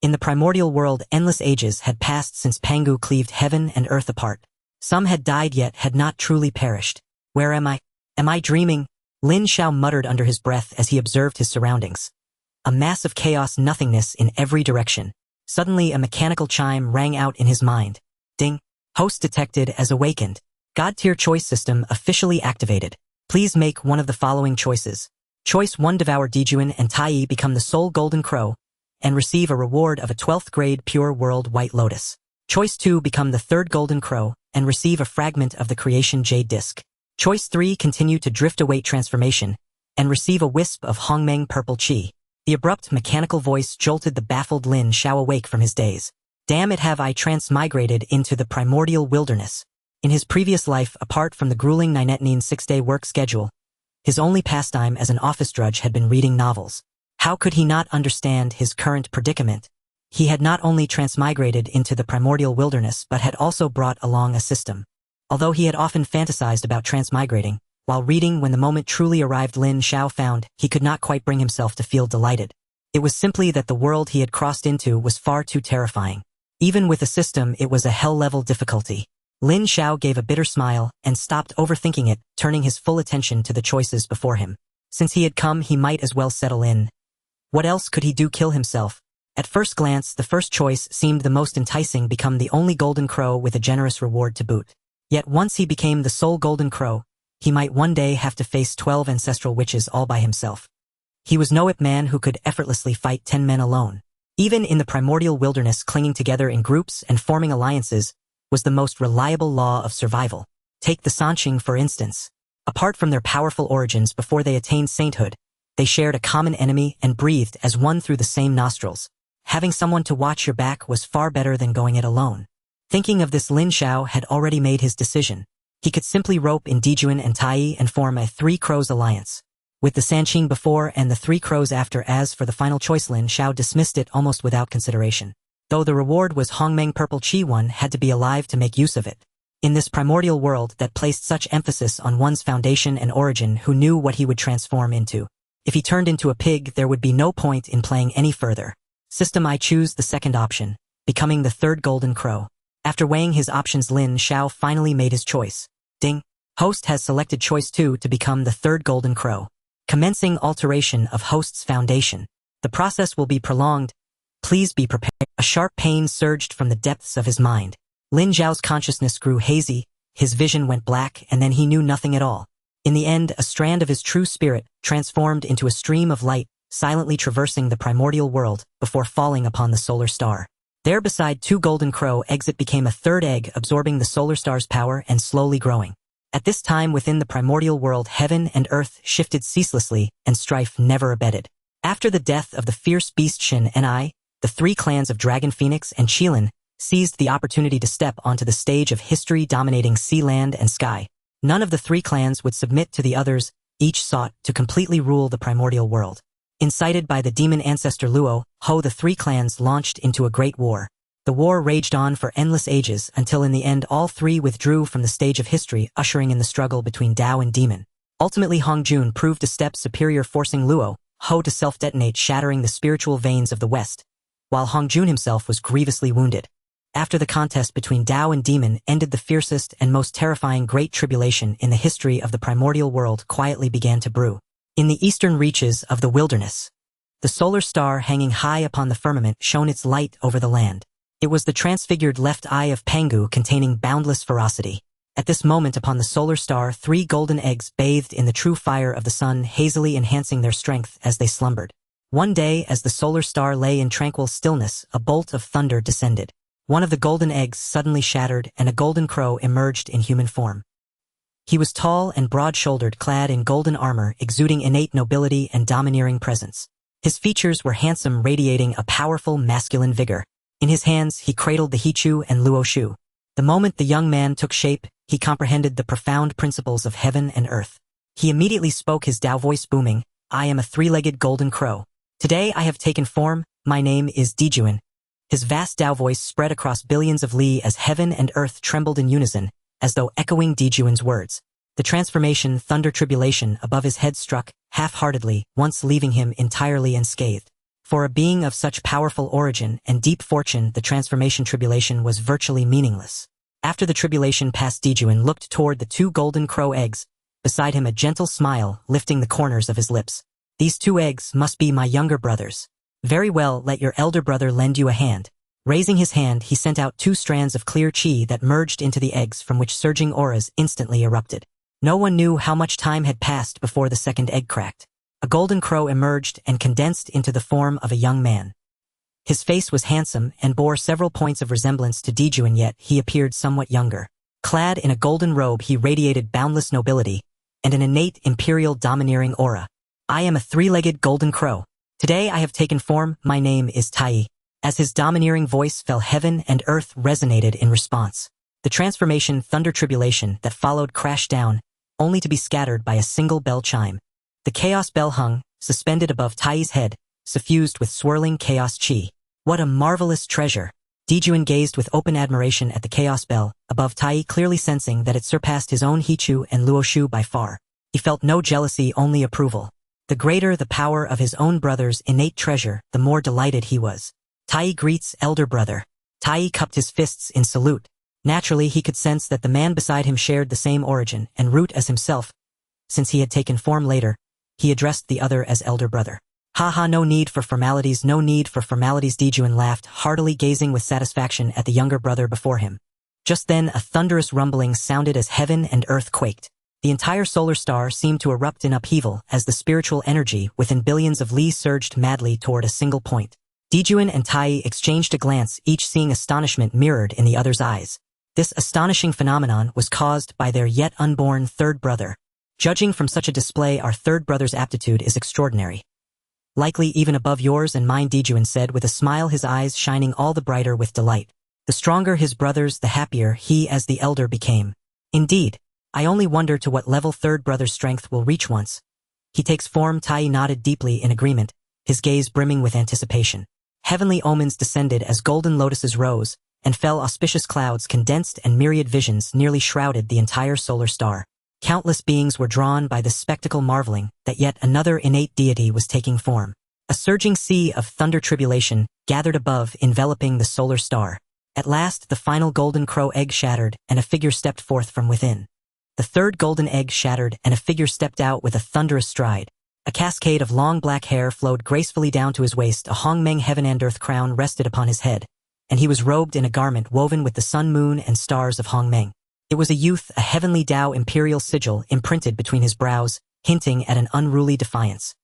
In the primordial world, endless ages had passed since Pangu cleaved heaven and earth apart. Some had died yet had not truly perished. Where am I? Am I dreaming? Ling Xiao muttered under his breath as he observed his surroundings. A mass of chaos, nothingness in every direction. Suddenly a mechanical chime rang out in his mind. Ding. Host detected as awakened. God-tier choice system officially activated. Please make one of the following choices. Choice 1: devour Jun and Tai Yi, become the sole golden crow, and receive a reward of a 12th grade pure world white lotus. Choice 2: become the 3rd golden crow, and receive a fragment of the creation jade disc. Choice 3: continue to drift, await transformation, and receive a wisp of Hongmeng purple chi. The abrupt mechanical voice jolted the baffled Ling Xiao awake from his daze. Damn it, have I transmigrated into the primordial wilderness? In his previous life, apart from the grueling 9-9 6-day work schedule, his only pastime as an office drudge had been reading novels. How could he not understand his current predicament? He had not only transmigrated into the primordial wilderness but had also brought along a system. Although he had often fantasized about transmigrating, while reading when the moment truly arrived, Ling Xiao found he could not quite bring himself to feel delighted. It was simply that the world he had crossed into was far too terrifying. Even with a system, it was a hell-level difficulty. Ling Xiao gave a bitter smile and stopped overthinking it, turning his full attention to the choices before him. Since he had come, he might as well settle in. What else could he do? Kill himself? At first glance, the first choice seemed the most enticing, become the only golden crow with a generous reward to boot. Yet once he became the sole golden crow, he might one day have to face 12 ancestral witches all by himself. He was no Ip Man who could effortlessly fight 10 men alone. Even in the primordial wilderness, clinging together in groups and forming alliances was the most reliable law of survival. Take the Sanqing, for instance. Apart from their powerful origins before they attained sainthood, they shared a common enemy and breathed as one through the same nostrils. Having someone to watch your back was far better than going it alone. Thinking of this, Ling Xiao had already made his decision. He could simply rope in Jun and Tai Yi and form a 3 crows alliance. With the Sanqing before and the 3 crows after. As for the final choice, Ling Xiao dismissed it almost without consideration. Though the reward was Hongmeng purple chi, one had to be alive to make use of it. In this primordial world that placed such emphasis on one's foundation and origin, who knew what he would transform into? If he turned into a pig, there would be no point in playing any further. System: I choose the second option, becoming the 3rd golden crow. After weighing his options, Ling Xiao finally made his choice. Ding. Host has selected choice 2 to become the 3rd golden crow. Commencing alteration of host's foundation. The process will be prolonged. Please be prepared. A sharp pain surged from the depths of his mind. Ling Xiao's consciousness grew hazy, his vision went black, and then he knew nothing at all. In the end, a strand of his true spirit transformed into a stream of light, silently traversing the primordial world before falling upon the solar star. There, beside 2 golden crow eggs, it became a 3rd egg, absorbing the solar star's power and slowly growing. At this time, within the primordial world, heaven and earth shifted ceaselessly, and strife never abated. After the death of the fierce beast Shen and I, the 3 clans of Dragon Phoenix and Qilin seized the opportunity to step onto the stage of history, dominating sea, land, and sky. None of the 3 clans would submit to the others, each sought to completely rule the primordial world. Incited by the demon ancestor Luo, the 3 clans launched into a great war. The war raged on for endless ages until in the end all 3 withdrew from the stage of history, ushering in the struggle between Dao and demon. Ultimately, Hongjun proved a step superior, forcing Luo to self-detonate, shattering the spiritual veins of the West, while Hongjun himself was grievously wounded. After the contest between Dao and demon ended, the fiercest and most terrifying great tribulation in the history of the primordial world quietly began to brew. In the eastern reaches of the wilderness, the solar star hanging high upon the firmament shone its light over the land. It was the transfigured left eye of Pangu, containing boundless ferocity. At this moment, upon the solar star, 3 golden eggs bathed in the true fire of the sun, hazily enhancing their strength as they slumbered. One day, as the solar star lay in tranquil stillness, a bolt of thunder descended. One of the golden eggs suddenly shattered, and a golden crow emerged in human form. He was tall and broad-shouldered, clad in golden armor, exuding innate nobility and domineering presence. His features were handsome, radiating a powerful masculine vigor. In his hands, he cradled the Hichu and Luo Shu. The moment the young man took shape, he comprehended the profound principles of heaven and earth. He immediately spoke, his Dao voice booming, "I am a 3-legged golden crow. Today I have taken form, my name is Jun." His vast Dao voice spread across billions of li as heaven and earth trembled in unison, as though echoing Jun's words. The transformation thunder tribulation above his head struck, half-heartedly, once leaving him entirely unscathed. For a being of such powerful origin and deep fortune, the transformation tribulation was virtually meaningless. After the tribulation passed, Jun looked toward the 2 golden crow eggs, beside him a gentle smile lifting the corners of his lips. These 2 eggs must be my younger brothers. Very well, let your elder brother lend you a hand. Raising his hand, he sent out 2 strands of clear chi that merged into the eggs, from which surging auras instantly erupted. No one knew how much time had passed before the second egg cracked. A golden crow emerged and condensed into the form of a young man. His face was handsome and bore several points of resemblance to Jun, yet he appeared somewhat younger. Clad in a golden robe, he radiated boundless nobility and an innate imperial domineering aura. I am a 3-legged golden crow. Today I have taken form. My name is Tai Yi. As his domineering voice fell, heaven and earth resonated in response. The transformation thunder tribulation that followed crashed down, only to be scattered by a single bell chime. The chaos bell hung, suspended above Tai Yi's head, suffused with swirling chaos chi. What a marvelous treasure! Jun gazed with open admiration at the chaos bell above Tai Yi, clearly sensing that it surpassed his own Hichu and Luoshu by far. He felt no jealousy, only approval. The greater the power of his own brother's innate treasure, the more delighted he was. Tai Yi greets elder brother. Tai Yi cupped his fists in salute. Naturally, he could sense that the man beside him shared the same origin and root as himself. Since he had taken form later, he addressed the other as elder brother. Ha, no need for formalities, no need for formalities. Jun laughed, heartily gazing with satisfaction at the younger brother before him. Just then, a thunderous rumbling sounded as heaven and earth quaked. The entire solar star seemed to erupt in upheaval as the spiritual energy within billions of li surged madly toward a single point. Jun and Tai Yi exchanged a glance, each seeing astonishment mirrored in the other's eyes. This astonishing phenomenon was caused by their yet unborn third brother. Judging from such a display, our third brother's aptitude is extraordinary. Likely even above yours and mine, Jun said with a smile, his eyes shining all the brighter with delight. The stronger his brothers, the happier he as the elder became. Indeed, I only wonder to what level third brother's strength will reach once he takes form. Tai Yi nodded deeply in agreement, his gaze brimming with anticipation. Heavenly omens descended as golden lotuses rose and fell, auspicious clouds condensed, and myriad visions nearly shrouded the entire solar star. Countless beings were drawn by this spectacle, marveling that yet another innate deity was taking form. A surging sea of thunder tribulation gathered above, enveloping the solar star. At last, the final golden crow egg shattered, and a figure stepped forth from within. The third golden egg shattered, and a figure stepped out with a thunderous stride. A cascade of long black hair flowed gracefully down to his waist, a Hongmeng heaven and earth crown rested upon his head, and he was robed in a garment woven with the sun, moon, and stars of Hongmeng. It was a youth, a heavenly Tao imperial sigil imprinted between his brows, hinting at an unruly defiance.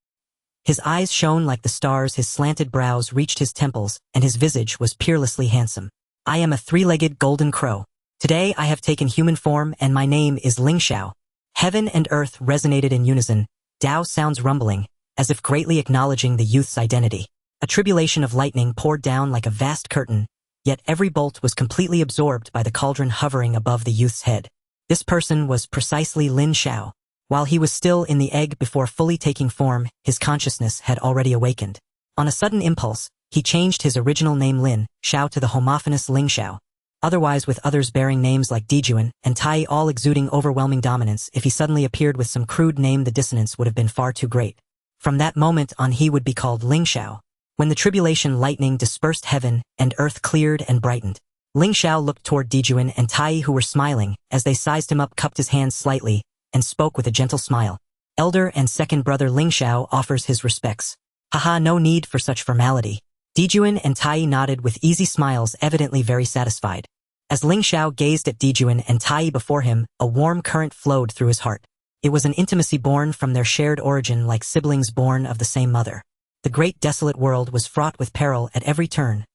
His eyes shone like the stars, his slanted brows reached his temples, and his visage was peerlessly handsome. I am a 3-legged golden crow. Today I have taken human form, and my name is Ling Xiao. Heaven and earth resonated in unison, Tao sounds rumbling, as if greatly acknowledging the youth's identity. A tribulation of lightning poured down like a vast curtain, yet every bolt was completely absorbed by the cauldron hovering above the youth's head. This person was precisely Ling Xiao. While he was still in the egg before fully taking form, his consciousness had already awakened. On a sudden impulse, he changed his original name Lin Xiao to the homophonous Ling Xiao. Otherwise, with others bearing names like Jun and Tai Yi all exuding overwhelming dominance, if he suddenly appeared with some crude name, the dissonance would have been far too great. From that moment on, he would be called Ling Xiao. When the tribulation lightning dispersed, heaven and earth cleared and brightened. Ling Xiao looked toward Jun and Tai Yi, who were smiling as they sized him up, cupped his hands slightly, and spoke with a gentle smile. Elder and second brother Ling Xiao offers his respects. Haha, no need for such formality. Jun and Tai Yi nodded with easy smiles, evidently very satisfied. As Ling Xiao gazed at Jun and Tai Yi before him, a warm current flowed through his heart. It was an intimacy born from their shared origin, like siblings born of the same mother. The great desolate world was fraught with peril at every turn.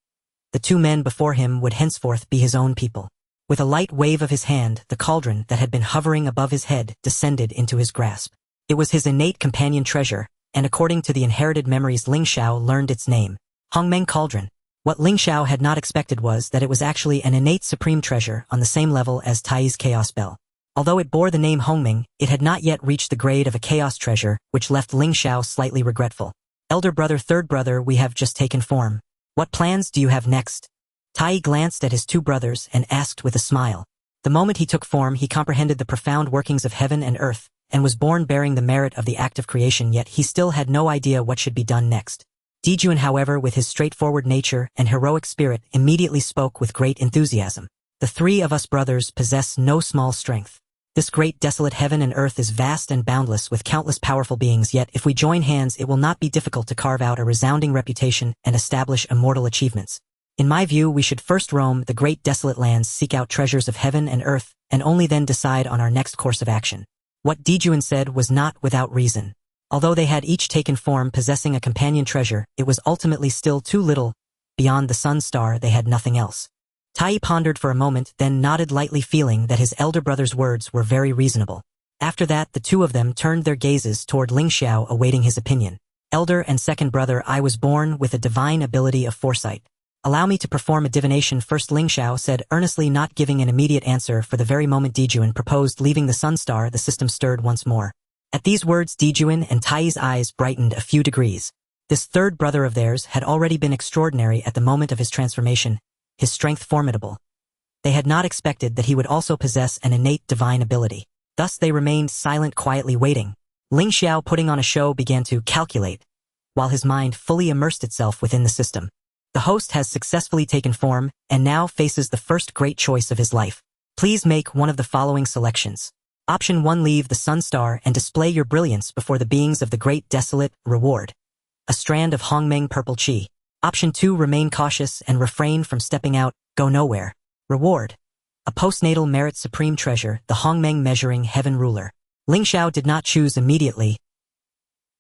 The 2 men before him would henceforth be his own people. With a light wave of his hand, the cauldron that had been hovering above his head descended into his grasp. It was his innate companion treasure, and according to the inherited memories, Ling Xiao learned its name, Hongmeng Cauldron. What Ling Xiao had not expected was that it was actually an innate supreme treasure on the same level as Tai Yi's Chaos Bell. Although it bore the name Hongmeng, it had not yet reached the grade of a chaos treasure, which left Ling Xiao slightly regretful. Elder brother, third brother, we have just taken form. What plans do you have next? Tai Yi glanced at his 2 brothers and asked with a smile. The moment he took form, he comprehended the profound workings of heaven and earth, and was born bearing the merit of the act of creation, yet he still had no idea what should be done next. Jun, however, with his straightforward nature and heroic spirit, immediately spoke with great enthusiasm. The three of us brothers possess no small strength. This great desolate heaven and earth is vast and boundless with countless powerful beings, yet if we join hands it will not be difficult to carve out a resounding reputation and establish immortal achievements. In my view, we should first roam the great desolate lands, seek out treasures of heaven and earth, and only then decide on our next course of action. What Jun said was not without reason. Although they had each taken form possessing a companion treasure, it was ultimately still too little. Beyond the sun star they had nothing else. Tai Yi pondered for a moment, then nodded lightly, feeling that his elder brother's words were very reasonable. After that, the two of them turned their gazes toward Ling Xiao, awaiting his opinion. Elder and second brother, I was born with a divine ability of foresight. Allow me to perform a divination first, Ling Xiao said earnestly, not giving an immediate answer. For the very moment Jun proposed leaving the sun star, the system stirred once more. At these words, Jun and Tai Yi's eyes brightened a few degrees. This third brother of theirs had already been extraordinary at the moment of his transformation, his strength formidable. They had not expected that he would also possess an innate divine ability. Thus they remained silent, quietly waiting. Ling Xiao, putting on a show, began to calculate, while his mind fully immersed itself within the system. The host has successfully taken form, and now faces the first great choice of his life. Please make one of the following selections. Option 1. Leave the sun star and display your brilliance before the beings of the great desolate. Reward: a strand of Hongmeng purple chi. Option 2. Remain cautious and refrain from stepping out. Go nowhere. Reward: a postnatal merit supreme treasure, the Hongmeng measuring heaven ruler. Ling Xiao did not choose immediately.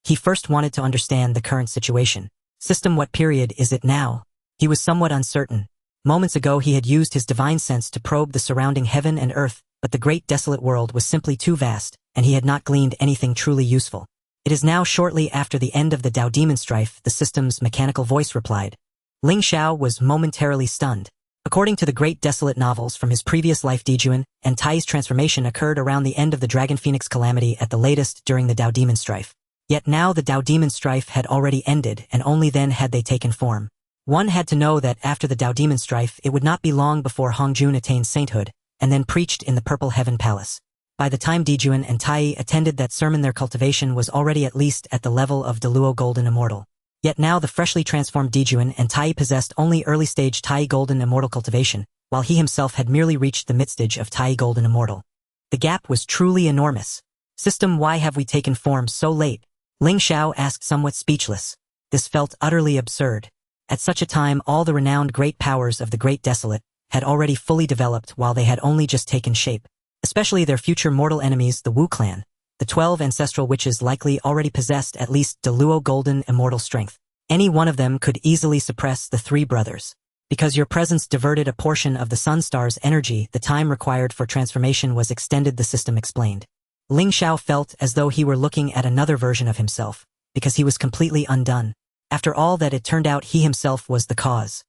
He first wanted to understand the current situation. System: what period is it now? He was somewhat uncertain. Moments ago he had used his divine sense to probe the surrounding heaven and earth, but the great desolate world was simply too vast, and he had not gleaned anything truly useful. It is now shortly after the end of the Dao Demon Strife, the system's mechanical voice replied. Ling Xiao was momentarily stunned. According to the great desolate novels from his previous life, Jun and Tai Yi's transformation occurred around the end of the Dragon Phoenix calamity, at the latest during the Dao Demon Strife. Yet now the Dao Demon Strife had already ended, and only then had they taken form. One had to know that after the Dao Demon Strife it would not be long before Hongjun attained sainthood, and then preached in the Purple Heaven Palace. By the time Jun and Tai Yi attended that sermon, their cultivation was already at least at the level of Deluo Golden Immortal. Yet now the freshly transformed Jun and Tai Yi possessed only early-stage Tai Yi Golden Immortal cultivation, while he himself had merely reached the mid-stage of Tai Yi Golden Immortal. The gap was truly enormous. System: why have we taken form so late? Ling Xiao asked, somewhat speechless. This felt utterly absurd. At such a time all the renowned great powers of the Great Desolate had already fully developed, while they had only just taken shape. Especially their future mortal enemies, the Wu clan. The 12 ancestral witches likely already possessed at least Deluo Golden Immortal strength. Any one of them could easily suppress the three brothers. Because your presence diverted a portion of the sun star's energy, the time required for transformation was extended, the system explained. Ling Xiao felt as though he were looking at another version of himself, because he was completely undone. After all that, it turned out he himself was the cause.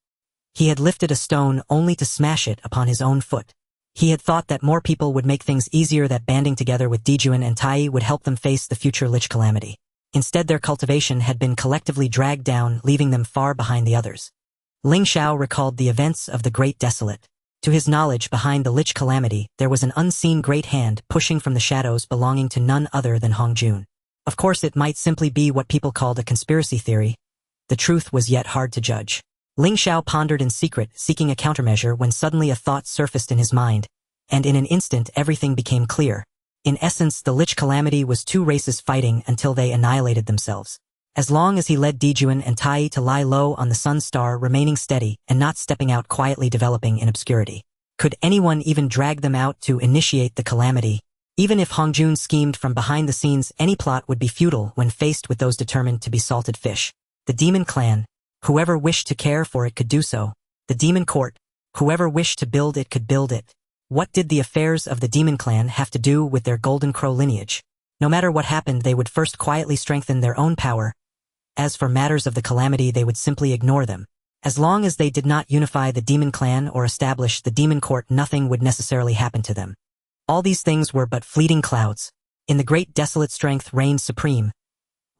He had lifted a stone only to smash it upon his own foot. He had thought that more people would make things easier, that banding together with Jun and Tai Yi would help them face the future Lich calamity. Instead, their cultivation had been collectively dragged down, leaving them far behind the others. Ling Xiao recalled the events of the Great Desolate. To his knowledge, behind the Lich calamity, there was an unseen great hand pushing from the shadows, belonging to none other than Hongjun. Of course, it might simply be what people called a conspiracy theory. The truth was yet hard to judge. Ling Xiao pondered in secret, seeking a countermeasure, when suddenly a thought surfaced in his mind, and in an instant everything became clear. In essence, the Lich calamity was two races fighting until they annihilated themselves. As long as he led Jun and Tai Yi to lie low on the sun star, remaining steady and not stepping out, quietly developing in obscurity. Could anyone even drag them out to initiate the calamity? Even if Hongjun schemed from behind the scenes, any plot would be futile when faced with those determined to be salted fish. The Demon Clan, whoever wished to care for it could do so. The Demon Court, whoever wished to build it could build it. What did the affairs of the Demon Clan have to do with their Golden Crow lineage? No matter what happened, they would first quietly strengthen their own power. As for matters of the calamity, they would simply ignore them. As long as they did not unify the Demon Clan or establish the Demon Court, nothing would necessarily happen to them. All these things were but fleeting clouds. In the Great Desolate, strength reigned supreme.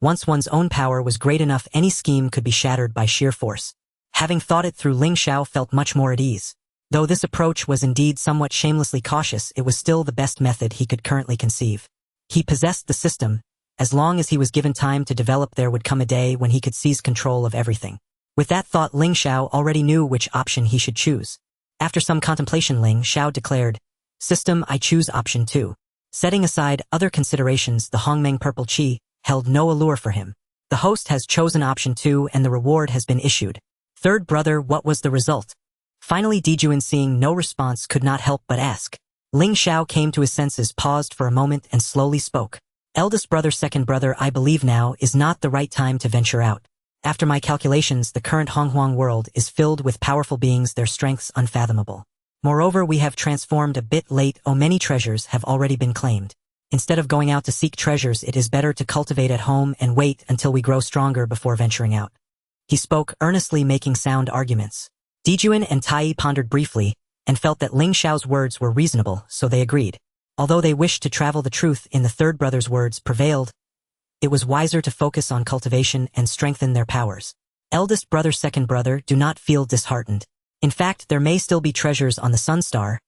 Once one's own power was great enough, any scheme could be shattered by sheer force. Having thought it through, Ling Xiao felt much more at ease. Though this approach was indeed somewhat shamelessly cautious, it was still the best method he could currently conceive. He possessed the system, As long as he was given time to develop, there would come a day when he could seize control of everything. With that thought, Ling Xiao already knew which option he should choose. After some contemplation, Ling Xiao declared, "System, I choose option 2. Setting aside other considerations, the Hongmeng purple chi held no allure for him. The host has chosen option 2 and the reward has been issued. Third brother, what was the result?" Finally, Dijun, seeing no response, could not help but ask. Ling Xiao came to his senses, paused for a moment, and slowly spoke. "Eldest brother, second brother, I believe now is not the right time to venture out. After my calculations, the current Honghuang world is filled with powerful beings, their strengths unfathomable. Moreover, we have transformed a bit late. Many treasures have already been claimed. Instead of going out to seek treasures, it is better to cultivate at home and wait until we grow stronger before venturing out." He spoke earnestly, making sound arguments. Jun and Tai Yi pondered briefly and felt that Ling Xiao's words were reasonable, so they agreed. Although they wished to travel, the truth in the third brother's words prevailed. It was wiser to focus on cultivation and strengthen their powers. "Eldest brother, second brother, do not feel disheartened. In fact, there may still be treasures on the Sun Star.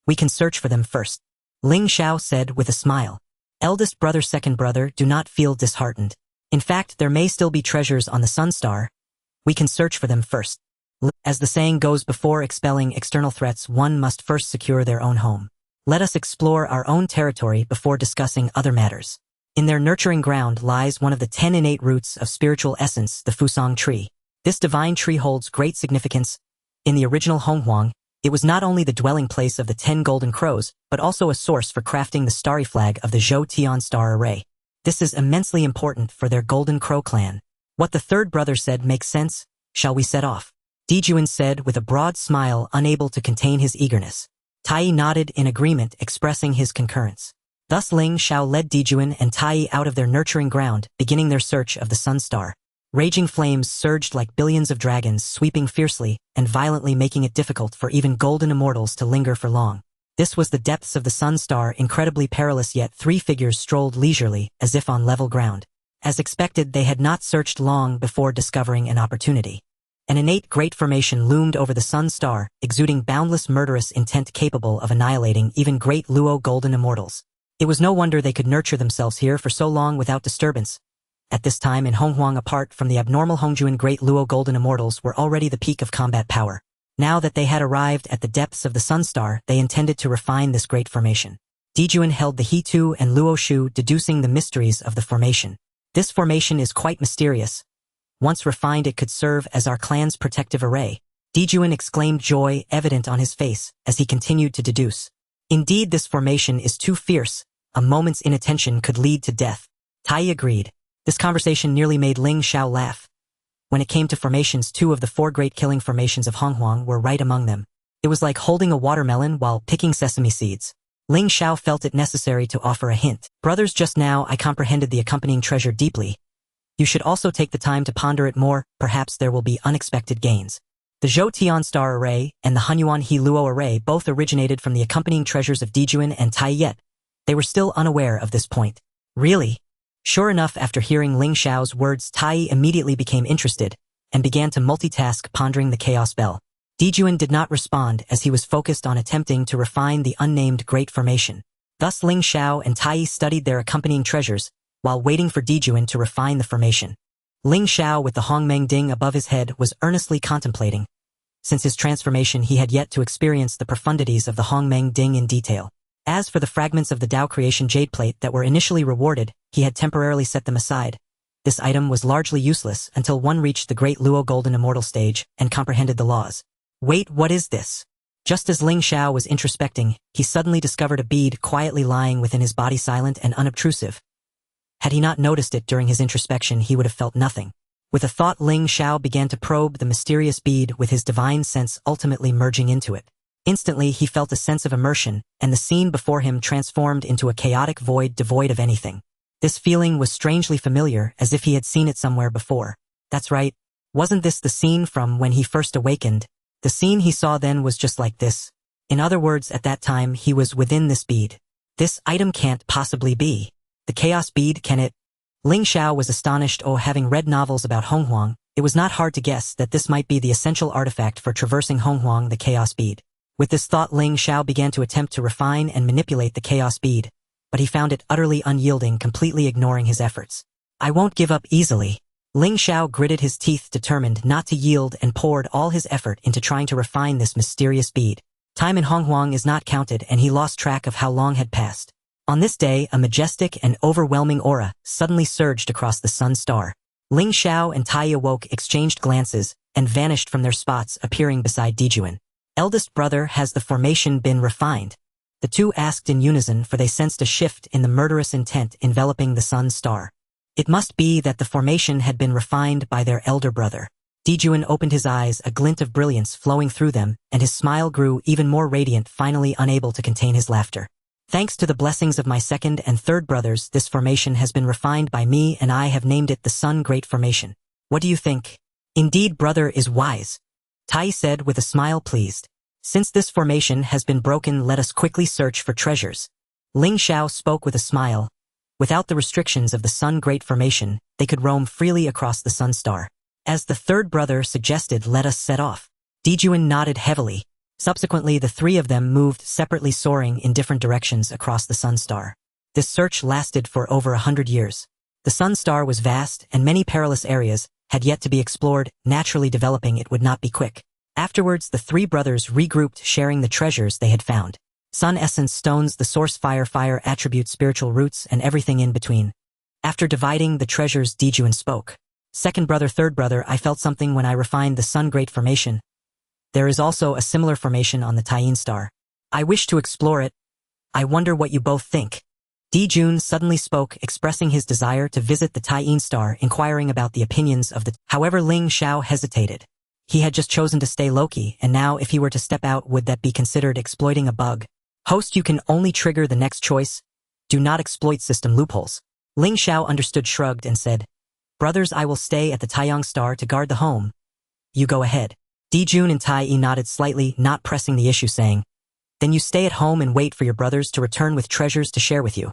We can search for them first," Ling Xiao said with a smile. "Eldest brother, second brother, do not feel disheartened. In fact, there may still be treasures on the Sun Star. We can search for them first. As the saying goes, before expelling external threats, one must first secure their own home. Let us explore our own territory before discussing other matters. In their nurturing ground lies one of the 10 innate roots of spiritual essence, the Fusang tree. This divine tree holds great significance. In the original Honghuang, it was not only the dwelling place of the 10 golden crows, but also a source for crafting the starry flag of the Zhou Tian star array. This is immensely important for their golden crow clan. What the third brother said makes sense. Shall we set off?" Dijun said with a broad smile, unable to contain his eagerness. Tai Yi nodded in agreement, expressing his concurrence. Thus Ling Xiao led Dijun and Tai Yi out of their nurturing ground, beginning their search of the Sun Star. Raging flames surged like billions of dragons, sweeping fiercely and violently, making it difficult for even golden immortals to linger for long. This was the depths of the Sun Star, incredibly perilous, yet 3 figures strolled leisurely, as if on level ground. As expected, they had not searched long before discovering an opportunity. An innate great formation loomed over the Sun Star, exuding boundless murderous intent capable of annihilating even great Luo golden immortals. It was no wonder they could nurture themselves here for so long without disturbance. At this time in Honghuang, apart from the abnormal Hongjuan, great Luo golden immortals were already the peak of combat power. Now that they had arrived at the depths of the Sun Star, they intended to refine this great formation. Dijun held the He-Tu and Luo Shu, deducing the mysteries of the formation. "This formation is quite mysterious. Once refined, it could serve as our clan's protective array." Dijun exclaimed, joy evident on his face as he continued to deduce. "Indeed, this formation is too fierce. A moment's inattention could lead to death." Tai Yi agreed. This conversation nearly made Ling Xiao laugh. When it came to formations, 2 of the 4 great killing formations of Honghuang were right among them. It was like holding a watermelon while picking sesame seeds. Ling Xiao felt it necessary to offer a hint. "Brothers, just now I comprehended the accompanying treasure deeply. You should also take the time to ponder it more. Perhaps there will be unexpected gains." The Zhou Tian star array and the Hunyuan He Luo array both originated from the accompanying treasures of Dijun and Tai Yi. They were still unaware of this point. "Really?" Sure enough, after hearing Ling Xiao's words, Tai Yi immediately became interested and began to multitask, pondering the chaos bell. Dijun did not respond, as he was focused on attempting to refine the unnamed great formation. Thus Ling Xiao and Tai Yi studied their accompanying treasures while waiting for Dijun to refine the formation. Ling Xiao, with the Hongmeng Ding above his head, was earnestly contemplating. Since his transformation, he had yet to experience the profundities of the Hongmeng Ding in detail. As for the fragments of the Tao creation jade plate that were initially rewarded, he had temporarily set them aside. This item was largely useless until one reached the great Luo golden immortal stage and comprehended the laws. "Wait, what is this?" Just as Ling Xiao was introspecting, he suddenly discovered a bead quietly lying within his body, silent and unobtrusive. Had he not noticed it during his introspection, he would have felt nothing. With a thought, Ling Xiao began to probe the mysterious bead, with his divine sense ultimately merging into it. Instantly, he felt a sense of immersion, and the scene before him transformed into a chaotic void devoid of anything. This feeling was strangely familiar, as if he had seen it somewhere before. That's right. Wasn't this the scene from when he first awakened? The scene he saw then was just like this. In other words, at that time, he was within this bead. This item can't possibly be the chaos bead, can it? Ling Xiao was astonished. Having read novels about Honghuang, it was not hard to guess that this might be the essential artifact for traversing Honghuang, the chaos bead. With this thought, Ling Xiao began to attempt to refine and manipulate the chaos bead. but he found it utterly unyielding, completely ignoring his efforts. I won't give up easily. Ling Xiao gritted his teeth, determined not to yield, and poured all his effort into trying to refine this mysterious bead. Time in Honghuang is not counted, and he lost track of how long had passed. On this day, a majestic and overwhelming aura suddenly surged across the sun star. Ling Xiao and Tai Yi awoke, exchanged glances, and vanished from their spots, appearing beside Jun. Eldest brother, has the formation been refined? The two asked in unison, for they sensed a shift in the murderous intent enveloping the sun star. It must be that the formation had been refined by their elder brother. Jun opened his eyes, a glint of brilliance flowing through them, and his smile grew even more radiant, finally unable to contain his laughter. Thanks to the blessings of my second and third brothers, this formation has been refined by me, and I have named it the Sun Great Formation. What do you think? Indeed, brother is wise, Tai Yi said with a smile, pleased. Since this formation has been broken, let us quickly search for treasures. Ling Xiao spoke with a smile. Without the restrictions of the Sun Great Formation, they could roam freely across the sun star. As the third brother suggested, let us set off. Jun nodded heavily. Subsequently, the three of them moved separately, soaring in different directions across the sun star. This search lasted for over 100 years. The sun star was vast, and many perilous areas had yet to be explored. Naturally, developing it would not be quick. Afterwards, the three brothers regrouped, sharing the treasures they had found. Sun essence stones, the source fire attribute, spiritual roots, and everything in between. After dividing the treasures, Jun spoke. Second brother, third brother, I felt something when I refined the Sun Great Formation. There is also a similar formation on the Tai Yi star. I wish to explore it. I wonder what you both think. Jun suddenly spoke, expressing his desire to visit the Tai Yi star, inquiring about the opinions of the... However, Ling Xiao hesitated. He had just chosen to stay low-key, and now if he were to step out, would that be considered exploiting a bug? Host, you can only trigger the next choice. Do not exploit system loopholes. Ling Xiao understood, shrugged, and said, Brothers, I will stay at the Taiyang star to guard the home. You go ahead. Jun and Tai Yi nodded slightly, not pressing the issue, saying, Then you stay at home and wait for your brothers to return with treasures to share with you.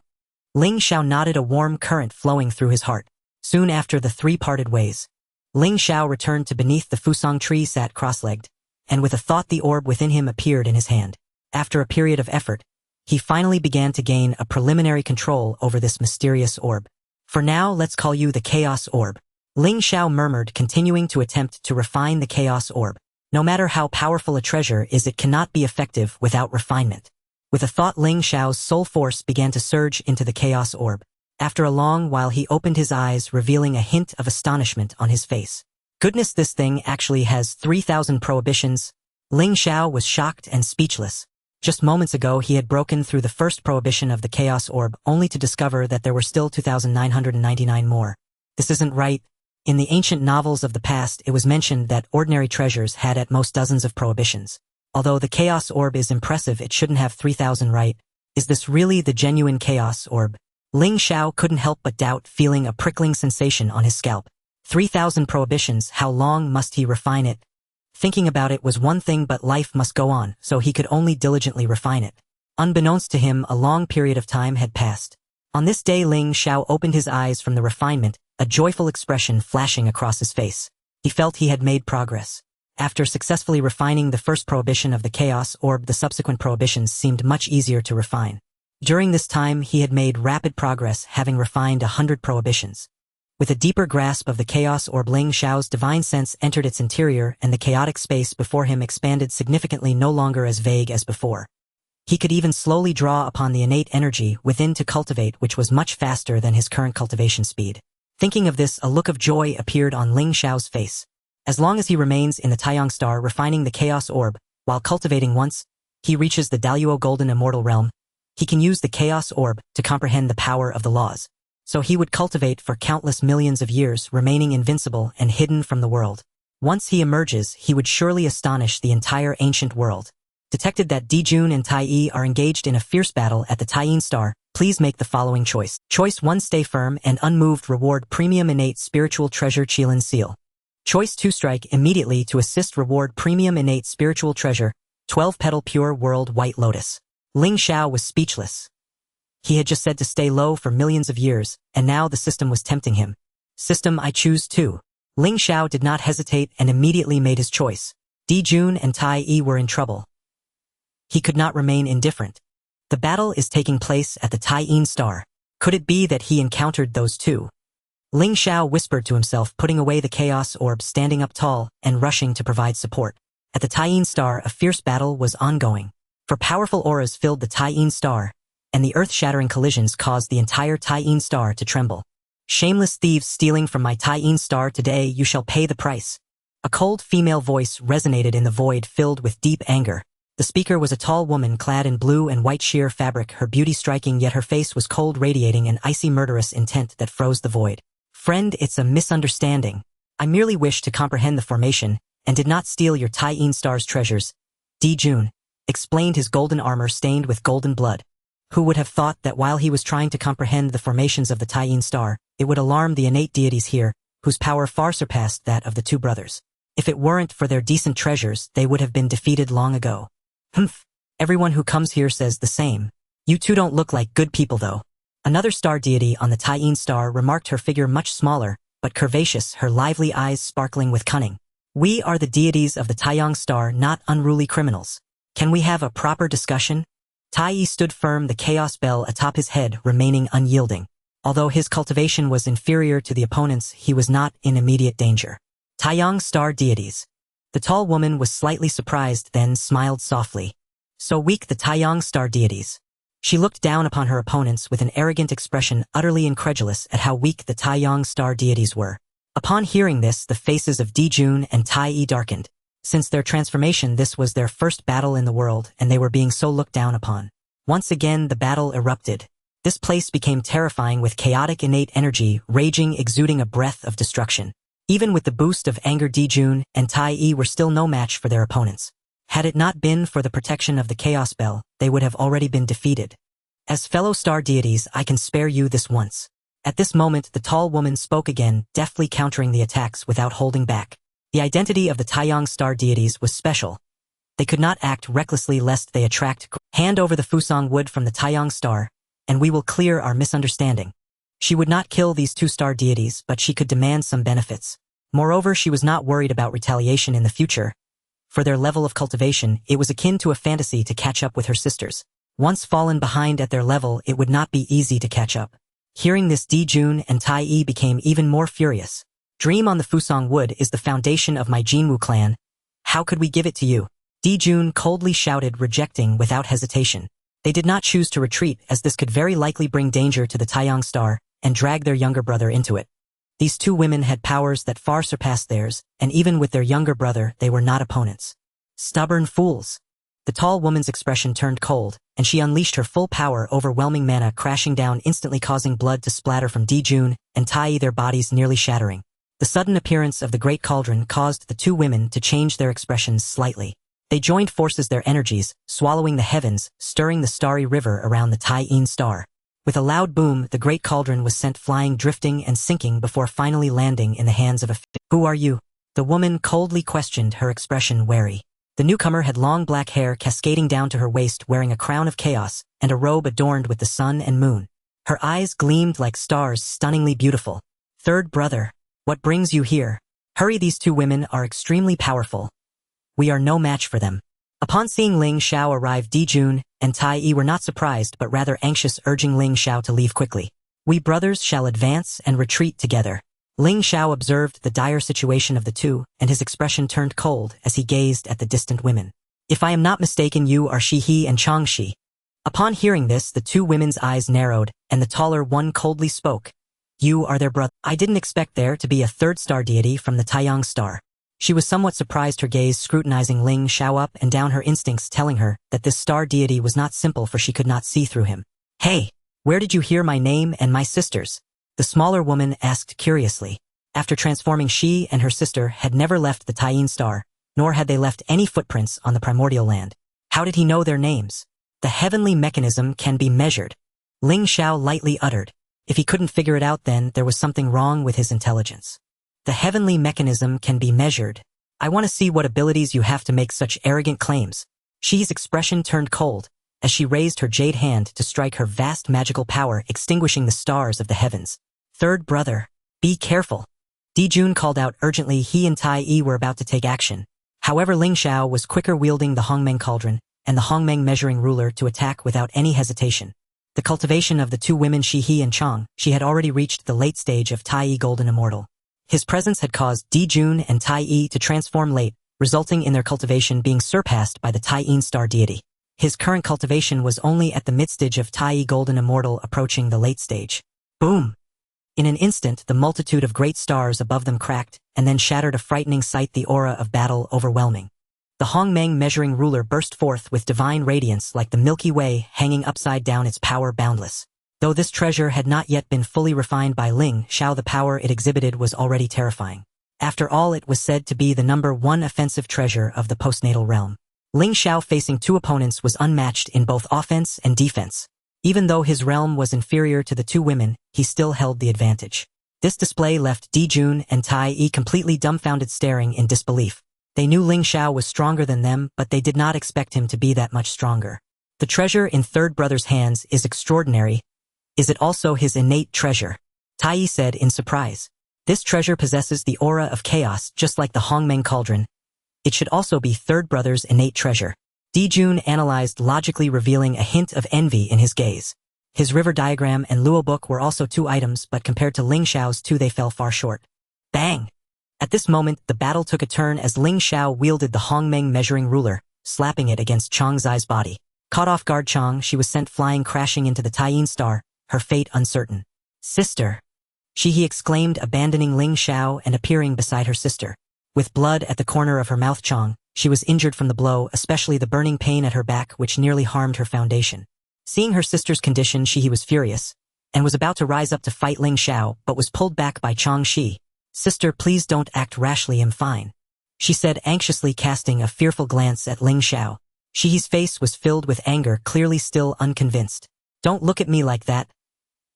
Ling Xiao nodded, a warm current flowing through his heart. Soon after, the three parted ways. Ling Xiao returned to beneath the fusang tree, sat cross-legged, and with a thought the orb within him appeared in his hand. After a period of effort, he finally began to gain a preliminary control over this mysterious orb. For now, let's call you the Chaos Orb. Ling Xiao murmured, continuing to attempt to refine the Chaos Orb. No matter how powerful a treasure is, it cannot be effective without refinement. With a thought, Ling Xiao's soul force began to surge into the Chaos Orb. After a long while, he opened his eyes, revealing a hint of astonishment on his face. Goodness, this thing actually has 3,000 prohibitions. Ling Xiao was shocked and speechless. Just moments ago, he had broken through the first prohibition of the Chaos Orb, only to discover that there were still 2,999 more. This isn't right. In the ancient novels of the past, it was mentioned that ordinary treasures had at most dozens of prohibitions. Although the Chaos Orb is impressive, it shouldn't have 3,000, right? Is this really the genuine Chaos Orb? Ling Xiao couldn't help but doubt, feeling a prickling sensation on his scalp. 3,000 prohibitions, how long must he refine it? Thinking about it was one thing, but life must go on, so he could only diligently refine it. Unbeknownst to him, a long period of time had passed. On this day, Ling Xiao opened his eyes from the refinement, a joyful expression flashing across his face. He felt he had made progress. After successfully refining the first prohibition of the Chaos Orb, the subsequent prohibitions seemed much easier to refine. During this time, he had made rapid progress, having refined 100 prohibitions. With a deeper grasp of the Chaos Orb, Ling Xiao's divine sense entered its interior, and the chaotic space before him expanded significantly, no longer as vague as before. He could even slowly draw upon the innate energy within to cultivate, which was much faster than his current cultivation speed. Thinking of this, a look of joy appeared on Ling Xiao's face. As long as he remains in the Taiyang star refining the Chaos Orb, while cultivating, once he reaches the Daluo Golden Immortal Realm, he can use the Chaos Orb to comprehend the power of the laws. So he would cultivate for countless millions of years, remaining invincible and hidden from the world. Once he emerges, he would surely astonish the entire ancient world. Detected that Jun and Tai Yi are engaged in a fierce battle at the Taiying star, please make the following choice. Choice 1, stay firm and unmoved, reward premium innate spiritual treasure Qilin seal. Choice 2, strike immediately to assist, reward premium innate spiritual treasure 12-petal pure world white lotus. Ling Xiao was speechless. He had just said to stay low for millions of years, and now the system was tempting him. System, I choose 2. Ling Xiao did not hesitate and immediately made his choice. Jun and Tai Yi were in trouble. He could not remain indifferent. The battle is taking place at the Tai Yi star. Could it be that he encountered those two? Ling Xiao whispered to himself, putting away the chaos orb, standing up tall and rushing to provide support. At the Tai Yi star, a fierce battle was ongoing. For powerful auras filled the Tai Yi star, and the earth-shattering collisions caused the entire Tai Yi star to tremble. Shameless thieves stealing from my Tai Yi star, today you shall pay the price. A cold female voice resonated in the void, filled with deep anger. The speaker was a tall woman clad in blue and white sheer fabric, her beauty striking, yet her face was cold, radiating an icy murderous intent that froze the void. Friend, it's a misunderstanding. I merely wish to comprehend the formation, and did not steal your Tai Yi star's treasures. Jun explained, his golden armor stained with golden blood. Who would have thought that while he was trying to comprehend the formations of the Tai Yi star, it would alarm the innate deities here, whose power far surpassed that of the two brothers. If it weren't for their decent treasures, they would have been defeated long ago. Humph. Everyone who comes here says the same. You two don't look like good people, though. Another star deity on the Tai Yi star remarked, her figure much smaller, but curvaceous, her lively eyes sparkling with cunning. We are the deities of the Tai Yi star, not unruly criminals. Can we have a proper discussion? Tai Yi stood firm, the chaos bell atop his head remaining unyielding. Although his cultivation was inferior to the opponent's, he was not in immediate danger. Tai Yi star deities. The tall woman was slightly surprised, then smiled softly. So weak, the Tai Yi star deities. She looked down upon her opponents with an arrogant expression, utterly incredulous at how weak the Tai Yi star deities were. Upon hearing this, the faces of Jun and Tai Yi darkened. Since their transformation, this was their first battle in the world, and they were being so looked down upon. Once again, the battle erupted. This place became terrifying, with chaotic innate energy raging, exuding a breath of destruction. Even with the boost of anger, Jun and Tai Yi were still no match for their opponents. Had it not been for the protection of the Chaos Bell, they would have already been defeated. As fellow star deities, I can spare you this once. At this moment, the tall woman spoke again, deftly countering the attacks without holding back. The identity of the Tai Yi star deities was special. They could not act recklessly lest they attract. Hand over the Fusang wood from the Tai Yi star, and we will clear our misunderstanding. She would not kill these two star deities, but she could demand some benefits. Moreover, she was not worried about retaliation in the future. For their level of cultivation, it was akin to a fantasy to catch up with her sisters. Once fallen behind at their level, it would not be easy to catch up. Hearing this, Jun and Tai Yi became even more furious. Dream on the Fusang wood is the foundation of my Jinwu clan. How could we give it to you? Jun coldly shouted, rejecting without hesitation. They did not choose to retreat, as this could very likely bring danger to the Tai Yi star and drag their younger brother into it. These two women had powers that far surpassed theirs, and even with their younger brother, they were not opponents. Stubborn fools. The tall woman's expression turned cold, and she unleashed her full power, overwhelming mana crashing down, instantly causing blood to splatter from Jun and Tai Yi, their bodies nearly shattering. The sudden appearance of the great cauldron caused the two women to change their expressions slightly. They joined forces, their energies swallowing the heavens, stirring the starry river around the Tai Yi star. With a loud boom, the great cauldron was sent flying, drifting and sinking before finally landing in the hands of a Who are you? The woman coldly questioned, her expression wary. The newcomer had long black hair cascading down to her waist, wearing a crown of chaos and a robe adorned with the sun and moon. Her eyes gleamed like stars, stunningly beautiful. Third brother, what brings you here? Hurry, these two women are extremely powerful. We are no match for them. Upon seeing Ling Xiao arrive, Jun and Tai Yi were not surprised but rather anxious, urging Ling Xiao to leave quickly. We brothers shall advance and retreat together. Ling Xiao observed the dire situation of the two, and his expression turned cold as he gazed at the distant women. If I am not mistaken, you are Shi He and Chang Shi. Upon hearing this, the two women's eyes narrowed, and the taller one coldly spoke. You are their brother. I didn't expect there to be a third star deity from the Tai Yi star. She was somewhat surprised, her gaze scrutinizing Ling Xiao up and down, her instincts telling her that this star deity was not simple, for she could not see through him. Hey, where did you hear my name and my sister's? The smaller woman asked curiously. After transforming, she and her sister had never left the Tai Yi star, nor had they left any footprints on the primordial land. How did he know their names? The heavenly mechanism can be measured. Ling Xiao lightly uttered. If he couldn't figure it out, then there was something wrong with his intelligence. The heavenly mechanism can be measured. I want to see what abilities you have to make such arrogant claims. Shi's expression turned cold as she raised her jade hand to strike her vast magical power, extinguishing the stars of the heavens. Third brother, be careful. Jun called out urgently. He and Tai Yi were about to take action. However, Ling Xiao was quicker, wielding the Hongmeng cauldron, and the Hongmeng measuring ruler to attack without any hesitation. The cultivation of the two women Shi and Chang, she had already reached the late stage of Tai Yi Golden Immortal. His presence had caused Jun and Tai Yi to transform late, resulting in their cultivation being surpassed by the Tai Yin star deity. His current cultivation was only at the mid-stage of Tai Yi Golden Immortal approaching the late stage. Boom! In an instant, the multitude of great stars above them cracked, and then shattered a frightening sight, the aura of battle overwhelming. The Hongmeng measuring ruler burst forth with divine radiance like the Milky Way hanging upside down, its power boundless. Though this treasure had not yet been fully refined by Ling Xiao, the power it exhibited was already terrifying. After all, it was said to be the #1 offensive treasure of the postnatal realm. Ling Xiao facing two opponents was unmatched in both offense and defense. Even though his realm was inferior to the two women, he still held the advantage. This display left Jun and Tai Yi completely dumbfounded, staring in disbelief. They knew Ling Xiao was stronger than them, but they did not expect him to be that much stronger. The treasure in third brother's hands is extraordinary. Is it also his innate treasure? Tai Yi said in surprise. This treasure possesses the aura of chaos, just like the Hongmeng cauldron. It should also be third brother's innate treasure. Jun analyzed logically, revealing a hint of envy in his gaze. His river diagram and Luo book were also two items, but compared to Ling Xiao's two, they fell far short. Bang! At this moment, the battle took a turn as Ling Xiao wielded the Hongmeng measuring ruler, slapping it against Chang Zai's body. Caught off guard, Chang, she was sent flying crashing into the Tai Yin star, her fate uncertain. Sister! He exclaimed, abandoning Ling Xiao and appearing beside her sister. With blood at the corner of her mouth, Chang, she was injured from the blow, especially the burning pain at her back, which nearly harmed her foundation. Seeing her sister's condition, he was furious, and was about to rise up to fight Ling Xiao, but was pulled back by Chang Shi. Sister, please don't act rashly, I'm fine, she said anxiously, casting a fearful glance at Ling Xiao. Shi's face was filled with anger, clearly still unconvinced. Don't look at me like that.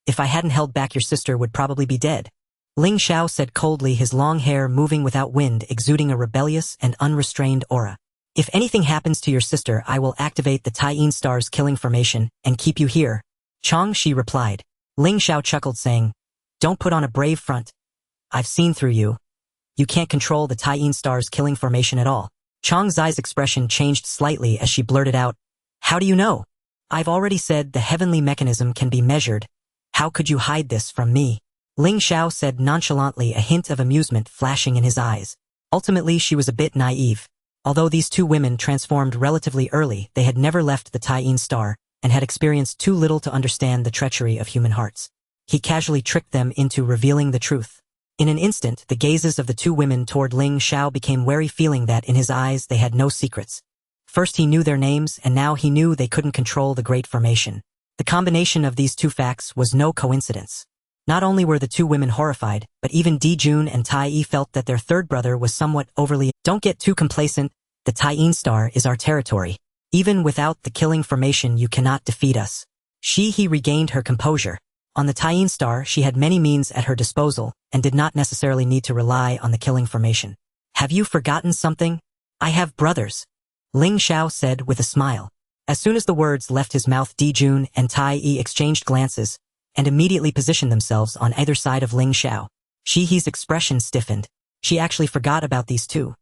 If I hadn't held back, your sister would probably be dead. Ling Xiao said coldly, his long hair moving without wind, exuding a rebellious and unrestrained aura. If anything happens to your sister, I will activate the Tai Yin star's killing formation and keep you here. Chang Shi replied. Ling Xiao chuckled, saying, Don't put on a brave front. I've seen through you. You can't control the Tai Yin star's killing formation at all. Chang Zai's expression changed slightly as she blurted out, How do you know? I've already said the heavenly mechanism can be measured. How could you hide this from me? Ling Xiao said nonchalantly, a hint of amusement flashing in his eyes. Ultimately, she was a bit naive. Although these two women transformed relatively early, they had never left the Tai Yin star, and had experienced too little to understand the treachery of human hearts. He casually tricked them into revealing the truth. In an instant, the gazes of the two women toward Ling Xiao became wary, feeling that in his eyes they had no secrets. First he knew their names, and now he knew they couldn't control the Great Formation. The combination of these two facts was no coincidence. Not only were the two women horrified, but even Jun and Tai Yi felt that their third brother was somewhat overly. Don't get too complacent, the Tai Yin star is our territory. Even without the killing formation, you cannot defeat us. He regained her composure. On the Tai Yin star, she had many means at her disposal, and did not necessarily need to rely on the killing formation. Have you forgotten something? I have brothers, Ling Xiao said with a smile. As soon as the words left his mouth, Jun and Tai Yi exchanged glances, and immediately positioned themselves on either side of Ling Xiao. Shi's expression stiffened. She actually forgot about these two.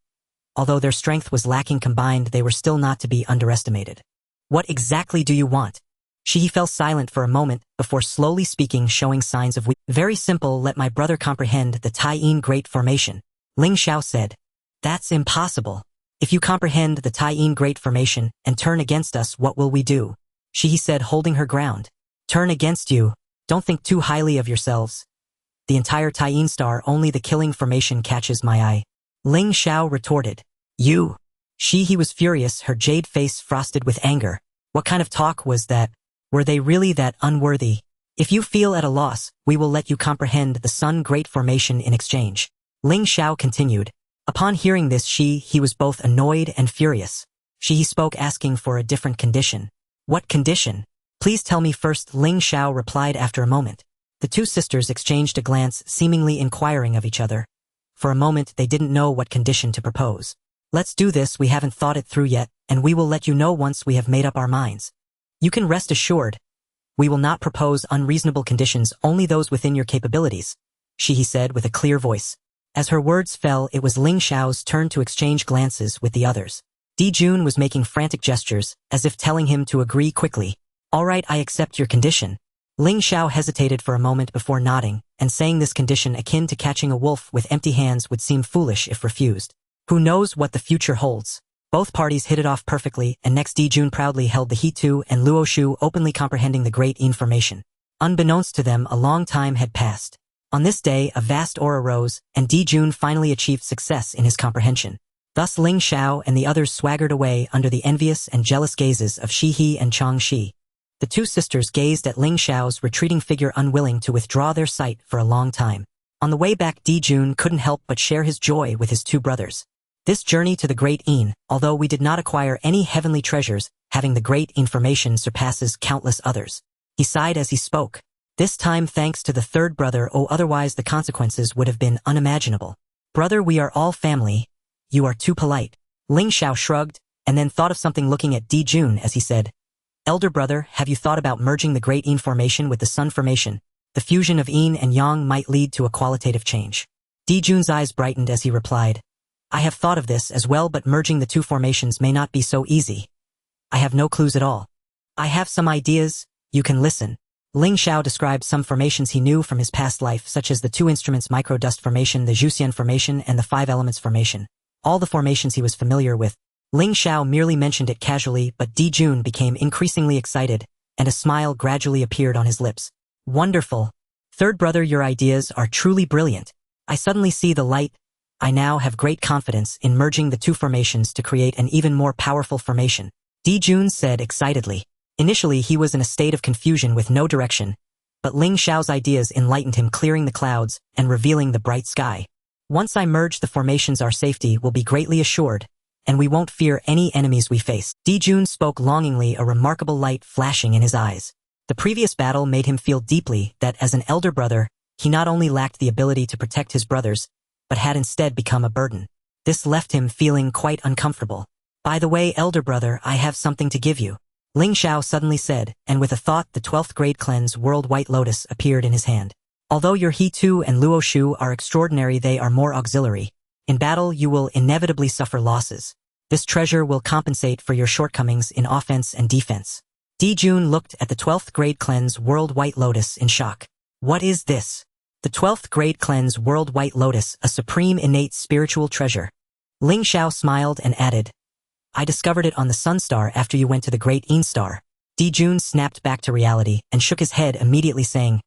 Although their strength was lacking combined, they were still not to be underestimated. What exactly do you want? Shi fell silent for a moment, before slowly speaking, showing signs of weakness. Very simple, let my brother comprehend the Tai Yin Great Formation, Ling Xiao said. That's impossible. If you comprehend the Tai Yin Great Formation and turn against us, what will we do? Shi said, holding her ground. Turn against you? Don't think too highly of yourselves. The entire Tai Yin star, only the killing formation catches my eye. Ling Xiao retorted. You? He was furious, her jade face frosted with anger. What kind of talk was that? Were they really that unworthy? If you feel at a loss, we will let you comprehend the Sun Great Formation in exchange. Ling Xiao continued. Upon hearing this, he was both annoyed and furious. He spoke, asking for a different condition. What condition? Please tell me first, Ling Xiao replied after a moment. The two sisters exchanged a glance, seemingly inquiring of each other. For a moment, they didn't know what condition to propose. Let's do this, we haven't thought it through yet, and we will let you know once we have made up our minds. You can rest assured. We will not propose unreasonable conditions, only those within your capabilities, he said with a clear voice. As her words fell, it was Ling Xiao's turn to exchange glances with the others. Jun was making frantic gestures, as if telling him to agree quickly. All right, I accept your condition. Ling Xiao hesitated for a moment before nodding, and saying this condition akin to catching a wolf with empty hands would seem foolish if refused. Who knows what the future holds? Both parties hit it off perfectly, and next Jun proudly held the He Tu and Luo Shu openly comprehending the great information. Unbeknownst to them, a long time had passed. On this day, a vast aura rose, and Jun finally achieved success in his comprehension. Thus Ling Xiao and the others swaggered away under the envious and jealous gazes of Shi He and Chang Shi. The two sisters gazed at Ling Xiao's retreating figure, unwilling to withdraw their sight for a long time. On the way back, Jun couldn't help but share his joy with his two brothers. This journey to the Great Een, although we did not acquire any heavenly treasures, having the great information surpasses countless others. He sighed as he spoke. This time thanks to the third brother, otherwise the consequences would have been unimaginable. Brother, we are all family. You are too polite. Ling Xiao shrugged, and then thought of something, looking at Jun as he said, Elder brother, have you thought about merging the Great Een formation with the Sun formation? The fusion of Yin and Yang might lead to a qualitative change. Jun's eyes brightened as he replied, I have thought of this as well, but merging the two formations may not be so easy. I have no clues at all. I have some ideas, you can listen. Ling Xiao described some formations he knew from his past life, such as the two instruments microdust formation, the Zhuxian formation, and the five elements formation. All the formations he was familiar with. Ling Xiao merely mentioned it casually, but Jun became increasingly excited, and a smile gradually appeared on his lips. Wonderful. Third brother, your ideas are truly brilliant. I suddenly see the light. I now have great confidence in merging the two formations to create an even more powerful formation. Jun said excitedly. Initially he was in a state of confusion with no direction, but Ling Xiao's ideas enlightened him, clearing the clouds and revealing the bright sky. Once I merge the formations, our safety will be greatly assured, and we won't fear any enemies we face. Jun spoke longingly, a remarkable light flashing in his eyes. The previous battle made him feel deeply that as an elder brother, he not only lacked the ability to protect his brothers, but had instead become a burden. This left him feeling quite uncomfortable. By the way, elder brother, I have something to give you. Ling Xiao suddenly said, and with a thought the 12th grade cleanse World White Lotus appeared in his hand. Although your He Tu and Luo Shu are extraordinary, they are more auxiliary. In battle you will inevitably suffer losses. This treasure will compensate for your shortcomings in offense and defense. Jun looked at the 12th grade cleanse World White Lotus in shock. What is this? The 12th grade cleanse World White Lotus, a supreme innate spiritual treasure. Ling Xiao smiled and added, I discovered it on the Sun Star after you went to the Great Een Star. Jun snapped back to reality and shook his head, immediately saying,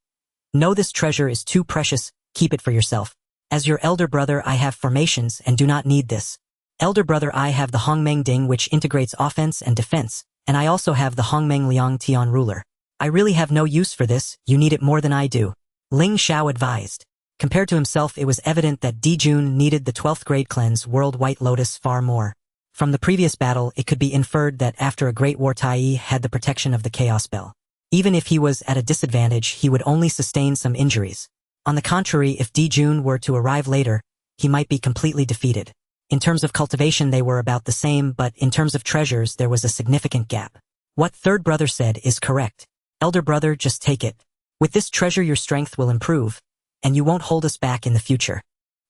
No, this treasure is too precious, keep it for yourself. As your elder brother, I have formations and do not need this. Elder brother, I have the Hongmeng Ding, which integrates offense and defense, and I also have the Hongmeng Liang Tian ruler. I really have no use for this, you need it more than I do. Ling Xiao advised. Compared to himself, it was evident that Jun needed the 12th grade cleanse World White Lotus far more. From the previous battle, it could be inferred that after a great war, Tai Yi had the protection of the Chaos Bell. Even if he was at a disadvantage, he would only sustain some injuries. On the contrary, if Jun were to arrive later, he might be completely defeated. In terms of cultivation, they were about the same, but in terms of treasures, there was a significant gap. What third brother said is correct. Elder brother, just take it. With this treasure, your strength will improve, and you won't hold us back in the future.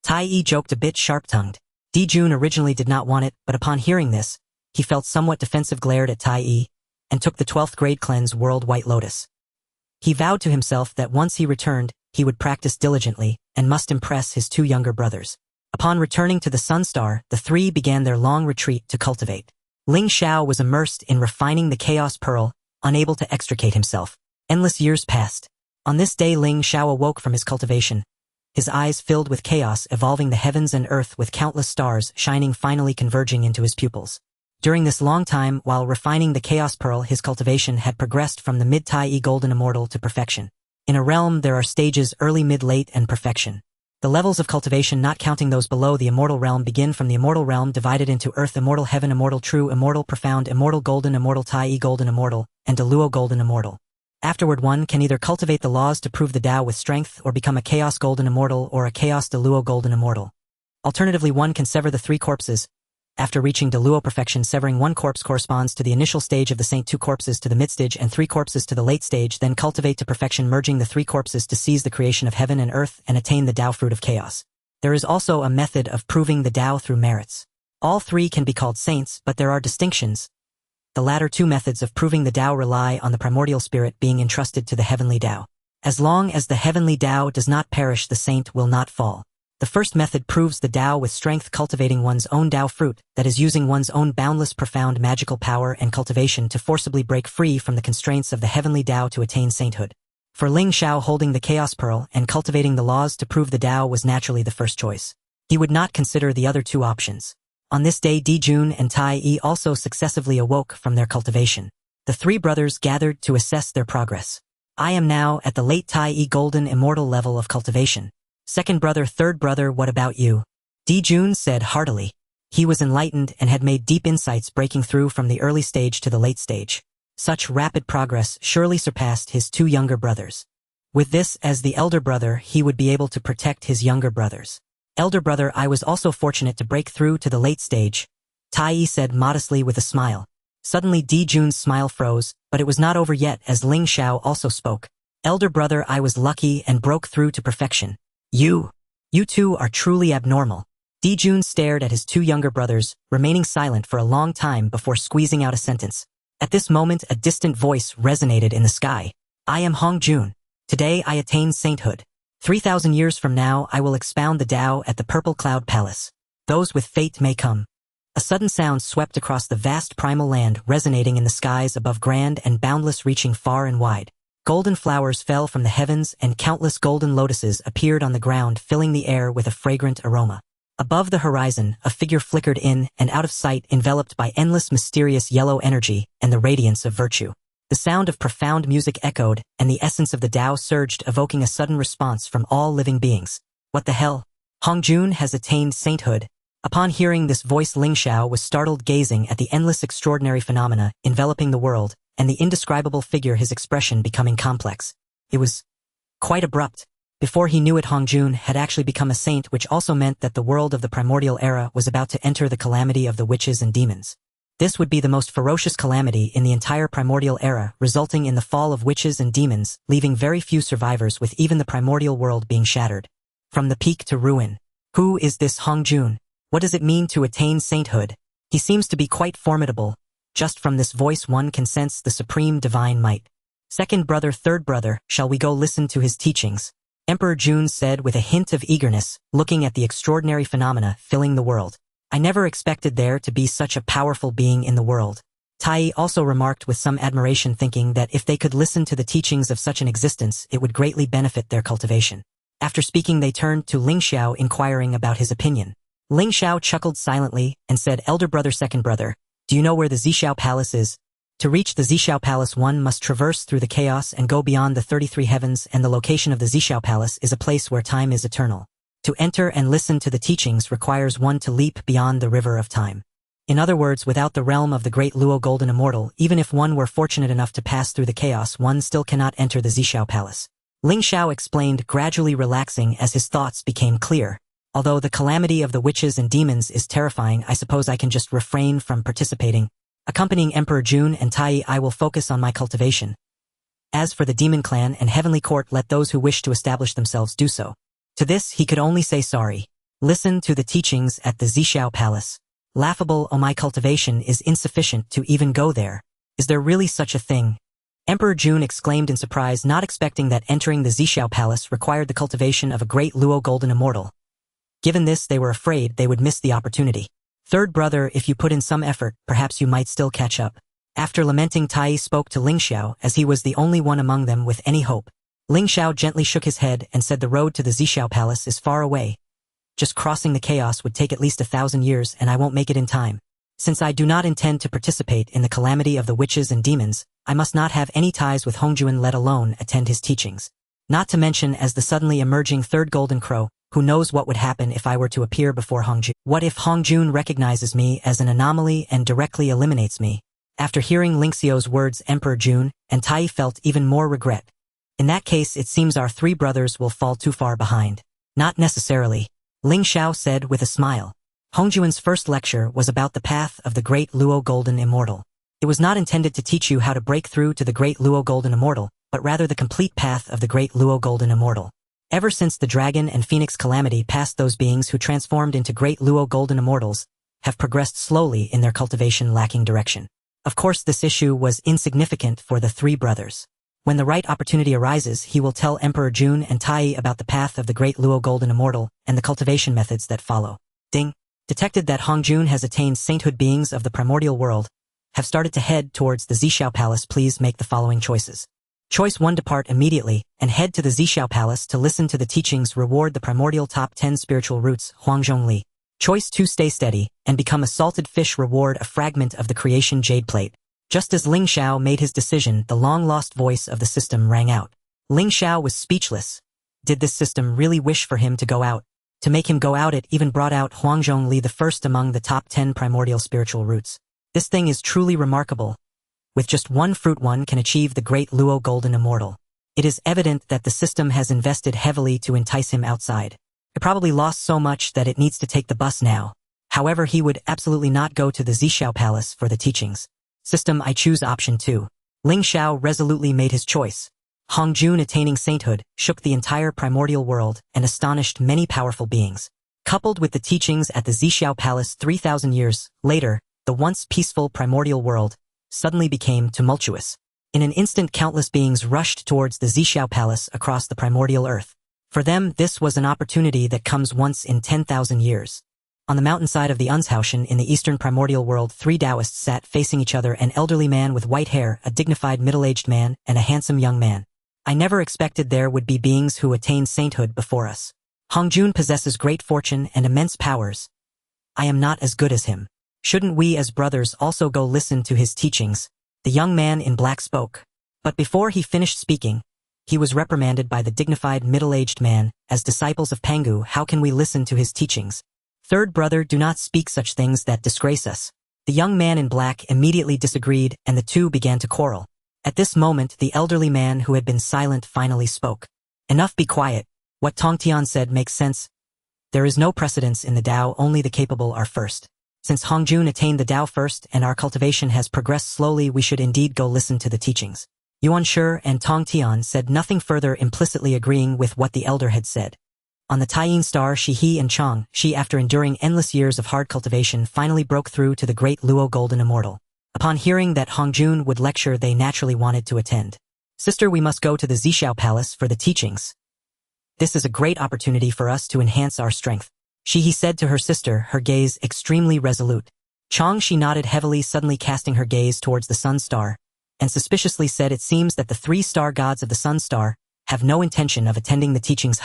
Tai Yi joked, a bit sharp-tongued. Jun originally did not want it, but upon hearing this, he felt somewhat defensive, glared at Tai Yi, and took the 12th grade cleanse World White Lotus. He vowed to himself that once he returned, he would practice diligently and must impress his two younger brothers. Upon returning to the Sun Star, the three began their long retreat to cultivate. Ling Xiao was immersed in refining the Chaos Pearl, unable to extricate himself. Endless years passed. On this day, Ling Xiao awoke from his cultivation. His eyes filled with chaos, evolving the heavens and earth with countless stars shining, finally converging into his pupils. During this long time, while refining the Chaos Pearl, his cultivation had progressed from the mid-Tai Yi Golden Immortal to perfection. In a realm, there are stages: early, mid, late, and perfection. The levels of cultivation, not counting those below the Immortal Realm, begin from the Immortal Realm, divided into Earth, Immortal, Heaven, Immortal, True, Immortal, Profound, Immortal, Golden, Immortal, Tai Yi Golden Immortal, and Deluo Golden Immortal. Afterward, one can either cultivate the laws to prove the Tao with strength, or become a Chaos Golden Immortal or a Chaos Deluo Golden Immortal. Alternatively, one can sever the three corpses. After reaching Deluo perfection, severing one corpse corresponds to the initial stage of the saint, two corpses to the mid-stage, and three corpses to the late stage, then cultivate to perfection, merging the three corpses to seize the creation of heaven and earth and attain the Tao fruit of chaos. There is also a method of proving the Tao through merits. All three can be called saints, but there are distinctions. The latter two methods of proving the Tao rely on the primordial spirit being entrusted to the heavenly Tao. As long as the heavenly Tao does not perish, the saint will not fall. The first method proves the Tao with strength, cultivating one's own Tao fruit, that is, using one's own boundless, profound magical power and cultivation to forcibly break free from the constraints of the heavenly Tao to attain sainthood. For Ling Xiao, holding the Chaos Pearl and cultivating the laws to prove the Tao was naturally the first choice. He would not consider the other two options. On this day, Jun and Tai Yi also successively awoke from their cultivation. The three brothers gathered to assess their progress. I am now at the late Tai Yi golden immortal level of cultivation. Second brother, third brother, what about you? Jun said heartily. He was enlightened and had made deep insights, breaking through from the early stage to the late stage. Such rapid progress surely surpassed his two younger brothers. With this as the elder brother, he would be able to protect his younger brothers. Elder brother, I was also fortunate to break through to the late stage, Tai Yi said modestly with a smile. Suddenly Jun's smile froze, but it was not over yet as Ling Xiao also spoke. Elder brother, I was lucky and broke through to perfection. You two are truly abnormal. Jun stared at his two younger brothers, remaining silent for a long time before squeezing out a sentence. At this moment, a distant voice resonated in the sky. I am Jun. Today I attain sainthood. 3,000 years from now I will expound the Tao at the Purple Cloud Palace. Those with fate may come. A sudden sound swept across the vast primal land, resonating in the skies above, grand and boundless, reaching far and wide. Golden flowers fell from the heavens and countless golden lotuses appeared on the ground, filling the air with a fragrant aroma. Above the horizon, a figure flickered in and out of sight, enveloped by endless mysterious yellow energy and the radiance of virtue. The sound of profound music echoed, and the essence of the Tao surged, evoking a sudden response from all living beings. What the hell? Jun has attained sainthood. Upon hearing this voice, Ling Xiao was startled, gazing at the endless extraordinary phenomena enveloping the world, and the indescribable figure, his expression becoming complex. It was quite abrupt. Before he knew it, Jun had actually become a saint, which also meant that the world of the primordial era was about to enter the calamity of the witches and demons. This would be the most ferocious calamity in the entire primordial era, resulting in the fall of witches and demons, leaving very few survivors, with even the primordial world being shattered. From the peak to ruin. Who is this Jun? What does it mean to attain sainthood? He seems to be quite formidable. Just from this voice one can sense the supreme divine might. Second brother, third brother, shall we go listen to his teachings? Emperor Jun said with a hint of eagerness, looking at the extraordinary phenomena filling the world. I never expected there to be such a powerful being in the world. Tai Yi also remarked with some admiration, thinking that if they could listen to the teachings of such an existence, it would greatly benefit their cultivation. After speaking, they turned to Ling Xiao, inquiring about his opinion. Ling Xiao chuckled silently and said, Elder brother, second brother, do you know where the Xiao Palace is? To reach the Xiao Palace, one must traverse through the chaos and go beyond the 33 heavens, and the location of the Xiao Palace is a place where time is eternal. To enter and listen to the teachings requires one to leap beyond the river of time. In other words, without the realm of the great Luo Golden Immortal, even if one were fortunate enough to pass through the chaos, one still cannot enter the Xiao Palace. Ling Xiao explained, gradually relaxing as his thoughts became clear. Although the calamity of the witches and demons is terrifying, I suppose I can just refrain from participating. Accompanying Emperor Jun and Tai Yi, I will focus on my cultivation. As for the demon clan and heavenly court, let those who wish to establish themselves do so. To this he could only say sorry. Listen to the teachings at the Xiao Palace. Laughable, oh, my cultivation is insufficient to even go there. Is there really such a thing? Emperor Jun exclaimed in surprise, not expecting that entering the Xiao Palace required the cultivation of a great Luo Golden Immortal. Given this, they were afraid they would miss the opportunity. Third brother, if you put in some effort, perhaps you might still catch up. After lamenting, Tai Yi spoke to Ling Xiao, as he was the only one among them with any hope. Ling Xiao gently shook his head and said, the road to the Xiao Palace is far away. Just crossing the chaos would take at least 1,000 years, and I won't make it in time. Since I do not intend to participate in the calamity of the witches and demons, I must not have any ties with Jun, let alone attend his teachings. Not to mention, as the suddenly emerging third golden crow, who knows what would happen if I were to appear before Jun? What if Jun recognizes me as an anomaly and directly eliminates me? After hearing Ling Xiao's words, Emperor Jun and Tai Yi felt even more regret. In that case, it seems our three brothers will fall too far behind. Not necessarily, Ling Xiao said with a smile. Jun's first lecture was about the path of the great Luo Golden Immortal. It was not intended to teach you how to break through to the great Luo Golden Immortal, but rather the complete path of the great Luo Golden Immortal. Ever since the dragon and phoenix calamity passed those beings who transformed into great Luo Golden Immortals, have progressed slowly in their cultivation lacking direction. Of course, this issue was insignificant for the three brothers. When the right opportunity arises, he will tell Emperor Jun and Tai Yi about the path of the great Luo Golden Immortal and the cultivation methods that follow. Ding. Detected that Hongjun has attained sainthood. Beings of the Primordial World have started to head towards the Xiao Palace. Please make the following choices. Choice 1. Depart immediately and head to the Xiao Palace to listen to the teachings. Reward the primordial top 10 spiritual roots. Huangzhong Li. Choice 2. Stay steady and become a salted fish. Reward a fragment of the creation jade plate. Just as Ling Xiao made his decision, the long-lost voice of the system rang out. Ling Xiao was speechless. Did this system really wish for him to go out? To make him go out, it even brought out Huangzhong Li, the first among the top 10 primordial spiritual roots. This thing is truly remarkable. With just one fruit, one can achieve the great Luo Golden Immortal. It is evident that the system has invested heavily to entice him outside. It probably lost so much that it needs to take the bus now. However, he would absolutely not go to the Xiao Palace for the teachings. System, I choose option 2. Ling Xiao resolutely made his choice. Hongjun attaining sainthood shook the entire primordial world and astonished many powerful beings. Coupled with the teachings at the Xiao Palace 3,000 years later, the once peaceful primordial world suddenly became tumultuous. In an instant, countless beings rushed towards the Xiao Palace across the primordial earth. For them, this was an opportunity that comes once in 10,000 years. On the mountainside of the Unshausen in the eastern primordial world, three Taoists sat facing each other: an elderly man with white hair, a dignified middle-aged man, and a handsome young man. I never expected there would be beings who attained sainthood before us. Hongjun possesses great fortune and immense powers. I am not as good as him. Shouldn't we as brothers also go listen to his teachings? The young man in black spoke. But before he finished speaking, he was reprimanded by the dignified middle-aged man. As disciples of Pangu, how can we listen to his teachings? Third brother, do not speak such things that disgrace us. The young man in black immediately disagreed, and the two began to quarrel. At this moment, the elderly man who had been silent finally spoke. Enough, be quiet. What Tongtian said makes sense. There is no precedence in the Tao, only the capable are first. Since Hongjun attained the Tao first and our cultivation has progressed slowly, we should indeed go listen to the teachings. Yuan Shi and Tongtian said nothing further, implicitly agreeing with what the elder had said. On the Taiyin star, Shi and Chang, Shi, after enduring endless years of hard cultivation, finally broke through to the great Luo Golden Immortal. Upon hearing that Hongjun would lecture, they naturally wanted to attend. Sister, we must go to the Xiao Palace for the teachings. This is a great opportunity for us to enhance our strength. He said to her sister, her gaze extremely resolute. Chang, she nodded heavily, suddenly casting her gaze towards the sun star, and suspiciously said, it seems that the three star gods of the sun star have no intention of attending the teachings.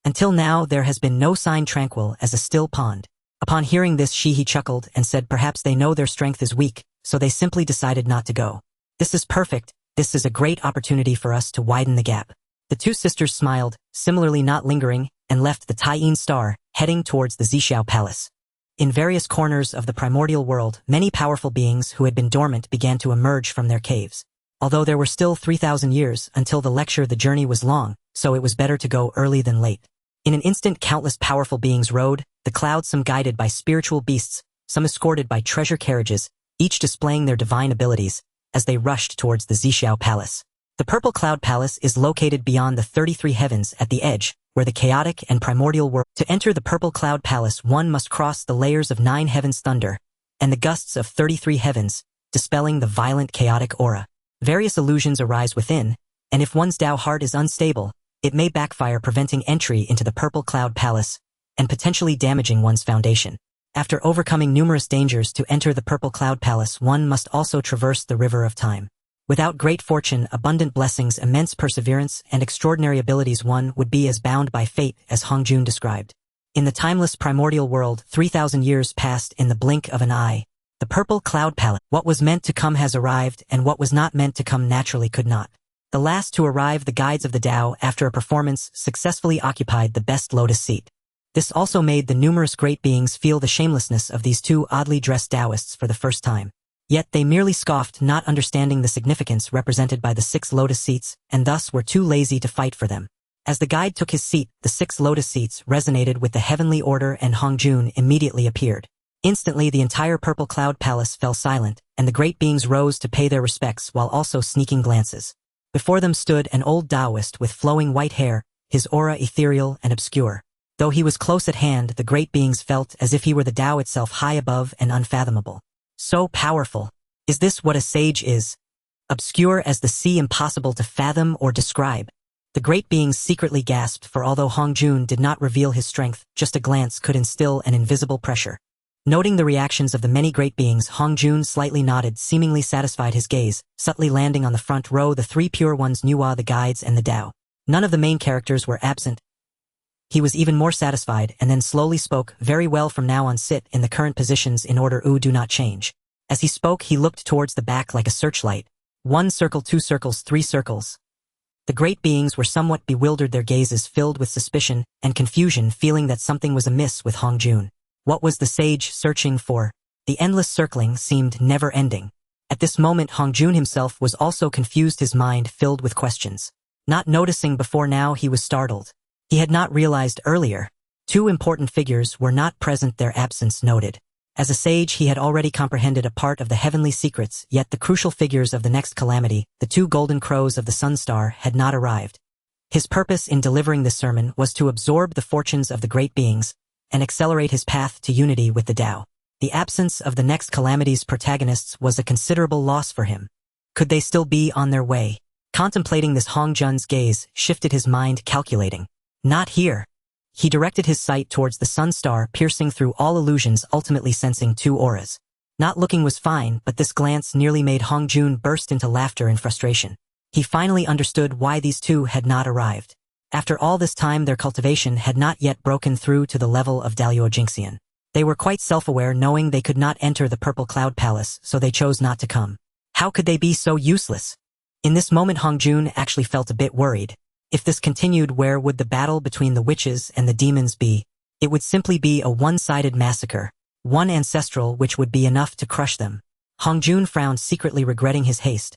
Until now, there has been no sign, tranquil as a still pond. Upon hearing this, he chuckled and said, perhaps they know their strength is weak, so they simply decided not to go. This is perfect. This is a great opportunity for us to widen the gap. The two sisters smiled, similarly not lingering, and left the Taiyin star, heading towards the Xiao Palace. In various corners of the primordial world, many powerful beings who had been dormant began to emerge from their caves. Although there were still 3,000 years until the lecture, the journey was long, so it was better to go early than late. In an instant, countless powerful beings rode the clouds, some guided by spiritual beasts, some escorted by treasure carriages, each displaying their divine abilities, as they rushed towards the Xiao Palace. The Purple Cloud Palace is located beyond the 33 heavens at the edge, where the chaotic and primordial world. To enter the Purple Cloud Palace, one must cross the layers of 9 heavens thunder, and the gusts of 33 heavens, dispelling the violent chaotic aura. Various illusions arise within, and if one's Tao heart is unstable, it may backfire, preventing entry into the Purple Cloud Palace, and potentially damaging one's foundation. After overcoming numerous dangers to enter the Purple Cloud Palace, one must also traverse the River of Time. Without great fortune, abundant blessings, immense perseverance, and extraordinary abilities, one would be as bound by fate as Hongjun described. In the timeless primordial world, 3,000 years passed in the blink of an eye. The Purple Cloud Palace. What was meant to come has arrived, and what was not meant to come naturally could not. The last to arrive, the guides of the Tao, after a performance, successfully occupied the best lotus seat. This also made the numerous great beings feel the shamelessness of these two oddly dressed Taoists for the first time. Yet they merely scoffed, not understanding the significance represented by the 6 lotus seats, and thus were too lazy to fight for them. As the guide took his seat, the 6 lotus seats resonated with the heavenly order, and Hongjun immediately appeared. Instantly, the entire Purple Cloud Palace fell silent, and the great beings rose to pay their respects while also sneaking glances. Before them stood an old Taoist with flowing white hair, his aura ethereal and obscure. Though he was close at hand, the great beings felt as if he were the Tao itself, high above and unfathomable. So powerful. Is this what a sage is? Obscure as the sea, impossible to fathom or describe. The great beings secretly gasped, for although Hong Jun did not reveal his strength, just a glance could instill an invisible pressure. Noting the reactions of the many great beings, Hong Jun slightly nodded, seemingly satisfied, his gaze subtly landing on the front row, the three pure ones, Nuwa, the guides, and the Tao. None of the main characters were absent. He was even more satisfied, and then slowly spoke, "Very well, from now on sit in the current positions in order, do not change." As he spoke, he looked towards the back like a searchlight. 1 circle, 2 circles, 3 circles. The great beings were somewhat bewildered, their gazes filled with suspicion and confusion, feeling that something was amiss with Hong Jun. What was the sage searching for? The endless circling seemed never-ending. At this moment, Hong Jun himself was also confused, his mind filled with questions. Not noticing before, now he was startled. He had not realized earlier. 2 important figures were not present, their absence noted. As a sage, he had already comprehended a part of the heavenly secrets, yet the crucial figures of the next calamity, the 2 golden crows of the sun star, had not arrived. His purpose in delivering this sermon was to absorb the fortunes of the great beings and accelerate his path to unity with the Tao. The absence of the next calamity's protagonists was a considerable loss for him. Could they still be on their way? Contemplating this, Hong Jun's gaze shifted, his mind calculating. Not here. He directed his sight towards the sun star, piercing through all illusions, ultimately sensing 2 auras. Not looking was fine, but this glance nearly made Hong Jun burst into laughter in frustration. He finally understood why these 2 had not arrived. After all this time, their cultivation had not yet broken through to the level of Daluo Jingxian. They were quite self-aware, knowing they could not enter the Purple Cloud Palace, so they chose not to come. How could they be so useless? In this moment, Hong Jun actually felt a bit worried. If this continued, where would the battle between the witches and the demons be? It would simply be a one-sided massacre, one ancestral, which would be enough to crush them. Hong Jun frowned, secretly regretting his haste.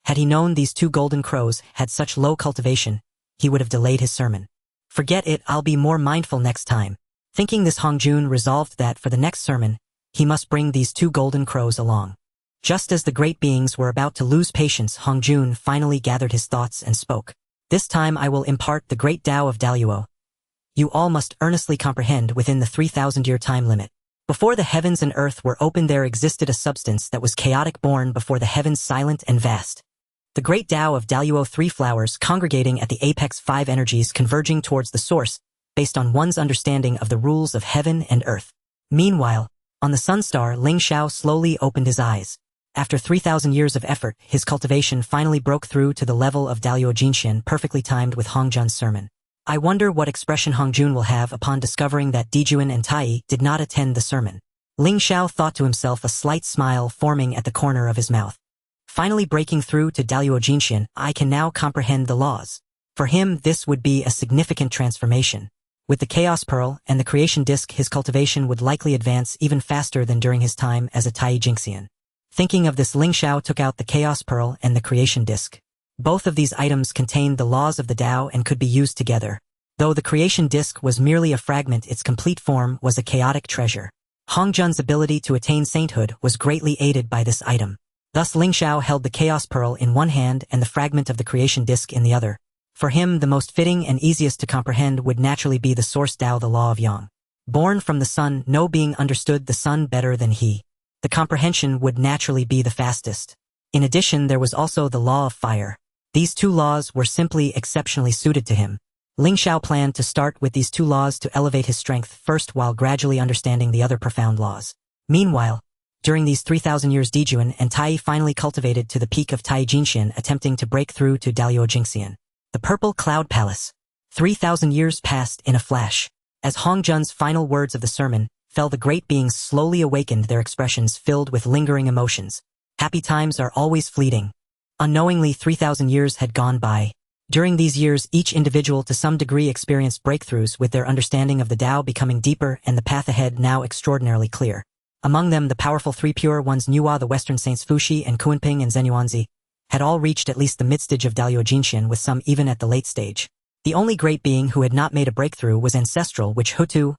Had he known these 2 golden crows had such low cultivation, he would have delayed his sermon. Forget it, I'll be more mindful next time. Thinking this, Hong Jun resolved that for the next sermon, he must bring these 2 golden crows along. Just as the great beings were about to lose patience, Hong Jun finally gathered his thoughts and spoke. This time I will impart the great Tao of Daluo. You all must earnestly comprehend within the 3,000-year time limit. Before the heavens and earth were open, there existed a substance that was chaotic, born before the heavens, silent and vast. The great Tao of Daluo, 3 flowers congregating at the apex, 5 energies converging towards the source, based on one's understanding of the rules of heaven and earth. Meanwhile, on the sun star, Ling Xiao slowly opened his eyes. After 3,000 years of effort, his cultivation finally broke through to the level of Daluo Jingxian, perfectly timed with Hong Jun's sermon. I wonder what expression Hong Jun will have upon discovering that Jun and Tai Yi did not attend the sermon. Ling Xiao thought to himself, a slight smile forming at the corner of his mouth. Finally breaking through to Daluo Jingxian, I can now comprehend the laws. For him, this would be a significant transformation. With the Chaos Pearl and the Creation Disc, his cultivation would likely advance even faster than during his time as a Tai Yi Jingxian. Thinking of this, Ling Xiao took out the Chaos Pearl and the Creation Disc. Both of these items contained the laws of the Tao and could be used together. Though the Creation Disc was merely a fragment, its complete form was a chaotic treasure. Hong Jun's ability to attain sainthood was greatly aided by this item. Thus Ling Xiao held the Chaos Pearl in one hand and the fragment of the Creation Disc in the other. For him, the most fitting and easiest to comprehend would naturally be the Source Tao, the law of Yang. Born from the sun, no being understood the sun better than he. The comprehension would naturally be the fastest. In addition, there was also the law of fire. These 2 laws were simply exceptionally suited to him. Ling Xiao planned to start with these 2 laws to elevate his strength first, while gradually understanding the other profound laws. Meanwhile, during these 3,000 years, Jun and Tai Yi finally cultivated to the peak of Tai Yi Jingxian, attempting to break through to Daluo Jingxian. The Purple Cloud Palace. 3,000 years passed in a flash. As Hong Jun's final words of the sermon fell, the great beings slowly awakened, their expressions filled with lingering emotions. Happy times are always fleeting. Unknowingly, 3,000 years had gone by. During these years, each individual to some degree experienced breakthroughs, with their understanding of the Tao becoming deeper and the path ahead now extraordinarily clear. Among them, the powerful 3 pure ones, Nuwa, the Western Saints Fuxi and Kunping and Zenyuanzi, had all reached at least the mid-stage of Daluo Jingxian, with some even at the late stage. The only great being who had not made a breakthrough was Ancestral, which Hutu.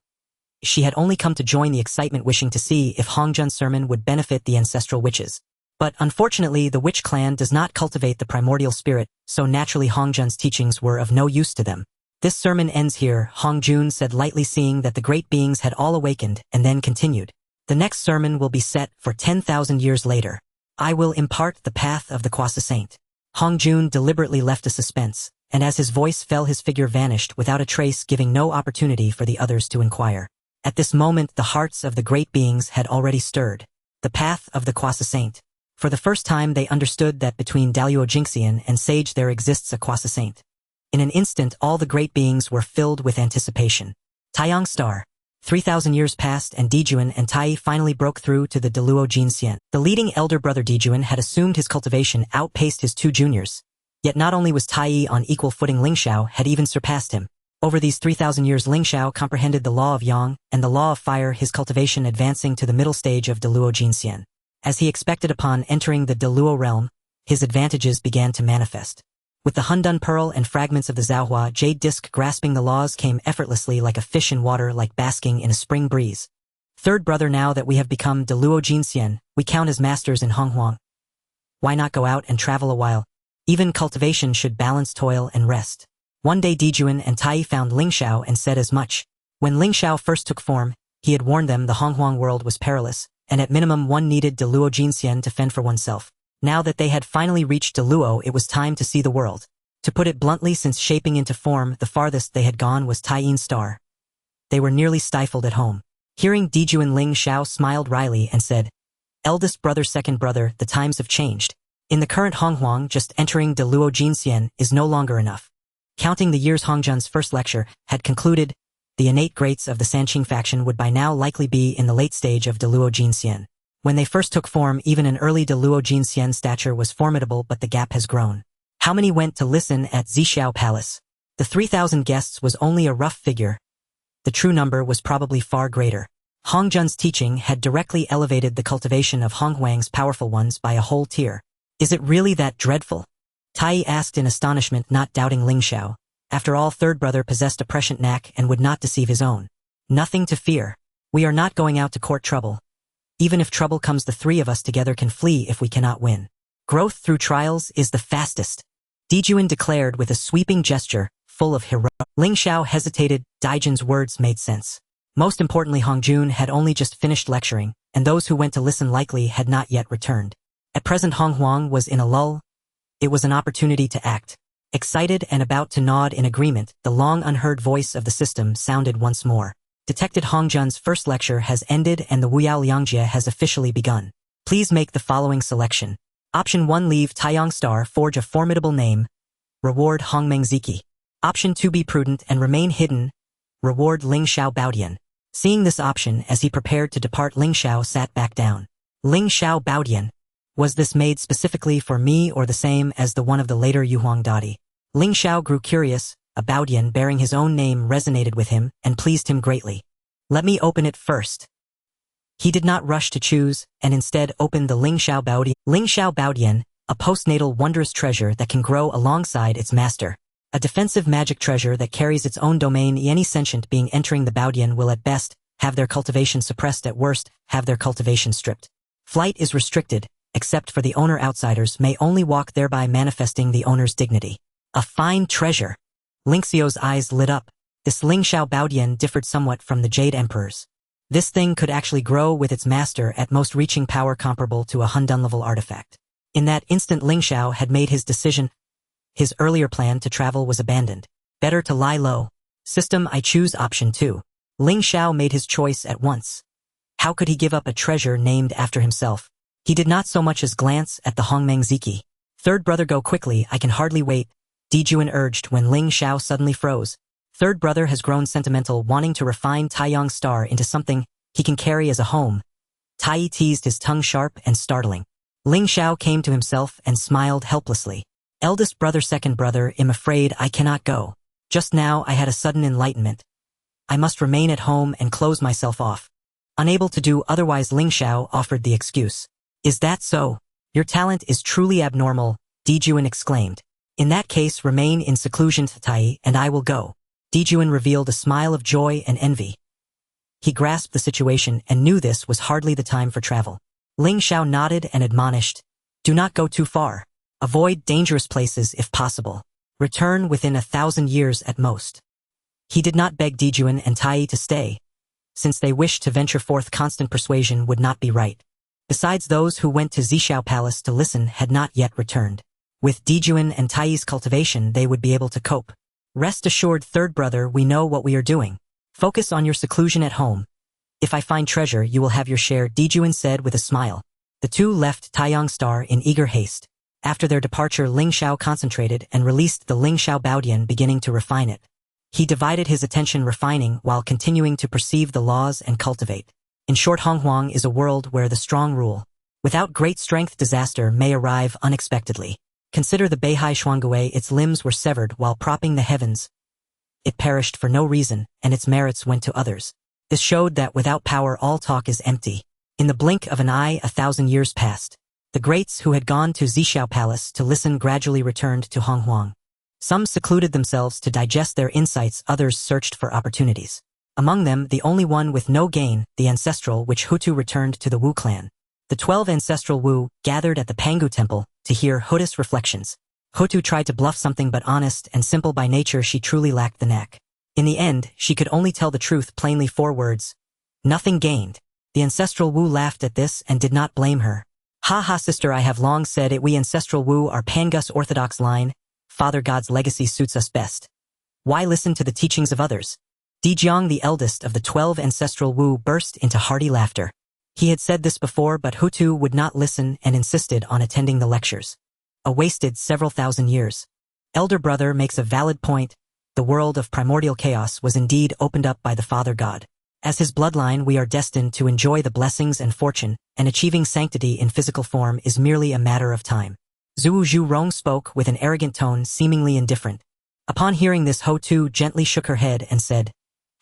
She had only come to join the excitement, wishing to see if Hong Jun's sermon would benefit the ancestral witches. But unfortunately, the witch clan does not cultivate the primordial spirit, so naturally Hong Jun's teachings were of no use to them. This sermon ends here, Hong Jun said lightly, seeing that the great beings had all awakened, and then continued. The next sermon will be set for 10,000 years later. I will impart the path of the Kwasa Saint. Hong Jun deliberately left a suspense, and as his voice fell his figure vanished without a trace, giving no opportunity for the others to inquire. At this moment the hearts of the great beings had already stirred. The path of the Kwasa Saint. For the first time they understood that between Daluo Jingxian and Sage there exists a Kwasa Saint. In an instant all the great beings were filled with anticipation. Taiyang Star. 3,000 years passed and Jun and Tai Yi finally broke through to the Daluo Jinxian. The leading elder brother Jun had assumed his cultivation outpaced his two juniors. Yet not only was Tai Yi on equal footing, Ling Xiao had even surpassed him. Over these 3,000 years Ling Xiao comprehended the law of Yang and the law of fire, his cultivation advancing to the middle stage of Daluo Jinxian. As he expected upon entering the Daluo realm, his advantages began to manifest. With the Hundun Pearl and fragments of the Zhaohua Jade Disc grasping the laws came effortlessly like a fish in water, like basking in a spring breeze. Third brother, now that we have become Daluo Jinxian, we count as masters in Honghuang. Why not go out and travel a while? Even cultivation should balance toil and rest. One day Jun and Tai Yi found Ling Xiao and said as much. When Ling Xiao first took form, he had warned them the Honghuang world was perilous, and at minimum one needed Daluo Jinxian to fend for oneself. Now that they had finally reached Daluo, it was time to see the world. To put it bluntly, since shaping into form, the farthest they had gone was Taiyang Star. They were nearly stifled at home. Hearing Jun, Ling Xiao smiled wryly and said, "Eldest brother, second brother, the times have changed. In the current Honghuang, just entering Daluo Jinxian is no longer enough." Counting the years, Hongjun's first lecture had concluded. The innate greats of the Sanqing faction would by now likely be in the late stage of Daluo Jinxian. When they first took form, even an early Daluo Jinxian stature was formidable, but the gap has grown. How many went to listen at Zhixiao Palace? The 3,000 guests was only a rough figure. The true number was probably far greater. Hongjun's teaching had directly elevated the cultivation of Honghuang's powerful ones by a whole tier. Is it really that dreadful? Tai Yi asked in astonishment, not doubting Ling Xiao. After all, third brother possessed a prescient knack and would not deceive his own. Nothing to fear. We are not going out to court trouble. Even if trouble comes, the three of us together can flee if we cannot win. Growth through trials is the fastest. Jun declared with a sweeping gesture, full of heroic. Ling Xiao hesitated. Daijun's words made sense. Most importantly, Hong Jun had only just finished lecturing, and those who went to listen likely had not yet returned. At present Honghuang was in a lull. It was an opportunity to act. Excited and about to nod in agreement, the long unheard voice of the system sounded once more. Detected Hongjun's first lecture has ended and the Wuyao Liangjie has officially begun. Please make the following selection. Option 1, leave Taiyang Star, forge a formidable name. Reward Hongmeng Ziki. Option 2, be prudent and remain hidden. Reward Ling Xiao Baodian. Seeing this option, as he prepared to depart, Ling Xiao sat back down. Ling Xiao Baodian. Was this made specifically for me or the same as the one of the later Yuhuang Dadi? Ling Xiao grew curious. A Baodian bearing his own name resonated with him and pleased him greatly. Let me open it first. He did not rush to choose, and instead opened the Ling Xiao Baodian. Ling Xiao Baodian, a postnatal wondrous treasure that can grow alongside its master. A defensive magic treasure that carries its own domain. Any sentient being entering the Baodian will at best have their cultivation suppressed, at worst have their cultivation stripped. Flight is restricted, except for the owner. Outsiders may only walk, thereby manifesting the owner's dignity. A fine treasure. Ling Xiao's eyes lit up. This Ling Xiao Baodian differed somewhat from the Jade Emperors. This thing could actually grow with its master, at most reaching power comparable to a Hundun-level artifact. In that instant Ling Xiao had made his decision. His earlier plan to travel was abandoned. Better to lie low. System, I choose option 2. Ling Xiao made his choice at once. How could he give up a treasure named after himself? He did not so much as glance at the Hongmeng Ziki. Third brother, go quickly, I can hardly wait. Jun urged when Ling Xiao suddenly froze. Third brother has grown sentimental, wanting to refine Taiyang Star into something he can carry as a home. Tai Yi teased, his tongue sharp and startling. Ling Xiao came to himself and smiled helplessly. Eldest brother, second brother, I'm afraid I cannot go. Just now I had a sudden enlightenment. I must remain at home and close myself off. Unable to do otherwise, Ling Xiao offered the excuse. Is that so? Your talent is truly abnormal, Jun exclaimed. In that case, remain in seclusion, Tai Yi, and I will go. Jun revealed a smile of joy and envy. He grasped the situation and knew this was hardly the time for travel. Ling Xiao nodded and admonished. Do not go too far. Avoid dangerous places if possible. Return within 1,000 years at most. He did not beg Jun and Tai Yi to stay, since they wished to venture forth. Constant persuasion would not be right. Besides, those who went to Xiao Palace to listen had not yet returned. With Jun and Tai Yi's cultivation, they would be able to cope. Rest assured, third brother, we know what we are doing. Focus on your seclusion at home. If I find treasure, you will have your share, Jun said with a smile. The two left Taiyang Star in eager haste. After their departure, Ling Xiao concentrated and released the Ling Xiao Baodian, beginning to refine it. He divided his attention refining while continuing to perceive the laws and cultivate. In short, Honghuang is a world where the strong rule. Without great strength, disaster may arrive unexpectedly. Consider the Beihai Xuanggui, its limbs were severed while propping the heavens. It perished for no reason, and its merits went to others. This showed that without power all talk is empty. In the blink of an eye, 1,000 years passed. The greats who had gone to Xiao Palace to listen gradually returned to Honghuang. Some secluded themselves to digest their insights, others searched for opportunities. Among them, the only one with no gain, the ancestral which Hutu returned to the Wu clan. The 12 ancestral Wu gathered at the Pangu temple to hear Hutu's reflections. Hutu tried to bluff something, but honest and simple by nature, she truly lacked the knack. In the end, she could only tell the truth plainly, 4 words. Nothing gained. The ancestral Wu laughed at this and did not blame her. Ha ha, sister, I have long said it, we ancestral Wu are Pangus orthodox line. Father God's legacy suits us best. Why listen to the teachings of others? Dijiang, the eldest of the 12 ancestral Wu, burst into hearty laughter. He had said this before, but Hutu would not listen and insisted on attending the lectures. A wasted several thousand years. Elder brother makes a valid point. The world of primordial chaos was indeed opened up by the Father God. As his bloodline, we are destined to enjoy the blessings and fortune, and achieving sanctity in physical form is merely a matter of time. Zhu Zhurong spoke with an arrogant tone, seemingly indifferent. Upon hearing this, Hutu gently shook her head and said,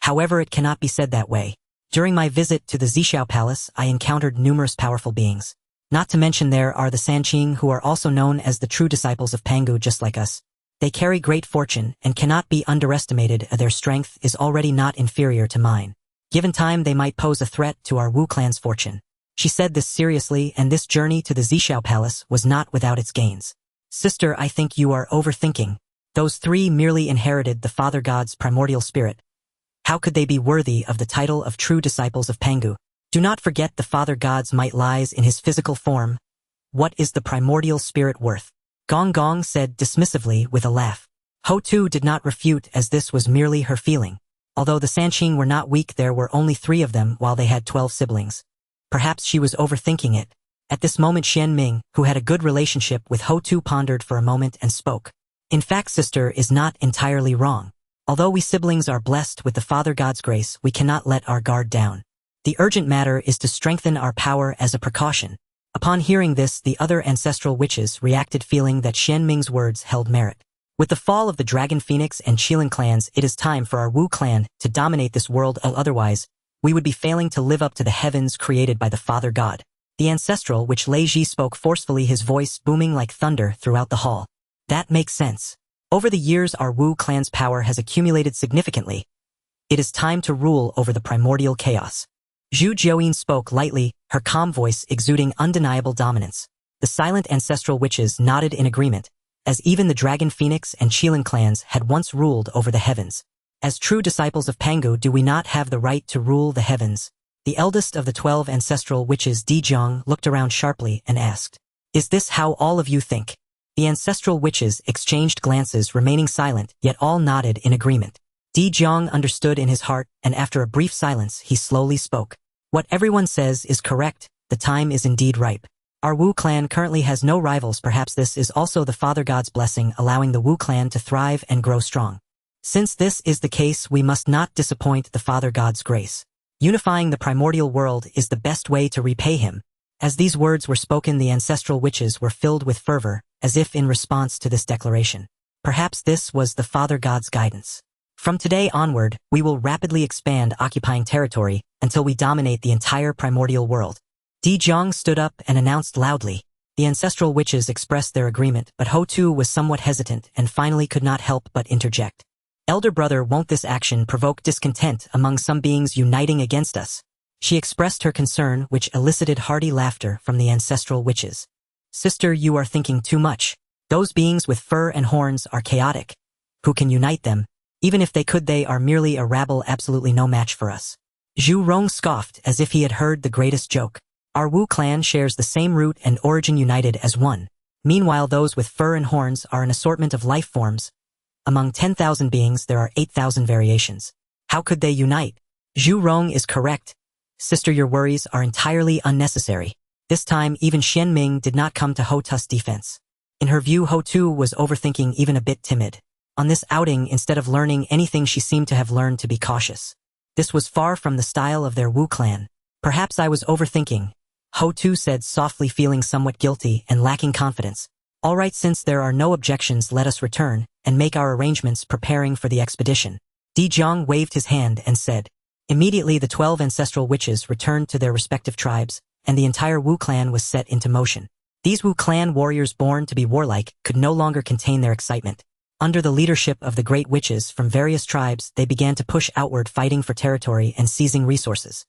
however, it cannot be said that way. During my visit to the Xiao Palace, I encountered numerous powerful beings. Not to mention there are the Sanqing, who are also known as the true disciples of Pangu, just like us. They carry great fortune and cannot be underestimated. Their strength is already not inferior to mine. Given time, they might pose a threat to our Wu clan's fortune. She said this seriously, and this journey to the Xiao Palace was not without its gains. Sister, I think you are overthinking. Those 3 merely inherited the Father God's primordial spirit. How could they be worthy of the title of true disciples of Pangu? Do not forget the Father God's might lies in his physical form. What is the primordial spirit worth? Gong Gong said dismissively with a laugh. Hutu did not refute, as this was merely her feeling. Although the Sanqing were not weak, there were only 3 of them while they had 12 siblings. Perhaps she was overthinking it. At this moment, Xian Ming, who had a good relationship with Hutu, pondered for a moment and spoke. In fact, sister is not entirely wrong. Although we siblings are blessed with the Father God's grace, we cannot let our guard down. The urgent matter is to strengthen our power as a precaution. Upon hearing this, the other ancestral witches reacted, feeling that Xian Ming's words held merit. With the fall of the Dragon Phoenix and Qilin clans, it is time for our Wu clan to dominate this world, otherwise, we would be failing to live up to the heavens created by the Father God. The ancestral which Lei Ji spoke forcefully, his voice booming like thunder throughout the hall. That makes sense. Over the years, our Wu clan's power has accumulated significantly. It is time to rule over the primordial chaos. Zhu Jiaoyin spoke lightly, her calm voice exuding undeniable dominance. The silent ancestral witches nodded in agreement, as even the Dragon Phoenix and Qilin clans had once ruled over the heavens. As true disciples of Pangu, do we not have the right to rule the heavens? The eldest of the 12 ancestral witches, Dijiang, looked around sharply and asked, is this how all of you think? The ancestral witches exchanged glances, remaining silent, yet all nodded in agreement. Dijiang understood in his heart, and after a brief silence, he slowly spoke. What everyone says is correct, the time is indeed ripe. Our Wu clan currently has no rivals. Perhaps this is also the Father God's blessing, allowing the Wu clan to thrive and grow strong. Since this is the case, we must not disappoint the Father God's grace. Unifying the primordial world is the best way to repay him. As these words were spoken, the ancestral witches were filled with fervor, as if in response to this declaration. Perhaps this was the Father God's guidance. From today onward, we will rapidly expand, occupying territory until we dominate the entire primordial world. Dijiang stood up and announced loudly. The ancestral witches expressed their agreement, but Hutu was somewhat hesitant and finally could not help but interject. Elder brother, won't this action provoke discontent among some beings uniting against us? She expressed her concern, which elicited hearty laughter from the ancestral witches. Sister, you are thinking too much. Those beings with fur and horns are chaotic. Who can unite them? Even if they could, they are merely a rabble, absolutely no match for us. Zhu Rong scoffed as if he had heard the greatest joke. Our Wu clan shares the same root and origin, united as one. Meanwhile, those with fur and horns are an assortment of life forms. Among 10,000 beings, there are 8,000 variations. How could they unite? Zhu Rong is correct. Sister, your worries are entirely unnecessary. This time, even Xian Ming did not come to Ho Tu's defense. In her view, Ho Tu was overthinking, even a bit timid. On this outing, instead of learning anything, she seemed to have learned to be cautious. This was far from the style of their Wu clan. Perhaps I was overthinking, Ho Tu said softly, feeling somewhat guilty and lacking confidence. All right, since there are no objections, let us return and make our arrangements preparing for the expedition. Di Jiang waved his hand and said. Immediately the 12 ancestral witches returned to their respective tribes, and the entire Wu clan was set into motion. These Wu clan warriors, born to be warlike, could no longer contain their excitement. Under the leadership of the great witches from various tribes, they began to push outward, fighting for territory and seizing resources.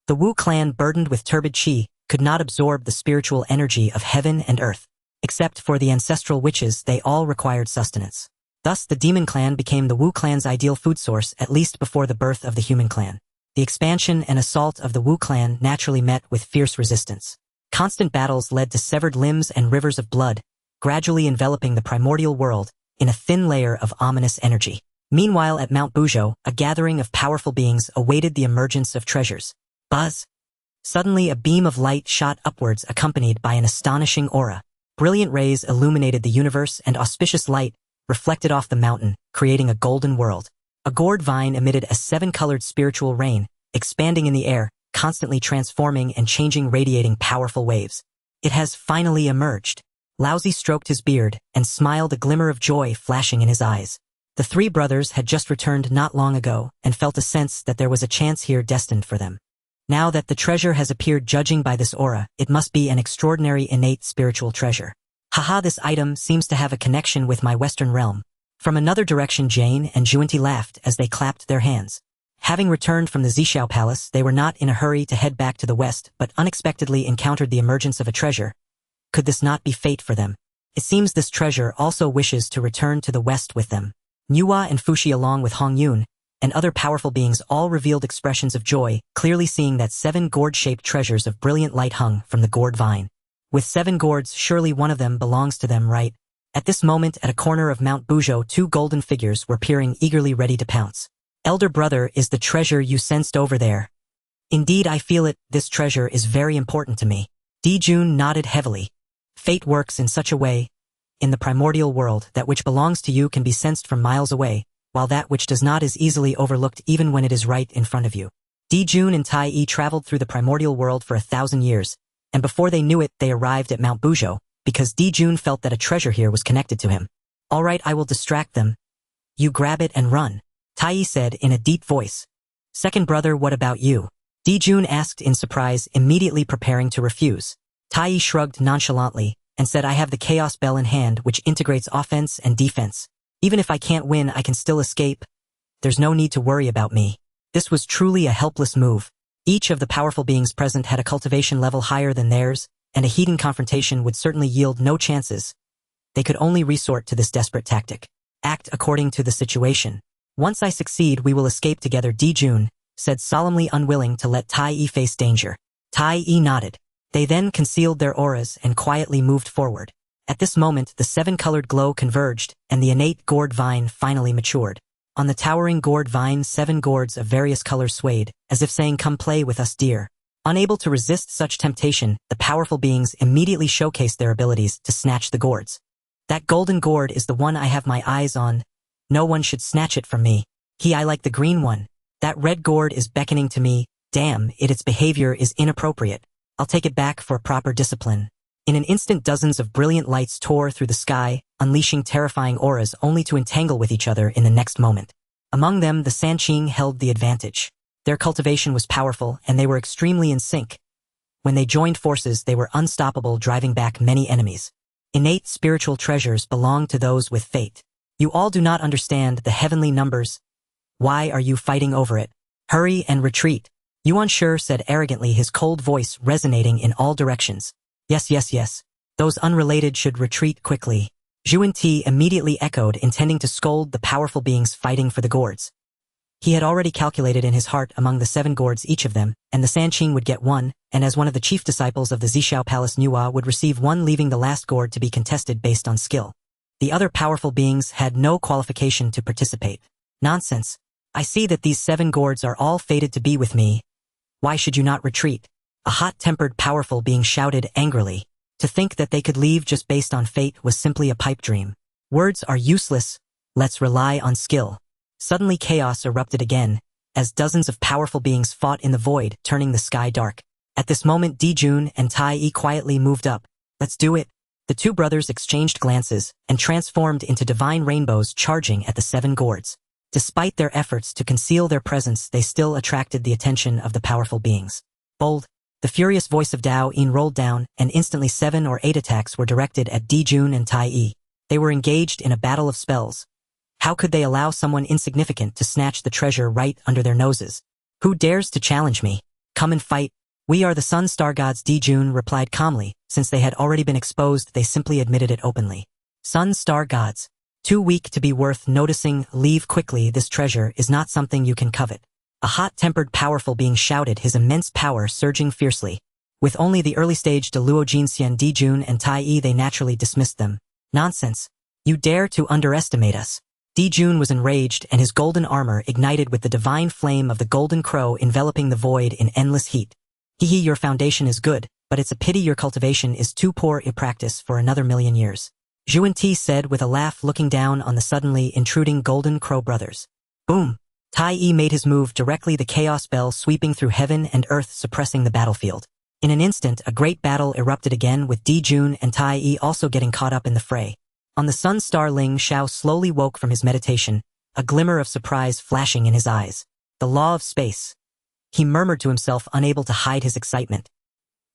The Wu clan, burdened with turbid qi, could not absorb the spiritual energy of heaven and earth. Except for the ancestral witches, they all required sustenance. Thus, the demon clan became the Wu clan's ideal food source, at least before the birth of the human clan. The expansion and assault of the Wu clan naturally met with fierce resistance. Constant battles led to severed limbs and rivers of blood, gradually enveloping the primordial world in a thin layer of ominous energy. Meanwhile, at Mount Buzhou, a gathering of powerful beings awaited the emergence of treasures. Buzz! Suddenly, a beam of light shot upwards, accompanied by an astonishing aura. Brilliant rays illuminated the universe, and auspicious light reflected off the mountain, creating a golden world. A gourd vine emitted a 7-colored spiritual rain, expanding in the air, constantly transforming and changing, radiating powerful waves. It has finally emerged. Laozi stroked his beard and smiled, a glimmer of joy flashing in his eyes. The three brothers had just returned not long ago and felt a sense that there was a chance here destined for them. Now that the treasure has appeared, judging by this aura, it must be an extraordinary innate spiritual treasure. Haha, this item seems to have a connection with my Western realm. From another direction, Jane and Juanti laughed as they clapped their hands. Having returned from the Zhixiao Palace, they were not in a hurry to head back to the west, but unexpectedly encountered the emergence of a treasure. Could this not be fate for them? It seems this treasure also wishes to return to the west with them. Nuwa and Fushi, along with Hong Yun and other powerful beings, all revealed expressions of joy, clearly seeing that 7 gourd-shaped treasures of brilliant light hung from the gourd vine. With 7 gourds, surely one of them belongs to them, right? At this moment, at a corner of Mount Buzhou, 2 golden figures were peering eagerly, ready to pounce. Elder brother, is the treasure you sensed over there? Indeed, I feel it. This treasure is very important to me. Di Jun nodded heavily. Fate works in such a way, in the primordial world, that which belongs to you can be sensed from miles away, while that which does not is easily overlooked even when it is right in front of you. Jun and Tai Yi traveled through the primordial world for 1,000 years, and before they knew it, they arrived at Mount Buzhou, because Jun felt that a treasure here was connected to him. All right, I will distract them. You grab it and run, Tai Yi said in a deep voice. Second brother, what about you? Jun asked in surprise, immediately preparing to refuse. Tai Yi shrugged nonchalantly and said, I have the Chaos Bell in hand, which integrates offense and defense. Even if I can't win, I can still escape. There's no need to worry about me. This was truly a helpless move. Each of the powerful beings present had a cultivation level higher than theirs, and a heated confrontation would certainly yield no chances. They could only resort to this desperate tactic. Act according to the situation. Once I succeed, we will escape together, Jun said, solemnly unwilling to let Tai Yi face danger. Tai Yi nodded. They then concealed their auras and quietly moved forward. At this moment, the 7-colored glow converged, and the innate gourd vine finally matured. On the towering gourd vine, 7 gourds of various colors swayed, as if saying, come play with us, dear. Unable to resist such temptation, the powerful beings immediately showcased their abilities to snatch the gourds. That golden gourd is the one I have my eyes on. No one should snatch it from me. I like the green one. That red gourd is beckoning to me. Damn, its behavior is inappropriate. I'll take it back for proper discipline. In an instant, dozens of brilliant lights tore through the sky, unleashing terrifying auras only to entangle with each other in the next moment. Among them, the Sanqing held the advantage. Their cultivation was powerful, and they were extremely in sync. When they joined forces, they were unstoppable, driving back many enemies. Innate spiritual treasures belong to those with fate. You all do not understand the heavenly numbers. Why are you fighting over it? Hurry and retreat. Yuan Shi said arrogantly, his cold voice resonating in all directions. Yes. Those unrelated should retreat quickly. Jun Tai immediately echoed, intending to scold the powerful beings fighting for the gourds. He had already calculated in his heart among the 7 gourds each of them, and the Sanqing would get 1, and as one of the chief disciples of the Zhixiao Palace Nuwa would receive 1, leaving the last gourd to be contested based on skill. The other powerful beings had no qualification to participate. Nonsense. I see that these 7 gourds are all fated to be with me. Why should you not retreat? A hot-tempered powerful being shouted angrily. To think that they could leave just based on fate was simply a pipe dream. Words are useless. Let's rely on skill. Suddenly chaos erupted again, as dozens of powerful beings fought in the void, turning the sky dark. At this moment Jun and Tai Yi quietly moved up. Let's do it. The 2 brothers exchanged glances and transformed into divine rainbows, charging at the 7 gourds. Despite their efforts to conceal their presence, they still attracted the attention of the powerful beings. Bold. The furious voice of Dao Yin rolled down, and instantly 7 or 8 attacks were directed at Jun and Tai Yi. They were engaged in a battle of spells. How could they allow someone insignificant to snatch the treasure right under their noses? Who dares to challenge me? Come and fight. We are the Sun Star Gods, Jun replied calmly. Since they had already been exposed, they simply admitted it openly. Sun Star Gods. Too weak to be worth noticing, leave quickly, this treasure is not something you can covet. A hot-tempered powerful being shouted, his immense power surging fiercely. With only the early stage de Luo Jinxian, Jun and Tai Yi, they naturally dismissed them. Nonsense. You dare to underestimate us. Jun was enraged, and his golden armor ignited with the divine flame of the golden crow, enveloping the void in endless heat. Hehe, your foundation is good, but it's a pity your cultivation is too poor a practice for another 1,000,000 years. Jun Tai said with a laugh, looking down on the suddenly intruding golden crow brothers. Boom! Tai Yi made his move directly, the chaos bell sweeping through heaven and earth, suppressing the battlefield. In an instant, a great battle erupted again, with Jun and Tai Yi also getting caught up in the fray. On the sun star, Ling Xiao slowly woke from his meditation, a glimmer of surprise flashing in his eyes. The law of space. He murmured to himself, unable to hide his excitement.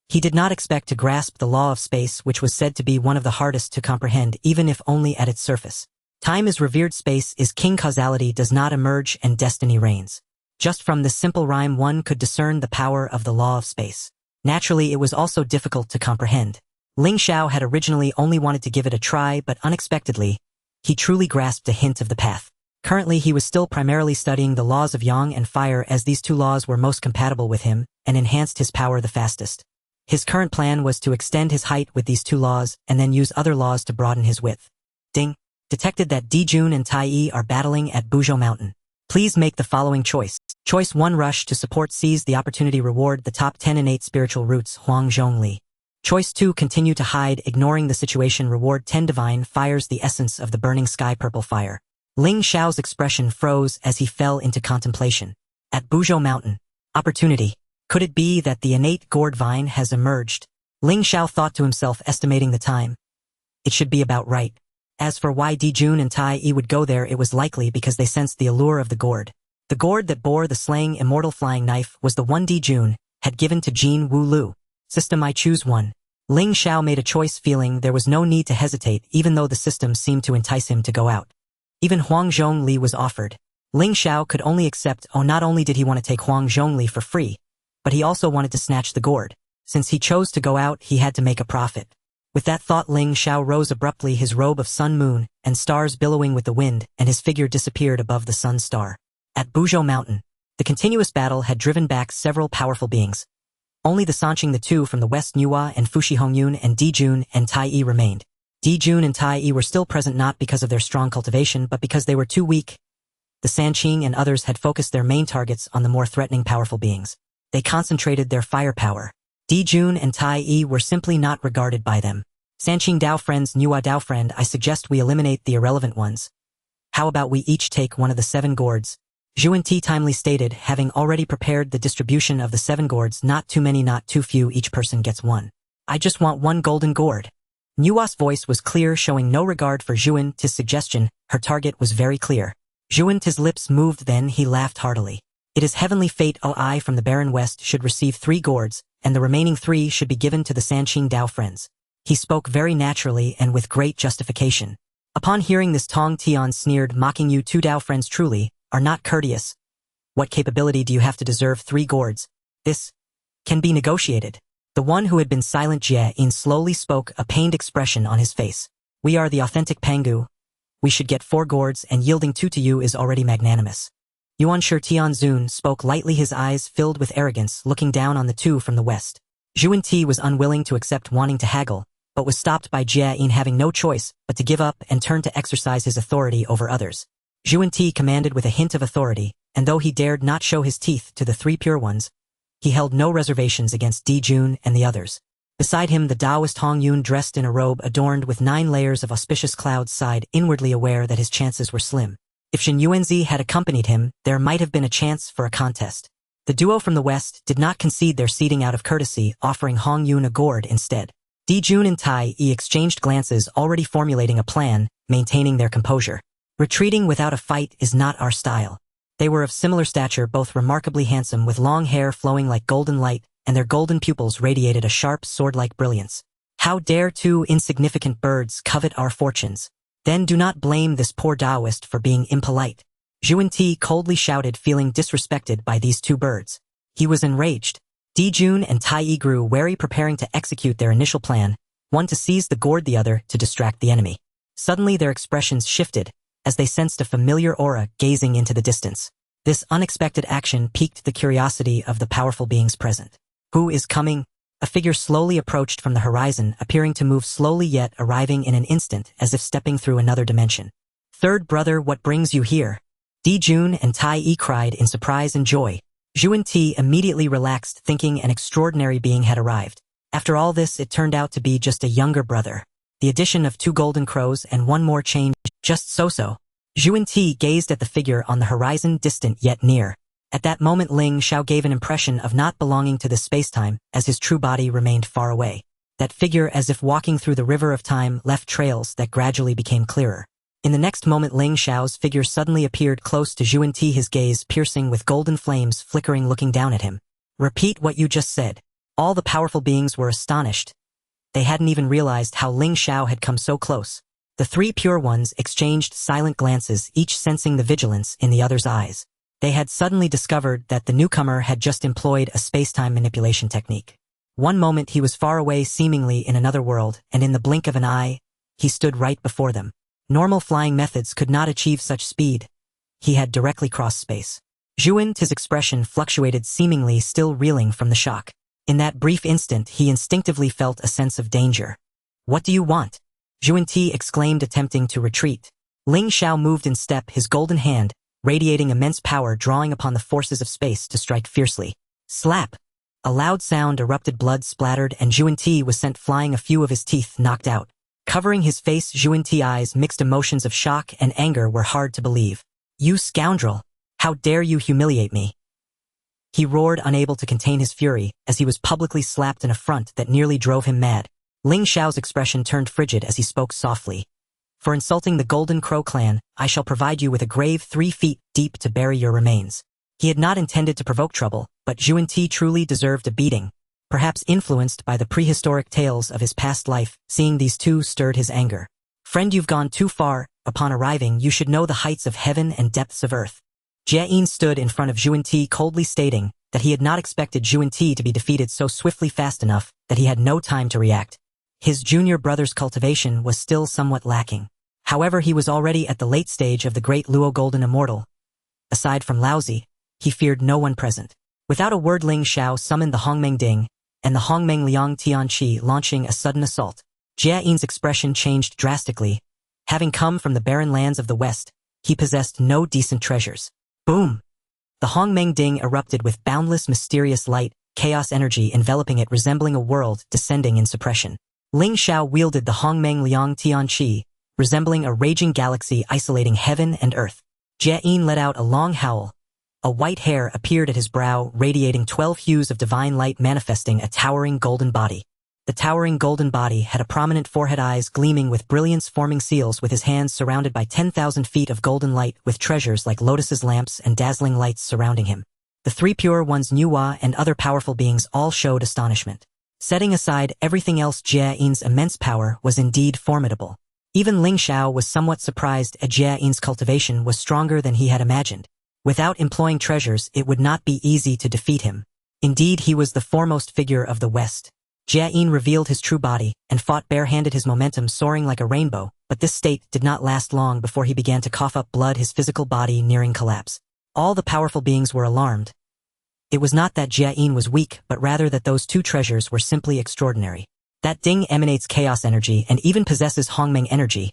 He did not expect to grasp the law of space, which was said to be one of the hardest to comprehend, even if only at its surface. Time is revered, space is king, causality does not emerge, and destiny reigns. Just from this simple rhyme one could discern the power of the law of space. Naturally, it was also difficult to comprehend. Ling Xiao had originally only wanted to give it a try, but unexpectedly, he truly grasped a hint of the path. Currently, he was still primarily studying the laws of yang and fire, as these 2 laws were most compatible with him and enhanced his power the fastest. His current plan was to extend his height with these 2 laws and then use other laws to broaden his width. Ding! Detected that Jun and Tai Yi are battling at Buzhou Mountain. Please make the following choice. Choice 1, rush to support, seize the opportunity, reward the top 10 innate spiritual roots, Huang Zhongli. Choice 2, continue to hide, ignoring the situation, reward 10 divine fires, the essence of the burning sky, purple fire. Ling Xiao's expression froze as he fell into contemplation. At Buzhou Mountain. Opportunity. Could it be that the innate gourd vine has emerged? Ling Xiao thought to himself, estimating the time. It should be about right. As for why Jun and Tai Yi would go there, it was likely because they sensed the allure of the gourd. The gourd that bore the slaying immortal flying knife was the one Jun had given to Jin Wu Lu. System, I choose 1. Ling Xiao made a choice, feeling there was no need to hesitate, even though the system seemed to entice him to go out. Even Huang Zhongli was offered. Ling Xiao could only accept. Not only did he want to take Huang Zhongli for free, but he also wanted to snatch the gourd. Since he chose to go out, he had to make a profit. With that thought, Ling Xiao rose abruptly, his robe of sun, moon, and stars billowing with the wind, and his figure disappeared above the sun star. At Buzhou Mountain, the continuous battle had driven back several powerful beings. Only the Sanqing, the 2 from the west, Nuwa and Fushi Hongyun, and Jun and Tai Yi remained. Jun and Tai Yi were still present, not because of their strong cultivation, but because they were too weak. The Sanqing and others had focused their main targets on the more threatening powerful beings. They concentrated their firepower. Jun and Tai Yi were simply not regarded by them. Sanqing Dao friends, Nuwa Dao friend, I suggest we eliminate the irrelevant ones. How about we each take one of the 7 gourds? Jun Tai timely stated, having already prepared the distribution of the 7 gourds. Not too many, not too few, each person gets 1. I just want 1 golden gourd. Nuwa's voice was clear, showing no regard for Jun Tai's suggestion. Her target was very clear. Jun Tai's lips moved, then he laughed heartily. It is heavenly fate. I from the Barren West should receive 3 gourds, and the remaining 3 should be given to the Sanqing Dao friends. He spoke very naturally and with great justification. Upon hearing this, Tong Tian sneered, mocking, you 2 Dao friends truly are not courteous. What capability do you have to deserve 3 gourds? This can be negotiated. The one who had been silent, Jie Yin, slowly spoke, a pained expression on his face. We are the authentic Pangu. We should get 4 gourds, and yielding 2 to you is already magnanimous. Yuan Shi Tianzun spoke lightly, his eyes filled with arrogance, looking down on the 2 from the west. Jun and Tai Yi was unwilling to accept, wanting to haggle, but was stopped by Jia Yin having no choice but to give up and turn to exercise his authority over others. Jun and Tai Yi commanded with a hint of authority, and though he dared not show his teeth to the 3 pure ones, he held no reservations against Di Jun and the others. Beside him, the Taoist Hong Yun, dressed in a robe adorned with 9 layers of auspicious clouds, sighed, inwardly aware that his chances were slim. If Shen Yuanzi had accompanied him, there might have been a chance for a contest. The duo from the west did not concede their seating out of courtesy, offering Hong Yun a gourd instead. Di Jun and Tai Yi exchanged glances, already formulating a plan, maintaining their composure. Retreating without a fight is not our style. They were of similar stature, both remarkably handsome, with long hair flowing like golden light, and their golden pupils radiated a sharp sword-like brilliance. How dare 2 insignificant birds covet our fortunes? Then do not blame this poor Taoist for being impolite. Jun and Tai Yi coldly shouted, feeling disrespected by these 2 birds. He was enraged. Di Jun and Tai Yi grew wary, preparing to execute their initial plan, one to seize the gourd, the other to distract the enemy. Suddenly their expressions shifted, as they sensed a familiar aura gazing into the distance. This unexpected action piqued the curiosity of the powerful beings present. Who is coming? A figure slowly approached from the horizon, appearing to move slowly yet arriving in an instant, as if stepping through another dimension. Third brother, what brings you here? Di Jun and Tai Yi cried in surprise and joy. Jun and Tai Yi immediately relaxed, thinking an extraordinary being had arrived. After all this, it turned out to be just a younger brother. The addition of 2 golden crows and 1 more changed just so. Jun and Tai Yi gazed at the figure on the horizon, distant yet near. At that moment, Ling Xiao gave an impression of not belonging to this spacetime, as his true body remained far away. That figure, as if walking through the river of time, left trails that gradually became clearer. In the next moment, Ling Xiao's figure suddenly appeared close to Jun and Tai Yi, his gaze piercing with golden flames flickering, looking down at him. Repeat what you just said. All the powerful beings were astonished. They hadn't even realized how Ling Xiao had come so close. The 3 pure ones exchanged silent glances, each sensing the vigilance in the other's eyes. They had suddenly discovered that the newcomer had just employed a space-time manipulation technique. One moment he was far away, seemingly in another world, and in the blink of an eye, he stood right before them. Normal flying methods could not achieve such speed. He had directly crossed space. Jun, his expression fluctuated, seemingly still reeling from the shock. In that brief instant, he instinctively felt a sense of danger. What do you want? Jun and Tai Yi exclaimed, attempting to retreat. Ling Xiao moved in step, his golden hand radiating immense power, drawing upon the forces of space to strike fiercely. Slap! A loud sound erupted, blood splattered, and Jun and Tai Yi was sent flying, a few of his teeth knocked out. Covering his face, Jun and Tai Yi's eyes, mixed emotions of shock and anger, were hard to believe. You scoundrel! How dare you humiliate me? He roared, unable to contain his fury, as he was publicly slapped, an affront that nearly drove him mad. Ling Xiao's expression turned frigid as he spoke softly. For insulting the Golden Crow clan, I shall provide you with a grave 3 feet deep to bury your remains. He had not intended to provoke trouble, but Jun and Tai Yi truly deserved a beating. Perhaps influenced by the prehistoric tales of his past life, seeing these 2 stirred his anger. Friend, you've gone too far. Upon arriving, you should know the heights of heaven and depths of earth. Jia Yin stood in front of Jun and Tai Yi, coldly stating that he had not expected Jun and Tai Yi to be defeated so swiftly, fast enough that he had no time to react. His junior brother's cultivation was still somewhat lacking. However, he was already at the late stage of the great Luo Golden Immortal. Aside from Laozi, he feared no one present. Without a word, Ling Xiao summoned the Hongmeng Ding, and the Hongmeng Liang Tianqi, launching a sudden assault. Jia Yin's expression changed drastically. Having come from the barren lands of the west, he possessed no decent treasures. Boom! The Hongmeng Ding erupted with boundless, mysterious light, chaos energy enveloping it, resembling a world descending in suppression. Ling Xiao wielded the Hongmeng Liang Tianqi, resembling a raging galaxy isolating heaven and earth. Jia Yin let out a long howl. A white hair appeared at his brow, radiating 12 hues of divine light, manifesting a towering golden body. The towering golden body had a prominent forehead, eyes gleaming with brilliance, forming seals, with his hands surrounded by 10,000 feet of golden light, with treasures like lotuses, lamps, and dazzling lights surrounding him. The 3 pure ones, Nuwa and other powerful beings, all showed astonishment. Setting aside everything else, Jia Yin's immense power was indeed formidable. Even Ling Xiao was somewhat surprised at Jia Yin's cultivation was stronger than he had imagined. Without employing treasures, it would not be easy to defeat him. Indeed, he was the foremost figure of the West. Jia Yin revealed his true body and fought barehanded, his momentum soaring like a rainbow, but this state did not last long before he began to cough up blood, his physical body nearing collapse. All the powerful beings were alarmed. It was not that Jia Yin was weak, but rather that those two treasures were simply extraordinary. That Ding emanates chaos energy and even possesses Hongmeng energy.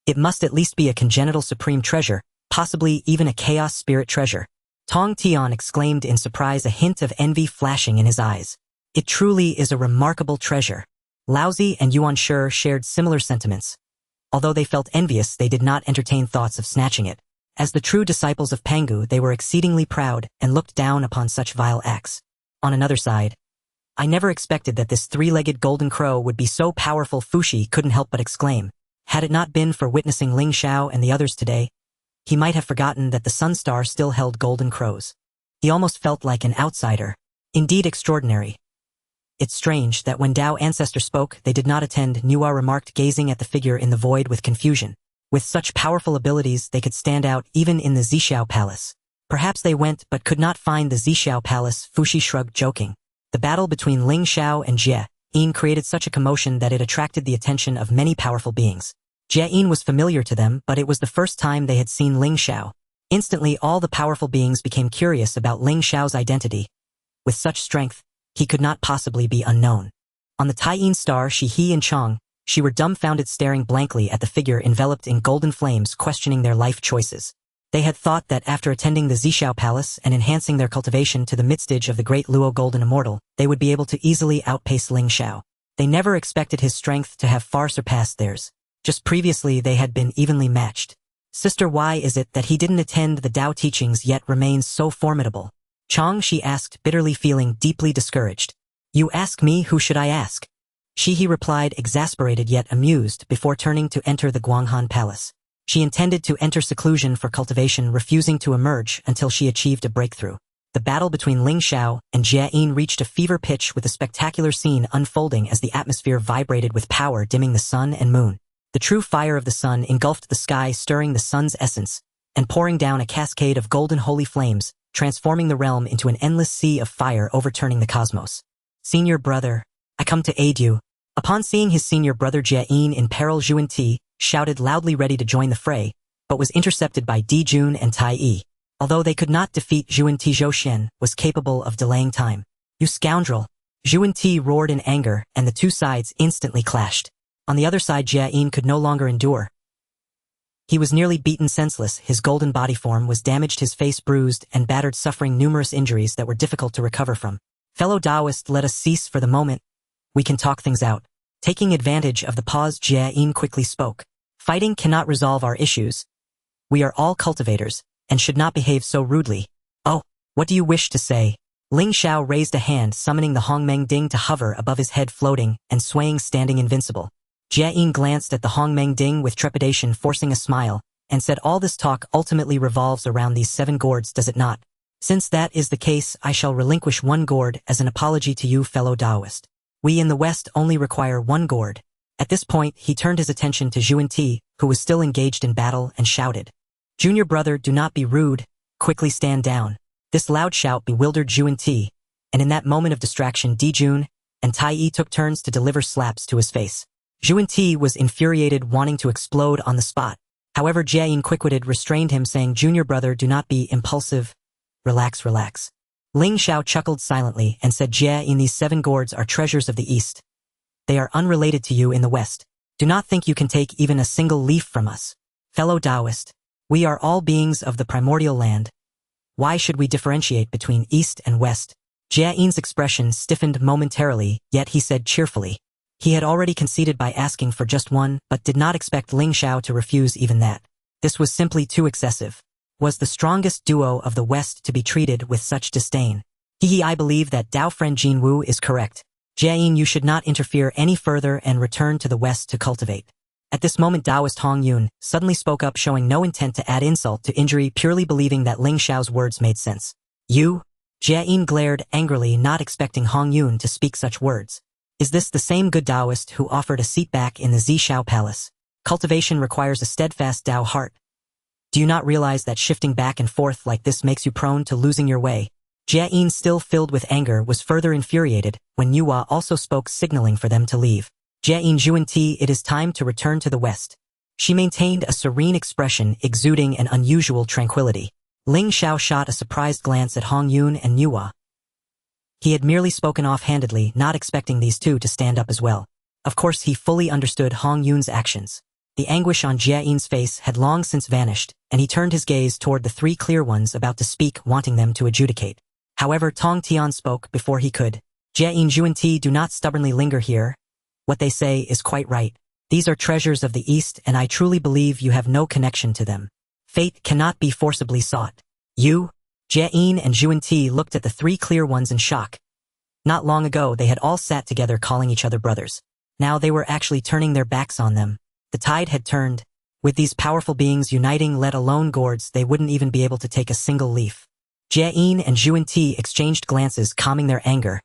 It must at least be a congenital supreme treasure, possibly even a chaos spirit treasure. Tong Tian exclaimed in surprise, a hint of envy flashing in his eyes. It truly is a remarkable treasure. Laozi and Yuan Shi shared similar sentiments. Although they felt envious, they did not entertain thoughts of snatching it. As the true disciples of Pangu, they were exceedingly proud and looked down upon such vile acts. On another side, I never expected that this three-legged golden crow would be so powerful, Fushi couldn't help but exclaim. Had it not been for witnessing Ling Xiao and the others today, he might have forgotten that the Sun Star still held golden crows. He almost felt like an outsider. Indeed extraordinary. It's strange that when Dao Ancestor spoke, they did not attend, Nuwa remarked, gazing at the figure in the void with confusion. With such powerful abilities, they could stand out even in the Zhixiao Palace. Perhaps they went but could not find the Zhixiao Palace, Fushi shrugged, joking. The battle between Ling Xiao and Jie Yin created such a commotion that it attracted the attention of many powerful beings. Jie Yin was familiar to them, but it was the first time they had seen Ling Xiao. Instantly, all the powerful beings became curious about Ling Xiao's identity. With such strength, he could not possibly be unknown. On the Tai Yin star, Shi He and Chang, she were dumbfounded, staring blankly at the figure enveloped in golden flames, questioning their life choices. They had thought that after attending the Zhixiao Palace and enhancing their cultivation to the midstage of the great Luo Golden Immortal, they would be able to easily outpace Ling Xiao. They never expected his strength to have far surpassed theirs. Just previously they had been evenly matched. Sister, why is it that he didn't attend the Tao teachings yet remains so formidable? Chang, she asked, bitterly, feeling deeply discouraged. You ask me, who should I ask? Shi He replied, exasperated yet amused, before turning to enter the Guanghan Palace. She intended to enter seclusion for cultivation, refusing to emerge until she achieved a breakthrough. The battle between Ling Xiao and Jia Yin reached a fever pitch, with a spectacular scene unfolding as the atmosphere vibrated with power, dimming the sun and moon. The true fire of the sun engulfed the sky, stirring the sun's essence, and pouring down a cascade of golden holy flames, transforming the realm into an endless sea of fire, overturning the cosmos. Senior brother, I come to aid you. Upon seeing his senior brother Jia Yin in peril, Jun Tai shouted loudly, ready to join the fray, but was intercepted by Jun and Tai Yi. Although they could not defeat Jun Tai, Zhou Xian was capable of delaying time. You scoundrel! Jun Tai roared in anger, and the two sides instantly clashed. On the other side, Jia Yin could no longer endure. He was nearly beaten senseless, his golden body form was damaged, his face bruised and battered, suffering numerous injuries that were difficult to recover from. Fellow Taoist, let us cease for the moment. We can talk things out. Taking advantage of the pause, Jia Yin quickly spoke. Fighting cannot resolve our issues. We are all cultivators, and should not behave so rudely. Oh, what do you wish to say? Ling Xiao raised a hand, summoning the Hongmeng Ding to hover above his head, floating and swaying, standing invincible. Jia Yin glanced at the Hongmeng Ding with trepidation, forcing a smile, and said, all this talk ultimately revolves around these 7 gourds, does it not? Since that is the case, I shall relinquish 1 gourd as an apology to you, fellow Taoist. We in the West only require 1 gourd. At this point, he turned his attention to Jun Tai, who was still engaged in battle, and shouted, Junior brother, do not be rude, quickly stand down. This loud shout bewildered Jun Tai, and in that moment of distraction, Jun and Tai Yi took turns to deliver slaps to his face. Jun Tai was infuriated, wanting to explode on the spot. However, Jia Yin, quick-witted, restrained him, saying, Junior brother, do not be impulsive. Relax, relax. Ling Xiao chuckled silently and said, Jia Yin, these 7 gourds are treasures of the East. They are unrelated to you in the West. Do not think you can take even a single leaf from us. Fellow Taoist, we are all beings of the primordial land. Why should we differentiate between East and West? Jia Yin's expression stiffened momentarily, yet he said cheerfully. He had already conceded by asking for just 1, but did not expect Ling Xiao to refuse even that. This was simply too excessive. Was the strongest duo of the West to be treated with such disdain? I believe that Dao friend Jin Wu is correct. Jia Yin, you should not interfere any further and return to the West to cultivate. At this moment, Taoist Hong Yun suddenly spoke up, showing no intent to add insult to injury, purely believing that Ling Xiao's words made sense. You? Jia Yin glared angrily, not expecting Hong Yun to speak such words. Is this the same good Taoist who offered a seat back in the Zhixiao Palace? Cultivation requires a steadfast Tao heart. Do you not realize that shifting back and forth like this makes you prone to losing your way? Jia Yin, still filled with anger, was further infuriated when Nuwa also spoke, signaling for them to leave. Jia Yin, Jun and Tai Yi, it is time to return to the west. She maintained a serene expression, exuding an unusual tranquility. Ling Xiao shot a surprised glance at Hong Yun and Nuwa. He had merely spoken offhandedly, not expecting these two to stand up as well. Of course, he fully understood Hong Yun's actions. The anguish on Jia Yin's face had long since vanished, and he turned his gaze toward the three clear ones about to speak, wanting them to adjudicate. However, Tong Tian spoke before he could. Jia Yin, Jun and Tai Yi, do not stubbornly linger here. What they say is quite right. These are treasures of the East, and I truly believe you have no connection to them. Fate cannot be forcibly sought. You? Jia Yin and Jun and Tai Yi looked at the three clear ones in shock. Not long ago, they had all sat together calling each other brothers. Now they were actually turning their backs on them. The tide had turned. With these powerful beings uniting, let alone gourds, they wouldn't even be able to take a single leaf. Jia Yin and Jun and Tai Yi exchanged glances, calming their anger.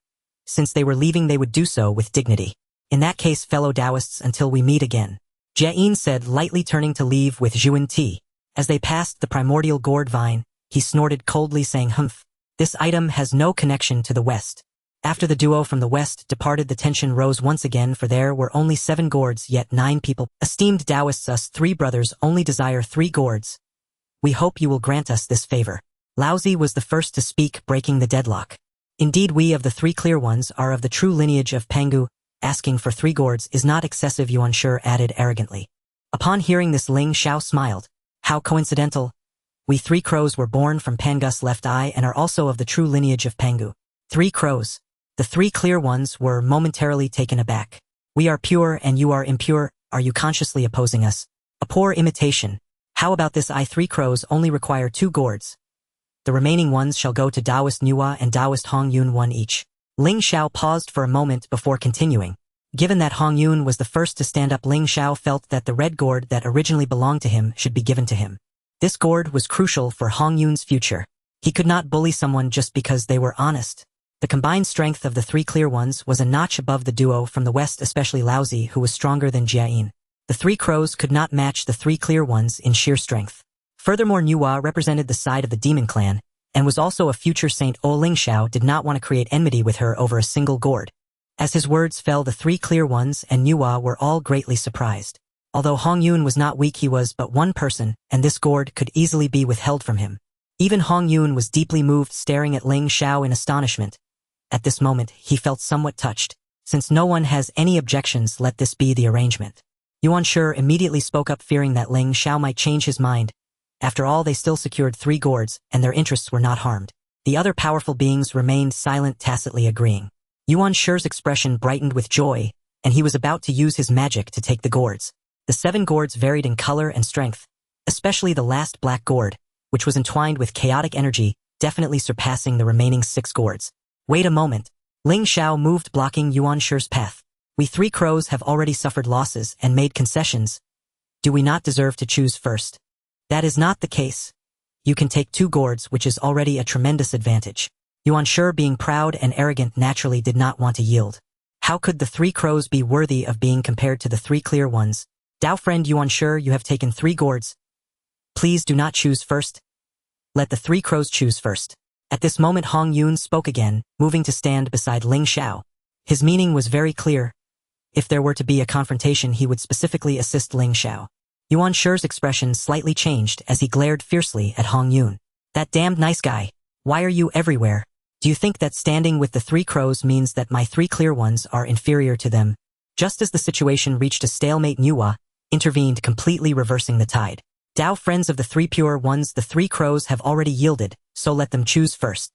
Since they were leaving, they would do so with dignity. In that case, fellow Taoists, until we meet again. Jia Yin said, lightly turning to leave with Jun and Tai Yi. As they passed the primordial gourd vine, he snorted coldly, saying, "Humph. This item has no connection to the West." After the duo from the West departed, the tension rose once again, for there were only 7 gourds, yet 9 people. Esteemed Taoists, us 3 brothers only desire 3 gourds. We hope you will grant us this favor. Laozi was the first to speak, breaking the deadlock. Indeed, we of the 3 clear ones are of the true lineage of Pangu. Asking for 3 gourds is not excessive, Yuan Shi added arrogantly. Upon hearing this, Ling Xiao smiled. How coincidental. We 3 crows were born from Pangus' left eye and are also of the true lineage of Pangu. 3 crows. The 3 clear ones were momentarily taken aback. We are pure and you are impure. Are you consciously opposing us? A poor imitation. How about this? I 3 crows only require 2 gourds. The remaining ones shall go to Taoist Nuwa and Taoist Hong Yun, 1 each. Ling Xiao paused for a moment before continuing. Given that Hong Yun was the first to stand up, Ling Xiao felt that the red gourd that originally belonged to him should be given to him. This gourd was crucial for Hong Yun's future. He could not bully someone just because they were honest. The combined strength of the 3 clear ones was a notch above the duo from the West, especially Laozi, who was stronger than Jia Yin. The 3 crows could not match the 3 clear ones in sheer strength. Furthermore, Nuwa represented the side of the demon clan, and was also a future saint. Ling Xiao did not want to create enmity with her over a single gourd. As his words fell, the 3 clear ones and Nuwa were all greatly surprised. Although Hong Yun was not weak, he was but one person, and this gourd could easily be withheld from him. Even Hong Yun was deeply moved, staring at Ling Xiao in astonishment. At this moment, he felt somewhat touched. Since no one has any objections, let this be the arrangement. Yuan Shi immediately spoke up, fearing that Ling Xiao might change his mind. After all, they still secured 3 gourds, and their interests were not harmed. The other powerful beings remained silent, tacitly agreeing. Yuan Shi's expression brightened with joy, and he was about to use his magic to take the gourds. The 7 gourds varied in color and strength, especially the last black gourd, which was entwined with chaotic energy, definitely surpassing the remaining 6 gourds. Wait a moment. Ling Xiao moved, blocking Yuan Shi's path. We 3 crows have already suffered losses and made concessions. Do we not deserve to choose first? That is not the case. You can take 2 gourds, which is already a tremendous advantage. Yuan Shi, being proud and arrogant, naturally did not want to yield. How could the 3 crows be worthy of being compared to the 3 clear ones? Dao friend Yuan Shi, you have taken 3 gourds. Please do not choose first. Let the 3 crows choose first. At this moment, Hong Yun spoke again, moving to stand beside Ling Xiao. His meaning was very clear. If there were to be a confrontation, he would specifically assist Ling Xiao. Yuan Shi's expression slightly changed as he glared fiercely at Hong Yun. That damned nice guy. Why are you everywhere? Do you think that standing with the 3 crows means that my 3 clear ones are inferior to them? Just as the situation reached a stalemate, Nuwa intervened, completely reversing the tide. Dao friends of the 3 pure ones, the 3 crows have already yielded, so let them choose first.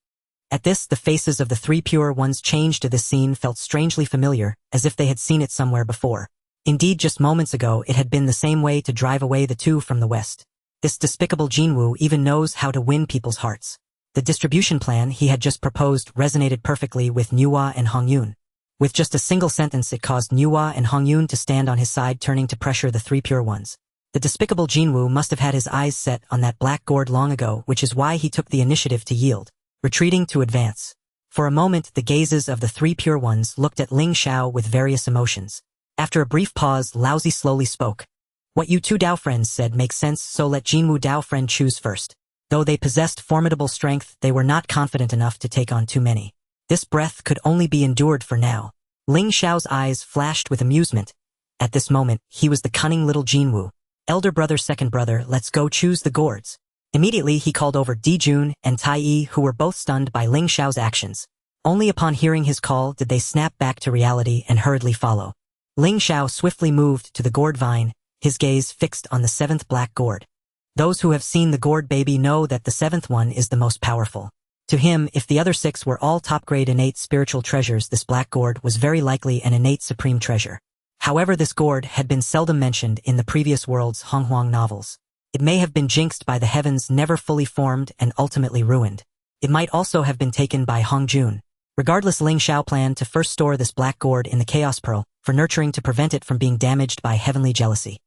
At this, the faces of the 3 pure ones changed. This scene felt strangely familiar, as if they had seen it somewhere before. Indeed, just moments ago, it had been the same way to drive away the 2 from the West. This despicable Jinwu even knows how to win people's hearts. The distribution plan he had just proposed resonated perfectly with Nuwa and Hong Yun. With just a single sentence, it caused Nuwa and Hong Yun to stand on his side, turning to pressure the 3 pure ones. The despicable Jinwu must have had his eyes set on that black gourd long ago, which is why he took the initiative to yield, retreating to advance. For a moment, the gazes of the 3 pure ones looked at Ling Xiao with various emotions. After a brief pause, Laozi slowly spoke. What you 2 Dao friends said makes sense, so let Jinwu Dao friend choose first. Though they possessed formidable strength, they were not confident enough to take on too many. This breath could only be endured for now. Ling Xiao's eyes flashed with amusement. At this moment, he was the cunning little Jinwu. Elder brother, second brother, let's go choose the gourds. Immediately he called over Jun and Tai Yi, who were both stunned by Ling Xiao's actions. Only upon hearing his call did they snap back to reality and hurriedly follow. Ling Xiao swiftly moved to the gourd vine, his gaze fixed on the 7th black gourd. Those who have seen the gourd baby know that the 7th one is the most powerful. To him, if the other 6 were all top-grade innate spiritual treasures, this black gourd was very likely an innate supreme treasure. However, this gourd had been seldom mentioned in the previous world's Honghuang novels. It may have been jinxed by the heavens, never fully formed and ultimately ruined. It might also have been taken by Hongjun. Regardless, Ling Xiao planned to first store this black gourd in the Chaos Pearl, for nurturing to prevent it from being damaged by heavenly jealousy.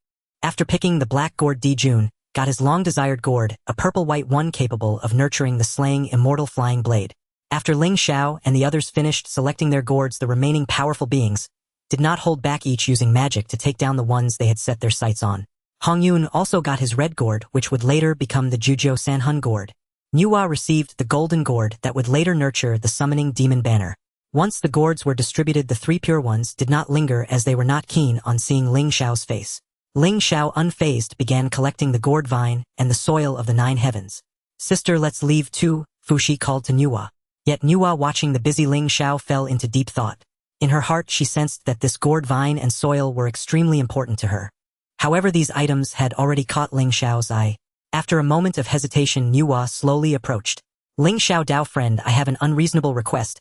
After picking the black gourd, Jun got his long-desired gourd, a purple-white one capable of nurturing the slaying immortal flying blade. After Ling Xiao and the others finished selecting their gourds, the remaining powerful beings did not hold back, each using magic to take down the ones they had set their sights on. Hongyun also got his red gourd, which would later become the Juzhou Sanhun gourd. Nuwa received the golden gourd that would later nurture the summoning demon banner. Once the gourds were distributed, the 3 pure ones did not linger, as they were not keen on seeing Ling Xiao's face. Ling Xiao, unfazed, began collecting the gourd vine and the soil of the 9 heavens. Sister, let's leave too, Fushi called to Nuwa. Yet Nuwa, watching the busy Ling Xiao, fell into deep thought. In her heart she sensed that this gourd vine and soil were extremely important to her. However, these items had already caught Ling Xiao's eye. After a moment of hesitation, Nuwa slowly approached. Ling Xiao, Dao friend, I have an unreasonable request.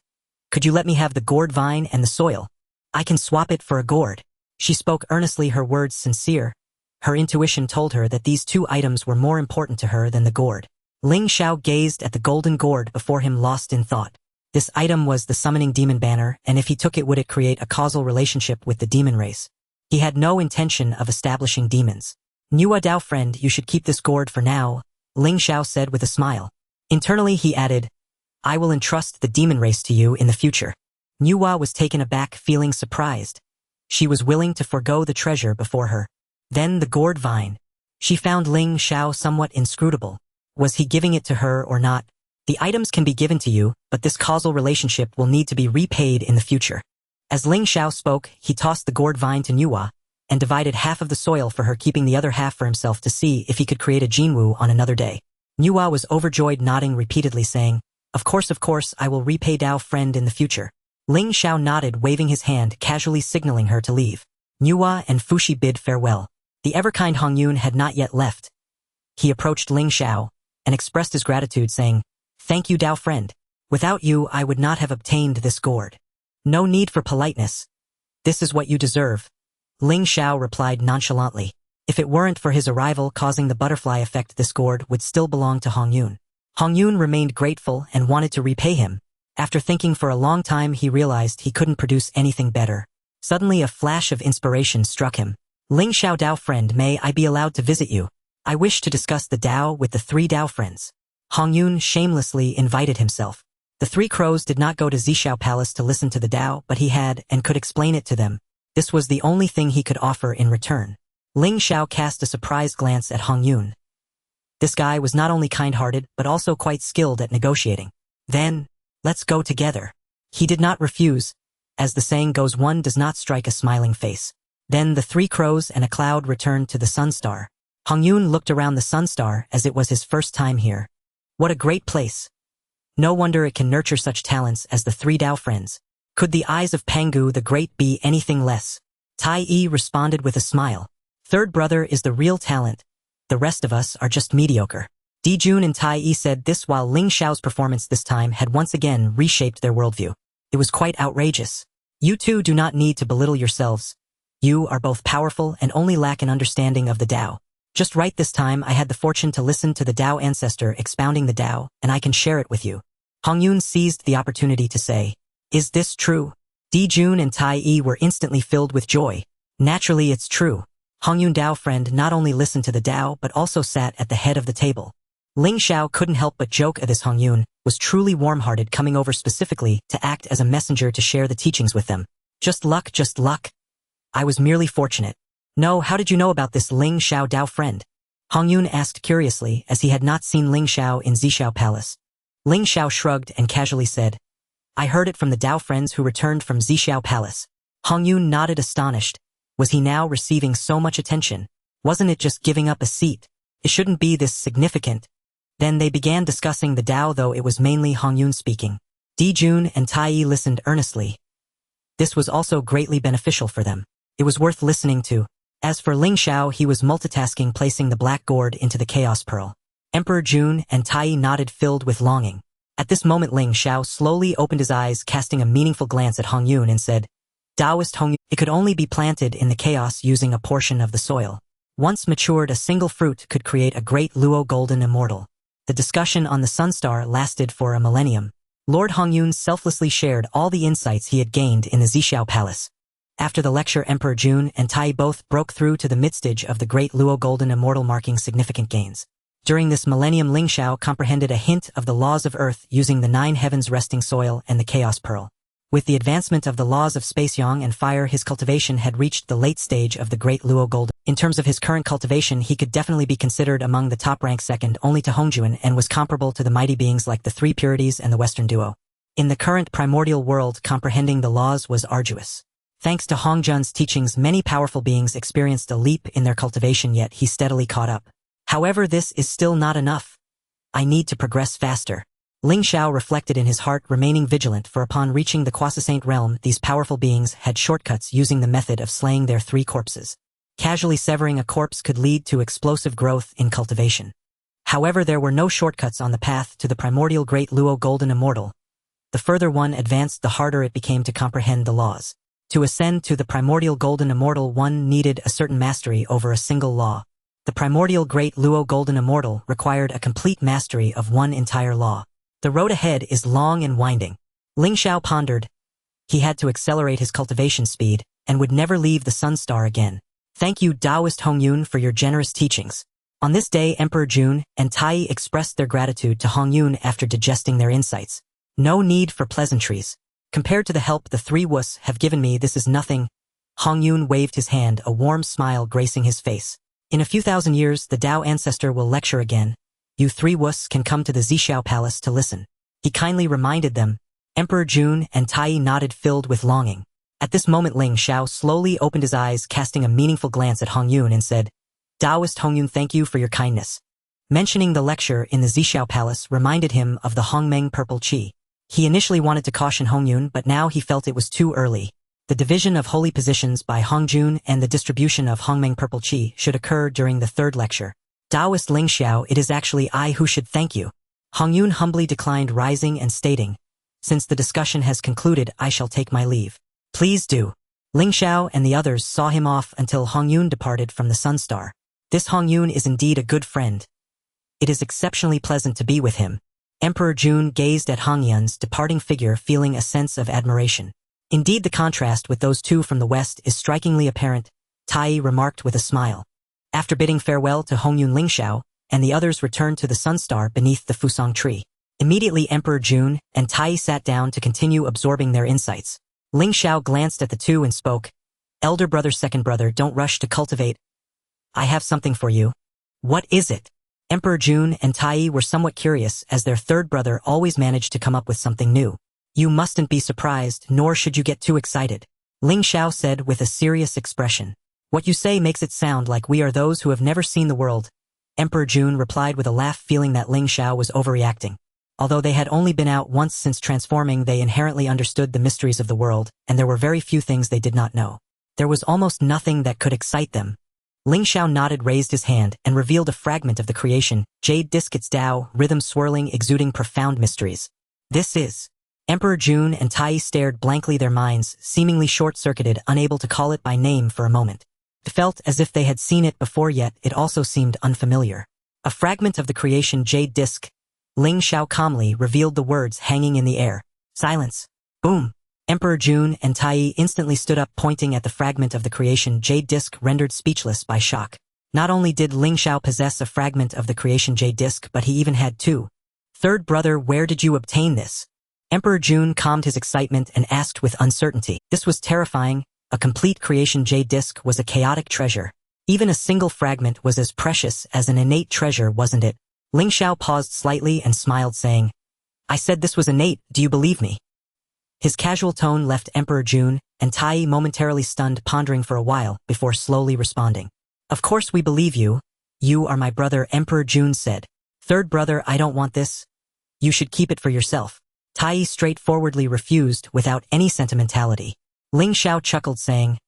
Could you let me have the gourd vine and the soil? I can swap it for a gourd. She spoke earnestly, her words sincere. Her intuition told her that these 2 items were more important to her than the gourd. Ling Xiao gazed at the golden gourd before him, lost in thought. This item was the summoning demon banner, and if he took it, would it create a causal relationship with the demon race? He had no intention of establishing demons. Nuwa, Dao friend, you should keep this gourd for now, Ling Xiao said with a smile. Internally he added, I will entrust the demon race to you in the future. Nuwa was taken aback, feeling surprised. She was willing to forego the treasure before her. Then the gourd vine. She found Ling Xiao somewhat inscrutable. Was he giving it to her or not? The items can be given to you, but this causal relationship will need to be repaid in the future. As Ling Xiao spoke, he tossed the gourd vine to Nuwa, and divided half of the soil for her, keeping the other half for himself to see if he could create a Jinwu on another day. Nuwa was overjoyed, nodding repeatedly, saying, of course, I will repay Dao friend in the future. Ling Xiao nodded, waving his hand, casually signaling her to leave. Nuwa and Fushi bid farewell. The ever-kind Hongyun had not yet left. He approached Ling Xiao and expressed his gratitude, saying, thank you, Dao friend. Without you, I would not have obtained this gourd. No need for politeness. This is what you deserve. Ling Xiao replied nonchalantly. If it weren't for his arrival causing the butterfly effect, this gourd would still belong to Hongyun. Hongyun remained grateful and wanted to repay him. After thinking for a long time, he realized he couldn't produce anything better. Suddenly a flash of inspiration struck him. Ling Xiao, Dao friend, may I be allowed to visit you? I wish to discuss the Dao with the 3 Dao friends. Hongyun shamelessly invited himself. The 3 crows did not go to Zishao Palace to listen to the Dao, but he had and could explain it to them. This was the only thing he could offer in return. Ling Xiao cast a surprised glance at Hongyun. This guy was not only kind-hearted, but also quite skilled at negotiating. Then, let's go together. He did not refuse. As the saying goes, one does not strike a smiling face. Then the 3 crows and a cloud returned to the Sunstar. Hongyun looked around the Sunstar as it was his first time here. What a great place. No wonder it can nurture such talents as the 3 Dao friends. Could the eyes of Pangu the Great be anything less? Tai Yi responded with a smile. Third brother is the real talent. The rest of us are just mediocre. Jun and Tai Yi said this while Ling Xiao's performance this time had once again reshaped their worldview. It was quite outrageous. You two do not need to belittle yourselves. You are both powerful and only lack an understanding of the Dao. Just right this time I had the fortune to listen to the Dao ancestor expounding the Dao, and I can share it with you. Hongyun seized the opportunity to say, is this true? Jun and Tai Yi were instantly filled with joy. Naturally it's true. Hongyun, Dao friend, not only listened to the Dao but also sat at the head of the table. Ling Xiao couldn't help but joke at this. Hongyun was truly warm-hearted, coming over specifically to act as a messenger to share the teachings with them. Just luck, just luck. I was merely fortunate. No, how did you know about this, Ling Xiao, Dao friend? Hong Yun asked curiously, as he had not seen Ling Xiao in Zhixiao Palace. Ling Xiao shrugged and casually said, I heard it from the Dao friends who returned from Zhixiao Palace. Hong Yun nodded astonished. Was he now receiving so much attention? Wasn't it just giving up a seat? It shouldn't be this significant. Then they began discussing the Dao, though it was mainly Hong Yun speaking. Jun and Tai Yi listened earnestly. This was also greatly beneficial for them. It was worth listening to. As for Ling Xiao, he was multitasking, placing the black gourd into the chaos pearl. Emperor Jun and Tai Yi nodded, filled with longing. At this moment Ling Xiao slowly opened his eyes, casting a meaningful glance at Hong Yun and said, Taoist Hong Yun, it could only be planted in the chaos using a portion of the soil. Once matured, a single fruit could create a great Luo golden immortal. The discussion on the Sunstar lasted for a millennium. Lord Hong Yun selflessly shared all the insights he had gained in the Zhixiao Palace. After the lecture, Emperor Jun and Tai Yi both broke through to the midstage of the great Luo golden immortal, marking significant gains. During this millennium, Ling Xiao comprehended a hint of the laws of Earth using the 9 heavens resting soil and the Chaos Pearl. With the advancement of the laws of space, yang and fire, his cultivation had reached the late stage of the great Luo Golden. In terms of his current cultivation, he could definitely be considered among the top rank, second only to Hongjun, and was comparable to the mighty beings like the Three Purities and the Western Duo. In the current primordial world, comprehending the laws was arduous. Thanks to Hongjun's teachings, many powerful beings experienced a leap in their cultivation, yet he steadily caught up. However, this is still not enough. I need to progress faster. Ling Xiao reflected in his heart, remaining vigilant, for upon reaching the Quasi-Saint realm, these powerful beings had shortcuts using the method of slaying their 3 corpses. Casually severing a corpse could lead to explosive growth in cultivation. However, there were no shortcuts on the path to the primordial great Luo Golden Immortal. The further one advanced, the harder it became to comprehend the laws. To ascend to the primordial Golden Immortal, one needed a certain mastery over a single law. The primordial great Luo Golden Immortal required a complete mastery of one entire law. The road ahead is long and winding. Ling Xiao pondered. He had to accelerate his cultivation speed, and would never leave the Sunstar again. Thank you, Taoist Hong Yun, for your generous teachings. On this day, Emperor Jun and Tai Yi expressed their gratitude to Hong Yun after digesting their insights. No need for pleasantries. Compared to the help the 3 Wus have given me, this is nothing. Hong Yun waved his hand, a warm smile gracing his face. In a few thousand years, the Dao ancestor will lecture again. You 3 Wus can come to the Zhixiao Palace to listen. He kindly reminded them. Emperor Jun and Tai Yi nodded, filled with longing. At this moment, Ling Xiao slowly opened his eyes, casting a meaningful glance at Hong Yun, and said, Taoist Hong Yun, thank you for your kindness. Mentioning the lecture in the Zhixiao Palace reminded him of the Hongmeng Purple Qi. He initially wanted to caution Hong Yun, but now he felt it was too early. The division of holy positions by Hong Jun and the distribution of Hongmeng Purple Qi should occur during the 3rd lecture. Taoist Ling Xiao, it is actually I who should thank you. Hong Yun humbly declined, rising and stating, Since the discussion has concluded, I shall take my leave. Please do. Ling Xiao and the others saw him off until Hong Yun departed from the Sunstar. This Hong Yun is indeed a good friend. It is exceptionally pleasant to be with him. Emperor Jun gazed at Hong Yun's departing figure, feeling a sense of admiration. Indeed, the contrast with those 2 from the west is strikingly apparent, Tai Yi remarked with a smile. After bidding farewell to Hong Yun, Ling Xiao and the others returned to the Sunstar beneath the Fusang tree. Immediately, Emperor Jun and Tai Yi sat down to continue absorbing their insights. Ling Xiao glanced at the 2 and spoke. Elder brother, second brother, don't rush to cultivate. I have something for you. What is it? Emperor Jun and Tai Yi were somewhat curious, as their 3rd brother always managed to come up with something new. You mustn't be surprised, nor should you get too excited. Ling Xiao said with a serious expression. What you say makes it sound like we are those who have never seen the world. Emperor Jun replied with a laugh, feeling that Ling Xiao was overreacting. Although they had only been out once since transforming, they inherently understood the mysteries of the world, and there were very few things they did not know. There was almost nothing that could excite them. Ling Xiao nodded, raised his hand, and revealed a fragment of the creation, jade disc, its Tao, rhythm swirling, exuding profound mysteries. This is. Emperor Jun and Tai Yi stared blankly, their minds seemingly short-circuited, unable to call it by name for a moment. It felt as if they had seen it before, yet it also seemed unfamiliar. A fragment of the creation jade disc. Ling Xiao calmly revealed the words hanging in the air. Silence. Boom. Emperor Jun and Tai Yi instantly stood up, pointing at the fragment of the creation jade disc, rendered speechless by shock. Not only did Ling Xiao possess a fragment of the creation jade disc, but he even had 2. 3rd brother, where did you obtain this? Emperor Jun calmed his excitement and asked with uncertainty. This was terrifying. A complete creation jade disc was a chaotic treasure. Even a single fragment was as precious as an innate treasure, wasn't it? Ling Xiao paused slightly and smiled, saying, I said this was innate, do you believe me? His casual tone left Emperor Jun and Tai Yi momentarily stunned, pondering for a while before slowly responding. Of course we believe you. You are my brother, Emperor Jun said. Third brother, I don't want this. You should keep it for yourself. Tai Yi straightforwardly refused without any sentimentality. Ling Xiao chuckled, saying,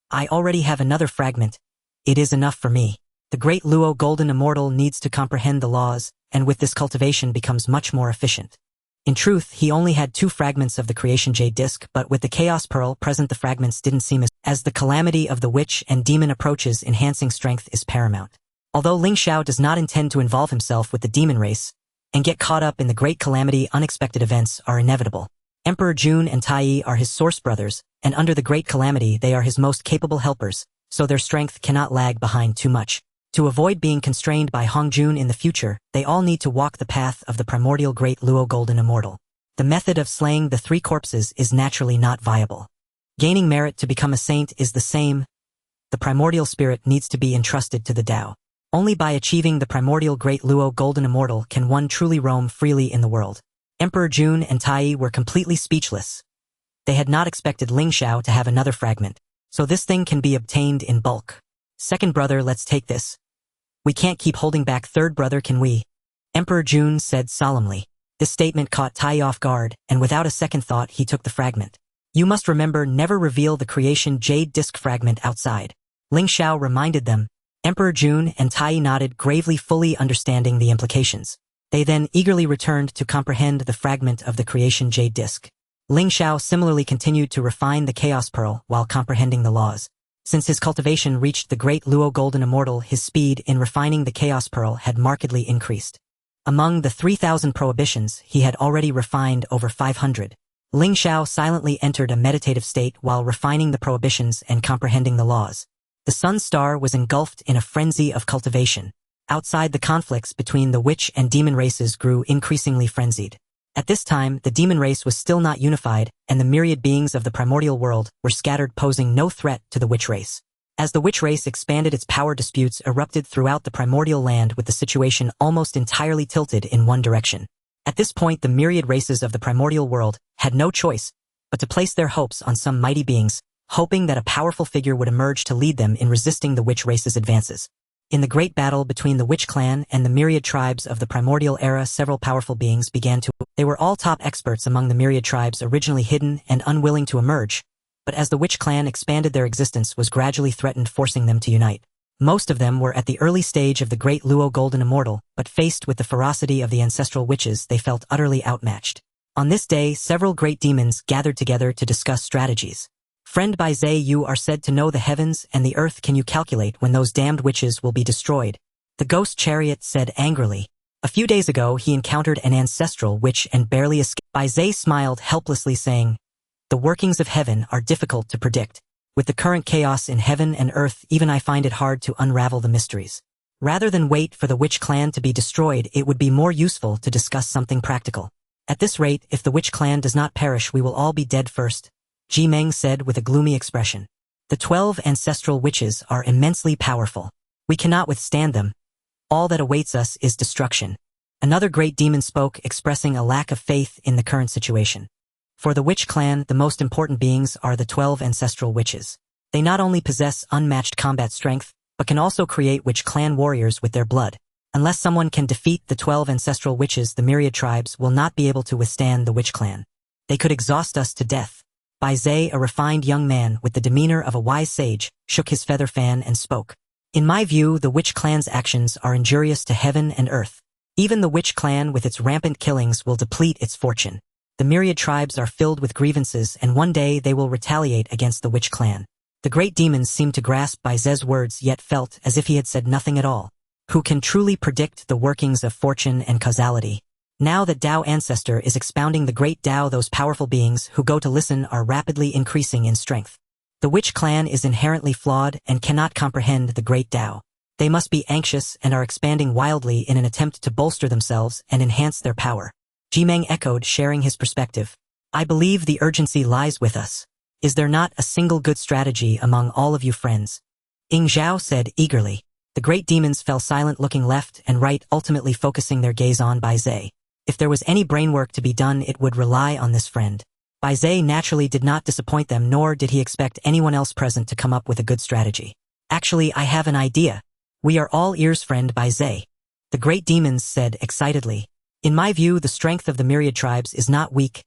I already have another fragment. It is enough for me. The great Luo Golden Immortal needs to comprehend the laws, and with this cultivation becomes much more efficient. In truth, he only had 2 fragments of the creation jade disc, but with the chaos pearl present the fragments didn't seem as the calamity of the witch and demon approaches, enhancing strength is paramount. Although Ling Xiao does not intend to involve himself with the demon race and get caught up in the great calamity, unexpected events are inevitable. Emperor Jun and Tai Yi are his source brothers, and under the great calamity they are his most capable helpers, so their strength cannot lag behind too much. To avoid being constrained by Hongjun in the future, they all need to walk the path of the primordial great Luo Golden Immortal. The method of slaying the 3 corpses is naturally not viable. Gaining merit to become a saint is the same. The primordial spirit needs to be entrusted to the Tao. Only by achieving the primordial great Luo Golden Immortal can one truly roam freely in the world. Emperor Jun and Tai Yi were completely speechless. They had not expected Ling Xiao to have another fragment, so this thing can be obtained in bulk. Second brother, let's take this. We can't keep holding back. Third brother, can we? Emperor Jun said solemnly. This statement caught Tai Yi off guard, and without a second thought he took the fragment. You must remember, never reveal the creation jade disc fragment outside. Ling Xiao reminded them. Emperor Jun and Tai Yi nodded gravely, fully understanding the implications. They then eagerly returned to comprehend the fragment of the creation jade disc. Ling Xiao similarly continued to refine the chaos pearl while comprehending the laws. Since his cultivation reached the great Luo Golden Immortal, his speed in refining the chaos pearl had markedly increased. Among the 3,000 prohibitions, he had already refined over 500. Ling Xiao silently entered a meditative state while refining the prohibitions and comprehending the laws. The Sun Star was engulfed in a frenzy of cultivation. Outside, the conflicts between the witch and demon races grew increasingly frenzied. At this time, the demon race was still not unified, and the myriad beings of the primordial world were scattered, posing no threat to the witch race. As the witch race expanded, its power disputes erupted throughout the primordial land, with the situation almost entirely tilted in one direction. At this point, the myriad races of the primordial world had no choice but to place their hopes on some mighty beings, hoping that a powerful figure would emerge to lead them in resisting the witch race's advances. In the great battle between the witch clan and the myriad tribes of the primordial era, several powerful beings began to. They were all top experts among the myriad tribes, originally hidden and unwilling to emerge, but as the witch clan expanded, their existence was gradually threatened, forcing them to unite. Most of them were at the early stage of the great Luo Golden Immortal, but faced with the ferocity of the ancestral witches, they felt utterly outmatched. On this day, several great demons gathered together to discuss strategies. Friend Bai Zhe, you are said to know the heavens and the earth. Can you calculate when those damned witches will be destroyed? The ghost chariot said angrily. A few days ago he encountered an ancestral witch and barely escaped. Bai Zhe smiled helplessly, saying, the workings of heaven are difficult to predict. With the current chaos in heaven and earth, even I find it hard to unravel the mysteries. Rather than wait for the witch clan to be destroyed, it would be more useful to discuss something practical. At this rate, if the witch clan does not perish, we will all be dead first, Ji Meng said with a gloomy expression. The 12 ancestral witches are immensely powerful. We cannot withstand them. All that awaits us is destruction. Another great demon spoke, expressing a lack of faith in the current situation. For the witch clan, the most important beings are the 12 ancestral witches. They not only possess unmatched combat strength, but can also create witch clan warriors with their blood. Unless someone can defeat the 12 ancestral witches, the myriad tribes will not be able to withstand the witch clan. They could exhaust us to death. Bai Zhe, a refined young man with the demeanor of a wise sage, shook his feather fan and spoke. In my view, the witch clan's actions are injurious to heaven and earth. Even the witch clan with its rampant killings will deplete its fortune. The myriad tribes are filled with grievances, and one day they will retaliate against the witch clan. The great demons seemed to grasp Bai Zhe's words, yet felt as if he had said nothing at all. Who can truly predict the workings of fortune and causality? Now that Tao Ancestor is expounding the great Tao, those powerful beings who go to listen are rapidly increasing in strength. The witch clan is inherently flawed and cannot comprehend the great Tao. They must be anxious and are expanding wildly in an attempt to bolster themselves and enhance their power. Ji Meng echoed, sharing his perspective. I believe the urgency lies with us. Is there not a single good strategy among all of you friends? Ling Xiao said eagerly. The great demons fell silent, looking left and right, ultimately focusing their gaze on Bai Zai. If there was any brainwork to be done, it would rely on this friend. Bai Zai naturally did not disappoint them, nor did he expect anyone else present to come up with a good strategy. Actually, I have an idea. We are all ears, friend Bai Zai. The great demons said excitedly. In my view, the strength of the myriad tribes is not weak.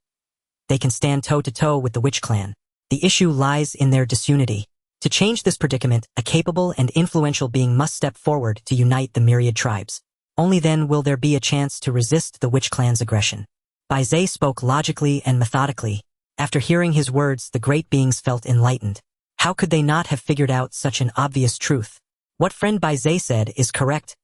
They can stand toe-to-toe with the witch clan. The issue lies in their disunity. To change this predicament, a capable and influential being must step forward to unite the myriad tribes. Only then will there be a chance to resist the witch clan's aggression. Bai Zai spoke logically and methodically. After hearing his words, the great beings felt enlightened. How could they not have figured out such an obvious truth? What friend Bai Zai said is correct.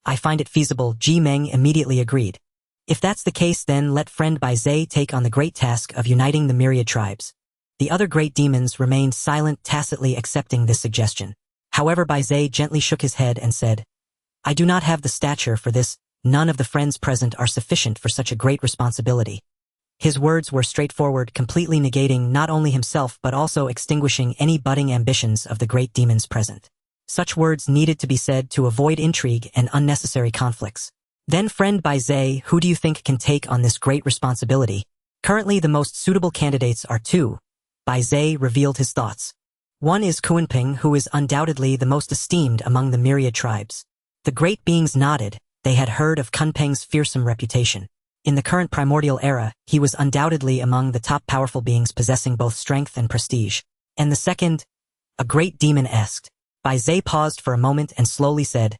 I find it feasible, Ji Meng immediately agreed. If that's the case, then let friend Bai Zai take on the great task of uniting the myriad tribes. The other great demons remained silent, tacitly accepting this suggestion. However, Bai Zai gently shook his head and said, I do not have the stature for this. None of the friends present are sufficient for such a great responsibility. His words were straightforward, completely negating not only himself but also extinguishing any budding ambitions of the great demons present. Such words needed to be said to avoid intrigue and unnecessary conflicts. Then friend Bai Zai, who do you think can take on this great responsibility? Currently the most suitable candidates are two. Bai Zai revealed his thoughts. One is Kunping, who is undoubtedly the most esteemed among the myriad tribes. The great beings nodded. They had heard of Kunping's fearsome reputation. In the current primordial era, he was undoubtedly among the top powerful beings possessing both strength and prestige. And the second? A great demon asked. Bai Zai paused for a moment and slowly said,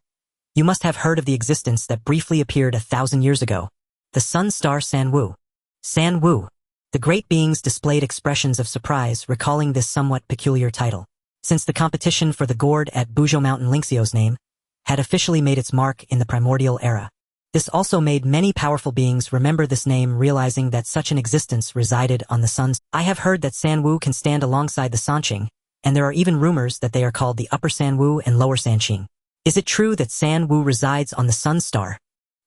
You must have heard of the existence that briefly appeared 1,000 years ago. The sun star San Wu. San Wu. The great beings displayed expressions of surprise, recalling this somewhat peculiar title. Since the competition for the gourd at Buzhou Mountain, Ling Xiao's name had officially made its mark in the primordial era. This also made many powerful beings remember this name, realizing that such an existence resided on the sun's. I have heard that San Wu can stand alongside the Sanqing, and there are even rumors that they are called the Upper San Wu and Lower Sanqing. Is it true that San Wu resides on the sun star?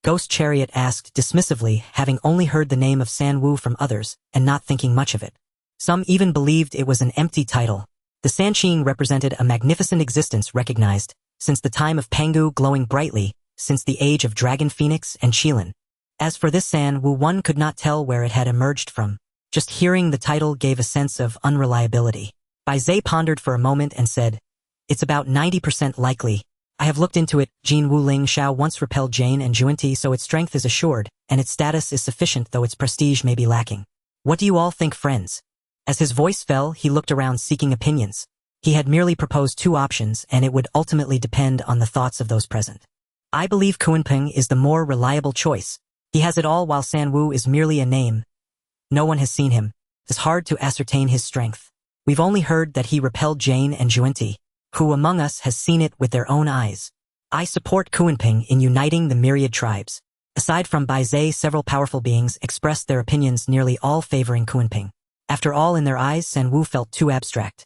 Ghost Chariot asked dismissively, having only heard the name of San Wu from others, and not thinking much of it. Some even believed it was an empty title. The Sanqing represented a magnificent existence recognized, since the time of Pangu, glowing brightly, since the age of Dragon Phoenix and Qilin. As for this San Wu, one could not tell where it had emerged from. Just hearing the title gave a sense of unreliability. Bai Zai pondered for a moment and said, It's about 90% likely. I have looked into it. Jin Wu Ling Xiao once repelled Jane and Juanti, so its strength is assured, and its status is sufficient, though its prestige may be lacking. What do you all think, friends? As his voice fell, he looked around seeking opinions. He had merely proposed two options, and it would ultimately depend on the thoughts of those present. I believe Kunping is the more reliable choice. He has it all, while San Wu is merely a name. No one has seen him. It's hard to ascertain his strength. We've only heard that he repelled Jane and Juanti. Who among us has seen it with their own eyes? I support Kunping in uniting the myriad tribes. Aside from Bai Zai, several powerful beings expressed their opinions, nearly all favoring Kunping. After all, in their eyes, San Wu felt too abstract.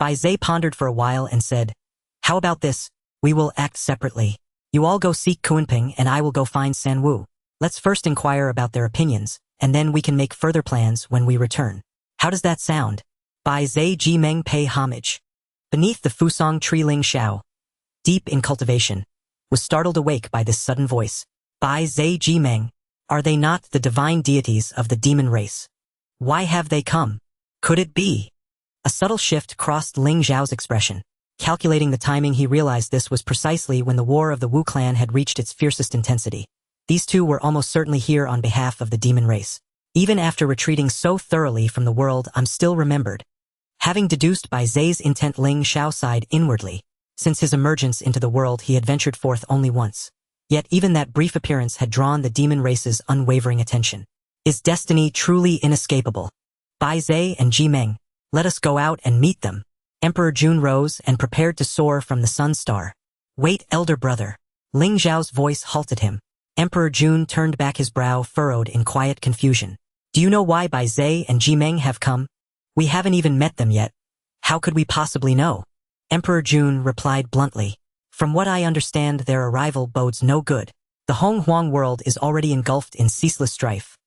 Bai Zai pondered for a while and said, How about this? We will act separately. You all go seek Kunping and I will go find San Wu. Let's first inquire about their opinions, and then we can make further plans when we return. How does that sound? Bai Zai Ji Meng pay homage. Beneath the Fusong tree, Ling Xiao, deep in cultivation, was startled awake by this sudden voice. Bai Zai Ji Meng, are they not the divine deities of the demon race? Why have they come? Could it be? A subtle shift crossed Ling Xiao's expression. Calculating the timing, he realized this was precisely when the war of the Wu clan had reached its fiercest intensity. These two were almost certainly here on behalf of the demon race. Even after retreating so thoroughly from the world, I'm still remembered. Having deduced Bai Zai's intent, Ling Xiao sighed inwardly. Since his emergence into the world, he had ventured forth only once. Yet even that brief appearance had drawn the demon race's unwavering attention. Is destiny truly inescapable? Bai Zai and Ji Meng, let us go out and meet them. Emperor Jun rose and prepared to soar from the sun star. Wait, elder brother. Ling Xiao's voice halted him. Emperor Jun turned back, his brow furrowed in quiet confusion. Do you know why Bai Zai and Ji Meng have come? We haven't even met them yet. How could we possibly know? Emperor Jun replied bluntly. From what I understand, their arrival bodes no good. The Hong Huang world is already engulfed in ceaseless strife.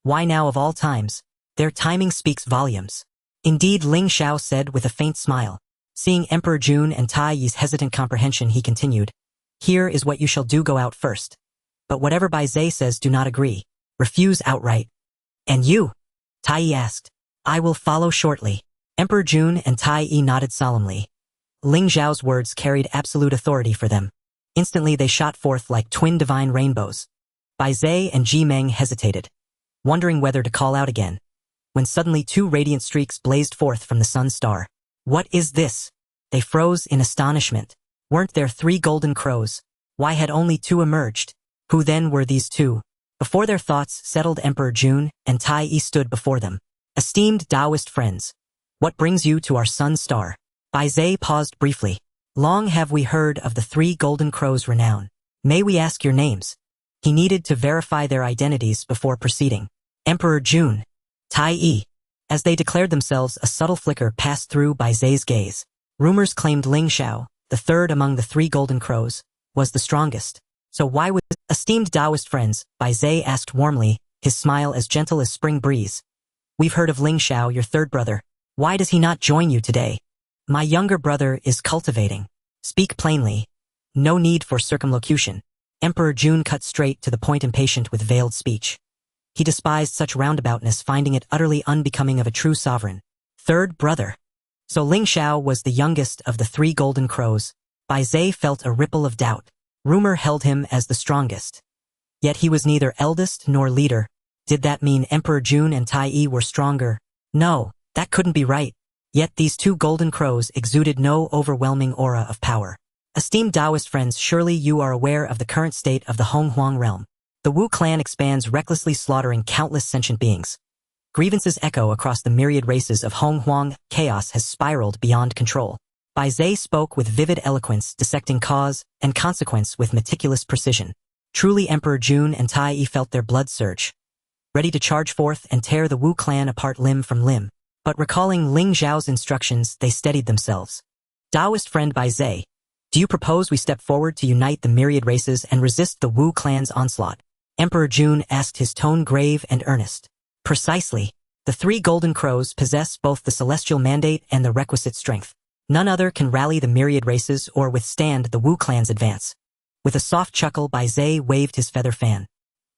Why now of all times? Their timing speaks volumes. Indeed, Ling Xiao said with a faint smile. Seeing Emperor Jun and Tai Yi's hesitant comprehension, he continued, "Here is what you shall do: go out first. But whatever Bai Zai says, do not agree. Refuse outright." "And you?" Tai Yi asked. "I will follow shortly." Emperor Jun and Tai Yi nodded solemnly. Ling Xiao's words carried absolute authority for them. Instantly they shot forth like twin divine rainbows. Bai Zai and Ji Meng hesitated, wondering whether to call out again, when suddenly two radiant streaks blazed forth from the sun star. "What is this?" They froze in astonishment. Weren't there 3 golden crows? Why had only 2 emerged? Who then were these 2? Before their thoughts settled, Emperor Jun and Tai Yi stood before them. "Esteemed Taoist friends, what brings you to our sun star?" Bai Zai paused briefly. "Long have we heard of the 3 golden crows' renown. May we ask your names?" He needed to verify their identities before proceeding. Emperor Jun, Tai Yi. As they declared themselves, a subtle flicker passed through Bai Zai's gaze. Rumors claimed Ling Xiao, the third among the 3 golden crows, was the strongest. So why was esteemed Taoist friends? Bai Zai asked warmly, his smile as gentle as spring breeze. "We've heard of Ling Xiao, your third brother. Why does he not join you today?" "My younger brother is cultivating. Speak plainly. No need for circumlocution." Emperor Jun cut straight to the point, impatient with veiled speech. He despised such roundaboutness, finding it utterly unbecoming of a true sovereign. Third brother. So Ling Xiao was the youngest of the 3 golden crows. Bai Zai felt a ripple of doubt. Rumor held him as the strongest. Yet he was neither eldest nor leader. Did that mean Emperor Jun and Tai Yi were stronger? No, that couldn't be right. Yet these 2 golden crows exuded no overwhelming aura of power. Esteemed Taoist friends, surely you are aware of the current state of the Honghuang realm. The Wu clan expands, recklessly slaughtering countless sentient beings. Grievances echo across the myriad races of Honghuang. Chaos has spiraled beyond control. Bai Zai spoke with vivid eloquence, dissecting cause and consequence with meticulous precision. Truly, Emperor Jun and Tai Yi felt their blood surge, ready to charge forth and tear the Wu clan apart limb from limb. But recalling Ling Xiao's instructions, they steadied themselves. "Taoist friend Bai Zai, do you propose we step forward to unite the myriad races and resist the Wu clan's onslaught?" Emperor Jun asked, his tone grave and earnest. "Precisely. The 3 golden crows possess both the celestial mandate and the requisite strength. None other can rally the myriad races or withstand the Wu clan's advance." With a soft chuckle, Bai Zai waved his feather fan.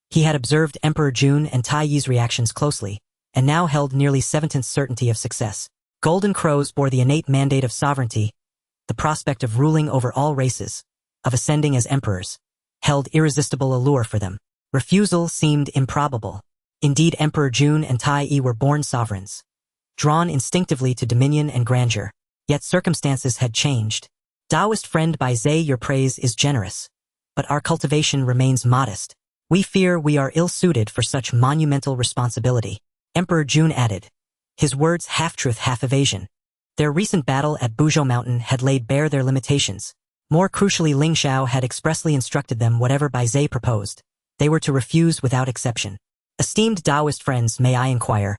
He had observed Emperor Jun and Tai Yi's reactions closely, and now held nearly 7/10 certainty of success. Golden crows bore the innate mandate of sovereignty. The prospect of ruling over all races, of ascending as emperors, held irresistible allure for them. Refusal seemed improbable. Indeed, Emperor Jun and Tai Yi were born sovereigns, drawn instinctively to dominion and grandeur. Yet circumstances had changed. "Taoist friend Bai Zai, your praise is generous, but our cultivation remains modest. We fear we are ill-suited for such monumental responsibility." Emperor Jun added, his words half-truth, half-evasion. Their recent battle at Buzhou Mountain had laid bare their limitations. More crucially, Ling Xiao had expressly instructed them whatever Bai Zai proposed, they were to refuse without exception. "Esteemed Taoist friends, may I inquire,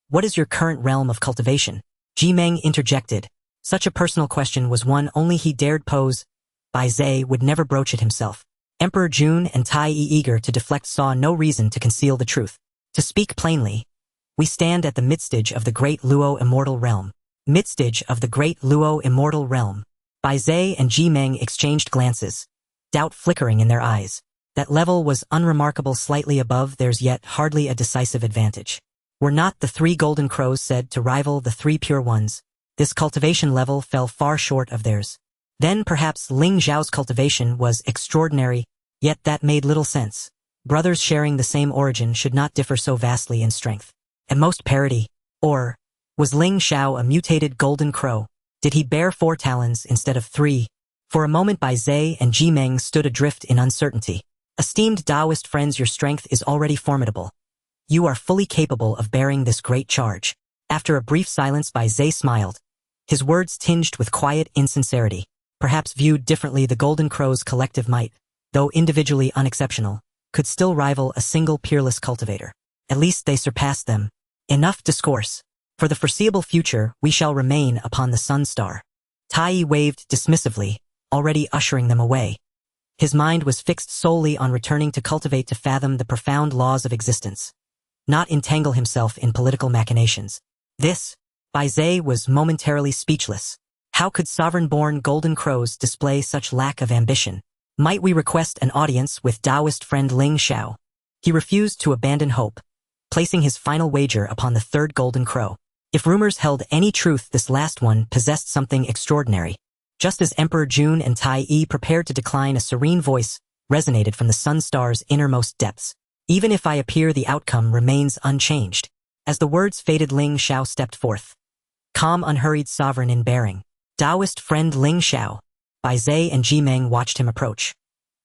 what is your current realm of cultivation?" Ji Meng interjected. Such a personal question was one only he dared pose. Bai Zai would never broach it himself. Emperor Jun and Tai Yi, eager to deflect, saw no reason to conceal the truth. "To speak plainly, we stand at the midstage of the great Luo immortal realm." Midstage of the great Luo immortal realm. Bai Zai and Ji Meng exchanged glances, doubt flickering in their eyes. That level was unremarkable, slightly above theirs, yet hardly a decisive advantage. Were not the 3 golden crows said to rival the 3 pure ones? This cultivation level fell far short of theirs. Then perhaps Ling Xiao's cultivation was extraordinary, yet that made little sense. Brothers sharing the same origin should not differ so vastly in strength. At most parity. Or was Ling Xiao a mutated golden crow? Did he bear 4 talons instead of 3? For a moment Bai Zai and Ji Meng stood adrift in uncertainty. "Esteemed Taoist friends, your strength is already formidable. You are fully capable of bearing this great charge." After a brief silence, Bai Zai smiled, his words tinged with quiet insincerity. Perhaps viewed differently, the golden crow's collective might, though individually unexceptional, could still rival a single peerless cultivator. At least they surpassed them. Enough discourse. For the foreseeable future, we shall remain upon the sun star. Tai Yi waved dismissively, already ushering them away. His mind was fixed solely on returning to cultivate, to fathom the profound laws of existence, not entangle himself in political machinations. Bai Zai was momentarily speechless. How could sovereign-born golden crows display such lack of ambition? Might we request an audience with Taoist friend Ling Xiao? He refused to abandon hope, placing his final wager upon the third golden crow. If rumors held any truth, this last one possessed something extraordinary. Just as Emperor Jun and Tai Yi prepared to decline, a serene voice resonated from the sun star's innermost depths. Even if I appear, the outcome remains unchanged. As the words faded, Ling Xiao stepped forth. Calm, unhurried, sovereign in bearing. Taoist friend Ling Xiao. Bai Zhe and Ji Meng watched him approach.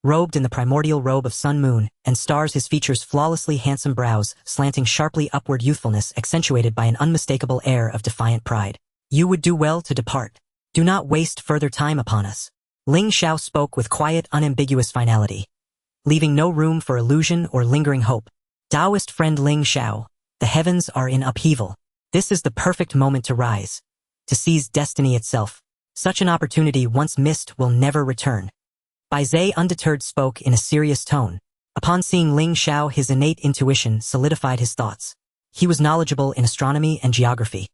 Robed in the primordial robe of sun, moon, and stars, his features flawlessly handsome, brows slanting sharply upward, youthfulness accentuated by an unmistakable air of defiant pride. You would do well to depart. Do not waste further time upon us. Ling Xiao spoke with quiet, unambiguous finality, leaving no room for illusion or lingering hope. Taoist friend Ling Xiao, the heavens are in upheaval. This is the perfect moment to rise, to seize destiny itself. Such an opportunity once missed will never return. Bai Zhe, undeterred, spoke in a serious tone. Upon seeing Ling Xiao, his innate intuition solidified his thoughts. He was knowledgeable in astronomy and geography.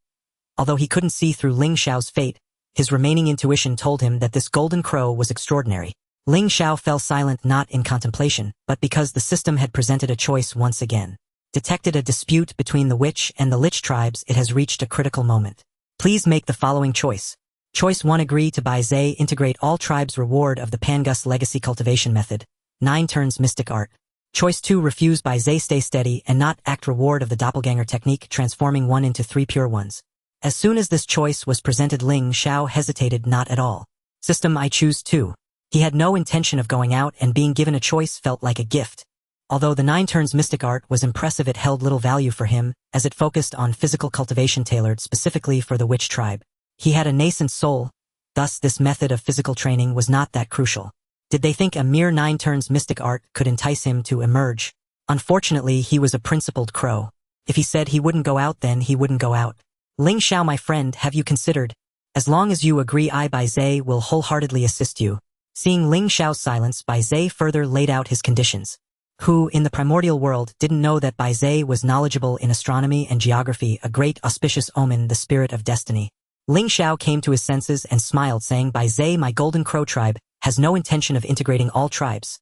Although he couldn't see through Ling Xiao's fate, his remaining intuition told him that this golden crow was extraordinary. Ling Xiao fell silent, not in contemplation, but because the system had presented a choice once again. Detected a dispute between the witch and the Lich tribes. It has reached a critical moment. Please make the following choice. Choice 1. Agree to Bai Zhe, integrate all tribes, reward of the Pangus legacy cultivation method. 9 turns mystic art. Choice 2. Refuse Bai Zhe, stay steady and not act, reward of the doppelganger technique, transforming 1 into 3 pure ones. As soon as this choice was presented, Ling Xiao hesitated not at all. System, I choose 2. He had no intention of going out, and being given a choice felt like a gift. Although the 9 turns mystic art was impressive, it held little value for him, as it focused on physical cultivation tailored specifically for the witch tribe. He had a nascent soul, thus this method of physical training was not that crucial. Did they think a mere 9 turns mystic art could entice him to emerge? Unfortunately, he was a principled crow. If he said he wouldn't go out, then he wouldn't go out. Ling Xiao, my friend, have you considered? As long as you agree, I, Bai Zhe, will wholeheartedly assist you. Seeing Ling Xiao's silence, Bai Zhe further laid out his conditions. Who, in the primordial world, didn't know that Bai Zhe was knowledgeable in astronomy and geography, a great auspicious omen, the spirit of destiny. Ling Xiao came to his senses and smiled, saying, Bai Zhe, my golden crow tribe has no intention of integrating all tribes.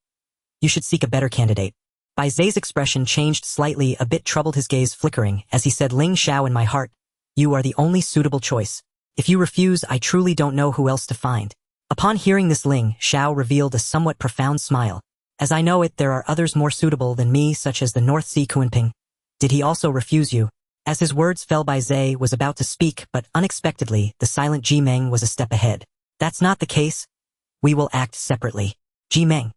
You should seek a better candidate. Bai Zhe's expression changed slightly, a bit troubled, his gaze flickering, as he said, Ling Xiao, in my heart, you are the only suitable choice. If you refuse, I truly don't know who else to find. Upon hearing this, Ling Xiao revealed a somewhat profound smile. As I know it, there are others more suitable than me, such as the North Sea Kunping. Did he also refuse you? As his words fell, Bai Zhe was about to speak, but unexpectedly, the silent Ji Meng was a step ahead. That's not the case. We will act separately. Ji Meng.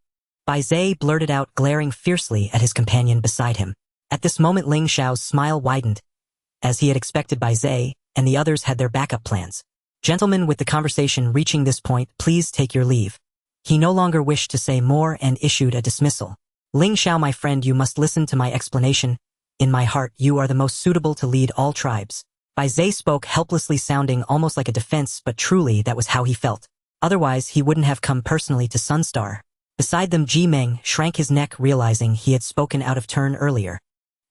Bai Zhe blurted out, glaring fiercely at his companion beside him. At this moment, Ling Xiao's smile widened. As he had expected, Bai Zhe and the others had their backup plans. Gentlemen, with the conversation reaching this point, please take your leave. He no longer wished to say more and issued a dismissal. Ling Xiao, my friend, you must listen to my explanation. In my heart, you are the most suitable to lead all tribes. Bai Zhe spoke helplessly, sounding almost like a defense, but truly that was how he felt. Otherwise, he wouldn't have come personally to Sunstar. Beside them, Ji Meng shrank his neck, realizing he had spoken out of turn earlier.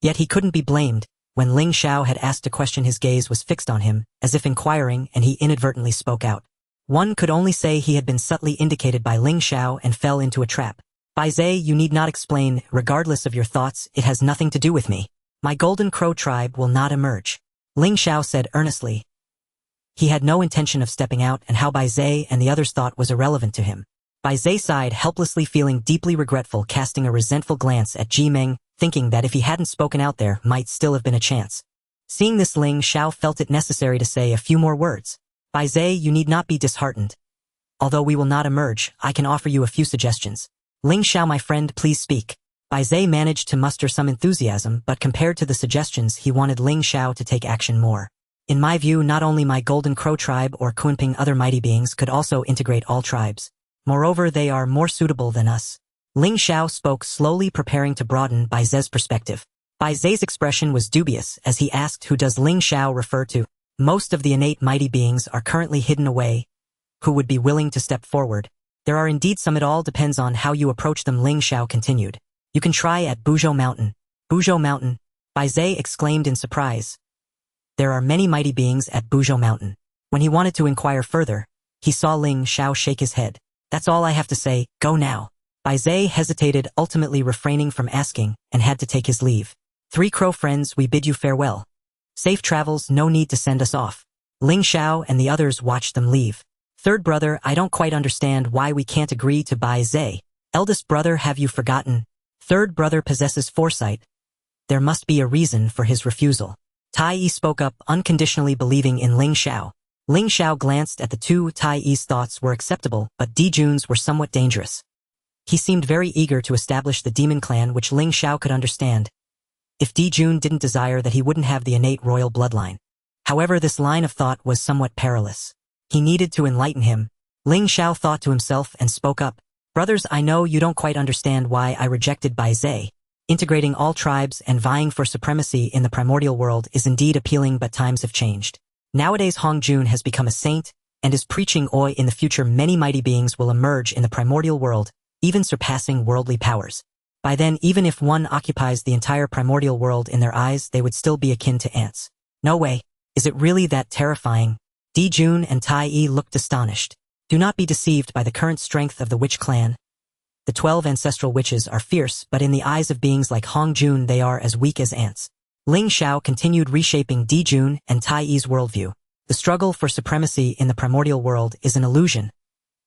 Yet he couldn't be blamed. When Ling Xiao had asked a question, his gaze was fixed on him, as if inquiring, and he inadvertently spoke out. One could only say he had been subtly indicated by Ling Xiao and fell into a trap. Bai Zhe, you need not explain, regardless of your thoughts, it has nothing to do with me. My golden crow tribe will not emerge. Ling Xiao said earnestly. He had no intention of stepping out, and how Bai Zhe and the others thought was irrelevant to him. Bai Zhe sighed helplessly, feeling deeply regretful, casting a resentful glance at Ji Meng, thinking that if he hadn't spoken out, there might still have been a chance. Seeing this, Ling Xiao felt it necessary to say a few more words. Bai Zhe, you need not be disheartened. Although we will not emerge, I can offer you a few suggestions. Ling Xiao, my friend, please speak. Bai Zhe managed to muster some enthusiasm, but compared to the suggestions, he wanted Ling Xiao to take action more. In my view, not only my golden crow tribe or Kunping, other mighty beings could also integrate all tribes. Moreover, they are more suitable than us. Ling Xiao spoke slowly, preparing to broaden Bai Zhe's perspective. Bai Zhe's expression was dubious as he asked, who does Ling Xiao refer to? Most of the innate mighty beings are currently hidden away. Who would be willing to step forward? There are indeed some, it all depends on how you approach them, Ling Xiao continued. You can try at Buzhou Mountain. Buzhou Mountain? Bai Zhe exclaimed in surprise. There are many mighty beings at Buzhou Mountain. When he wanted to inquire further, He saw Ling Xiao shake his head. That's all I have to say, go now. Bai Zai hesitated, ultimately refraining from asking, and had to take his leave. Three crow friends, we bid you farewell. Safe travels, no need to send us off. Ling Xiao and the others watched them leave. Third brother, I don't quite understand why we can't agree to Bai Zai. Eldest brother, have you forgotten? Third brother possesses foresight. There must be a reason for his refusal. Tai Yi spoke up, unconditionally believing in Ling Xiao. Ling Xiao glanced at the two. Tai Yi's thoughts were acceptable, but Jun's were somewhat dangerous. He seemed very eager to establish the demon clan, which Ling Xiao could understand. If Jun didn't desire that, he wouldn't have the innate royal bloodline. However, this line of thought was somewhat perilous. He needed to enlighten him. Ling Xiao thought to himself and spoke up. Brothers, I know you don't quite understand why I rejected Bai Zai. Integrating all tribes and vying for supremacy in the primordial world is indeed appealing, but times have changed. Nowadays Hong Jun has become a saint and is preaching in the future many mighty beings will emerge in the primordial world, even surpassing worldly powers. By then, even if one occupies the entire primordial world, in their eyes they would still be akin to ants. No way. Is it really that terrifying? Jun and Tai Yi looked astonished. Do not be deceived by the current strength of the witch clan. The 12 ancestral witches are fierce, but in the eyes of beings like Hong Jun they are as weak as ants. Ling Xiao continued reshaping Jun and Tai Yi's worldview. The struggle for supremacy in the primordial world is an illusion.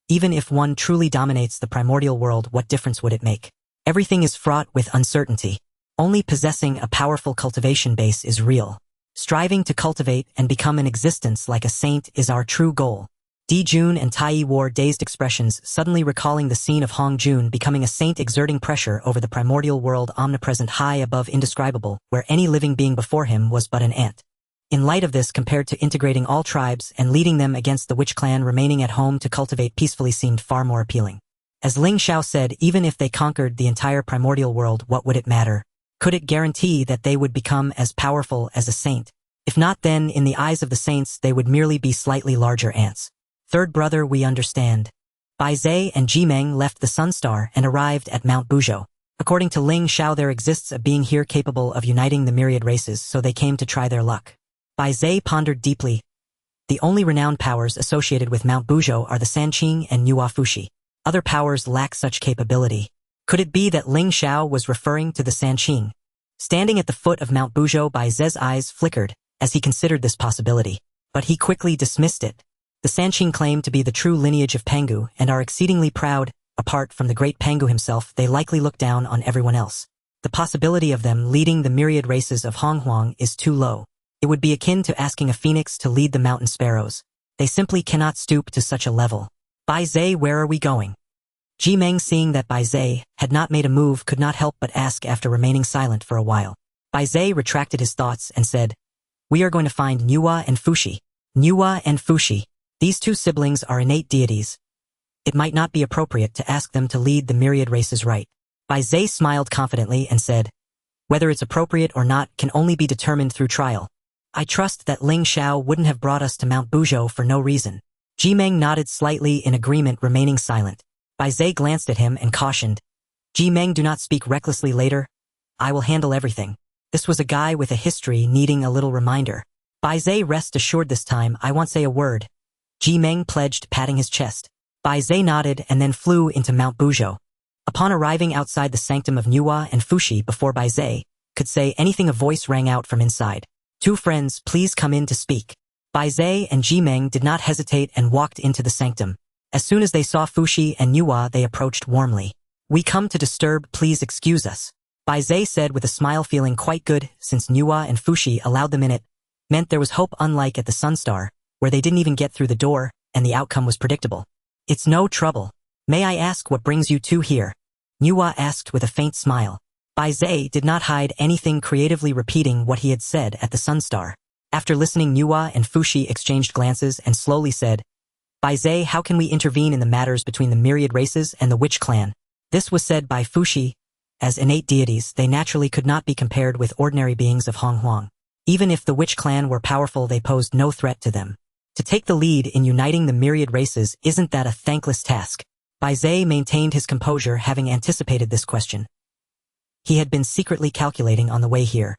Even if one truly dominates the primordial world, what difference would it make? Everything is fraught with uncertainty. Only possessing a powerful cultivation base is real. Striving to cultivate and become an existence like a saint is our true goal. Jun and Tai Yi wore dazed expressions, suddenly recalling the scene of Hong Jun becoming a saint, exerting pressure over the primordial world, omnipresent, high above, indescribable, where any living being before him was but an ant. In light of this, compared to integrating all tribes and leading them against the witch clan, remaining at home to cultivate peacefully seemed far more appealing. As Ling Xiao said, even if they conquered the entire primordial world, what would it matter? Could it guarantee that they would become as powerful as a saint? If not, then, in the eyes of the saints, they would merely be slightly larger ants. Third brother, we understand. Bai Zai and Jimeng left the Sunstar and arrived at Mount Buzhou. According to Ling Xiao, there exists a being here capable of uniting the myriad races, so they came to try their luck. Bai Zai pondered deeply. The only renowned powers associated with Mount Buzhou are the Sanqing and Nuwa Fushi. Other powers lack such capability. Could it be that Ling Xiao was referring to the Sanqing? Standing at the foot of Mount Buzhou, Bai Zai's eyes flickered as he considered this possibility, but he quickly dismissed it. The Sanqing claim to be the true lineage of Pangu and are exceedingly proud. Apart from the great Pangu himself, they likely look down on everyone else. The possibility of them leading the myriad races of Honghuang is too low. It would be akin to asking a phoenix to lead the mountain sparrows. They simply cannot stoop to such a level. Bai Zai, where are we going? Jimeng, seeing that Bai Zai had not made a move, could not help but ask after remaining silent for a while. Bai Zai retracted his thoughts and said, we are going to find Nuwa and Fushi. Nuwa and Fushi. These two siblings are innate deities. It might not be appropriate to ask them to lead the myriad races, right? Bai Zai smiled confidently and said, whether it's appropriate or not can only be determined through trial. I trust that Ling Xiao wouldn't have brought us to Mount Buzhou for no reason. Jimeng nodded slightly in agreement, remaining silent. Bai Zai glanced at him and cautioned, Jimeng, do not speak recklessly later. I will handle everything. This was a guy with a history needing a little reminder. Bai Zai, rest assured, this time I won't say a word. Jimeng pledged, patting his chest. Bai Zai nodded and then flew into Mount Buzhou. Upon arriving outside the sanctum of Nuwa and Fushi, before Bai Zai could say anything, a voice rang out from inside. Two friends, please come in to speak. Bai Zai and Jimeng did not hesitate and walked into the sanctum. As soon as they saw Fushi and Nuwa, they approached warmly. We come to disturb, please excuse us. Bai Zai said with a smile, feeling quite good, since Nuwa and Fushi allowed them in. It meant there was hope, unlike at the Sunstar, where they didn't even get through the door, and the outcome was predictable. It's no trouble. May I ask what brings you two here? Nuwa asked with a faint smile. Bai Zai did not hide anything, creatively repeating what he had said at the Sunstar. After listening, Nuwa and Fushi exchanged glances and slowly said, Bai Zai, how can we intervene in the matters between the myriad races and the witch clan? This was said by Fushi. As innate deities, they naturally could not be compared with ordinary beings of Honghuang. Even if the witch clan were powerful, they posed no threat to them. To take the lead in uniting the myriad races, isn't that a thankless task? Bai Zai maintained his composure, having anticipated this question. He had been secretly calculating on the way here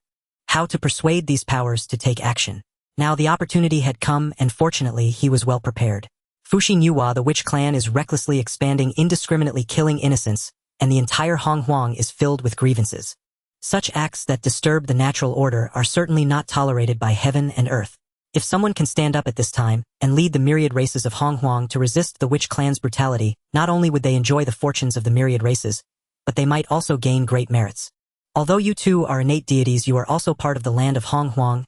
how to persuade these powers to take action. Now the opportunity had come, and fortunately he was well prepared. Fushi Nuwa, the witch clan, is recklessly expanding, indiscriminately killing innocents, and the entire Hong Huang is filled with grievances. Such acts that disturb the natural order are certainly not tolerated by heaven and earth. If someone can stand up at this time and lead the myriad races of Hong Huang to resist the witch clan's brutality, not only would they enjoy the fortunes of the myriad races, but they might also gain great merits. Although you two are innate deities, you are also part of the land of Hong Huang.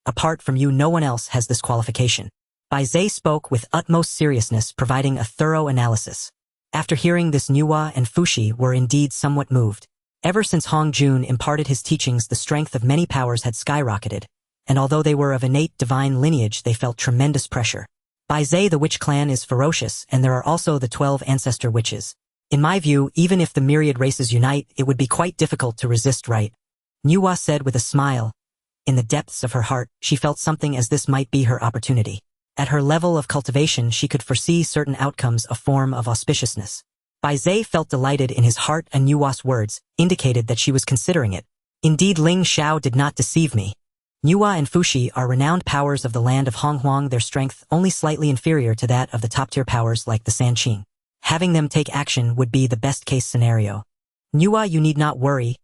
Apart from you, no one else has this qualification. Bai Zhe spoke with utmost seriousness, providing a thorough analysis. After hearing this, Nuwa and Fushi were indeed somewhat moved. Ever since Hong Jun imparted his teachings, the strength of many powers had skyrocketed, and although they were of innate divine lineage, they felt tremendous pressure. Bai Zhe, the witch clan, is ferocious, and there are also the 12 ancestor witches. In my view, even if the myriad races unite, it would be quite difficult to resist, right? Nuwa said with a smile. In the depths of her heart, she felt something, as this might be her opportunity. At her level of cultivation, she could foresee certain outcomes, a form of auspiciousness. Bai Zhe felt delighted in his heart, and Nuwa's words indicated that she was considering it. Indeed, Ling Xiao did not deceive me. Nuwa and Fushi are renowned powers of the land of Hong Huang, their strength only slightly inferior to that of the top-tier powers like the Sanqing. Having them take action would be the best-case scenario. Nuwa, you need not worry.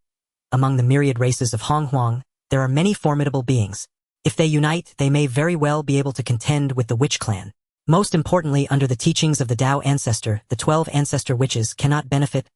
Among the myriad races of Hong Huang, there are many formidable beings. If they unite, they may very well be able to contend with the witch clan. Most importantly, under the teachings of the Tao ancestor, the 12 ancestor witches cannot benefit.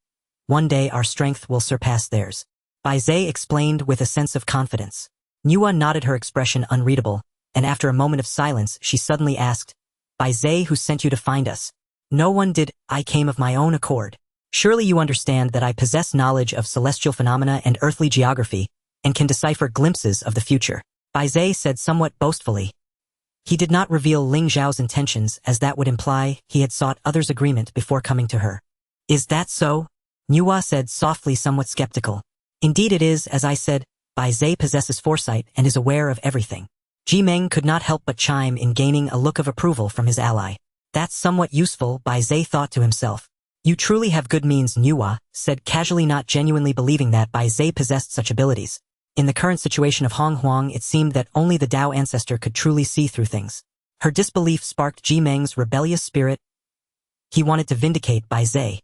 One day our strength will surpass theirs. Bai Zhe explained with a sense of confidence. Nuwa nodded, her expression unreadable, and after a moment of silence, she suddenly asked, Bai Zhe, who sent you to find us? No one did. I came of my own accord. Surely you understand that I possess knowledge of celestial phenomena and earthly geography, and can decipher glimpses of the future. Bai Zhe said somewhat boastfully. He did not reveal Ling Xiao's intentions, as that would imply he had sought others' agreement before coming to her. Is that so? Nuwa said softly, somewhat skeptical. Indeed it is, as I said. Bai Zhe possesses foresight and is aware of everything. Ji Meng could not help but chime in, gaining a look of approval from his ally. That's somewhat useful, Bai Zhe thought to himself. You truly have good means, Nuwa said casually, not genuinely believing that Bai Zhe possessed such abilities. In the current situation of Hong Huang, it seemed that only the Tao ancestor could truly see through things. Her disbelief sparked Ji Meng's rebellious spirit. He wanted to vindicate Bai Zhe.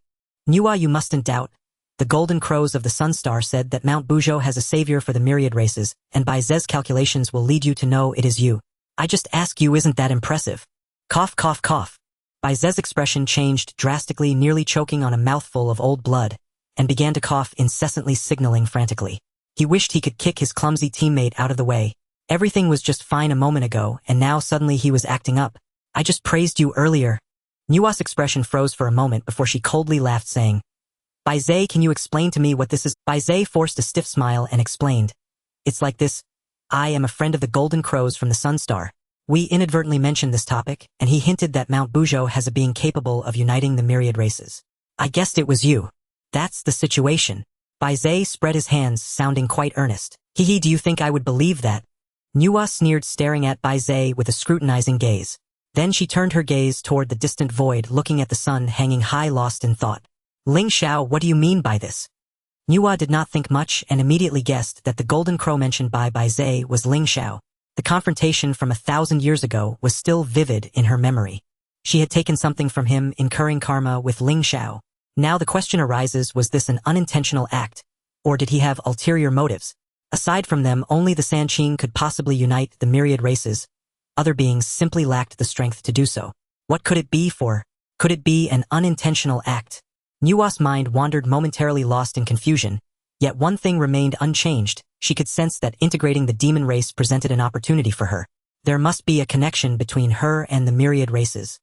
Nuwa, you mustn't doubt. The golden crows of the Sun Star said that Mount Buzhou has a savior for the myriad races, and Bai Zhe's calculations will lead you to know it is you. I just ask you, isn't that impressive? Cough, cough, cough. Bai Zhe's expression changed drastically, nearly choking on a mouthful of old blood, and began to cough incessantly, signaling frantically. He wished he could kick his clumsy teammate out of the way. Everything was just fine a moment ago, and now suddenly he was acting up. I just praised you earlier. Nuwa's expression froze for a moment before she coldly laughed, saying, Bai Zhe, can you explain to me what this is? Bai Zhe forced a stiff smile and explained. It's like this. I am a friend of the Golden Crows from the Sun Star. We inadvertently mentioned this topic, and he hinted that Mount Buzhou has a being capable of uniting the myriad races. I guessed it was you. That's the situation. Bai Zhe spread his hands, sounding quite earnest. Hee, do you think I would believe that? Nuwa sneered, staring at Bai Zhe with a scrutinizing gaze. Then she turned her gaze toward the distant void, looking at the sun hanging high, lost in thought. Ling Xiao, what do you mean by this? Nuwa did not think much and immediately guessed that the golden crow mentioned by Bai Zhe was Ling Xiao. The confrontation from 1,000 years ago was still vivid in her memory. She had taken something from him, incurring karma with Ling Xiao. Now the question arises, was this an unintentional act, or did he have ulterior motives? Aside from them, only the Sanqing could possibly unite the myriad races. Other beings simply lacked the strength to do so. What could it be for? Could it be an unintentional act? Nuwa's mind wandered, momentarily lost in confusion, yet one thing remained unchanged. She could sense that integrating the demon race presented an opportunity for her. There must be a connection between her and the myriad races.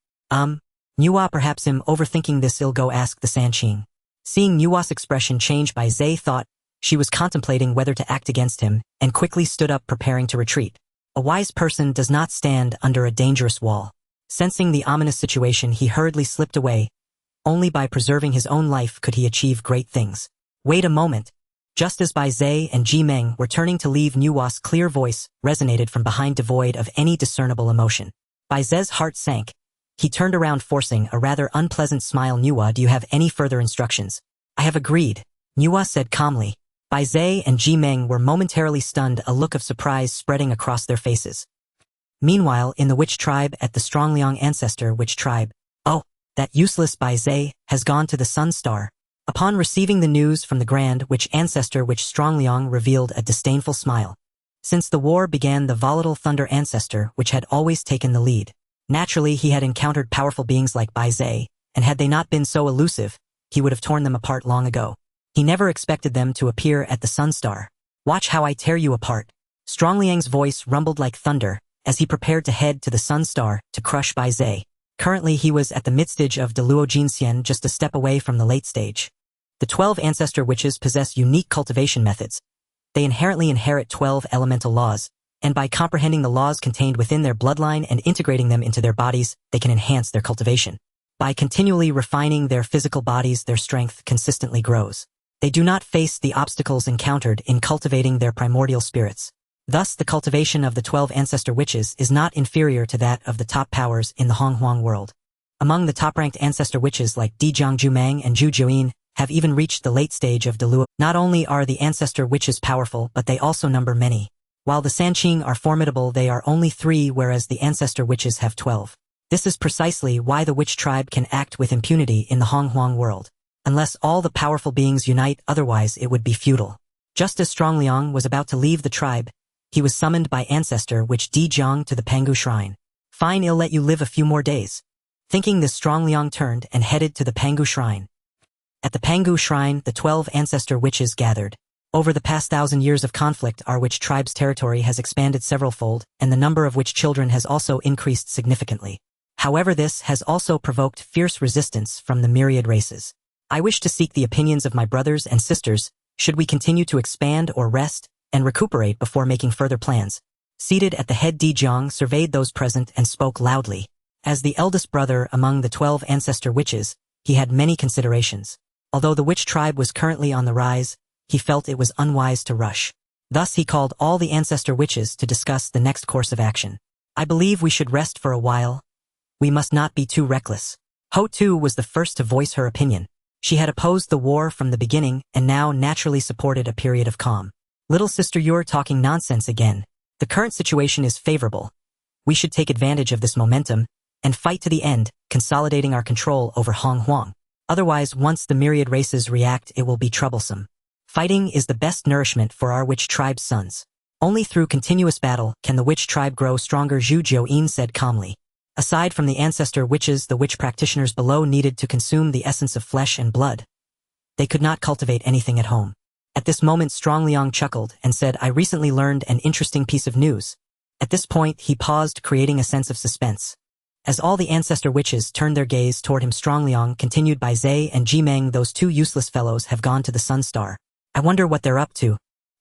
Nuwa, perhaps I'm overthinking this. I'll go ask the Sanqing. Seeing Nuwa's expression change, Bai Zhe thought she was contemplating whether to act against him, and quickly stood up, preparing to retreat. A wise person does not stand under a dangerous wall. Sensing the ominous situation, he hurriedly slipped away. Only by preserving his own life could he achieve great things. Wait a moment. Just as Bai Zhe and Ji Meng were turning to leave, Nuwa's clear voice resonated from behind, devoid of any discernible emotion. Bai Zhe's heart sank. He turned around, forcing a rather unpleasant smile. Nuwa, do you have any further instructions? I have agreed, Nuwa said calmly. Bai Zhe and Ji Meng were momentarily stunned, a look of surprise spreading across their faces. Meanwhile, in the witch tribe at the Strongliang ancestor witch tribe, oh, that useless Bai Zhe has gone to the Sun Star. Upon receiving the news from the grand witch ancestor witch Strongliang revealed a disdainful smile. Since the war began, the volatile thunder ancestor which had always taken the lead. Naturally, he had encountered powerful beings like Bai Zhe, and had they not been so elusive, he would have torn them apart long ago. He never expected them to appear at the Sun Star. Watch how I tear you apart. Strongliang's voice rumbled like thunder as he prepared to head to the Sun Star to crush Bai Zhe. Currently, he was at the mid-stage of Deluo Jinxian, just a step away from the late stage. The 12 ancestor witches possess unique cultivation methods. They inherently inherit 12 elemental laws, and by comprehending the laws contained within their bloodline and integrating them into their bodies, they can enhance their cultivation. By continually refining their physical bodies, their strength consistently grows. They do not face the obstacles encountered in cultivating their primordial spirits. Thus, the cultivation of the 12 ancestor witches is not inferior to that of the top powers in the Honghuang world. Among the top-ranked ancestor witches like Dijiang Jumang and Zhu Jiuyin have even reached the late stage of Deluo. Not only are the ancestor witches powerful, but they also number many. While the Sanqing are formidable, they are only 3, whereas the ancestor witches have 12. This is precisely why the witch tribe can act with impunity in the Honghuang world. Unless all the powerful beings unite, otherwise it would be futile. Just as Strongliang was about to leave the tribe, he was summoned by ancestor witch Dijiang to the Pangu shrine. Fine, I'll let you live a few more days. Thinking this, Strongliang turned and headed to the Pangu shrine. At the Pangu shrine, the 12 ancestor witches gathered. Over the past 1,000 years of conflict, our witch tribe's territory has expanded several-fold, and the number of witch children has also increased significantly. However, this has also provoked fierce resistance from the myriad races. I wish to seek the opinions of my brothers and sisters. Should we continue to expand or rest and recuperate before making further plans? Seated at the head, Dijiang surveyed those present and spoke loudly. As the eldest brother among the 12 ancestor witches, he had many considerations. Although the witch tribe was currently on the rise, he felt it was unwise to rush. Thus he called all the ancestor witches to discuss the next course of action. I believe we should rest for a while. We must not be too reckless. Ho Tu was the first to voice her opinion. She had opposed the war from the beginning and now naturally supported a period of calm. Little sister, you're talking nonsense again. The current situation is favorable. We should take advantage of this momentum and fight to the end, consolidating our control over Honghuang. Otherwise, once the myriad races react, it will be troublesome. Fighting is the best nourishment for our witch tribe's sons. Only through continuous battle can the witch tribe grow stronger, Zhu Jiuyin said calmly. Aside from the ancestor witches, the witch practitioners below needed to consume the essence of flesh and blood. They could not cultivate anything at home. At this moment, Strongliang chuckled and said, I recently learned an interesting piece of news. At this point, he paused, creating a sense of suspense. As all the ancestor witches turned their gaze toward him, Strongliang continued, Bai Zhe and Jimeng, those two useless fellows, have gone to the Sun Star. I wonder what they're up to.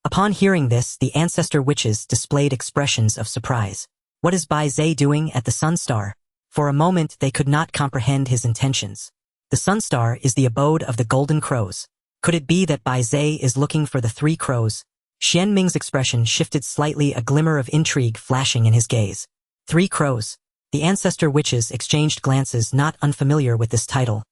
Upon hearing this, the ancestor witches displayed expressions of surprise. What is Bai Zhe doing at the Sun Star? For a moment, they could not comprehend his intentions. The Sun Star is the abode of the Golden Crows. Could it be that Bai Zhe is looking for the 3 crows? Xian Ming's expression shifted slightly, a glimmer of intrigue flashing in his gaze. 3 crows. The ancestor witches exchanged glances, not unfamiliar with this title.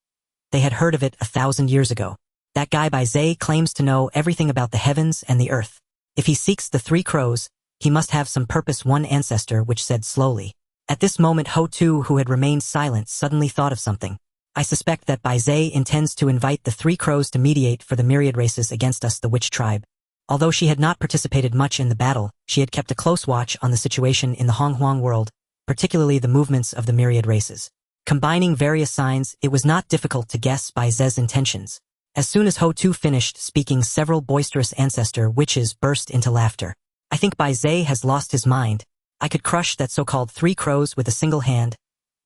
They had heard of it 1,000 years ago. That guy Bai Zhe claims to know everything about the heavens and the earth. If he seeks the 3 crows, he must have some purpose, one ancestor witch said slowly. At this moment, Ho Tu, who had remained silent, suddenly thought of something. I suspect that Bai Zhe intends to invite the 3 crows to mediate for the myriad races against us, the witch tribe. Although she had not participated much in the battle, she had kept a close watch on the situation in the Honghuang world, particularly the movements of the myriad races. Combining various signs, it was not difficult to guess Bai Zhe's intentions. As soon as Ho Tu finished speaking, several boisterous ancestor witches burst into laughter. I think Bai Zhe has lost his mind. I could crush that so-called 3 crows with a single hand.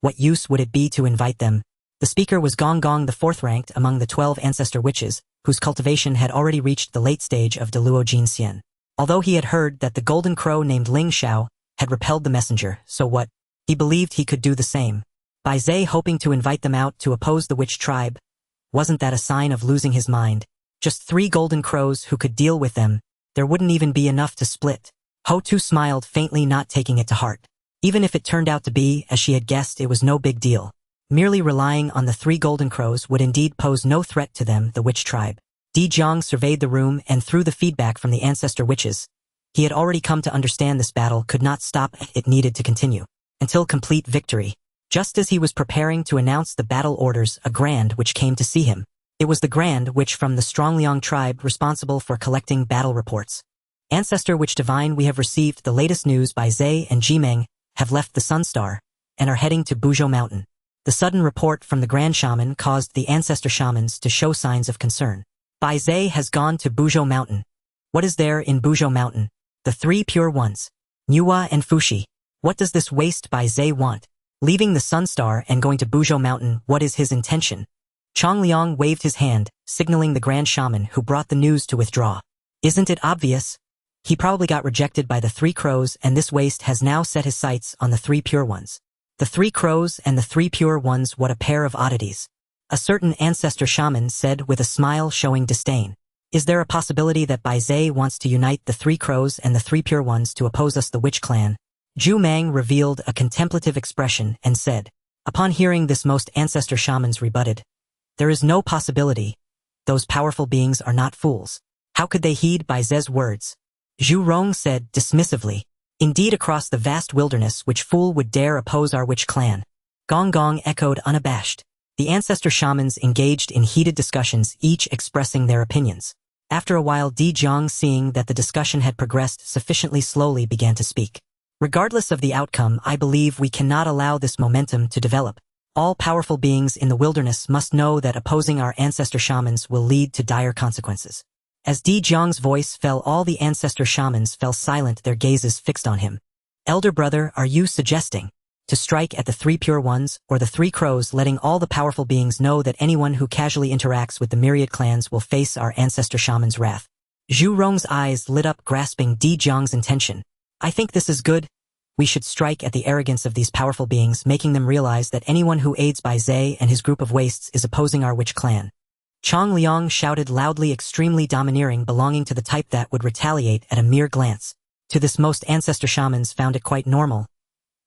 What use would it be to invite them? The speaker was Gong Gong, the 4th-ranked among the 12 ancestor witches, whose cultivation had already reached the late stage of Deluo Jinxian. Although he had heard that the golden crow named Ling Xiao had repelled the messenger, so what? He believed he could do the same. Bai Zhe hoping to invite them out to oppose the witch tribe. Wasn't that a sign of losing his mind? Just 3 golden crows who could deal with them. There wouldn't even be enough to split. Ho Tu smiled faintly, not taking it to heart. Even if it turned out to be, as she had guessed, it was no big deal. Merely relying on the 3 golden crows would indeed pose no threat to them, the witch tribe. Dijiang surveyed the room, and through the feedback from the ancestor witches, He had already come to understand this battle could not stop, it needed to continue until complete victory. Just as he was preparing to announce the battle orders, a Grand Witch came to see him. It was the Grand Witch from the Strongliang tribe responsible for collecting battle reports. Ancestor Witch Divine, we have received the latest news. Bai Zhe and Jimeng have left the Sunstar and are heading to Buzhou Mountain. The sudden report from the Grand Shaman caused the Ancestor Shamans to show signs of concern. Bai Zhe has gone to Buzhou Mountain. What is there in Buzhou Mountain? The three pure ones. Nuwa and Fushi. What does this waste Bai Zhe want? Leaving the Sunstar and going to Buzhou Mountain, what is his intention? Chongliang waved his hand, signaling the Grand Shaman who brought the news to withdraw. Isn't it obvious? He probably got rejected by the three crows, and this waste has now set his sights on the three pure ones. The three crows and the three pure ones, what a pair of oddities. A certain Ancestor Shaman said with a smile showing disdain. Is there a possibility that Bai Zhe wants to unite the three crows and the three pure ones to oppose us, the Witch Clan? Zhu Mang revealed a contemplative expression and said, upon hearing this, most Ancestor Shamans rebutted. There is no possibility. Those powerful beings are not fools. How could they heed Bai Zhe's words? Zhu Rong said dismissively. Indeed, across the vast wilderness, which fool would dare oppose our Witch Clan? Gong Gong echoed unabashed. The Ancestor Shamans engaged in heated discussions, each expressing their opinions. After a while, Di Jiang, seeing that the discussion had progressed sufficiently slowly, began to speak. Regardless of the outcome, I believe we cannot allow this momentum to develop. All powerful beings in the wilderness must know that opposing our Ancestor Shamans will lead to dire consequences. As Di Jiang's voice fell, all the Ancestor Shamans fell silent, their gazes fixed on him. Elder brother, are you suggesting to strike at the three pure ones, or the three crows, letting all the powerful beings know that anyone who casually interacts with the myriad clans will face our Ancestor Shaman's wrath? Zhu Rong's eyes lit up, grasping Di Jiang's intention. I think this is good. We should strike at the arrogance of these powerful beings, making them realize that anyone who aids Bai Zhe and his group of wastes is opposing our Witch Clan. Chong Liang shouted loudly, extremely domineering, belonging to the type that would retaliate at a mere glance. To this, most Ancestor Shamans found it quite normal.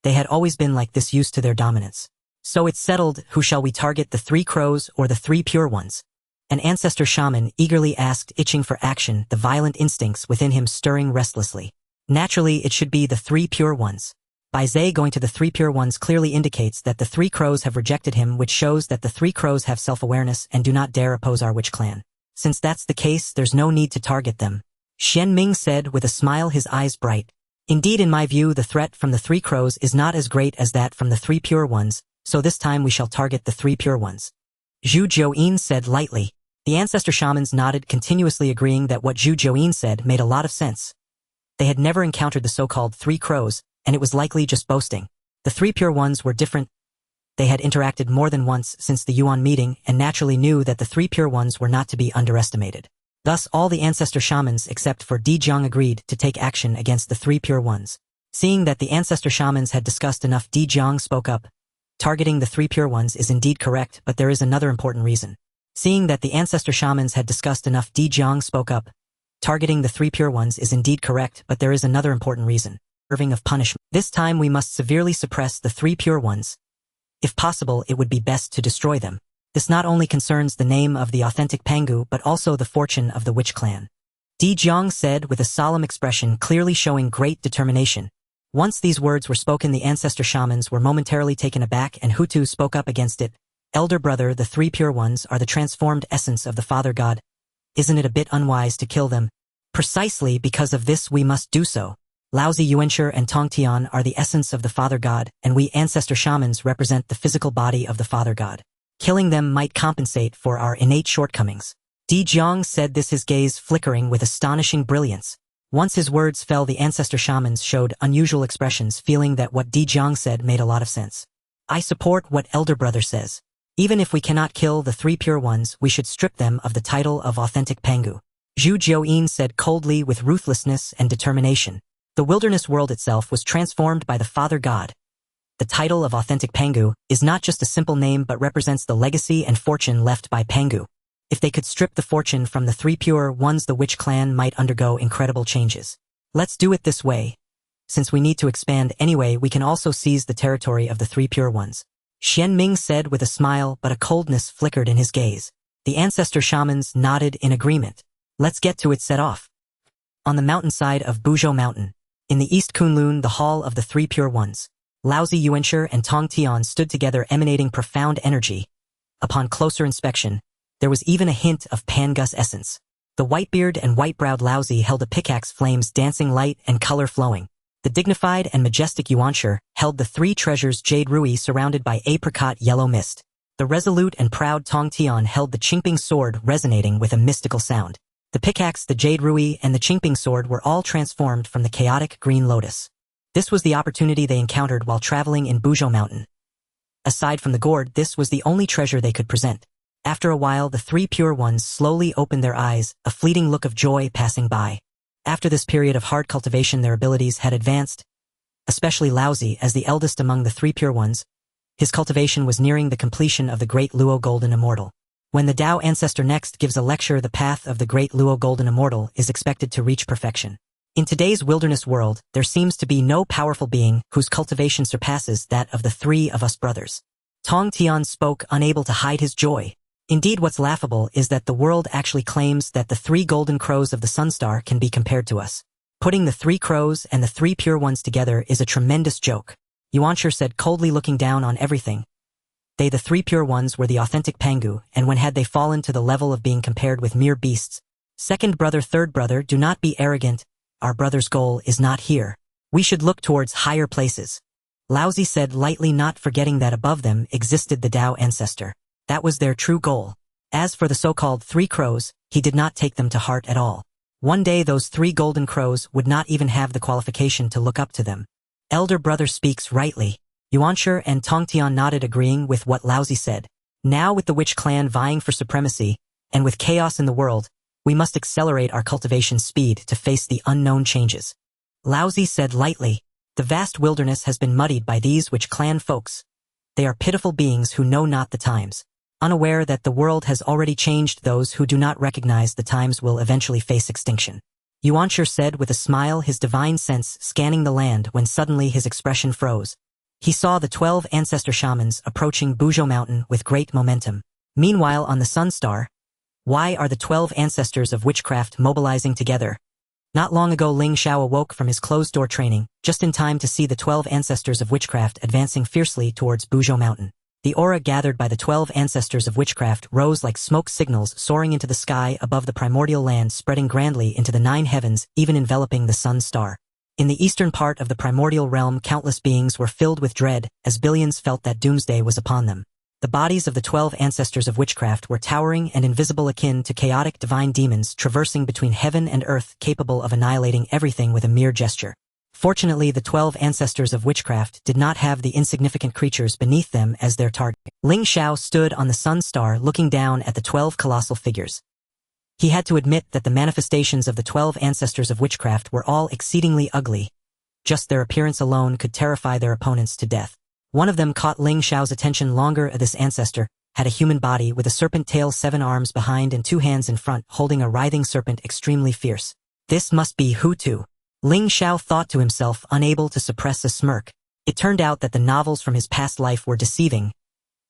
They had always been like this, used to their dominance. So it's settled. Who shall we target, the three crows or the three pure ones? An Ancestor Shaman eagerly asked, itching for action, the violent instincts within him stirring restlessly. Naturally, it should be the three pure ones. Bai Zhe going to the three pure ones clearly indicates that the three crows have rejected him, which shows that the three crows have self-awareness and do not dare oppose our Witch Clan. Since that's the case, there's no need to target them. Xian Ming said with a smile, his eyes bright. Indeed, in my view, the threat from the three crows is not as great as that from the three pure ones, so this time we shall target the three pure ones. Zhu Jiuyin said lightly. The Ancestor Shamans nodded, continuously agreeing that what Zhu Jiuyin said made a lot of sense. They had never encountered the so-called three crows, and it was likely just boasting. The three pure ones were different. They had interacted more than once since the Yuan meeting and naturally knew that the three pure ones were not to be underestimated. Thus, all the Ancestor Shamans except for Di Jiang agreed to take action against the three pure ones. Seeing that the Ancestor Shamans had discussed enough, Di Jiang spoke up. Targeting the three pure ones is indeed correct, but there is another important reason. Seeing that the Ancestor Shamans had discussed enough, Di Jiang spoke up. Targeting the three pure ones is indeed correct, but there is another important reason. Serving of punishment. This time we must severely suppress the three pure ones. If possible, it would be best to destroy them. This not only concerns the name of the authentic Pangu, but also the fortune of the Witch Clan. Di Jiang said with a solemn expression, clearly showing great determination. Once these words were spoken, the Ancestor Shamans were momentarily taken aback, and Hutu spoke up against it. Elder brother, the three pure ones are the transformed essence of the Father God. Isn't it a bit unwise to kill them? Precisely because of this we must do so. Laozi Yuanshi and Tongtian are the essence of the Father God, and we Ancestor Shamans represent the physical body of the Father God. Killing them might compensate for our innate shortcomings. Di Jiang said this, his gaze flickering with astonishing brilliance. Once his words fell, the Ancestor Shamans showed unusual expressions, feeling that what Di Jiang said made a lot of sense. I support what Elder Brother says. Even if we cannot kill the three pure ones, we should strip them of the title of authentic Pangu. Zhu Jiuyin said coldly, with ruthlessness and determination. The wilderness world itself was transformed by the Father God. The title of authentic Pangu is not just a simple name but represents the legacy and fortune left by Pangu. If they could strip the fortune from the three pure ones, the Witch Clan might undergo incredible changes. Let's do it this way. Since we need to expand anyway, we can also seize the territory of the three pure ones. Xian Ming said with a smile, but a coldness flickered in his gaze. The Ancestor Shamans nodded in agreement. Let's get to it, set off. On the mountainside of Buzhou Mountain, in the East Kunlun, the Hall of the Three Pure Ones, Laozi Yuanshi and Tong Tian stood together emanating profound energy. Upon closer inspection, there was even a hint of Pangus essence. The white-bearded and white-browed Laozi held a pickaxe, flames dancing, light and color flowing. The dignified and majestic Yuanshi held the three treasures jade rui surrounded by apricot yellow mist. The resolute and proud Tong Tian held the Qingping sword resonating with a mystical sound. The pickaxe, the jade rui, and the Qingping sword were all transformed from the chaotic green lotus. This was the opportunity they encountered while traveling in Buzhou Mountain. Aside from the gourd, this was the only treasure they could present. After a while, the three pure ones slowly opened their eyes, a fleeting look of joy passing by. After this period of hard cultivation, their abilities had advanced, especially Laozi, as the eldest among the three pure ones. His cultivation was nearing the completion of the Great Luo Golden Immortal. When the Tao Ancestor next gives a lecture, the path of the Great Luo Golden Immortal is expected to reach perfection. In today's wilderness world, there seems to be no powerful being whose cultivation surpasses that of the three of us brothers. Tong Tian spoke, unable to hide his joy. Indeed, what's laughable is that the world actually claims that the three golden crows of the Sunstar can be compared to us. Putting the three crows and the three pure ones together is a tremendous joke. Yuanshi said, coldly looking down on everything. They, the three pure ones, were the authentic Pangu, and when had they fallen to the level of being compared with mere beasts? Second brother, third brother, do not be arrogant. Our brother's goal is not here. We should look towards higher places. Laozi said lightly, not forgetting that above them existed the Tao Ancestor. That was their true goal. As for the so-called three crows, he did not take them to heart at all. One day those three golden crows would not even have the qualification to look up to them. Elder brother speaks rightly. Yuanshi and Tong Tian nodded, agreeing with what Laozi said. Now, with the witch clan vying for supremacy, and with chaos in the world, we must accelerate our cultivation speed to face the unknown changes. Laozi said lightly, the vast wilderness has been muddied by these witch clan folks. They are pitiful beings who know not the times. Unaware that the world has already changed, those who do not recognize the times will eventually face extinction. Yuanshi said with a smile, his divine sense scanning the land, when suddenly his expression froze. He saw the 12 ancestor shamans approaching Buzhou Mountain with great momentum. Meanwhile, on the Sunstar, why are the 12 ancestors of witchcraft mobilizing together? Not long ago, Ling Xiao awoke from his closed-door training, just in time to see the 12 ancestors of witchcraft advancing fiercely towards Buzhou Mountain. The aura gathered by the 12 ancestors of witchcraft rose like smoke signals soaring into the sky above the primordial land, spreading grandly into the 9 heavens, even enveloping the sun star. In the eastern part of the primordial realm, countless beings were filled with dread, as billions felt that doomsday was upon them. The bodies of the 12 ancestors of witchcraft were towering and invisible, akin to chaotic divine demons traversing between heaven and earth, capable of annihilating everything with a mere gesture. Fortunately, the 12 ancestors of witchcraft did not have the insignificant creatures beneath them as their target. Ling Xiao stood on the sun star looking down at the 12 colossal figures. He had to admit that the manifestations of the 12 ancestors of witchcraft were all exceedingly ugly. Just their appearance alone could terrify their opponents to death. One of them caught Ling Xiao's attention longer. This ancestor had a human body with a serpent tail, 7 arms behind and 2 hands in front, holding a writhing serpent extremely fierce. This must be Hutu. Ling Xiao thought to himself, unable to suppress a smirk. It turned out that the novels from his past life were deceiving.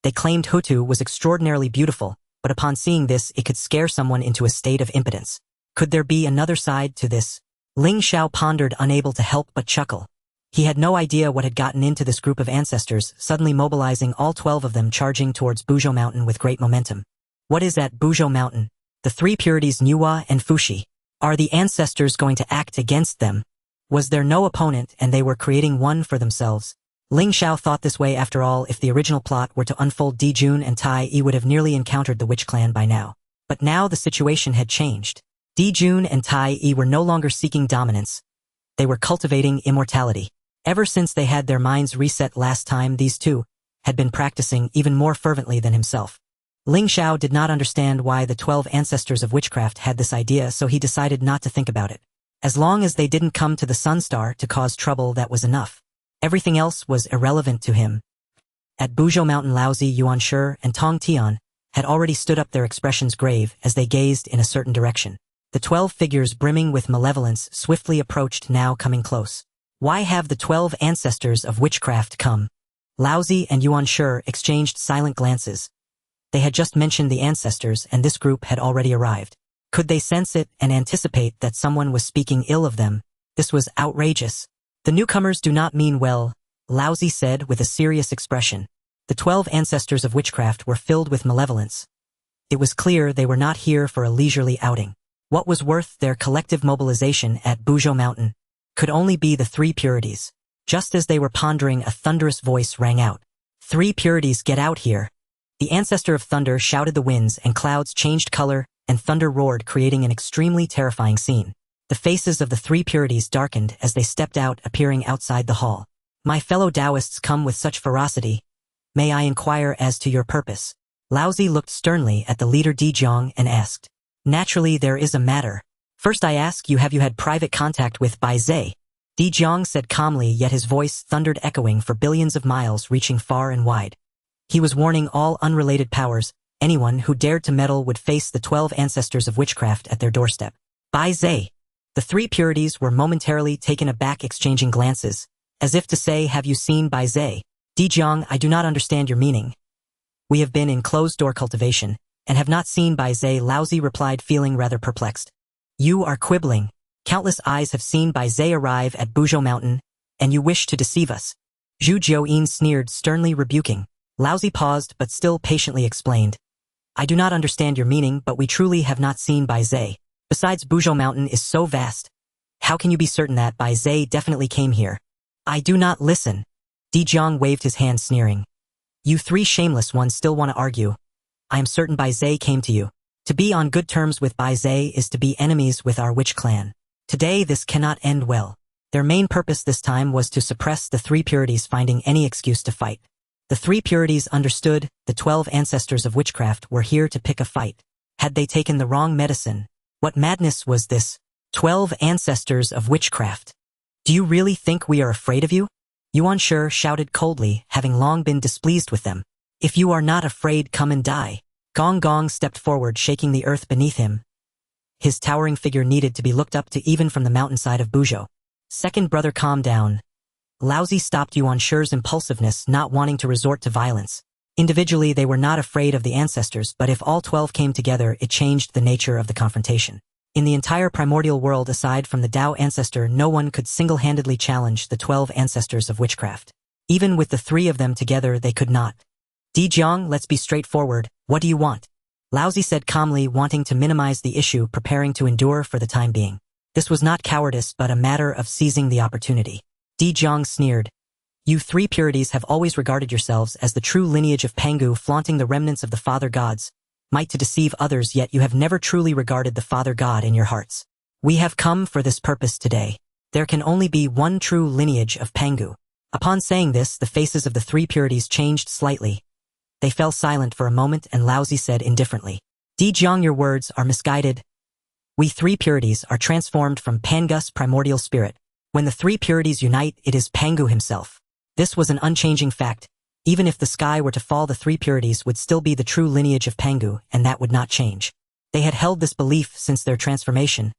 They claimed Hutu was extraordinarily beautiful, but upon seeing this, it could scare someone into a state of impotence. Could there be another side to this? Ling Xiao pondered, unable to help but chuckle. He had no idea what had gotten into this group of ancestors, suddenly mobilizing all 12 of them, charging towards Buzhou Mountain with great momentum. What is at Buzhou Mountain? The 3 purities Nuwa and Fushi. Are the ancestors going to act against them? Was there no opponent and they were creating one for themselves? Ling Xiao thought this way. After all, if the original plot were to unfold, Jun and Tai Yi would have nearly encountered the witch clan by now. But now the situation had changed. Jun and Tai Yi were no longer seeking dominance. They were cultivating immortality. Ever since they had their minds reset last time, these two had been practicing even more fervently than himself. Ling Xiao did not understand why the 12 ancestors of witchcraft had this idea, so he decided not to think about it. As long as they didn't come to the Sunstar to cause trouble, that was enough. Everything else was irrelevant to him. At Buzhou Mountain, Laozi, Yuanshi, and Tong Tian had already stood up, their expressions grave as they gazed in a certain direction. The 12 figures, brimming with malevolence, swiftly approached, now coming close. Why have the 12 ancestors of witchcraft come? Laozi and Yuanshi exchanged silent glances. They had just mentioned the ancestors, and this group had already arrived. Could they sense it and anticipate that someone was speaking ill of them? This was outrageous. The newcomers do not mean well, Laozi said with a serious expression. The 12 ancestors of witchcraft were filled with malevolence. It was clear they were not here for a leisurely outing. What was worth their collective mobilization at Buzhou Mountain could only be the 3 purities. Just as they were pondering, a thunderous voice rang out. 3 purities, get out here. The ancestor of thunder shouted. The winds and clouds changed color, and thunder roared, creating an extremely terrifying scene. The faces of the 3 purities darkened as they stepped out, appearing outside the hall. My fellow Taoists come with such ferocity. May I inquire as to your purpose? Laozi looked sternly at the leader Dijiang and asked. Naturally, there is a matter. First I ask you, have you had private contact with Bai Zhe? Dijiang said calmly, yet his voice thundered, echoing for billions of miles, reaching far and wide. He was warning all unrelated powers. Anyone who dared to meddle would face the 12 ancestors of witchcraft at their doorstep. Bai Zhe. The 3 purities were momentarily taken aback, exchanging glances, as if to say, have you seen Bai Zhe? Dijiang, I do not understand your meaning. We have been in closed-door cultivation, and have not seen Bai Zhe, Laozi replied, feeling rather perplexed. You are quibbling. Countless eyes have seen Bai Zhe arrive at Buzhou Mountain, and you wish to deceive us. Zhu Jiuyin sneered, sternly rebuking. Laozi paused, but still patiently explained. I do not understand your meaning, but we truly have not seen Bai Zhe. Besides, Buzhou Mountain is so vast. How can you be certain that Bai Zhe definitely came here? I do not listen. Dijiang waved his hand, sneering. You 3 shameless ones still want to argue. I am certain Bai Zhe came to you. To be on good terms with Bai Zhe is to be enemies with our witch clan. Today this cannot end well. Their main purpose this time was to suppress the 3 purities, finding any excuse to fight. The 3 purities understood the 12 ancestors of witchcraft were here to pick a fight. Had they taken the wrong medicine? What madness was this? 12 ancestors of witchcraft. Do you really think we are afraid of you? Yuan Shi shouted coldly, having long been displeased with them. If you are not afraid, come and die. Gong Gong stepped forward, shaking the earth beneath him. His towering figure needed to be looked up to even from the mountainside of Buzhou. Second brother, calm down. Laozi stopped Yuan Shi's impulsiveness, not wanting to resort to violence. Individually they were not afraid of the ancestors, but if all 12 came together, it changed the nature of the confrontation. In the entire primordial world, aside from the Tao ancestor, no one could single-handedly challenge the 12 ancestors of witchcraft. Even with the 3 of them together, they could not. Dijiang, let's be straightforward. What do you want? Laozi said calmly, wanting to minimize the issue, preparing to endure for the time being. This was not cowardice, but a matter of seizing the opportunity. Dijiang sneered. You 3 purities have always regarded yourselves as the true lineage of Pangu, flaunting the remnants of the Father Gods. Might to deceive others, yet you have never truly regarded the Father God in your hearts. We have come for this purpose today. There can only be one true lineage of Pangu. Upon saying this, the faces of the 3 purities changed slightly. They fell silent for a moment, and Laozi said indifferently. Dijiang, your words are misguided. We 3 purities are transformed from Pangu's primordial spirit. When the 3 purities unite, it is Pangu himself. This was an unchanging fact. Even if the sky were to fall, the 3 purities would still be the true lineage of Pangu, and that would not change. They had held this belief since their transformation.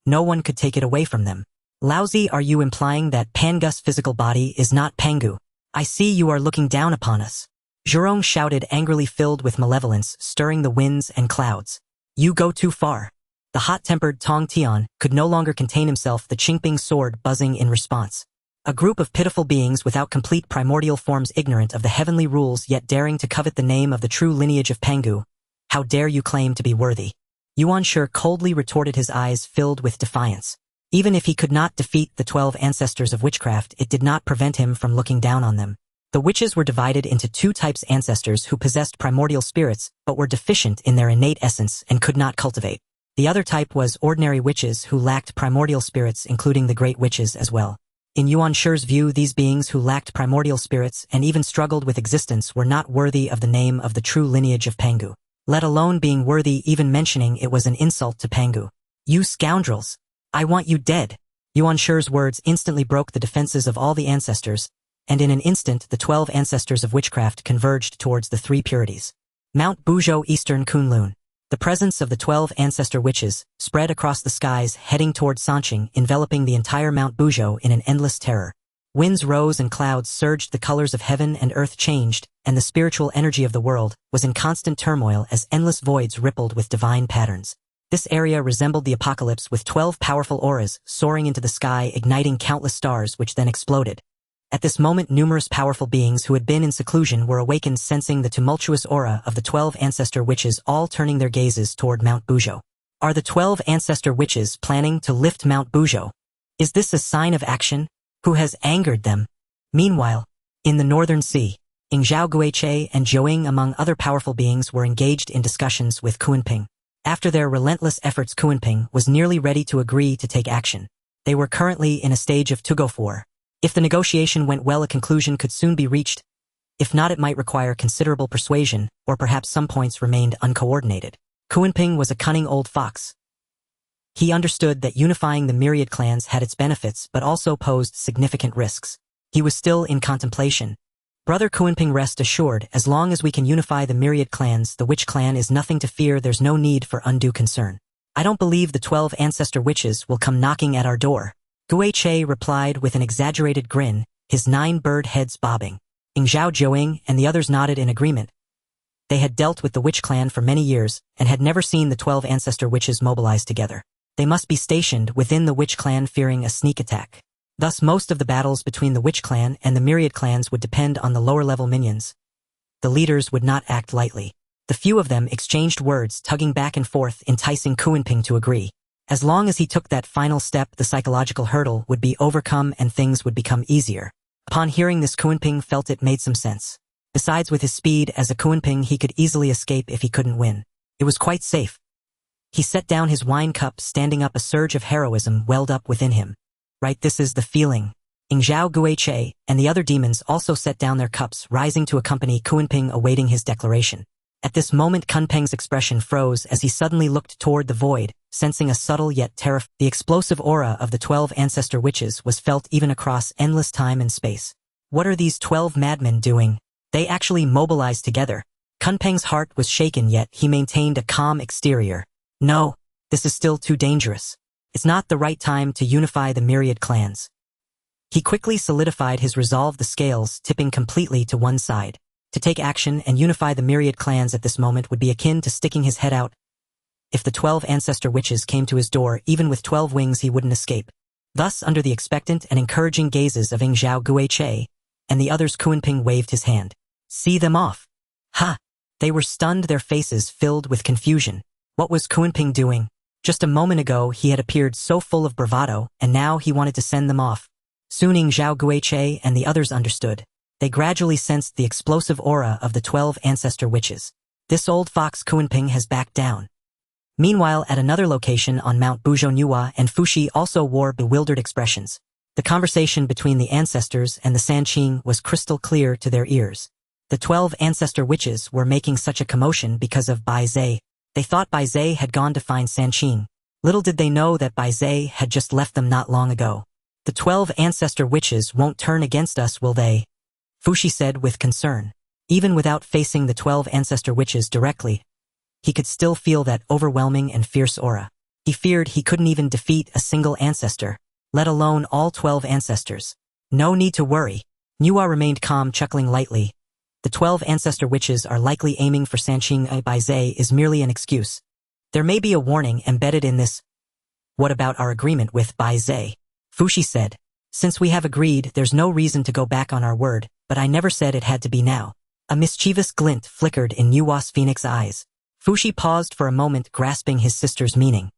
No one could take it away from them. Laozi, are you implying that Pangu's physical body is not Pangu? I see you are looking down upon us. Zhurong shouted, angrily, filled with malevolence, stirring the winds and clouds. You go too far. The hot-tempered Tong Tian could no longer contain himself, the Qingping sword buzzing in response. A group of pitiful beings without complete primordial forms, ignorant of the heavenly rules yet daring to covet the name of the true lineage of Pangu. How dare you claim to be worthy? Yuan Shi coldly retorted, his eyes filled with defiance. Even if he could not defeat the 12 ancestors of witchcraft, it did not prevent him from looking down on them. The witches were divided into 2 types: ancestors who possessed primordial spirits but were deficient in their innate essence and could not cultivate. The other type was ordinary witches who lacked primordial spirits, including the great witches as well. In Yuan Shi's view, these beings who lacked primordial spirits and even struggled with existence were not worthy of the name of the true lineage of Pangu. Let alone being worthy, even mentioning it was an insult to Pangu. You scoundrels! I want you dead! Yuan Shi's words instantly broke the defenses of all the ancestors, and in an instant the 12 ancestors of witchcraft converged towards the 3 purities. Mount Buzhou, Eastern Kunlun. The presence of the 12 ancestor witches spread across the skies, heading toward Sanqing, enveloping the entire Mount Buzhou in an endless terror. Winds rose and clouds surged, the colors of heaven and earth changed, and the spiritual energy of the world was in constant turmoil as endless voids rippled with divine patterns. This area resembled the apocalypse with 12 powerful auras soaring into the sky, igniting countless stars which then exploded. At this moment, numerous powerful beings who had been in seclusion were awakened, sensing the tumultuous aura of the 12 ancestor witches, all turning their gazes toward Mount Bujo. Are the 12 ancestor witches planning to lift Mount Bujo? Is this a sign of action? Who has angered them? Meanwhile, in the northern sea, Ling Xiao, Guiche, and Zhouing, among other powerful beings, were engaged in discussions with Kunping. After their relentless efforts, Kunping was nearly ready to agree to take action. They were currently in a stage of tug-of-war. If the negotiation went well, a conclusion could soon be reached. If not, it might require considerable persuasion, or perhaps some points remained uncoordinated. Kunping was a cunning old fox. He understood that unifying the myriad clans had its benefits but also posed significant risks. He was still in contemplation. Brother Kunping, rest assured, as long as we can unify the myriad clans, the witch clan is nothing to fear. There's no need for undue concern. I don't believe the 12 ancestor witches will come knocking at our door. Guiche replied with an exaggerated grin, his 9 bird heads bobbing. Ling Xiao, Zhouing, and the others nodded in agreement. They had dealt with the witch clan for many years and had never seen the 12 ancestor witches mobilized together. They must be stationed within the witch clan, fearing a sneak attack. Thus, most of the battles between the witch clan and the myriad clans would depend on the lower-level minions. The leaders would not act lightly. The few of them exchanged words, tugging back and forth, enticing Kunping to agree. As long as he took that final step, the psychological hurdle would be overcome and things would become easier. Upon hearing this, Kunping felt it made some sense. Besides, with his speed as a Kunping, he could easily escape if he couldn't win. It was quite safe. He set down his wine cup, standing up. A surge of heroism welled up within him. Right, this is the feeling. Ling Xiao, Guiche, and the other demons also set down their cups, rising to accompany Kunping, awaiting his declaration. At this moment, Kunping's expression froze as he suddenly looked toward the void, sensing a subtle yet terrifying. The explosive aura of the 12 ancestor witches was felt even across endless time and space. What are these 12 madmen doing? They actually mobilized together. Kunping's heart was shaken, yet he maintained a calm exterior. No, this is still too dangerous. It's not the right time to unify the myriad clans. He quickly solidified his resolve, the scales tipping completely to one side. To take action and unify the myriad clans at this moment would be akin to sticking his head out. If the 12 ancestor witches came to his door, even with 12 wings, he wouldn't escape. Thus, under the expectant and encouraging gazes of Ling Xiao, Guiche, and the others, Kunping waved his hand. See them off. Ha! They were stunned, their faces filled with confusion. What was Kunping doing? Just a moment ago, he had appeared so full of bravado, and now he wanted to send them off. Soon Ling Xiao, Guiche, and the others understood. They gradually sensed the explosive aura of the 12 ancestor witches. This old fox Kunping has backed down. Meanwhile, at another location on Mount Bujo, Nuwa and Fushi also wore bewildered expressions. The conversation between the ancestors and the Sanqing was crystal clear to their ears. The 12 ancestor witches were making such a commotion because of Bai Zhe. They thought Bai Zhe had gone to find Sanqing. Little did they know that Bai Zhe had just left them not long ago. The 12 ancestor witches won't turn against us, will they? Fushi said with concern. Even without facing the 12 ancestor witches directly, he could still feel that overwhelming and fierce aura. He feared he couldn't even defeat a single ancestor, let alone all 12 ancestors. No need to worry. Nuwa remained calm, chuckling lightly. The 12 ancestor witches are likely aiming for Sanqing. Bai Zhe is merely an excuse. There may be a warning embedded in this. What about our agreement with Bai Zhe? Fushi said. Since we have agreed, there's no reason to go back on our word, but I never said it had to be now. A mischievous glint flickered in Nuwa's phoenix eyes. Fushi paused for a moment, grasping his sister's meaning.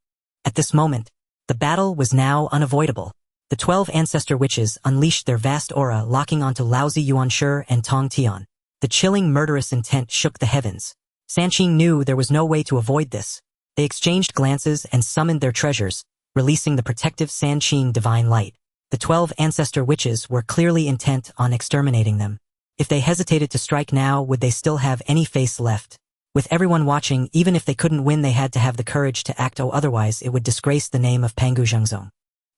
At this moment, the battle was now unavoidable. The 12 ancestor witches unleashed their vast aura, locking onto Laozi, Yuanshi, and Tong Tian. The chilling, murderous intent shook the heavens. Sanqing knew there was no way to avoid this. They exchanged glances and summoned their treasures, releasing the protective Sanqing divine light. The 12 ancestor witches were clearly intent on exterminating them. If they hesitated to strike now, would they still have any face left? With everyone watching, even if they couldn't win, they had to have the courage to act, otherwise it would disgrace the name of Pangu Zhengzong.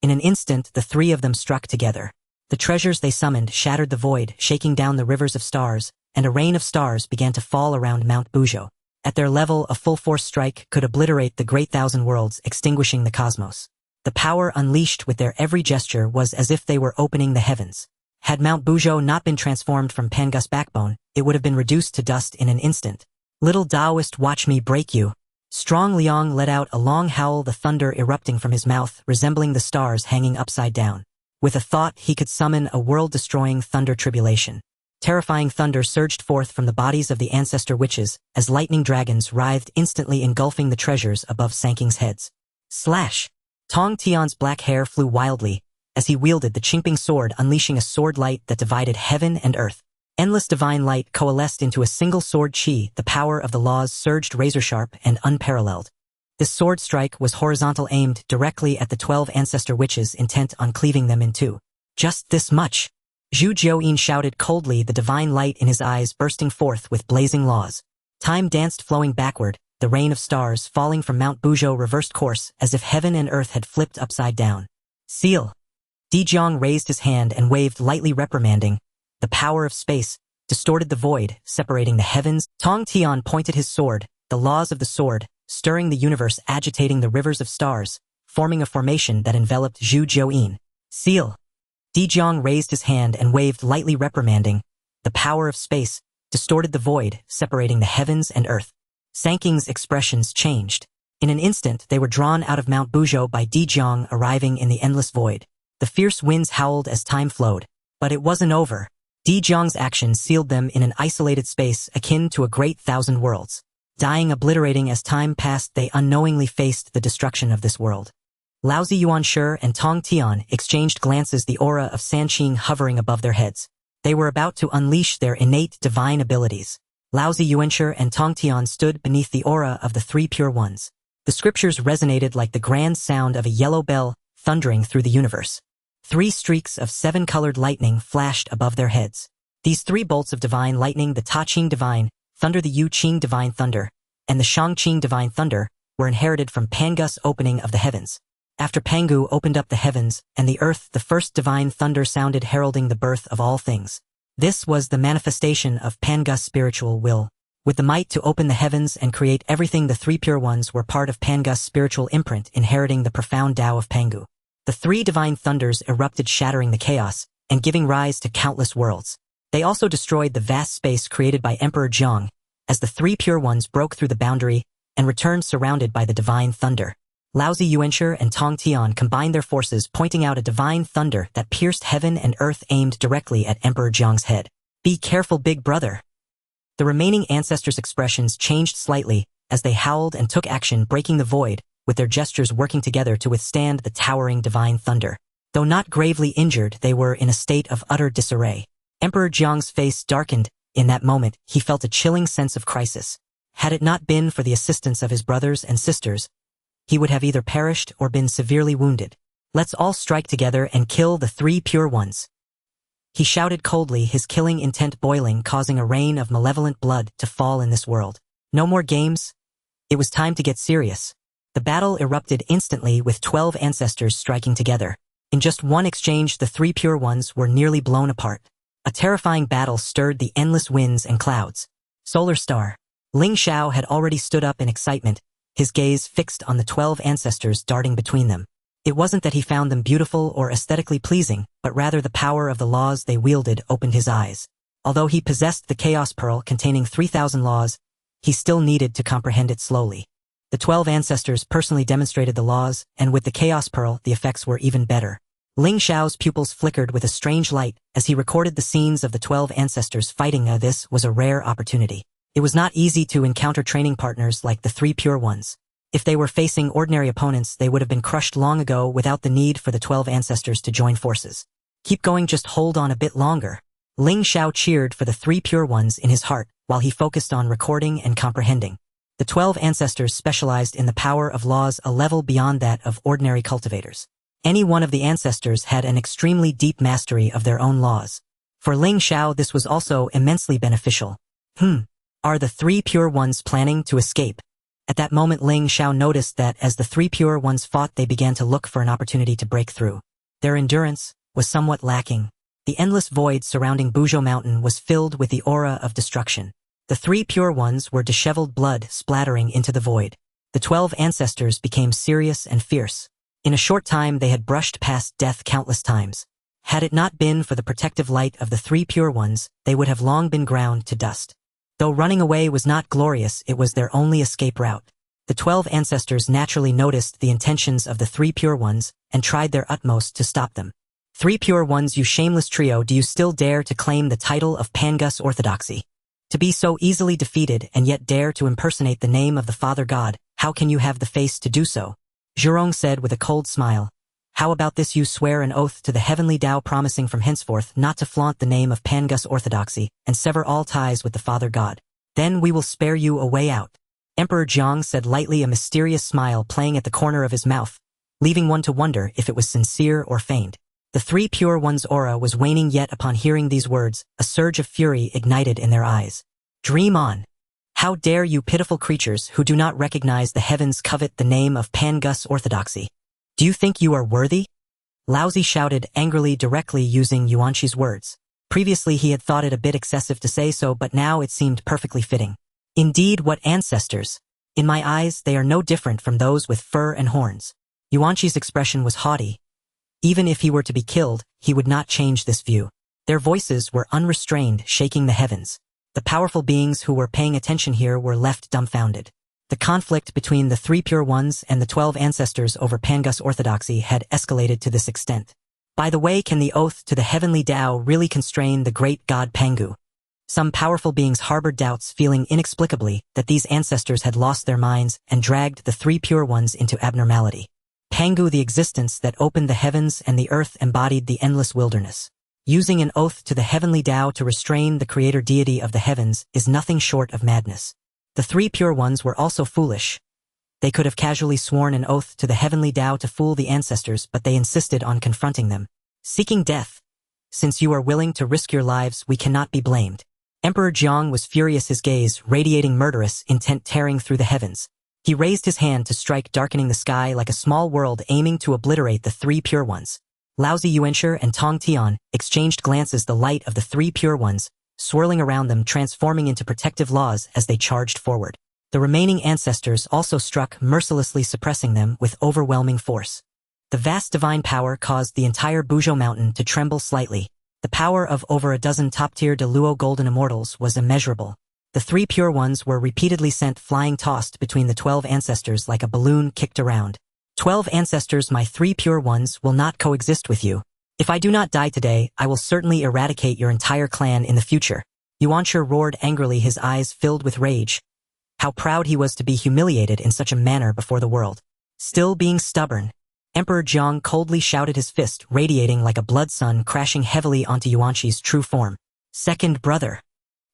In an instant, the three of them struck together. The treasures they summoned shattered the void, shaking down the rivers of stars, and a rain of stars began to fall around Mount Bujo. At their level, a full-force strike could obliterate the great thousand worlds, extinguishing the cosmos. The power unleashed with their every gesture was as if they were opening the heavens. Had Mount Bujo not been transformed from Pangus backbone, it would have been reduced to dust in an instant. Little Taoist, watch me break you. Strong Liang let out a long howl, the thunder erupting from his mouth, resembling the stars hanging upside down. With a thought, he could summon a world-destroying thunder tribulation. Terrifying thunder surged forth from the bodies of the ancestor witches, as lightning dragons writhed, instantly engulfing the treasures above Sanking's heads. Slash! Tong Tian's black hair flew wildly, as he wielded the chinkping sword, unleashing a sword light that divided heaven and earth. Endless divine light coalesced into a single sword chi, the power of the laws surged razor-sharp and unparalleled. This sword strike was horizontal, aimed directly at the 12 ancestor witches, intent on cleaving them in two. Just this much. Zhu Jiuyin shouted coldly, the divine light in his eyes bursting forth with blazing laws. Time danced, flowing backward, the rain of stars falling from Mount Buzhou reversed course as if heaven and earth had flipped upside down. Seal! Di Jiang raised his hand and waved lightly, reprimanding. The power of space distorted the void, separating the heavens. Tong Tian pointed his sword, the laws of the sword, stirring the universe, agitating the rivers of stars, forming a formation that enveloped Zhu Jiuyin. Seal! Di Jiang raised his hand and waved lightly, reprimanding. The power of space distorted the void, separating the heavens and earth. Sanking's expressions changed. In an instant, they were drawn out of Mount Buzhou by Di Jiang, arriving in the endless void. The fierce winds howled as time flowed. But it wasn't over. Di Jiang's actions sealed them in an isolated space akin to a great thousand worlds. Dying, obliterating as time passed, they unknowingly faced the destruction of this world. Laozi Yuanshi and Tong Tian exchanged glances, the aura of Sanqing hovering above their heads. They were about to unleash their innate divine abilities. Laozi Yuanshi and Tong Tian stood beneath the aura of the three pure ones. The scriptures resonated like the grand sound of a yellow bell thundering through the universe. 3 streaks of 7-colored lightning flashed above their heads. These 3 bolts of divine lightning, the Ta Qing divine thunder, the Yu Qing divine thunder, and the Shang Qing divine thunder, were inherited from Pangu's opening of the heavens. After Pangu opened up the heavens and the earth, the first divine thunder sounded, heralding the birth of all things. This was the manifestation of Pangu's spiritual will. With the might to open the heavens and create everything, the 3 pure ones were part of Pangu's spiritual imprint, inheriting the profound Tao of Pangu. The 3 divine thunders erupted, shattering the chaos and giving rise to countless worlds. They also destroyed the vast space created by Emperor Zhang, as the 3 pure ones broke through the boundary and returned surrounded by the divine thunder. Laozi Yuanshi and Tong Tian combined their forces, pointing out a divine thunder that pierced heaven and earth, aimed directly at Emperor Zhang's head. Be careful, big brother. The remaining ancestors' expressions changed slightly as they howled and took action, breaking the void, with their gestures working together to withstand the towering divine thunder. Though not gravely injured, they were in a state of utter disarray. Emperor Jiang's face darkened. In that moment, he felt a chilling sense of crisis. Had it not been for the assistance of his brothers and sisters, he would have either perished or been severely wounded. Let's all strike together and kill the 3 pure ones. He shouted coldly, his killing intent boiling, causing a rain of malevolent blood to fall in this world. No more games. It was time to get serious. The battle erupted instantly, with 12 ancestors striking together. In just one exchange, the 3 pure ones were nearly blown apart. A terrifying battle stirred the endless winds and clouds. Solar Star. Ling Xiao had already stood up in excitement, his gaze fixed on the 12 ancestors darting between them. It wasn't that he found them beautiful or aesthetically pleasing, but rather the power of the laws they wielded opened his eyes. Although he possessed the Chaos Pearl containing 3,000 laws, he still needed to comprehend it slowly. The 12 ancestors personally demonstrated the laws, and with the Chaos Pearl, the effects were even better. Ling Xiao's pupils flickered with a strange light as he recorded the scenes of the 12 ancestors fighting. This was a rare opportunity. It was not easy to encounter training partners like the 3 pure ones. If they were facing ordinary opponents, they would have been crushed long ago without the need for the 12 ancestors to join forces. Keep going, just hold on a bit longer. Ling Xiao cheered for the 3 pure ones in his heart, while he focused on recording and comprehending. The 12 ancestors specialized in the power of laws a level beyond that of ordinary cultivators. Any one of the ancestors had an extremely deep mastery of their own laws. For Ling Xiao, this was also immensely beneficial. Are the 3 pure ones planning to escape? At that moment, Ling Xiao noticed that as the 3 pure ones fought, they began to look for an opportunity to break through. Their endurance was somewhat lacking. The endless void surrounding Buzhou Mountain was filled with the aura of destruction. The 3 pure ones were disheveled blood splattering into the void. The 12 ancestors became serious and fierce. In a short time, they had brushed past death countless times. Had it not been for the protective light of the 3 pure ones, they would have long been ground to dust. Though running away was not glorious, it was their only escape route. The 12 ancestors naturally noticed the intentions of the 3 pure ones and tried their utmost to stop them. 3 pure ones, you shameless trio, do you still dare to claim the title of Pangus Orthodoxy? To be so easily defeated and yet dare to impersonate the name of the Father God, how can you have the face to do so? Zhurong said with a cold smile. How about this, you swear an oath to the heavenly Tao promising from henceforth not to flaunt the name of Pangus Orthodoxy and sever all ties with the Father God. Then we will spare you a way out. Emperor Jiang said lightly, a mysterious smile playing at the corner of his mouth, leaving one to wonder if it was sincere or feigned. The 3 pure ones' aura was waning, yet upon hearing these words, a surge of fury ignited in their eyes. Dream on. How dare you pitiful creatures who do not recognize the heavens covet the name of Pangus Orthodoxy? Do you think you are worthy? Laozi shouted angrily, directly using Yuanqi's words. Previously he had thought it a bit excessive to say so, but now it seemed perfectly fitting. Indeed, what ancestors! In my eyes, they are no different from those with fur and horns. Yuanqi's expression was haughty. Even if he were to be killed, he would not change this view. Their voices were unrestrained, shaking the heavens. The powerful beings who were paying attention here were left dumbfounded. The conflict between the 3 pure ones and the 12 ancestors over Pangus Orthodoxy had escalated to this extent. By the way, can the oath to the heavenly Tao really constrain the great god Pangu? Some powerful beings harbored doubts, feeling inexplicably that these ancestors had lost their minds and dragged the 3 pure ones into abnormality. Pangu, the existence that opened the heavens and the earth, embodied the endless wilderness. Using an oath to the heavenly Tao to restrain the creator deity of the heavens is nothing short of madness. The 3 pure ones were also foolish. They could have casually sworn an oath to the heavenly Tao to fool the ancestors, but they insisted on confronting them. Seeking death. Since you are willing to risk your lives, we cannot be blamed. Emperor Jiang was furious, his gaze radiating murderous intent, tearing through the heavens. He raised his hand to strike, darkening the sky like a small world, aiming to obliterate the 3 pure ones. Laozi Yuanshi and Tong Tian exchanged glances, the light of the 3 pure ones swirling around them, transforming into protective laws as they charged forward. The remaining ancestors also struck, mercilessly suppressing them with overwhelming force. The vast divine power caused the entire Buzhou mountain to tremble slightly. The power of over a dozen top-tier Deluo golden immortals was immeasurable. The 3 pure ones were repeatedly sent flying, tossed between the 12 ancestors like a balloon kicked around. 12 ancestors, my 3 pure ones will not coexist with you. If I do not die today, I will certainly eradicate your entire clan in the future. Yuanshi roared angrily, his eyes filled with rage. How proud he was to be humiliated in such a manner before the world. Still being stubborn, Emperor Jiang coldly shouted, his fist radiating like a blood sun, crashing heavily onto Yuanqi's true form. Second brother.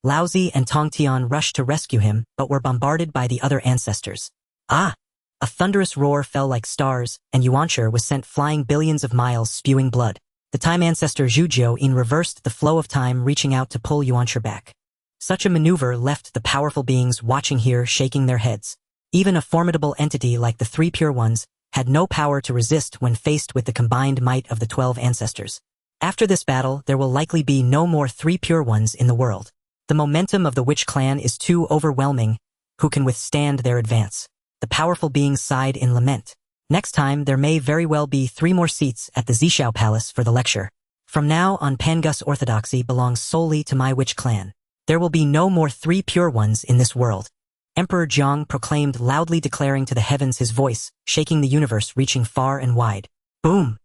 Laozi and Tong Tian rushed to rescue him, but were bombarded by the other ancestors. Ah! A thunderous roar fell like stars, and Yuanshi was sent flying billions of miles, spewing blood. The time ancestor Zhu Jiu reversed the flow of time, reaching out to pull Yuanshi back. Such a maneuver left the powerful beings watching here shaking their heads. Even a formidable entity like the 3 pure ones had no power to resist when faced with the combined might of the 12 ancestors. After this battle, there will likely be no more 3 pure ones in the world. The momentum of the Witch clan is too overwhelming. Who can withstand their advance? The powerful beings sighed in lament. Next time, there may very well be 3 more seats at the Zishao Palace for the lecture. From now on, Pangus Orthodoxy belongs solely to my Witch clan. There will be no more 3 pure ones in this world. Emperor Jiang proclaimed, loudly declaring to the heavens, his voice shaking the universe, reaching far and wide. Boom!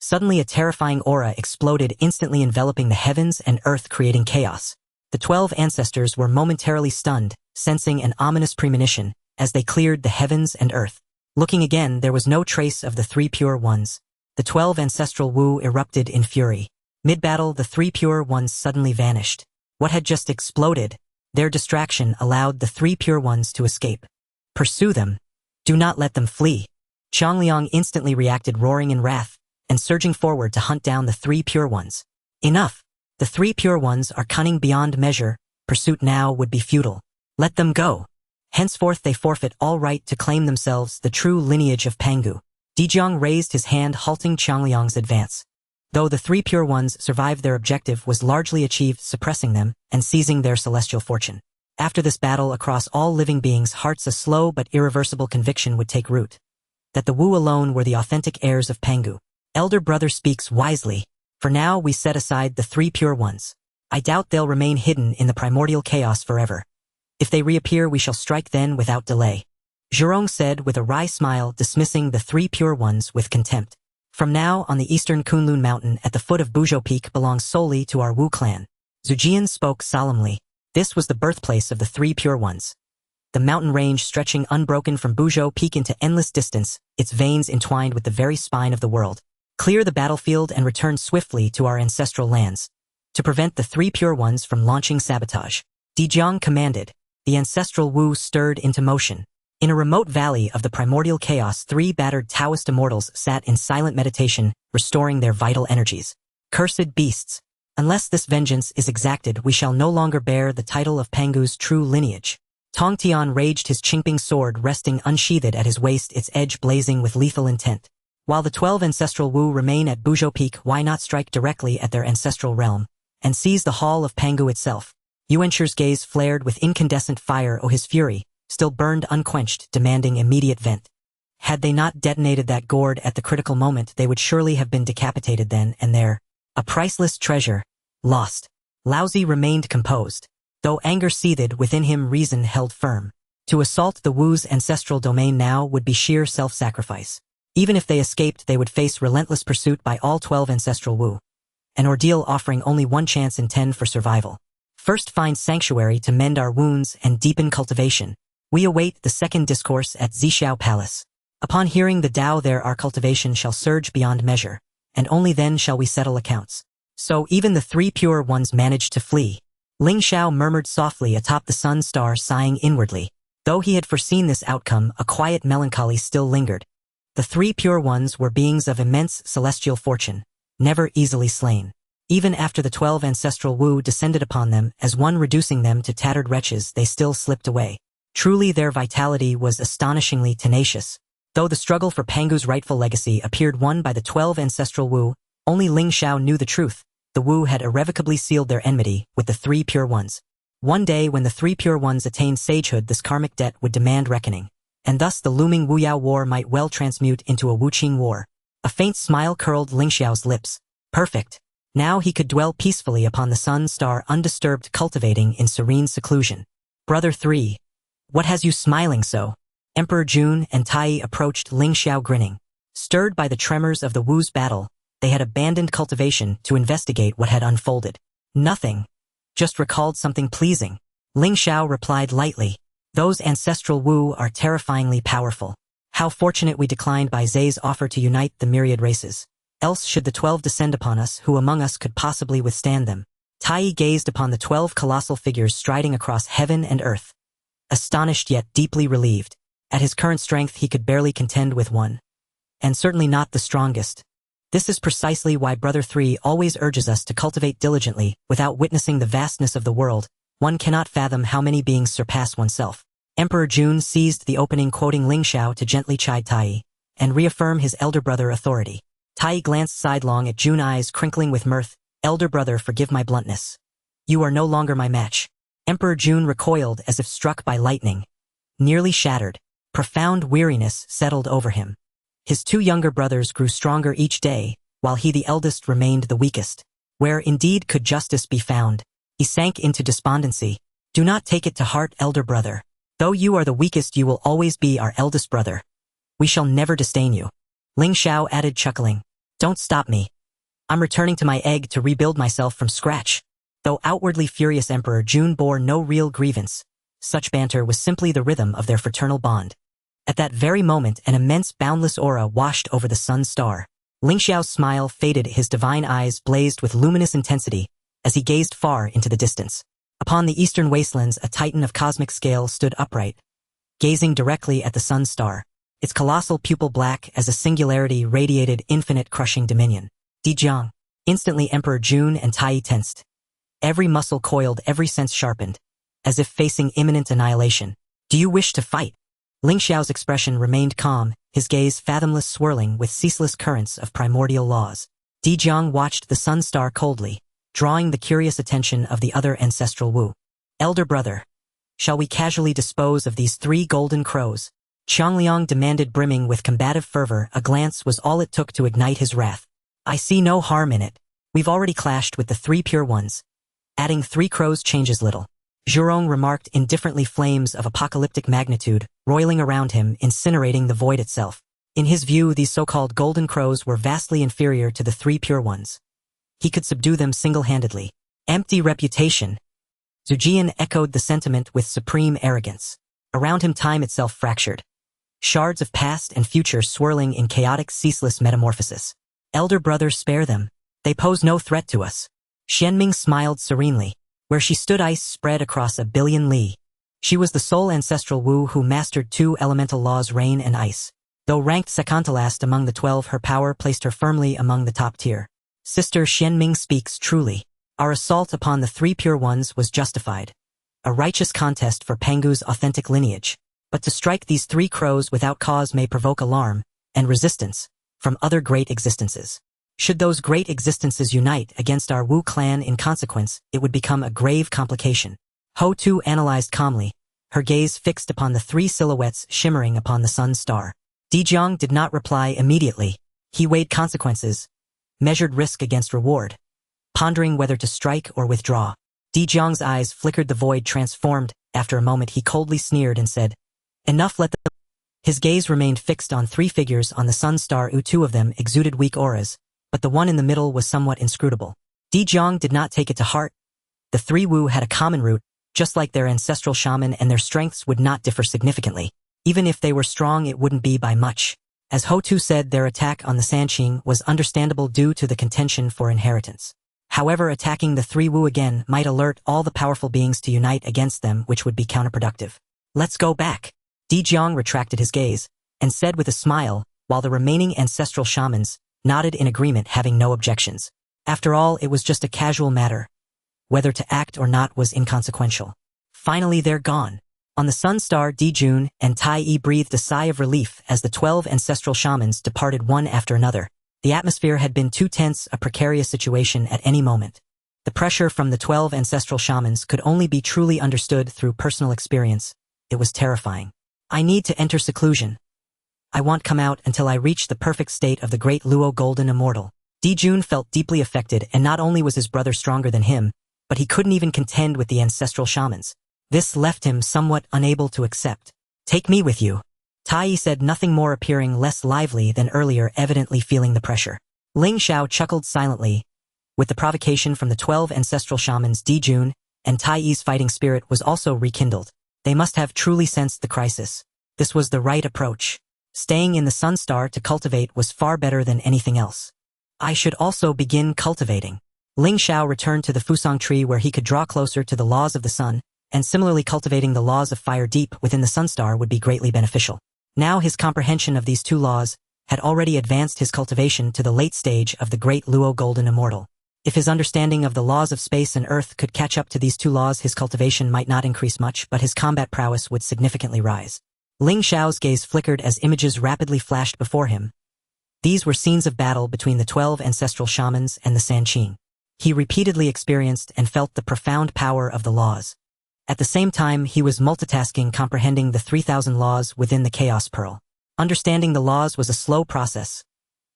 Suddenly a terrifying aura exploded, instantly enveloping the heavens and earth, creating chaos. The 12 ancestors were momentarily stunned, sensing an ominous premonition as they cleared the heavens and earth. Looking again, there was no trace of the 3 pure ones. The 12 ancestral Wu erupted in fury. Mid-battle, the 3 pure ones suddenly vanished. What had just exploded? Their distraction allowed the 3 pure ones to escape. Pursue them. Do not let them flee. Changliang instantly reacted, roaring in wrath, and surging forward to hunt down the 3 pure ones. Enough! The 3 pure ones are cunning beyond measure. Pursuit now would be futile. Let them go. Henceforth they forfeit all right to claim themselves the true lineage of Pangu. Dijiang raised his hand, halting Changliang's advance. Though the 3 pure ones survived, their objective was largely achieved, suppressing them and seizing their celestial fortune. After this battle, across all living beings' hearts a slow but irreversible conviction would take root. That the Wu alone were the authentic heirs of Pangu. Elder brother speaks wisely. For now we set aside the 3 pure ones. I doubt they'll remain hidden in the primordial chaos forever. If they reappear, we shall strike then without delay. Zhurong said with a wry smile, dismissing the three pure ones with contempt. From now on, the eastern Kunlun mountain at the foot of Buzhou Peak belongs solely to our Wu clan. Zujian spoke solemnly. This was the birthplace of the three pure ones. The mountain range stretching unbroken from Buzhou Peak into endless distance, its veins entwined with the very spine of the world. Clear the battlefield and return swiftly to our ancestral lands. To prevent the three pure ones from launching sabotage, Dijiang commanded. The ancestral Wu stirred into motion. In a remote valley of the Primordial Chaos, three battered Taoist immortals sat in silent meditation, restoring their vital energies. Cursed beasts! Unless this vengeance is exacted, we shall no longer bear the title of Pangu's true lineage. Tong Tian raged, his chinkping sword resting unsheathed at his waist, its edge blazing with lethal intent. While the 12 ancestral Wu remain at Buzhou Peak, why not strike directly at their ancestral realm and seize the hall of Pangu itself? Yuanchu's gaze flared with incandescent fire. Oh, his fury still burned unquenched, demanding immediate vent. Had they not detonated that gourd at the critical moment, they would surely have been decapitated then and there. A priceless treasure, lost. Laozi remained composed. Though anger seethed within him, reason held firm. To assault the Wu's ancestral domain now would be sheer self-sacrifice. Even if they escaped, they would face relentless pursuit by all 12 ancestral Wu. An ordeal offering only one chance in 10 for survival. First, find sanctuary to mend our wounds and deepen cultivation. We await the second discourse at Zhixiao Palace. Upon hearing the Tao there, our cultivation shall surge beyond measure, and only then shall we settle accounts. So even the three pure ones managed to flee. Ling Xiao murmured softly atop the sun star, sighing inwardly. Though he had foreseen this outcome, a quiet melancholy still lingered. The three pure ones were beings of immense celestial fortune, never easily slain. Even after the 12 ancestral Wu descended upon them as one, reducing them to tattered wretches, they still slipped away. Truly their vitality was astonishingly tenacious. Though the struggle for Pangu's rightful legacy appeared won by the 12 ancestral Wu, only Ling Xiao knew the truth. The Wu had irrevocably sealed their enmity with the three pure ones. One day when the three pure ones attained sagehood, this karmic debt would demand reckoning. And thus the looming Wuyao War might well transmute into a Wuqing War. A faint smile curled Ling Xiao's lips. Perfect. Now he could dwell peacefully upon the sun star, undisturbed, cultivating in serene seclusion. Brother 3. What has you smiling so? Emperor Jun and Tai Yi approached Ling Xiao grinning. Stirred by the tremors of the Wu's battle, they had abandoned cultivation to investigate what had unfolded. Nothing. Just recalled something pleasing. Ling Xiao replied lightly. Those ancestral Wu are terrifyingly powerful. How fortunate we declined Bai Zai's offer to unite the myriad races. Else should the 12 descend upon us, who among us could possibly withstand them? Tai Yi gazed upon the 12 colossal figures striding across heaven and earth. Astonished yet deeply relieved. At his current strength he could barely contend with one. And certainly not the strongest. This is precisely why Brother 3 always urges us to cultivate diligently. Without witnessing the vastness of the world, one cannot fathom how many beings surpass oneself. Emperor Jun seized the opening, quoting Ling Xiao to gently chide Tai Yi and reaffirm his elder brother authority. Tai Yi glanced sidelong at Jun, eyes crinkling with mirth. Elder brother, forgive my bluntness. You are no longer my match. Emperor Jun recoiled as if struck by lightning. Nearly shattered, profound weariness settled over him. His two younger brothers grew stronger each day, while he, the eldest, remained the weakest. Where indeed could justice be found? He sank into despondency. Do not take it to heart, elder brother. Though you are the weakest, you will always be our eldest brother. We shall never disdain you. Ling Xiao added, chuckling. Don't stop me. I'm returning to my egg to rebuild myself from scratch. Though outwardly furious, Emperor Jun bore no real grievance. Such banter was simply the rhythm of their fraternal bond. At that very moment, an immense boundless aura washed over the sun star. Ling Xiao's smile faded, his divine eyes blazed with luminous intensity as he gazed far into the distance. Upon the eastern wastelands, a titan of cosmic scale stood upright, gazing directly at the sun star. Its colossal pupil, black as a singularity, radiated infinite crushing dominion. Dijiang. Instantly Emperor Jun and Tai Yi tensed. Every muscle coiled, every sense sharpened, as if facing imminent annihilation. Do you wish to fight? Ling Xiao's expression remained calm, his gaze fathomless, swirling with ceaseless currents of primordial laws. Dijiang watched the sun star coldly, drawing the curious attention of the other ancestral Wu. Elder brother, shall we casually dispose of these three golden crows? Qiangliang demanded, brimming with combative fervor. A glance was all it took to ignite his wrath. I see no harm in it. We've already clashed with the three pure ones. Adding 3 crows changes little. Zhurong remarked indifferently, flames of apocalyptic magnitude, roiling around him, incinerating the void itself. In his view, these so-called golden crows were vastly inferior to the three pure ones. He could subdue them single-handedly. Empty reputation. Zujian echoed the sentiment with supreme arrogance. Around him time itself fractured. Shards of past and future swirling in chaotic, ceaseless metamorphosis. Elder brother, spare them. They pose no threat to us. Xianming smiled serenely. Where she stood, ice spread across a billion li. She was the sole ancestral Wu who mastered two elemental laws, rain and ice. Though ranked second to last among the 12, her power placed her firmly among the top tier. Sister, Xianming speaks truly. Our assault upon the three pure ones was justified. A righteous contest for Pangu's authentic lineage. But to strike these three crows without cause may provoke alarm and resistance from other great existences. Should those great existences unite against our Wu clan in consequence, it would become a grave complication. Ho Tu analyzed calmly, her gaze fixed upon the three silhouettes shimmering upon the sun star. Dijiang did not reply immediately. He weighed consequences, measured risk against reward, pondering whether to strike or withdraw. Dijiang's eyes flickered the void, transformed. After a moment he coldly sneered and said, "Enough, let them." His gaze remained fixed on three figures on the sun star. Two of them exuded weak auras, but the one in the middle was somewhat inscrutable. Dijiang did not take it to heart. The three Wu had a common root, just like their ancestral shaman, and their strengths would not differ significantly. Even if they were strong, it wouldn't be by much. As Ho Tu said, their attack on the Sanqing was understandable due to the contention for inheritance. However, attacking the three Wu again might alert all the powerful beings to unite against them, which would be counterproductive. Let's go back. Dijiang retracted his gaze and said with a smile, while the remaining ancestral shamans nodded in agreement, having no objections. After all, it was just a casual matter. Whether to act or not was inconsequential. Finally, they're gone. On the sun star, Jun and Tai Yi breathed a sigh of relief as the 12 ancestral shamans departed one after another. The atmosphere had been too tense, a precarious situation at any moment. The pressure from the 12 ancestral shamans could only be truly understood through personal experience. It was terrifying. I need to enter seclusion. I won't come out until I reach the perfect state of the great Luo Golden Immortal. Jun felt deeply affected, and not only was his brother stronger than him, but he couldn't even contend with the ancestral shamans. This left him somewhat unable to accept. Take me with you. Tai Yi said, nothing more, appearing less lively than earlier, evidently feeling the pressure. Ling Xiao chuckled silently. With the provocation from the 12 ancestral shamans, Jun and Tai Yi's fighting spirit was also rekindled. They must have truly sensed the crisis. This was the right approach. Staying in the sun star to cultivate was far better than anything else. I should also begin cultivating. Ling Xiao returned to the Fusang tree where he could draw closer to the laws of the sun, and similarly cultivating the laws of fire deep within the sun star would be greatly beneficial. Now his comprehension of these two laws had already advanced his cultivation to the late stage of the great Luo Golden Immortal. If his understanding of the laws of space and earth could catch up to these two laws, his cultivation might not increase much, but his combat prowess would significantly rise. Ling Xiao's gaze flickered as images rapidly flashed before him. These were scenes of battle between the 12 ancestral shamans and the Sanqing. He repeatedly experienced and felt the profound power of the laws. At the same time, he was multitasking, comprehending the 3,000 laws within the Chaos Pearl. Understanding the laws was a slow process.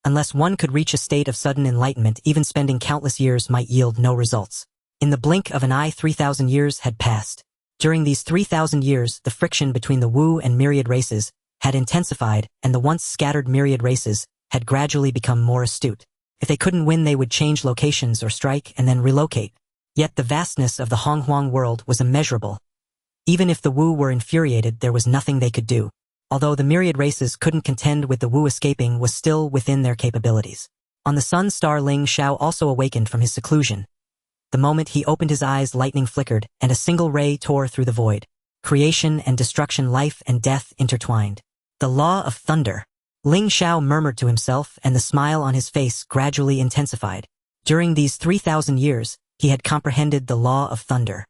Unless one could reach a state of sudden enlightenment, even spending countless years might yield no results. In the blink of an eye, 3,000 years had passed. During these 3,000 years, the friction between the Wu and myriad races had intensified, and the once scattered myriad races had gradually become more astute. If they couldn't win, they would change locations or strike and then relocate. Yet the vastness of the Honghuang world was immeasurable. Even if the Wu were infuriated, there was nothing they could do. Although the myriad races couldn't contend with the Wu, escaping was still within their capabilities. On the sun star, Ling Xiao also awakened from his seclusion. The moment he opened his eyes, lightning flickered, and a single ray tore through the void. Creation and destruction, life and death intertwined. The law of thunder. Ling Xiao murmured to himself, and the smile on his face gradually intensified. During these 3,000 years, he had comprehended the law of thunder.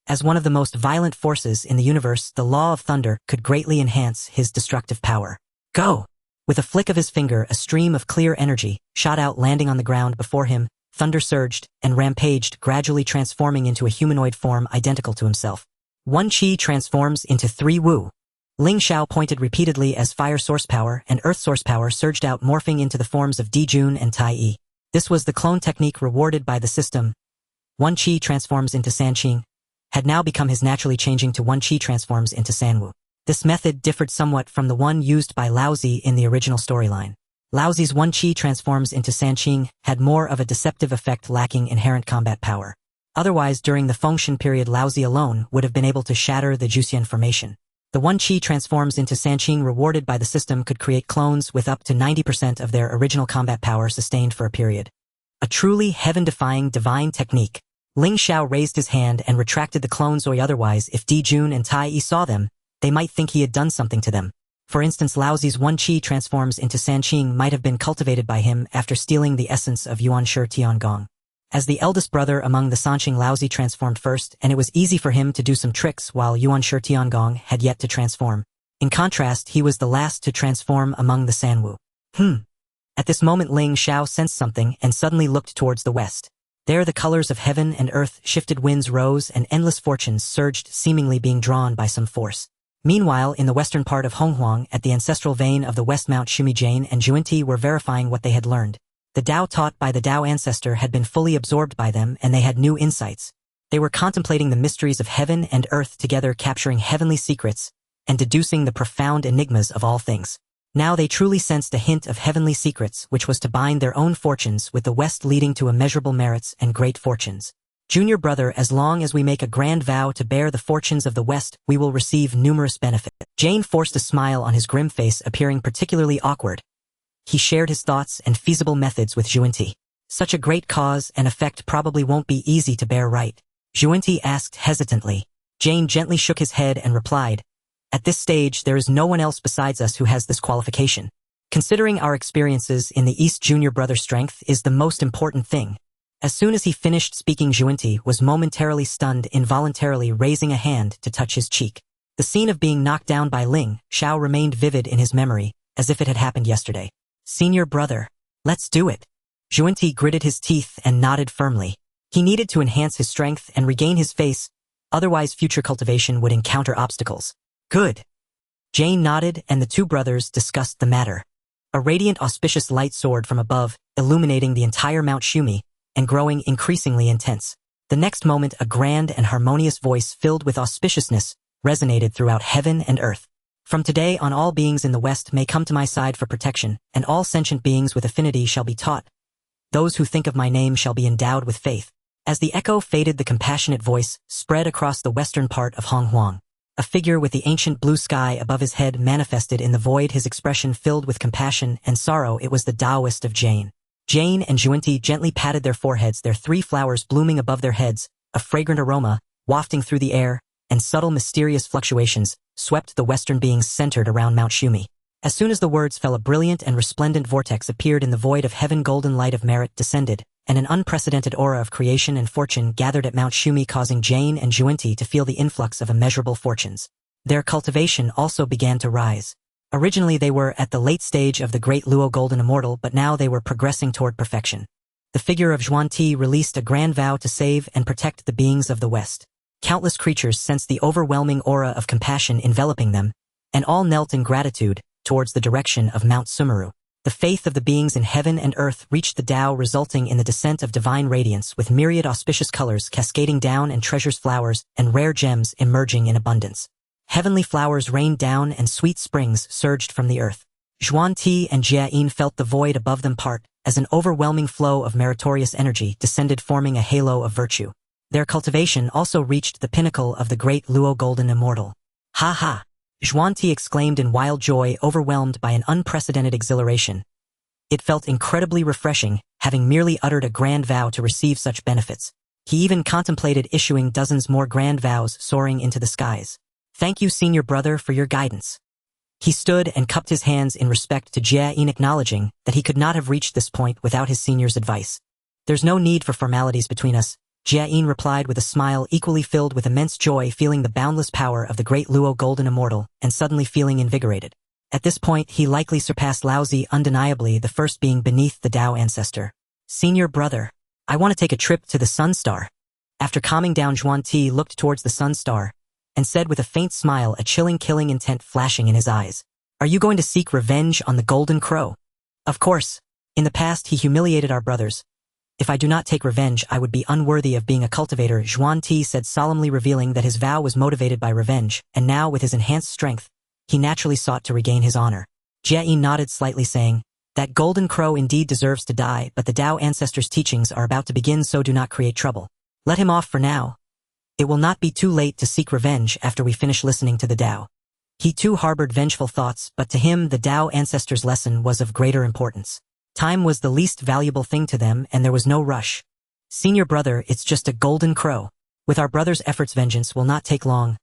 As one of the most violent forces in the universe, the law of thunder could greatly enhance his destructive power. Go! With a flick of his finger, a stream of clear energy shot out, landing on the ground before him. Thunder surged and rampaged, gradually transforming into a humanoid form identical to himself. One Qi transforms into 3 Wu. Ling Xiao pointed repeatedly as fire source power and earth source power surged out, morphing into the forms of Jun and Tai Yi. This was the clone technique rewarded by the system. One Qi transforms into Sanqing. had now become his naturally changing to one qi transforms into Sanwu. This method differed somewhat from the one used by Laozi in the original storyline. Laozi's one qi transforms into Sanqing had more of a deceptive effect lacking inherent combat power. Otherwise, during the Fengshen period, Laozi alone would have been able to shatter the Juxian formation. The one qi transforms into Sanqing rewarded by the system could create clones with up to 90% of their original combat power sustained for a period. A truly heaven-defying divine technique. Ling Xiao raised his hand and retracted the clones, or otherwise if Jun and Tai Yi saw them, they might think he had done something to them. For instance, Laozi's one qi transforms into Sanqing might have been cultivated by him after stealing the essence of Yuanshi Tiangong. As the eldest brother among the Sanqing, Laozi transformed first, and it was easy for him to do some tricks while Yuanshi Tiangong had yet to transform. In contrast, he was the last to transform among the Sanwu. At this moment Ling Xiao sensed something and suddenly looked towards the west. There the colors of heaven and earth shifted, winds rose, and endless fortunes surged, seemingly being drawn by some force. Meanwhile, in the western part of Honghuang, at the ancestral vein of the West Mount Shumi, Jane and Juanti were verifying what they had learned. The Tao taught by the Tao ancestor had been fully absorbed by them, and they had new insights. They were contemplating the mysteries of heaven and earth together, capturing heavenly secrets and deducing the profound enigmas of all things. Now they truly sensed a hint of heavenly secrets, which was to bind their own fortunes with the West, leading to immeasurable merits and great fortunes. Junior brother, as long as we make a grand vow to bear the fortunes of the West, we will receive numerous benefits. Jane forced a smile on his grim face, appearing particularly awkward. He shared his thoughts and feasible methods with Juanti. Such a great cause and effect probably won't be easy to bear, right? Juanti asked hesitantly. Jane gently shook his head and replied, "At this stage, there is no one else besides us who has this qualification. Considering our experiences in the East, junior brother's strength is the most important thing." As soon as he finished speaking, Juanti was momentarily stunned, involuntarily raising a hand to touch his cheek. The scene of being knocked down by Ling Xiao remained vivid in his memory, as if it had happened yesterday. "Senior brother, let's do it." Juanti gritted his teeth and nodded firmly. He needed to enhance his strength and regain his face, otherwise future cultivation would encounter obstacles. "Good." Jane nodded, and the two brothers discussed the matter. A radiant, auspicious light soared from above, illuminating the entire Mount Shumi, and growing increasingly intense. The next moment, a grand and harmonious voice filled with auspiciousness resonated throughout heaven and earth. "From today on, all beings in the West may come to my side for protection, and all sentient beings with affinity shall be taught. Those who think of my name shall be endowed with faith." As the echo faded, the compassionate voice spread across the western part of Honghuang. A figure with the ancient blue sky above his head manifested in the void, his expression filled with compassion and sorrow. It was the Taoist of Jane. Jane and Juanti gently patted their foreheads, their three flowers blooming above their heads, a fragrant aroma wafting through the air, and subtle mysterious fluctuations swept the western beings centered around Mount Shumi. As soon as the words fell, a brilliant and resplendent vortex appeared in the void of heaven. Golden light of merit descended, and an unprecedented aura of creation and fortune gathered at Mount Shumi, causing Jane and Juanti to feel the influx of immeasurable fortunes. Their cultivation also began to rise. Originally they were at the late stage of the Great Luo Golden Immortal, but now they were progressing toward perfection. The figure of Juanti released a grand vow to save and protect the beings of the West. Countless creatures sensed the overwhelming aura of compassion enveloping them, and all knelt in gratitude towards the direction of Mount Sumeru. The faith of the beings in heaven and earth reached the Tao, resulting in the descent of divine radiance, with myriad auspicious colors cascading down and treasures, flowers, and rare gems emerging in abundance. Heavenly flowers rained down and sweet springs surged from the earth. Juanti and Jiayin felt the void above them part, as an overwhelming flow of meritorious energy descended, forming a halo of virtue. Their cultivation also reached the pinnacle of the Great Luo Golden Immortal. "Ha ha!" Juanti exclaimed in wild joy, overwhelmed by an unprecedented exhilaration. It felt incredibly refreshing, having merely uttered a grand vow to receive such benefits. He even contemplated issuing dozens more grand vows, soaring into the skies. "Thank you, senior brother, for your guidance." He stood and cupped his hands in respect to Jiayin, acknowledging that he could not have reached this point without his senior's advice. "There's no need for formalities between us," Jiayin replied with a smile equally filled with immense joy, feeling the boundless power of the Great Luo Golden Immortal and suddenly feeling invigorated. At this point, he likely surpassed Laozi, undeniably the first being beneath the Tao ancestor. "Senior brother, I want to take a trip to the Sun Star." After calming down, Juanti looked towards the Sun Star and said with a faint smile, a chilling, killing intent flashing in his eyes, "Are you going to seek revenge on the Golden Crow?" "Of course. In the past he humiliated our brothers. If I do not take revenge, I would be unworthy of being a cultivator, Jun Tai Yi said, solemnly revealing that his vow was motivated by revenge, and now with his enhanced strength, he naturally sought to regain his honor. Jie Yi nodded slightly, saying, that golden crow indeed deserves to die, but the Tao ancestors' teachings are about to begin, so do not create trouble. Let him off for now. It will not be too late to seek revenge after we finish listening to the Tao. He too harbored vengeful thoughts, but to him the Tao ancestors' lesson was of greater importance. Time was the least valuable thing to them, and there was no rush. Senior brother, it's just a golden crow. With our brother's efforts, vengeance will not take long.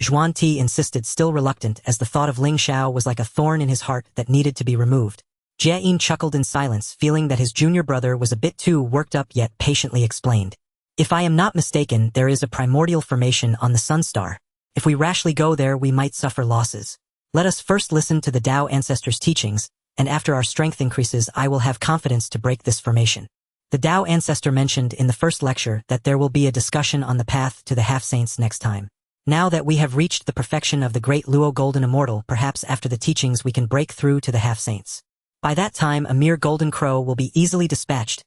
Jun Tai Yi insisted, still reluctant, as the thought of Ling Xiao was like a thorn in his heart that needed to be removed. Jie Yi chuckled in silence, feeling that his junior brother was a bit too worked up, yet patiently explained. If I am not mistaken, there is a primordial formation on the Sun Star. If we rashly go there, we might suffer losses. Let us first listen to the Tao ancestors' teachings, and after our strength increases, I will have confidence to break this formation. The Tao ancestor mentioned in the first lecture that there will be a discussion on the path to the half-saints next time. Now that we have reached the perfection of the great Luo Golden Immortal, perhaps after the teachings we can break through to the half-saints. By that time, a mere golden crow will be easily dispatched.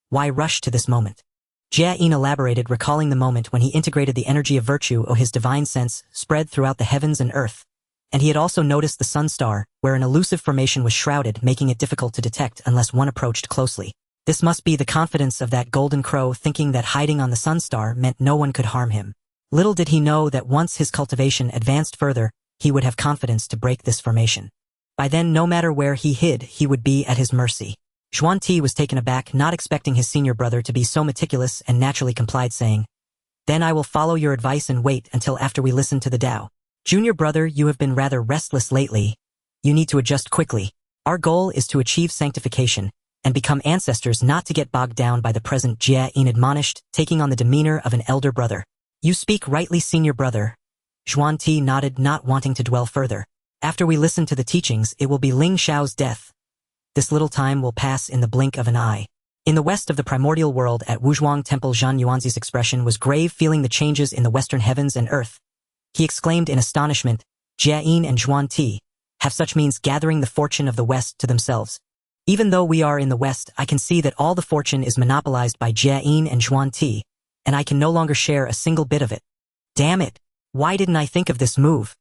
Why rush to this moment? Jie Yi elaborated, recalling the moment when he integrated the energy of virtue, his divine sense spread throughout the heavens and earth. And he had also noticed the Sun Star, where an elusive formation was shrouded, making it difficult to detect unless one approached closely. This must be the confidence of that golden crow, thinking that hiding on the Sun Star meant no one could harm him. Little did he know that once his cultivation advanced further, he would have confidence to break this formation. By then, no matter where he hid, he would be at his mercy. Jun Tai Yi was taken aback, not expecting his senior brother to be so meticulous, and naturally complied, saying, then I will follow your advice and wait until after we listen to the Tao. Junior brother, you have been rather restless lately. You need to adjust quickly. Our goal is to achieve sanctification and become ancestors, not to get bogged down by the present, Jie Yi admonished, taking on the demeanor of an elder brother. You speak rightly, senior brother. Jun Tai Yi nodded, not wanting to dwell further. After we listen to the teachings, it will be Ling Xiao's death. This little time will pass in the blink of an eye. In the west of the Primordial World at Wuzhuang Temple, Zhan Yuanzi's expression was grave, feeling the changes in the western heavens and earth. He exclaimed in astonishment, Jie Yi and Jun Tai Yi have such means gathering the fortune of the west to themselves. Even though we are in the west, I can see that all the fortune is monopolized by Jie Yi and Jun Tai Yi, and I can no longer share a single bit of it. Damn it! Why didn't I think of this move?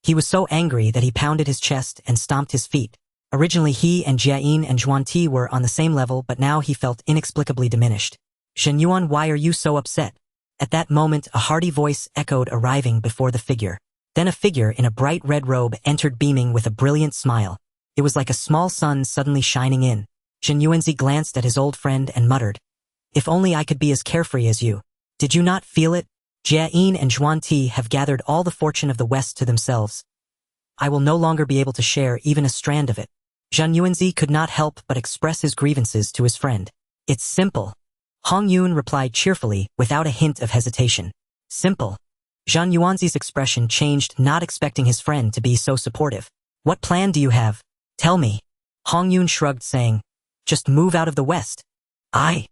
He was so angry that he pounded his chest and stomped his feet. Originally he and Jie Yi and Jun Tai Yi were on the same level, but now he felt inexplicably diminished. Shen Yuan, why are you so upset? At that moment, a hearty voice echoed, arriving before the figure. Then a figure in a bright red robe entered, beaming with a brilliant smile. It was like a small sun suddenly shining in. Shen Yuanzi glanced at his old friend and muttered, if only I could be as carefree as you. Did you not feel it? Jie Yi and Jun Tai Yi have gathered all the fortune of the West to themselves. I will no longer be able to share even a strand of it. Zhan Yuanzi could not help but express his grievances to his friend. It's simple. Hong Yun replied cheerfully, without a hint of hesitation. Simple. Zhan Yuanzi's expression changed, not expecting his friend to be so supportive. What plan do you have? Tell me. Hong Yun shrugged, saying, just move out of the West. Zhan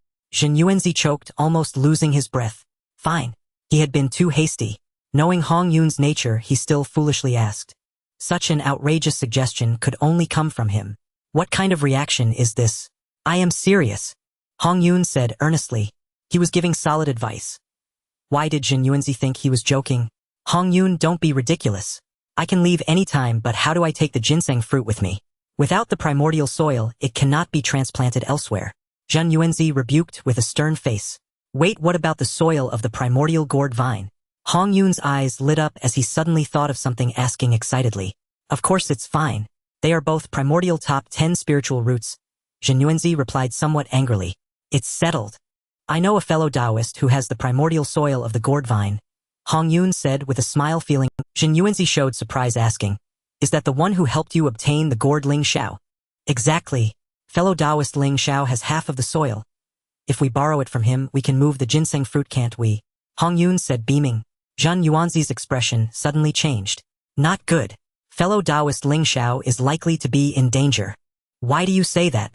Yuanzi choked, almost losing his breath. Fine. He had been too hasty. Knowing Hong Yun's nature, he still foolishly asked. Such an outrageous suggestion could only come from him. What kind of reaction is this? I am serious. Hong Yun said earnestly. He was giving solid advice. Why did Zhan Yuanzi think he was joking? Hong Yun, don't be ridiculous. I can leave any time, but how do I take the ginseng fruit with me? Without the primordial soil, it cannot be transplanted elsewhere. Zhan Yuanzi rebuked with a stern face. Wait, what about the soil of the primordial gourd vine? Hong Yun's eyes lit up as he suddenly thought of something, asking excitedly. Of course it's fine. They are both primordial top 10 spiritual roots. Zhan Yuanzi replied somewhat angrily. It's settled. I know a fellow Taoist who has the primordial soil of the gourd vine. Hong Yun said with a smile, feeling. Zhan Yuanzi showed surprise, asking. Is that the one who helped you obtain the gourd Ling Xiao? Exactly. Fellow Taoist Ling Xiao has half of the soil. If we borrow it from him, we can move the ginseng fruit, can't we? Hong Yun said, beaming. Zhan Yuanzi's expression suddenly changed. Not good. Fellow Taoist Ling Xiao is likely to be in danger. Why do you say that?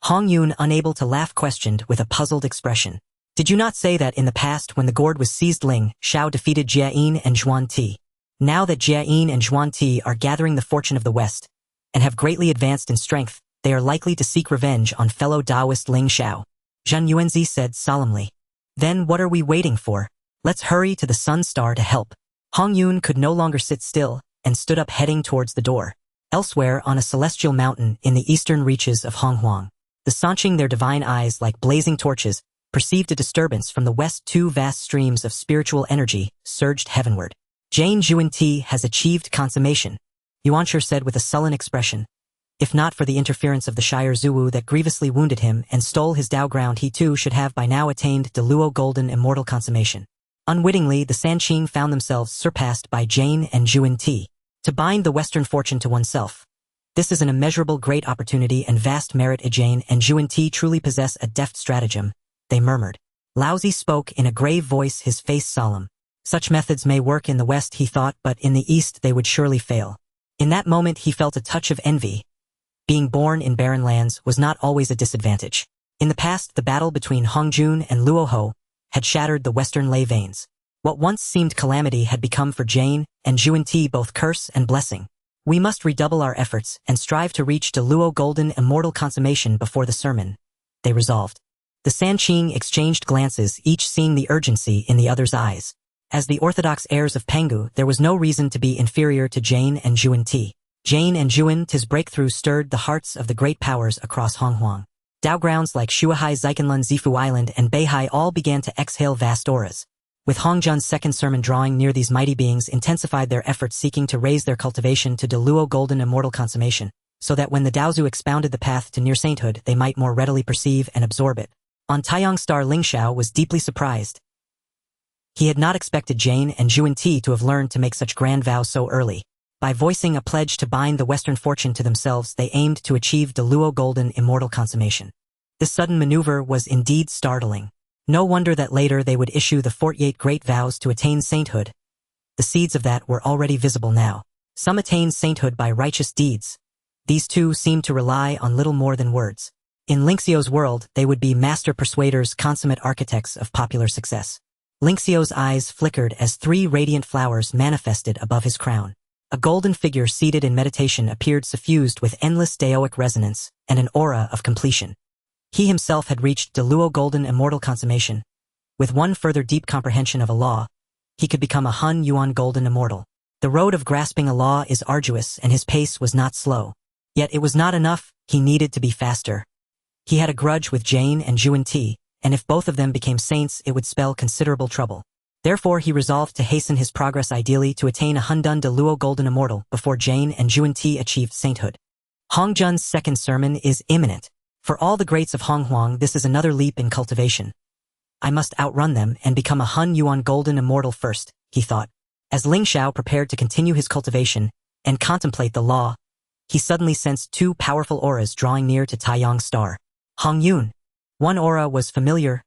Hong Yun, unable to laugh, questioned with a puzzled expression. Did you not say that in the past when the gourd was seized, Ling Xiao defeated Jie Yi and Jun Tai Yi? Now that Jie Yi and Jun Tai Yi are gathering the fortune of the West and have greatly advanced in strength, they are likely to seek revenge on fellow Taoist Ling Xiao. Jun Yuanzi said solemnly. Then what are we waiting for? Let's hurry to the Sun Star to help. Hong Yun could no longer sit still and stood up heading towards the door. Elsewhere on a celestial mountain in the eastern reaches of Honghuang, the Sanqing their divine eyes like blazing torches perceived a disturbance from the west. Two vast streams of spiritual energy surged heavenward. Jane Zhuan-Ti has achieved consummation, Yuanshi said with a sullen expression. If not for the interference of the Shire Zuwu that grievously wounded him and stole his Dao ground, he too should have by now attained the Luo Golden Immortal Consummation. Unwittingly, the Sanqing found themselves surpassed by Jane and Zhuan-Ti. To bind the Western fortune to oneself. This is an immeasurable great opportunity and vast merit. Jane and Zhuan-Ti truly possess a deft stratagem, they murmured. Laozi spoke in a grave voice, his face solemn. Such methods may work in the West, he thought, but in the East they would surely fail. In that moment he felt a touch of envy. Being born in barren lands was not always a disadvantage. In the past, the battle between Hongjun and Luoho had shattered the Western ley veins. What once seemed calamity had become for Jane and Zhuan-Ti both curse and blessing. We must redouble our efforts and strive to reach the Luo Golden Immortal Consummation before the sermon, they resolved. The Sanqing exchanged glances, each seeing the urgency in the other's eyes. As the orthodox heirs of Pangu, there was no reason to be inferior to Jane and Zhuan-Ti. Jane and Zhuan-Ti's breakthrough stirred the hearts of the great powers across Honghuang. Dao grounds like Shuahai, Xikanlun, Zifu Island, and Beihai all began to exhale vast auras. With Hongjun's second sermon drawing near, these mighty beings intensified their efforts seeking to raise their cultivation to Luo Golden Immortal Consummation, so that when the Daozu expounded the path to near sainthood they might more readily perceive and absorb it. On Taiyang Star, Ling Xiao was deeply surprised. He had not expected Jane and Zhuan-Ti to have learned to make such grand vows so early. By voicing a pledge to bind the Western fortune to themselves, they aimed to achieve the Luo Golden Immortal Consummation. This sudden maneuver was indeed startling. No wonder that later they would issue the 48 great vows to attain sainthood. The seeds of that were already visible now. Some attained sainthood by righteous deeds. These two seemed to rely on little more than words. In Ling Xiao's world, they would be master persuaders, consummate architects of popular success. Ling Xiao's eyes flickered as 3 radiant flowers manifested above his crown. A golden figure seated in meditation appeared, suffused with endless daoic resonance and an aura of completion. He himself had reached the Luo Golden Immortal Consummation. With one further deep comprehension of a law, he could become a Hun Yuan Golden Immortal. The road of grasping a law is arduous, and his pace was not slow. Yet it was not enough, he needed to be faster. He had a grudge with Jane and Zhuan-Ti, and if both of them became saints it would spell considerable trouble. Therefore he resolved to hasten his progress, ideally to attain a Hundun de Luo Golden Immortal before Jane and Zhuan-Ti achieved sainthood. Hongjun's second sermon is imminent. For all the greats of Honghuang, this is another leap in cultivation. I must outrun them and become a Hun Yuan Golden Immortal first, he thought. As Ling Xiao prepared to continue his cultivation and contemplate the law, he suddenly sensed 2 powerful auras drawing near to Taiyang Star. Hong Yun. One aura was familiar,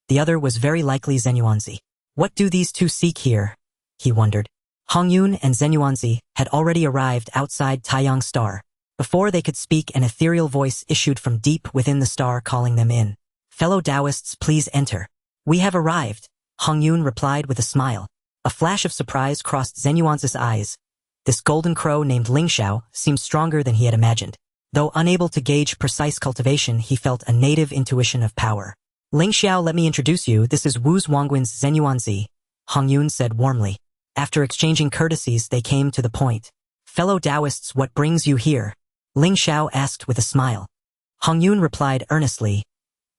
the other was very likely Zenyuanzi. What do these two seek here? He wondered. Hong Yun and Zenyuanzi had already arrived outside Taiyang Star. Before they could speak, an ethereal voice issued from deep within the star calling them in. Fellow Taoists, please enter. We have arrived, Hong Yun replied with a smile. A flash of surprise crossed Zenyuanzi's eyes. This golden crow named Ling Xiao seemed stronger than he had imagined. Though unable to gauge precise cultivation, he felt a native intuition of power. Ling Xiao, let me introduce you, this is Wu Zhuangguan's Zenyuanzi, Hong Yun said warmly. After exchanging courtesies, they came to the point. Fellow Taoists, what brings you here? Ling Xiao asked with a smile. Hong Yun replied earnestly.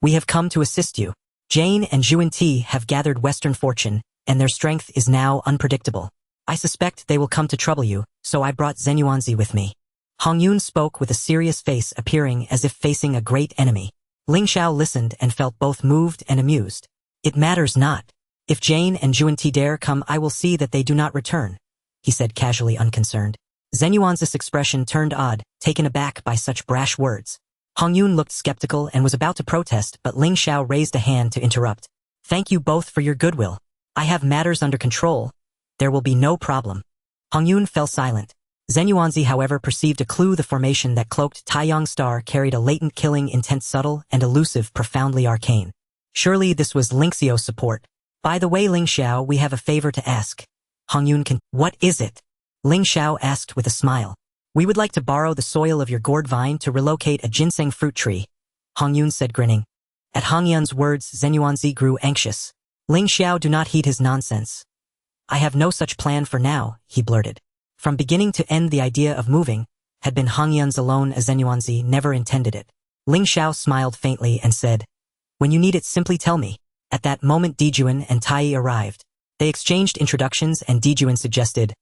We have come to assist you. Jane and Zhuan-Ti have gathered Western fortune, and their strength is now unpredictable. I suspect they will come to trouble you, so I brought Zenyuanzi with me. Hong Yun spoke with a serious face, appearing as if facing a great enemy. Ling Xiao listened and felt both moved and amused. It matters not. If Jane and Zhuan-Ti dare come, I will see that they do not return, he said casually, unconcerned. Zenyuanzi's expression turned odd, taken aback by such brash words. Hong Yun looked skeptical and was about to protest, but Ling Xiao raised a hand to interrupt. Thank you both for your goodwill. I have matters under control. There will be no problem. Hong Yun fell silent. Zenyuanzi, however, perceived a clue. The formation that cloaked Taiyang Star carried a latent killing intent, subtle and elusive, profoundly arcane. Surely this was Ling Xiao's support. By the way, Ling Xiao, we have a favor to ask. Hong Yun What is it? Ling Xiao asked with a smile. We would like to borrow the soil of your gourd vine to relocate a ginseng fruit tree, Hong Yun said, grinning. At Hongyun's words, Zenyuanzi grew anxious. Ling Xiao, do not heed his nonsense. I have no such plan for now, he blurted. From beginning to end, the idea of moving had been Hongyun's alone, as Zenyuanzi never intended it. Ling Xiao smiled faintly and said, when you need it, simply tell me. At that moment, Jun and Tai Yi arrived. They exchanged introductions and Jun suggested,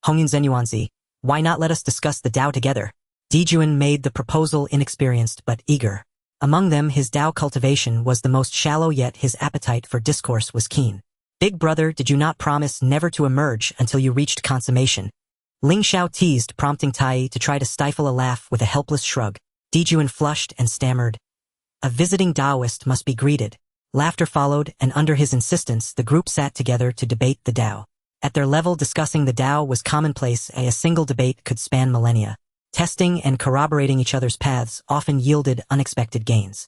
Hongyun, Zenyuanzi, why not let us discuss the Tao together? Jun made the proposal, inexperienced but eager. Among them, his Tao cultivation was the most shallow, yet his appetite for discourse was keen. Big brother, did you not promise never to emerge until you reached consummation? Ling Xiao teased, prompting Tai Yi to try to stifle a laugh with a helpless shrug. Jun flushed and stammered, a visiting Taoist must be greeted. Laughter followed, and under his insistence, the group sat together to debate the Tao. At their level, discussing the Tao was commonplace, a single debate could span millennia. Testing and corroborating each other's paths often yielded unexpected gains.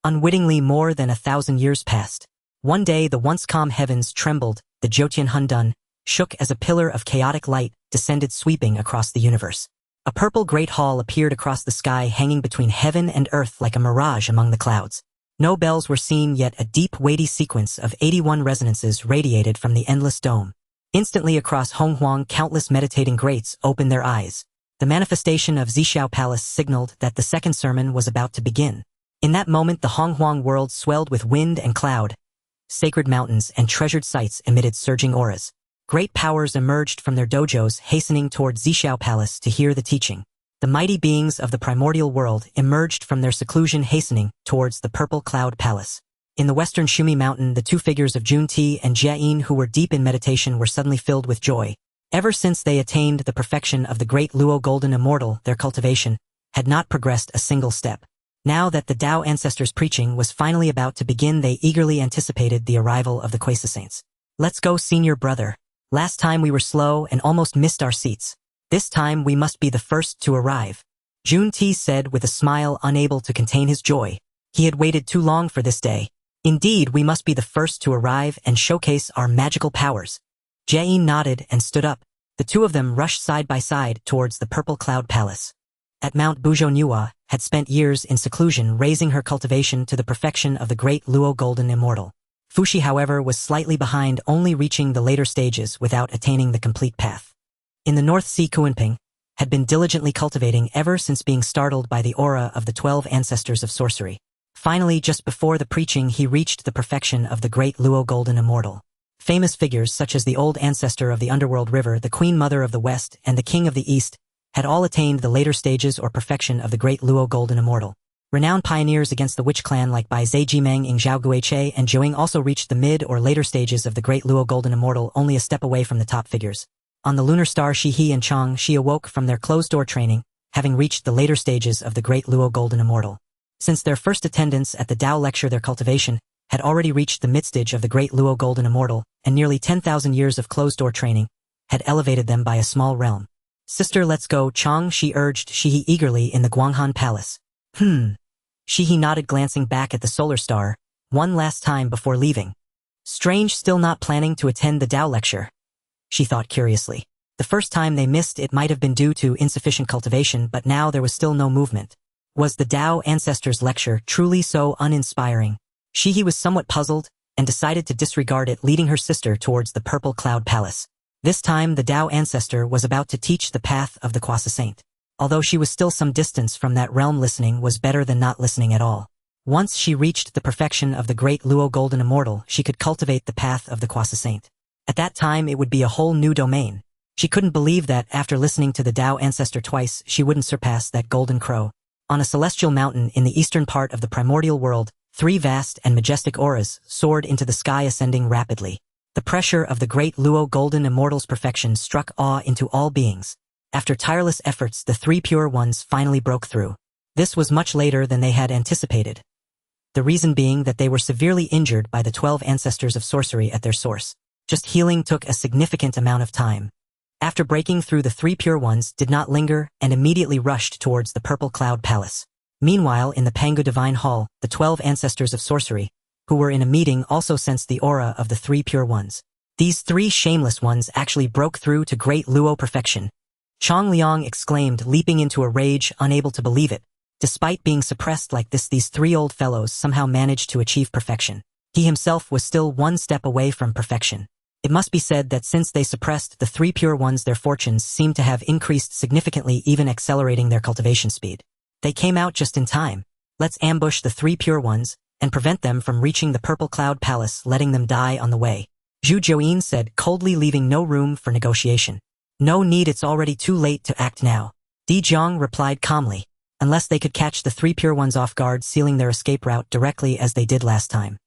Unwittingly, more than 1,000 years passed. One day, the once calm heavens trembled, the Jotian Hundun shook as a pillar of chaotic light descended, sweeping across the universe. A purple great hall appeared across the sky, hanging between heaven and earth like a mirage among the clouds. No bells were seen, yet a deep, weighty sequence of 81 resonances radiated from the endless dome. Instantly across Honghuang, countless meditating greats opened their eyes. The manifestation of Zhixiao Palace signaled that the second sermon was about to begin. In that moment, the Honghuang world swelled with wind and cloud. Sacred mountains and treasured sites emitted surging auras. Great powers emerged from their dojos, hastening toward Zhixiao Palace to hear the teaching. The mighty beings of the Primordial World emerged from their seclusion, hastening towards the Purple Cloud Palace. In the western Shumi Mountain, the two figures of Jun Ti and Jiayin, who were deep in meditation, were suddenly filled with joy. Ever since they attained the perfection of the great Luo Golden Immortal, their cultivation had not progressed a single step. Now that the Tao ancestors' preaching was finally about to begin, they eagerly anticipated the arrival of the Quasi-Saints. Let's go, senior brother. Last time we were slow and almost missed our seats. This time we must be the first to arrive. Jun Ti said with a smile, unable to contain his joy. He had waited too long for this day. Indeed, we must be the first to arrive and showcase our magical powers. Jiayin nodded and stood up. The two of them rushed side by side towards the Purple Cloud Palace. At Mount Buzhou, had spent years in seclusion, raising her cultivation to the perfection of the great Luo Golden Immortal. Fuxi, however, was slightly behind, only reaching the later stages without attaining the complete path. In the North Sea, Kuanping had been diligently cultivating ever since being startled by the aura of the 12 ancestors of sorcery. Finally, just before the preaching, he reached the perfection of the great Luo Golden Immortal. Famous figures such as the old ancestor of the Underworld River, the Queen Mother of the West, and the King of the East had all attained the later stages or perfection of the great Luo Golden Immortal. Renowned pioneers against the witch clan like Bai Zhe Jimeng, Ing Zhao Guiche, and Zhouing also reached the mid or later stages of the great Luo Golden Immortal, only a step away from the top figures. On the lunar star Shihi and Chang, she awoke from their closed-door training, having reached the later stages of the great Luo Golden Immortal. Since their first attendance at the Tao lecture, their cultivation had already reached the mid-stage of the great Luo Golden Immortal, and nearly 10,000 years of closed-door training had elevated them by a small realm. Sister, let's go, Chang, she urged Shihi eagerly in the Guanghan Palace. Shihi nodded, glancing back at the solar star, one last time before leaving. Strange, still not planning to attend the Tao lecture, she thought curiously. The first time they missed it might have been due to insufficient cultivation, but now there was still no movement. Was the Tao ancestors' lecture truly so uninspiring? Shihi was somewhat puzzled and decided to disregard it, leading her sister towards the Purple Cloud Palace. This time the Tao ancestor was about to teach the path of the Quasi-Saint. Although she was still some distance from that realm, listening was better than not listening at all. Once she reached the perfection of the great Luo Golden Immortal, she could cultivate the path of the Quasi-Saint. At that time it would be a whole new domain. She couldn't believe that, after listening to the Tao ancestor twice, she wouldn't surpass that golden crow. On a celestial mountain in the eastern part of the Primordial World, 3 vast and majestic auras soared into the sky, ascending rapidly. The pressure of the great Luo Golden Immortal's perfection struck awe into all beings. After tireless efforts, the 3 pure ones finally broke through. This was much later than they had anticipated. The reason being that they were severely injured by the 12 ancestors of sorcery at their source. Just healing took a significant amount of time. After breaking through, the 3 pure ones did not linger and immediately rushed towards the Purple Cloud Palace. Meanwhile, in the Pangu Divine Hall, the 12 ancestors of sorcery, who were in a meeting, also sensed the aura of the 3 pure ones. These 3 shameless ones actually broke through to great Luo perfection. Chang Liang exclaimed, leaping into a rage, unable to believe it. Despite being suppressed like this, these three old fellows somehow managed to achieve perfection. He himself was still one step away from perfection. It must be said that since they suppressed the three pure ones, their fortunes seemed to have increased significantly, even accelerating their cultivation speed. They came out just in time. Let's ambush the three pure ones and prevent them from reaching the Purple Cloud Palace, letting them die on the way. Zhu Jiuyin said, coldly, leaving no room for negotiation. No need, it's already too late to act now. Di Jiang replied calmly. Unless they could catch the three pure ones off guard, sealing their escape route directly as they did last time.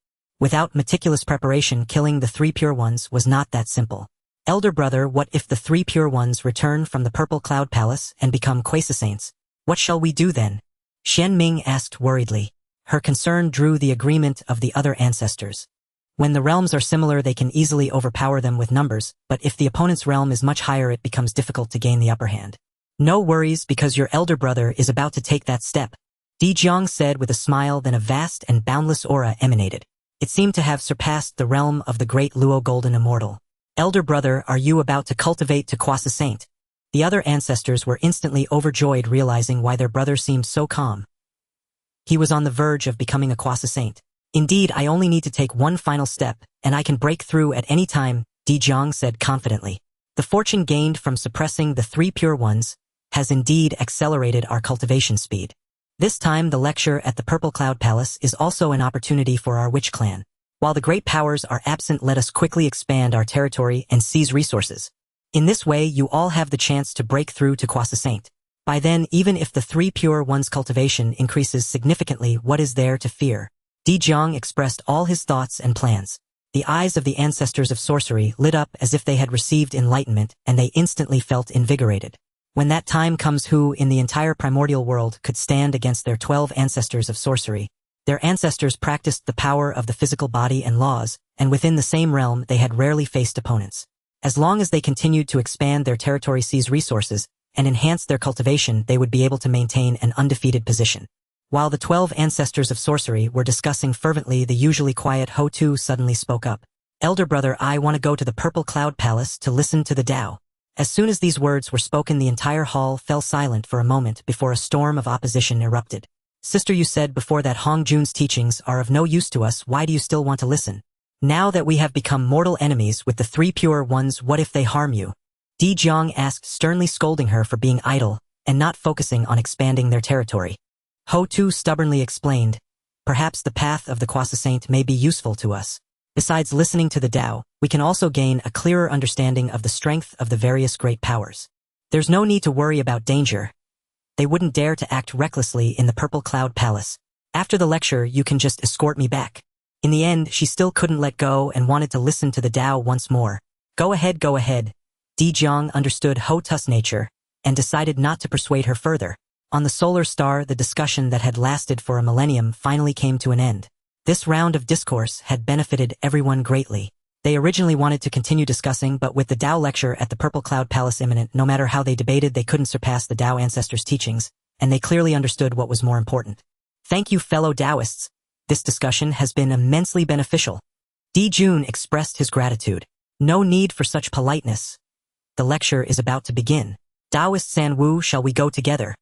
Without meticulous preparation, killing the three pure ones was not that simple. Elder brother, what if the three pure ones return from the Purple Cloud Palace and become quasi-saints? What shall we do then? Xian Ming asked worriedly. Her concern drew the agreement of the other ancestors. When the realms are similar, they can easily overpower them with numbers, but if the opponent's realm is much higher, it becomes difficult to gain the upper hand. No worries, because your elder brother is about to take that step, Di Jiang said with a smile. Then a vast and boundless aura emanated. It seemed to have surpassed the realm of the great Luo Golden Immortal. Elder brother, are you about to cultivate to quasi-saint? The other ancestors were instantly overjoyed, realizing why their brother seemed so calm. He was on the verge of becoming a quasi-saint. Indeed, I only need to take one final step, and I can break through at any time, Di Jiang said confidently. The fortune gained from suppressing the three pure ones has indeed accelerated our cultivation speed. This time, the lecture at the Purple Cloud Palace is also an opportunity for our witch clan. While the great powers are absent, let us quickly expand our territory and seize resources. In this way, you all have the chance to break through to quasi-saint. By then, even if the three pure ones' cultivation increases significantly, what is there to fear? Di Jiang expressed all his thoughts and plans. The eyes of the ancestors of sorcery lit up as if they had received enlightenment, and they instantly felt invigorated. When that time comes, who in the entire primordial world could stand against their 12 ancestors of sorcery? Their ancestors practiced the power of the physical body and laws, and within the same realm they had rarely faced opponents. As long as they continued to expand their territory, seize resources, and enhance their cultivation, they would be able to maintain an undefeated position. While the 12 ancestors of sorcery were discussing fervently, the usually quiet Ho Tu suddenly spoke up. Elder brother, I want to go to the Purple Cloud Palace to listen to the Tao. As soon as these words were spoken, the entire hall fell silent for a moment before a storm of opposition erupted. Sister, you said before that Hong Jun's teachings are of no use to us. Why do you still want to listen? Now that we have become mortal enemies with the three pure ones, what if they harm you? Di Jiang asked, sternly scolding her for being idle and not focusing on expanding their territory. Ho Tu stubbornly explained, perhaps the path of the quasi-saint may be useful to us. Besides listening to the Tao, we can also gain a clearer understanding of the strength of the various great powers. There's no need to worry about danger. They wouldn't dare to act recklessly in the Purple Cloud Palace. After the lecture, you can just escort me back. In the end, she still couldn't let go and wanted to listen to the Tao once more. Go ahead, go ahead. Di Jiang understood Ho Tu's nature and decided not to persuade her further. On the solar star, the discussion that had lasted for a millennium finally came to an end. This round of discourse had benefited everyone greatly. They originally wanted to continue discussing, but with the Tao lecture at the Purple Cloud Palace imminent, no matter how they debated, they couldn't surpass the Tao ancestors' teachings, and they clearly understood what was more important. Thank you, fellow Taoists. This discussion has been immensely beneficial. Di Jun expressed his gratitude. No need for such politeness. The lecture is about to begin. Taoist San Wu, shall we go together?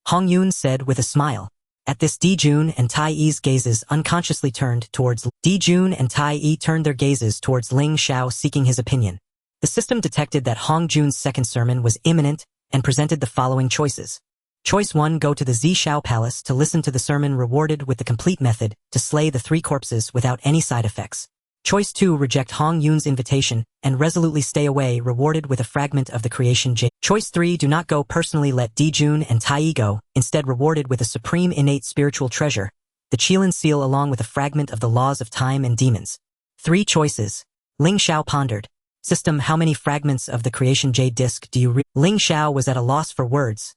Hong Yun said with a smile. At this, Jun and Tai Yi's gazes unconsciously turned towards Jun and Tai Yi turned their gazes towards Ling Xiao, seeking his opinion. The system detected that Hong Jun's second sermon was imminent and presented the following choices. Choice 1, go to the Xiao Palace to listen to the sermon, rewarded with the complete method to slay the three corpses without any side effects. Choice 2, reject Hong Yun's invitation and resolutely stay away, rewarded with a fragment of the creation jade. Choice 3, do not go personally, let Jun and Tai Yi go, instead rewarded with a supreme innate spiritual treasure, the Qilin seal, along with a fragment of the laws of time and demons. 3 choices. Ling Xiao pondered. System, how many fragments of the creation jade disc do you read? Ling Xiao was at a loss for words.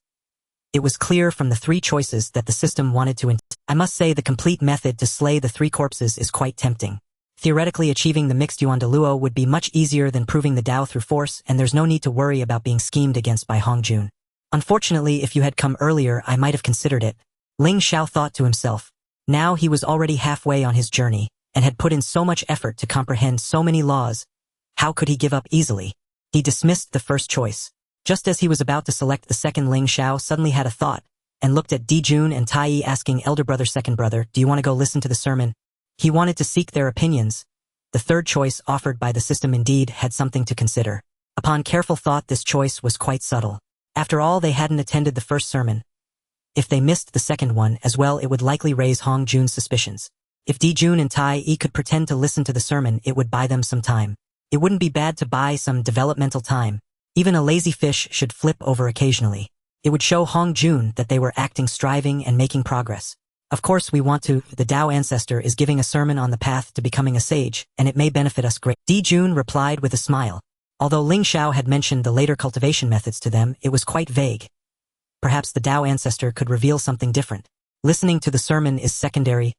It was clear from the 3 choices that the system wanted to I must say the complete method to slay the 3 corpses is quite tempting. Theoretically, achieving the mixed Yuan de Luo would be much easier than proving the Tao through force, and there's no need to worry about being schemed against by Hong Jun. Unfortunately, if you had come earlier, I might have considered it. Ling Xiao thought to himself. Now he was already halfway on his journey, and had put in so much effort to comprehend so many laws. How could he give up easily? He dismissed the first choice. Just as he was about to select the second, Ling Xiao suddenly had a thought. and looked at Jun and Tai Yi asking elder brother second brother, do you want to go listen to the sermon? He wanted to seek their opinions. The third choice offered by the system indeed had something to consider. Upon careful thought, this choice was quite subtle. After all, they hadn't attended the first sermon. If they missed the second one as well, it would likely raise Hong Jun's suspicions. If Jun and Tai Yi could pretend to listen to the sermon, it would buy them some time. It wouldn't be bad to buy some developmental time. Even a lazy fish should flip over occasionally. It would show Hong Jun that they were acting, striving, and making progress. Of course we want to. The Tao ancestor is giving a sermon on the path to becoming a sage, and it may benefit us great. Jun replied with a smile. Although Ling Xiao had mentioned the later cultivation methods to them, it was quite vague. Perhaps the Tao ancestor could reveal something different. Listening to the sermon is secondary.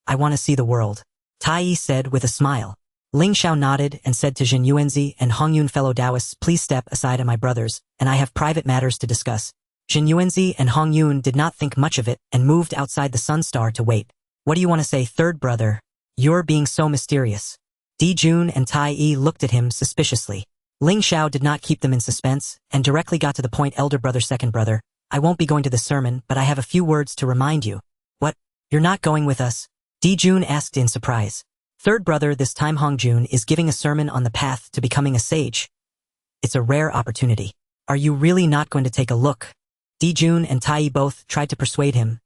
I want to see the world, Tai Yi said with a smile. Ling Xiao nodded and said to Jin Yuanzi and Hong Yun, fellow Taoists, please step aside, my brothers, and I have private matters to discuss. Jin Yuanzi and Hong Yun did not think much of it and moved outside the Sun Star to wait. What do you want to say, third brother? You're being so mysterious. Jun and Tai Yi looked at him suspiciously. Ling Xiao did not keep them in suspense and directly got to the point. Elder brother, second brother, I won't be going to the sermon, but I have a few words to remind you. What? You're not going with us? Jun asked in surprise. Third brother, this time Hong Jun is giving a sermon on the path to becoming a sage. It's a rare opportunity. Are you really not going to take a look? Jun and Tai Yi both tried to persuade him.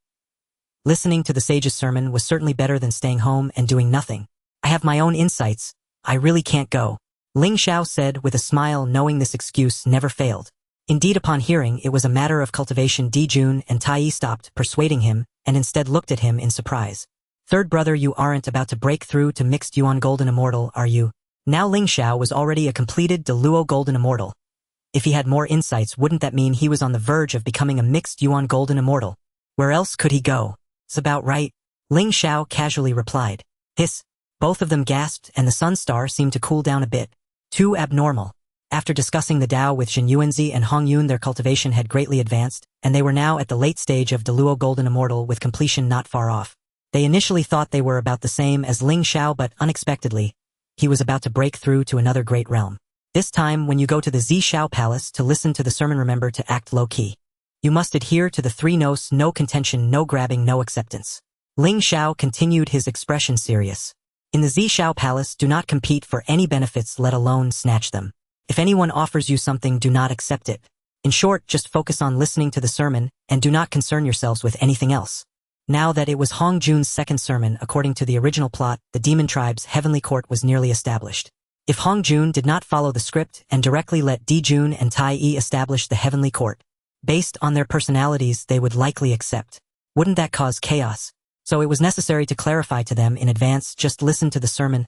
Listening to the sage's sermon was certainly better than staying home and doing nothing. I have my own insights. I really can't go. Ling Xiao said with a smile, knowing this excuse never failed. Indeed, upon hearing it was a matter of cultivation, Jun and Tai Yi stopped persuading him and instead looked at him in surprise. Third brother, you aren't about to break through to mixed Yuan Golden Immortal, are you? Now Ling Xiao was already a completed Deluo Golden Immortal. If he had more insights, wouldn't that mean he was on the verge of becoming a mixed Yuan Golden Immortal? Where else could he go? It's about right. Ling Xiao casually replied. Hiss. Both of them gasped and the Sun Star seemed to cool down a bit. Too abnormal. After discussing the Tao with Jin Yuanzi and Hong Yun, their cultivation had greatly advanced, and they were now at the late stage of Deluo Golden Immortal with completion not far off. They initially thought they were about the same as Ling Xiao, but unexpectedly, he was about to break through to another great realm. This time, when you go to the Xiao Palace to listen to the sermon, remember to act low-key. You must adhere to the 3 no's: no contention, no grabbing, no acceptance. Ling Xiao continued, his expression serious. In the Xiao Palace, do not compete for any benefits, let alone snatch them. If anyone offers you something, do not accept it. In short, just focus on listening to the sermon, and do not concern yourselves with anything else. Now that it was Hong Jun's second sermon, according to the original plot, the demon tribe's heavenly court was nearly established. If Hong Jun did not follow the script and directly let Jun and Tai Yi establish the heavenly court, based on their personalities, they would likely accept. Wouldn't that cause chaos? So it was necessary to clarify to them in advance, just listen to the sermon.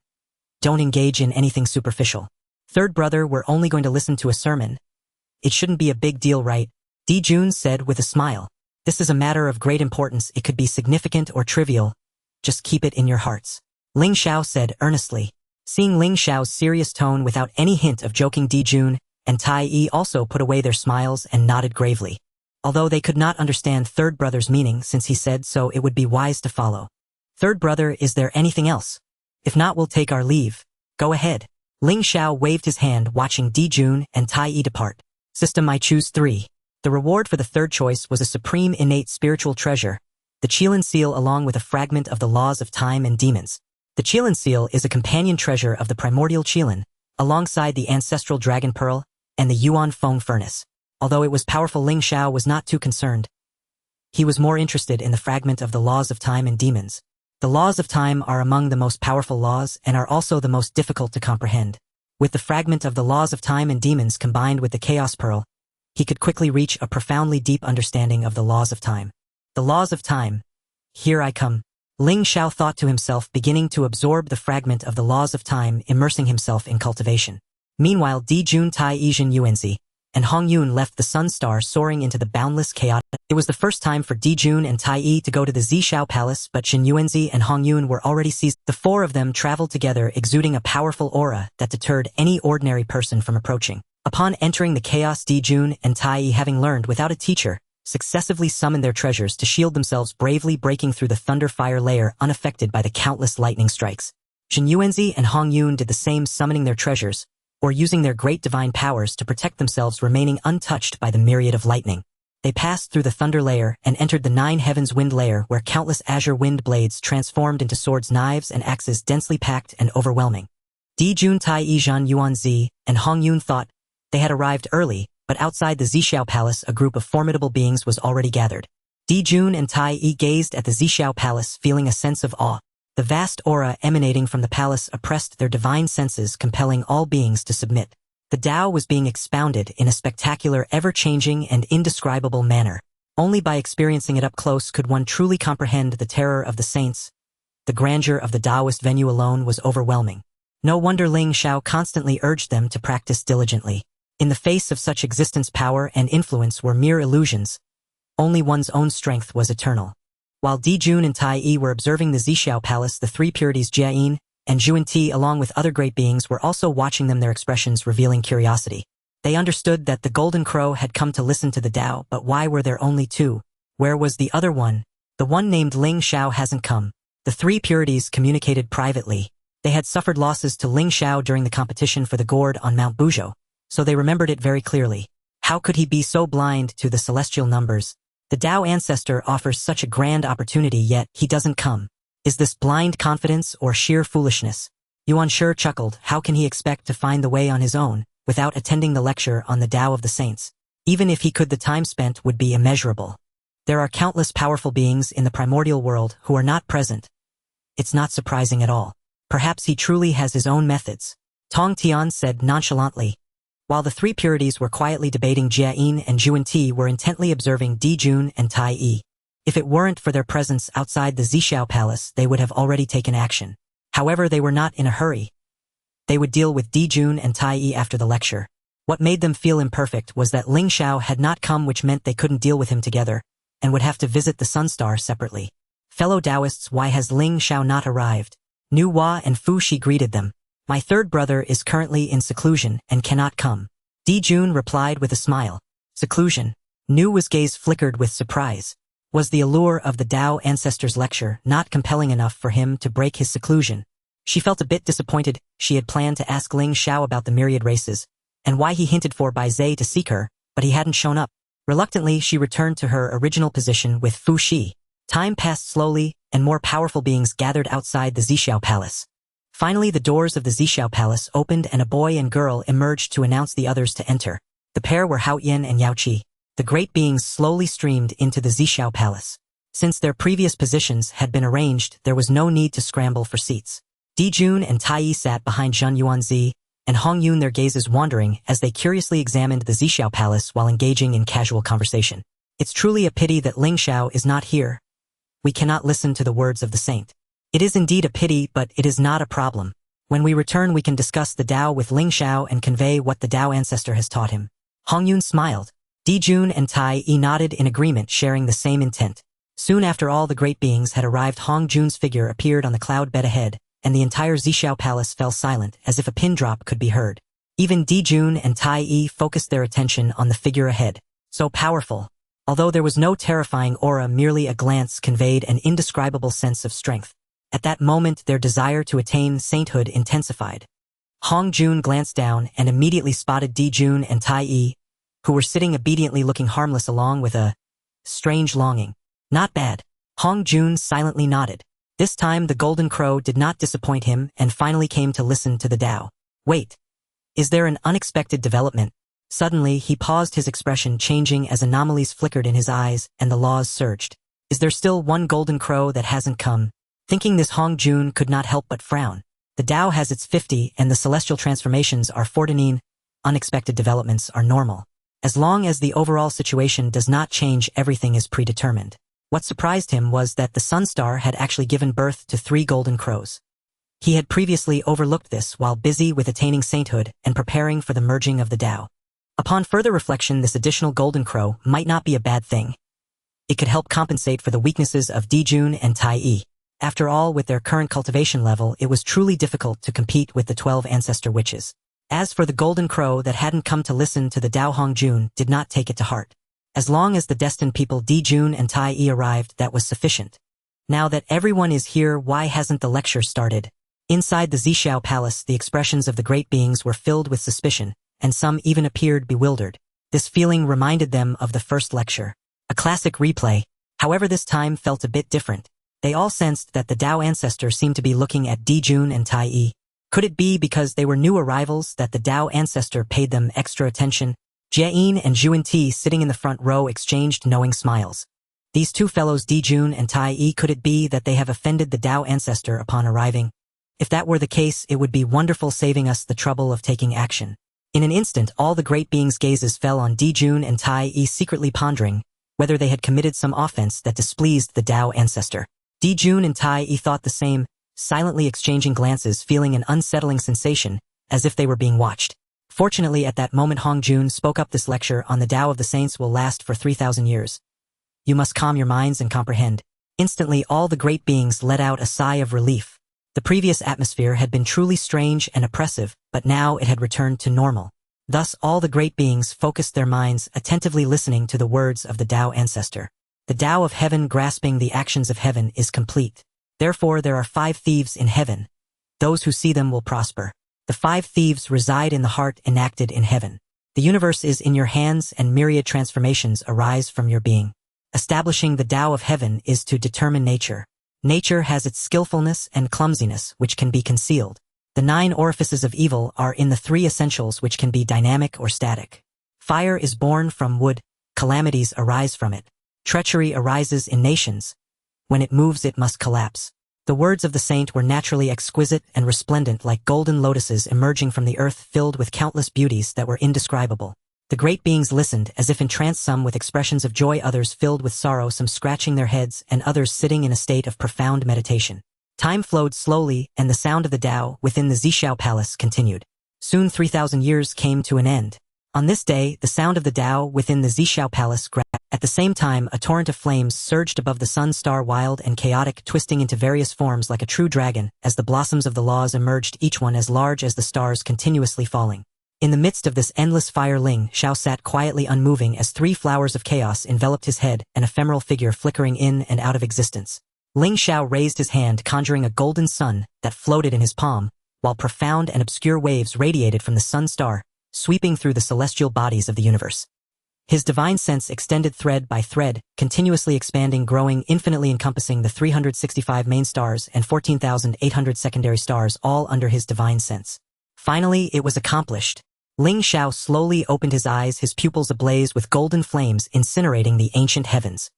Don't engage in anything superficial. Third brother, we're only going to listen to a sermon. It shouldn't be a big deal, right? Jun said with a smile. This is a matter of great importance. It could be significant or trivial. Just keep it in your hearts. Ling Xiao said earnestly. Seeing Ling Xiao's serious tone without any hint of joking, Jun and Tai Yi also put away their smiles and nodded gravely. Although they could not understand third brother's meaning, since he said so, it would be wise to follow. Third brother, is there anything else? If not, we'll take our leave. Go ahead. Ling Xiao waved his hand, watching Jun and Tai Yi depart. System, I choose 3. The reward for the third choice was a supreme innate spiritual treasure, the Qilin Seal, along with a fragment of the laws of time and demons. The Qilin Seal is a companion treasure of the Primordial Qilin, alongside the ancestral Dragon Pearl and the Yuan Feng Furnace. Although it was powerful, Ling Xiao was not too concerned. He was more interested in the fragment of the laws of time and demons. The laws of time are among the most powerful laws and are also the most difficult to comprehend. With the fragment of the laws of time and demons combined with the Chaos Pearl, he could quickly reach a profoundly deep understanding of the laws of time. The laws of time. Here I come. Ling Xiao thought to himself, beginning to absorb the fragment of the laws of time, immersing himself in cultivation. Meanwhile, Jun, Tai Yi, Jin Yuanzi, and Hong Yun left the Sun Star, soaring into the boundless chaos. It was the first time for Jun and Tai Yi to go to the Xiao Palace, but Jin Yuanzi and Hong Yun were already seized. The 4 of them traveled together, exuding a powerful aura that deterred any ordinary person from approaching. Upon entering the chaos, Jun and Tai Yi, having learned without a teacher, successively summoned their treasures to shield themselves, bravely breaking through the thunder-fire layer unaffected by the countless lightning strikes. Jin Yuanzi and Hong Yun did the same, summoning their treasures, or using their great divine powers to protect themselves, remaining untouched by the myriad of lightning. They passed through the thunder layer and entered the 9 heavens wind layer where countless azure wind blades transformed into swords, knives, and axes densely packed and overwhelming. Jun and Tai Yi, Zhan Yuanzi, and Hong Yun thought they had arrived early, but outside the Xiao Palace a group of formidable beings was already gathered. Jun and Tai Yi gazed at the Xiao Palace, feeling a sense of awe. The vast aura emanating from the palace oppressed their divine senses, compelling all beings to submit. The Tao was being expounded in a spectacular, ever-changing, and indescribable manner. Only by experiencing it up close could one truly comprehend the terror of the saints. The grandeur of the Taoist venue alone was overwhelming. No wonder Ling Xiao constantly urged them to practice diligently. In the face of such existence, power and influence were mere illusions. Only one's own strength was eternal. While Jun and Tai Yi were observing the Xiao Palace, the 3 purities Jiayin and Zhu Ti along with other great beings were also watching them, their expressions revealing curiosity. They understood that the Golden Crow had come to listen to the Tao, but why were there only 2? Where was the other one? The one named Ling Xiao hasn't come. The 3 purities communicated privately. They had suffered losses to Ling Xiao during the competition for the gourd on Mount Buzhou, so they remembered it very clearly. How could he be so blind to the celestial numbers? The Tao ancestor offers such a grand opportunity, yet he doesn't come. Is this blind confidence or sheer foolishness? Yuan Shi chuckled. How can he expect to find the way on his own, without attending the lecture on the Tao of the Saints? Even if he could, the time spent would be immeasurable. There are countless powerful beings in the primordial world who are not present. It's not surprising at all. Perhaps he truly has his own methods. Tong Tian said nonchalantly. While the 3 purities were quietly debating, Jiayin and Zhu Ti were intently observing Jun and Tai Yi. If it weren't for their presence outside the Xiao Palace, they would have already taken action. However, they were not in a hurry. They would deal with Jun and Tai Yi after the lecture. What made them feel imperfect was that Ling Xiao had not come, which meant they couldn't deal with him together, and would have to visit the Sunstar separately. Fellow Taoists, why has Ling Xiao not arrived? Nu Hua and Fu Shi greeted them. My 3rd brother is currently in seclusion and cannot come. Jun replied with a smile. Seclusion? Nu Hua's gaze flickered with surprise. Was the allure of the Tao ancestor's lecture not compelling enough for him to break his seclusion? She felt a bit disappointed. She had planned to ask Ling Xiao about the myriad races, and why he hinted for Bai Zai to seek her, but he hadn't shown up. Reluctantly, she returned to her original position with Fu Shi. Time passed slowly, and more powerful beings gathered outside the Xiao Palace. Finally, the doors of the Xiao Palace opened and a boy and girl emerged to announce the others to enter. The pair were Hao Yin and Yao Qi. The great beings slowly streamed into the Xiao Palace. Since their previous positions had been arranged, there was no need to scramble for seats. Jun and Tai Yi sat behind Zhan Yuanzi and Hong Yun, their gazes wandering as they curiously examined the Xiao Palace while engaging in casual conversation. It's truly a pity that Ling Xiao is not here. We cannot listen to the words of the saint. It is indeed a pity, but it is not a problem. When we return, we can discuss the Tao with Ling Xiao and convey what the Tao ancestor has taught him. Hong Yun smiled. Jun and Tai Yi nodded in agreement, sharing the same intent. Soon after all the great beings had arrived, Hong Jun's figure appeared on the cloud bed ahead, and the entire Xiao Palace fell silent, as if a pin drop could be heard. Even Jun and Tai Yi focused their attention on the figure ahead. So powerful. Although there was no terrifying aura, merely a glance conveyed an indescribable sense of strength. At that moment, their desire to attain sainthood intensified. Hong Jun glanced down and immediately spotted Jun and Tai Yi, who were sitting obediently looking harmless, along with a strange longing. Not bad. Hong Jun silently nodded. This time the Golden Crow did not disappoint him and finally came to listen to the Tao. Wait. Is there an unexpected development? Suddenly he paused, his expression changing as anomalies flickered in his eyes and the laws surged. Is there still one Golden Crow that hasn't come? Thinking this, Hong Jun could not help but frown. The Tao has its 50 and the celestial transformations are 49. Unexpected developments are normal. As long as the overall situation does not change, everything is predetermined. What surprised him was that the Sunstar had actually given birth to 3 Golden Crows. He had previously overlooked this while busy with attaining sainthood and preparing for the merging of the Tao. Upon further reflection, this additional Golden Crow might not be a bad thing. It could help compensate for the weaknesses of Jun and Tai Yi. After all, with their current cultivation level, it was truly difficult to compete with the 12 ancestor witches. As for the Golden Crow that hadn't come to listen to the Tao, Hong Jun did not take it to heart. As long as the destined people Jun and Tai Yi arrived, that was sufficient. Now that everyone is here, why hasn't the lecture started? Inside the Xiao Palace, the expressions of the great beings were filled with suspicion, and some even appeared bewildered. This feeling reminded them of the first lecture. A classic replay, however this time felt a bit different. They all sensed that the Tao ancestor seemed to be looking at Jun and Tai Yi. Could it be because they were new arrivals that the Tao ancestor paid them extra attention? Jie and Jun sitting in the front row exchanged knowing smiles. These two fellows Jun and Tai Yi, could it be that they have offended the Tao ancestor upon arriving? If that were the case, it would be wonderful, saving us the trouble of taking action. In an instant, all the great beings' gazes fell on Jun and Tai Yi, secretly pondering whether they had committed some offense that displeased the Tao ancestor. Jun and Tai Yi thought the same, silently exchanging glances, feeling an unsettling sensation, as if they were being watched. Fortunately, at that moment Hong Jun spoke up. This lecture on the Tao of the Saints will last for 3,000 years. You must calm your minds and comprehend. Instantly, all the great beings let out a sigh of relief. The previous atmosphere had been truly strange and oppressive, but now it had returned to normal. Thus, all the great beings focused their minds, attentively listening to the words of the Tao ancestor. The Tao of heaven grasping the actions of heaven is complete. Therefore, there are 5 thieves in heaven. Those who see them will prosper. The 5 thieves reside in the heart enacted in heaven. The universe is in your hands and myriad transformations arise from your being. Establishing the Tao of heaven is to determine nature. Nature has its skillfulness and clumsiness which can be concealed. The 9 orifices of evil are in the 3 essentials which can be dynamic or static. Fire is born from wood, calamities arise from it. Treachery arises in nations. When it moves it must collapse. The words of the saint were naturally exquisite and resplendent, like golden lotuses emerging from the earth, filled with countless beauties that were indescribable. The great beings listened as if entranced, some with expressions of joy, others filled with sorrow, some scratching their heads, and others sitting in a state of profound meditation. Time flowed slowly, and the sound of the Tao within the Xiao palace continued. Soon 3,000 years came to an end. On this day, the sound of the Tao within the Xiao palace grabbed. At the same time, a torrent of flames surged above the sun star, wild and chaotic, twisting into various forms like a true dragon, as the blossoms of the laws emerged, each one as large as the stars, continuously falling. In the midst of this endless fire, Ling Xiao sat quietly unmoving as 3 flowers of chaos enveloped his head, an ephemeral figure flickering in and out of existence. Ling Xiao raised his hand, conjuring a golden sun that floated in his palm, while profound and obscure waves radiated from the sun star, sweeping through the celestial bodies of the universe. His divine sense extended thread by thread, continuously expanding, growing, infinitely encompassing the 365 main stars and 14,800 secondary stars, all under his divine sense. Finally, it was accomplished. Ling Xiao slowly opened his eyes, his pupils ablaze with golden flames incinerating the ancient heavens.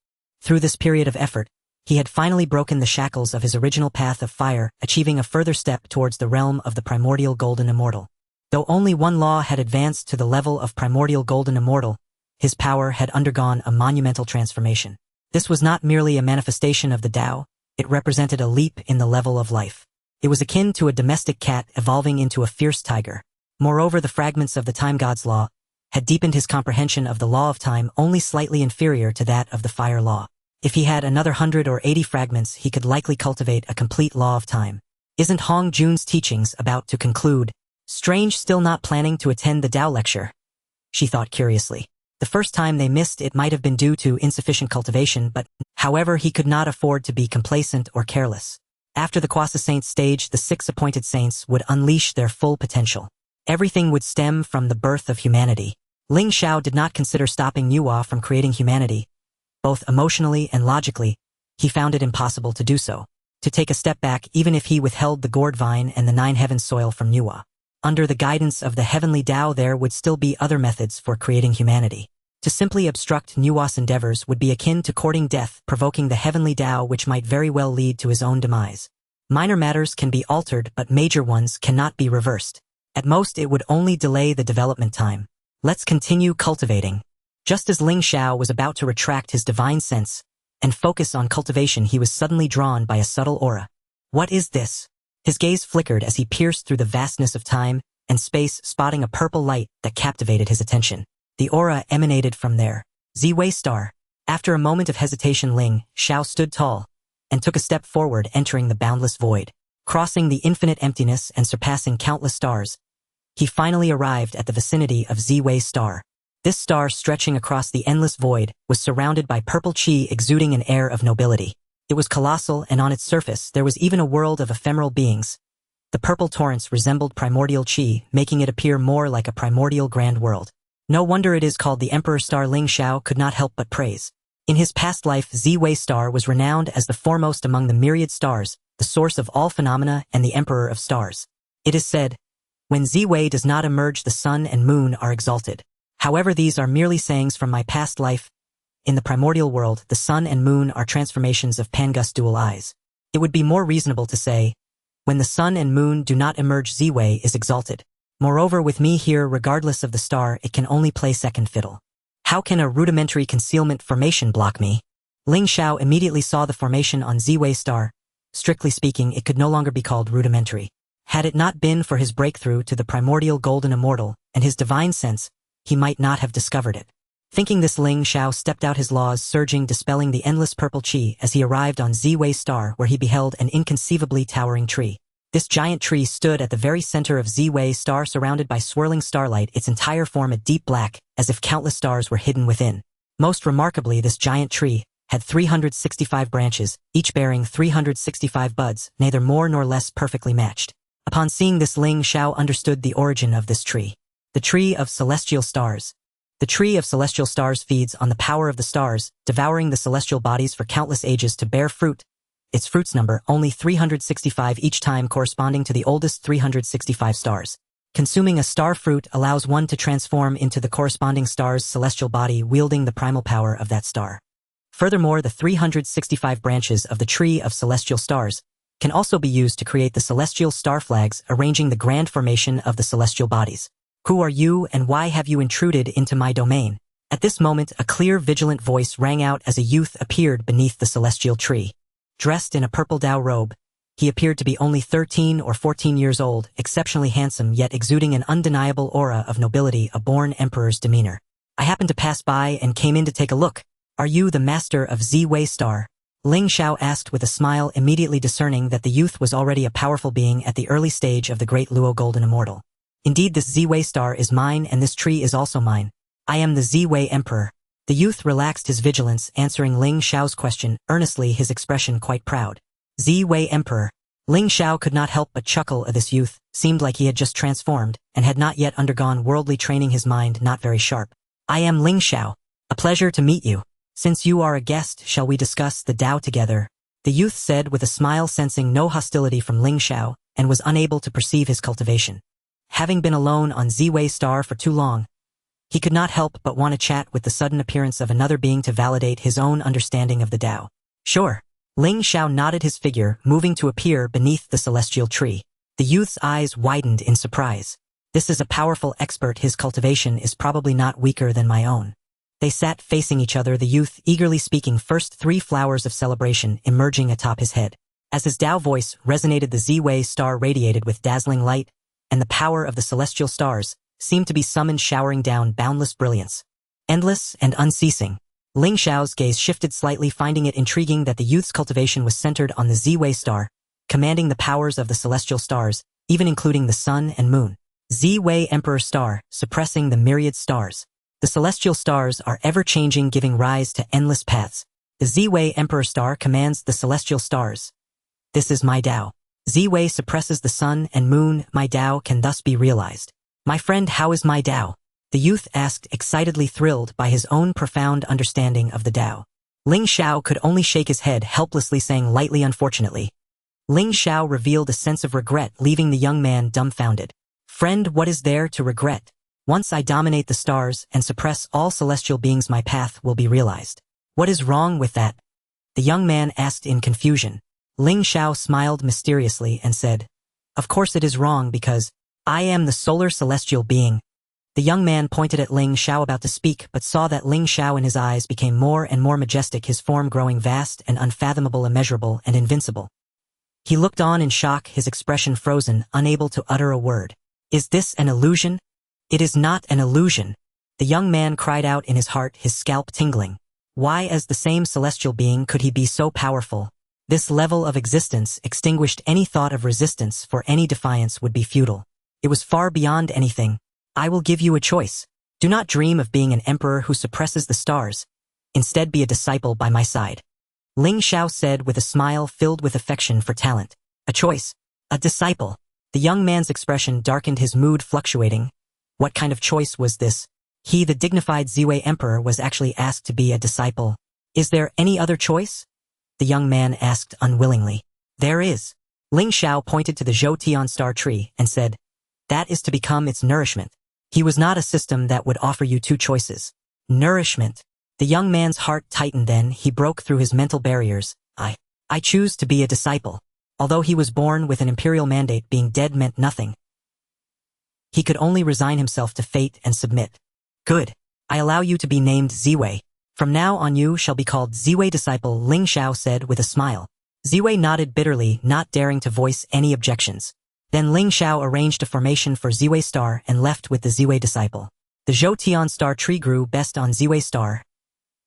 Through this period of effort, he had finally broken the shackles of his original path of fire, achieving a further step towards the realm of the Primordial Golden Immortal. Though only one law had advanced to the level of Primordial Golden Immortal, his power had undergone a monumental transformation. This was not merely a manifestation of the Tao, it represented a leap in the level of life. It was akin to a domestic cat evolving into a fierce tiger. Moreover, the fragments of the Time God's law had deepened his comprehension of the law of time, only slightly inferior to that of the fire law. If he had another 100 or 80 fragments, he could likely cultivate a complete law of time. Isn't Hong Jun's teachings about to conclude? Strange, still not planning to attend the Tao lecture, she thought curiously. The first time they missed it might have been due to insufficient cultivation, but, however, he could not afford to be complacent or careless. After the Quasi Saints stage, the 6 appointed saints would unleash their full potential. Everything would stem from the birth of humanity. Ling Xiao did not consider stopping Nuwa from creating humanity. Both emotionally and logically, he found it impossible to do so. To take a step back, even if he withheld the gourd vine and the 9 heavens soil from Nuwa. Under the guidance of the heavenly Tao, there would still be other methods for creating humanity. To simply obstruct Nuwa's endeavors would be akin to courting death, provoking the heavenly Tao, which might very well lead to his own demise. Minor matters can be altered, but major ones cannot be reversed. At most, it would only delay the development time. Let's continue cultivating. Just as Ling Xiao was about to retract his divine sense and focus on cultivation, he was suddenly drawn by a subtle aura. What is this? His gaze flickered as he pierced through the vastness of time and space, spotting a purple light that captivated his attention. The aura emanated from their Z-Way star. After a moment of hesitation, Ling Xiao stood tall and took a step forward, entering the boundless void. Crossing the infinite emptiness and surpassing countless stars, he finally arrived at the vicinity of Z-Way star. This star, stretching across the endless void, was surrounded by purple chi exuding an air of nobility. It was colossal, and on its surface there was even a world of ephemeral beings. The purple torrents resembled primordial chi, making it appear more like a primordial grand world. No wonder it is called the Emperor Star. Ling Xiao could not help but praise. In his past life, Ziwei Star was renowned as the foremost among the myriad stars, the source of all phenomena and the Emperor of Stars. It is said, when Ziwei does not emerge, the sun and moon are exalted. However, these are merely sayings from my past life. In the primordial world, the sun and moon are transformations of Pangus dual eyes. It would be more reasonable to say, when the sun and moon do not emerge, Ziwei is exalted. Moreover, with me here, regardless of the star, it can only play second fiddle. How can a rudimentary concealment formation block me? Ling Xiao immediately saw the formation on Ziwei Star. Strictly speaking, it could no longer be called rudimentary. Had it not been for his breakthrough to the primordial golden immortal and his divine sense, he might not have discovered it. Thinking this, Ling Xiao stepped out, his laws surging, dispelling the endless purple chi as he arrived on Ziwei Star, where he beheld an inconceivably towering tree. This giant tree stood at the very center of Ziwei Star, surrounded by swirling starlight, its entire form a deep black, as if countless stars were hidden within. Most remarkably, this giant tree had 365 branches, each bearing 365 buds, neither more nor less, perfectly matched. Upon seeing this, Ling Xiao understood the origin of this tree. The tree of celestial stars. The tree of celestial stars feeds on the power of the stars, devouring the celestial bodies for countless ages to bear fruit. Its fruits number only 365 each time, corresponding to the oldest 365 stars. Consuming a star fruit allows one to transform into the corresponding star's celestial body, wielding the primal power of that star. Furthermore, the 365 branches of the tree of celestial stars can also be used to create the celestial star flags, arranging the grand formation of the celestial bodies. Who are you, and why have you intruded into my domain? At this moment, a clear, vigilant voice rang out as a youth appeared beneath the celestial tree. Dressed in a purple Dao robe, he appeared to be only 13 or 14 years old, exceptionally handsome yet exuding an undeniable aura of nobility, a born emperor's demeanor. I happened to pass by and came in to take a look. Are you the master of Ziwei Star? Ling Xiao asked with a smile, immediately discerning that the youth was already a powerful being at the early stage of the great Luo Golden Immortal. Indeed, this Ziwei Star is mine, and this tree is also mine. I am the Ziwei Emperor. The youth relaxed his vigilance, answering Ling Xiao's question, earnestly, his expression quite proud. Ziwei Emperor. Ling Xiao could not help but chuckle at this youth, seemed like he had just transformed, and had not yet undergone worldly training, his mind not very sharp. I am Ling Xiao. A pleasure to meet you. Since you are a guest, shall we discuss the Dao together? The youth said with a smile, sensing no hostility from Ling Xiao, and was unable to perceive his cultivation. Having been alone on Ziwei Star for too long, he could not help but want to chat with the sudden appearance of another being to validate his own understanding of the Dao. Sure. Ling Xiao nodded, his figure moving to appear beneath the celestial tree. The youth's eyes widened in surprise. This is a powerful expert. His cultivation is probably not weaker than my own. They sat facing each other, the youth eagerly speaking first, 3 flowers of celebration emerging atop his head. As his Dao voice resonated, the Ziwei Star radiated with dazzling light, and the power of the celestial stars seemed to be summoned, showering down boundless brilliance. Endless and unceasing. Ling Xiao's gaze shifted slightly, finding it intriguing that the youth's cultivation was centered on the Ziwei Star, commanding the powers of the celestial stars, even including the sun and moon. Ziwei Emperor Star, suppressing the myriad stars. The celestial stars are ever-changing, giving rise to endless paths. The Ziwei Emperor Star commands the celestial stars. This is my Dao. Ziwei suppresses the sun and moon. My Dao can thus be realized. My friend, how is my Dao? The youth asked, excitedly, thrilled by his own profound understanding of the Dao. Ling Xiao could only shake his head helplessly, saying lightly, unfortunately. Ling Xiao revealed a sense of regret, leaving the young man dumbfounded. Friend, what is there to regret? Once I dominate the stars and suppress all celestial beings, my path will be realized. What is wrong with that? The young man asked in confusion. Ling Xiao smiled mysteriously and said, of course it is wrong, because I am the solar celestial being. The young man pointed at Ling Xiao, about to speak, but saw that Ling Xiao in his eyes became more and more majestic, his form growing vast and unfathomable, immeasurable and invincible. He looked on in shock, his expression frozen, unable to utter a word. Is this an illusion? It is not an illusion. The young man cried out in his heart, his scalp tingling. Why, as the same celestial being, could he be so powerful? This level of existence extinguished any thought of resistance, for any defiance would be futile. It was far beyond anything. I will give you a choice. Do not dream of being an emperor who suppresses the stars. Instead, be a disciple by my side. Ling Xiao said with a smile filled with affection for talent. A choice. A disciple. The young man's expression darkened, his mood fluctuating. What kind of choice was this? He, the dignified Ziwei Emperor, was actually asked to be a disciple. Is there any other choice? The young man asked unwillingly. There is. Ling Xiao pointed to the Zhou star tree and said, that is to become its nourishment. He was not a system that would offer you two choices. Nourishment. The young man's heart tightened, then he broke through his mental barriers. I choose to be a disciple. Although he was born with an imperial mandate, being dead meant nothing. He could only resign himself to fate and submit. Good. I allow you to be named Ziwei. From now on you shall be called Ziwei disciple, Ling Xiao said with a smile. Ziwei nodded bitterly, not daring to voice any objections. Then Ling Xiao arranged a formation for Ziwei star and left with the Ziwei disciple. The Zhou star tree grew best on Ziwei star.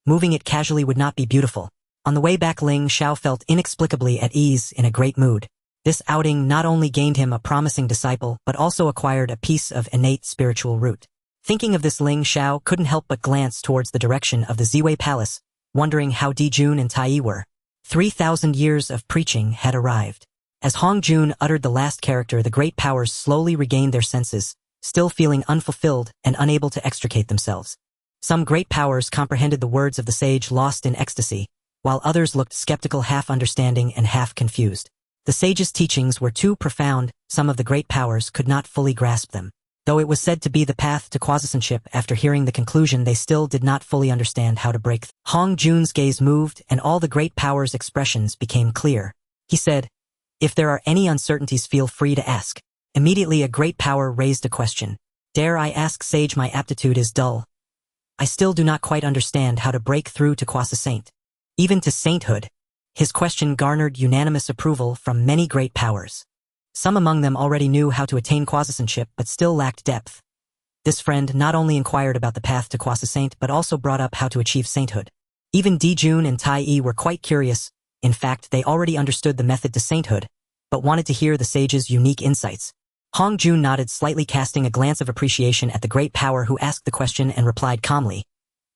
Moving it casually would not be beautiful. On the way back, Ling Xiao felt inexplicably at ease, in a great mood. This outing not only gained him a promising disciple, but also acquired a piece of innate spiritual root. Thinking of this, Ling Xiao couldn't help but glance towards the direction of the Ziwei Palace, wondering how Jun and Tai Yi were. 3,000 years of preaching had arrived. As Hong Jun uttered the last character, the great powers slowly regained their senses, still feeling unfulfilled and unable to extricate themselves. Some great powers comprehended the words of the sage, lost in ecstasy, while others looked skeptical, half understanding and half confused. The sage's teachings were too profound, some of the great powers could not fully grasp them. Though it was said to be the path to quasi-saintship, after hearing the conclusion they still did not fully understand how to break. Hong Jun's gaze moved and all the great powers' expressions became clear. He said, if there are any uncertainties, feel free to ask. Immediately a great power raised a question. Dare I ask, sage? My aptitude is dull. I still do not quite understand how to break through to quasi-saint. Even to sainthood. His question garnered unanimous approval from many great powers. Some among them already knew how to attain quasi-saintship but still lacked depth. This friend not only inquired about the path to quasi-saint but also brought up how to achieve sainthood. Even Jun and Tai Yi were quite curious. In fact, they already understood the method to sainthood, but wanted to hear the sage's unique insights. Hong Jun nodded slightly, casting a glance of appreciation at the great power who asked the question, and replied calmly.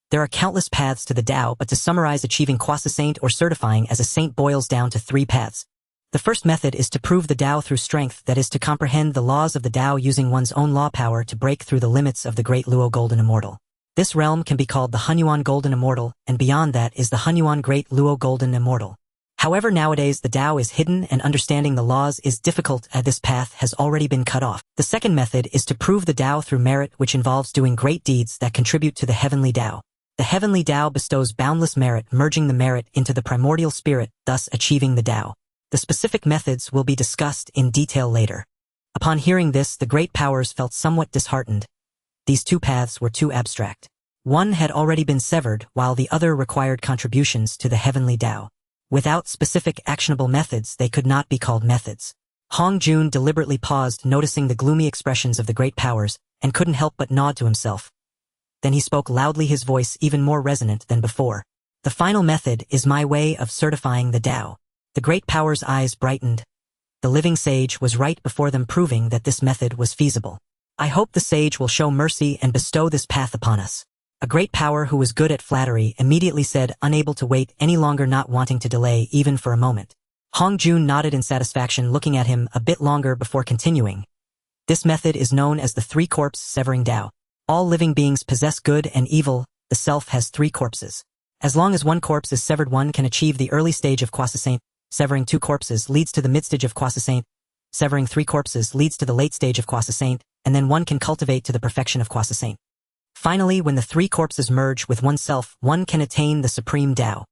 There are countless paths to the Tao, but to summarize, achieving quasi-saint or certifying as a saint boils down to 3 paths. The first method is to prove the Tao through strength, that is to comprehend the laws of the Tao using one's own law power to break through the limits of the Great Luo Golden Immortal. This realm can be called the Hunyuan Golden Immortal, and beyond that is the Hunyuan Great Luo Golden Immortal. However, nowadays the Tao is hidden and understanding the laws is difficult, as this path has already been cut off. The second method is to prove the Tao through merit, which involves doing great deeds that contribute to the heavenly Tao. The heavenly Tao bestows boundless merit, merging the merit into the primordial spirit, thus achieving the Tao. The specific methods will be discussed in detail later. Upon hearing this, the great powers felt somewhat disheartened. These 2 paths were too abstract. One had already been severed, while the other required contributions to the heavenly Tao. Without specific actionable methods, they could not be called methods. Hong Jun deliberately paused, noticing the gloomy expressions of the great powers, and couldn't help but nod to himself. Then he spoke loudly, his voice even more resonant than before. The final method is my way of certifying the Tao. The great power's eyes brightened. The living sage was right before them, proving that this method was feasible. I hope the sage will show mercy and bestow this path upon us. A great power who was good at flattery immediately said, unable to wait any longer, not wanting to delay even for a moment. Hong Jun nodded in satisfaction, looking at him a bit longer before continuing. This method is known as the 3 corpse severing Tao. All living beings possess good and evil. The self has 3 corpses. As long as 1 corpse is severed, one can achieve the early stage of quasi-saint. Severing 2 corpses leads to the mid-stage of quasi-saint. Severing 3 corpses leads to the late stage of quasi-saint, and then one can cultivate to the perfection of quasi-saint. Finally, when the 3 corpses merge with oneself, one can attain the supreme Tao.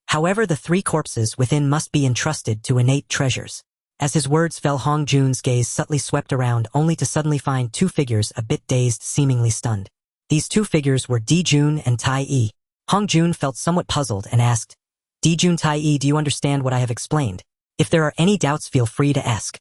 However, the 3 corpses within must be entrusted to innate treasures. As his words fell, Hong Jun's gaze subtly swept around, only to suddenly find 2 figures, a bit dazed, seemingly stunned. These 2 figures were Jun and Tai Yi. Hong Jun felt somewhat puzzled and asked, Jun, Tai Yi, do you understand what I have explained? If there are any doubts, feel free to ask.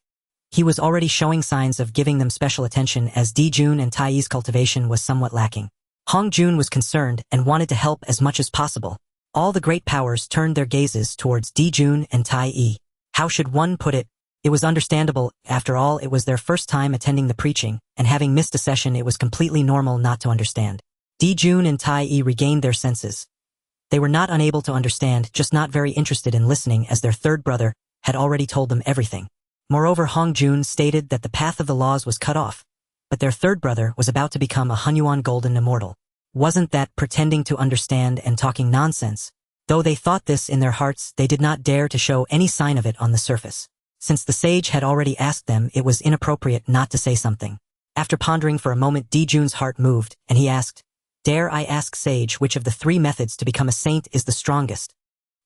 He was already showing signs of giving them special attention, as Jun and Tai Yi's cultivation was somewhat lacking. Hong Jun was concerned and wanted to help as much as possible. All the great powers turned their gazes towards Jun and Tai Yi. How should one put it? It was understandable. After all, it was their first time attending the preaching, and having missed a session, it was completely normal not to understand. Jun and Tai Yi regained their senses. They were not unable to understand, just not very interested in listening, as their third brother had already told them everything. Moreover, Hong Jun stated that the path of the laws was cut off, but their third brother was about to become a Hunyuan Golden Immortal. Wasn't that pretending to understand and talking nonsense? Though they thought this in their hearts, they did not dare to show any sign of it on the surface. Since the sage had already asked them, it was inappropriate not to say something. After pondering for a moment, Jun's heart moved, and he asked, "Dare I ask, sage, which of the 3 methods to become a saint is the strongest?"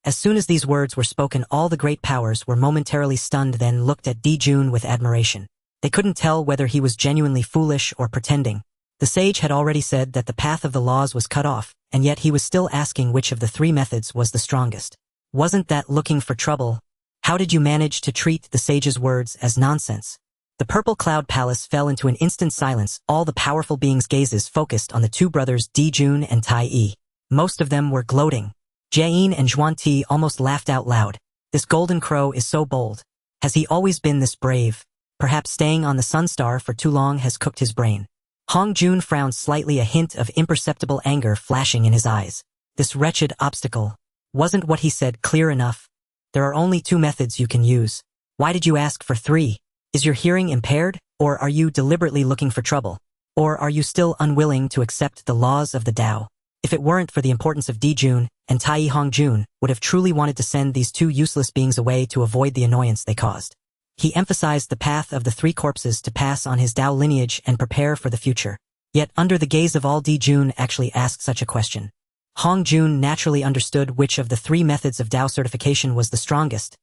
As soon as these words were spoken, all the great powers were momentarily stunned, then looked at Jun with admiration. They couldn't tell whether he was genuinely foolish or pretending. The sage had already said that the path of the laws was cut off, and yet he was still asking which of the 3 methods was the strongest. Wasn't that looking for trouble? How did you manage to treat the sage's words as nonsense? The purple cloud palace fell into an instant silence. All the powerful beings' gazes focused on the 2 brothers Jun and Tai Yi. Most of them were gloating. Jane and Zhuan almost laughed out loud. This golden crow is so bold. Has he always been this brave? Perhaps staying on the Sun Star for too long has cooked his brain. Hong Jun frowned slightly, a hint of imperceptible anger flashing in his eyes. This wretched obstacle. Wasn't what he said clear enough? There are only 2 methods you can use. Why did you ask for 3? Is your hearing impaired, or are you deliberately looking for trouble? Or are you still unwilling to accept the laws of the Tao? If it weren't for the importance of Jun and Tai Yi, Hong Jun would have truly wanted to send these 2 useless beings away to avoid the annoyance they caused. He emphasized the path of the 3 corpses to pass on his Tao lineage and prepare for the future. Yet under the gaze of all, Jun actually asked such a question. Hong Jun naturally understood which of the 3 methods of Tao certification was the strongest.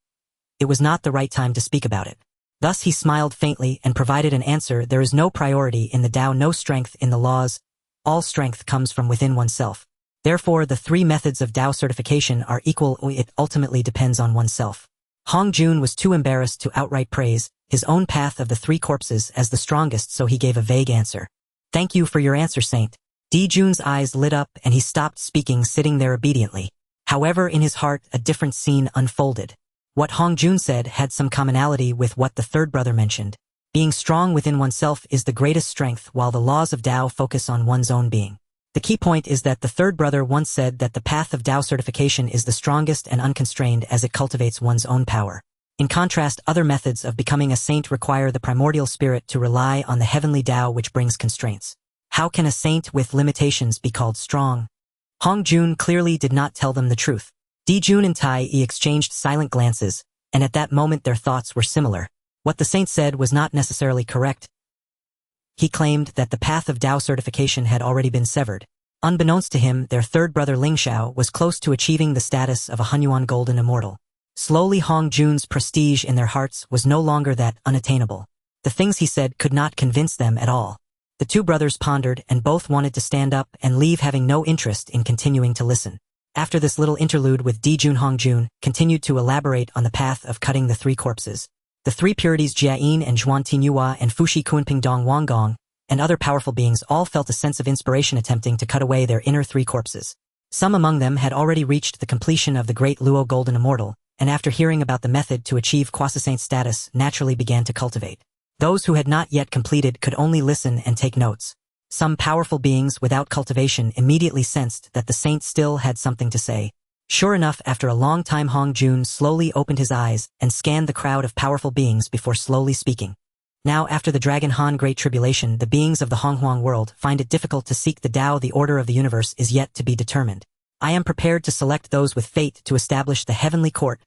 It was not the right time to speak about it. Thus he smiled faintly and provided an answer. There is no priority in the Tao, no strength in the laws. All strength comes from within oneself. Therefore, the 3 methods of Tao certification are equal. It ultimately depends on oneself. Hong Jun was too embarrassed to outright praise his own path of the 3 corpses as the strongest, so he gave a vague answer. "Thank you for your answer, Saint." Jun's eyes lit up and he stopped speaking, sitting there obediently. However, in his heart, a different scene unfolded. What Hong Jun said had some commonality with what the 3rd brother mentioned. Being strong within oneself is the greatest strength, while the laws of Tao focus on one's own being. The key point is that the 3rd brother once said that the path of Tao certification is the strongest and unconstrained as it cultivates one's own power. In contrast, other methods of becoming a saint require the primordial spirit to rely on the heavenly Tao, which brings constraints. How can a saint with limitations be called strong? Hong Jun clearly did not tell them the truth. Jun and Tai Yi exchanged silent glances, and at that moment their thoughts were similar. What the saint said was not necessarily correct. He claimed that the path of Tao certification had already been severed. Unbeknownst to him, their 3rd brother Ling Xiao was close to achieving the status of a Hunyuan golden immortal. Slowly, Hong Jun's prestige in their hearts was no longer that unattainable. The things he said could not convince them at all. The 2 brothers pondered, and both wanted to stand up and leave, having no interest in continuing to listen. After this little interlude with Jun, Hong Jun continued to elaborate on the path of cutting the 3 corpses. The 3 purities Jiayin and Zhuan Tinhua and Fushi Kunping Dong Wanggong and other powerful beings all felt a sense of inspiration attempting to cut away their inner 3 corpses. Some among them had already reached the completion of the Great Luo Golden Immortal, and after hearing about the method to achieve quasi-saint status, naturally began to cultivate. Those who had not yet completed could only listen and take notes. Some powerful beings without cultivation immediately sensed that the saint still had something to say. Sure enough, after a long time, Hong Jun slowly opened his eyes and scanned the crowd of powerful beings before slowly speaking. Now, after the Dragon Han Great Tribulation, the beings of the Honghuang world find it difficult to seek the Tao. The order of the universe is yet to be determined. I am prepared to select those with fate to establish the heavenly court,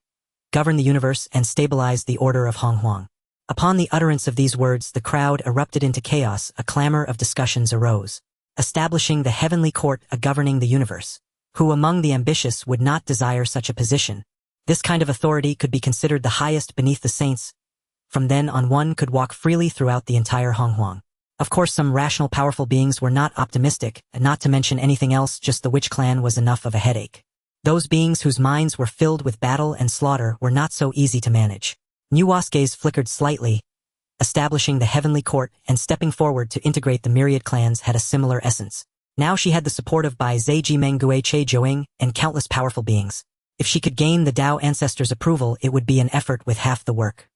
govern the universe, and stabilize the order of Honghuang. Upon the utterance of these words, the crowd erupted into chaos. A clamor of discussions arose. Establishing the heavenly court, governing the universe. Who among the ambitious would not desire such a position? This kind of authority could be considered the highest beneath the saints. From then on, one could walk freely throughout the entire Honghuang. Of course, some rational, powerful beings were not optimistic, and not to mention anything else. Just the witch clan was enough of a headache. Those beings whose minds were filled with battle and slaughter were not so easy to manage. Nuwa's gaze flickered slightly. Establishing the heavenly court and stepping forward to integrate the myriad clans had a similar essence. Now she had the support of Bai Zhe Jimeng Gui Che Joing and countless powerful beings. If she could gain the Tao ancestors' approval, it would be an effort with half the work.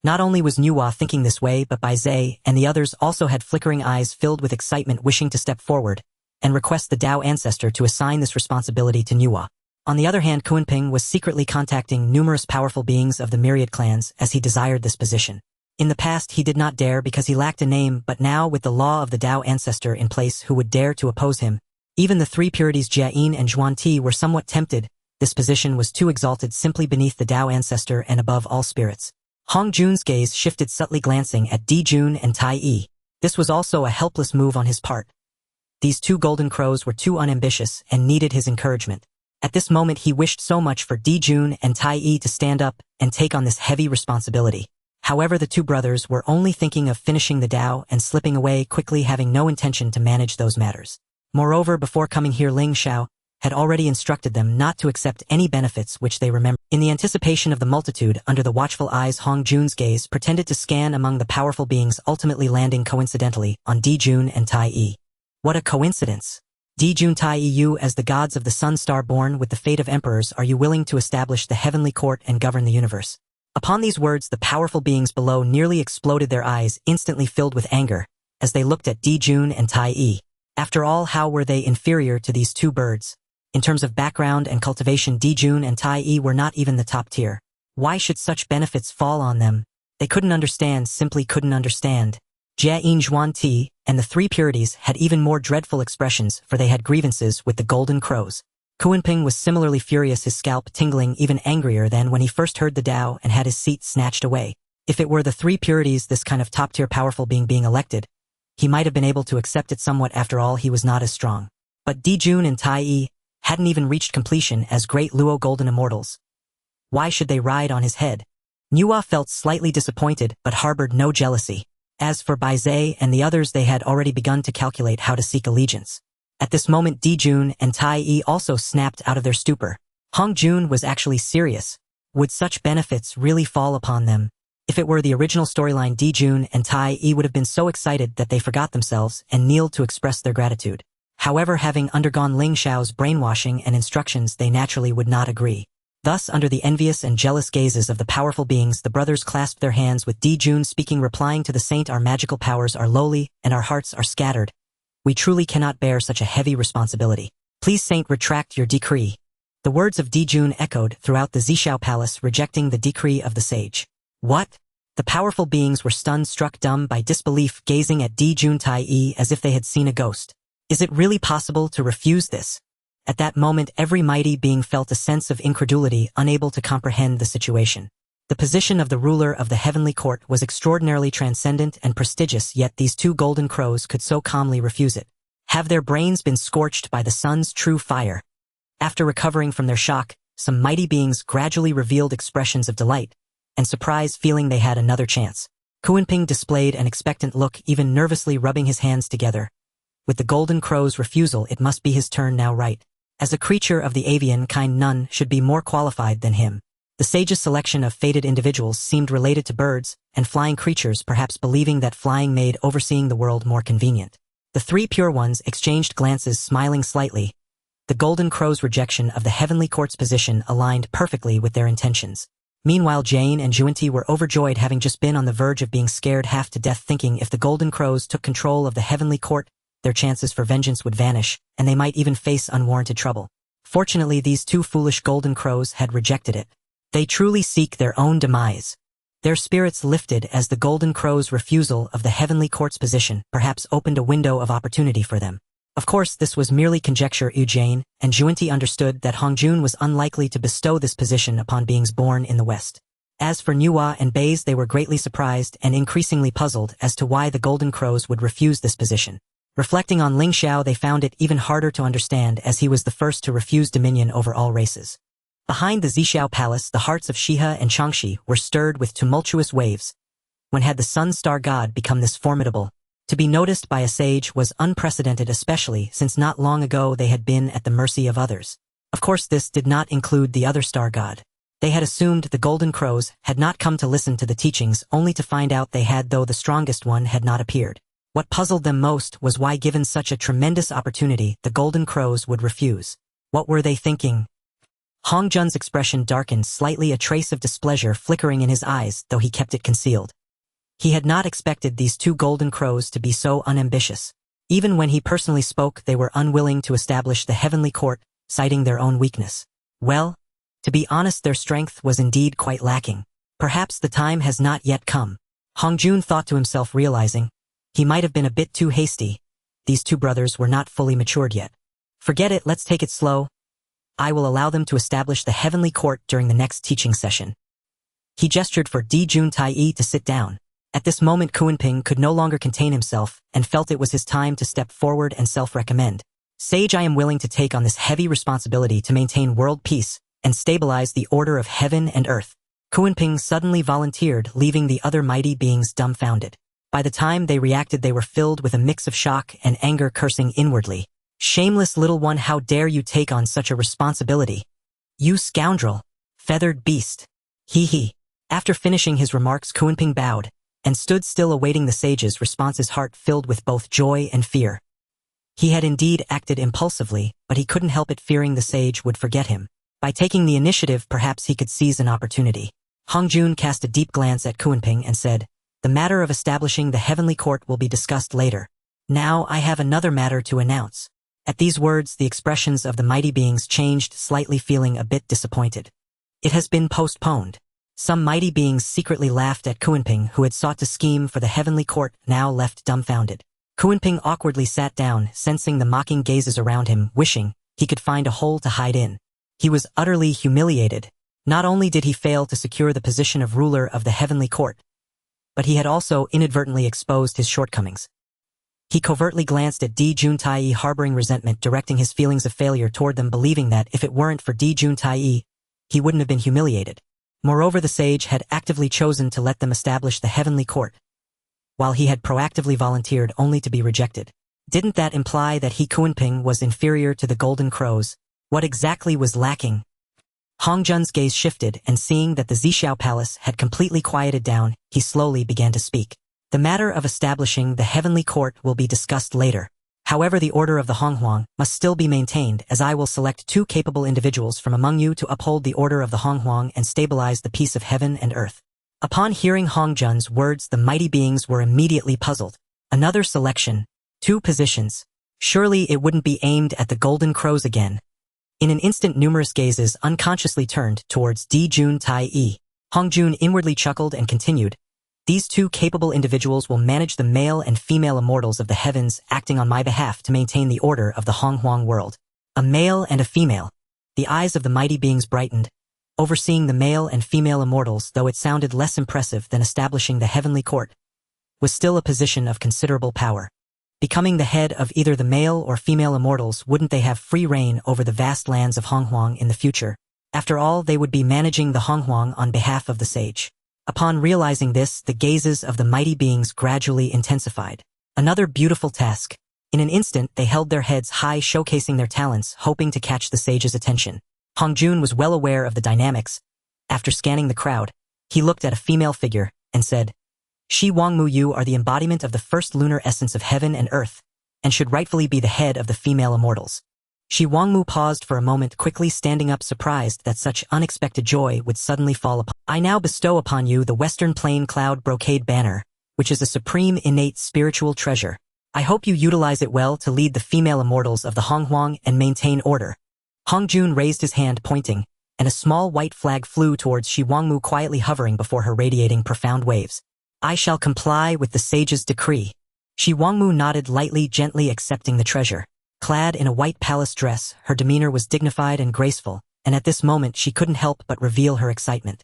Not only was Nuwa thinking this way, but Bai Zhe and the others also had flickering eyes filled with excitement, wishing to step forward and request the Tao ancestor to assign this responsibility to Nuwa. On the other hand, Kunping was secretly contacting numerous powerful beings of the myriad clans as he desired this position. In the past, he did not dare because he lacked a name, but now with the law of the Tao ancestor in place, who would dare to oppose him? Even the three purities Jia and Juan Ti were somewhat tempted. This position was too exalted, simply beneath the Tao ancestor and above all spirits. Hong Jun's gaze shifted, subtly glancing at Jun and Tai Yi. This was also a helpless move on his part. These two golden crows were too unambitious and needed his encouragement. At this moment he wished so much for Jun and Tai Yi to stand up and take on this heavy responsibility. However, the two brothers were only thinking of finishing the Tao and slipping away quickly, having no intention to manage those matters. Moreover, before coming here, Ling Xiao had already instructed them not to accept any benefits which they remembered. In the anticipation of the multitude, under the watchful eyes, Hong Jun's gaze pretended to scan among the powerful beings, ultimately landing coincidentally on Jun and Tai Yi. What a coincidence! Jun, Tai Yi, you as the gods of the sun star born with the fate of emperors, are you willing to establish the heavenly court and govern the universe? Upon these words, the powerful beings below nearly exploded, their eyes instantly filled with anger as they looked at Jun and Tai Yi. After all, how were they inferior to these two birds? In terms of background and cultivation, Jun and Tai Yi were not even the top tier. Why should such benefits fall on them? They couldn't understand, simply couldn't understand. Jia, Juan Ti, and the three purities had even more dreadful expressions, for they had grievances with the golden crows. Kuanping was similarly furious, his scalp tingling, even angrier than when he first heard the Tao and had his seat snatched away. If it were the three purities, this kind of top-tier powerful being elected, he might have been able to accept it somewhat. After all, he was not as strong. But Jun and Tai Yi hadn't even reached completion as great Luo golden immortals. Why should they ride on his head? Nuwa felt slightly disappointed, but harbored no jealousy. As for Baizhe and the others, they had already begun to calculate how to seek allegiance. At this moment, Jun and Tai Yi also snapped out of their stupor. Hong Jun was actually serious. Would such benefits really fall upon them? If it were the original storyline, Jun and Tai Yi would have been so excited that they forgot themselves and kneeled to express their gratitude. However, having undergone Ling Xiao's brainwashing and instructions, they naturally would not agree. Thus, under the envious and jealous gazes of the powerful beings, the brothers clasped their hands, with Jun speaking, replying to the saint, "Our magical powers are lowly and our hearts are scattered. We truly cannot bear such a heavy responsibility. Please, saint, retract your decree." The words of Jun echoed throughout the Xiao palace, rejecting the decree of the sage. What? The powerful beings were stunned, struck dumb by disbelief, gazing at Jun, Tai Yi as if they had seen a ghost. Is it really possible to refuse this? At that moment, every mighty being felt a sense of incredulity, unable to comprehend the situation. The position of the ruler of the heavenly court was extraordinarily transcendent and prestigious, yet these two golden crows could so calmly refuse it. Have their brains been scorched by the sun's true fire? After recovering from their shock, some mighty beings gradually revealed expressions of delight and surprise, feeling they had another chance. Kuanping displayed an expectant look, even nervously rubbing his hands together. With the golden crow's refusal, it must be his turn now, right? As a creature of the avian kind, none should be more qualified than him. The sage's selection of fated individuals seemed related to birds and flying creatures, perhaps believing that flying made overseeing the world more convenient. The three pure ones exchanged glances, smiling slightly. The golden crow's rejection of the heavenly court's position aligned perfectly with their intentions. Meanwhile, Jane and Juanti were overjoyed, having just been on the verge of being scared half to death, thinking if the golden crows took control of the heavenly court, their chances for vengeance would vanish, and they might even face unwarranted trouble. Fortunately, these two foolish golden crows had rejected it. They truly seek their own demise. Their spirits lifted as the golden crow's refusal of the heavenly court's position perhaps opened a window of opportunity for them. Of course, this was merely conjecture. Jane and Juanti understood that Hong Jun was unlikely to bestow this position upon beings born in the West. As for Nuwa and Baze, they were greatly surprised and increasingly puzzled as to why the golden crows would refuse this position. Reflecting on Ling Xiao, they found it even harder to understand, as he was the first to refuse dominion over all races. Behind the Xiao palace, the hearts of Shihe and Changxi were stirred with tumultuous waves. When had the sun star god become this formidable? To be noticed by a sage was unprecedented, especially since not long ago they had been at the mercy of others. Of course, this did not include the other star god. They had assumed the golden crows had not come to listen to the teachings, only to find out they had, though the strongest one had not appeared. What puzzled them most was why, given such a tremendous opportunity, the golden crows would refuse. What were they thinking? Hong Jun's expression darkened slightly, a trace of displeasure flickering in his eyes, though he kept it concealed. He had not expected these two golden crows to be so unambitious. Even when he personally spoke, they were unwilling to establish the heavenly court, citing their own weakness. Well, to be honest, their strength was indeed quite lacking. Perhaps the time has not yet come. Hong Jun thought to himself, realizing he might have been a bit too hasty. These two brothers were not fully matured yet. Forget it, let's take it slow. I will allow them to establish the heavenly court during the next teaching session. He gestured for Jun and Tai Yi to sit down. At this moment Kunping could no longer contain himself and felt it was his time to step forward and self-recommend. Sage, I am willing to take on this heavy responsibility to maintain world peace and stabilize the order of heaven and earth. Kunping suddenly volunteered, leaving the other mighty beings dumbfounded. By the time they reacted, they were filled with a mix of shock and anger, cursing inwardly. Shameless little one, how dare you take on such a responsibility? You scoundrel! Feathered beast! Hee hee. After finishing his remarks, Kunping bowed and stood still awaiting the sage's response, his heart filled with both joy and fear. He had indeed acted impulsively, but he couldn't help it, fearing the sage would forget him. By taking the initiative, perhaps he could seize an opportunity. Hongjun cast a deep glance at Kunping and said, "The matter of establishing the heavenly court will be discussed later. Now I have another matter to announce." At these words, the expressions of the mighty beings changed slightly, feeling a bit disappointed. It has been postponed. Some mighty beings secretly laughed at Kunping, who had sought to scheme for the heavenly court, now left dumbfounded. Kunping awkwardly sat down, sensing the mocking gazes around him, wishing he could find a hole to hide in. He was utterly humiliated. Not only did he fail to secure the position of ruler of the heavenly court, but he had also inadvertently exposed his shortcomings. He covertly glanced at Jun and Tai Yi, harboring resentment, directing his feelings of failure toward them, believing that if it weren't for Jun and Tai Yi, he wouldn't have been humiliated. Moreover, the sage had actively chosen to let them establish the heavenly court, while he had proactively volunteered only to be rejected. Didn't that imply that he, Kunping, was inferior to the Golden Crows? What exactly was lacking? Hongjun's gaze shifted, and seeing that the Xiao palace had completely quieted down, he slowly began to speak. The matter of establishing the heavenly court will be discussed later. However, the order of the Honghuang must still be maintained, as I will select 2 capable individuals from among you to uphold the order of the Honghuang and stabilize the peace of heaven and earth. Upon hearing Hongjun's words, the mighty beings were immediately puzzled. Another selection, 2 positions. Surely it wouldn't be aimed at the Golden Crows again. In an instant, numerous gazes unconsciously turned towards Jun and Tai Yi. Hongjun inwardly chuckled and continued, "These 2 capable individuals will manage the male and female immortals of the heavens, acting on my behalf to maintain the order of the Honghuang world." A male and a female. The eyes of the mighty beings brightened. Overseeing the male and female immortals, though it sounded less impressive than establishing the heavenly court, was still a position of considerable power. Becoming the head of either the male or female immortals, wouldn't they have free reign over the vast lands of Honghuang in the future? After all, they would be managing the Honghuang on behalf of the sage. Upon realizing this, the gazes of the mighty beings gradually intensified. Another beautiful task. In an instant, they held their heads high, showcasing their talents, hoping to catch the sage's attention. Hongjun was well aware of the dynamics. After scanning the crowd, he looked at a female figure and said, "Shi Wangmu, you are the embodiment of the first lunar essence of heaven and earth, and should rightfully be the head of the female immortals." Shi Wangmu paused for a moment, quickly standing up, surprised that such unexpected joy would suddenly fall upon. "I now bestow upon you the Western Plain Cloud Brocade Banner, which is a supreme innate spiritual treasure. I hope you utilize it well to lead the female immortals of the Honghuang and maintain order." Hongjun raised his hand, pointing, and a small white flag flew towards Shi Wangmu, quietly hovering before her, radiating profound waves. "I shall comply with the sage's decree." Shi Wangmu nodded lightly, gently accepting the treasure. Clad in a white palace dress, her demeanor was dignified and graceful, and at this moment she couldn't help but reveal her excitement.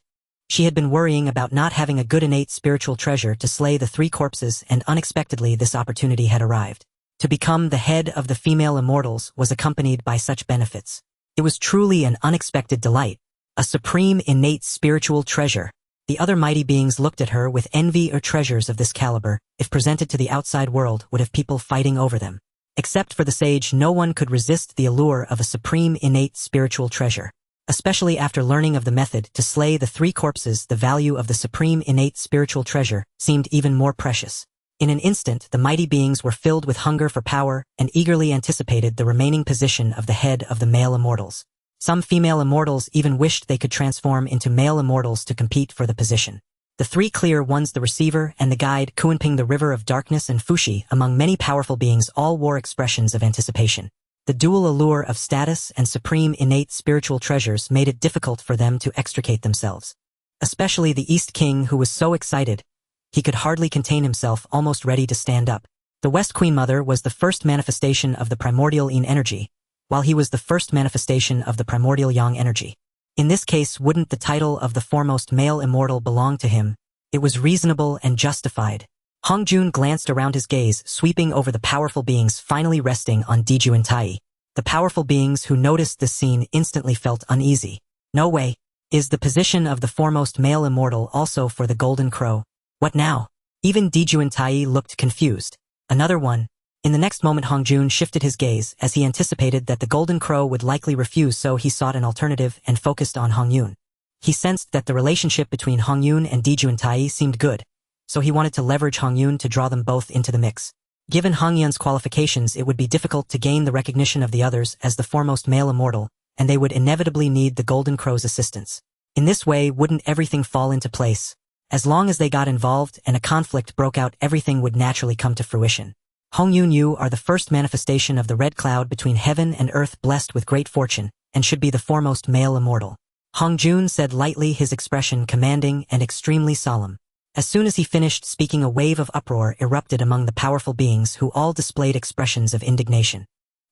She had been worrying about not having a good innate spiritual treasure to slay the 3 corpses, and unexpectedly this opportunity had arrived. To become the head of the female immortals was accompanied by such benefits. It was truly an unexpected delight, a supreme innate spiritual treasure. The other mighty beings looked at her with envy. Or treasures of this caliber, if presented to the outside world, would have people fighting over them. Except for the sage, no one could resist the allure of a supreme innate spiritual treasure. Especially after learning of the method to slay the 3 corpses, the value of the supreme innate spiritual treasure seemed even more precious. In an instant, the mighty beings were filled with hunger for power and eagerly anticipated the remaining position of the head of the male immortals. Some female immortals even wished they could transform into male immortals to compete for the position. The 3 clear ones, the receiver and the guide, Kunping, the river of darkness, and Fushi, among many powerful beings, all wore expressions of anticipation. The dual allure of status and supreme innate spiritual treasures made it difficult for them to extricate themselves. Especially the East King, who was so excited, he could hardly contain himself, almost ready to stand up. The West Queen Mother was the first manifestation of the primordial energy, while he was the first manifestation of the primordial yang energy. In this case, wouldn't the title of the foremost male immortal belong to him? It was reasonable and justified. Hong Jun glanced around, his gaze sweeping over the powerful beings, finally resting on Jun and Tai Yi. The powerful beings who noticed this scene instantly felt uneasy. No way. Is the position of the foremost male immortal also for the Golden Crow? What now? Even Jun and Tai Yi looked confused. Another one. In the next moment, Hong Jun shifted his gaze as he anticipated that the Golden Crow would likely refuse, so he sought an alternative and focused on Hong Yun. He sensed that the relationship between Hong Yun and Jun and Tai Yi seemed good, so he wanted to leverage Hong Yun to draw them both into the mix. Given Hong Yun's qualifications, it would be difficult to gain the recognition of the others as the foremost male immortal, and they would inevitably need the Golden Crow's assistance. In this way, wouldn't everything fall into place? As long as they got involved and a conflict broke out, everything would naturally come to fruition. Hong Yun, you are the first manifestation of the red cloud between heaven and earth, blessed with great fortune, and should be the foremost male immortal. Hong Jun said lightly, his expression commanding and extremely solemn. As soon as he finished speaking, a wave of uproar erupted among the powerful beings, who all displayed expressions of indignation.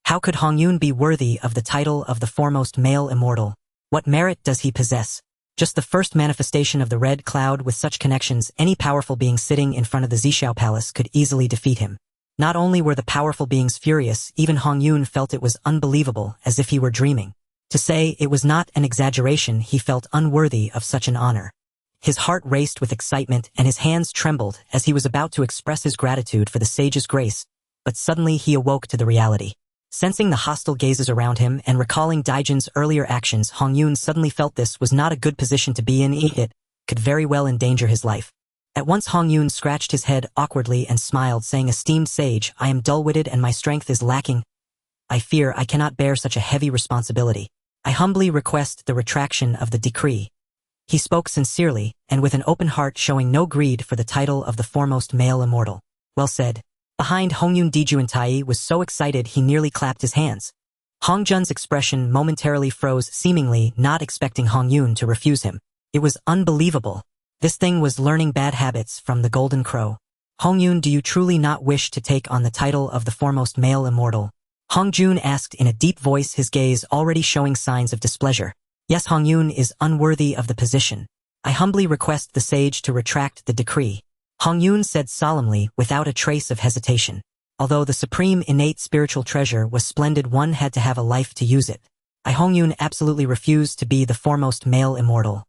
How could Hong Yun be worthy of the title of the foremost male immortal? What merit does he possess? Just the first manifestation of the red cloud. With such connections, any powerful being sitting in front of the Xiao Palace could easily defeat him. Not only were the powerful beings furious, even Hong Yun felt it was unbelievable, as if he were dreaming. To say it was not an exaggeration, he felt unworthy of such an honor. His heart raced with excitement and his hands trembled as he was about to express his gratitude for the sage's grace, but suddenly he awoke to the reality. Sensing the hostile gazes around him and recalling Daijun's earlier actions, Hong Yun suddenly felt this was not a good position to be in. It could very well endanger his life. At once Hong Yun scratched his head awkwardly and smiled, saying, "Esteemed sage, I am dull-witted and my strength is lacking. I fear I cannot bear such a heavy responsibility. I humbly request the retraction of the decree." He spoke sincerely, and with an open heart, showing no greed for the title of the foremost male immortal. Well said. Behind Hong Yun, Jun and Tai Yi was so excited he nearly clapped his hands. Hong Jun's expression momentarily froze, seemingly not expecting Hong Yun to refuse him. It was unbelievable. This thing was learning bad habits from the Golden Crow. "Hong Yun, do you truly not wish to take on the title of the foremost male immortal?" Hong Jun asked in a deep voice, his gaze already showing signs of displeasure. "Yes, Hong Yun is unworthy of the position. I humbly request the sage to retract the decree," Hong Yun said solemnly, without a trace of hesitation. Although the supreme innate spiritual treasure was splendid, one had to have a life to use it. Hong Yun absolutely refused to be the foremost male immortal.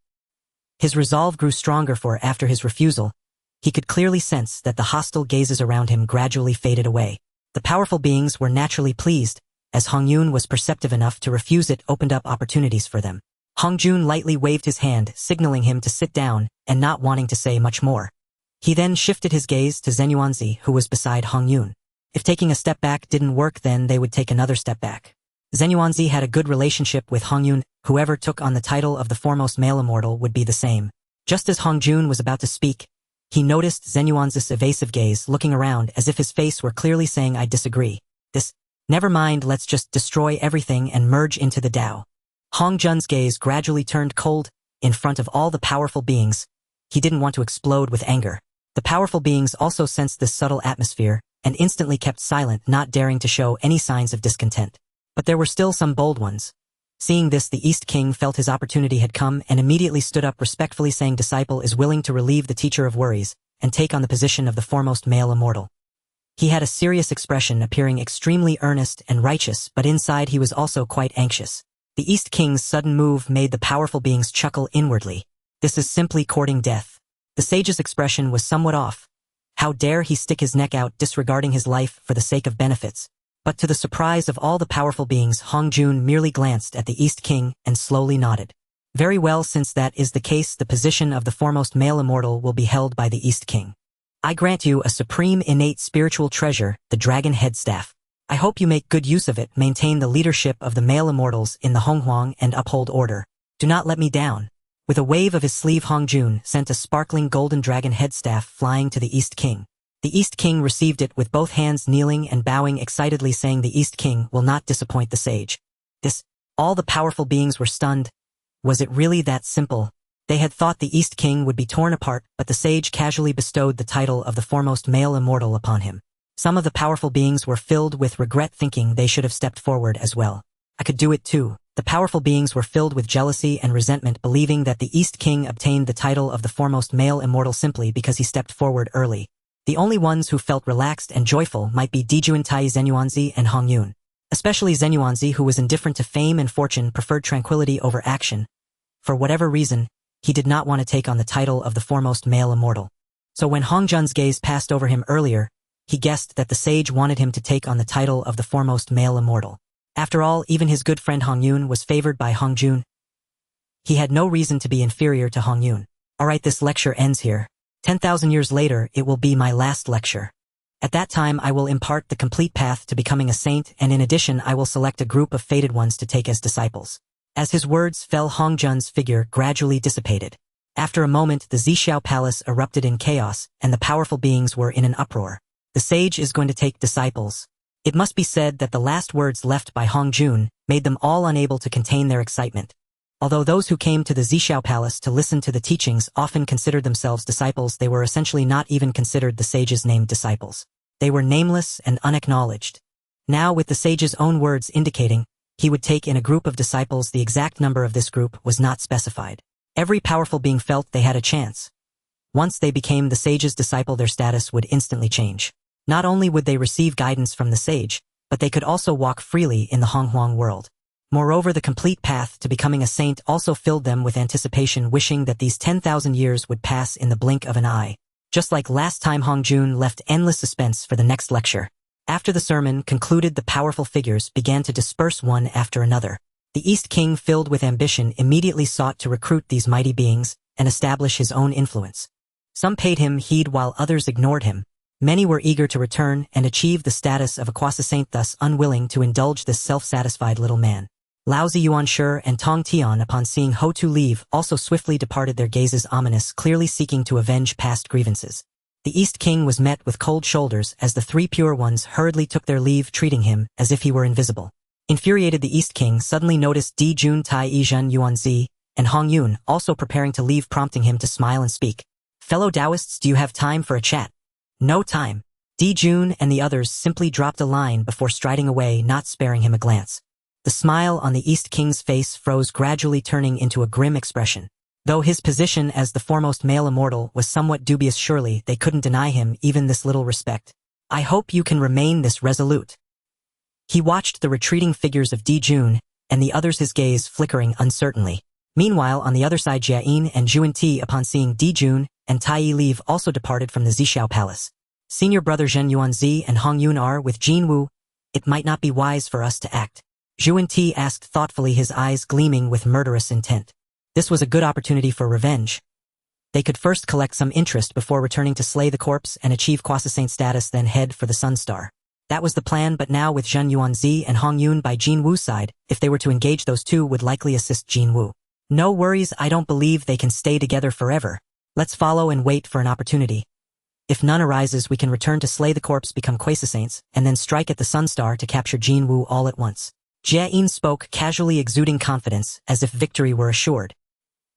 His resolve grew stronger, for after his refusal, he could clearly sense that the hostile gazes around him gradually faded away. The powerful beings were naturally pleased, as Hong Yun was perceptive enough to refuse. It opened up opportunities for them. Hong Jun lightly waved his hand, signaling him to sit down, and not wanting to say much more. He then shifted his gaze to Zenyuanzi, who was beside Hong Yun. If taking a step back didn't work, then they would take another step back. Zenyuanzi had a good relationship with Hong Yun. Whoever took on the title of the foremost male immortal would be the same. Just as Hong Jun was about to speak, he noticed Zenyuanzi's evasive gaze, looking around as if his face were clearly saying, "I disagree. Never mind, let's just destroy everything and merge into the Tao." Hong Jun's gaze gradually turned cold in front of all the powerful beings. He didn't want to explode with anger. The powerful beings also sensed this subtle atmosphere and instantly kept silent, not daring to show any signs of discontent. But there were still some bold ones. Seeing this, the East King felt his opportunity had come and immediately stood up, respectfully saying, "Disciple is willing to relieve the teacher of worries and take on the position of the foremost male immortal." He had a serious expression, appearing extremely earnest and righteous, but inside he was also quite anxious. The East King's sudden move made the powerful beings chuckle inwardly. This is simply courting death. The sage's expression was somewhat off. How dare he stick his neck out, disregarding his life for the sake of benefits? But to the surprise of all the powerful beings, Hong Jun merely glanced at the East King and slowly nodded. "Very well, since that is the case, the position of the foremost male immortal will be held by the East King. I grant you a supreme innate spiritual treasure, the Dragon Head Staff. I hope you make good use of it, maintain the leadership of the male immortals in the Honghuang, and uphold order. Do not let me down." With a wave of his sleeve, Hong Jun sent a sparkling golden dragon head staff flying to the East King. The East King received it with both hands, kneeling and bowing excitedly, saying, "The East King will not disappoint the sage." All the powerful beings were stunned. Was it really that simple? They had thought the East King would be torn apart, but the sage casually bestowed the title of the foremost male immortal upon him. Some of the powerful beings were filled with regret, thinking they should have stepped forward as well. I could do it too. The powerful beings were filled with jealousy and resentment, believing that the East King obtained the title of the foremost male immortal simply because he stepped forward early. The only ones who felt relaxed and joyful might be Jun and Tai Yi Zenyuanzi and Hong Yun. Especially Zenyuanzi, who was indifferent to fame and fortune, preferred tranquility over action. For whatever reason, he did not want to take on the title of the foremost male immortal. So when Hong Jun's gaze passed over him earlier, he guessed that the sage wanted him to take on the title of the foremost male immortal. After all, even his good friend Hong Yun was favored by Hong Jun. He had no reason to be inferior to Hong Yun. Alright, this lecture ends here. 10,000 years later, it will be my last lecture. At that time, I will impart the complete path to becoming a saint, and in addition, I will select a group of fated ones to take as disciples. As his words fell, Hong Jun's figure gradually dissipated. After a moment, the Xiao palace erupted in chaos, and the powerful beings were in an uproar. The sage is going to take disciples. It must be said that the last words left by Hong Jun made them all unable to contain their excitement. Although those who came to the Xiao palace to listen to the teachings often considered themselves disciples, they were essentially not even considered the sage's named disciples. They were nameless and unacknowledged. Now, with the sage's own words indicating he would take in a group of disciples, the exact number of this group was not specified. Every powerful being felt they had a chance. Once they became the sage's disciple, their status would instantly change. Not only would they receive guidance from the sage, but they could also walk freely in the Honghuang world. Moreover, the complete path to becoming a saint also filled them with anticipation, wishing that these 10,000 years would pass in the blink of an eye. Just like last time, Hong Jun left endless suspense for the next lecture. After the sermon concluded, the powerful figures began to disperse one after another. The East King, filled with ambition, immediately sought to recruit these mighty beings and establish his own influence. Some paid him heed while others ignored him. Many were eager to return and achieve the status of a quasi-saint, thus unwilling to indulge this self-satisfied little man. Lao Ziyuanshi and Tong Tian, upon seeing Ho Tu leave, also swiftly departed, their gazes ominous, clearly seeking to avenge past grievances. The East King was met with cold shoulders as the three pure ones hurriedly took their leave, treating him as if he were invisible. Infuriated, the East King suddenly noticed Jun and Tai Yi Zenyuanzi and Hong Yun also preparing to leave, prompting him to smile and speak. Fellow Taoists, do you have time for a chat? No time. Jun and the others simply dropped a line before striding away, not sparing him a glance. The smile on the East King's face froze, gradually turning into a grim expression. Though his position as the foremost male immortal was somewhat dubious, surely they couldn't deny him even this little respect. I hope you can remain this resolute. He watched the retreating figures of Jun and the others, his gaze flickering uncertainly. Meanwhile, on the other side, Jiayin and Juan-Ti, upon seeing Jun and Tai Yi leave, also departed from the Xiao palace. Senior brother Zenyuanzi and Hong Yun are with Jinwu. It might not be wise for us to act. Juan-Ti asked thoughtfully, his eyes gleaming with murderous intent. This was a good opportunity for revenge. They could first collect some interest before returning to slay the corpse and achieve quasi-saint status, then head for the Sun Star. That was the plan, but now with Zenyuanzi and Hong Yun by Jinwu's side, if they were to engage, those two would likely assist Jinwu. No worries, I don't believe they can stay together forever. Let's follow and wait for an opportunity. If none arises, we can return to slay the corpse, become quasi-saints, and then strike at the Sun Star to capture Jinwu all at once. Jiayin spoke, casually exuding confidence, as if victory were assured.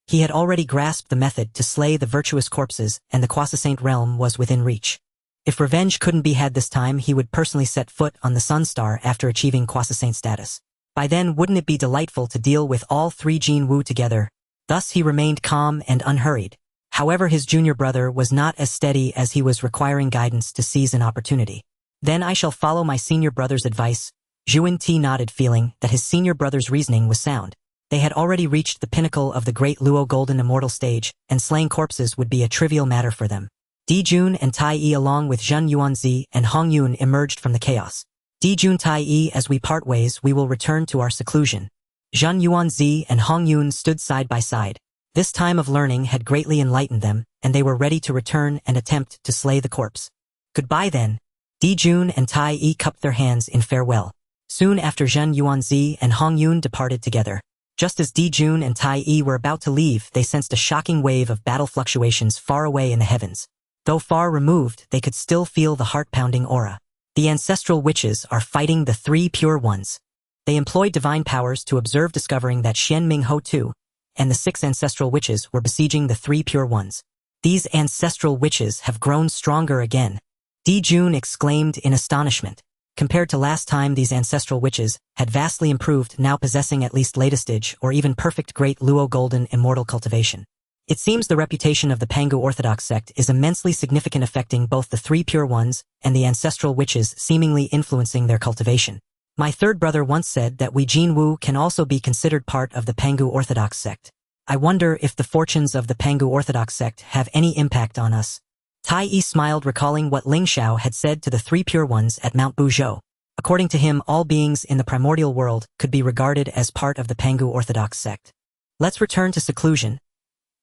He had already grasped the method to slay the virtuous corpses, and the quasi-saint realm was within reach. If revenge couldn't be had this time, he would personally set foot on the Sun Star after achieving quasi-saint status. By then, wouldn't it be delightful to deal with all three Jinwu together? Thus he remained calm and unhurried. However, his junior brother was not as steady, as he was requiring guidance to seize an opportunity. Then I shall follow my senior brother's advice. Juan-Ti nodded, feeling that his senior brother's reasoning was sound. They had already reached the pinnacle of the great Luo Golden Immortal stage, and slaying corpses would be a trivial matter for them. Jun and Tai Yi, along with Zenyuanzi and Hong Yun, emerged from the chaos. Jun, Tai Yi, as we part ways, we will return to our seclusion. Zenyuanzi and Hong Yun stood side by side. This time of learning had greatly enlightened them, and they were ready to return and attempt to slay the corpse. Goodbye then. Jun and Tai Yi cupped their hands in farewell. Soon after, Zenyuanzi and Hong Yun departed together. Just as Jun and Tai Yi were about to leave, they sensed a shocking wave of battle fluctuations far away in the heavens. Though far removed, they could still feel the heart-pounding aura. The ancestral witches are fighting the three pure ones. They employed divine powers to observe, discovering that Xianming Ho Tu and the 6 ancestral witches were besieging the three pure ones. These ancestral witches have grown stronger again. Jun exclaimed in astonishment. Compared to last time, these ancestral witches had vastly improved, now possessing at least latest-stage or even perfect great Luo golden immortal cultivation. It seems the reputation of the Pangu Orthodox sect is immensely significant, affecting both the three pure ones and the ancestral witches, seemingly influencing their cultivation. My third brother once said that we Jin Wu can also be considered part of the Pangu Orthodox sect. I wonder if the fortunes of the Pangu Orthodox sect have any impact on us. Tai Yi smiled, recalling what Ling Xiao had said to the three pure ones at Mount Buzhou. According to him, all beings in the primordial world could be regarded as part of the Pangu Orthodox sect. Let's return to seclusion.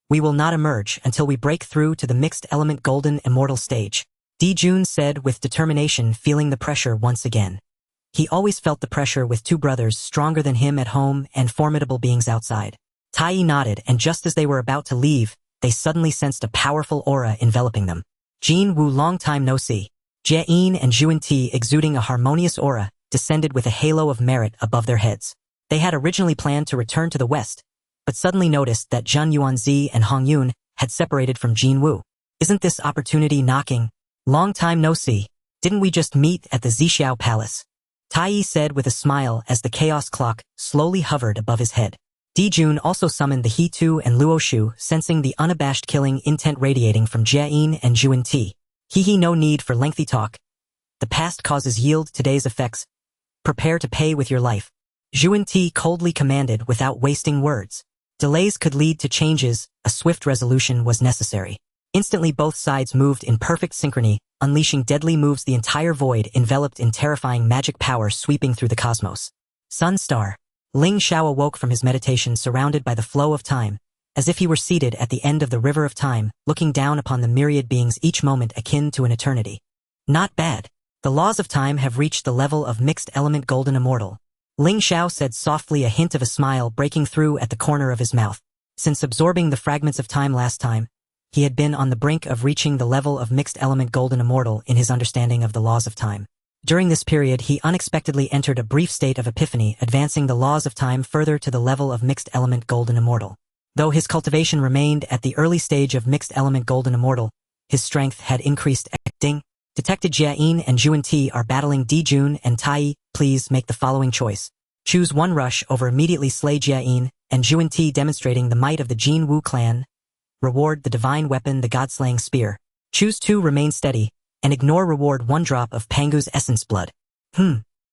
We will not emerge until we break through to the mixed element golden immortal stage, Jun said with determination, feeling the pressure once again. He always felt the pressure with two brothers stronger than him at home and formidable beings outside. Tai Yi nodded, and just as they were about to leave, they suddenly sensed a powerful aura enveloping them. Jin Wu, long time no see. Jie and Jun Tai Yi, exuding a harmonious aura, descended with a halo of merit above their heads. They had originally planned to return to the west, but suddenly noticed that Zhun Yuanzi and Hong Yun had separated from Jin Wu. Isn't this opportunity knocking? Long time no see. Didn't we just meet at the Zixiao Palace? Tai Yi said with a smile as the chaos clock slowly hovered above his head. Jun also summoned the He Tu and Luo Shu, sensing the unabashed killing intent radiating from Jie and Jun Tai Yi. He no need for lengthy talk. The past causes yield today's effects. Prepare to pay with your life. Jun Tai Yi coldly commanded without wasting words. Delays could lead to changes, a swift resolution was necessary. Instantly both sides moved in perfect synchrony, unleashing deadly moves, the entire void enveloped in terrifying magic power sweeping through the cosmos. Sun Star. Ling Xiao awoke from his meditation, surrounded by the flow of time, as if he were seated at the end of the river of time, looking down upon the myriad beings, each moment akin to an eternity. Not bad. The laws of time have reached the level of mixed element golden immortal. Ling Xiao said softly, a hint of a smile breaking through at the corner of his mouth. Since absorbing the fragments of time last time, he had been on the brink of reaching the level of mixed element golden immortal in his understanding of the laws of time. During this period, he unexpectedly entered a brief state of epiphany, advancing the laws of time further to the level of mixed element golden immortal. Though his cultivation remained at the early stage of mixed element golden immortal, his strength had increased. Ding. Detected. Jie and Jun Tai Yi are battling. Jun and Tai Yi, please make the following choice. Choose one. Rush over, immediately slay Jie and Jun Tai Yi, demonstrating the might of the Jin Wu clan. Reward, the divine weapon, the god-slaying spear. Choose 2. Remain steady, and ignore. Reward, 1 drop of Pangu's essence blood.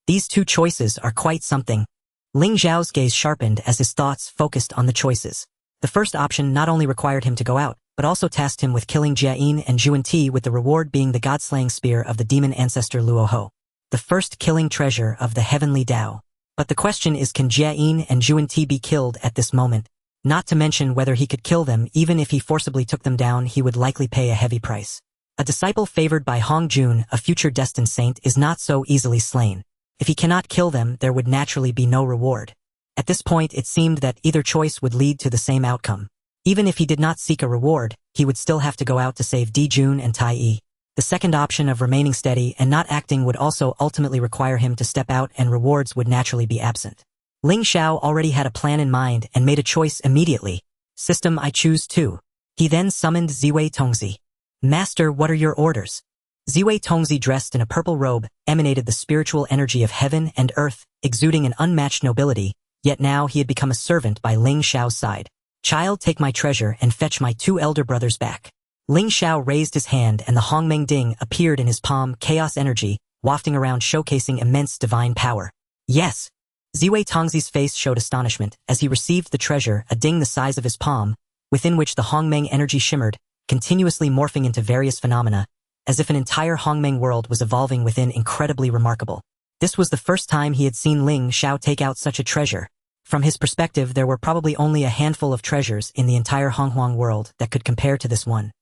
These 2 choices are quite something. Ling Xiao's gaze sharpened as his thoughts focused on the choices. The first option not only required him to go out, but also tasked him with killing Jie and Jun Tai Yi, with the reward being the god-slaying spear of the demon ancestor Luo Ho. The first killing treasure of the heavenly Tao. But the question is, can Jie and Jun Tai Yi be killed at this moment? Not to mention whether he could kill them. Even if he forcibly took them down, he would likely pay a heavy price. A disciple favored by Hong Jun, a future destined saint, is not so easily slain. If he cannot kill them, there would naturally be no reward. At this point, it seemed that either choice would lead to the same outcome. Even if he did not seek a reward, he would still have to go out to save Jun and Tai Yi. The second option of remaining steady and not acting would also ultimately require him to step out, and rewards would naturally be absent. Ling Xiao already had a plan in mind and made a choice immediately. System, I choose 2. He then summoned Ziwei Tongzi. Master, what are your orders? Ziwei Tongzi, dressed in a purple robe, emanated the spiritual energy of heaven and earth, exuding an unmatched nobility, yet now he had become a servant by Ling Xiao's side. Child, take my treasure and fetch my 2 elder brothers back. Ling Xiao raised his hand and the Hongmeng Ding appeared in his palm, chaos energy, wafting around, showcasing immense divine power. Yes. Ziwei Tongzi's face showed astonishment as he received the treasure, a ding the size of his palm, within which the Hongmeng energy shimmered, continuously morphing into various phenomena, as if an entire Hongmeng world was evolving within. Incredibly remarkable. This was the first time he had seen Ling Xiao take out such a treasure. From his perspective, there were probably only a handful of treasures in the entire Honghuang world that could compare to this one.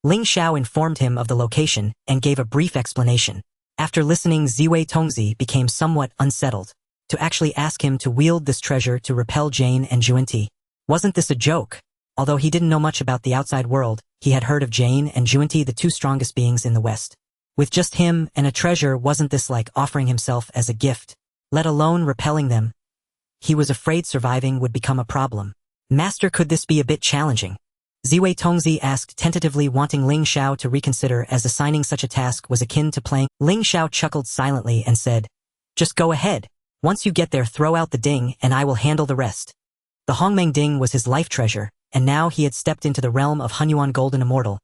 Ling Xiao informed him of the location and gave a brief explanation. After listening, Ziwei Tongzi became somewhat unsettled. To actually ask him to wield this treasure to repel Jane and Jun Tai Yi. Wasn't this a joke? Although he didn't know much about the outside world, he had heard of Jane and Jun Tai Yi, the 2 strongest beings in the West. With just him and a treasure, wasn't this like offering himself as a gift? Let alone repelling them. He was afraid surviving would become a problem. Master, could this be a bit challenging? Ziwei Tongzi asked tentatively, wanting Ling Xiao to reconsider, as assigning such a task was akin to playing. Ling Xiao chuckled silently and said, Just go ahead. Once you get there, throw out the ding and I will handle the rest. The Hongmeng Ding was his life treasure, and now he had stepped into the realm of Hunyuan Golden Immortal,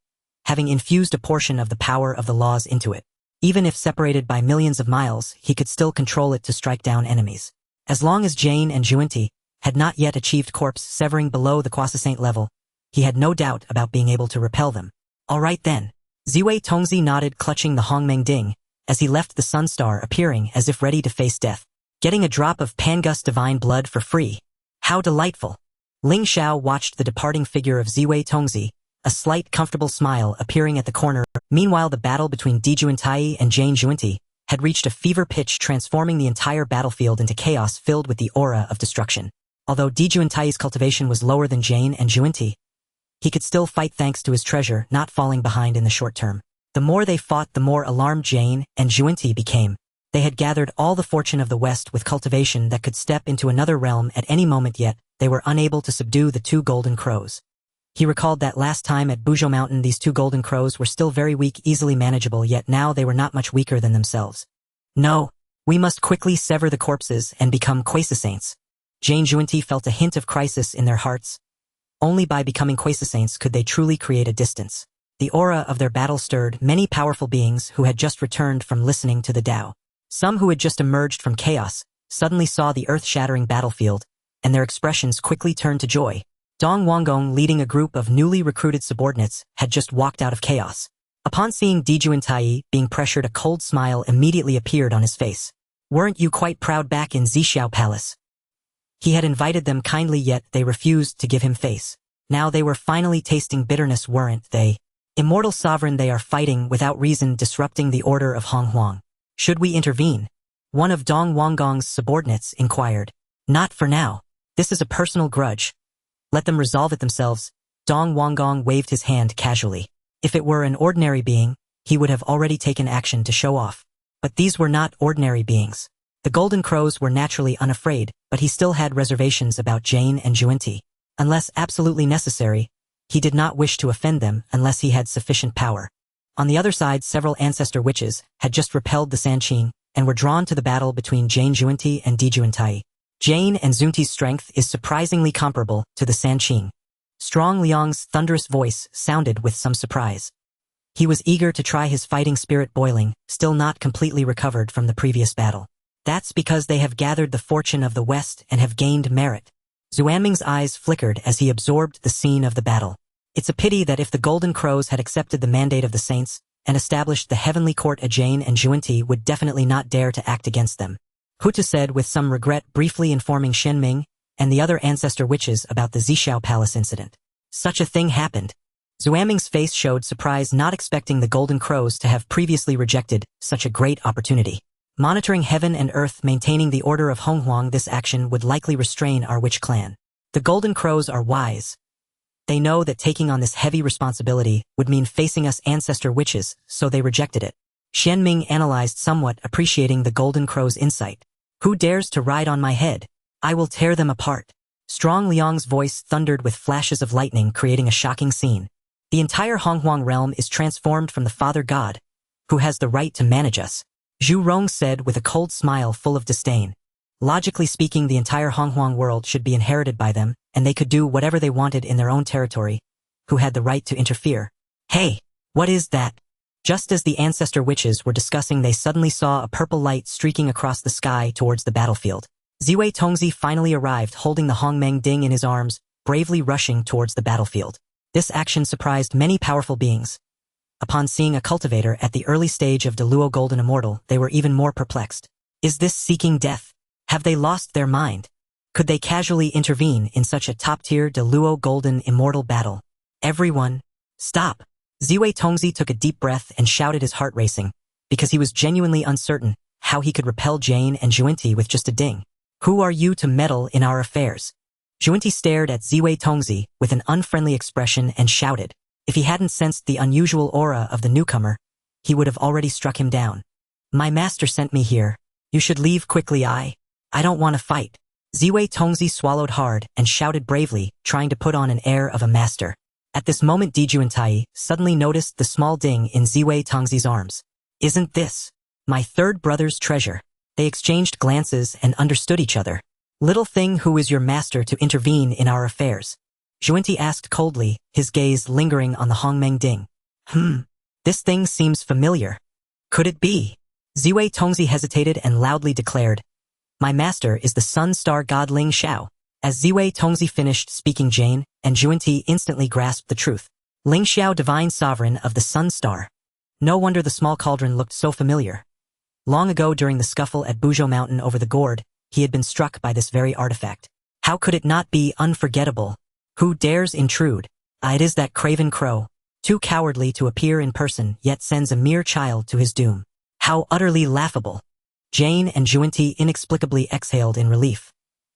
having infused a portion of the power of the laws into it. Even if separated by millions of miles, he could still control it to strike down enemies. As long as Jane and Juanti had not yet achieved corpse severing below the quasi-saint level, he had no doubt about being able to repel them. All right then. Ziwei Tongzi nodded, clutching the Hongmeng Ding, as he left the Sunstar appearing as if ready to face death. Getting a drop of Pangus divine blood for free. How delightful. Ling Xiao watched the departing figure of Ziwei Tongzi, a slight comfortable smile appearing at the corner. Meanwhile, the battle between Jun and Tai Yi and Jane Juanti had reached a fever pitch, transforming the entire battlefield into chaos filled with the aura of destruction. Although Jun and Tai Yi's cultivation was lower than Jane and Juanti, he could still fight thanks to his treasure not falling behind in the short term. The more they fought, the more alarmed Jane and Juanti became. They had gathered all the fortune of the West with cultivation that could step into another realm at any moment, yet they were unable to subdue the two golden crows. He recalled that last time at Buzhou Mountain these two golden crows were still very weak, easily manageable, yet now they were not much weaker than themselves. No, we must quickly sever the corpses and become quasi-saints. Jane Juanti felt a hint of crisis in their hearts. Only by becoming quasi-saints could they truly create a distance. The aura of their battle stirred many powerful beings who had just returned from listening to the Tao. Some who had just emerged from chaos suddenly saw the earth-shattering battlefield, and their expressions quickly turned to joy. Dong Wanggong, leading a group of newly recruited subordinates, had just walked out of chaos. Upon seeing Jun and Tai Yi being pressured, a cold smile immediately appeared on his face. Weren't you quite proud back in Zhixiao Palace? He had invited them kindly, yet they refused to give him face. Now they were finally tasting bitterness, weren't they? Immortal sovereign, they are fighting without reason, disrupting the order of Hong Huang. Should we intervene? One of Dong Wanggong's subordinates inquired. Not for now. This is a personal grudge. Let them resolve it themselves. Dong Wanggong waved his hand casually. If it were an ordinary being, he would have already taken action to show off. But these were not ordinary beings. The Golden Crows were naturally unafraid, but he still had reservations about Jane and Juanti. Unless absolutely necessary, he did not wish to offend them unless he had sufficient power. On the other side, several ancestor witches had just repelled the Sanqing and were drawn to the battle between Jane Juanti and Jun and Tai Yi. Jane and Zunti's strength is surprisingly comparable to the Sanqing. Strong Liang's thunderous voice sounded with some surprise. He was eager to try his fighting spirit, boiling, still not completely recovered from the previous battle. That's because they have gathered the fortune of the West and have gained merit. Xuanming's eyes flickered as he absorbed the scene of the battle. It's a pity that if the Golden Crows had accepted the mandate of the Saints and established the heavenly court, Jane and Juanti would definitely not dare to act against them. Huta said with some regret, briefly informing Shenming and the other ancestor witches about the Zhixiao Palace incident. Such a thing happened. Xuanming's face showed surprise, not expecting the Golden Crows to have previously rejected such a great opportunity. Monitoring heaven and earth, maintaining the order of Honghuang, this action would likely restrain our witch clan. The Golden Crows are wise. They know that taking on this heavy responsibility would mean facing us ancestor witches, so they rejected it. Shenming analyzed somewhat, appreciating the Golden Crow's insight. Who dares to ride on my head? I will tear them apart. Strong Liang's voice thundered with flashes of lightning, creating a shocking scene. The entire Honghuang realm is transformed from the Father God, who has the right to manage us. Zhu Rong said with a cold smile full of disdain. Logically speaking, the entire Honghuang world should be inherited by them, and they could do whatever they wanted in their own territory. Who had the right to interfere? Hey, what is that? Just as the ancestor witches were discussing, they suddenly saw a purple light streaking across the sky towards the battlefield. Ziwei Tongzi finally arrived, holding the Hongmeng Ding in his arms, bravely rushing towards the battlefield. This action surprised many powerful beings. Upon seeing a cultivator at the early stage of Deluo Golden Immortal, they were even more perplexed. Is this seeking death? Have they lost their mind? Could they casually intervene in such a top-tier Deluo Golden Immortal battle? Everyone, stop! Ziwei Tongzi took a deep breath and shouted, his heart racing, because he was genuinely uncertain how he could repel Jane and Juanti with just a ding. Who are you to meddle in our affairs? Juanti stared at Ziwei Tongzi with an unfriendly expression and shouted. If he hadn't sensed the unusual aura of the newcomer, he would have already struck him down. My master sent me here. You should leave quickly. I don't want to fight. Ziwei Tongzi swallowed hard and shouted bravely, trying to put on an air of a master. At this moment, Jun and Tai Yi suddenly noticed the small ding in Ziwei Tongzi's arms. Isn't this my third brother's treasure? They exchanged glances and understood each other. Little thing, who is your master to intervene in our affairs? Zhuanti asked coldly, his gaze lingering on the Hongmeng Ding. This thing seems familiar. Could it be? Ziwei Tongzi hesitated and loudly declared, my master is the sun star god Ling Xiao. As Ziwei Tongzi finished speaking, Jane and Zhuanti instantly grasped the truth. Ling Xiao, divine sovereign of the sun star. No wonder the small cauldron looked so familiar. Long ago, during the scuffle at Buzhou Mountain over the gourd, he had been struck by this very artifact. How could it not be unforgettable? Who dares intrude? It is that craven crow, too cowardly to appear in person, yet sends a mere child to his doom. How utterly laughable! Jane and Zhuanti inexplicably exhaled in relief.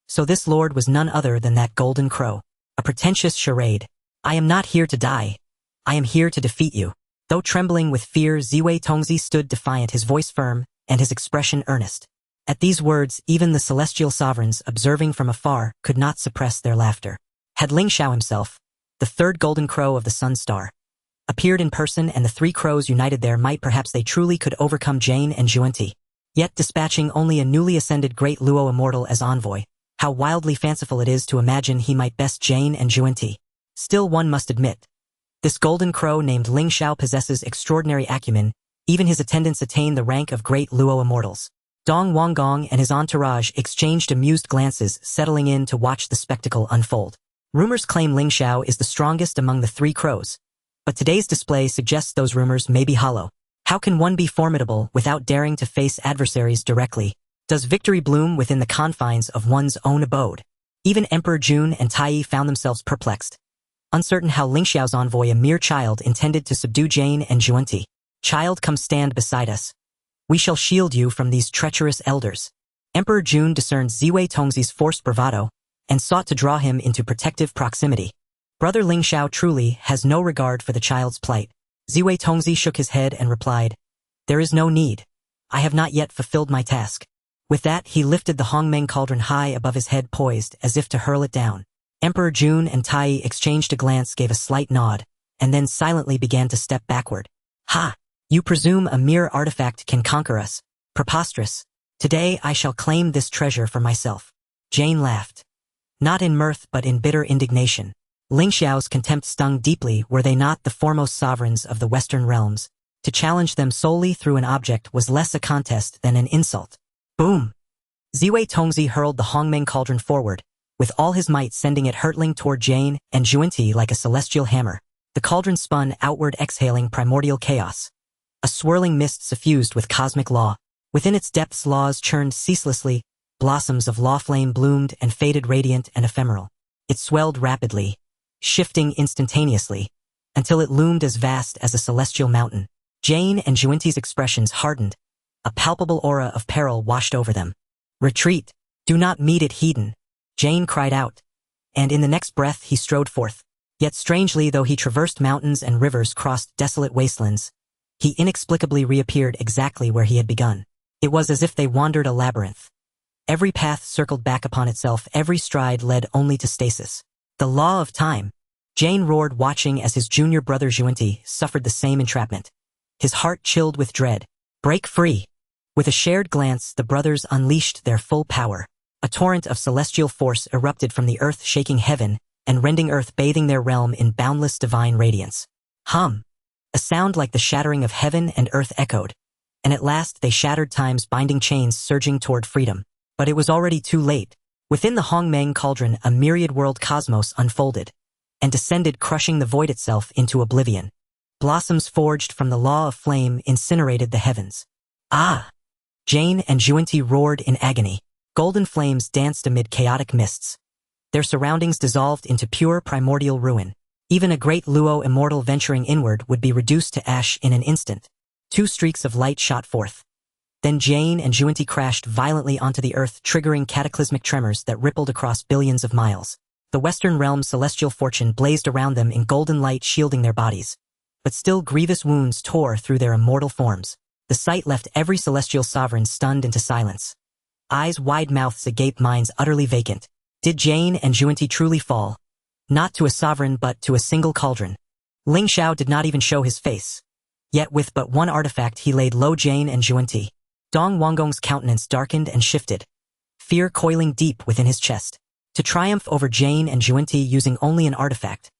So this lord was none other than that golden crow. A pretentious charade. I am not here to die. I am here to defeat you. Though trembling with fear, Ziwei Tongzi stood defiant, his voice firm and his expression earnest. At these words, even the celestial sovereigns observing from afar could not suppress their laughter. Had Ling Xiao himself, the third golden crow of the sun star, appeared in person and the three crows united there, might perhaps they truly could overcome Jane and Zhuanti. Yet dispatching only a newly ascended great Luo immortal as envoy, how wildly fanciful it is to imagine he might best Jane and Zhuanti. Still, one must admit, this golden crow named Ling Xiao possesses extraordinary acumen. Even his attendants attain the rank of great Luo immortals. Dong Wanggong and his entourage exchanged amused glances, settling in to watch the spectacle unfold. Rumors claim Ling Xiao is the strongest among the three crows, but today's display suggests those rumors may be hollow. How can one be formidable without daring to face adversaries directly? Does victory bloom within the confines of one's own abode? Even Emperor Jun and Tai Yi found themselves perplexed, uncertain how Ling Xiao's envoy, a mere child, intended to subdue Jane and Zhuanti. Child, come stand beside us. We shall shield you from these treacherous elders. Emperor Jun discerned Ziwei Tongzi's forced bravado and sought to draw him into protective proximity. Brother Ling Xiao truly has no regard for the child's plight. Ziwei Tongzi shook his head and replied, there is no need. I have not yet fulfilled my task. With that, he lifted the Hongmeng cauldron high above his head, poised as if to hurl it down. Emperor Jun and Tai Yi exchanged a glance, gave a slight nod, and then silently began to step backward. Ha! You presume a mere artifact can conquer us? Preposterous. Today I shall claim this treasure for myself. Jane laughed. Not in mirth but in bitter indignation. Ling Xiao's contempt stung deeply. Were they not the foremost sovereigns of the Western realms? To challenge them solely through an object was less a contest than an insult. Boom! Ziwei Tongzi hurled the Hongmeng cauldron forward, with all his might, sending it hurtling toward Jane and Zhuanti like a celestial hammer. The cauldron spun outward, exhaling primordial chaos. A swirling mist suffused with cosmic law. Within its depths, laws churned ceaselessly, blossoms of law flame bloomed and faded, radiant and ephemeral. It swelled rapidly, shifting instantaneously, until it loomed as vast as a celestial mountain. Jane and Zhuanti's expressions hardened. A palpable aura of peril washed over them. Retreat! Do not meet it, heathen! Jane cried out. And in the next breath he strode forth. Yet strangely, though he traversed mountains and rivers, crossed desolate wastelands, he inexplicably reappeared exactly where he had begun. It was as if they wandered a labyrinth. Every path circled back upon itself, every stride led only to stasis. The law of time. Jane roared, watching as his junior brother Zhuanti suffered the same entrapment. His heart chilled with dread. Break free! With a shared glance, the brothers unleashed their full power. A torrent of celestial force erupted from the earth, shaking heaven and rending earth, bathing their realm in boundless divine radiance. Hum! A sound like the shattering of heaven and earth echoed, and at last they shattered time's binding chains, surging toward freedom. But it was already too late. Within the Hongmeng cauldron, a myriad world cosmos unfolded and descended, crushing the void itself into oblivion. Blossoms forged from the law of flame incinerated the heavens. Ah! Jane and Zhuanti roared in agony. Golden flames danced amid chaotic mists. Their surroundings dissolved into pure primordial ruin. Even a great Luo immortal venturing inward would be reduced to ash in an instant. Two streaks of light shot forth. Then Jane and Zhuanti crashed violently onto the earth, triggering cataclysmic tremors that rippled across billions of miles. The Western realm's celestial fortune blazed around them in golden light, shielding their bodies. But still, grievous wounds tore through their immortal forms. The sight left every celestial sovereign stunned into silence. Eyes wide, mouths agape, minds utterly vacant. Did Jane and Zhuanti truly fall? Not to a sovereign, but to a single cauldron. Ling Xiao did not even show his face. Yet with but one artifact he laid low Jane and Zhuanti. Dong Wanggong's countenance darkened and shifted, fear coiling deep within his chest. To triumph over Jane and Juanti using only an artifact,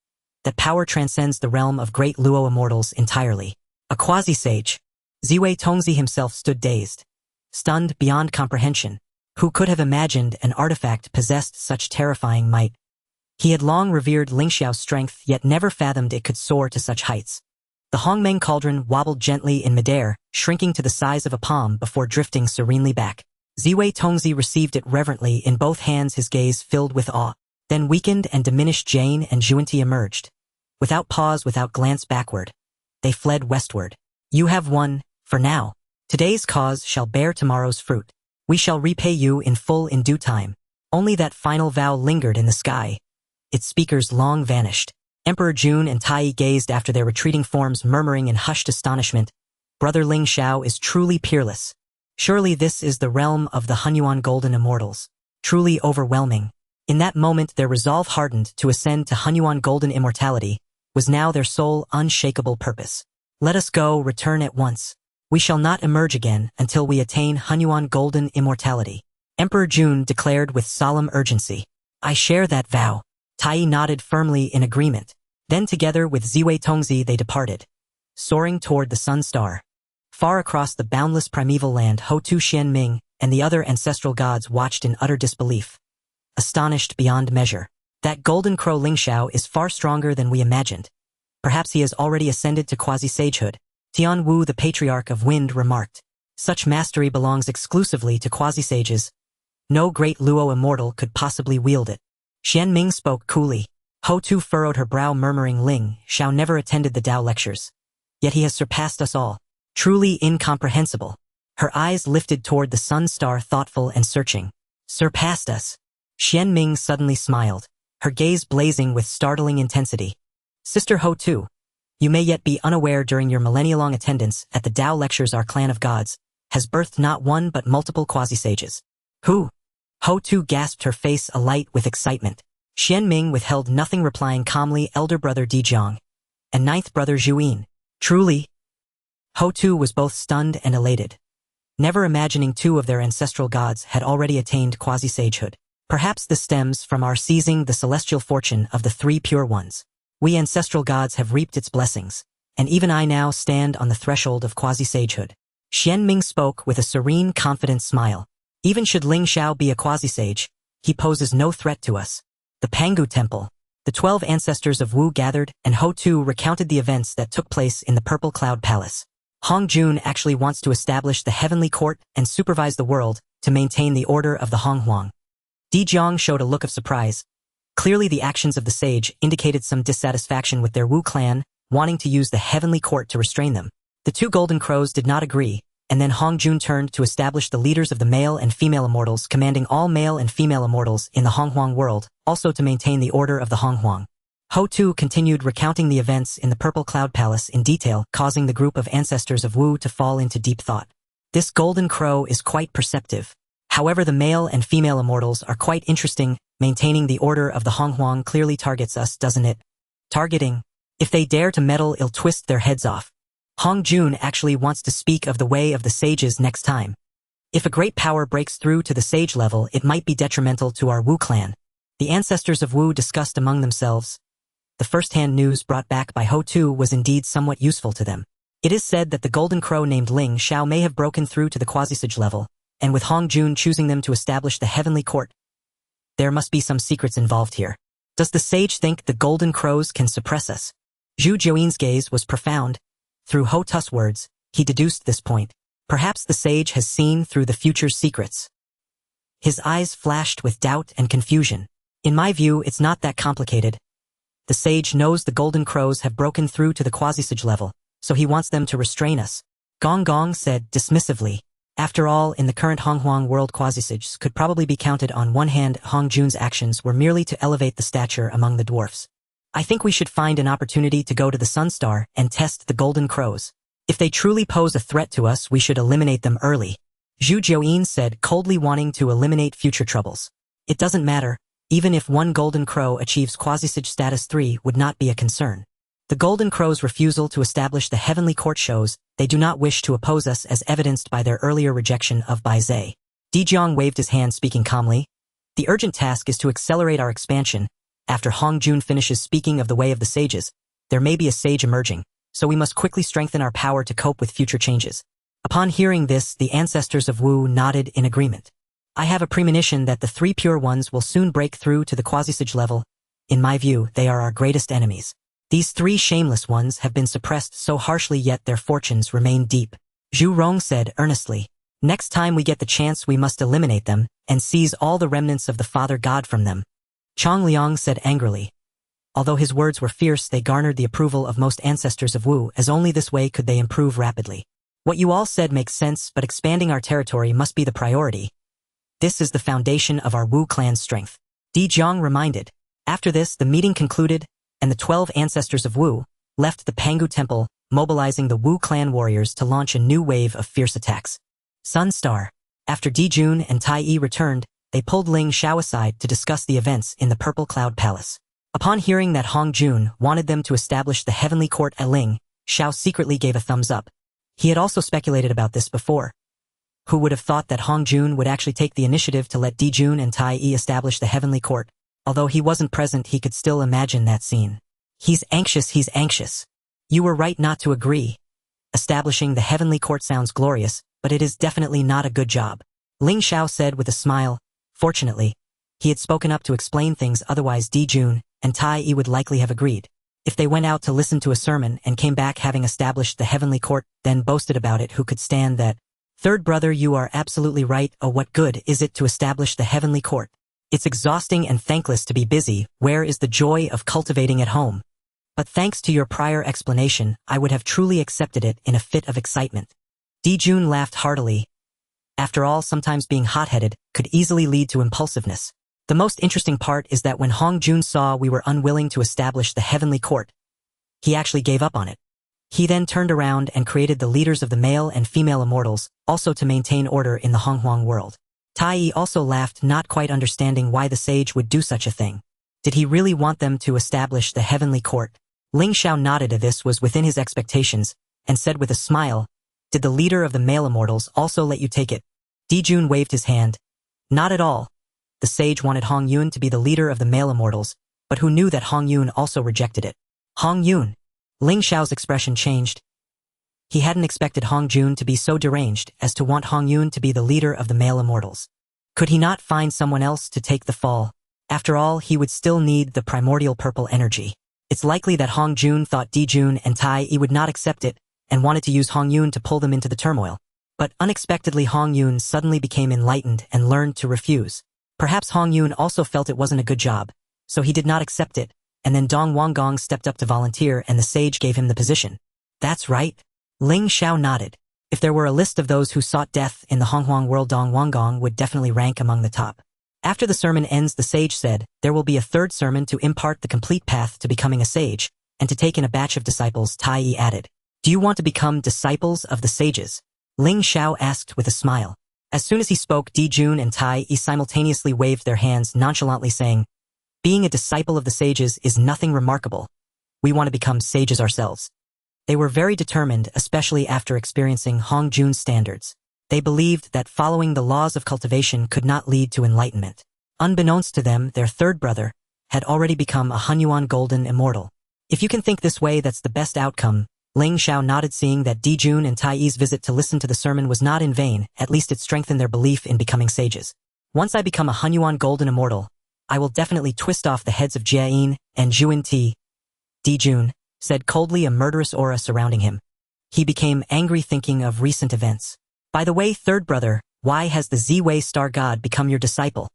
that power transcends the realm of great Luo immortals entirely. A quasi-sage. Ziwei Tongzi himself stood dazed, stunned beyond comprehension. Who could have imagined an artifact possessed such terrifying might? He had long revered Ling Xiao's strength, yet never fathomed it could soar to such heights. The Hongmeng cauldron wobbled gently in midair, shrinking to the size of a palm before drifting serenely back. Ziwei Tongzi received it reverently in both hands, his gaze filled with awe. Then weakened and diminished Jane and Juanti emerged. Without pause, without glance backward, they fled westward. You have won, for now. Today's cause shall bear tomorrow's fruit. We shall repay you in full in due time. Only that final vow lingered in the sky. Its speakers long vanished. Emperor Jun and Tai Yi gazed after their retreating forms, murmuring in hushed astonishment. Brother Ling Xiao is truly peerless. Surely this is the realm of the Hunyuan Golden Immortals. Truly overwhelming. In that moment their resolve hardened to ascend to Hunyuan Golden Immortality was now their sole unshakable purpose. Let us go, return at once. We shall not emerge again until we attain Hunyuan Golden Immortality. Emperor Jun declared with solemn urgency. I share that vow. Tai Yi nodded firmly in agreement. Then together with Ziwei Tongzi they departed, soaring toward the Sun Star. Far across the boundless primeval land, Ho-Tu Xianming and the other ancestral gods watched in utter disbelief, astonished beyond measure. That golden crow Ling Xiao is far stronger than we imagined. Perhaps he has already ascended to quasi-sagehood. Tian Wu, the patriarch of wind, remarked. Such mastery belongs exclusively to quasi-sages. No great Luo immortal could possibly wield it. Xianming spoke coolly. Ho-Tu furrowed her brow, murmuring, Ling Xiao never attended the Tao lectures. Yet he has surpassed us all. Truly incomprehensible. Her eyes lifted toward the Sun Star, thoughtful and searching. Surpassed us. Xianming suddenly smiled, her gaze blazing with startling intensity. Sister Ho-Tu, you may yet be unaware during your millennia-long attendance at the Tao lectures our clan of gods has birthed not one but multiple quasi-sages. Who? Ho-Tu gasped, her face alight with excitement. Xianming withheld nothing, replying calmly, elder brother Dijiang and ninth brother Zhuyin. Truly? Ho-Tu was both stunned and elated, never imagining two of their ancestral gods had already attained quasi-sagehood. Perhaps this stems from our seizing the celestial fortune of the three pure ones. We ancestral gods have reaped its blessings, and even I now stand on the threshold of quasi-sagehood. Xianming spoke with a serene, confident smile. Even should Ling Xiao be a quasi-sage, he poses no threat to us. The Pangu Temple. The 12 ancestors of Wu gathered, and Ho-Tu recounted the events that took place in the Purple Cloud Palace. Hong Jun actually wants to establish the Heavenly Court and supervise the world to maintain the order of the Hong Huang. Dijiang showed a look of surprise. Clearly the actions of the sage indicated some dissatisfaction with their Wu clan, wanting to use the Heavenly Court to restrain them. The two Golden Crows did not agree, and then Hong Jun turned to establish the leaders of the male and female immortals, commanding all male and female immortals in the Hong Huang world, also to maintain the order of the Hong Huang. Ho-Tu continued recounting the events in the Purple Cloud Palace in detail, causing the group of ancestors of Wu to fall into deep thought. This golden crow is quite perceptive. However, the male and female immortals are quite interesting. Maintaining the order of the Hong Huang clearly targets us, doesn't it? Targeting. If they dare to meddle, it'll twist their heads off. Hong Jun actually wants to speak of the way of the sages next time. If a great power breaks through to the sage level, it might be detrimental to our Wu clan. The ancestors of Wu discussed among themselves. The first-hand news brought back by Ho-Tu was indeed somewhat useful to them. It is said that the golden crow named Ling Xiao may have broken through to the quasi-sage level, and with Hong Jun choosing them to establish the Heavenly Court, there must be some secrets involved here. Does the sage think the golden crows can suppress us? Zhu Jiuyin's gaze was profound. Through Ho-Tu's words, he deduced this point. Perhaps the sage has seen through the future's secrets. His eyes flashed with doubt and confusion. In my view, it's not that complicated. The sage knows the golden crows have broken through to the quasi-sage level, so he wants them to restrain us. Gong Gong said dismissively. After all, in the current Hong Huang world, quasi-sages could probably be counted on one hand. Hong Jun's actions were merely to elevate the stature among the dwarfs. I think we should find an opportunity to go to the Sun Star and test the golden crows. If they truly pose a threat to us, we should eliminate them early. Zhu Jiuyin said, coldly, wanting to eliminate future troubles. It doesn't matter. Even if one golden crow achieves quasi-sage status 3 would not be a concern. The Golden Crow's refusal to establish the heavenly court shows they do not wish to oppose us as evidenced by their earlier rejection of Baizhe. Dijiang waved his hand speaking calmly. The urgent task is to accelerate our expansion. After Hong Jun finishes speaking of the way of the sages, there may be a sage emerging, so we must quickly strengthen our power to cope with future changes. Upon hearing this, the ancestors of Wu nodded in agreement. I have a premonition that the three pure ones will soon break through to the quasi-sage level. In my view, they are our greatest enemies. These three shameless ones have been suppressed so harshly yet their fortunes remain deep. Zhu Rong said earnestly. Next time we get the chance we must eliminate them and seize all the remnants of the Father God from them. Chong Liang said angrily. Although his words were fierce, they garnered the approval of most ancestors of Wu, as only this way could they improve rapidly. What you all said makes sense, but expanding our territory must be the priority. This is the foundation of our Wu clan's strength. Di Jiang reminded. After this, the meeting concluded, and the 12 ancestors of Wu left the Pangu Temple, mobilizing the Wu clan warriors to launch a new wave of fierce attacks. Sun Star. After Jun and Tai Yi returned, they pulled Ling Xiao aside to discuss the events in the Purple Cloud Palace. Upon hearing that Hong Jun wanted them to establish the heavenly court at Ling, Xiao secretly gave a thumbs up. He had also speculated about this before. Who would have thought that Hong Jun would actually take the initiative to let Jun and Tai Yi establish the heavenly court? Although he wasn't present, he could still imagine that scene. He's anxious. You were right not to agree. Establishing the heavenly court sounds glorious, but it is definitely not a good job. Ling Xiao said with a smile. Fortunately, he had spoken up to explain things, otherwise Jun and Tai Yi would likely have agreed. If they went out to listen to a sermon and came back having established the heavenly court, then boasted about it, who could stand that? Third brother, you are absolutely right. Oh, what good is it to establish the heavenly court? It's exhausting and thankless to be busy. Where is the joy of cultivating at home? But thanks to your prior explanation, I would have truly accepted it in a fit of excitement. Jun laughed heartily. After all, sometimes being hot-headed could easily lead to impulsiveness. The most interesting part is that when Hong Jun saw we were unwilling to establish the heavenly court, he actually gave up on it. He then turned around and created the leaders of the male and female immortals, also to maintain order in the Honghuang world. Tai Yi also laughed, not quite understanding why the sage would do such a thing. Did he really want them to establish the heavenly court? Ling Xiao nodded. This was within his expectations, and said with a smile, did the leader of the male immortals also let you take it? Jun waved his hand. Not at all. The sage wanted Hong Yun to be the leader of the male immortals, but who knew that Hong Yun also rejected it? Hong Yun. Ling Xiao's expression changed. He hadn't expected Hong Jun to be so deranged as to want Hong Yun to be the leader of the male immortals. Could he not find someone else to take the fall? After all, he would still need the primordial purple energy. It's likely that Hong Jun thought Jun and Tai Yi would not accept it and wanted to use Hong Yun to pull them into the turmoil. But unexpectedly, Hong Yun suddenly became enlightened and learned to refuse. Perhaps Hong Yun also felt it wasn't a good job, so he did not accept it, and then Dong Wanggong stepped up to volunteer and the sage gave him the position. That's right. Ling Xiao nodded. If there were a list of those who sought death in the Honghuang world, Dong Wanggong would definitely rank among the top. After the sermon ends, the sage said, there will be a third sermon to impart the complete path to becoming a sage, and to take in a batch of disciples. Tai Yi added. Do you want to become disciples of the sages? Ling Xiao asked with a smile. As soon as he spoke, Jun and Tai Yi simultaneously waved their hands nonchalantly, saying, being a disciple of the sages is nothing remarkable. We want to become sages ourselves. They were very determined, especially after experiencing Hong Jun's standards. They believed that following the laws of cultivation could not lead to enlightenment. Unbeknownst to them, their third brother had already become a Hunyuan golden immortal. If you can think this way, that's the best outcome. Ling Xiao nodded, seeing that Jun and Tai Yi's visit to listen to the sermon was not in vain. At least it strengthened their belief in becoming sages. Once I become a Hunyuan golden immortal, I will definitely twist off the heads of Jiayin and Zhuan Ti. Jun said coldly, a murderous aura surrounding him. He became angry thinking of recent events. By the way, third brother, why has the Ziwei star god become your disciple?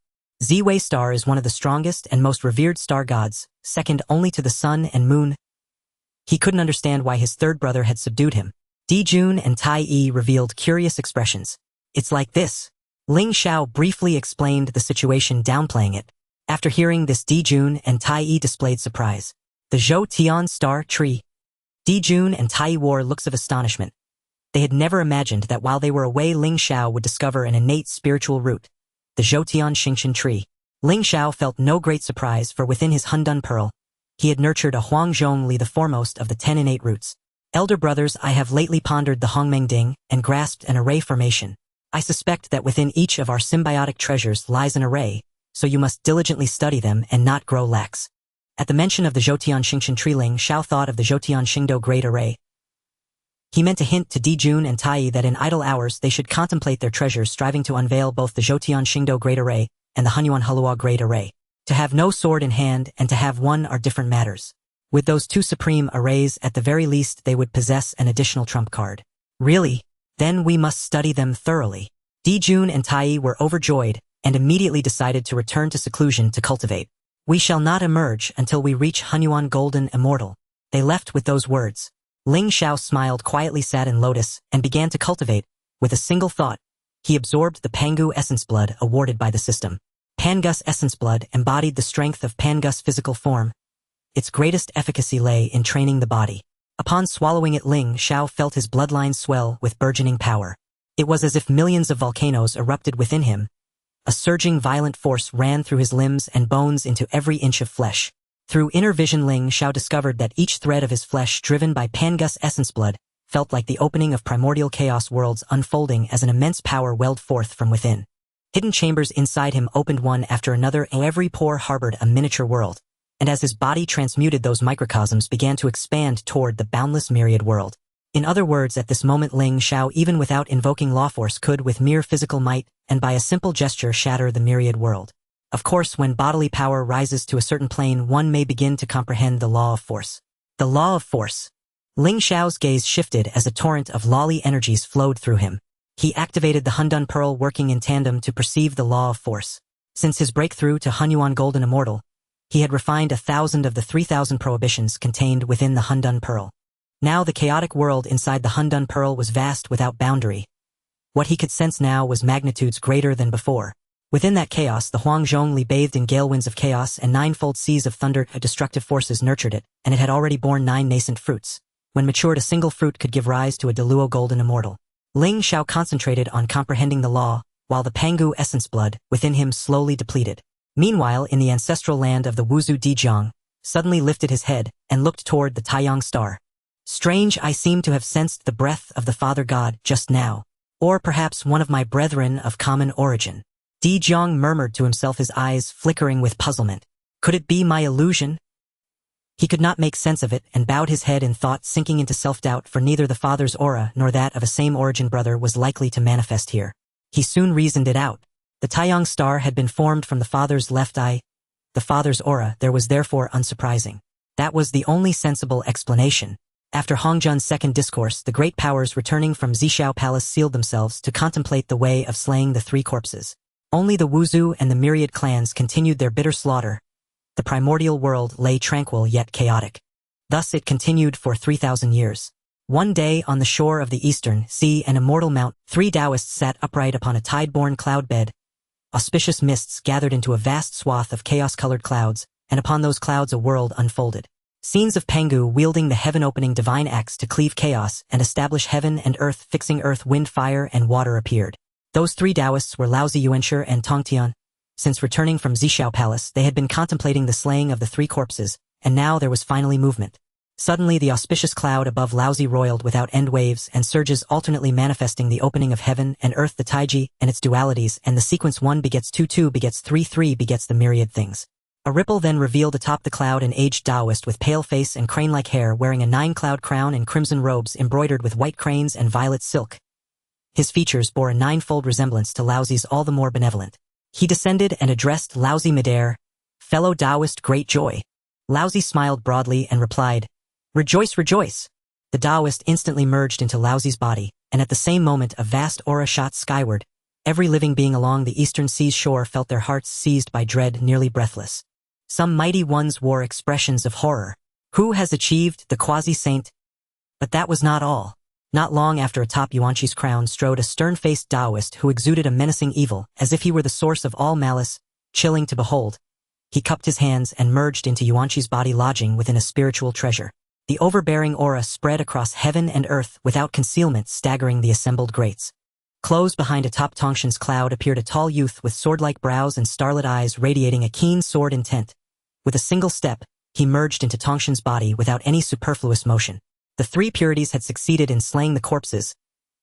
Ziwei star is one of the strongest and most revered star gods, second only to the sun and moon. He couldn't understand why his third brother had subdued him. Jun and Tai Yi revealed curious expressions. It's like this. Ling Xiao briefly explained the situation, downplaying it. After hearing this, Jun and Tai Yi displayed surprise. The Zhou Tian star tree. Jun and Tai Yi wore looks of astonishment. They had never imagined that while they were away, Ling Xiao would discover an innate spiritual root, the Zhou Tian Xingshan tree. Ling Xiao felt no great surprise, for within his Hundun pearl, He had nurtured a Huangzhong Li, the foremost of the 10 innate roots. Elder brothers, I have lately pondered the Hongmeng Ding and grasped an array formation. I suspect that within each of our symbiotic treasures lies an array, so you must diligently study them and not grow lax. At the mention of the Zhoutian Xingchen tree, Ling Xiao thought of the Zhoutian Xingdo Great Array. He meant to hint to Jun and Tai Yi that in idle hours they should contemplate their treasures, striving to unveil both the Zhoutian Xingdo Great Array and the Hunyuan Hulua Great Array. To have no sword in hand and to have one are different matters. With those two supreme arrays, at the very least they would possess an additional trump card. Really? Then we must study them thoroughly. Jun and Tai Yi were overjoyed and immediately decided to return to seclusion to cultivate. We shall not emerge until we reach Hunyuan Golden Immortal. They left with those words. Ling Xiao smiled, quietly sat in lotus, and began to cultivate. With a single thought, he absorbed the Pangu essence blood awarded by the system. Pangus essence blood embodied the strength of Pangus physical form. Its greatest efficacy lay in training the body. Upon swallowing it, Ling Xiao felt his bloodline swell with burgeoning power. It was as if millions of volcanoes erupted within him. A surging violent force ran through his limbs and bones into every inch of flesh. Through inner vision, Ling Xiao discovered that each thread of his flesh, driven by Pangus essence blood, felt like the opening of Primordial Chaos worlds unfolding as an immense power welled forth from within. Hidden chambers inside him opened one after another, and every pore harbored a miniature world. And as his body transmuted, those microcosms began to expand toward the boundless myriad world. In other words, at this moment Ling Xiao, even without invoking law force, could with mere physical might and by a simple gesture shatter the myriad world. Of course, when bodily power rises to a certain plane, one may begin to comprehend the law of force. The law of force. Ling Xiao's gaze shifted as a torrent of lawly energies flowed through him. He activated the Hundun Pearl, working in tandem to perceive the law of force. Since his breakthrough to Hunyuan Golden Immortal, he had refined 1,000 of the 3,000 prohibitions contained within the Hundun Pearl. Now the chaotic world inside the Hundun Pearl was vast without boundary. What he could sense now was magnitudes greater than before. Within that chaos, the Huangzhong Li bathed in gale winds of chaos, and ninefold seas of thunder. Destructive forces nurtured it, and it had already borne 9 nascent fruits. When matured, a single fruit could give rise to a Deluo Golden Immortal. Ling Xiao concentrated on comprehending the law, while the Pangu essence blood within him slowly depleted. Meanwhile, in the ancestral land of the Wuzu, Dijiang suddenly lifted his head and looked toward the Taiyang star. Strange, I seem to have sensed the breath of the Father God just now. Or perhaps one of my brethren of common origin. Dijiang murmured to himself, his eyes flickering with puzzlement. Could it be my illusion? He could not make sense of it and bowed his head in thought, sinking into self-doubt, for neither the father's aura nor that of a same origin brother was likely to manifest here. He soon reasoned it out. The Taiyang star had been formed from the father's left eye. The father's aura there was therefore unsurprising. That was the only sensible explanation. After Hongjun's second discourse, the great powers returning from Zhixiao Palace sealed themselves to contemplate the way of slaying the 3 corpses. Only the Wuzu and the myriad clans continued their bitter slaughter. The primordial world lay tranquil yet chaotic. Thus it continued for 3,000 years. One day, on the shore of the eastern sea, an immortal mount, 3 Taoists sat upright upon a tide-borne cloud bed. Auspicious mists gathered into a vast swath of chaos-colored clouds, and upon those clouds a world unfolded. Scenes of Pangu wielding the heaven-opening divine axe to cleave chaos and establish heaven and earth, fixing earth, wind, fire, and water appeared. Those 3 Taoists were Laozi, Yuanshi, and Tongtian. Since returning from Zhixiao Palace, they had been contemplating the slaying of the 3 corpses, and now there was finally movement. Suddenly the auspicious cloud above Laozi roiled without end, waves and surges alternately manifesting the opening of heaven and earth, the Taiji and its dualities, and the sequence 1 begets 2, 2 begets 3, 3 begets the myriad things. A ripple then revealed atop the cloud an aged Taoist with pale face and crane-like hair, wearing a 9-cloud crown and crimson robes embroidered with white cranes and violet silk. His features bore a 9-fold resemblance to Laozi's, all the more benevolent. He descended and addressed Laozi midair. Fellow Taoist, great joy. Laozi smiled broadly and replied, Rejoice, rejoice. The Taoist instantly merged into Laozi's body, and at the same moment a vast aura shot skyward. Every living being along the eastern sea's shore felt their hearts seized by dread, nearly breathless. Some mighty ones wore expressions of horror. Who has achieved the quasi-saint? But that was not all. Not long after, atop Yuanshi's crown strode a stern-faced Taoist who exuded a menacing evil, as if he were the source of all malice, chilling to behold. He cupped his hands and merged into Yuanshi's body, lodging within a spiritual treasure. The overbearing aura spread across heaven and earth without concealment, staggering the assembled greats. Close behind atop Tongshan's cloud appeared a tall youth with sword-like brows and starlit eyes radiating a keen sword intent. With a single step, he merged into Tongshan's body without any superfluous motion. The three purities had succeeded in slaying the corpses.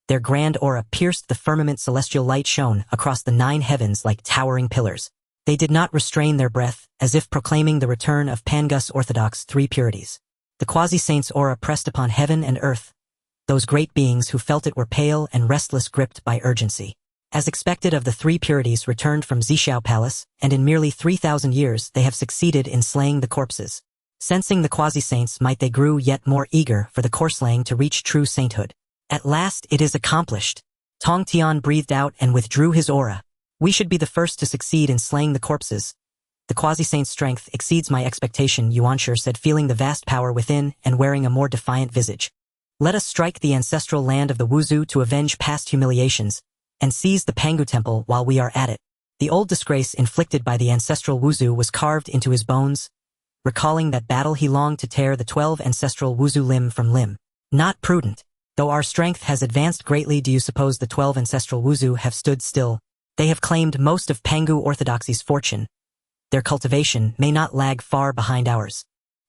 Their grand aura pierced the firmament. Celestial light shone across the 9 heavens like towering pillars. They did not restrain their breath, as if proclaiming the return of Pangus orthodox three purities. The quasi-saint's aura pressed upon heaven and earth. Those great beings who felt it were pale and restless, gripped by urgency. As expected of the three purities returned from Xiao Palace, and in merely 3,000 years they have succeeded in slaying the corpses. Sensing the quasi-saints might, they grew yet more eager for the core-slaying to reach true sainthood. At last it is accomplished. Tong Tian breathed out and withdrew his aura. We should be the first to succeed in slaying the corpses. The quasi-saint's strength exceeds my expectation, Yuanshi said, feeling the vast power within and wearing a more defiant visage. Let us strike the ancestral land of the Wuzu to avenge past humiliations, and seize the Pangu Temple while we are at it. The old disgrace inflicted by the ancestral Wuzu was carved into his bones. Recalling that battle, he longed to tear the 12 ancestral Wuzu limb from limb. Not prudent. Though our strength has advanced greatly, do you suppose the 12 ancestral Wuzu have stood still? They have claimed most of Pangu orthodoxy's fortune. Their cultivation may not lag far behind ours.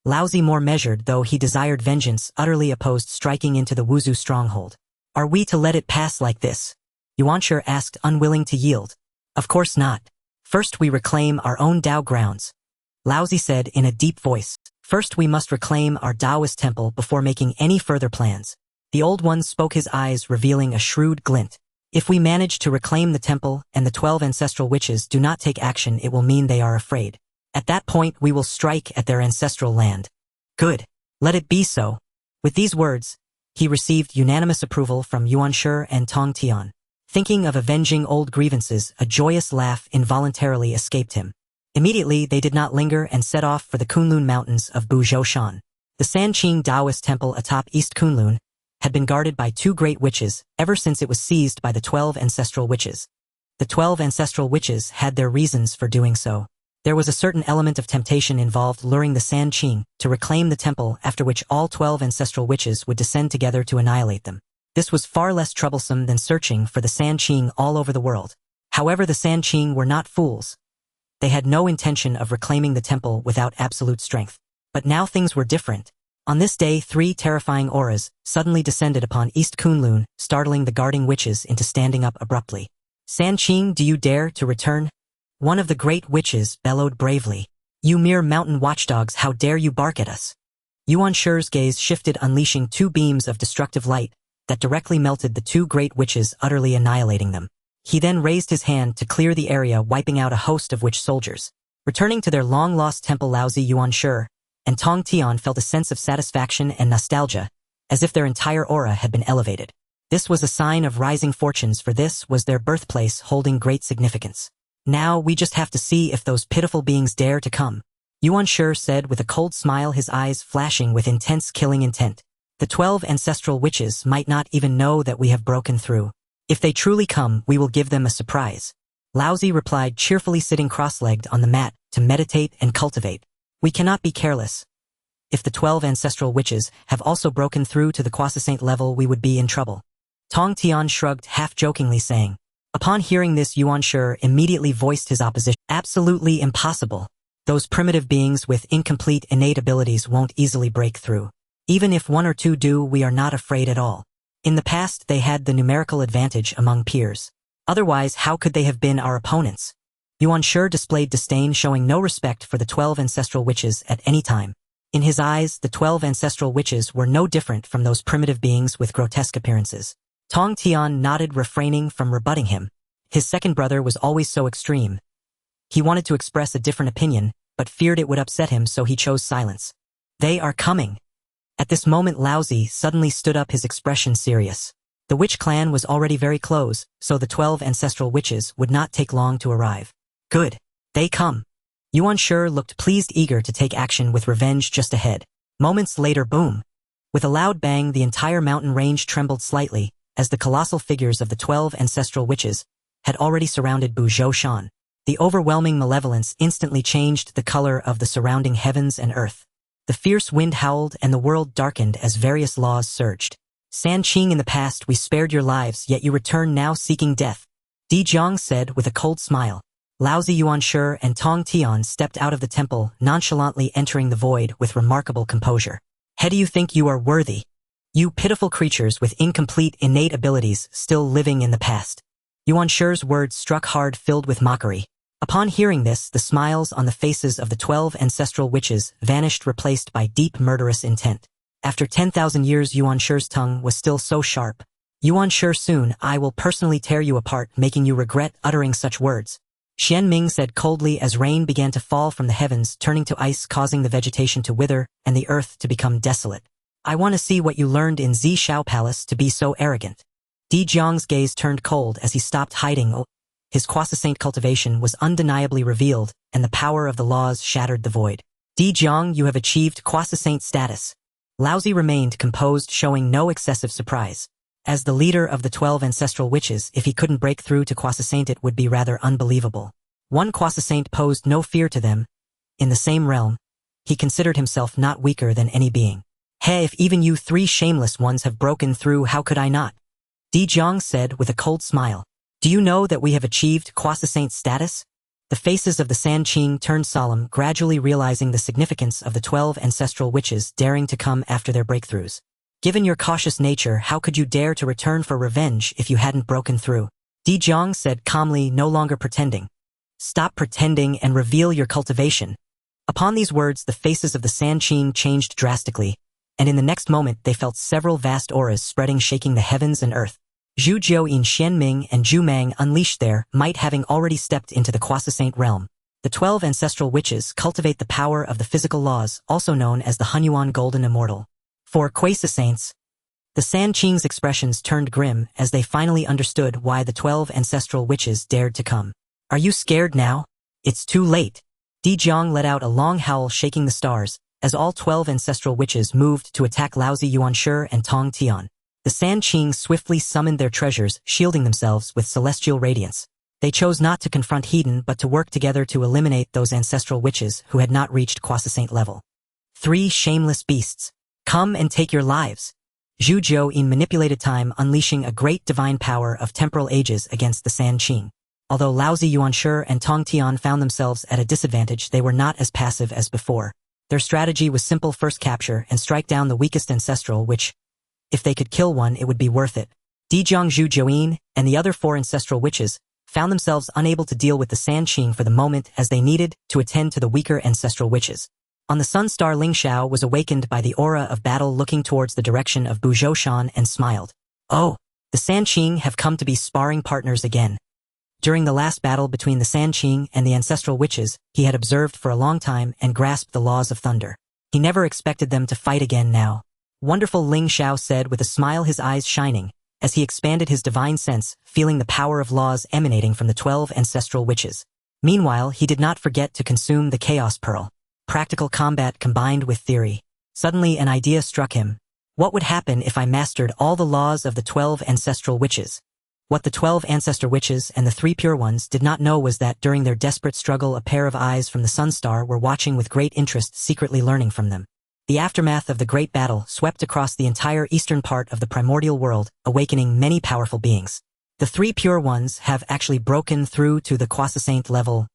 Laozi, more measured though he desired vengeance, utterly opposed striking into the Wuzu stronghold. Are we to let it pass like this? Yuanshi asked, unwilling to yield. Of course not. First we reclaim our own Dao grounds. Laozi said in a deep voice. First we must reclaim our Taoist temple before making any further plans. The old one spoke, his eyes revealing a shrewd glint. If we manage to reclaim the temple and the 12 ancestral witches do not take action, it will mean they are afraid. At that point we will strike at their ancestral land. Good. Let it be so. With these words, he received unanimous approval from Yuanshi and Tong Tian. Thinking of avenging old grievances, a joyous laugh involuntarily escaped him. Immediately they did not linger and set off for the Kunlun mountains of Buzhoushan. The Sanqing Taoist temple atop East Kunlun had been guarded by 2 great witches ever since it was seized by the 12 ancestral witches. The 12 ancestral witches had their reasons for doing so. There was a certain element of temptation involved, luring the Sanqing to reclaim the temple, after which all 12 ancestral witches would descend together to annihilate them. This was far less troublesome than searching for the Sanqing all over the world. However, the Sanqing were not fools. They had no intention of reclaiming the temple without absolute strength. But now things were different. On this day, 3 terrifying auras suddenly descended upon East Kunlun, startling the guarding witches into standing up abruptly. Sanqing, do you dare to return? One of the great witches bellowed bravely. You mere mountain watchdogs, how dare you bark at us? Yuanshi's gaze shifted, unleashing 2 beams of destructive light that directly melted the 2 great witches, utterly annihilating them. He then raised his hand to clear the area, wiping out a host of witch soldiers. Returning to their long-lost temple, Laozi, Yuanshi and Tong Tian felt a sense of satisfaction and nostalgia, as if their entire aura had been elevated. This was a sign of rising fortunes, for this was their birthplace, holding great significance. Now we just have to see if those pitiful beings dare to come, Yuanshi said with a cold smile, his eyes flashing with intense killing intent. The 12 ancestral witches might not even know that we have broken through. If they truly come, we will give them a surprise. Laozi replied, cheerfully sitting cross-legged on the mat to meditate and cultivate. We cannot be careless. If the 12 ancestral witches have also broken through to the quasi-saint level, we would be in trouble. Tong Tian shrugged, half-jokingly saying. Upon hearing this, Yuanshi immediately voiced his opposition. Absolutely impossible. Those primitive beings with incomplete innate abilities won't easily break through. Even if 1 or 2 do, we are not afraid at all. In the past, they had the numerical advantage among peers. Otherwise, how could they have been our opponents? Yuanshi displayed disdain, showing no respect for the 12 ancestral witches at any time. In his eyes, the 12 ancestral witches were no different from those primitive beings with grotesque appearances. Tong Tian nodded, refraining from rebutting him. His second brother was always so extreme. He wanted to express a different opinion, but feared it would upset him, so he chose silence. They are coming. At this moment, Laozi suddenly stood up, his expression serious. The witch clan was already very close, so the 12 ancestral witches would not take long to arrive. Good. They come. Yuanshi looked pleased, eager to take action with revenge just ahead. Moments later, boom. With a loud bang, the entire mountain range trembled slightly, as the colossal figures of the 12 ancestral witches had already surrounded Buzhoushan. The overwhelming malevolence instantly changed the color of the surrounding heavens and earth. The fierce wind howled and the world darkened as various laws surged. Sanqing, in the past we spared your lives, yet you return now seeking death. Di Jiang said with a cold smile. Laozi Yuanshi and Tong Tian stepped out of the temple, nonchalantly entering the void with remarkable composure. How do you think you are worthy? You pitiful creatures with incomplete innate abilities still living in the past. Yuanshi's words struck hard, filled with mockery. Upon hearing this, the smiles on the faces of the 12 ancestral witches vanished, replaced by deep murderous intent. After 10,000 years, Yuanshi's tongue was still so sharp. Yuanshi, soon I will personally tear you apart, making you regret uttering such words. Xian Ming said coldly as rain began to fall from the heavens, turning to ice, causing the vegetation to wither and the earth to become desolate. I want to see what you learned in Zi Xiao Palace to be so arrogant. Di Jiang's gaze turned cold as he stopped hiding. His quasi-saint cultivation was undeniably revealed, and the power of the laws shattered the void. Di Jiang, you have achieved quasi-saint status. Laozi remained composed, showing no excessive surprise. As the leader of the 12 ancestral witches, if he couldn't break through to quasi-saint, it would be rather unbelievable. One quasi-saint posed no fear to them. In the same realm, he considered himself not weaker than any being. Hey, if even you 3 shameless ones have broken through, how could I not? Di Jiang said with a cold smile. Do you know that we have achieved quasi-saint status? The faces of the Sanqing turned solemn, gradually realizing the significance of the 12 ancestral witches daring to come after their breakthroughs. Given your cautious nature, how could you dare to return for revenge if you hadn't broken through? Di Jiang said calmly, no longer pretending. Stop pretending and reveal your cultivation. Upon these words, the faces of the Sanqing changed drastically, and in the next moment they felt several vast auras spreading, shaking the heavens and earth. Zhu Jiuyin, Xian Ming, and Zhu Mang unleashed their might, having already stepped into the quasi-saint realm. The 12 ancestral witches cultivate the power of the physical laws, also known as the Hunyuan Golden Immortal. For quasi-saints, the Sanqing's expressions turned grim as they finally understood why the 12 ancestral witches dared to come. Are you scared now? It's too late. Di Jiang let out a long howl, shaking the stars, as all 12 ancestral witches moved to attack Laozi Yuanshi and Tong Tian. The Sanqing swiftly summoned their treasures, shielding themselves with celestial radiance. They chose not to confront Hedon, but to work together to eliminate those ancestral witches who had not reached quasi-saint level. 3 shameless beasts. Come and take your lives. Zhu Jiuyin manipulated time, unleashing a great divine power of temporal ages against the Sanqing. Although Laozi Yuanshi and Tong Tian found themselves at a disadvantage, they were not as passive as before. Their strategy was simple: first capture and strike down the weakest ancestral, which, if they could kill one, it would be worth it. Di Jiang, Zhu Jiuyin, and the other 4 ancestral witches found themselves unable to deal with the Sanqing for the moment, as they needed to attend to the weaker ancestral witches. On the sun star, Ling Xiao was awakened by the aura of battle, looking towards the direction of Buzhoushan and smiled. Oh, the Sanqing have come to be sparring partners again. During the last battle between the Sanqing and the ancestral witches, he had observed for a long time and grasped the laws of thunder. He never expected them to fight again now. Wonderful, Ling Xiao said with a smile, his eyes shining, as he expanded his divine sense, feeling the power of laws emanating from the 12 ancestral witches. Meanwhile, he did not forget to consume the Chaos Pearl. Practical combat combined with theory. Suddenly an idea struck him. What would happen if I mastered all the laws of the 12 ancestral witches? What the 12 ancestor witches and the 3 pure ones did not know was that during their desperate struggle, a pair of eyes from the sun star were watching with great interest, secretly learning from them. The aftermath of the great battle swept across the entire eastern part of the primordial world, awakening many powerful beings. The 3 pure ones have actually broken through to the quasi-saint level.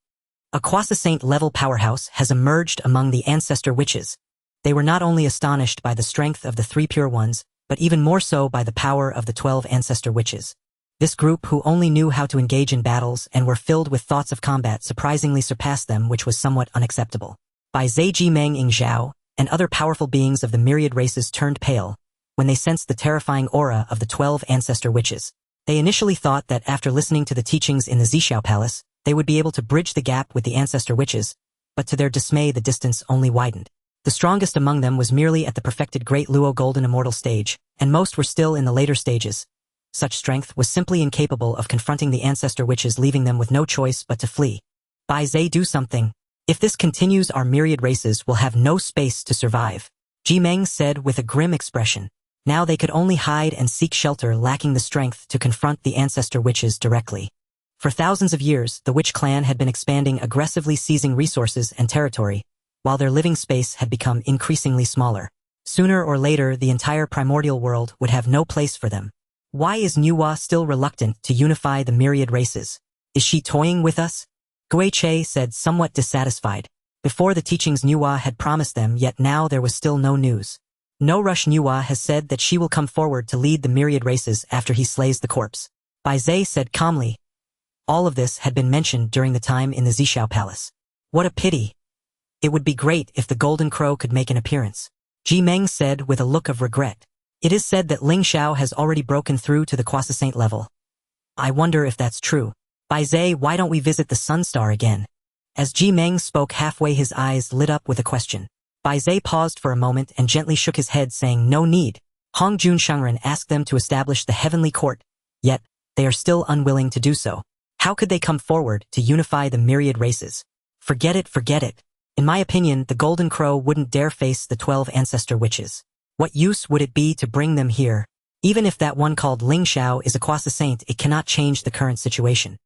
A quasi-saint level powerhouse has emerged among the ancestor witches. They were not only astonished by the strength of the 3 pure ones, but even more so by the power of the 12 ancestor witches. This group, who only knew how to engage in battles and were filled with thoughts of combat, surprisingly surpassed them, which was somewhat unacceptable. By Zheji Meng Ying Zhao, and other powerful beings of the myriad races turned pale when they sensed the terrifying aura of the 12 ancestor witches. They initially thought that after listening to the teachings in the Zi Xiao Palace, they would be able to bridge the gap with the ancestor witches, but to their dismay the distance only widened. The strongest among them was merely at the perfected Great Luo Golden Immortal stage, and most were still in the later stages. Such strength was simply incapable of confronting the ancestor witches, leaving them with no choice but to flee. Bai Zhe, do something. If this continues, our myriad races will have no space to survive. Ji Meng said with a grim expression. Now they could only hide and seek shelter, lacking the strength to confront the ancestor witches directly. For thousands of years, the witch clan had been expanding, aggressively seizing resources and territory, while their living space had become increasingly smaller. Sooner or later, the entire primordial world would have no place for them. Why is Nuwa still reluctant to unify the myriad races? Is she toying with us? Guiche said, somewhat dissatisfied. Before the teachings Nuwa had promised them, yet now there was still no news. No rush. Nuwa has said that she will come forward to lead the myriad races after he slays the corpse. Bai Zhe said calmly. All of this had been mentioned during the time in the Zhixiao Palace. What a pity. It would be great if the Golden Crow could make an appearance. Ji Meng said with a look of regret. It is said that Ling Xiao has already broken through to the Quasi-Saint level. I wonder if that's true. Bai Zhe, why don't we visit the Sun Star again? As Ji Meng spoke halfway, his eyes lit up with a question. Bai Zhe paused for a moment and gently shook his head, saying no need. Hong Jun Shangren asked them to establish the Heavenly Court, yet they are still unwilling to do so. How could they come forward to unify the myriad races? Forget it, forget it. In my opinion, the Golden Crow wouldn't dare face the 12 ancestor witches. What use would it be to bring them here? Even if that one called Ling Xiao is a quasi-saint, it cannot change the current situation.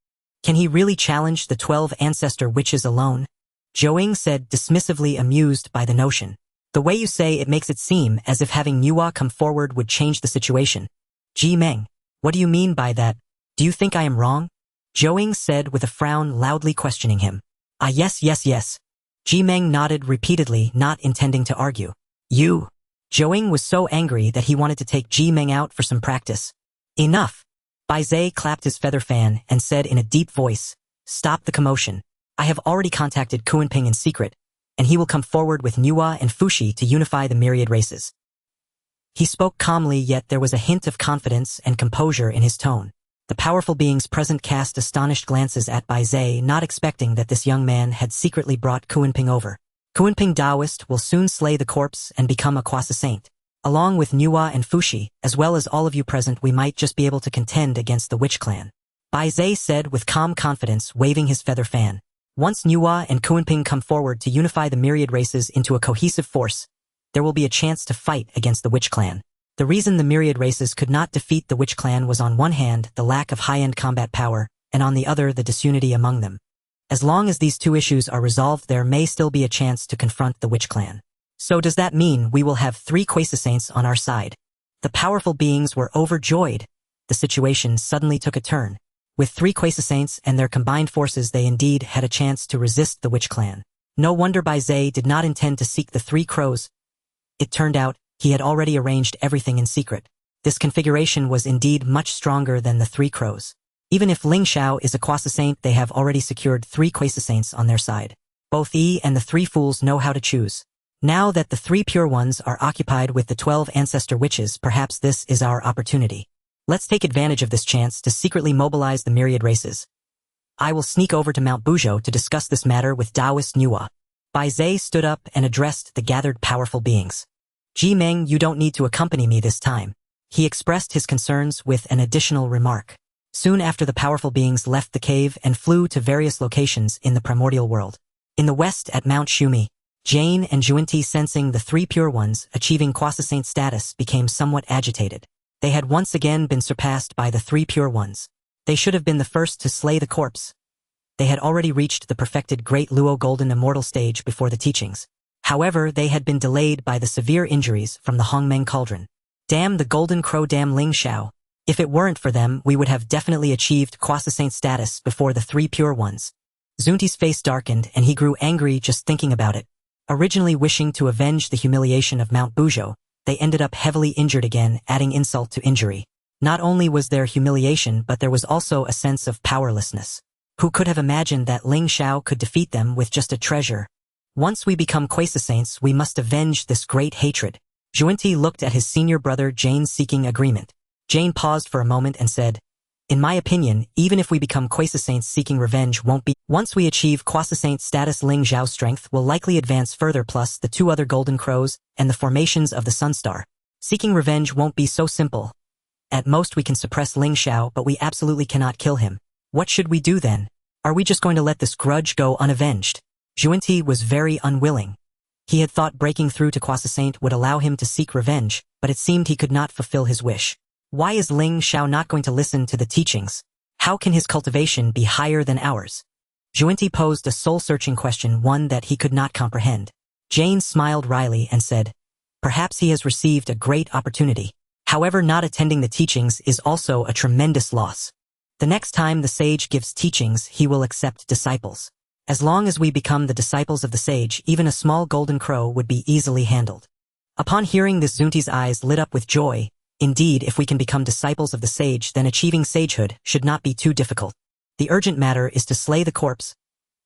Can he really challenge the 12 ancestor witches alone? Zhou said, dismissively amused by the notion. The way you say it makes it seem as if having Nuwa come forward would change the situation. Ji Meng, what do you mean by that? Do you think I am wrong? Zhou said with a frown, loudly questioning him. Ah, yes, yes, yes. Ji Meng nodded repeatedly, not intending to argue. You. Zhou was so angry that he wanted to take Ji Meng out for some practice. Enough. Bai Zhe clapped his feather fan and said in a deep voice, stop the commotion. I have already contacted Kuanping in secret, and he will come forward with Nuwa and Fushi to unify the myriad races. He spoke calmly, yet there was a hint of confidence and composure in his tone. The powerful beings present cast astonished glances at Bai Zhe, not expecting that this young man had secretly brought Kuanping over. Kuanping Taoist will soon slay the corpse and become a quasi-saint. Along with Nuwa and Fushi, as well as all of you present, we might just be able to contend against the witch clan. Bai Zhe said with calm confidence, waving his feather fan. Once Nuwa and Kuanping come forward to unify the myriad races into a cohesive force, there will be a chance to fight against the witch clan. The reason the myriad races could not defeat the witch clan was on one hand the lack of high-end combat power, and on the other the disunity among them. As long as these two issues are resolved, there may still be a chance to confront the witch clan. So does that mean we will have 3 quasi-saints on our side? The powerful beings were overjoyed. The situation suddenly took a turn. With 3 quasi-saints and their combined forces, they indeed had a chance to resist the witch clan. No wonder Bai Zhe did not intend to seek the 3 crows. It turned out he had already arranged everything in secret. This configuration was indeed much stronger than the 3 crows. Even if Ling Xiao is a quasi-saint, they have already secured 3 quasi-saints on their side. Both Yi and the 3 fools know how to choose. Now that the 3 pure ones are occupied with the 12 ancestor witches, perhaps this is our opportunity. Let's take advantage of this chance to secretly mobilize the myriad races. I will sneak over to Mount Buzhou to discuss this matter with Taoist Nuwa. Bai Zhe stood up and addressed the gathered powerful beings. Ji Meng, you don't need to accompany me this time. He expressed his concerns with an additional remark. Soon after, the powerful beings left the cave and flew to various locations in the Primordial World. In the west at Mount Shumi, Jane and Juanti, sensing the 3 pure ones achieving quasi-saint status, became somewhat agitated. They had once again been surpassed by the 3 pure ones. They should have been the first to slay the corpse. They had already reached the perfected Great Luo Golden Immortal stage before the teachings. However, they had been delayed by the severe injuries from the Hongmeng Cauldron. Damn the Golden Crow, damn Ling Xiao. If it weren't for them, we would have definitely achieved quasi-saint status before the 3 pure ones. Zunti's face darkened and he grew angry just thinking about it. Originally wishing to avenge the humiliation of Mount Buzhou, they ended up heavily injured again, adding insult to injury. Not only was there humiliation, but there was also a sense of powerlessness. Who could have imagined that Ling Xiao could defeat them with just a treasure? Once we become quasi-saints, we must avenge this great hatred. Juanti looked at his senior brother Jane, seeking agreement. Jane paused for a moment and said, in my opinion, even if we become quasi-saints, seeking revenge won't be. Once we achieve quasi-saint status, Ling Xiao's strength will likely advance further, plus the 2 other golden crows and the formations of the Sunstar. Seeking revenge won't be so simple. At most we can suppress Ling Xiao, but we absolutely cannot kill him. What should we do then? Are we just going to let this grudge go unavenged? Juanti was very unwilling. He had thought breaking through to quasi-saint would allow him to seek revenge, but it seemed he could not fulfill his wish. Why is Ling Xiao not going to listen to the teachings? How can his cultivation be higher than ours? Juanti posed a soul-searching question, one that he could not comprehend. Jane smiled wryly and said, perhaps he has received a great opportunity. However, not attending the teachings is also a tremendous loss. The next time the sage gives teachings, he will accept disciples. As long as we become the disciples of the sage, even a small golden crow would be easily handled. Upon hearing this, Zunti's eyes lit up with joy. Indeed, if we can become disciples of the sage, then achieving sagehood should not be too difficult. The urgent matter is to slay the corpse.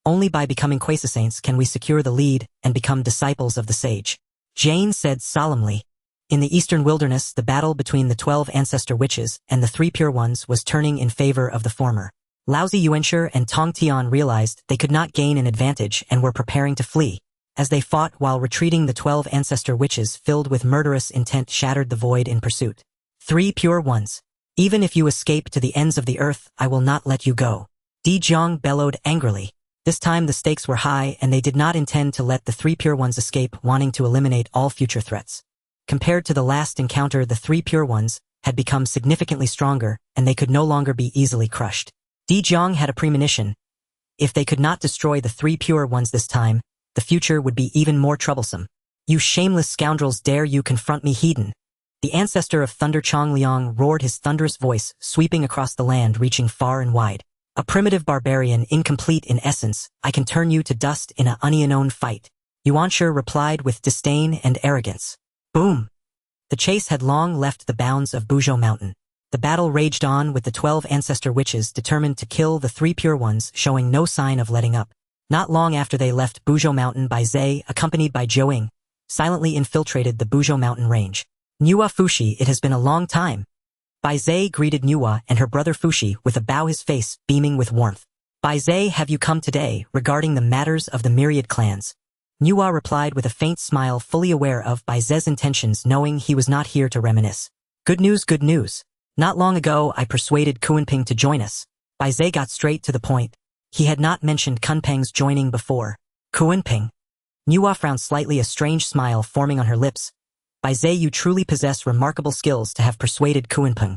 Only by becoming quasi-saints can we secure the lead and become disciples of the sage. Jane said solemnly. In the eastern wilderness, the battle between the 12 ancestor witches and the 3 pure ones was turning in favor of the former. Laozi Yuanshi and Tong Tian realized they could not gain an advantage and were preparing to flee. As they fought while retreating, the 12 ancestor witches filled with murderous intent shattered the void in pursuit. 3 pure ones. Even if you escape to the ends of the earth, I will not let you go. Di Jiang bellowed angrily. This time the stakes were high and they did not intend to let the 3 pure ones escape, wanting to eliminate all future threats. Compared to the last encounter, the 3 pure ones had become significantly stronger and they could no longer be easily crushed. Di Jiang had a premonition. If they could not destroy the 3 pure ones this time, the future would be even more troublesome. You shameless scoundrels, dare you confront me, heathen? The ancestor of Thunder Chong Liang roared, his thunderous voice sweeping across the land, reaching far and wide. A primitive barbarian, incomplete in essence, I can turn you to dust in a unknown fight. Yuanshi replied with disdain and arrogance. Boom! The chase had long left the bounds of Buzhou Mountain. The battle raged on, with the 12 ancestor witches determined to kill the 3 pure ones, showing no sign of letting up. Not long after they left Buzhou Mountain, Bai Zhe, accompanied by Zhou Ying, silently infiltrated the Buzhou Mountain range. Nuwa Fushi, it has been a long time. Bai Zhe greeted Nuwa and her brother Fushi with a bow, his face beaming with warmth. Bai Zhe, have you come today regarding the matters of the myriad clans? Nuwa replied with a faint smile, fully aware of Bai Zhe's intentions, knowing he was not here to reminisce. Good news, good news. Not long ago, I persuaded Kunpeng to join us. Bai Zhe got straight to the point. He had not mentioned Kunpeng's joining before. Kunpeng. Nuwa frowned slightly, a strange smile forming on her lips. Bai Zhe, you truly possess remarkable skills to have persuaded Kunpeng.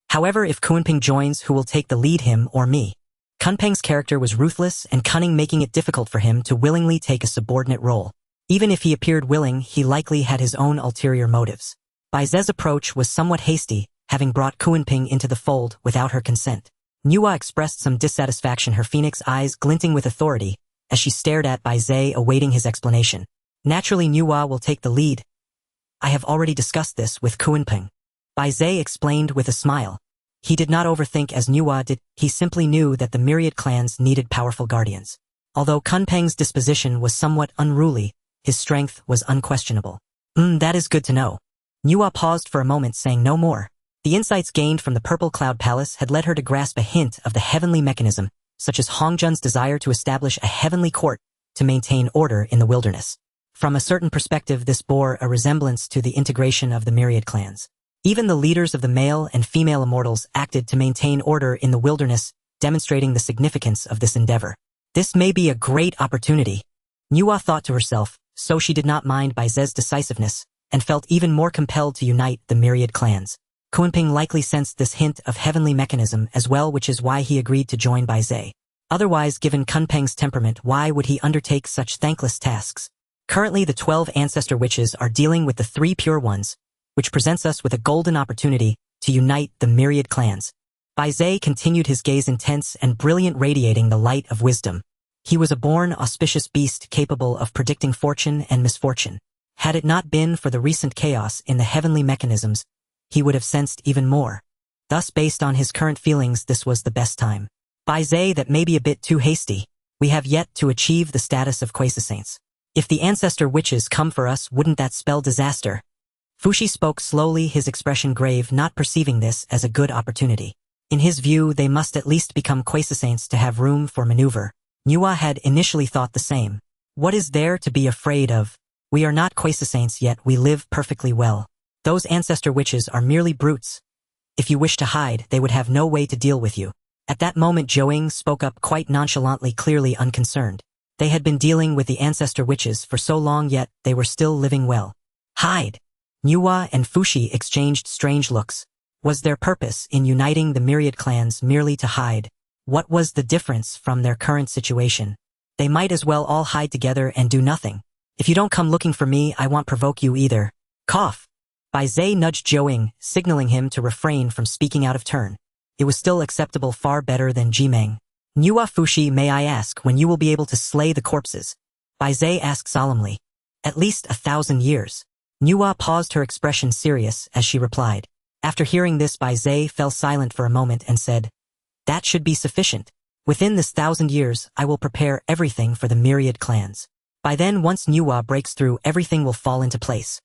However, if Kunpeng joins, who will take the lead, him or me? Kunpeng's character was ruthless and cunning, making it difficult for him to willingly take a subordinate role. Even if he appeared willing, he likely had his own ulterior motives. Bai Zhe's approach was somewhat hasty, having brought Kunpeng into the fold without her consent. Nuwa expressed some dissatisfaction, her phoenix eyes glinting with authority, as she stared at Bai Zhe, awaiting his explanation. Naturally, Nuwa will take the lead. I have already discussed this with Kunpeng. Bai Zhe explained with a smile. He did not overthink as Nuwa did, he simply knew that the myriad clans needed powerful guardians. Although Kunpeng's disposition was somewhat unruly, his strength was unquestionable. That is good to know. Nuwa paused for a moment, saying no more. The insights gained from the Purple Cloud Palace had led her to grasp a hint of the heavenly mechanism, such as Hongjun's desire to establish a heavenly court to maintain order in the wilderness. From a certain perspective, this bore a resemblance to the integration of the myriad clans. Even the leaders of the male and female immortals acted to maintain order in the wilderness, demonstrating the significance of this endeavor. This may be a great opportunity. Nuwa thought to herself, so she did not mind Bai Zhe's decisiveness, and felt even more compelled to unite the myriad clans. Kunpeng likely sensed this hint of heavenly mechanism as well, which is why he agreed to join Bai Zhe. Otherwise, given Kunpeng's temperament, why would he undertake such thankless tasks? Currently, the 12 ancestor witches are dealing with the 3 pure ones, which presents us with a golden opportunity to unite the myriad clans. Bai Zhe continued, his gaze intense and brilliant, radiating the light of wisdom. He was a born, auspicious beast capable of predicting fortune and misfortune. Had it not been for the recent chaos in the heavenly mechanisms, he would have sensed even more. Thus, based on his current feelings, this was the best time. Bai Zhe, that may be a bit too hasty. We have yet to achieve the status of quasi-saints. If the ancestor witches come for us, wouldn't that spell disaster? Fushi spoke slowly, his expression grave, not perceiving this as a good opportunity. In his view, they must at least become quasi-saints to have room for maneuver. Nuwa had initially thought the same. What is there to be afraid of? We are not quasi-saints yet, we live perfectly well. Those ancestor witches are merely brutes. If you wish to hide, they would have no way to deal with you. At that moment, Zhou Ying spoke up quite nonchalantly, clearly unconcerned. They had been dealing with the ancestor witches for so long, yet they were still living well. Hide! Nuwa and Fushi exchanged strange looks. Was their purpose in uniting the myriad clans merely to hide? What was the difference from their current situation? They might as well all hide together and do nothing. If you don't come looking for me, I won't provoke you either. Cough! Bai Zhe nudged Zhou Ying, signaling him to refrain from speaking out of turn. It was still acceptable, far better than Jimeng. Nuwa Fushi, may I ask when you will be able to slay the corpses? Bai Zhe asked solemnly. At least 1,000 years. Nuwa paused, her expression serious, as she replied. After hearing this, Bai Zhe fell silent for a moment and said, that should be sufficient. Within this 1,000 years, I will prepare everything for the myriad clans. By then, once Nuwa breaks through, everything will fall into place.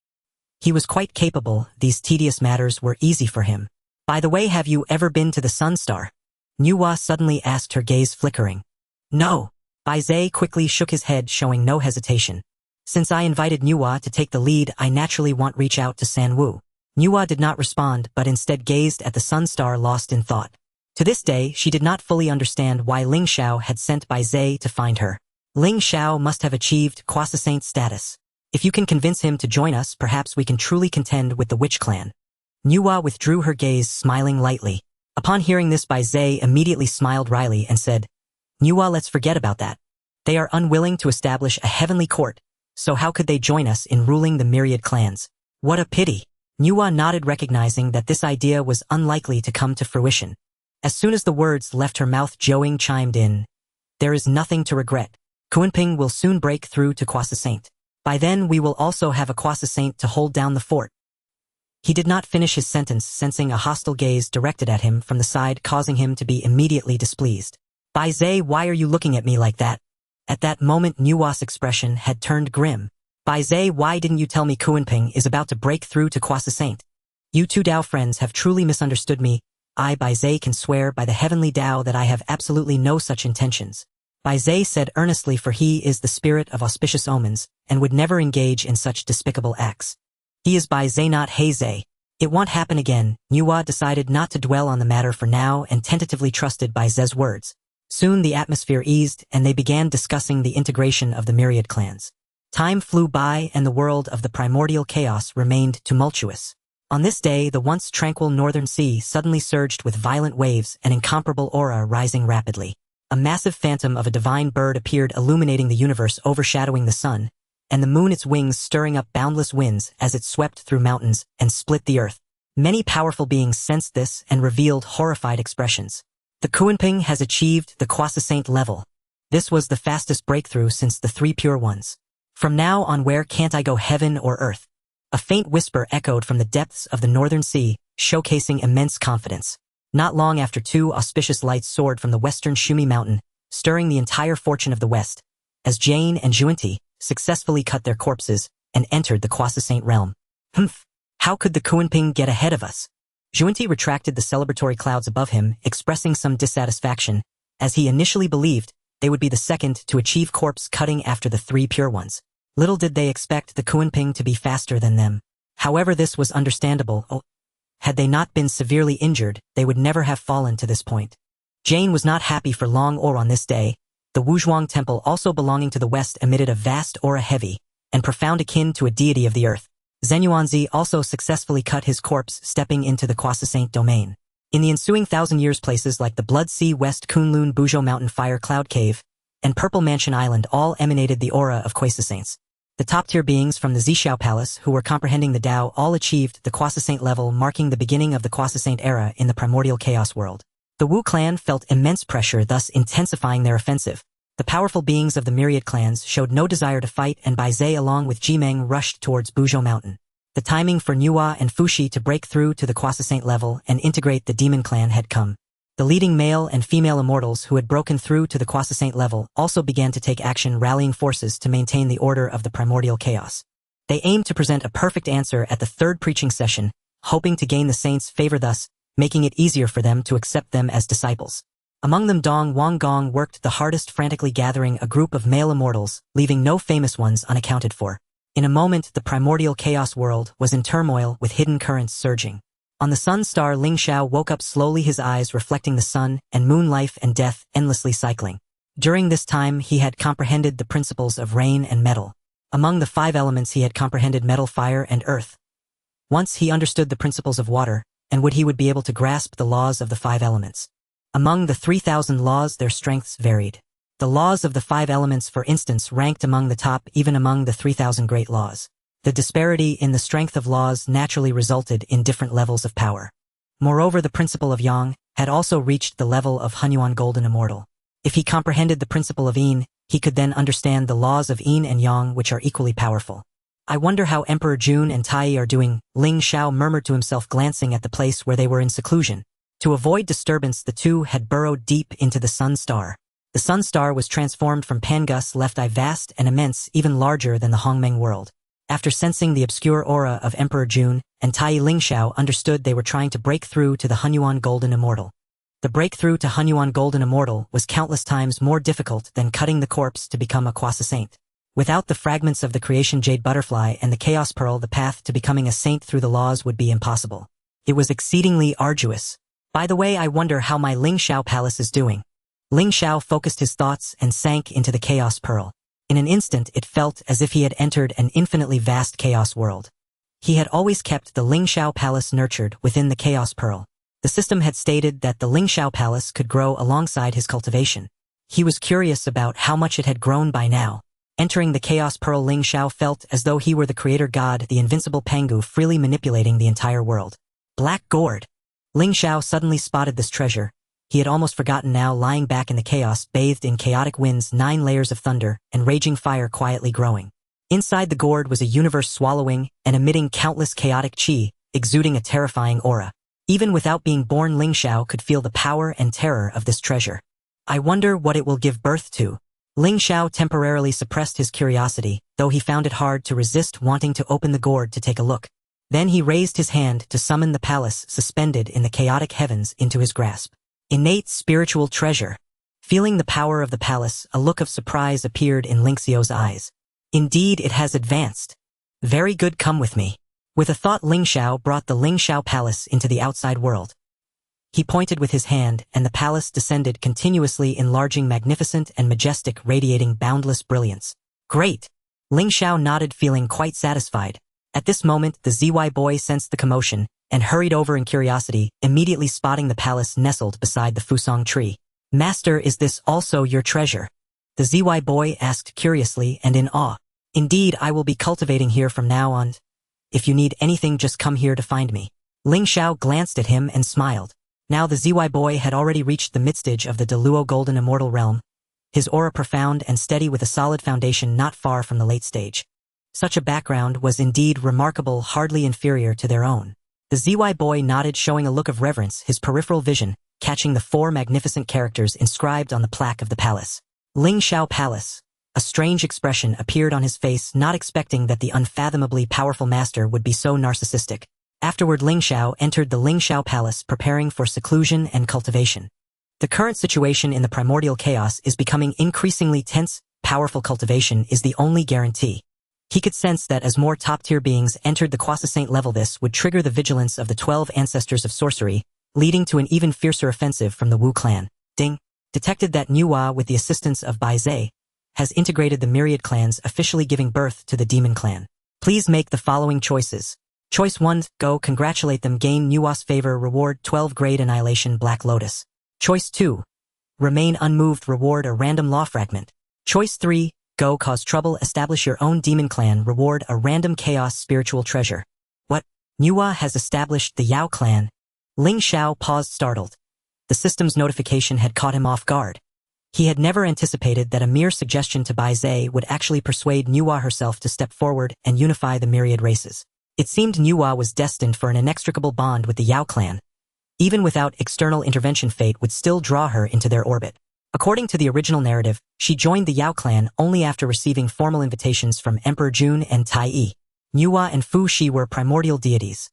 He was quite capable, these tedious matters were easy for him. By the way, have you ever been to the Sun Star? Nuwa suddenly asked, her gaze flickering. No. Bai Zhe quickly shook his head, showing no hesitation. Since I invited Nuwa to take the lead, I naturally want reach out to Sanwu. Nuwa did not respond, but instead gazed at the Sun Star, lost in thought. To this day, she did not fully understand why Ling Xiao had sent Bai Zhe to find her. Ling Xiao must have achieved Quasi-Saint status. If you can convince him to join us, perhaps we can truly contend with the Witch Clan. Nuwa withdrew her gaze, smiling lightly. Upon hearing this, Bai Zhe immediately smiled wryly and said, Nuwa, let's forget about that. They are unwilling to establish a heavenly court, so how could they join us in ruling the myriad clans? What a pity. Nuwa nodded, recognizing that this idea was unlikely to come to fruition. As soon as the words left her mouth, Zhou chimed in. There is nothing to regret. Kunping will soon break through to Quasi-Saint. By then we will also have a Quasi-Saint to hold down the fort. He did not finish his sentence, sensing a hostile gaze directed at him from the side, causing him to be immediately displeased. Bai Zhe, why are you looking at me like that? At that moment, Nuwa's expression had turned grim. Bai Zhe, why didn't you tell me Kunping is about to break through to Quasi-Saint? You two Dao friends have truly misunderstood me. I, Bai Zhe, can swear by the heavenly Dao that I have absolutely no such intentions. Bai Zhe said earnestly, for he is the spirit of auspicious omens, and would never engage in such despicable acts. He is Bai Zhe, not He Zhe. It won't happen again. Nuwa decided not to dwell on the matter for now and tentatively trusted Bai Zhe's words. Soon the atmosphere eased, and they began discussing the integration of the myriad clans. Time flew by, and the world of the Primordial Chaos remained tumultuous. On this day, the once tranquil northern sea suddenly surged with violent waves, an incomparable aura rising rapidly. A massive phantom of a divine bird appeared, illuminating the universe, overshadowing the sun, and the moon, its wings stirring up boundless winds as it swept through mountains and split the earth. Many powerful beings sensed this and revealed horrified expressions. The Kunping has achieved the Quasi-Saint level. This was the fastest breakthrough since the three pure ones. From now on, where can't I go, heaven or earth? A faint whisper echoed from the depths of the northern sea, showcasing immense confidence. Not long after, two auspicious lights soared from the western Shumi mountain, stirring the entire fortune of the west, as Jane and Juanti successfully cut their corpses and entered the Quasi-Saint realm. Humph! How could the Kunping get ahead of us? Juanti retracted the celebratory clouds above him, expressing some dissatisfaction, as he initially believed they would be the second to achieve corpse cutting after the three pure ones. Little did they expect the Kunping to be faster than them. However, this was understandable. Had they not been severely injured, they would never have fallen to this point. Jane was not happy for long, or on this day. The Wuzhuang temple, also belonging to the west, emitted a vast aura, heavy and profound, akin to a deity of the earth. Zenyuanzi also successfully cut his corpse, stepping into the Quasi-Saint domain. In the ensuing 1,000 years, places like the Blood Sea, West Kunlun, Buzhou Mountain, Fire Cloud Cave, and Purple Mansion Island all emanated the aura of Quasi-Saints. The top-tier beings from the Zhixiao Palace, who were comprehending the Dao, all achieved the Quasi-Saint level, marking the beginning of the Quasi-Saint era in the Primordial Chaos world. The Wu clan felt immense pressure, thus intensifying their offensive. The powerful beings of the myriad clans showed no desire to fight, and Bai Zhe along with Jimeng rushed towards Buzhou Mountain. The timing for Nuwa and Fushi to break through to the Quasi-Saint level and integrate the demon clan had come. The leading male and female immortals who had broken through to the Quasi-Saint level also began to take action, rallying forces to maintain the order of the Primordial Chaos. They aimed to present a perfect answer at the third preaching session, hoping to gain the saints' favor, thus making it easier for them to accept them as disciples. Among them, Dong Wanggong worked the hardest, frantically gathering a group of male immortals, leaving no famous ones unaccounted for. In a moment, the Primordial Chaos world was in turmoil, with hidden currents surging. On the sun star, Ling Xiao woke up slowly, his eyes reflecting the sun and moon, life and death endlessly cycling. During this time, he had comprehended the principles of rain and metal. Among the 5 elements, he had comprehended metal, fire, and earth. Once he understood the principles of water, and he would be able to grasp the laws of the 5 elements. Among the 3,000 laws, their strengths varied. The laws of the 5 elements, for instance, ranked among the top even among the 3,000 great laws. The disparity in the strength of laws naturally resulted in different levels of power. Moreover, the principle of Yang had also reached the level of Hunyuan Golden Immortal. If he comprehended the principle of yin, he could then understand the laws of yin and yang, which are equally powerful. I wonder how Emperor Jun and Tai Yi are doing, Ling Xiao murmured to himself, glancing at the place where they were in seclusion. To avoid disturbance, the two had burrowed deep into the sun star. The sun star was transformed from Pangus left eye, vast and immense, even larger than the Hongmeng world. After sensing the obscure aura of Emperor Jun and Tai Yi, Ling Xiao understood they were trying to break through to the Hunyuan Golden Immortal. The breakthrough to Hunyuan Golden Immortal was countless times more difficult than cutting the corpse to become a quasi-saint. Without the fragments of the creation jade butterfly and the chaos pearl, the path to becoming a saint through the laws would be impossible. It was exceedingly arduous. By the way, I wonder how my Ling Xiao palace is doing. Ling Xiao focused his thoughts and sank into the chaos pearl. In an instant, it felt as if he had entered an infinitely vast chaos world. He had always kept the Ling Xiao palace nurtured within the chaos pearl. The system had stated that the Ling Xiao palace could grow alongside his cultivation. He was curious about how much it had grown by now. Entering the chaos pearl, Ling Xiao felt as though he were the creator god, the invincible Pangu, freely manipulating the entire world. Black gourd. Ling Xiao suddenly spotted this treasure. He had almost forgotten now, lying back in the chaos, bathed in chaotic winds, 9 layers of thunder, and raging fire quietly growing. Inside the gourd was a universe swallowing and emitting countless chaotic chi, exuding a terrifying aura. Even without being born, Ling Xiao could feel the power and terror of this treasure. I wonder what it will give birth to. Ling Xiao temporarily suppressed his curiosity, though he found it hard to resist wanting to open the gourd to take a look. Then he raised his hand to summon the palace suspended in the chaotic heavens into his grasp. Innate spiritual treasure. Feeling the power of the palace, a look of surprise appeared in Ling Xiao's eyes. Indeed, it has advanced. Very good, come with me. With a thought, Ling Xiao brought the Ling Xiao palace into the outside world. He pointed with his hand, and the palace descended continuously, enlarging, magnificent and majestic, radiating boundless brilliance. Great! Ling Xiao nodded, feeling quite satisfied. At this moment, the ZY boy sensed the commotion and hurried over in curiosity, immediately spotting the palace nestled beside the Fusong tree. Master, is this also your treasure? The ZY boy asked curiously and in awe. Indeed, I will be cultivating here from now on. If you need anything, just come here to find me. Ling Xiao glanced at him and smiled. Now the ZY boy had already reached the midstage of the Deluo Golden Immortal realm, his aura profound and steady with a solid foundation not far from the late stage. Such a background was indeed remarkable, hardly inferior to their own. The ZY boy nodded, showing a look of reverence, his peripheral vision catching the 4 magnificent characters inscribed on the plaque of the palace. Ling Xiao Palace. A strange expression appeared on his face, not expecting that the unfathomably powerful master would be so narcissistic. Afterward, Ling Xiao entered the Ling Xiao Palace, preparing for seclusion and cultivation. The current situation in the Primordial Chaos is becoming increasingly tense. Powerful cultivation is the only guarantee. He could sense that as more top-tier beings entered the quasi-saint level, this would trigger the vigilance of the 12 ancestors of sorcery, leading to an even fiercer offensive from the Wu clan. Ding! Detected that Nuwa, with the assistance of Bai Zhe, has integrated the myriad clans, officially giving birth to the demon clan. Please make the following choices. Choice 1, go, congratulate them, gain Nuwa's favor, reward 12 grade annihilation, Black Lotus. Choice 2, remain unmoved, reward a random law fragment. Choice 3, go, cause trouble, establish your own demon clan, reward a random chaos spiritual treasure. What? Nuwa has established the Yao clan? Ling Xiao paused, startled. The system's notification had caught him off guard. He had never anticipated that a mere suggestion to Bai Zhe would actually persuade Nuwa herself to step forward and unify the myriad races. It seemed Nuwa was destined for an inextricable bond with the Yao clan. Even without external intervention, fate would still draw her into their orbit. According to the original narrative, she joined the Yao clan only after receiving formal invitations from Emperor Jun and Tai Yi. Nuwa and Fu Shi were primordial deities,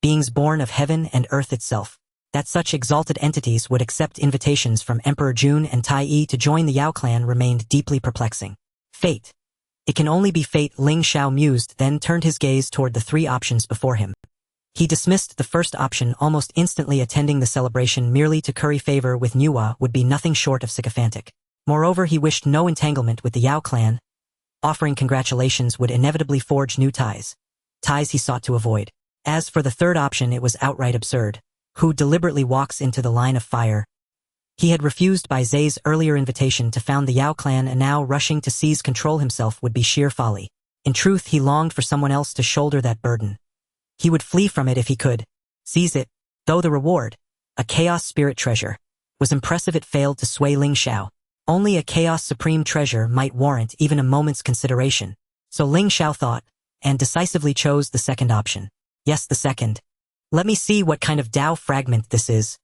beings born of heaven and earth itself. That such exalted entities would accept invitations from Emperor Jun and Tai Yi to join the Yao clan remained deeply perplexing. Fate. It can only be fate, Ling Xiao mused, then turned his gaze toward the 3 options before him. He dismissed the first option almost instantly. Attending the celebration merely to curry favor with Nuwa would be nothing short of sycophantic. Moreover, he wished no entanglement with the Yao clan. Offering congratulations would inevitably forge new ties. Ties he sought to avoid. As for the third option, it was outright absurd. Who deliberately walks into the line of fire? He had refused Bai Zhe's earlier invitation to found the Yao clan, and now rushing to seize control himself would be sheer folly. In truth, he longed for someone else to shoulder that burden. He would flee from it if he could. Seize it, though the reward, a chaos spirit treasure, was impressive. It failed to sway Ling Xiao. Only a Chaos Supreme treasure might warrant even a moment's consideration. So Ling Xiao thought, and decisively chose the second option. Yes, the second. Let me see what kind of Tao fragment this is.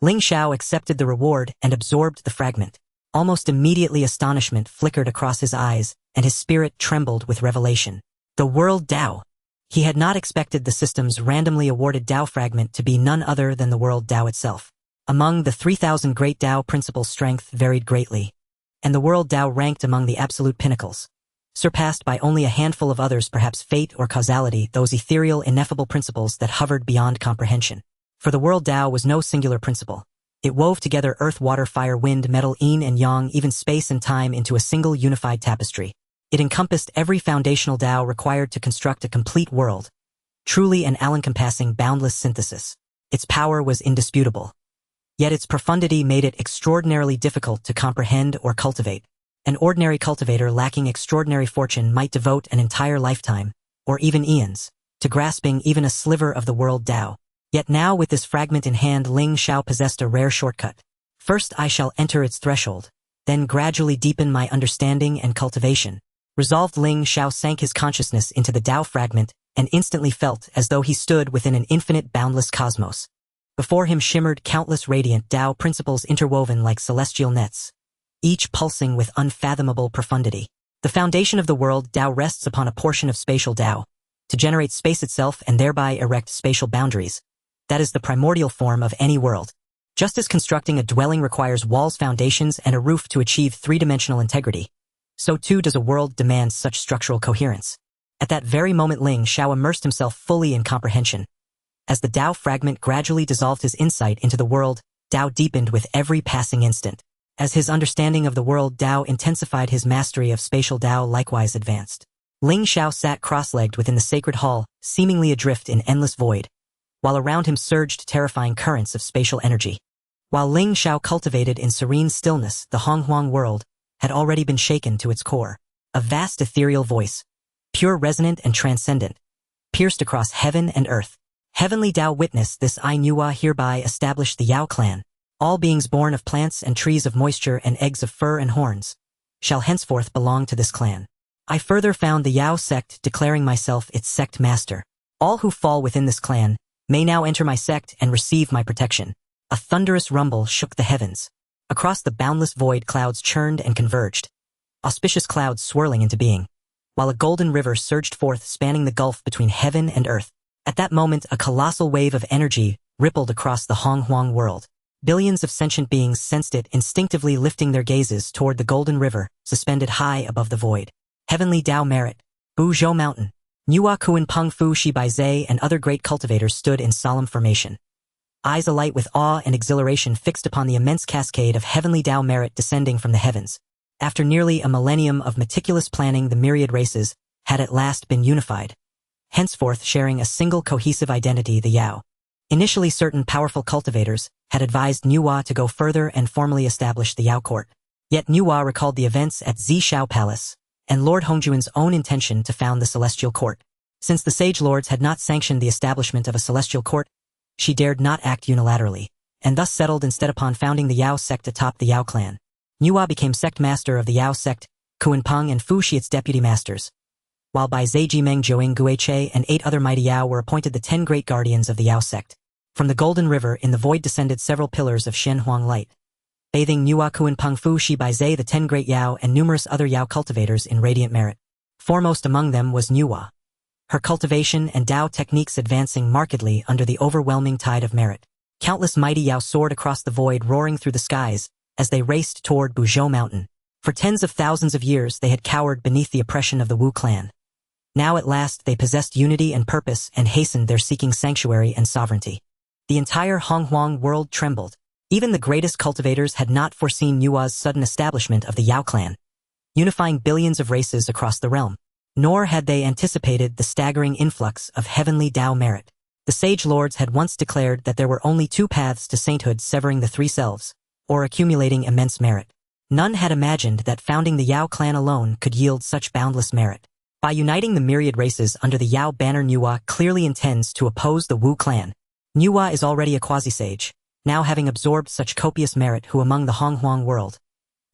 Ling Xiao accepted the reward and absorbed the fragment. Almost immediately astonishment flickered across his eyes, and his spirit trembled with revelation. The World Tao. He had not expected the system's randomly awarded Tao fragment to be none other than the World Tao itself. Among the 3,000 great Tao principles, strength varied greatly, and the World Tao ranked among the absolute pinnacles, surpassed by only a handful of others, perhaps fate or causality, those ethereal, ineffable principles that hovered beyond comprehension. For the World Tao was no singular principle. It wove together earth, water, fire, wind, metal, yin and yang, even space and time into a single unified tapestry. It encompassed every foundational Tao required to construct a complete world, truly an all-encompassing, boundless synthesis. Its power was indisputable. Yet its profundity made it extraordinarily difficult to comprehend or cultivate. An ordinary cultivator lacking extraordinary fortune might devote an entire lifetime, or even eons, to grasping even a sliver of the World Tao. Yet now, with this fragment in hand, Ling Xiao possessed a rare shortcut. First I shall enter its threshold, then gradually deepen my understanding and cultivation. Resolved, Ling Xiao sank his consciousness into the Tao fragment and instantly felt as though he stood within an infinite, boundless cosmos. Before him shimmered countless radiant Tao principles interwoven like celestial nets, each pulsing with unfathomable profundity. The foundation of the world Tao rests upon a portion of spatial Tao, to generate space itself and thereby erect spatial boundaries. That is the primordial form of any world. Just as constructing a dwelling requires walls, foundations, and a roof to achieve three-dimensional integrity, so too does a world demand such structural coherence. At that very moment, Ling Xiao immersed himself fully in comprehension. As the Tao fragment gradually dissolved his insight into the world, Tao deepened with every passing instant. As his understanding of the world Tao intensified, his mastery of spatial Tao likewise advanced. Ling Xiao sat cross-legged within the sacred hall, seemingly adrift in endless void, while around him surged terrifying currents of spatial energy. While Ling Xiao cultivated in serene stillness, the Honghuang world had already been shaken to its core. A vast ethereal voice, pure, resonant, and transcendent, pierced across heaven and earth. Heavenly Tao, witness this. I, Nuwa, hereby establish the Yao clan. All beings born of plants and trees of moisture and eggs of fur and horns shall henceforth belong to this clan. I further found the Yao sect, declaring myself its sect master. All who fall within this clan may now enter my sect and receive my protection. A thunderous rumble shook the heavens. Across the boundless void, clouds churned and converged, auspicious clouds swirling into being, while a golden river surged forth, spanning the gulf between heaven and earth. At that moment, a colossal wave of energy rippled across the Honghuang world. Billions of sentient beings sensed it, instinctively lifting their gazes toward the golden river, suspended high above the void. Heavenly Tao merit, Buzhou Mountain. Nuwa Kuan Peng Fu Shi Bai Zai and other great cultivators stood in solemn formation, eyes alight with awe and exhilaration fixed upon the immense cascade of heavenly Tao merit descending from the heavens. After nearly a millennium of meticulous planning, the myriad races had at last been unified, henceforth sharing a single cohesive identity, the Yao. Initially, certain powerful cultivators had advised Nuwa to go further and formally establish the Yao court. Yet Nuwa recalled the events at Zishao Palace and Lord Hongjuan's own intention to found the Celestial Court. Since the Sage Lords had not sanctioned the establishment of a Celestial Court, she dared not act unilaterally, and thus settled instead upon founding the Yao sect atop the Yao clan. Nuwa became sect master of the Yao sect, Kuan Peng and Fu Shi its deputy masters, while Bai Zheji Meng Zhouing Guiche and 8 other mighty Yao were appointed the 10 great guardians of the Yao sect. From the Golden River in the void descended several pillars of Shen Huang light, bathing Nuwa Kuan Peng Fu Shi Bai Zai, the 10 great Yao, and numerous other Yao cultivators in radiant merit. Foremost among them was Nuwa, her cultivation and Tao techniques advancing markedly under the overwhelming tide of merit. Countless mighty Yao soared across the void, roaring through the skies as they raced toward Buzhou Mountain. For tens of thousands of years they had cowered beneath the oppression of the Wu clan. Now at last they possessed unity and purpose and hastened their seeking sanctuary and sovereignty. The entire Honghuang world trembled. Even the greatest cultivators had not foreseen Nuwa's sudden establishment of the Yao clan, unifying billions of races across the realm. Nor had they anticipated the staggering influx of heavenly Tao merit. The Sage Lords had once declared that there were only 2 paths to sainthood, severing the 3 selves, or accumulating immense merit. None had imagined that founding the Yao clan alone could yield such boundless merit. By uniting the myriad races under the Yao banner, Nuwa clearly intends to oppose the Wu clan. Nuwa is already a quasi-sage, now having absorbed such copious merit, who among the Honghuang world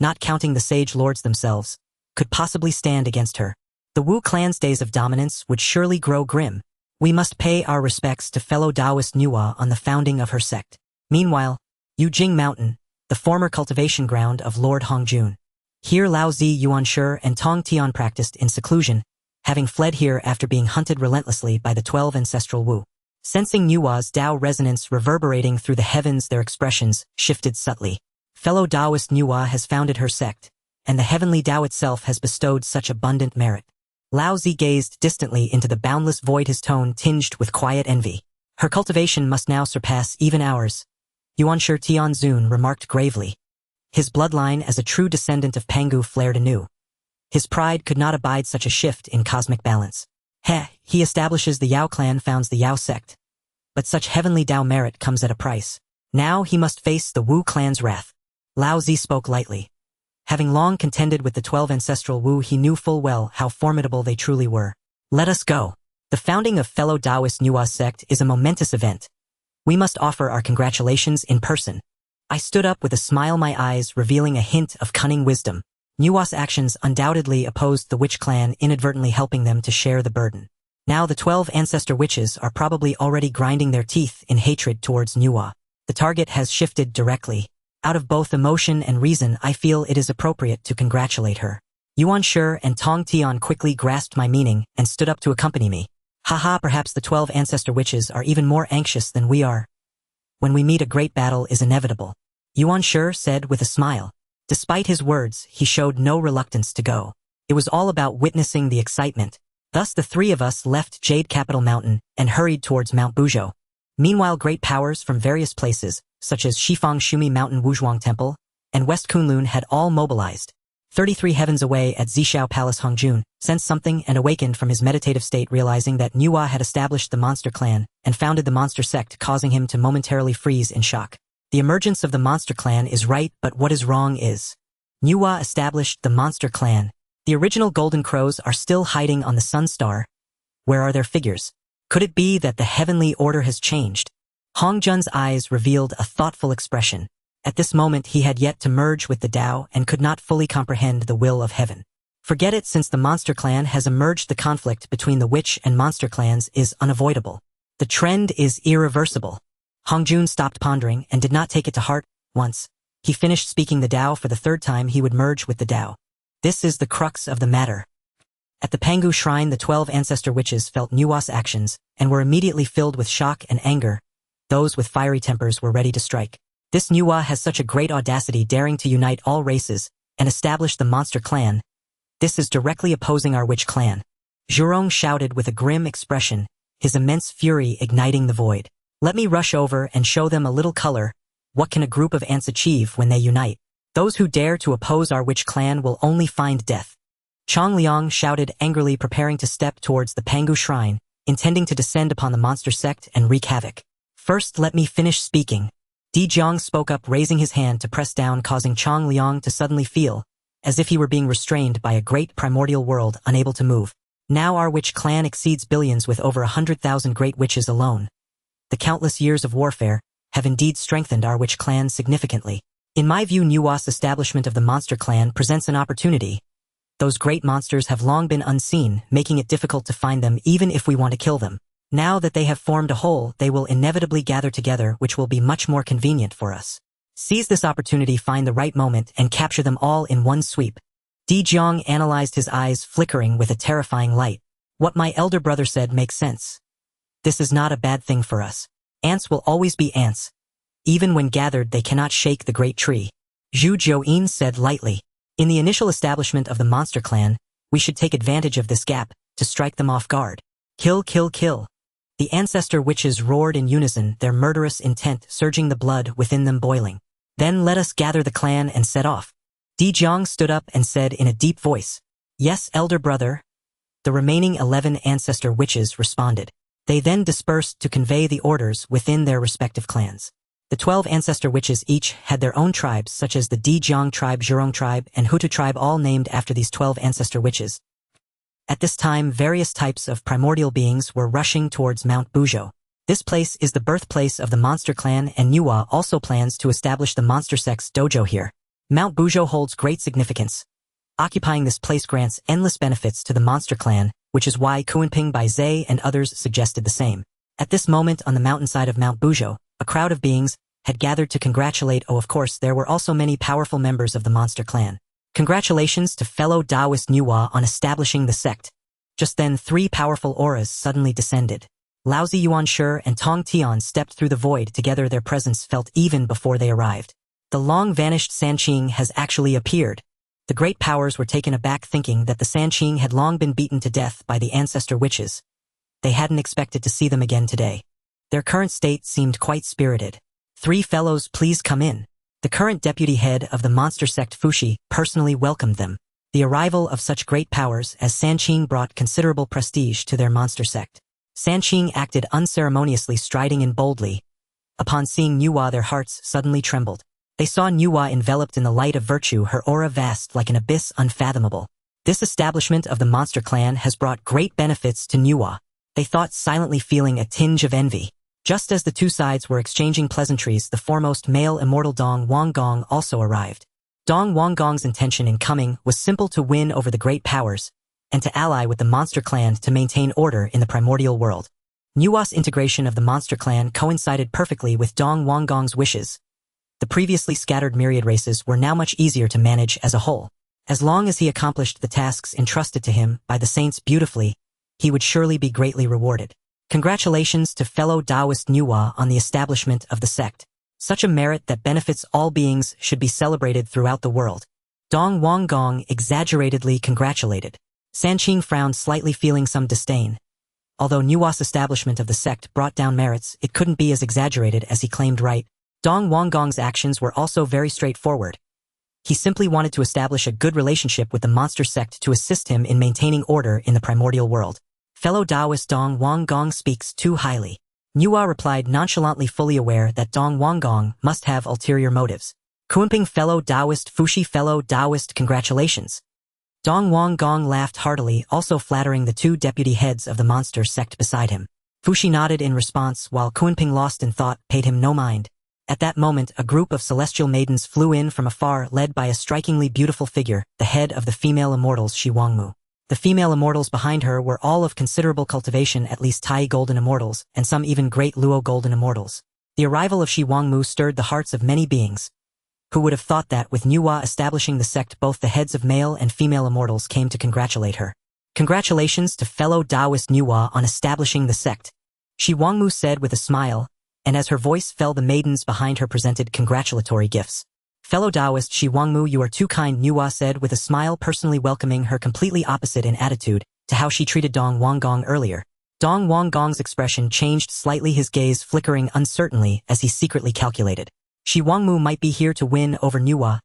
not counting the sage lords themselves, could possibly stand against her. The Wu clan's days of dominance would surely grow grim. We must pay our respects to fellow Taoist Nuwa on the founding of her sect. Meanwhile, Yujing Mountain, the former cultivation ground of Lord Hongjun. Here Lao Zi Yuanshi and Tong Tian practiced in seclusion, having fled here after being hunted relentlessly by the 12 ancestral Wu. Sensing Nuwa's Tao resonance reverberating through the heavens, their expressions shifted subtly. Fellow Taoist Nuwa has founded her sect, and the heavenly Tao itself has bestowed such abundant merit. Lao Zi gazed distantly into the boundless void, his tone tinged with quiet envy. Her cultivation must now surpass even ours, Yuanshi Tianzun remarked gravely. His bloodline as a true descendant of Pangu flared anew. His pride could not abide such a shift in cosmic balance. He establishes the Yao clan, founds the Yao sect. But such heavenly Tao merit comes at a price. Now he must face the Wu clan's wrath. Lao Zi spoke lightly. Having long contended with the 12 ancestral Wu, he knew full well how formidable they truly were. Let us go. The founding of fellow Taoist Nuwa's sect is a momentous event. We must offer our congratulations in person. I stood up with a smile, my eyes revealing a hint of cunning wisdom. Nuwa's actions undoubtedly opposed the witch clan, inadvertently helping them to share the burden. Now the 12 ancestor witches are probably already grinding their teeth in hatred towards Nuwa. The target has shifted directly. Out of both emotion and reason, I feel it is appropriate to congratulate her. Yuanshi and Tong Tian quickly grasped my meaning and stood up to accompany me. Haha, perhaps the 12 ancestor witches are even more anxious than we are. When we meet, a great battle is inevitable, Yuanshi said with a smile. Despite his words, he showed no reluctance to go. It was all about witnessing the excitement. Thus the three of us left Jade Capital Mountain and hurried towards Mount Buzhou. Meanwhile, great powers from various places, such as Shifang Shumi Mountain Wuzhuang Temple and West Kunlun, had all mobilized. 33 heavens away at Zishao Palace, Hongjun sensed something and awakened from his meditative state, realizing that Nuwa had established the monster clan and founded the monster sect, causing him to momentarily freeze in shock. The emergence of the monster clan is right, but what is wrong is Nuwa established the monster clan. The original Golden Crows are still hiding on the Sun Star. Where are their figures? Could it be that the heavenly order has changed? Hongjun's eyes revealed a thoughtful expression. At this moment he had yet to merge with the Tao and could not fully comprehend the will of heaven. Forget it, since the monster clan has emerged, the conflict between the witch and monster clans is unavoidable. The trend is irreversible. Hongjun stopped pondering and did not take it to heart. Once he finished speaking the Tao for the third time, he would merge with the Tao. This is the crux of the matter. At the Pangu shrine, the 12 ancestor witches felt Nuwa's actions and were immediately filled with shock and anger. Those with fiery tempers were ready to strike. This Nuwa has such a great audacity, daring to unite all races and establish the monster clan. This is directly opposing our witch clan. Zhurong shouted with a grim expression, his immense fury igniting the void. Let me rush over and show them a little color. What can a group of ants achieve when they unite? Those who dare to oppose our witch clan will only find death. Chong Liang shouted angrily, preparing to step towards the Pangu shrine, intending to descend upon the monster sect and wreak havoc. First, let me finish speaking. Di Jiang spoke up, raising his hand to press down, causing Chong Liang to suddenly feel as if he were being restrained by a great primordial world, unable to move. Now our witch clan exceeds billions, with over 100,000 great witches alone. The countless years of warfare have indeed strengthened our witch clan significantly. In my view, Nuwa's establishment of the monster clan presents an opportunity. Those great monsters have long been unseen, making it difficult to find them even if we want to kill them. Now that they have formed a whole, they will inevitably gather together, which will be much more convenient for us. Seize this opportunity, find the right moment, and capture them all in one sweep. Di Jiang analyzed, his eyes flickering with a terrifying light. What my elder brother said makes sense. This is not a bad thing for us. Ants will always be ants. Even when gathered, they cannot shake the great tree. Zhu Jiuyin said lightly. In the initial establishment of the monster clan, we should take advantage of this gap to strike them off guard. Kill, kill, kill. The ancestor witches roared in unison, their murderous intent surging, the blood within them boiling. Then let us gather the clan and set off. Di Jiang stood up and said in a deep voice. Yes, elder brother. The remaining 11 ancestor witches responded. They then dispersed to convey the orders within their respective clans. The 12 ancestor witches each had their own tribes, such as the Di Jiang tribe, Zhurong tribe, and Hutu tribe, all named after these 12 ancestor witches. At this time, various types of primordial beings were rushing towards Mount Buzhou. This place is the birthplace of the monster clan, and Nuwa also plans to establish the monster sect's dojo here. Mount Buzhou holds great significance. Occupying this place grants endless benefits to the monster clan, which is why Kuanping Bai Zhe and others suggested the same. At this moment on the mountainside of Mount Buzhou, a crowd of beings had gathered to congratulate. Of course, there were also many powerful members of the monster clan. Congratulations to fellow Taoist Nuwa on establishing the sect. Just then 3 powerful auras suddenly descended. Laozi Yuanshi and Tong Tian stepped through the void. Together their presence felt even before they arrived. The long-vanished Sanqing has actually appeared. The great powers were taken aback, thinking that the Sanqing had long been beaten to death by the ancestor witches. They hadn't expected to see them again today. Their current state seemed quite spirited. 3 fellows, please come in. The current deputy head of the monster sect Fushi personally welcomed them. The arrival of such great powers as Sanqing brought considerable prestige to their monster sect. Sanqing acted unceremoniously, striding in boldly. Upon seeing Nuwa, their hearts suddenly trembled. They saw Nuwa enveloped in the light of virtue, her aura vast like an abyss unfathomable. This establishment of the monster clan has brought great benefits to Nuwa. They thought, silently feeling a tinge of envy. Just as the 2 sides were exchanging pleasantries, the foremost male immortal Dong Wanggong also arrived. Dong Wanggong's intention in coming was simple: to win over the great powers, and to ally with the monster clan to maintain order in the primordial world. Nuwa's integration of the monster clan coincided perfectly with Dong Wanggong's wishes. The previously scattered myriad races were now much easier to manage as a whole. As long as he accomplished the tasks entrusted to him by the saints beautifully, he would surely be greatly rewarded. Congratulations to fellow Taoist Nuwa on the establishment of the sect. Such a merit that benefits all beings should be celebrated throughout the world. Dong Wanggong exaggeratedly congratulated. Sanqing frowned slightly, feeling some disdain. Although Nuwa's establishment of the sect brought down merits, it couldn't be as exaggerated as he claimed right. Dong Wanggong's actions were also very straightforward. He simply wanted to establish a good relationship with the monster sect to assist him in maintaining order in the primordial world. Fellow Taoist Dong Wanggong speaks too highly. Nuwa replied nonchalantly, fully aware that Dong Wanggong must have ulterior motives. Kuanping fellow Taoist, Fushi fellow Taoist, congratulations. Dong Wanggong laughed heartily, also flattering the 2 deputy heads of the monster sect beside him. Fushi nodded in response, while Kuanping, lost in thought, paid him no mind. At that moment, a group of celestial maidens flew in from afar, led by a strikingly beautiful figure, the head of the female immortals, Shi Wangmu. The female immortals behind her were all of considerable cultivation, at least Tai Yi golden immortals, and some even great Luo golden immortals. The arrival of Shi Wangmu stirred the hearts of many beings. Who would have thought that, with Nuwa establishing the sect, both the heads of male and female immortals came to congratulate her. Congratulations to fellow Taoist Nuwa on establishing the sect, Shi Wangmu said with a smile, and as her voice fell, the maidens behind her presented congratulatory gifts. Fellow Taoist Shi Wangmu, you are too kind, Nuwa said with a smile, personally welcoming her, completely opposite in attitude to how she treated Dong Wanggong earlier. Dong Wanggong's expression changed slightly, his gaze flickering uncertainly as he secretly calculated. Shi Wangmu might be here to win over Nuwa.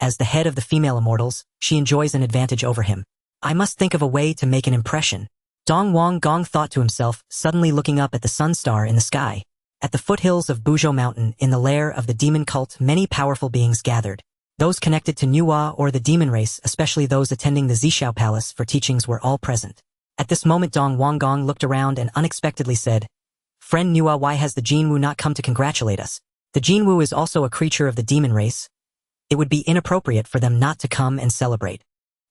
As the head of the female immortals, she enjoys an advantage over him. I must think of a way to make an impression. Dong Wanggong thought to himself, suddenly looking up at the sun star in the sky. At the foothills of Buzhou Mountain, in the lair of the demon cult, many powerful beings gathered. Those connected to Nuwa or the demon race, especially those attending the Xiao Palace for teachings, were all present. At this moment Dong Wanggong looked around and unexpectedly said, Friend Nuwa, why has the Jinwu not come to congratulate us? The Jinwu is also a creature of the demon race. It would be inappropriate for them not to come and celebrate.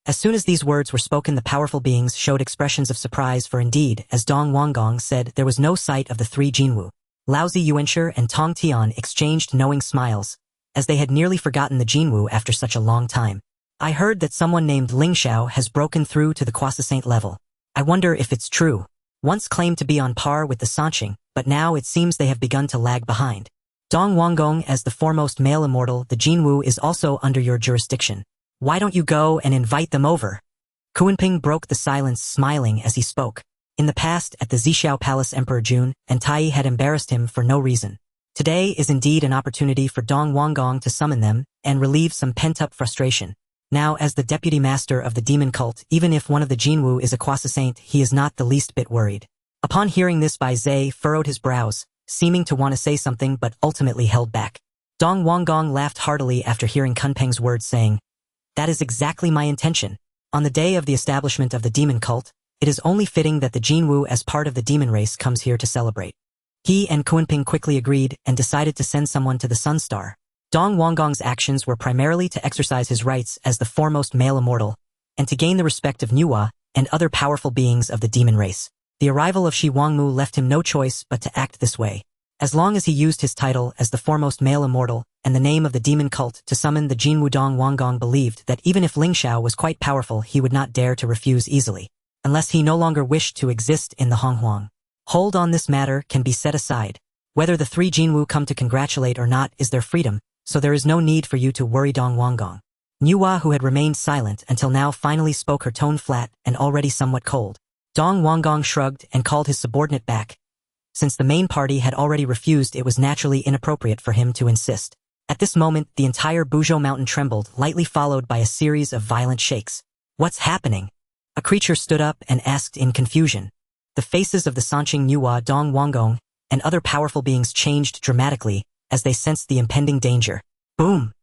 As soon as these words were spoken, the powerful beings showed expressions of surprise, for indeed, as Dong Wanggong said, there was no sight of the 3 Jinwu. Laozi Yuanshi and Tong Tian exchanged knowing smiles, as they had nearly forgotten the Jinwu after such a long time. I heard that someone named Ling Xiao has broken through to the quasi-saint level. I wonder if it's true. Once claimed to be on par with the Sanqing, but now it seems they have begun to lag behind. Dong Wanggong, as the foremost male immortal, the Jinwu is also under your jurisdiction. Why don't you go and invite them over? Kuanping broke the silence, smiling as he spoke. In the past, at the Xiao Palace, Emperor Jun and Tai Yi had embarrassed him for no reason. Today is indeed an opportunity for Dong Wanggong to summon them and relieve some pent-up frustration. Now, as the deputy master of the demon cult, even if one of the Jinwu is a quasi-saint, he is not the least bit worried. Upon hearing this, Bai Zhe furrowed his brows, seeming to want to say something but ultimately held back. Dong Wanggong laughed heartily after hearing Kunpeng's words, saying, That is exactly my intention. On the day of the establishment of the demon cult, it is only fitting that the Jinwu as part of the demon race comes here to celebrate. He and Kuanping quickly agreed and decided to send someone to the Sun Star. Dong Wanggong's actions were primarily to exercise his rights as the foremost male immortal, and to gain the respect of Nuwa and other powerful beings of the demon race. The arrival of Shi Wangmu left him no choice but to act this way. As long as he used his title as the foremost male immortal and the name of the demon cult to summon the Jinwu, Dong Wanggong believed that even if Ling Xiao was quite powerful, he would not dare to refuse easily, unless he no longer wished to exist in the Honghuang. Hold on, this matter can be set aside. Whether the three Jinwu come to congratulate or not is their freedom, so there is no need for you to worry, Dong Wanggong. Nuwa, who had remained silent until now, finally spoke, her tone flat and already somewhat cold. Dong Wanggong shrugged and called his subordinate back. Since the main party had already refused, it was naturally inappropriate for him to insist. At this moment, the entire Buzhou mountain trembled, lightly followed by a series of violent shakes. What's happening? A creature stood up and asked in confusion. The faces of the Sanqing, Nuwa, Dong Wanggong, and other powerful beings changed dramatically as they sensed the impending danger. Boom!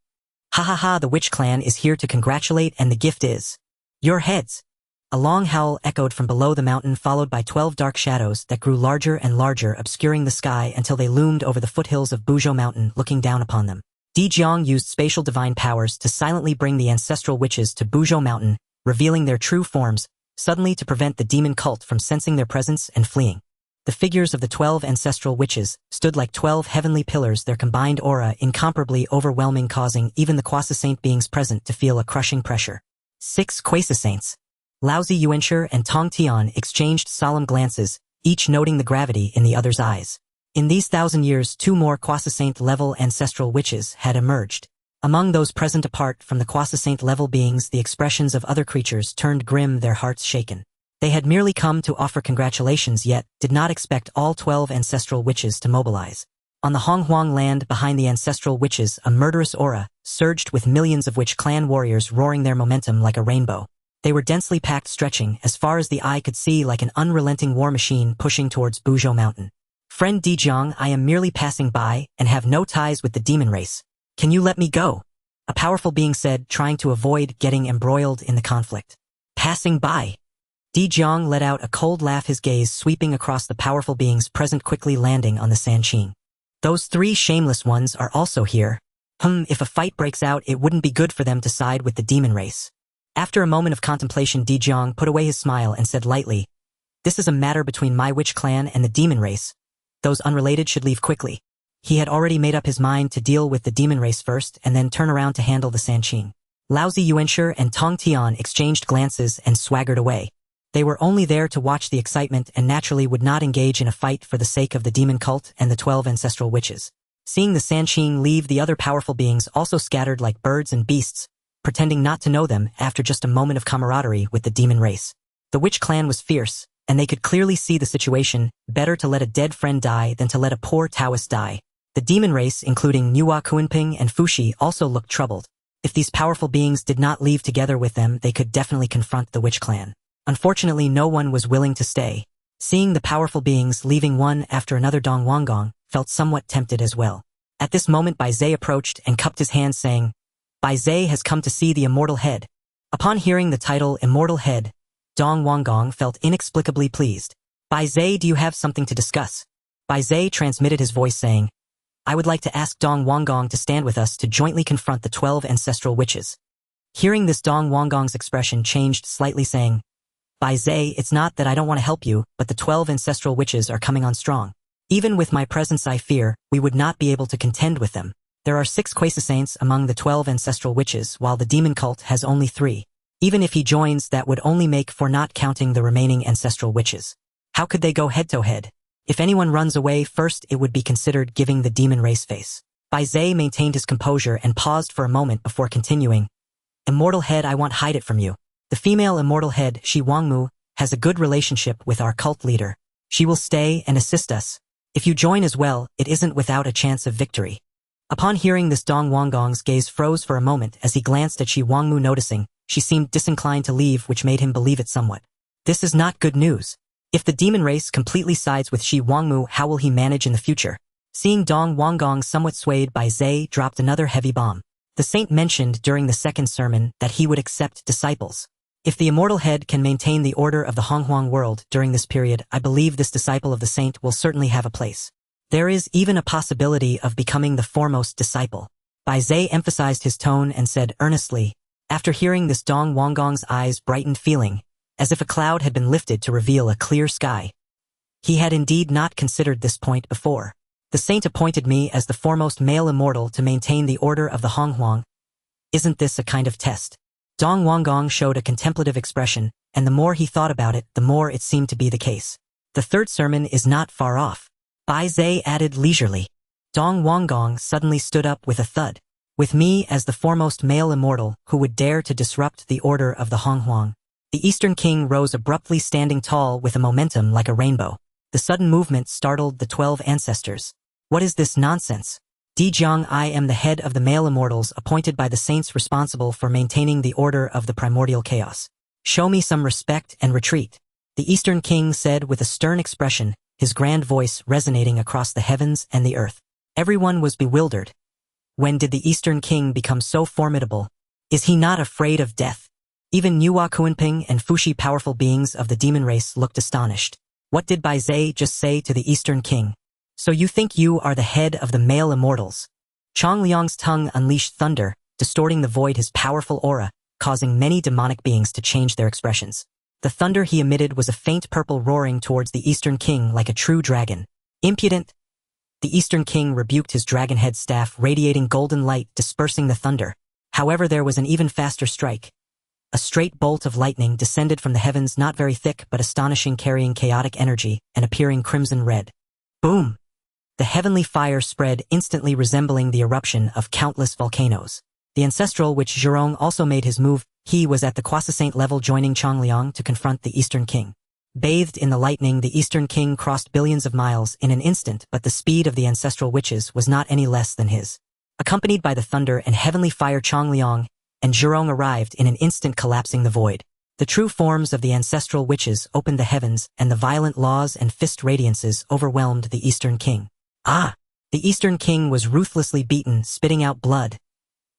Ha ha ha, the witch clan is here to congratulate, and the gift is your heads. A long howl echoed from below the mountain, followed by 12 dark shadows that grew larger and larger, obscuring the sky until they loomed over the foothills of Buzhou Mountain, looking down upon them. Di Jiang used spatial divine powers to silently bring the ancestral witches to Buzhou Mountain, revealing their true forms, suddenly to prevent the demon cult from sensing their presence and fleeing. The figures of the 12 ancestral witches stood like 12 heavenly pillars, their combined aura incomparably overwhelming, causing even the quasi-saint beings present to feel a crushing pressure. 6 quasi-saints. Laozi Yuanshi and Tong Tian exchanged solemn glances, each noting the gravity in the other's eyes. In these 1,000 years, 2 more quasi-saint level ancestral witches had emerged. Among those present, apart from the quasi-saint level beings, the expressions of other creatures turned grim, their hearts shaken. They had merely come to offer congratulations, yet did not expect all 12 ancestral witches to mobilize. On the Honghuang land behind the ancestral witches, a murderous aura surged, with millions of witch clan warriors roaring their momentum like a rainbow. They were densely packed, stretching as far as the eye could see like an unrelenting war machine pushing towards Buzhou Mountain. Friend Di Jiang, I am merely passing by and have no ties with the demon race. Can you let me go? A powerful being said, trying to avoid getting embroiled in the conflict. Passing by. Di Jiang let out a cold laugh, his gaze sweeping across the powerful beings present, quickly landing on the Sanqing. Those 3 shameless ones are also here. If a fight breaks out, it wouldn't be good for them to side with the demon race. After a moment of contemplation, Di Jiang put away his smile and said lightly, "This is a matter between my witch clan and the demon race. Those unrelated should leave quickly." He had already made up his mind to deal with the demon race first and then turn around to handle the Sanqing. Laozi Yuanshi and Tong Tian exchanged glances and swaggered away. They were only there to watch the excitement and naturally would not engage in a fight for the sake of the demon cult and the 12 ancestral witches. Seeing the Sanqing leave, the other powerful beings also scattered like birds and beasts, pretending not to know them after just a moment of camaraderie with the demon race. The witch clan was fierce, and they could clearly see the situation. Better to let a dead friend die than to let a poor Taoist die. The demon race, including Nuwa, Kuanping, and Fushi, also looked troubled. If these powerful beings did not leave together with them, they could definitely confront the witch clan. Unfortunately, no one was willing to stay. Seeing the powerful beings leaving one after another, Dong Wanggong felt somewhat tempted as well. At this moment, Bai Zhe approached and cupped his hands, saying, "Bai Zhe has come to see the Immortal Head." Upon hearing the title Immortal Head, Dong Wanggong felt inexplicably pleased. "Bai Zhe, do you have something to discuss?" Bai Zhe transmitted his voice, saying, "I would like to ask Dong Wanggong to stand with us to jointly confront the 12 ancestral witches." Hearing this, Dong Wanggong's expression changed slightly, saying, "Bai Zhe, it's not that I don't want to help you, but the 12 ancestral witches are coming on strong. Even with my presence, I fear we would not be able to contend with them. There are 6 quasi-saints among the 12 ancestral witches, while the demon cult has only 3. Even if he joins, that would only make 4, not counting the remaining ancestral witches. How could they go head-to-head? If anyone runs away first, it would be considered giving the demon race face." Bai Zhe maintained his composure and paused for a moment before continuing, "Immortal Head, I won't hide it from you. The female Immortal Head, Shi Wangmu, has a good relationship with our cult leader. She will stay and assist us. If you join as well, it isn't without a chance of victory." Upon hearing this, Dong Wanggong's gaze froze for a moment as he glanced at Shi Wangmu, noticing she seemed disinclined to leave, which made him believe it somewhat. This is not good news. If the demon race completely sides with Shi Wangmu, how will he manage in the future? Seeing Dong Wanggong somewhat swayed, Bai Zhe dropped another heavy bomb. The saint mentioned during the second sermon that he would accept disciples. If the Immortal Head can maintain the order of the Honghuang world during this period, I believe this disciple of the saint will certainly have a place. There is even a possibility of becoming the foremost disciple. Bai Zai emphasized his tone and said earnestly. After hearing this, Dong Wanggong's eyes brightened, feeling as if a cloud had been lifted to reveal a clear sky. He had indeed not considered this point before. The saint appointed me as the foremost male immortal to maintain the order of the Honghuang. Isn't this a kind of test? Dong Wanggong showed a contemplative expression, and the more he thought about it, the more it seemed to be the case. The third sermon is not far off. Bai Zai added leisurely. Dong Wanggong suddenly stood up with a thud. With me as the foremost male immortal who would dare to disrupt the order of the Honghuang. The Eastern King rose abruptly, standing tall with a momentum like a rainbow. The sudden movement startled the 12 ancestors. What is this nonsense? Dijiang, I am the head of the male immortals appointed by the saints responsible for maintaining the order of the Primordial Chaos. Show me some respect and retreat. The Eastern King said with a stern expression, his grand voice resonating across the heavens and the earth. Everyone was bewildered. When did the Eastern King become so formidable? Is he not afraid of death? Even Nuwa Kuanping and Fushi, powerful beings of the demon race, looked astonished. What did Bai Zai just say to the Eastern King? So you think you are the head of the male immortals? Chong Liang's tongue unleashed thunder, distorting the void, his powerful aura, causing many demonic beings to change their expressions. The thunder he emitted was a faint purple roaring towards the Eastern King like a true dragon. Impudent! The Eastern King rebuked, his dragon head staff radiating golden light, dispersing the thunder. However, there was an even faster strike. A straight bolt of lightning descended from the heavens, not very thick but astonishing, carrying chaotic energy and appearing crimson red. Boom! The heavenly fire spread, instantly resembling the eruption of countless volcanoes. The ancestral witch Zhurong also made his move. He was at the quasi-saint level, joining Chongliang to confront the Eastern King. Bathed in the lightning, the Eastern King crossed billions of miles in an instant, but the speed of the ancestral witches was not any less than his. Accompanied by the thunder and heavenly fire, Chongliang and Zhurong arrived in an instant, collapsing the void. The true forms of the ancestral witches opened the heavens, and the violent laws and fist radiances overwhelmed the Eastern King. Ah! The Eastern King was ruthlessly beaten, spitting out blood.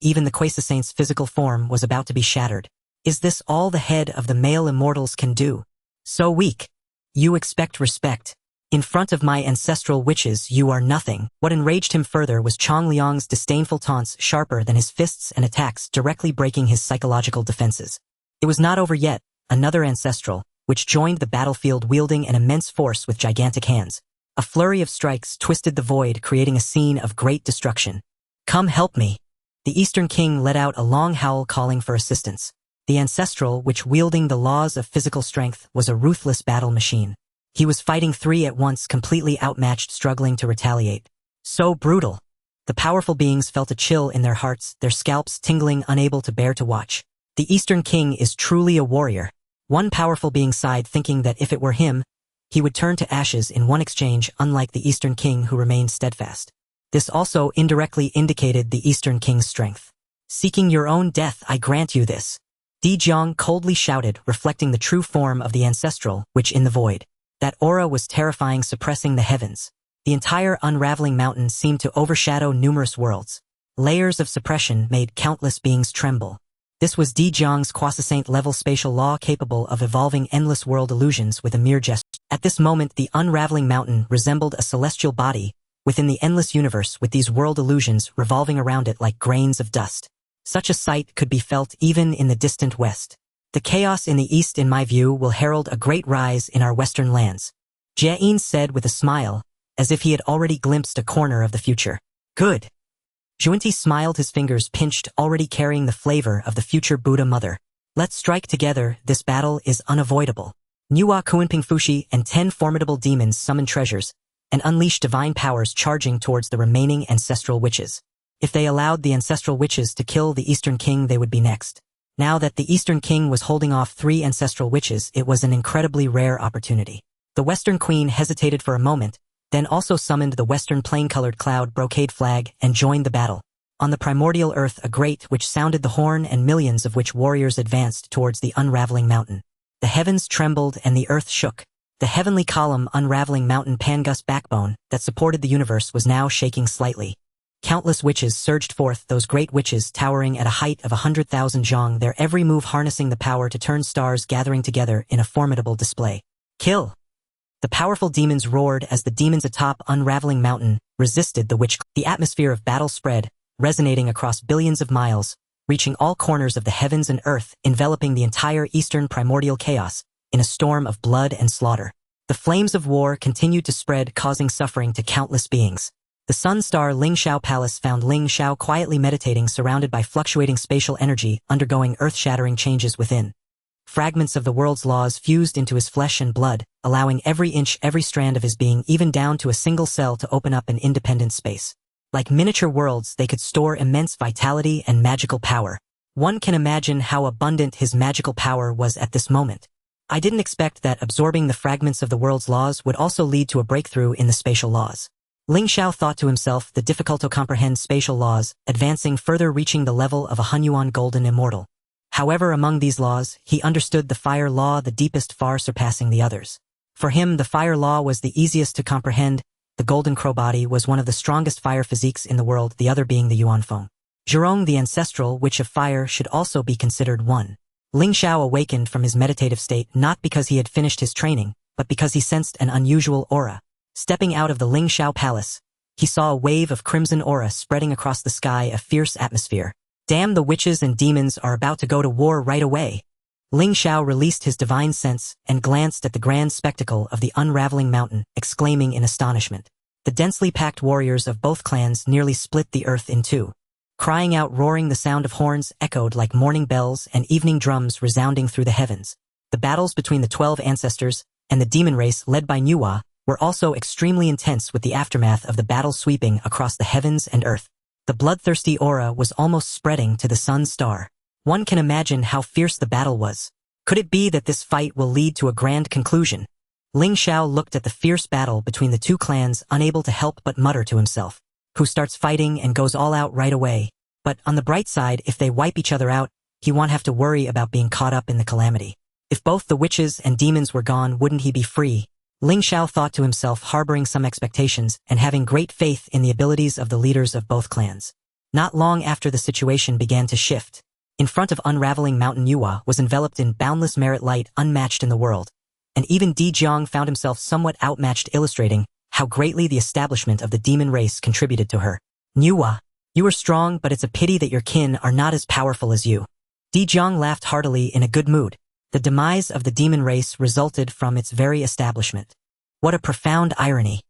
Even the quasi-saint's physical form was about to be shattered. Is this all the head of the male immortals can do? So weak. You expect respect. In front of my ancestral witches, you are nothing. What enraged him further was Chong Liang's disdainful taunts, sharper than his fists and attacks, directly breaking his psychological defenses. It was not over yet. Another ancestral, which joined the battlefield wielding an immense force with gigantic hands. A flurry of strikes twisted the void, creating a scene of great destruction. Come help me. The Eastern King let out a long howl, calling for assistance. The ancestral, which wielding the laws of physical strength, was a ruthless battle machine. He was fighting three at once, completely outmatched, struggling to retaliate. So brutal. The powerful beings felt a chill in their hearts, their scalps tingling, unable to bear to watch. The Eastern King is truly a warrior. One powerful being sighed, thinking that if it were him, he would turn to ashes in one exchange, unlike the Eastern King, who remained steadfast. This also indirectly indicated the Eastern King's strength. Seeking your own death, I grant you this. Dijiang coldly shouted, reflecting the true form of the ancestral, which in the void. That aura was terrifying, suppressing the heavens. The entire unraveling mountain seemed to overshadow numerous worlds. Layers of suppression made countless beings tremble. This was Dijiang's quasi-saint level spatial law, capable of evolving endless world illusions with a mere gesture. At this moment, the unraveling mountain resembled a celestial body within the endless universe, with these world illusions revolving around it like grains of dust. Such a sight could be felt even in the distant west. The chaos in the east, in my view, will herald a great rise in our western lands. Jie said with a smile, as if he had already glimpsed a corner of the future. Good. Zhuanti smiled, his fingers pinched, already carrying the flavor of the future Buddha mother. Let's strike together, this battle is unavoidable. Nuwa Kuanping Fushi and 10 formidable demons summoned treasures and unleashed divine powers, charging towards the remaining ancestral witches. If they allowed the ancestral witches to kill the Eastern King, they would be next. Now that the Eastern King was holding off 3 ancestral witches, it was an incredibly rare opportunity. The Western Queen hesitated for a moment, then also summoned the Western plain-colored cloud brocade flag and joined the battle. On the primordial earth, a great which sounded the horn, and millions of which warriors advanced towards the unraveling mountain. The heavens trembled and the earth shook. The heavenly column unraveling mountain Pangus backbone that supported the universe was now shaking slightly. Countless witches surged forth, those great witches towering at a height of 100,000 zhang, their every move harnessing the power to turn stars, gathering together in a formidable display. Kill! The powerful demons roared as the demons atop unraveling mountain resisted the witch. The atmosphere of battle spread, resonating across billions of miles, reaching all corners of the heavens and earth, enveloping the entire eastern primordial chaos in a storm of blood and slaughter. The flames of war continued to spread, causing suffering to countless beings. The Sun Star Ling Xiao Palace found Ling Xiao quietly meditating, surrounded by fluctuating spatial energy, undergoing earth-shattering changes within. Fragments of the world's laws fused into his flesh and blood, allowing every inch, every strand of his being, even down to a single cell, to open up an independent space. Like miniature worlds, they could store immense vitality and magical power. One can imagine how abundant his magical power was at this moment. I didn't expect that absorbing the fragments of the world's laws would also lead to a breakthrough in the spatial laws. Ling Xiao thought to himself, the difficult to comprehend spatial laws, advancing further, reaching the level of a Hunyuan golden immortal. However, among these laws, he understood the fire law the deepest, far surpassing the others. For him, the fire law was the easiest to comprehend. The golden crow body was one of the strongest fire physiques in the world, the other being the Yuan Feng. Zhurong, the ancestral witch of fire, should also be considered one. Ling Xiao awakened from his meditative state not because he had finished his training, but because he sensed an unusual aura. Stepping out of the Ling Xiao Palace, he saw a wave of crimson aura spreading across the sky, a fierce atmosphere. Damn, the witches and demons are about to go to war right away. Ling Xiao released his divine sense and glanced at the grand spectacle of the unraveling mountain, exclaiming in astonishment. The densely packed warriors of both clans nearly split the earth in two. Crying out, roaring, the sound of horns echoed like morning bells and evening drums resounding through the heavens. The battles between the 12 ancestors and the demon race led by Nuwa were also extremely intense, with the aftermath of the battle sweeping across the heavens and earth. The bloodthirsty aura was almost spreading to the Sun Star. One can imagine how fierce the battle was. Could it be that this fight will lead to a grand conclusion? Ling Xiao looked at the fierce battle between the two clans, unable to help but mutter to himself. Who starts fighting and goes all out right away? But on the bright side, if they wipe each other out, he won't have to worry about being caught up in the calamity. If both the witches and demons were gone, wouldn't he be free? Ling Xiao thought to himself, harboring some expectations and having great faith in the abilities of the leaders of both clans. Not long after, the situation began to shift. In front of unraveling Mountain Yuwa was enveloped in boundless merit light unmatched in the world. And even Di Jiang found himself somewhat outmatched, illustrating how greatly the establishment of the demon race contributed to her. Nuwa, you are strong, but it's a pity that your kin are not as powerful as you. Di Jiang laughed heartily, in a good mood. The demise of the demon race resulted from its very establishment. What a profound irony.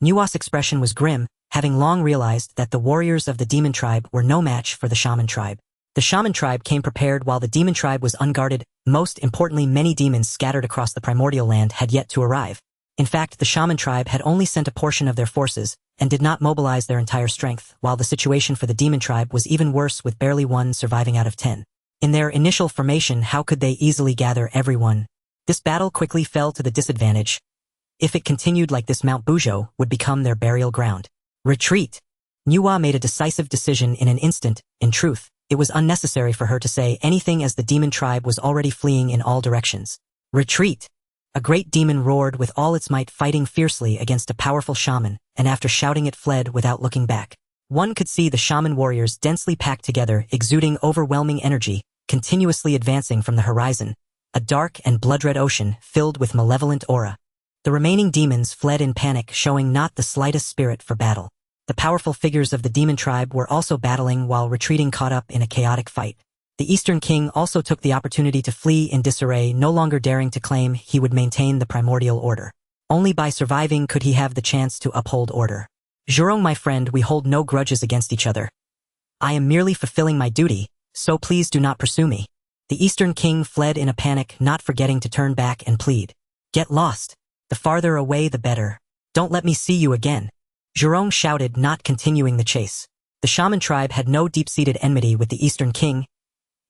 Nuwa's expression was grim, having long realized that the warriors of the demon tribe were no match for the shaman tribe. The shaman tribe came prepared while the demon tribe was unguarded. Most importantly, many demons scattered across the primordial land had yet to arrive. In fact, the shaman tribe had only sent a portion of their forces and did not mobilize their entire strength, while the situation for the demon tribe was even worse, with barely one surviving out of 10. In their initial formation, how could they easily gather everyone? This battle quickly fell to the disadvantage. If it continued like this, Mount Buzhou would become their burial ground. Retreat! Nuwa made a decisive decision in an instant. In truth, it was unnecessary for her to say anything, as the demon tribe was already fleeing in all directions. Retreat! A great demon roared with all its might, fighting fiercely against a powerful shaman, and after shouting it fled without looking back. One could see the shaman warriors densely packed together, exuding overwhelming energy, continuously advancing from the horizon, a dark and blood-red ocean filled with malevolent aura. The remaining demons fled in panic, showing not the slightest spirit for battle. The powerful figures of the demon tribe were also battling while retreating, caught up in a chaotic fight. The Eastern King also took the opportunity to flee in disarray, no longer daring to claim he would maintain the primordial order. Only by surviving could he have the chance to uphold order. Zhurong, my friend, we hold no grudges against each other. I am merely fulfilling my duty, so please do not pursue me. The Eastern King fled in a panic, not forgetting to turn back and plead. Get lost. The farther away the better. Don't let me see you again. Zhurong shouted, not continuing the chase. The shaman tribe had no deep-seated enmity with the Eastern King.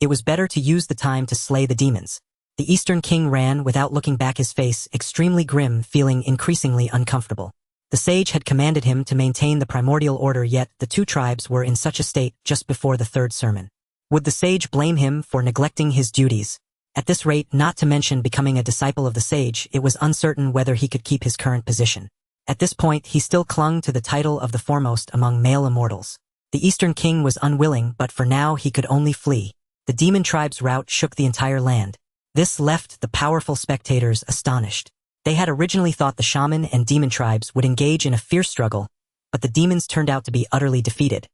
It was better to use the time to slay the demons. The Eastern King ran without looking back, his face extremely grim, feeling increasingly uncomfortable. The sage had commanded him to maintain the primordial order, yet the two tribes were in such a state just before the third sermon. Would the sage blame him for neglecting his duties? At this rate, not to mention becoming a disciple of the sage, it was uncertain whether he could keep his current position. At this point, he still clung to the title of the foremost among male immortals. The Eastern King was unwilling, but for now he could only flee. The demon tribe's rout shook the entire land. This left the powerful spectators astonished. They had originally thought the shaman and demon tribes would engage in a fierce struggle, but the demons turned out to be utterly defeated.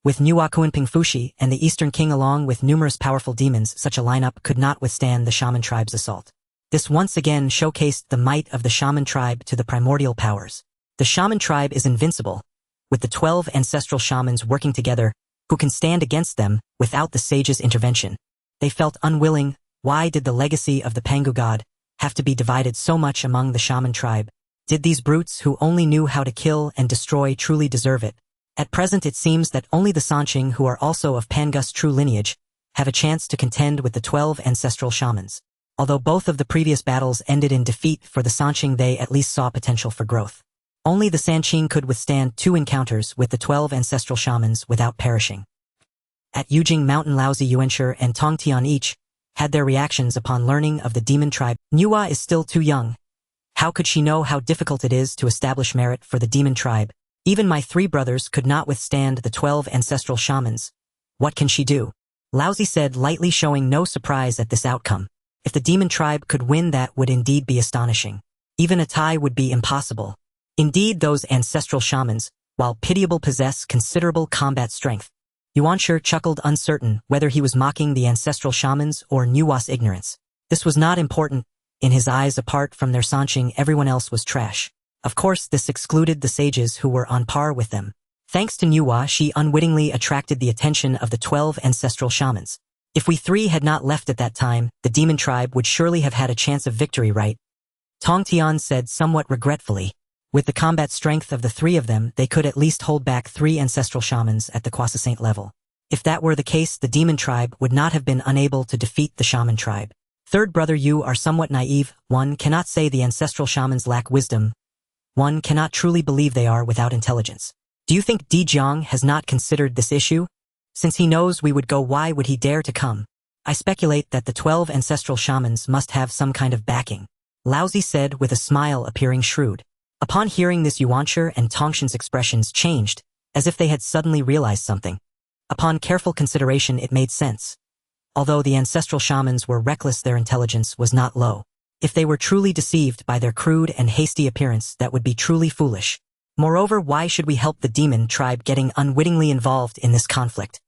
With Nuwa Kunping Fushi and the Eastern King along with numerous powerful demons, such a lineup could not withstand the shaman tribe's assault. This once again showcased the might of the shaman tribe to the primordial powers. The shaman tribe is invincible, with the 12 ancestral shamans working together, who can stand against them without the sage's intervention. They felt unwilling. Why did the legacy of the Pangu god have to be divided so much among the shaman tribe? Did these brutes who only knew how to kill and destroy truly deserve it? At present it seems that only the Sanqing, who are also of Pangu's true lineage, have a chance to contend with the 12 ancestral shamans. Although both of the previous battles ended in defeat for the Sanqing, they at least saw potential for growth. Only the Sanqing could withstand 2 encounters with the 12 ancestral shamans without perishing. At Yujing Mountain, Laozi Yuanshi and Tong Tian each had their reactions upon learning of the demon tribe. Nuwa is still too young. How could she know how difficult it is to establish merit for the demon tribe? Even my 3 brothers could not withstand the 12 ancestral shamans. What can she do? Laozi said, lightly, showing no surprise at this outcome. If the demon tribe could win, that would indeed be astonishing. Even a tie would be impossible. Indeed, those ancestral shamans, while pitiable, possess considerable combat strength. Yuanshi chuckled, uncertain whether he was mocking the ancestral shamans or Nuwa's ignorance. This was not important. In his eyes, apart from their Sanqing, everyone else was trash. Of course, this excluded the sages who were on par with them. Thanks to Nuwa, she unwittingly attracted the attention of the 12 ancestral shamans. If we 3 had not left at that time, the demon tribe would surely have had a chance of victory, right? Tong Tian said somewhat regretfully. With the combat strength of the 3 of them, they could at least hold back 3 ancestral shamans at the Quasi-Saint level. If that were the case, the demon tribe would not have been unable to defeat the shaman tribe. Third brother, you are somewhat naive. One cannot say the ancestral shamans lack wisdom. One cannot truly believe they are without intelligence. Do you think Di Jiang has not considered this issue? Since he knows we would go, why would he dare to come? I speculate that the 12 ancestral shamans must have some kind of backing. Laozi said with a smile appearing shrewd. Upon hearing this, Yuanshi and Tongshan's expressions changed, as if they had suddenly realized something. Upon careful consideration, it made sense. Although the ancestral shamans were reckless, their intelligence was not low. If they were truly deceived by their crude and hasty appearance, that would be truly foolish. Moreover, why should we help the demon tribe getting unwittingly involved in this conflict?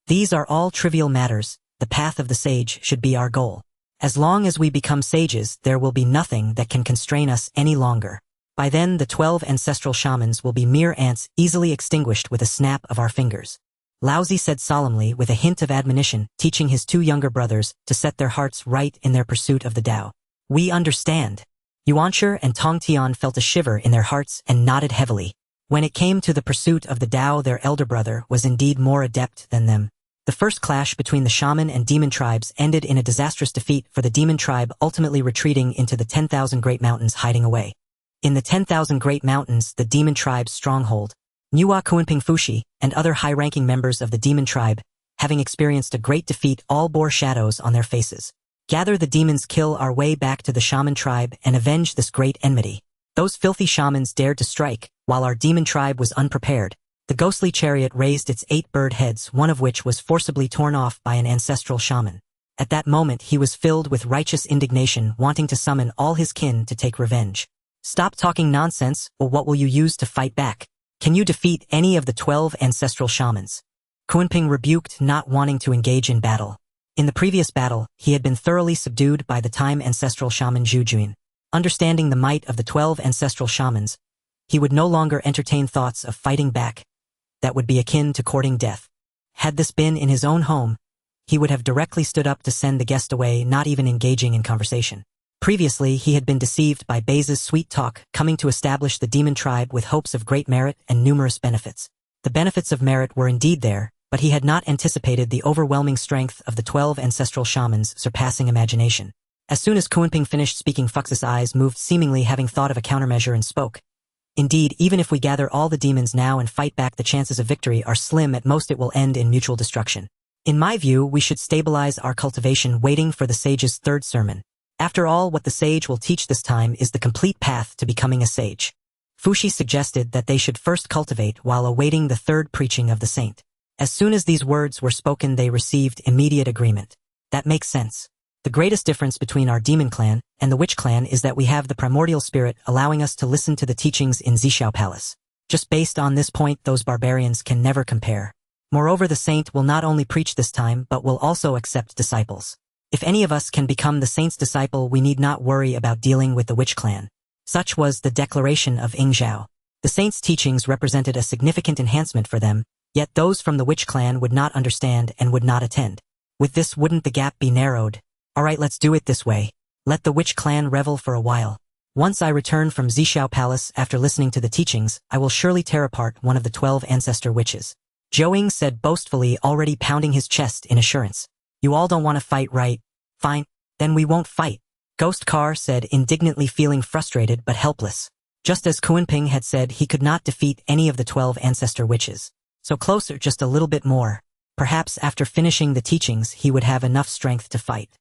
These are all trivial matters. The path of the sage should be our goal. As long as we become sages, there will be nothing that can constrain us any longer. By then, the 12 ancestral shamans will be mere ants, easily extinguished with a snap of our fingers. Laozi said solemnly, with a hint of admonition, teaching his 2 younger brothers to set their hearts right in their pursuit of the Tao. We understand. Yuanshi and Tong Tian felt a shiver in their hearts and nodded heavily. When it came to the pursuit of the Tao, their elder brother was indeed more adept than them. The first clash between the shaman and demon tribes ended in a disastrous defeat for the demon tribe, ultimately retreating into the 10,000 Great Mountains, hiding away. In the 10,000 Great Mountains, the demon tribe's stronghold, Nuwa Kunping Fushi and other high-ranking members of the demon tribe, having experienced a great defeat, all bore shadows on their faces. Gather the demons, kill our way back to the shaman tribe and avenge this great enmity. Those filthy shamans dared to strike, while our demon tribe was unprepared. The ghostly chariot raised its 8 bird heads, one of which was forcibly torn off by an ancestral shaman. At that moment he was filled with righteous indignation, wanting to summon all his kin to take revenge. Stop talking nonsense, or what will you use to fight back? Can you defeat any of the 12 ancestral shamans? Kunping rebuked, not wanting to engage in battle. In the previous battle, he had been thoroughly subdued by the time ancestral shaman Zhu Jun. Understanding the might of the 12 ancestral shamans, he would no longer entertain thoughts of fighting back. That would be akin to courting death. Had this been in his own home, he would have directly stood up to send the guest away, not even engaging in conversation. Previously, he had been deceived by Baize's sweet talk, coming to establish the demon tribe with hopes of great merit and numerous benefits. The benefits of merit were indeed there, but he had not anticipated the overwhelming strength of the 12 ancestral shamans, surpassing imagination. As soon as Kunping finished speaking, Fux's eyes moved, seemingly having thought of a countermeasure, and spoke. Indeed, even if we gather all the demons now and fight back, the chances of victory are slim. At most it will end in mutual destruction. In my view, we should stabilize our cultivation, waiting for the sage's 3rd sermon. After all, what the sage will teach this time is the complete path to becoming a sage. Fushi suggested that they should first cultivate while awaiting the 3rd preaching of the saint. As soon as these words were spoken, they received immediate agreement. That makes sense. The greatest difference between our demon clan and the witch clan is that we have the primordial spirit, allowing us to listen to the teachings in Zhixiao Palace. Just based on this point, those barbarians can never compare. Moreover, the saint will not only preach this time but will also accept disciples. If any of us can become the saint's disciple, we need not worry about dealing with the witch clan. Such was the declaration of Ling Xiao. The saint's teachings represented a significant enhancement for them, yet those from the witch clan would not understand and would not attend. With this, wouldn't the gap be narrowed? Alright, let's do it this way. Let the witch clan revel for a while. Once I return from Zishao Palace after listening to the teachings, I will surely tear apart one of the 12 ancestor witches. Zhou said boastfully, already pounding his chest in assurance. You all don't want to fight, right? Fine, then we won't fight. Ghost Car said, indignantly, feeling frustrated but helpless. Just as Kunping had said, he could not defeat any of the 12 ancestor witches. So closer, just a little bit more. Perhaps after finishing the teachings he would have enough strength to fight.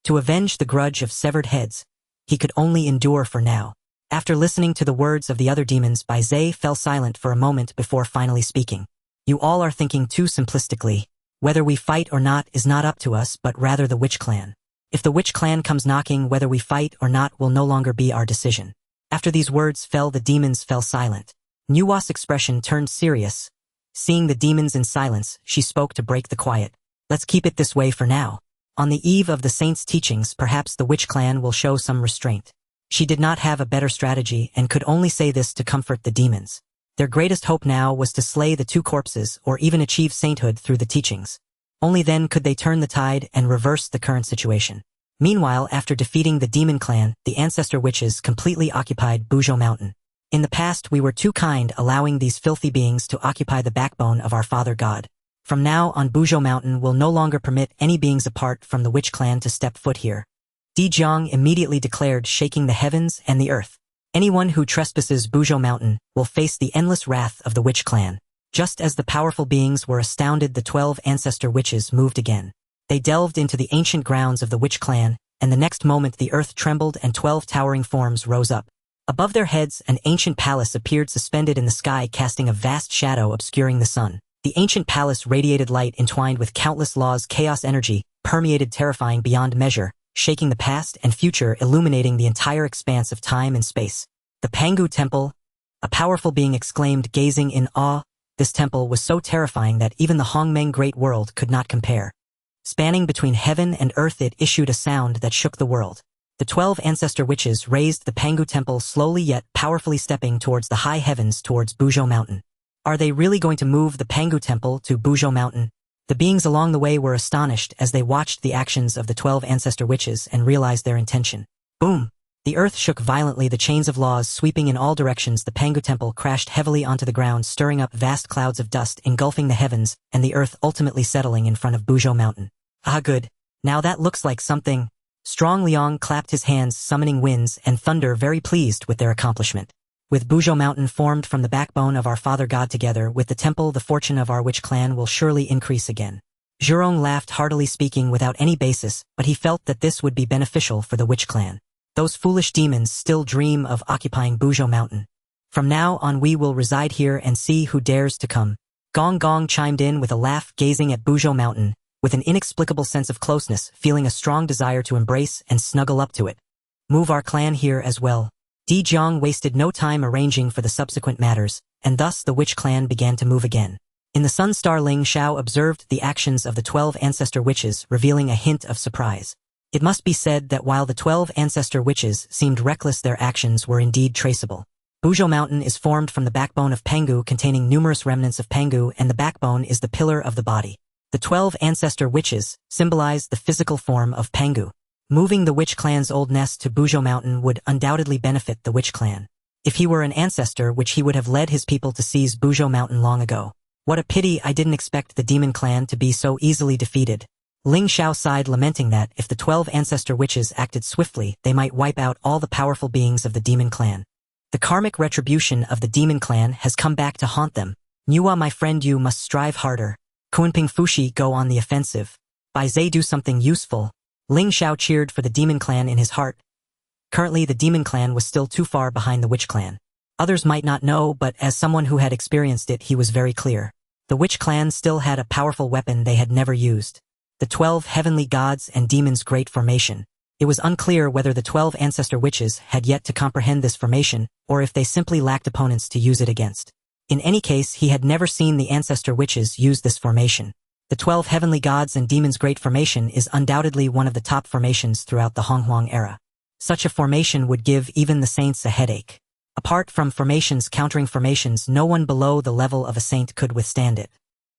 To avenge the grudge of severed heads, he could only endure for now. After listening to the words of the other demons, Bai Zhe fell silent for a moment before finally speaking. You all are thinking too simplistically. Whether we fight or not is not up to us, but rather the witch clan. If the witch clan comes knocking, whether we fight or not will no longer be our decision. After these words the demons fell silent. Nuwa's expression turned serious. Seeing the demons in silence, she spoke to break the quiet. Let's keep it this way for now. On the eve of the saint's teachings, perhaps the witch clan will show some restraint. She did not have a better strategy and could only say this to comfort the demons. Their greatest hope now was to slay the 2 corpses or even achieve sainthood through the teachings. Only then could they turn the tide and reverse the current situation. Meanwhile, after defeating the demon clan, the ancestor witches completely occupied Buzhou Mountain. In the past we were too kind, allowing these filthy beings to occupy the backbone of our father god. From now on, Buzhou Mountain will no longer permit any beings apart from the witch clan to step foot here. Di Jiang immediately declared, shaking the heavens and the earth. Anyone who trespasses Buzhou Mountain will face the endless wrath of the witch clan. Just as the powerful beings were astounded, the 12 ancestor witches moved again. They delved into the ancient grounds of the witch clan, and the next moment the earth trembled and 12 towering forms rose up. Above their heads, an ancient palace appeared suspended in the sky, casting a vast shadow obscuring the sun. The ancient palace radiated light entwined with countless laws. Chaos energy permeated, terrifying beyond measure, shaking the past and future, illuminating the entire expanse of time and space. The Pangu Temple, a powerful being exclaimed, gazing in awe. This temple was so terrifying that even the Hongmeng Great World could not compare. Spanning between heaven and earth, it issued a sound that shook the world. The 12 ancestor witches raised the Pangu Temple, slowly yet powerfully stepping towards the high heavens, towards Buzhou Mountain. Are they really going to move the Pangu Temple to Buzhou Mountain? The beings along the way were astonished as they watched the actions of the 12 ancestor witches and realized their intention. Boom! The earth shook violently, the chains of laws sweeping in all directions. The Pangu Temple crashed heavily onto the ground, stirring up vast clouds of dust, engulfing the heavens and the earth, ultimately settling in front of Buzhou Mountain. Ah, good. Now that looks like something. Strong Liang clapped his hands, summoning winds and thunder, very pleased with their accomplishment. With Buzhou Mountain formed from the backbone of our father god, together with the temple, the fortune of our witch clan will surely increase again. Zhurong laughed heartily, speaking without any basis, but he felt that this would be beneficial for the witch clan. Those foolish demons still dream of occupying Buzhou Mountain. From now on we will reside here and see who dares to come. Gong Gong chimed in with a laugh, gazing at Buzhou Mountain with an inexplicable sense of closeness, feeling a strong desire to embrace and snuggle up to it. Move our clan here as well. Di Jiang wasted no time arranging for the subsequent matters, and thus the witch clan began to move again. In the Sun Star, Ling Xiao observed the actions of the 12 ancestor witches, revealing a hint of surprise. It must be said that while the 12 ancestor witches seemed reckless, their actions were indeed traceable. Buzhou Mountain is formed from the backbone of Pangu, containing numerous remnants of Pangu, and the backbone is the pillar of the body. The 12 ancestor witches symbolize the physical form of Pangu. Moving the witch clan's old nest to Buzhou Mountain would undoubtedly benefit the witch clan. If he were an ancestor, which he would have led his people to seize Buzhou Mountain long ago. What a pity, I didn't expect the demon clan to be so easily defeated. Ling Xiao sighed, lamenting that if the 12 ancestor witches acted swiftly, they might wipe out all the powerful beings of the demon clan. The karmic retribution of the demon clan has come back to haunt them. Nuwa, my friend, you must strive harder. Kunping Fushi, go on the offensive. Bai Zhe, do something useful. Ling Xiao cheered for the demon clan in his heart. Currently the demon clan was still too far behind the witch clan. Others might not know, but as someone who had experienced it, he was very clear. The witch clan still had a powerful weapon they had never used. The 12 heavenly gods and demons' great formation. It was unclear whether the 12 ancestor witches had yet to comprehend this formation, or if they simply lacked opponents to use it against. In any case, he had never seen the ancestor witches use this formation. The 12 heavenly gods and demons great formation is undoubtedly one of the top formations throughout the Honghuang era. Such a formation would give even the saints a headache. Apart from formations countering formations, no one below the level of a saint could withstand it.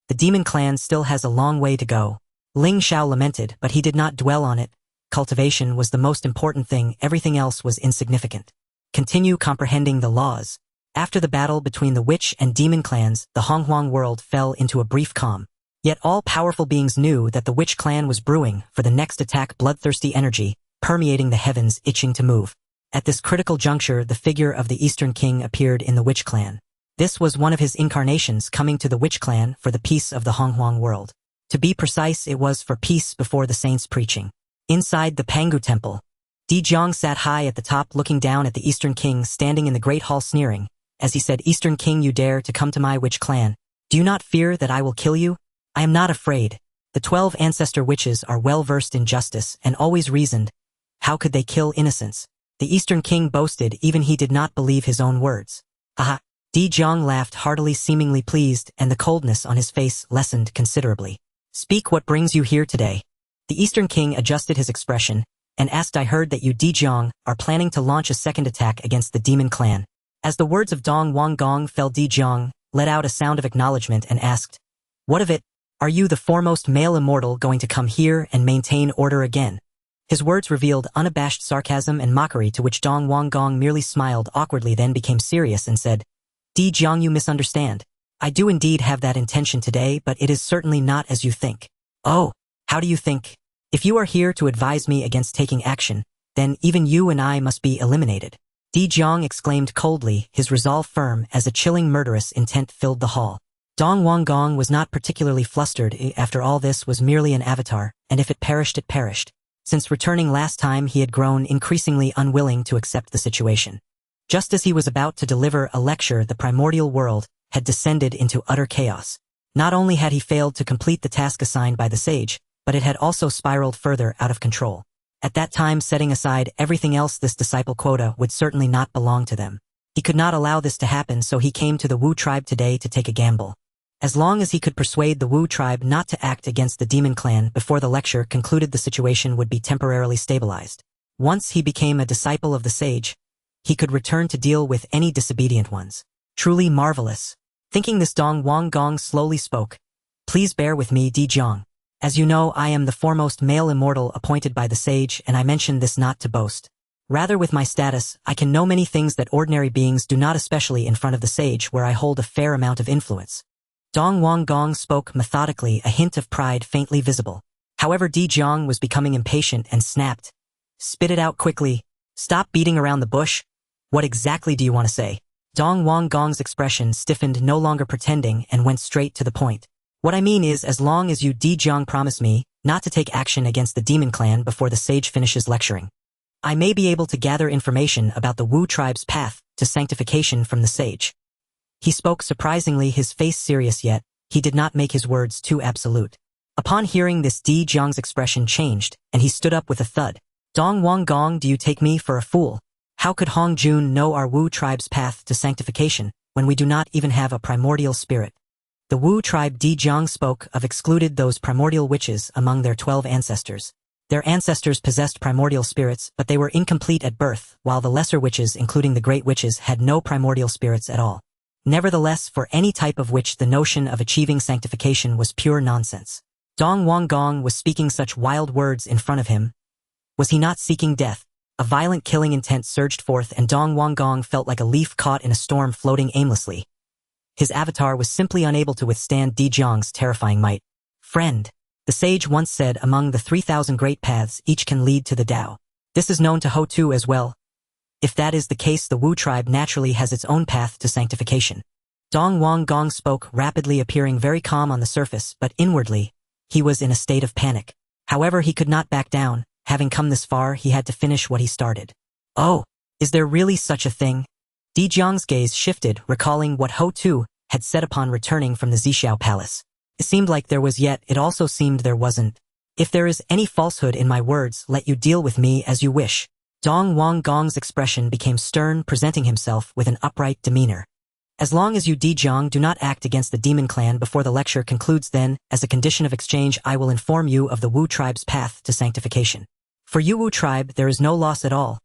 The demon clan still has a long way to go. Ling Xiao lamented, but he did not dwell on it. Cultivation was the most important thing, everything else was insignificant. Continue comprehending the laws. After the battle between the witch and demon clans, the Honghuang world fell into a brief calm. Yet all powerful beings knew that the witch clan was brewing for the next attack, bloodthirsty energy, permeating the heavens, itching to move. At this critical juncture, the figure of the Eastern King appeared in the witch clan. This was one of his incarnations coming to the witch clan for the peace of the Honghuang world. To be precise, it was for peace before the saints' preaching. Inside the Pangu temple, Di Jiang sat high at the top looking down at the Eastern King standing in the great hall sneering. As he said, "Eastern King, you dare to come to my witch clan. Do you not fear that I will kill you? I am not afraid. The 12 ancestor witches are well versed in justice and always reasoned. How could they kill innocents?" The Eastern King boasted, even he did not believe his own words. Aha! Di Jiang laughed heartily, seemingly pleased, and the coldness on his face lessened considerably. "Speak, what brings you here today?" The Eastern King adjusted his expression and asked, "I heard that you, Di Jiang, are planning to launch a second attack against the demon clan." As the words of Dong Wang Gong fell, Di Jiang let out a sound of acknowledgement and asked, "What of it? Are you, the foremost male immortal, going to come here and maintain order again?" His words revealed unabashed sarcasm and mockery, to which Dong Wang Gong merely smiled awkwardly, then became serious and said, "Di Jiang, you misunderstand. I do indeed have that intention today, but it is certainly not as you think." "Oh, how do you think? If you are here to advise me against taking action, then even you and I must be eliminated." Di Jiang exclaimed coldly, his resolve firm as a chilling murderous intent filled the hall. Dong Wang Gong was not particularly flustered. After all, this was merely an avatar, and if it perished, it perished. Since returning last time, he had grown increasingly unwilling to accept the situation. Just as he was about to deliver a lecture, the Primordial World had descended into utter chaos. Not only had he failed to complete the task assigned by the sage, but it had also spiraled further out of control. At that time, setting aside everything else, this disciple quota would certainly not belong to them. He could not allow this to happen, so he came to the Wu tribe today to take a gamble. As long as he could persuade the Wu tribe not to act against the demon clan before the lecture concluded, the situation would be temporarily stabilized. Once he became a disciple of the sage, he could return to deal with any disobedient ones. Truly marvelous. Thinking this, Dong Wang Gong slowly spoke. "Please bear with me, Di Jiang. As you know, I am the foremost male immortal appointed by the sage, and I mention this not to boast. Rather, with my status, I can know many things that ordinary beings do not, especially in front of the sage, where I hold a fair amount of influence." Dong Wang Gong spoke methodically, a hint of pride faintly visible. However, Di Jiang was becoming impatient and snapped. "Spit it out quickly. Stop beating around the bush. What exactly do you want to say?" Dong Wang Gong's expression stiffened, no longer pretending, and went straight to the point. "What I mean is, as long as you, Di Jiang, promise me not to take action against the demon clan before the sage finishes lecturing, I may be able to gather information about the Wu tribe's path to sanctification from the sage." He spoke surprisingly, his face serious, yet he did not make his words too absolute. Upon hearing this, Di Jiang's expression changed, and he stood up with a thud. "Dong Wang Gong, do you take me for a fool? How could Hong Jun know our Wu tribe's path to sanctification when we do not even have a primordial spirit?" The Wu tribe, Di Jiang spoke of, excluded those primordial witches among their 12 ancestors. Their ancestors possessed primordial spirits, but they were incomplete at birth, while the lesser witches, including the great witches, had no primordial spirits at all. Nevertheless, for any type of witch, the notion of achieving sanctification was pure nonsense. Dong Wang Gong was speaking such wild words in front of him. Was he not seeking death? A violent killing intent surged forth, and Dong Wang Gong felt like a leaf caught in a storm floating aimlessly. His avatar was simply unable to withstand Di Jiang's terrifying might. "Friend," the sage once said, "among the 3,000 great paths, each can lead to the Tao. This is known to Ho Tu as well. If that is the case, the Wu tribe naturally has its own path to sanctification." Dong Wang Gong spoke rapidly, appearing very calm on the surface, but inwardly, he was in a state of panic. However, he could not back down. Having come this far, he had to finish what he started. "Oh, is there really such a thing?" Di Jiang's gaze shifted, recalling what Ho Tu had said upon returning from the Zixiao palace. It seemed like there was, yet it also seemed there wasn't. "If there is any falsehood in my words, let you deal with me as you wish." Dong Wang Gong's expression became stern, presenting himself with an upright demeanor. As long as you Jiang do not act against the demon clan before the lecture concludes, then, as a condition of exchange, I will inform you of the Wu tribe's path to sanctification. For you Wu tribe, there is no loss at all.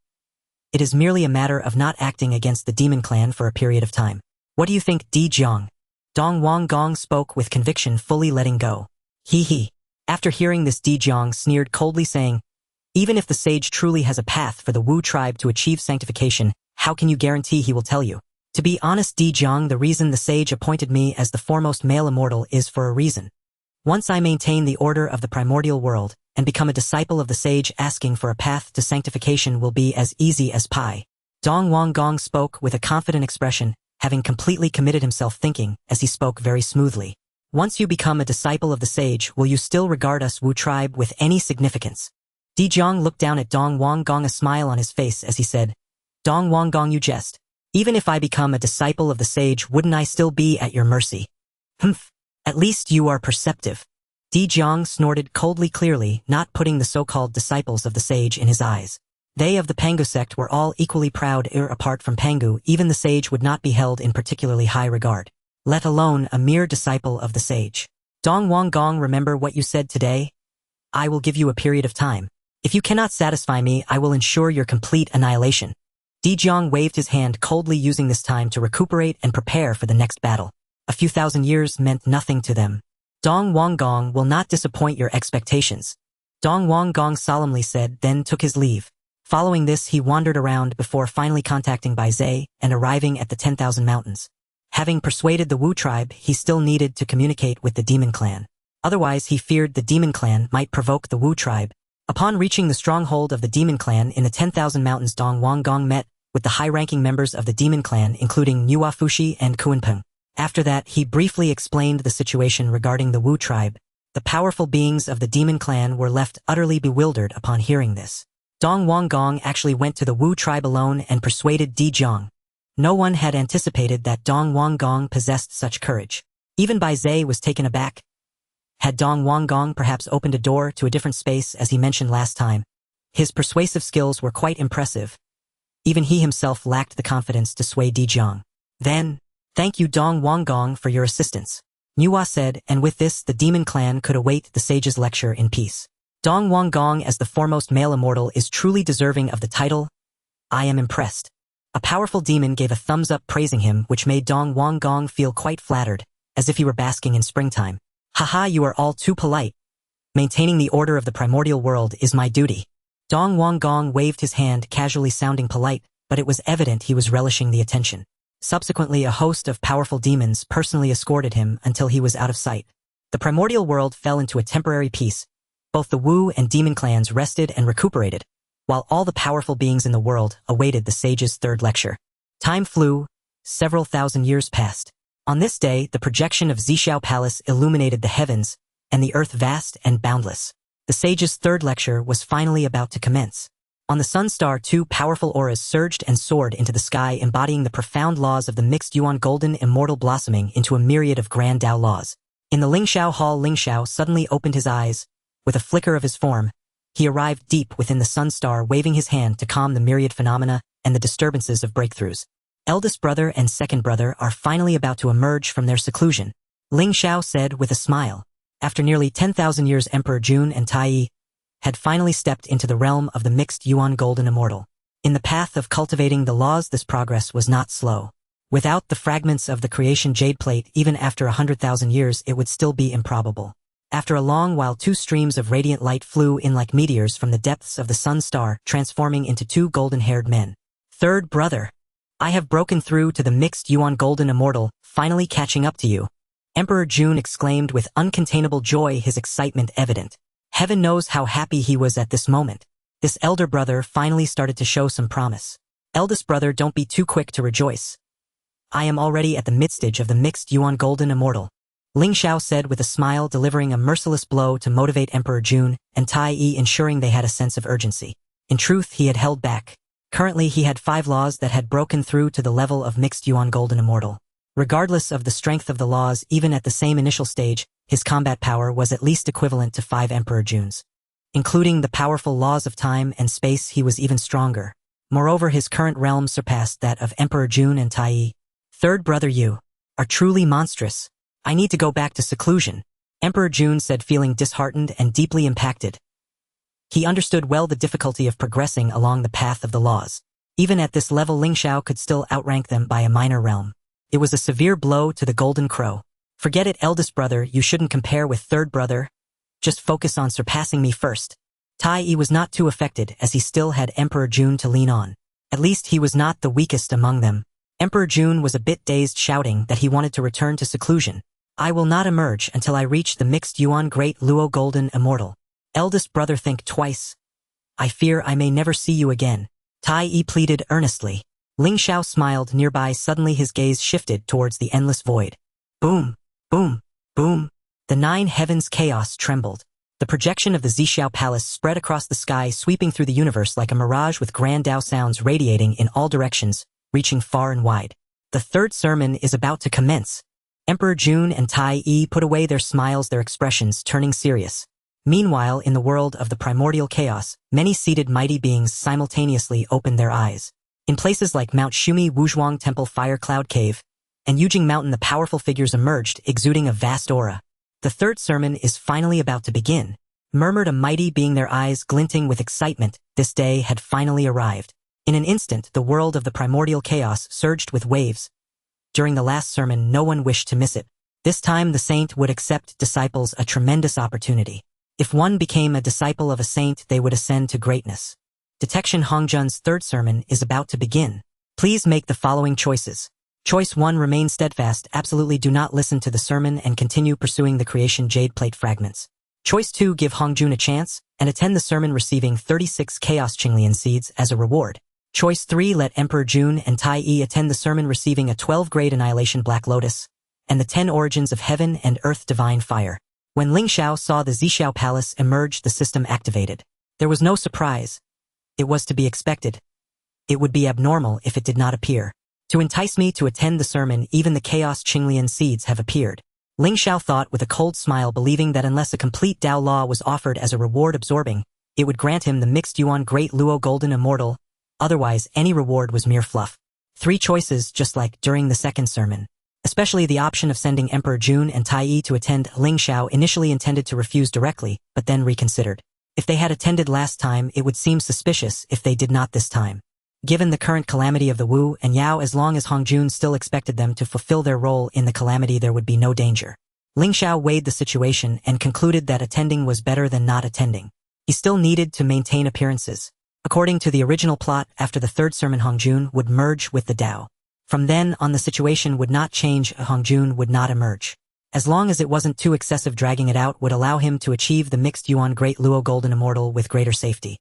It is merely a matter of not acting against the demon clan for a period of time. What do you think, Jiang? Dong Wang Gong spoke with conviction, fully letting go. He. After hearing this, Jiang sneered coldly, saying, even if the sage truly has a path for the Wu tribe to achieve sanctification, how can you guarantee he will tell you? To be honest, Jiang, the reason the sage appointed me as the foremost male immortal is for a reason. Once I maintain the order of the primordial world and become a disciple of the sage, asking for a path to sanctification will be as easy as pie. Dong Wang Gong spoke with a confident expression, having completely committed himself, thinking, as he spoke very smoothly. Once you become a disciple of the sage, will you still regard us Wu tribe with any significance? Jiang looked down at Dong Wang Gong, a smile on his face as he said, Dong Wang Gong, you jest. Even if I become a disciple of the sage, wouldn't I still be at your mercy? Humph. At least you are perceptive. Jiang snorted coldly, clearly not putting the so-called disciples of the sage in his eyes. They of the Pangu sect were all equally proud. Apart from Pangu, even the sage would not be held in particularly high regard, let alone a mere disciple of the sage. Dong Wang Gong, remember what you said today? I will give you a period of time. If you cannot satisfy me, I will ensure your complete annihilation. Jiang waved his hand coldly, using this time to recuperate and prepare for the next battle. A few thousand years meant nothing to them. Dong Wang Gong will not disappoint your expectations. Dong Wang Gong solemnly said, then took his leave. Following this, he wandered around before finally contacting Bai Zhe and arriving at the 10,000 mountains. Having persuaded the Wu tribe, he still needed to communicate with the demon clan. Otherwise, he feared the demon clan might provoke the Wu tribe. Upon reaching the stronghold of the demon clan in the 10,000 mountains, Dong Wang Gong met with the high-ranking members of the demon clan, including Nuwa Fushi and Kuanpeng. After that, he briefly explained the situation regarding the Wu tribe. The powerful beings of the demon clan were left utterly bewildered upon hearing this. Dong Wang Gong actually went to the Wu tribe alone and persuaded Jiang. No one had anticipated that Dong Wang Gong possessed such courage. Even Bai Zhe was taken aback. Had Dong Wang Gong perhaps opened a door to a different space, as he mentioned last time? His persuasive skills were quite impressive. Even he himself lacked the confidence to sway Jiang. Then, thank you Dong Wang Gong for your assistance, Nuwa said, and with this the demon clan could await the sage's lecture in peace. Dong Wang Gong, as the foremost male immortal, is truly deserving of the title. I am impressed. A powerful demon gave a thumbs up, praising him, which made Dong Wang Gong feel quite flattered, as if he were basking in springtime. Haha, you are all too polite. Maintaining the order of the primordial world is my duty. Dong Wang Gong waved his hand, casually sounding polite, but it was evident he was relishing the attention. Subsequently, a host of powerful demons personally escorted him until he was out of sight. The primordial world fell into a temporary peace. Both the Wu and demon clans rested and recuperated, while all the powerful beings in the world awaited the sage's third lecture. Time flew. Several thousand years passed. On this day, the projection of Xiao Palace illuminated the heavens, and the earth vast and boundless. The sage's third lecture was finally about to commence. On the sun star, two powerful auras surged and soared into the sky, embodying the profound laws of the mixed yuan golden immortal, blossoming into a myriad of grand Tao laws. In the Ling Xiao hall, Ling Xiao suddenly opened his eyes. With a flicker of his form, he arrived deep within the sun star, waving his hand to calm the myriad phenomena and the disturbances of breakthroughs. Eldest brother and second brother are finally about to emerge from their seclusion, Ling Xiao said with a smile. After nearly 10,000 years, Emperor Jun and Tai Yi had finally stepped into the realm of the mixed yuan golden immortal. In the path of cultivating the laws, this progress was not slow. Without the fragments of the creation jade plate, even after 100,000 years, it would still be improbable. After a long while, two streams of radiant light flew in like meteors from the depths of the sun star, transforming into two golden-haired men. Third brother, I have broken through to the mixed yuan golden immortal, finally catching up to you. Emperor Jun exclaimed with uncontainable joy, his excitement evident. Heaven knows how happy he was at this moment. This elder brother finally started to show some promise. Eldest brother, don't be too quick to rejoice. I am already at the midstage of the mixed yuan golden immortal, Ling Xiao said with a smile, delivering a merciless blow to motivate Emperor Jun and Tai Yi, ensuring they had a sense of urgency. In truth, he had held back. Currently, he had 5 laws that had broken through to the level of mixed yuan golden immortal. Regardless of the strength of the laws, even at the same initial stage, his combat power was at least equivalent to 5 Emperor Juns. Including the powerful laws of time and space, he was even stronger. Moreover, his current realm surpassed that of Emperor Jun and Tai Yi. Third brother, you are truly monstrous. I need to go back to seclusion, Emperor Jun said, feeling disheartened and deeply impacted. He understood well the difficulty of progressing along the path of the laws. Even at this level, Ling Xiao could still outrank them by a minor realm. It was a severe blow to the Golden Crow. Forget it, eldest brother, you shouldn't compare with third brother. Just focus on surpassing me first. Tai Yi was not too affected as he still had Emperor Jun to lean on. At least he was not the weakest among them. Emperor Jun was a bit dazed, shouting that he wanted to return to seclusion. I will not emerge until I reach the mixed Yuan Great Luo Golden Immortal. Eldest brother, think twice. I fear I may never see you again. Tai Yi pleaded earnestly. Ling Xiao smiled nearby. Suddenly his gaze shifted towards the endless void. Boom, boom, boom. The 9 heavens chaos trembled. The projection of the Xiao Palace spread across the sky, sweeping through the universe like a mirage, with grand Dao sounds radiating in all directions, reaching far and wide. The third sermon is about to commence. Emperor Jun and Tai Yi put away their smiles, their expressions turning serious. Meanwhile, in the world of the Primordial Chaos, many seated mighty beings simultaneously opened their eyes. In places like Mount Shumi, Wuzhuang Temple, Fire Cloud Cave, and Yujing Mountain, the powerful figures emerged, exuding a vast aura. The third sermon is finally about to begin, murmured a mighty being, their eyes glinting with excitement. This day had finally arrived. In an instant, the world of the Primordial Chaos surged with waves. During the last sermon, no one wished to miss it. This time the saint would accept disciples, a tremendous opportunity. If one became a disciple of a saint, they would ascend to greatness. Detection: Hongjun's third sermon is about to begin. Please make the following choices. Choice 1, remain steadfast, absolutely do not listen to the sermon and continue pursuing the creation jade plate fragments. Choice 2, give Hongjun a chance and attend the sermon, receiving 36 Chaos Qinglian seeds as a reward. Choice 3, let Emperor Jun and Tai Yi attend the sermon, receiving a 12-grade Annihilation Black Lotus and the 10 origins of heaven and earth divine fire. When Ling Xiao saw the Xiao Palace emerge, the system activated. There was no surprise. It was to be expected. It would be abnormal if it did not appear. To entice me to attend the sermon, even the Chaos Qinglian seeds have appeared. Ling Xiao thought with a cold smile, believing that unless a complete Dao Law was offered as a reward absorbing, it would grant him the mixed Yuan Great Luo Golden Immortal. Otherwise, any reward was mere fluff. 3 choices, just like during the second sermon. Especially the option of sending Emperor Jun and Tai Yi to attend. Ling Xiao initially intended to refuse directly, but then reconsidered. If they had attended last time, it would seem suspicious if they did not this time. Given the current calamity of the Wu and Yao, as long as Hongjun still expected them to fulfill their role in the calamity, there would be no danger. Ling Xiao weighed the situation and concluded that attending was better than not attending. He still needed to maintain appearances. According to the original plot, after the third sermon, Hongjun would merge with the Dao. From then on, the situation would not change. Hongjun would not emerge. As long as it wasn't too excessive, dragging it out would allow him to achieve the mixed Yuan Great Luo Golden Immortal with greater safety.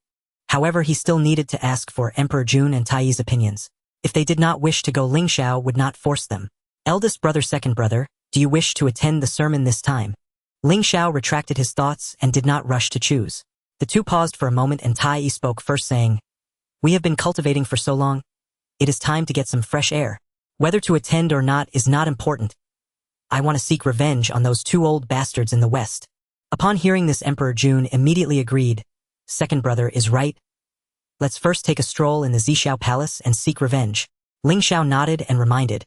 However, he still needed to ask for Emperor Jun and Tai Yi's opinions. If they did not wish to go, Ling Xiao would not force them. Eldest brother, second brother, do you wish to attend the sermon this time? Ling Xiao retracted his thoughts and did not rush to choose. The two paused for a moment and Tai Yi spoke first, saying, We have been cultivating for so long. It is time to get some fresh air. Whether to attend or not is not important. I want to seek revenge on those 2 old bastards in the west. Upon hearing this, Emperor Jun immediately agreed. Second brother is right. Let's first take a stroll in the Xiao Palace and seek revenge. Ling Xiao nodded and reminded.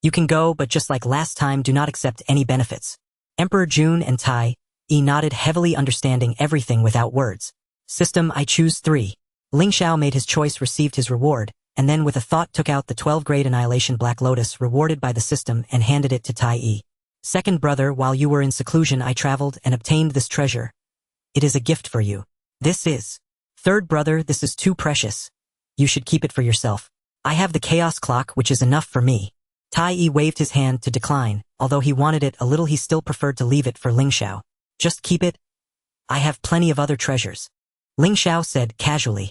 You can go, but just like last time, do not accept any benefits. Emperor Jun and Tai Yi nodded heavily, understanding everything without words. System: I choose 3. Ling Xiao made his choice, received his reward, and then with a thought took out the 12-grade Annihilation Black Lotus rewarded by the system and handed it to Tai Yi. Second brother, while you were in seclusion, I traveled and obtained this treasure. It is a gift for you. This is. Third brother, this is too precious. You should keep it for yourself. I have the Chaos Clock, which is enough for me. Tai Yi waved his hand to decline. Although he wanted it a little, he still preferred to leave it for Ling Xiao. Just keep it. I have plenty of other treasures. Ling Xiao said casually.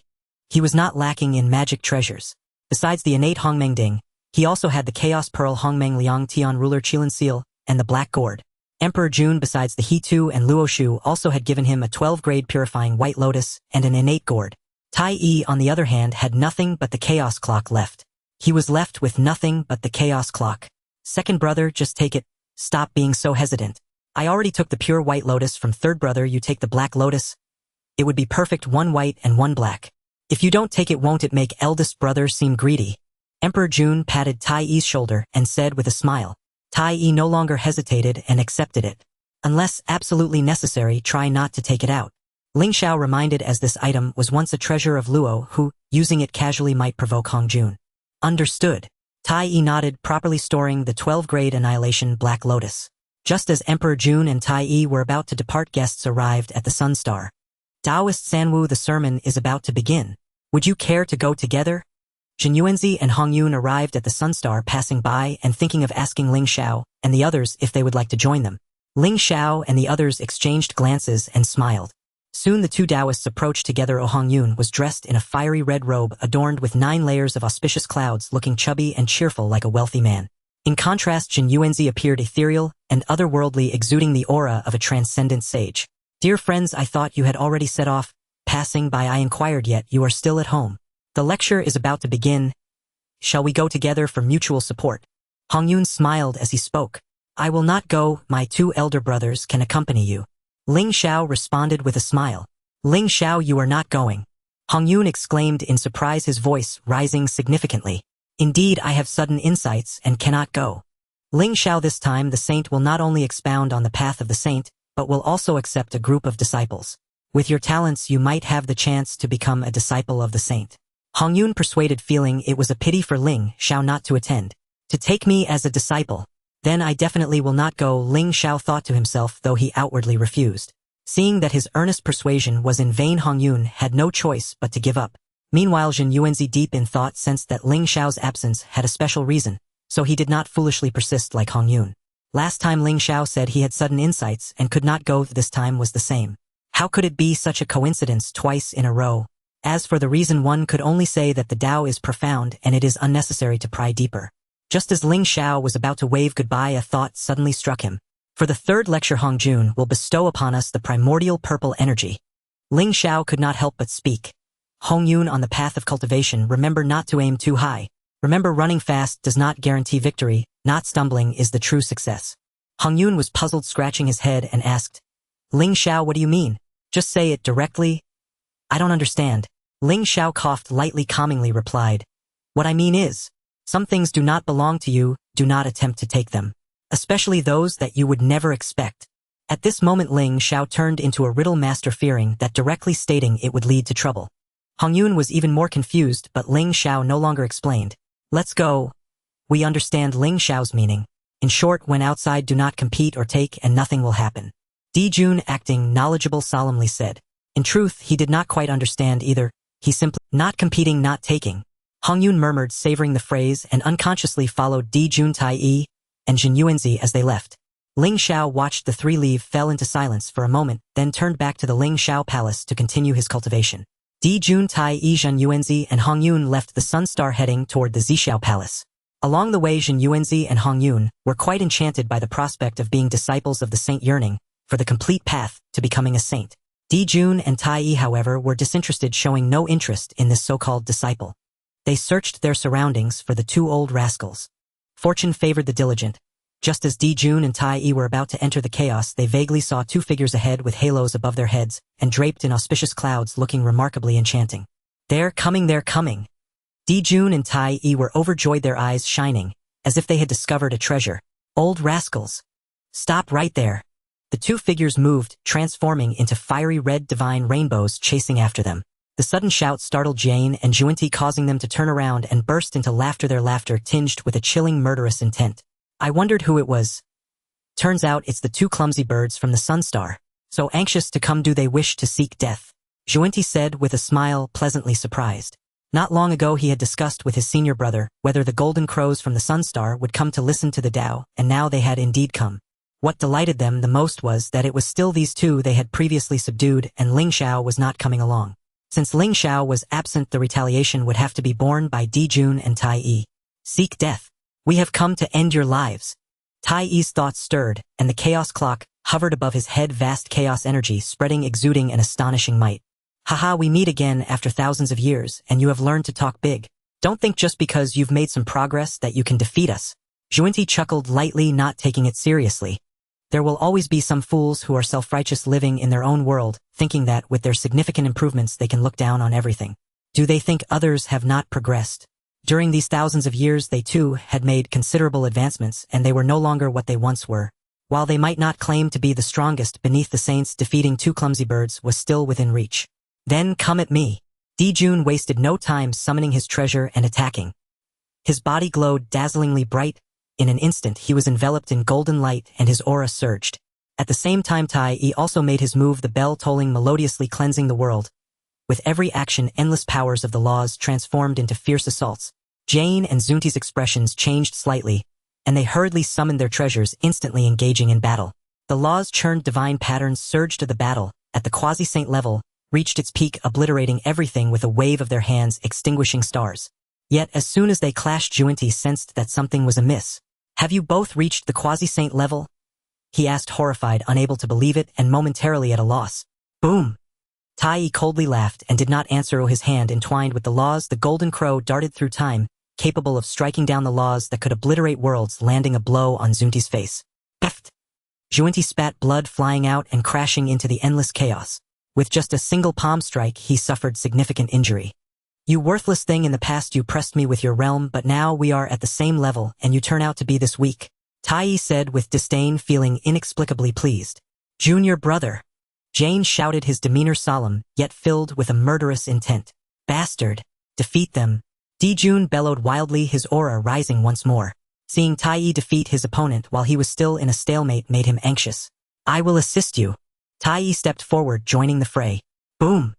He was not lacking in magic treasures. Besides the innate Hongmeng Ding, he also had the Chaos Pearl, Hongmeng Liang Tian Ruler Qilin Seal, and the Black Gourd. Emperor Jun, besides the He Tu and Luo Shu, also had given him a 12-grade Purifying White Lotus and an innate gourd. Tai Yi, on the other hand, had nothing but the Chaos Clock left. He was left with nothing but the Chaos Clock. Second brother, just take it. Stop being so hesitant. I already took the pure White Lotus from third brother, you take the Black Lotus. It would be perfect, 1 white and 1 black. If you don't take it, won't it make eldest brother seem greedy? Emperor Jun patted Tai Yi's shoulder and said with a smile. Tai Yi no longer hesitated and accepted it. Unless absolutely necessary, try not to take it out. Ling Xiao reminded as this item was once a treasure of Luo who, using it casually might provoke Hong Jun. Understood. Tai Yi nodded, properly storing the 12-grade Annihilation Black Lotus. Just as Emperor Jun and Tai Yi were about to depart, guests arrived at the Sun Star. Taoist Sanwu, the sermon is about to begin. Would you care to go together? Jun Yuanzi and Hong Yun arrived at the Sun Star, passing by and thinking of asking Ling Xiao and the others if they would like to join them. Ling Xiao and the others exchanged glances and smiled. Soon the two Taoists approached together. Hong Yun was dressed in a fiery red robe adorned with 9 layers of auspicious clouds, looking chubby and cheerful like a wealthy man. In contrast, Jun Yuanzi appeared ethereal and otherworldly, exuding the aura of a transcendent sage. Dear friends, I thought you had already set off. Passing by I inquired, yet you are still at home. The lecture is about to begin. Shall we go together for mutual support? Hong Yun smiled as he spoke. I will not go, my 2 elder brothers can accompany you. Ling Xiao responded with a smile. Ling Xiao, you are not going. Hong Yun exclaimed in surprise, his voice rising significantly. Indeed, I have sudden insights and cannot go. Ling Xiao, this time the saint will not only expound on the path of the saint, but will also accept a group of disciples. With your talents you might have the chance to become a disciple of the saint. Hong Yun persuaded, feeling it was a pity for Ling Xiao not to attend. To take me as a disciple? Then I definitely will not go, Ling Xiao thought to himself, though he outwardly refused. Seeing that his earnest persuasion was in vain, Hong Yun had no choice but to give up. Meanwhile, Jun Yuanzi, deep in thought, sensed that Ling Xiao's absence had a special reason, so he did not foolishly persist like Hong Yun. Last time Ling Xiao said he had sudden insights and could not go, this time was the same. How could it be such a coincidence twice in a row? As for the reason, one could only say that the Tao is profound and it is unnecessary to pry deeper. Just as Ling Xiao was about to wave goodbye, a thought suddenly struck him. For the 3rd lecture, Hong Jun will bestow upon us the primordial purple energy. Ling Xiao could not help but speak. Hong Yun, on the path of cultivation, remember not to aim too high. Remember, running fast does not guarantee victory, not stumbling is the true success. Hong Yun was puzzled, scratching his head, and asked, Ling Xiao, what do you mean? Just say it directly. I don't understand. Ling Xiao coughed lightly, calmingly replied. What I mean is, some things do not belong to you, do not attempt to take them. Especially those that you would never expect. At this moment Ling Xiao turned into a riddle master, fearing that directly stating it would lead to trouble. Hong Yun was even more confused, but Ling Xiao no longer explained. Let's go. We understand Ling Xiao's meaning. In short, when outside, do not compete or take and nothing will happen. Di Jun, acting knowledgeable, solemnly said. In truth, he did not quite understand either. He simply, not competing, not taking. Hong Yun murmured, savoring the phrase, and unconsciously followed Di Jun, Tai Yi, and Jun Yuanzi as they left. Ling Xiao watched the 3 leave, fell into silence for a moment, then turned back to the Ling Xiao palace to continue his cultivation. Di Jun, Tai Yi, Jun Yuanzi, and Hong Yun left the Sun Star, heading toward the Zixiao palace. Along the way, Jun Yuanzi and Hong Yun were quite enchanted by the prospect of being disciples of the saint, yearning for the complete path to becoming a saint. Di Jun and Tai Yi, however, were disinterested, showing no interest in this so-called disciple. They searched their surroundings for the 2 old rascals. Fortune favored the diligent. Just as Di Jun and Tai Yi were about to enter the chaos, they vaguely saw 2 figures ahead with halos above their heads and draped in auspicious clouds, looking remarkably enchanting. They're coming, they're coming. Di Jun and Tai Yi were overjoyed, their eyes shining, as if they had discovered a treasure. Old rascals. Stop right there. The 2 figures moved, transforming into fiery red divine rainbows, chasing after them. The sudden shout startled Jane and Juanti, causing them to turn around and burst into laughter, their laughter tinged with a chilling, murderous intent. I wondered who it was. Turns out it's the 2 clumsy birds from the Sun Star. So anxious to come, do they wish to seek death? Juanti said with a smile, pleasantly surprised. Not long ago he had discussed with his senior brother whether the golden crows from the Sun Star would come to listen to the Tao, and now they had indeed come. What delighted them the most was that it was still these 2 they had previously subdued, and Ling Xiao was not coming along. Since Ling Xiao was absent, the retaliation would have to be borne by Di Jun and Tai Yi. Seek death. We have come to end your lives. Tai Yi's thoughts stirred, and the chaos clock hovered above his head, vast chaos energy spreading, exuding an astonishing might. Haha, we meet again after thousands of years, and you have learned to talk big. Don't think just because you've made some progress that you can defeat us. Juanti chuckled lightly, not taking it seriously. There will always be some fools who are self-righteous, living in their own world, thinking that with their significant improvements they can look down on everything. Do they think others have not progressed? During these thousands of years, they too had made considerable advancements, and they were no longer what they once were. While they might not claim to be the strongest beneath the saints, defeating two clumsy birds was still within reach. Then come at me. Jun wasted no time summoning his treasure and attacking. His body glowed dazzlingly bright. In an instant he was enveloped in golden light and his aura surged. At the same time Tai Yi also made his move, the bell tolling melodiously, cleansing the world. With every action, endless powers of the laws transformed into fierce assaults. Jane and Zunti's expressions changed slightly, and they hurriedly summoned their treasures, instantly engaging in battle. The laws churned divine patterns, surged to the battle, at the quasi-saint level, reached its peak, obliterating everything with a wave of their hands, extinguishing stars. Yet as soon as they clashed, Junti sensed that something was amiss. Have you both reached the quasi-saint level? He asked, horrified, unable to believe it, and momentarily at a loss. Boom! Tai Yi coldly laughed and did not answer. His hand entwined with the laws, the golden crow darted through time, capable of striking down the laws that could obliterate worlds, landing a blow on Zunti's face. Peft! Junti spat blood flying out and crashing into the endless chaos. With just a single palm strike, he suffered significant injury. You worthless thing, in the past you pressed me with your realm, but now we are at the same level and you turn out to be this weak. Tai Yi said with disdain, feeling inexplicably pleased. Junior brother. Jane shouted, his demeanor solemn, yet filled with a murderous intent. Bastard. Defeat them. Jun bellowed wildly, his aura rising once more. Seeing Tai Yi defeat his opponent while he was still in a stalemate made him anxious. I will assist you. Tai Yi stepped forward, joining the fray. Boom!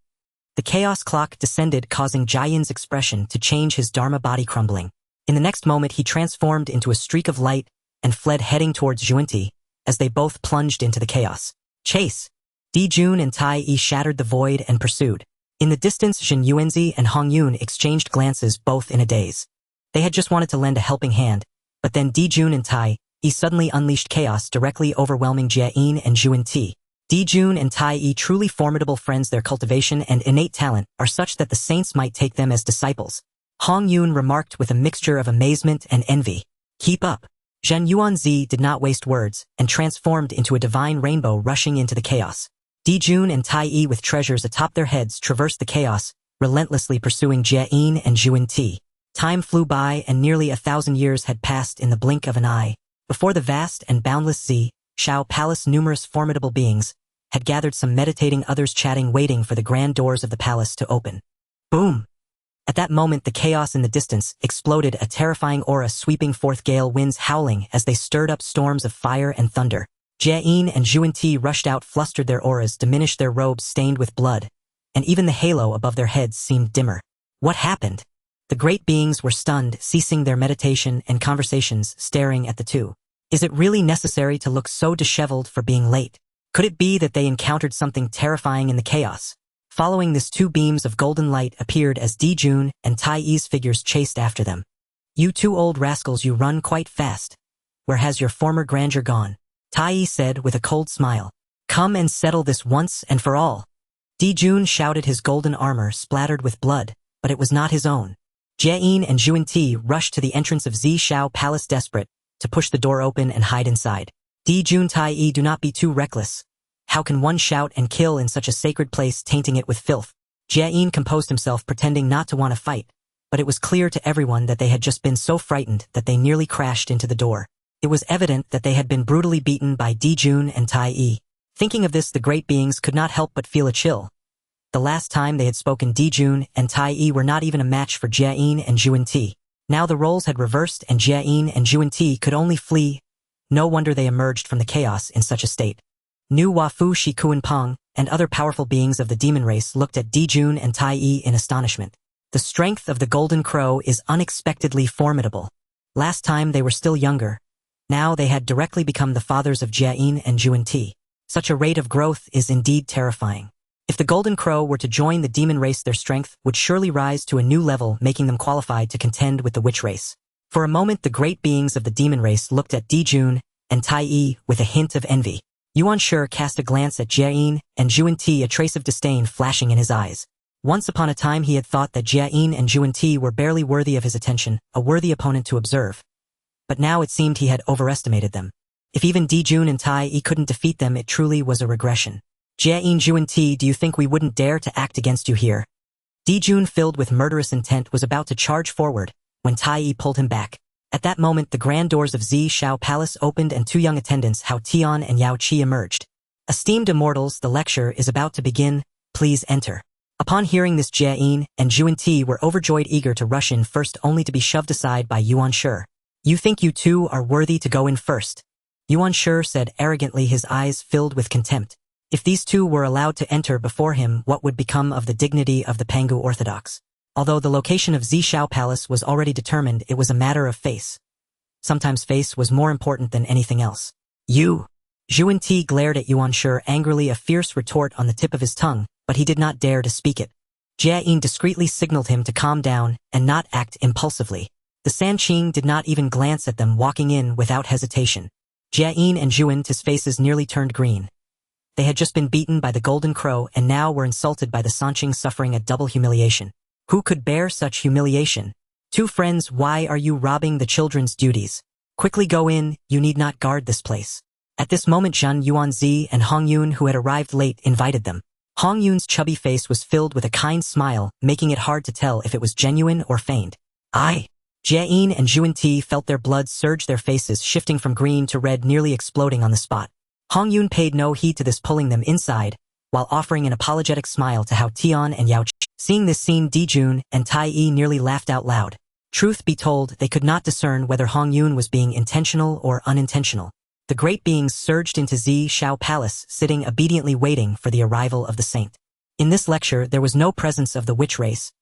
The chaos clock descended, causing Jian's expression to change, his dharma body crumbling. In the next moment he transformed into a streak of light and fled, heading towards Junti, as they both plunged into the chaos. Chase! Jun and Tai Yi shattered the void and pursued. In the distance, Jin Yuanzi and Hong Yun exchanged glances, both in a daze. They had just wanted to lend a helping hand, but then Jun and Tai Yi suddenly unleashed chaos, directly overwhelming Jian and Junti. Jun and Tai Yi, truly formidable friends, their cultivation and innate talent are such that the saints might take them as disciples. Hong Yun remarked with a mixture of amazement and envy. Keep up. Zhen Yuanzi did not waste words and transformed into a divine rainbow, rushing into the chaos. Jun and Tai Yi, with treasures atop their heads, traversed the chaos, relentlessly pursuing Jian and Junti. Time flew by and nearly 1,000 years had passed in the blink of an eye. Before the vast and boundless Xiao palace, numerous formidable beings had gathered, some meditating, others chatting, waiting for the grand doors of the palace to open. Boom! At that moment the chaos in the distance exploded, a terrifying aura sweeping forth, gale winds howling as they stirred up storms of fire and thunder. Jian and Junti rushed out, flustered, their auras diminished, their robes stained with blood, and even the halo above their heads seemed dimmer. What happened? The great beings were stunned, ceasing their meditation and conversations, staring at the two. Is it really necessary to look so disheveled for being late? Could it be that they encountered something terrifying in the chaos? Following this, two beams of golden light appeared as Jun and Tai Yi's figures chased after them. You two old rascals, you run quite fast. Where has your former grandeur gone? Tai Yi said with a cold smile. Come and settle this once and for all. Jun shouted, his golden armor splattered with blood, but it was not his own. Jian and Junti rushed to the entrance of Xiao Palace, desperate to push the door open and hide inside. Jun, Tai Yi, do not be too reckless. How can one shout and kill in such a sacred place, tainting it with filth? Jian composed himself, pretending not to want to fight, but it was clear to everyone that they had just been so frightened that they nearly crashed into the door. It was evident that they had been brutally beaten by Jun and Tai Yi. Thinking of this, the great beings could not help but feel a chill. The last time they had spoken, Jun and Tai Yi were not even a match for Jian and Junti. Now the roles had reversed and Jian and Junti could only flee. No wonder they emerged from the chaos in such a state. Nu Wafu, Shi Kuanpeng, and other powerful beings of the demon race looked at Jun and Tai Yi in astonishment. The strength of the Golden Crow is unexpectedly formidable. Last time they were still younger. Now they had directly become the fathers of Jian and Junti. Such a rate of growth is indeed terrifying. If the Golden Crow were to join the demon race, their strength would surely rise to a new level, making them qualified to contend with the witch race. For a moment the great beings of the demon race looked at Jun and Tai Yi with a hint of envy. Yuan Shi cast a glance at Jian and Junti, a trace of disdain flashing in his eyes. Once upon a time he had thought that Jian and Junti were barely worthy of his attention, a worthy opponent to observe. But now it seemed he had overestimated them. If even Jun and Tai Yi couldn't defeat them, it truly was a regression. Jian, Junti, do you think we wouldn't dare to act against you here? Jun, filled with murderous intent, was about to charge forward, when Tai Yi pulled him back. At that moment, the grand doors of Zi Xiao Palace opened and two young attendants, Hao Tian and Yao Qi, emerged. Esteemed immortals, the lecture is about to begin. Please enter. Upon hearing this, Jia Yin and Jun and Tai Yi were overjoyed, eager to rush in first, only to be shoved aside by Yuan Shi. You think you two are worthy to go in first? Yuan Shi said arrogantly, his eyes filled with contempt. If these two were allowed to enter before him, what would become of the dignity of the Pangu Orthodox? Although the location of Zi Xiao Palace was already determined, it was a matter of face. Sometimes face was more important than anything else. You! Jun and Tai Yi glared at Yuan Shi angrily, a fierce retort on the tip of his tongue, but he did not dare to speak it. Jia Yin discreetly signaled him to calm down and not act impulsively. The Sanqing did not even glance at them, walking in without hesitation. Jia Yin and Jun's faces nearly turned green. They had just been beaten by the Golden Crow and now were insulted by the Sanqing, suffering a double humiliation. Who could bear such humiliation? Two friends, why are you robbing the children's duties? Quickly go in, you need not guard this place. At this moment, Zhang Yuanzi and Hong Yun, who had arrived late, invited them. Hong Yun's chubby face was filled with a kind smile, making it hard to tell if it was genuine or feigned. Jia Yin and Jun and Tai Yi felt their blood surge, their faces shifting from green to red, nearly exploding on the spot. Hong Yun paid no heed to this, pulling them inside, while offering an apologetic smile to Hao Tian and Yao Qi. Seeing this scene, Jun and Tai Yi nearly laughed out loud. Truth be told, they could not discern whether Hong Yun was being intentional or unintentional. The great beings surged into Zi Xiao Palace, sitting obediently waiting for the arrival of the saint. In this lecture, there was no presence of the witch race.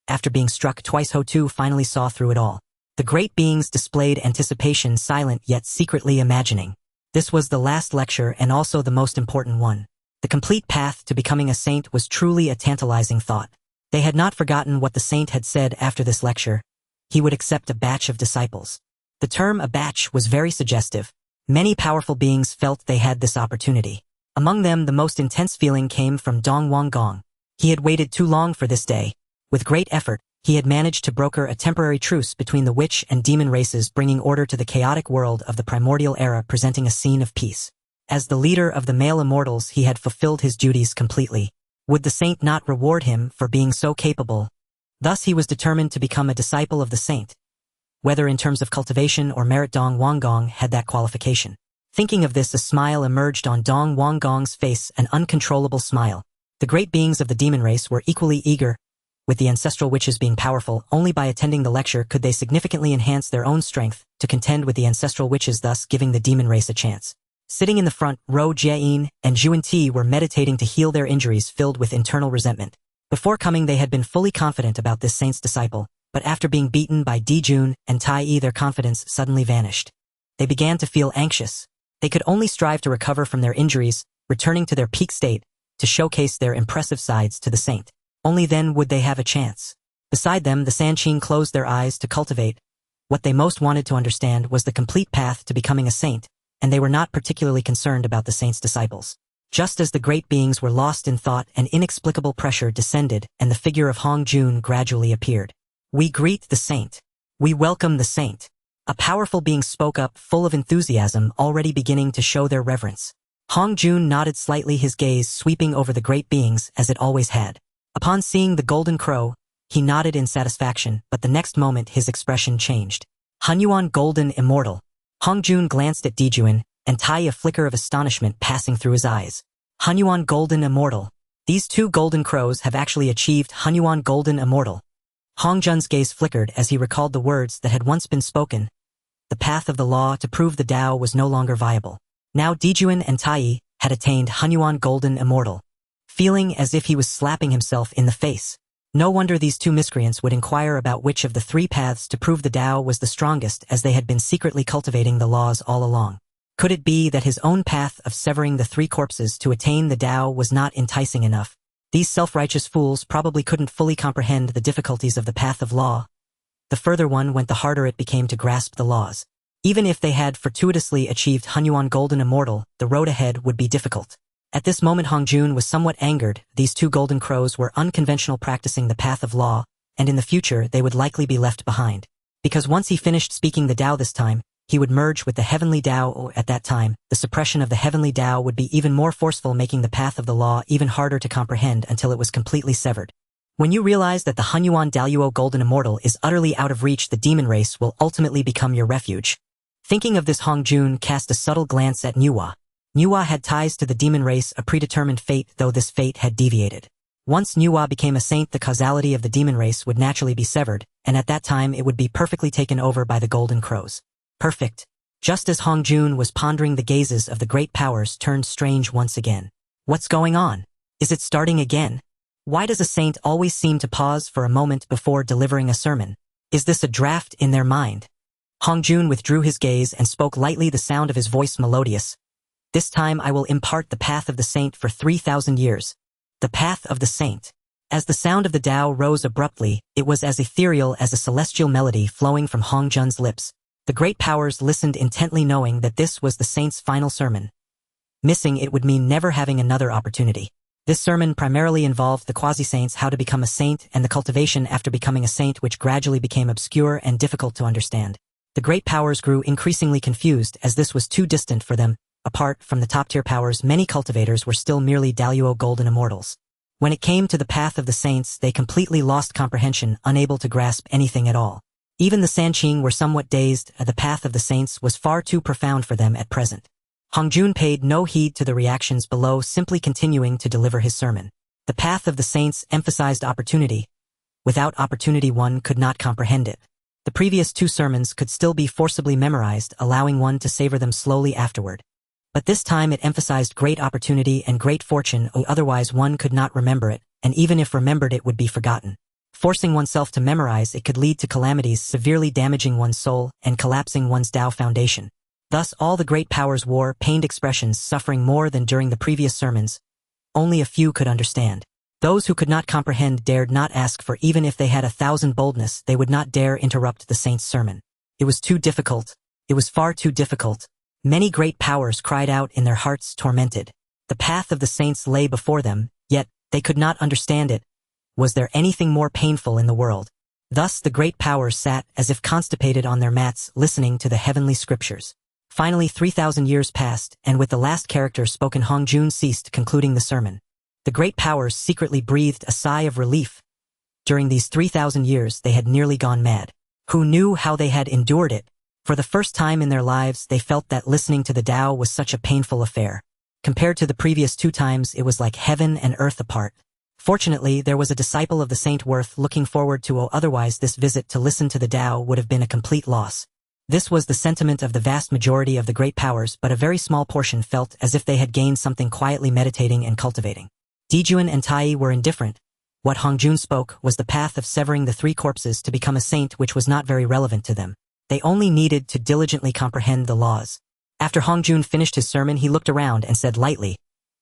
After being struck twice, Ho Tu finally saw through it all. The great beings displayed anticipation, silent yet secretly imagining. This was the last lecture and also the most important one. The complete path to becoming a saint was truly a tantalizing thought. They had not forgotten what the saint had said after this lecture. He would accept a batch of disciples. The term "a batch" was very suggestive. Many powerful beings felt they had this opportunity. Among them, the most intense feeling came from Dong Wang Gong. He had waited too long for this day. With great effort, he had managed to broker a temporary truce between the witch and demon races, bringing order to the chaotic world of the primordial era, presenting a scene of peace. As the leader of the male immortals, he had fulfilled his duties completely. Would the saint not reward him for being so capable? Thus he was determined to become a disciple of the saint. Whether in terms of cultivation or merit, Dong Wang Gong had that qualification. Thinking of this, a smile emerged on Dong Wang Gong's face, an uncontrollable smile. The great beings of the demon race were equally eager. With the ancestral witches being powerful, only by attending the lecture could they significantly enhance their own strength to contend with the ancestral witches, thus giving the demon race a chance. Sitting in the front row, Jia Yin and Jun and Tai Yi were meditating to heal their injuries, filled with internal resentment. Before coming, they had been fully confident about this saint's disciple, but after being beaten by Jun and Tai Yi, their confidence suddenly vanished. They began to feel anxious. They could only strive to recover from their injuries, returning to their peak state, to showcase their impressive sides to the saint. Only then would they have a chance. Beside them, the Sanqing closed their eyes to cultivate. What they most wanted to understand was the complete path to becoming a saint, and they were not particularly concerned about the saint's disciples. Just as the great beings were lost in thought, an inexplicable pressure descended, and the figure of Hong Jun gradually appeared. We greet the saint. We welcome the saint. A powerful being spoke up, full of enthusiasm, already beginning to show their reverence. Hong Jun nodded slightly, his gaze sweeping over the great beings as it always had. Upon seeing the Golden Crow, he nodded in satisfaction, but the next moment his expression changed. Hunyuan Golden Immortal. Hong Jun glanced at Jun and Tai Yi, a flicker of astonishment passing through his eyes. Hunyuan Golden Immortal. These two Golden Crows have actually achieved Hunyuan Golden Immortal. Hong Jun's gaze flickered as he recalled the words that had once been spoken. The path of the law to prove the Tao was no longer viable. Now Jun and Tai Yi had attained Hunyuan Golden Immortal. Feeling as if he was slapping himself in the face. No wonder these two miscreants would inquire about which of the three paths to prove the Tao was the strongest, as they had been secretly cultivating the laws all along. Could it be that his own path of severing the three corpses to attain the Tao was not enticing enough? These self-righteous fools probably couldn't fully comprehend the difficulties of the path of law. The further one went, the harder it became to grasp the laws. Even if they had fortuitously achieved Hunyuan Golden Immortal, the road ahead would be difficult. At this moment, Hong Jun was somewhat angered. These two Golden Crows were unconventional, practicing the path of law, and in the future they would likely be left behind. Because once he finished speaking the Tao this time, he would merge with the heavenly Tao. At that time, the suppression of the heavenly Tao would be even more forceful, making the path of the law even harder to comprehend until it was completely severed. When you realize that the Hunyuan Daluo Golden Immortal is utterly out of reach, the demon race will ultimately become your refuge. Thinking of this, Hong Jun cast a subtle glance at Nuwa. Nuwa had ties to the demon race, a predetermined fate, though this fate had deviated. Once Nuwa became a saint, the causality of the demon race would naturally be severed, and at that time it would be perfectly taken over by the Golden Crows. Perfect. Just as Hong Jun was pondering, the gazes of the great powers turned strange once again. What's going on? Is it starting again? Why does a saint always seem to pause for a moment before delivering a sermon? Is this a draft in their mind? Hong Jun withdrew his gaze and spoke lightly, the sound of his voice melodious. This time I will impart the path of the saint for 3,000 years. The path of the saint. As the sound of the Tao rose abruptly, it was as ethereal as a celestial melody flowing from Hong Jun's lips. The great powers listened intently, knowing that this was the saint's final sermon. Missing it would mean never having another opportunity. This sermon primarily involved the quasi-saints, how to become a saint, and the cultivation after becoming a saint, which gradually became obscure and difficult to understand. The great powers grew increasingly confused, as this was too distant for them. Apart from the top-tier powers, many cultivators were still merely Daluo Golden Immortals. When it came to the path of the saints, they completely lost comprehension, unable to grasp anything at all. Even the Sanqing were somewhat dazed. The path of the saints was far too profound for them at present. Hong Jun paid no heed to the reactions below, simply continuing to deliver his sermon. The path of the saints emphasized opportunity. Without opportunity, one could not comprehend it. The previous two sermons could still be forcibly memorized, allowing one to savor them slowly afterward. But this time it emphasized great opportunity and great fortune, otherwise one could not remember it, and even if remembered it would be forgotten. Forcing oneself to memorize it could lead to calamities, severely damaging one's soul and collapsing one's Tao foundation. Thus all the great powers wore pained expressions, suffering more than during the previous sermons. Only a few could understand. Those who could not comprehend dared not ask, for even if they had 1,000 boldness, they would not dare interrupt the saint's sermon. It was too difficult. It was far too difficult. Many great powers cried out in their hearts, tormented. The path of the saints lay before them, yet they could not understand it. Was there anything more painful in the world? Thus the great powers sat as if constipated on their mats, listening to the heavenly scriptures. Finally 3,000 years passed, and with the last character spoken, Hong Jun ceased, concluding the sermon. The great powers secretly breathed a sigh of relief. During these 3,000 years they had nearly gone mad. Who knew how they had endured it? For the first time in their lives they felt that listening to the Tao was such a painful affair. Compared to the previous 2 times, it was like heaven and earth apart. Fortunately, there was a disciple of the saint worth looking forward to, otherwise this visit to listen to the Tao would have been a complete loss. This was the sentiment of the vast majority of the great powers, but a very small portion felt as if they had gained something quietly meditating and cultivating. Jun and Tai Yi were indifferent. What Hong Jun spoke was the path of severing the 3 corpses to become a saint, which was not very relevant to them. They only needed to diligently comprehend the laws. After Hong Jun finished his sermon, he looked around and said lightly,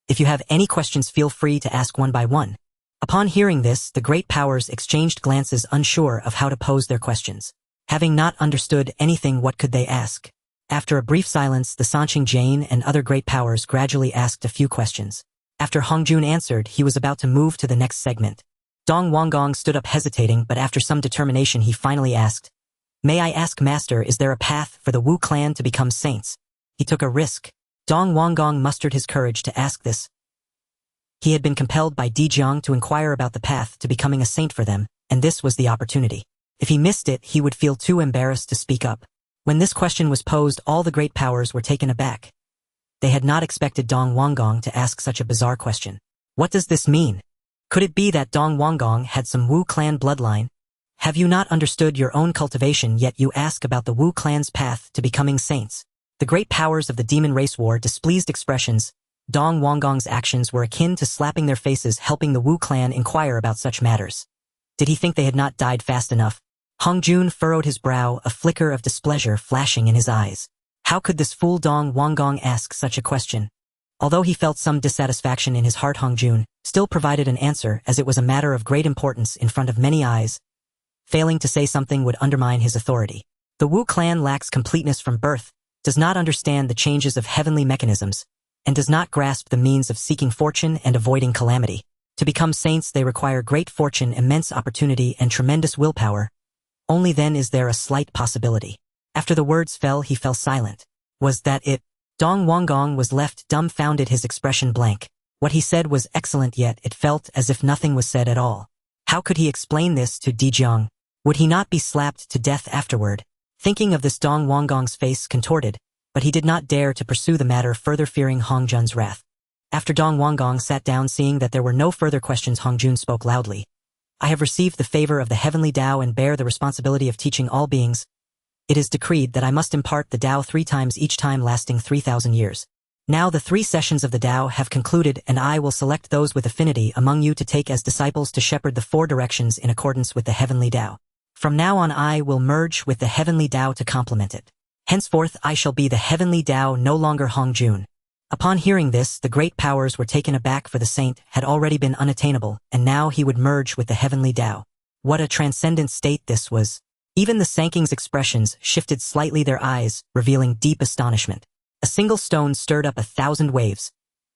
"If you have any questions, feel free to ask one by one." Upon hearing this, the great powers exchanged glances, unsure of how to pose their questions. Having not understood anything, what could they ask? After a brief silence, the Sanqing Jane and other great powers gradually asked a few questions. After Hong Jun answered, he was about to move to the next segment. Dong Wanggong stood up hesitating, but after some determination he finally asked, "May I ask, Master, is there a path for the Wu clan to become saints?" He took a risk. Dong Wanggong mustered his courage to ask this. He had been compelled by Dijiang to inquire about the path to becoming a saint for them, and this was the opportunity. If he missed it, he would feel too embarrassed to speak up. When this question was posed, all the great powers were taken aback. They had not expected Dong Wanggong to ask such a bizarre question. What does this mean? Could it be that Dong Wanggong had some Wu clan bloodline? Have you not understood your own cultivation, yet you ask about the Wu clan's path to becoming saints? The great powers of the demon race wore displeased expressions. Dong Wanggong's actions were akin to slapping their faces, helping the Wu clan inquire about such matters. Did he think they had not died fast enough? Hong Jun furrowed his brow, a flicker of displeasure flashing in his eyes. How could this fool Dong Wanggong ask such a question? Although he felt some dissatisfaction in his heart, Hong Jun still provided an answer, as it was a matter of great importance in front of many eyes. Failing to say something would undermine his authority. The Wu clan lacks completeness from birth, does not understand the changes of heavenly mechanisms, and does not grasp the means of seeking fortune and avoiding calamity. To become saints they require great fortune, immense opportunity, and tremendous willpower. Only then is there a slight possibility. After the words fell, he fell silent. Was that it? Dong Wanggong was left dumbfounded, his expression blank. What he said was excellent, yet it felt as if nothing was said at all. How could he explain this to Dijiang? Would he not be slapped to death afterward? Thinking of this, Dong Wanggong's face contorted, but he did not dare to pursue the matter further, fearing Hong Jun's wrath. After Dong Wanggong sat down, seeing that there were no further questions, Hong Jun spoke loudly. I have received the favor of the heavenly Tao and bear the responsibility of teaching all beings. It is decreed that I must impart the Tao 3 times, each time lasting 3,000 years. Now the 3 sessions of the Tao have concluded, and I will select those with affinity among you to take as disciples to shepherd the 4 directions in accordance with the heavenly Tao. From now on I will merge with the heavenly Tao to complement it. Henceforth I shall be the heavenly Tao, no longer Hong Jun. Upon hearing this, the great powers were taken aback, for the saint had already been unattainable, and now he would merge with the heavenly Tao. What a transcendent state this was! Even the Sanking's expressions shifted slightly, their eyes revealing deep astonishment. A single stone stirred up 1,000 waves.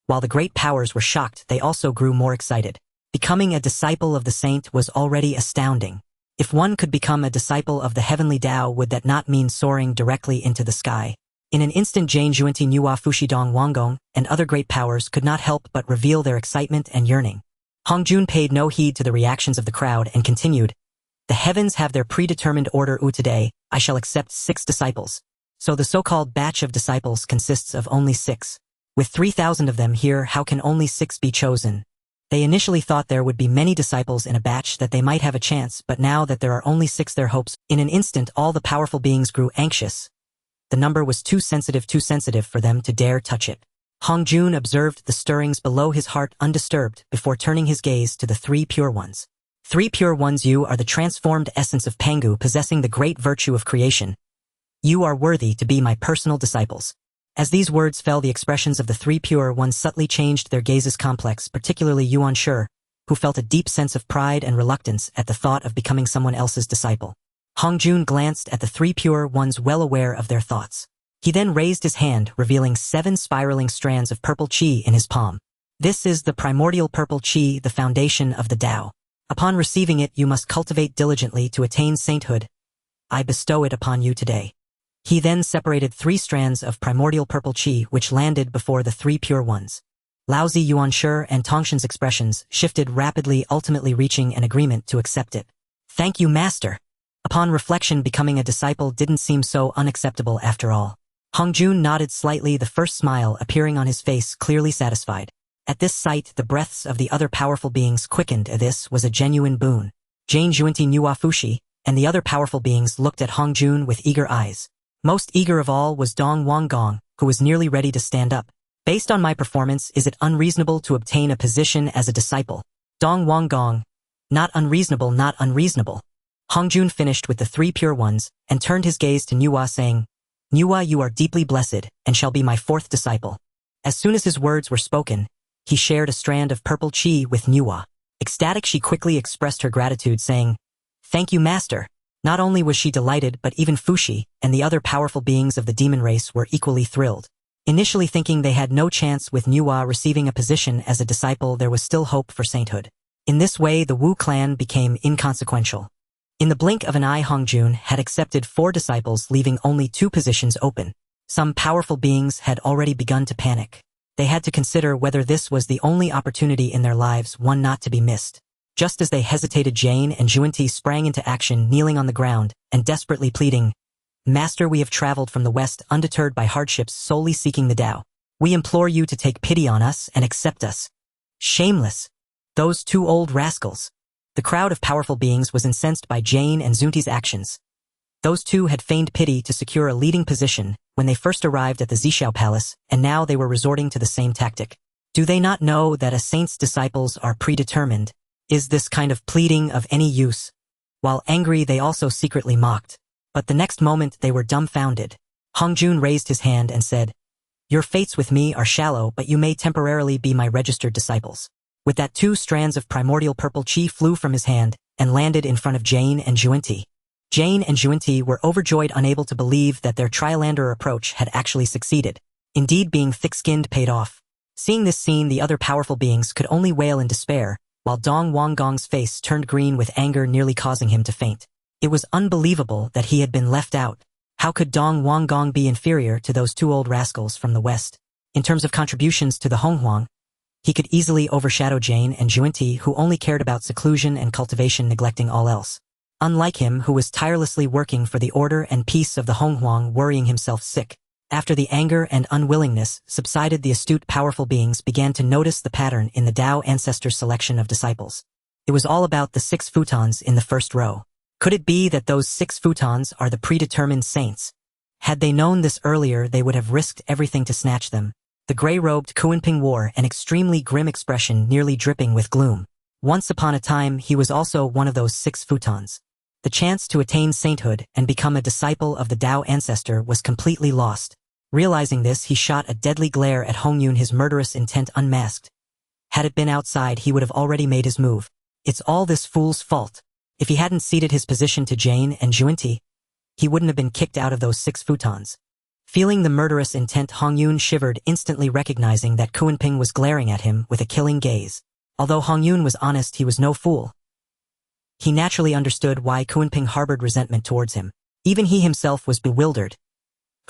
While the great powers were shocked, they also grew more excited. Becoming a disciple of the saint was already astounding. If one could become a disciple of the heavenly Tao, would that not mean soaring directly into the sky? In an instant, Jane Juanti, Nuwa Fushi, Dong Wanggong, and other great powers could not help but reveal their excitement and yearning. Hong Jun paid no heed to the reactions of the crowd and continued, the heavens have their predetermined order. Today, I shall accept 6 disciples. So the so-called batch of disciples consists of only 6. With 3,000 of them here, how can only 6 be chosen? They initially thought there would be many disciples in a batch, that they might have a chance, but now that there are only 6, their hopes. In an instant, all the powerful beings grew anxious. The number was too sensitive for them to dare touch it. Hong Jun observed the stirrings below his heart undisturbed before turning his gaze to the 3 pure ones. 3 pure ones, you are the transformed essence of Pangu, possessing the great virtue of creation. You are worthy to be my personal disciples. As these words fell, the expressions of the 3 pure ones subtly changed, their gazes complex, particularly Yuan Shi, who felt a deep sense of pride and reluctance at the thought of becoming someone else's disciple. Hong Jun glanced at the 3 pure ones, well aware of their thoughts. He then raised his hand, revealing 7 spiraling strands of purple qi in his palm. This is the primordial purple qi, the foundation of the Tao. Upon receiving it, you must cultivate diligently to attain sainthood. I bestow it upon you today. He then separated 3 strands of primordial purple qi, which landed before the 3 pure ones. Laozi, Yuan Shi, and Tongshan's expressions shifted rapidly, ultimately reaching an agreement to accept it. Thank you, Master. Upon reflection, becoming a disciple didn't seem so unacceptable after all. Hong Jun nodded slightly, the first smile appearing on his face, clearly satisfied. At this sight, the breaths of the other powerful beings quickened. This was a genuine boon. Jane Juanti, Nuwa Fushi, and the other powerful beings looked at Hong Jun with eager eyes. Most eager of all was Dong Wanggong, who was nearly ready to stand up. Based on my performance, is it unreasonable to obtain a position as a disciple? Dong Wanggong. Not unreasonable, not unreasonable. Hong Jun finished with the 3 pure ones, and turned his gaze to Nuwa, saying, Nuwa, you are deeply blessed, and shall be my 4th disciple. As soon as his words were spoken, he shared a strand of purple qi with Nuwa. Ecstatic, she quickly expressed her gratitude, saying, Thank you, Master. Not only was she delighted, but even Fushi and the other powerful beings of the demon race were equally thrilled. Initially thinking they had no chance with Nuwa receiving a position as a disciple, there was still hope for sainthood. In this way, the Wu clan became inconsequential. In the blink of an eye, Hong Jun had accepted 4 disciples, leaving only 2 positions open. Some powerful beings had already begun to panic. They had to consider whether this was the only opportunity in their lives, one not to be missed. Just as they hesitated, Jane and Juanti sprang into action, kneeling on the ground and desperately pleading, Master, we have traveled from the west undeterred by hardships, solely seeking the Tao. We implore you to take pity on us and accept us. Shameless. Those 2 old rascals. The crowd of powerful beings was incensed by Jane and Zunti's actions. Those 2 had feigned pity to secure a leading position when they first arrived at the Xiao Palace, and now they were resorting to the same tactic. Do they not know that a saint's disciples are predetermined? Is this kind of pleading of any use? While angry, they also secretly mocked. But the next moment they were dumbfounded. Hong Jun raised his hand and said, Your fates with me are shallow, but you may temporarily be my registered disciples. With that, 2 strands of primordial purple qi flew from his hand and landed in front of Jane and Juanti. Jane and Juanti were overjoyed, unable to believe that their trilander approach had actually succeeded. Indeed, being thick-skinned paid off. Seeing this scene, the other powerful beings could only wail in despair, while Dong Wanggong's face turned green with anger, nearly causing him to faint. It was unbelievable that he had been left out. How could Dong Wanggong be inferior to those 2 old rascals from the west? In terms of contributions to the Honghuang, He could easily overshadow Jane and Jun, who only cared about seclusion and cultivation, neglecting all else. Unlike him, who was tirelessly working for the order and peace of the Honghuang, worrying himself sick. After the anger and unwillingness subsided, the astute, powerful beings began to notice the pattern in the Tao ancestors' selection of disciples. It was all about the 6 futons in the first row. Could it be that those 6 futons are the predetermined saints? Had they known this earlier, they would have risked everything to snatch them. The gray-robed Kunping wore an extremely grim expression, nearly dripping with gloom. Once upon a time, he was also one of those 6 futons. The chance to attain sainthood and become a disciple of the Tao ancestor was completely lost. Realizing this, he shot a deadly glare at Hongyun, his murderous intent unmasked. Had it been outside, he would have already made his move. It's all this fool's fault. If he hadn't ceded his position to Jane and Jun, he wouldn't have been kicked out of those 6 futons. Feeling the murderous intent, Hongyun shivered, instantly recognizing that Kunping was glaring at him with a killing gaze. Although Hongyun was honest, he was no fool. He naturally understood why Kunping harbored resentment towards him. Even he himself was bewildered.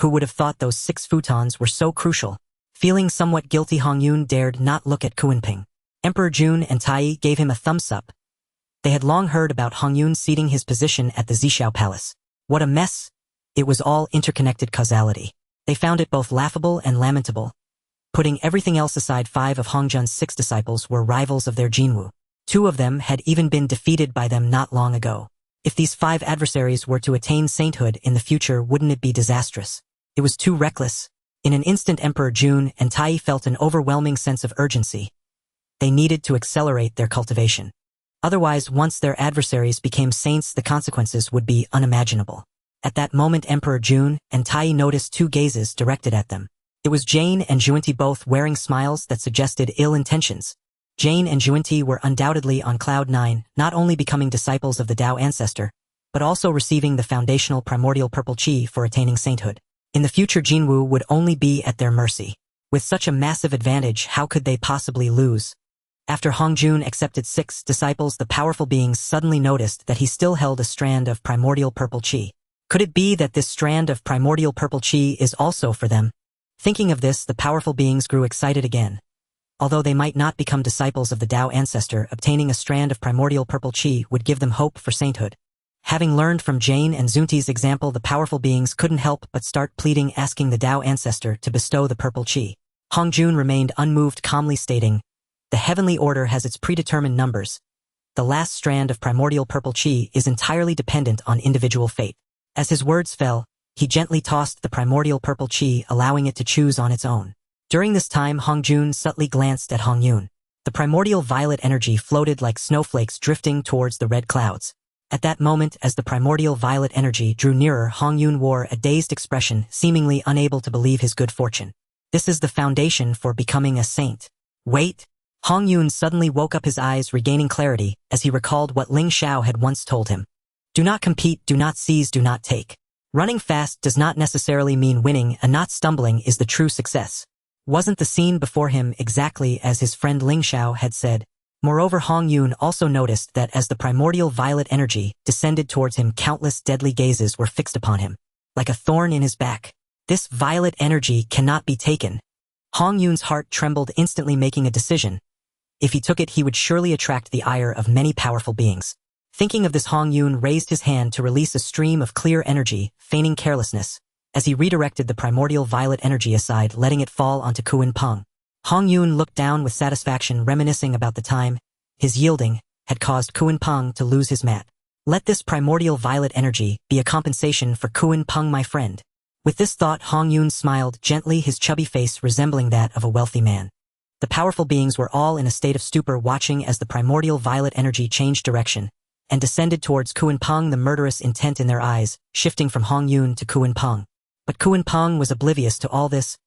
Who would have thought those 6 futons were so crucial? Feeling somewhat guilty, Hongyun dared not look at Kunping. Emperor Jun and Tai Yi gave him a thumbs-up. They had long heard about Hongyun ceding his position at the Xiao Palace. What a mess! It was all interconnected causality. They found it both laughable and lamentable. Putting everything else aside, 5 of Hongjun's 6 disciples were rivals of their Jinwu. 2 of them had even been defeated by them not long ago. If these 5 adversaries were to attain sainthood in the future, wouldn't it be disastrous? It was too reckless. In an instant, Emperor Jun and Tai Yi felt an overwhelming sense of urgency. They needed to accelerate their cultivation. Otherwise, once their adversaries became saints, the consequences would be unimaginable. At that moment, Emperor Jun and Tai Yi noticed 2 gazes directed at them. It was Jane and Jun, both wearing smiles that suggested ill intentions. Jane and Jun were undoubtedly on cloud 9, not only becoming disciples of the Tao ancestor, but also receiving the foundational primordial purple chi for attaining sainthood. In the future, Jinwu would only be at their mercy. With such a massive advantage, how could they possibly lose? After Hongjun accepted 6 disciples, the powerful beings suddenly noticed that he still held a strand of primordial purple chi. Could it be that this strand of primordial purple chi is also for them? Thinking of this, the powerful beings grew excited again. Although they might not become disciples of the Tao ancestor, obtaining a strand of primordial purple chi would give them hope for sainthood. Having learned from Jane and Zunti's example, the powerful beings couldn't help but start pleading, asking the Tao ancestor to bestow the purple chi. Hongjun remained unmoved, calmly stating, "The heavenly order has its predetermined numbers. The last strand of primordial purple chi is entirely dependent on individual fate." As his words fell, he gently tossed the primordial purple chi, allowing it to choose on its own. During this time, Hongjun subtly glanced at Hongyun. The primordial violet energy floated like snowflakes drifting towards the red clouds. At that moment, as the primordial violet energy drew nearer, Hongyun wore a dazed expression, seemingly unable to believe his good fortune. This is the foundation for becoming a saint. Wait! Hongyun suddenly woke up, his eyes regaining clarity as he recalled what Ling Xiao had once told him. Do not compete, do not seize, do not take. Running fast does not necessarily mean winning, and not stumbling is the true success. Wasn't the scene before him exactly as his friend Ling Xiao had said? Moreover, Hongyun also noticed that as the primordial violet energy descended towards him, countless deadly gazes were fixed upon him, like a thorn in his back. This violet energy cannot be taken. Hongyun's heart trembled, instantly making a decision. If he took it, he would surely attract the ire of many powerful beings. Thinking of this, Hongyun raised his hand to release a stream of clear energy, feigning carelessness, as he redirected the primordial violet energy aside, letting it fall onto Kunping. Hongyun looked down with satisfaction, reminiscing about the time his yielding had caused Kunping to lose his mat. Let this primordial violet energy be a compensation for Kunping, my friend. With this thought, Hongyun smiled gently, his chubby face resembling that of a wealthy man. The powerful beings were all in a state of stupor, watching as the primordial violet energy changed direction and descended towards Kunping, the murderous intent in their eyes, shifting from Hongyun to Kunping. But Kunping was oblivious to all this.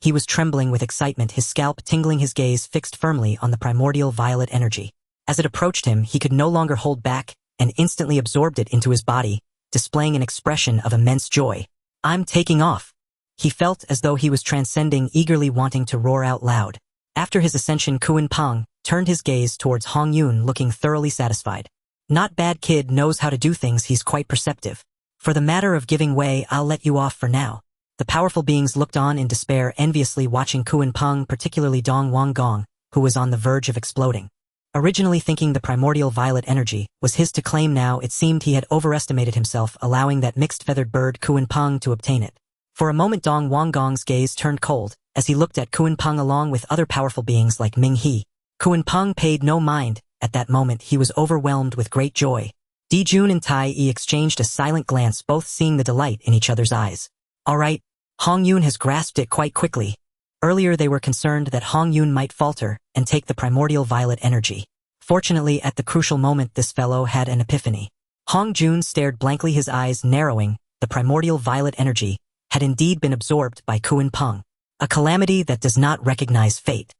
He was trembling with excitement, his scalp tingling, his gaze fixed firmly on the primordial violet energy. As it approached him, he could no longer hold back and instantly absorbed it into his body, displaying an expression of immense joy. I'm taking off. He felt as though he was transcending, eagerly wanting to roar out loud. After his ascension, Kunping turned his gaze towards Hongyun, looking thoroughly satisfied. Not bad, kid, knows how to do things, he's quite perceptive. For the matter of giving way, I'll let you off for now. The powerful beings looked on in despair, enviously watching Kunping, particularly Dong Wanggong, who was on the verge of exploding. Originally thinking the primordial violet energy was his to claim, now it seemed he had overestimated himself, allowing that mixed-feathered bird Kuan Peng to obtain it. For a moment Dong Wanggong's gaze turned cold as he looked at Kuan Peng along with other powerful beings like Ming He. Kuan Peng paid no mind. At that moment he was overwhelmed with great joy. Jun and Tai Yi exchanged a silent glance, both seeing the delight in each other's eyes. All right, Hong Yun has grasped it quite quickly. Earlier they were concerned that Hong Yun might falter and take the primordial violet energy. Fortunately, at the crucial moment this fellow had an epiphany. Hong Jun stared blankly, his eyes narrowing. The primordial violet energy had indeed been absorbed by Kuan Peng, a calamity that does not recognize fate.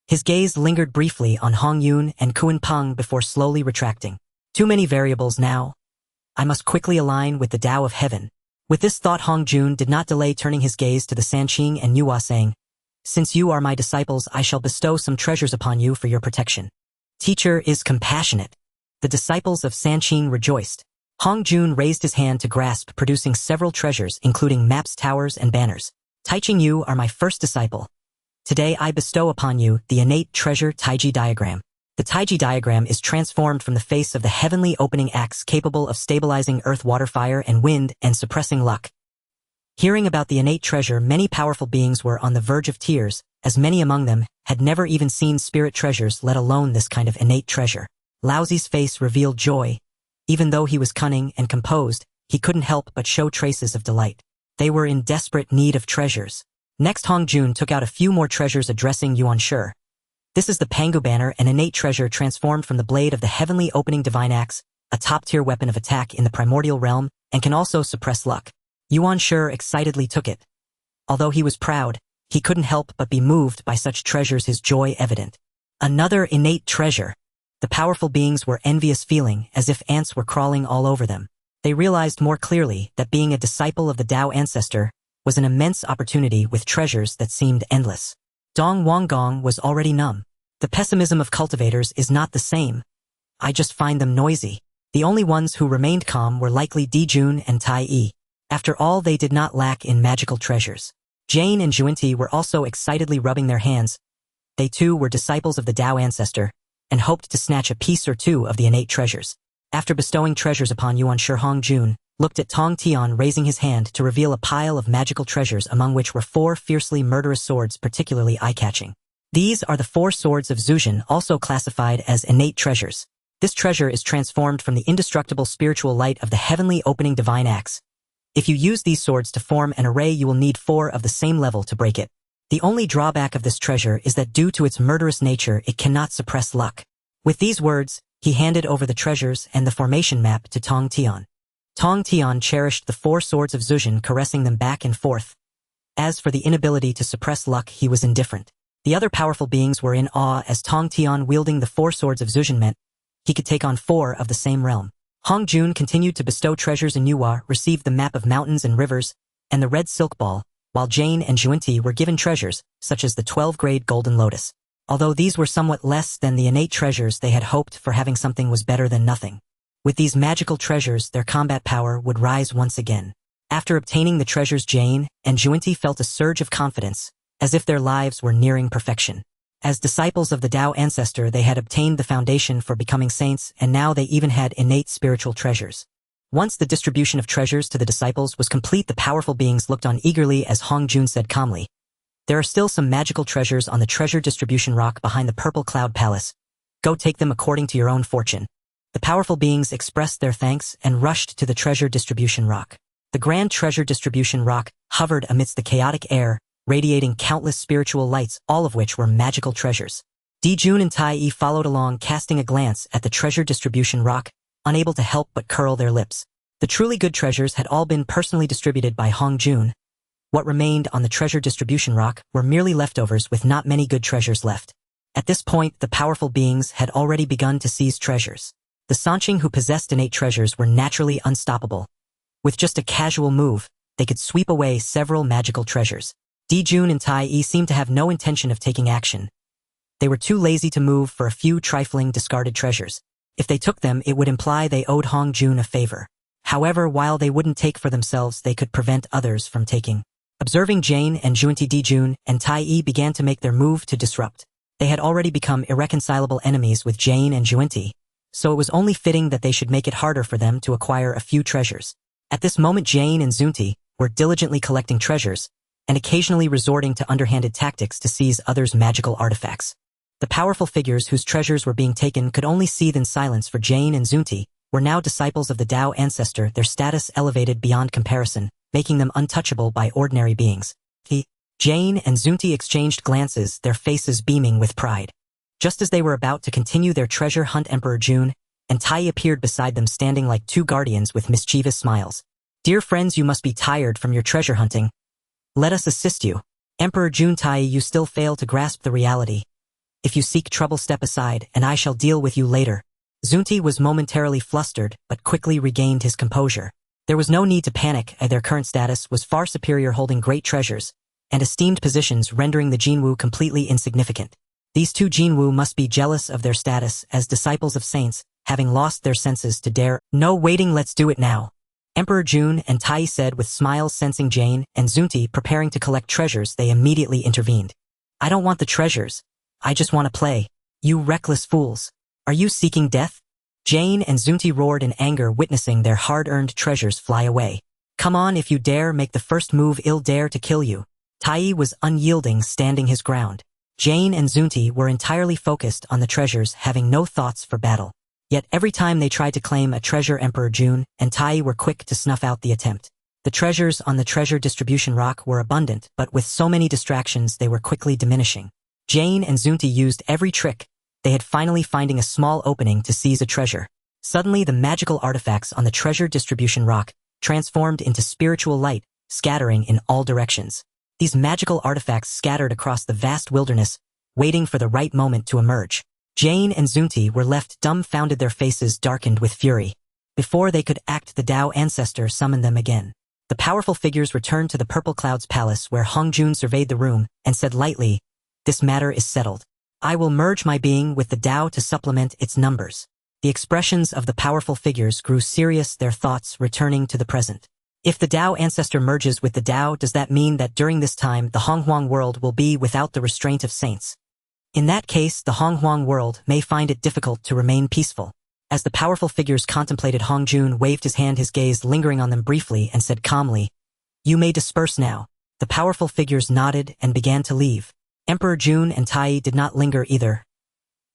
His gaze lingered briefly on Hong Yun and Kuan Peng before slowly retracting. Too many variables now. I must quickly align with the Tao of Heaven. With this thought, Hong Jun did not delay, turning his gaze to the Sanqing and Yuhua, saying, "Since you are my disciples, I shall bestow some treasures upon you for your protection." Teacher is compassionate. The disciples of Sanqing rejoiced. Hong Jun raised his hand to grasp, producing several treasures, including maps, towers, and banners. Taiqing, you are my first disciple. Today I bestow upon you the innate treasure Taiji diagram. The Taiji diagram is transformed from the face of the heavenly opening axe, capable of stabilizing earth, water, fire, and wind, and suppressing luck. Hearing about the innate treasure, many powerful beings were on the verge of tears, as many among them had never even seen spirit treasures, let alone this kind of innate treasure. Laozi's face revealed joy. Even though he was cunning and composed, he couldn't help but show traces of delight. They were in desperate need of treasures. Next, Hong Jun took out a few more treasures, addressing Yuan Shi. This is the Pangu banner, an innate treasure transformed from the blade of the heavenly opening divine axe, a top-tier weapon of attack in the primordial realm, and can also suppress luck. Yuan Shi excitedly took it. Although he was proud, he couldn't help but be moved by such treasures, his joy evident. Another innate treasure. The powerful beings were envious, feeling as if ants were crawling all over them. They realized more clearly that being a disciple of the Tao ancestor was an immense opportunity with treasures that seemed endless. Dong Wanggong was already numb. The pessimism of cultivators is not the same. I just find them noisy. The only ones who remained calm were likely Jun and Tai Yi. After all, they did not lack in magical treasures. Jane and Juanti were also excitedly rubbing their hands. They too were disciples of the Tao ancestor, and hoped to snatch a piece or two of the innate treasures. After bestowing treasures upon Yuan Shi, Hong Jun looked at Tong Tian, raising his hand to reveal a pile of magical treasures, among which were 4 fiercely murderous swords, particularly eye-catching. These are the 4 swords of Zuzhen, also classified as innate treasures. This treasure is transformed from the indestructible spiritual light of the heavenly opening divine axe. If you use these swords to form an array, you will need 4 of the same level to break it. The only drawback of this treasure is that due to its murderous nature, it cannot suppress luck. With these words, he handed over the treasures and the formation map to Tong Tian. Tong Tian cherished the 4 swords of Zuzhen, caressing them back and forth. As for the inability to suppress luck, he was indifferent. The other powerful beings were in awe, as Tong Tian wielding the 4 swords of Zuzhen meant he could take on 4 of the same realm. Hong Jun continued to bestow treasures, and Yuhua received the map of mountains and rivers and the red silk ball, while Jane and Juanti were given treasures such as the 12-grade golden lotus. Although these were somewhat less than the innate treasures they had hoped for, having something was better than nothing. With these magical treasures, their combat power would rise once again. After obtaining the treasures, Jane and Juanti felt a surge of confidence, as if their lives were nearing perfection. As disciples of the Tao ancestor, they had obtained the foundation for becoming saints, and now they even had innate spiritual treasures. Once the distribution of treasures to the disciples was complete, the powerful beings looked on eagerly as Hong Jun said calmly, "There are still some magical treasures on the treasure distribution rock behind the Purple Cloud Palace. Go take them according to your own fortune." The powerful beings expressed their thanks and rushed to the treasure distribution rock. The grand treasure distribution rock hovered amidst the chaotic air, radiating countless spiritual lights, all of which were magical treasures. Jun and Tai Yi followed along, casting a glance at the treasure distribution rock, unable to help but curl their lips. The truly good treasures had all been personally distributed by Hong Jun. What remained on the treasure distribution rock were merely leftovers, with not many good treasures left. At this point, the powerful beings had already begun to seize treasures. The Sanqing who possessed innate treasures were naturally unstoppable. With just a casual move, they could sweep away several magical treasures. Jun and Tai Yi seemed to have no intention of taking action. They were too lazy to move for a few trifling discarded treasures. If they took them, it would imply they owed Hong Jun a favor. However, while they wouldn't take for themselves, they could prevent others from taking. Observing Jane and Juanti, Jun and Tai Yi began to make their move to disrupt. They had already become irreconcilable enemies with Jane and Jun, so it was only fitting that they should make it harder for them to acquire a few treasures. At this moment Jane and Jun were diligently collecting treasures, and occasionally resorting to underhanded tactics to seize others' magical artifacts. The powerful figures whose treasures were being taken could only seethe in silence, for Jane and Jun were now disciples of the Tao ancestor, their status elevated beyond comparison, making them untouchable by ordinary beings. Jane and Jun exchanged glances, their faces beaming with pride. Just as they were about to continue their treasure hunt, Emperor Jun and Tai Yi appeared beside them, standing like two guardians with mischievous smiles. "Dear friends, you must be tired from your treasure hunting. Let us assist you." Emperor Jun, Tai Yi, you still fail to grasp the reality. If you seek trouble, step aside, and I shall deal with you later. Jun was momentarily flustered, but quickly regained his composure. There was no need to panic, as their current status was far superior, holding great treasures and esteemed positions, rendering the Jinwu completely insignificant. These two Jinwu must be jealous of their status as disciples of saints, having lost their senses to dare. "No waiting, let's do it now," Emperor Jun and Tai Yi said with smiles. Sensing Jane and Jun preparing to collect treasures, they immediately intervened. "I don't want the treasures. I just want to play. You reckless fools. Are you seeking death?" Jane and Jun roared in anger, witnessing their hard-earned treasures fly away. "Come on, if you dare make the first move, I'll dare to kill you." Tai Yi was unyielding, standing his ground. Jane and Jun were entirely focused on the treasures, having no thoughts for battle. Yet every time they tried to claim a treasure, Emperor Jun and Tai Yi were quick to snuff out the attempt. The treasures on the treasure distribution rock were abundant, but with so many distractions they were quickly diminishing. Jane and Jun used every trick. They had finally finding a small opening to seize a treasure. Suddenly the magical artifacts on the treasure distribution rock transformed into spiritual light, scattering in all directions. These magical artifacts scattered across the vast wilderness, waiting for the right moment to emerge. Jane and Jun were left dumbfounded, their faces darkened with fury. Before they could act, the Tao ancestor summoned them again. The powerful figures returned to the Purple Cloud's palace, where Hongjun surveyed the room and said lightly, "This matter is settled. I will merge my being with the Tao to supplement its numbers." The expressions of the powerful figures grew serious, their thoughts returning to the present. If the Tao ancestor merges with the Tao, does that mean that during this time the Honghuang world will be without the restraint of saints? In that case, the Honghuang world may find it difficult to remain peaceful. As the powerful figures contemplated, Hongjun waved his hand, his gaze lingering on them briefly, and said calmly, "You may disperse now." The powerful figures nodded and began to leave. Emperor Jun and Tai Yi did not linger either.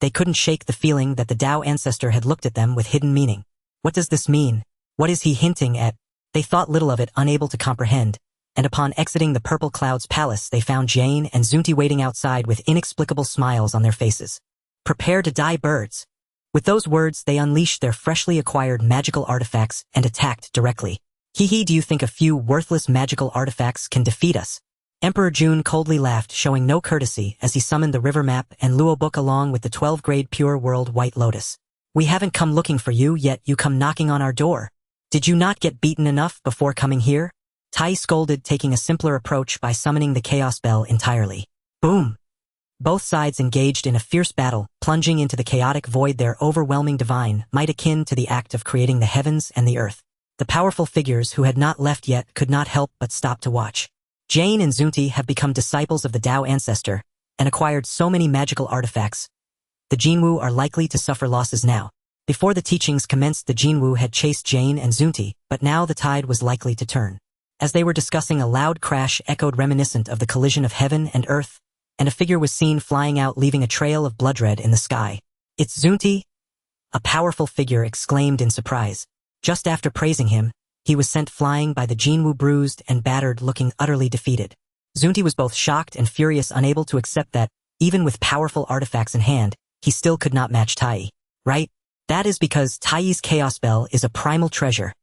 They couldn't shake the feeling that the Tao ancestor had looked at them with hidden meaning. What does this mean? What is he hinting at? They thought little of it, unable to comprehend, and upon exiting the Purple Cloud's palace they found Jane and Jun waiting outside with inexplicable smiles on their faces. "Prepare to die, birds." With those words they unleashed their freshly acquired magical artifacts and attacked directly. "Hee, do you think a few worthless magical artifacts can defeat us?" Emperor Jun coldly laughed, showing no courtesy as he summoned the river map and Luo book along with the 12-grade pure world White Lotus. "We haven't come looking for you, yet you come knocking on our door. Did you not get beaten enough before coming here?" Tai scolded, taking a simpler approach by summoning the Chaos Bell entirely. Boom! Both sides engaged in a fierce battle, plunging into the chaotic void, their overwhelming divine might akin to the act of creating the heavens and the earth. The powerful figures who had not left yet could not help but stop to watch. Jane and Jun have become disciples of the Tao ancestor and acquired so many magical artifacts. The Jinwu are likely to suffer losses now. Before the teachings commenced, the Jinwu had chased Jane and Jun, but now the tide was likely to turn. As they were discussing, a loud crash echoed, reminiscent of the collision of heaven and earth, and a figure was seen flying out, leaving a trail of blood red in the sky. "It's Jun!" A powerful figure exclaimed in surprise. Just after praising him, he was sent flying by the Jinwu, bruised and battered, looking utterly defeated. Jun was both shocked and furious, unable to accept that, even with powerful artifacts in hand, he still could not match Tai Yi. Right? That is because Tai Yi's Chaos Bell is a primal treasure.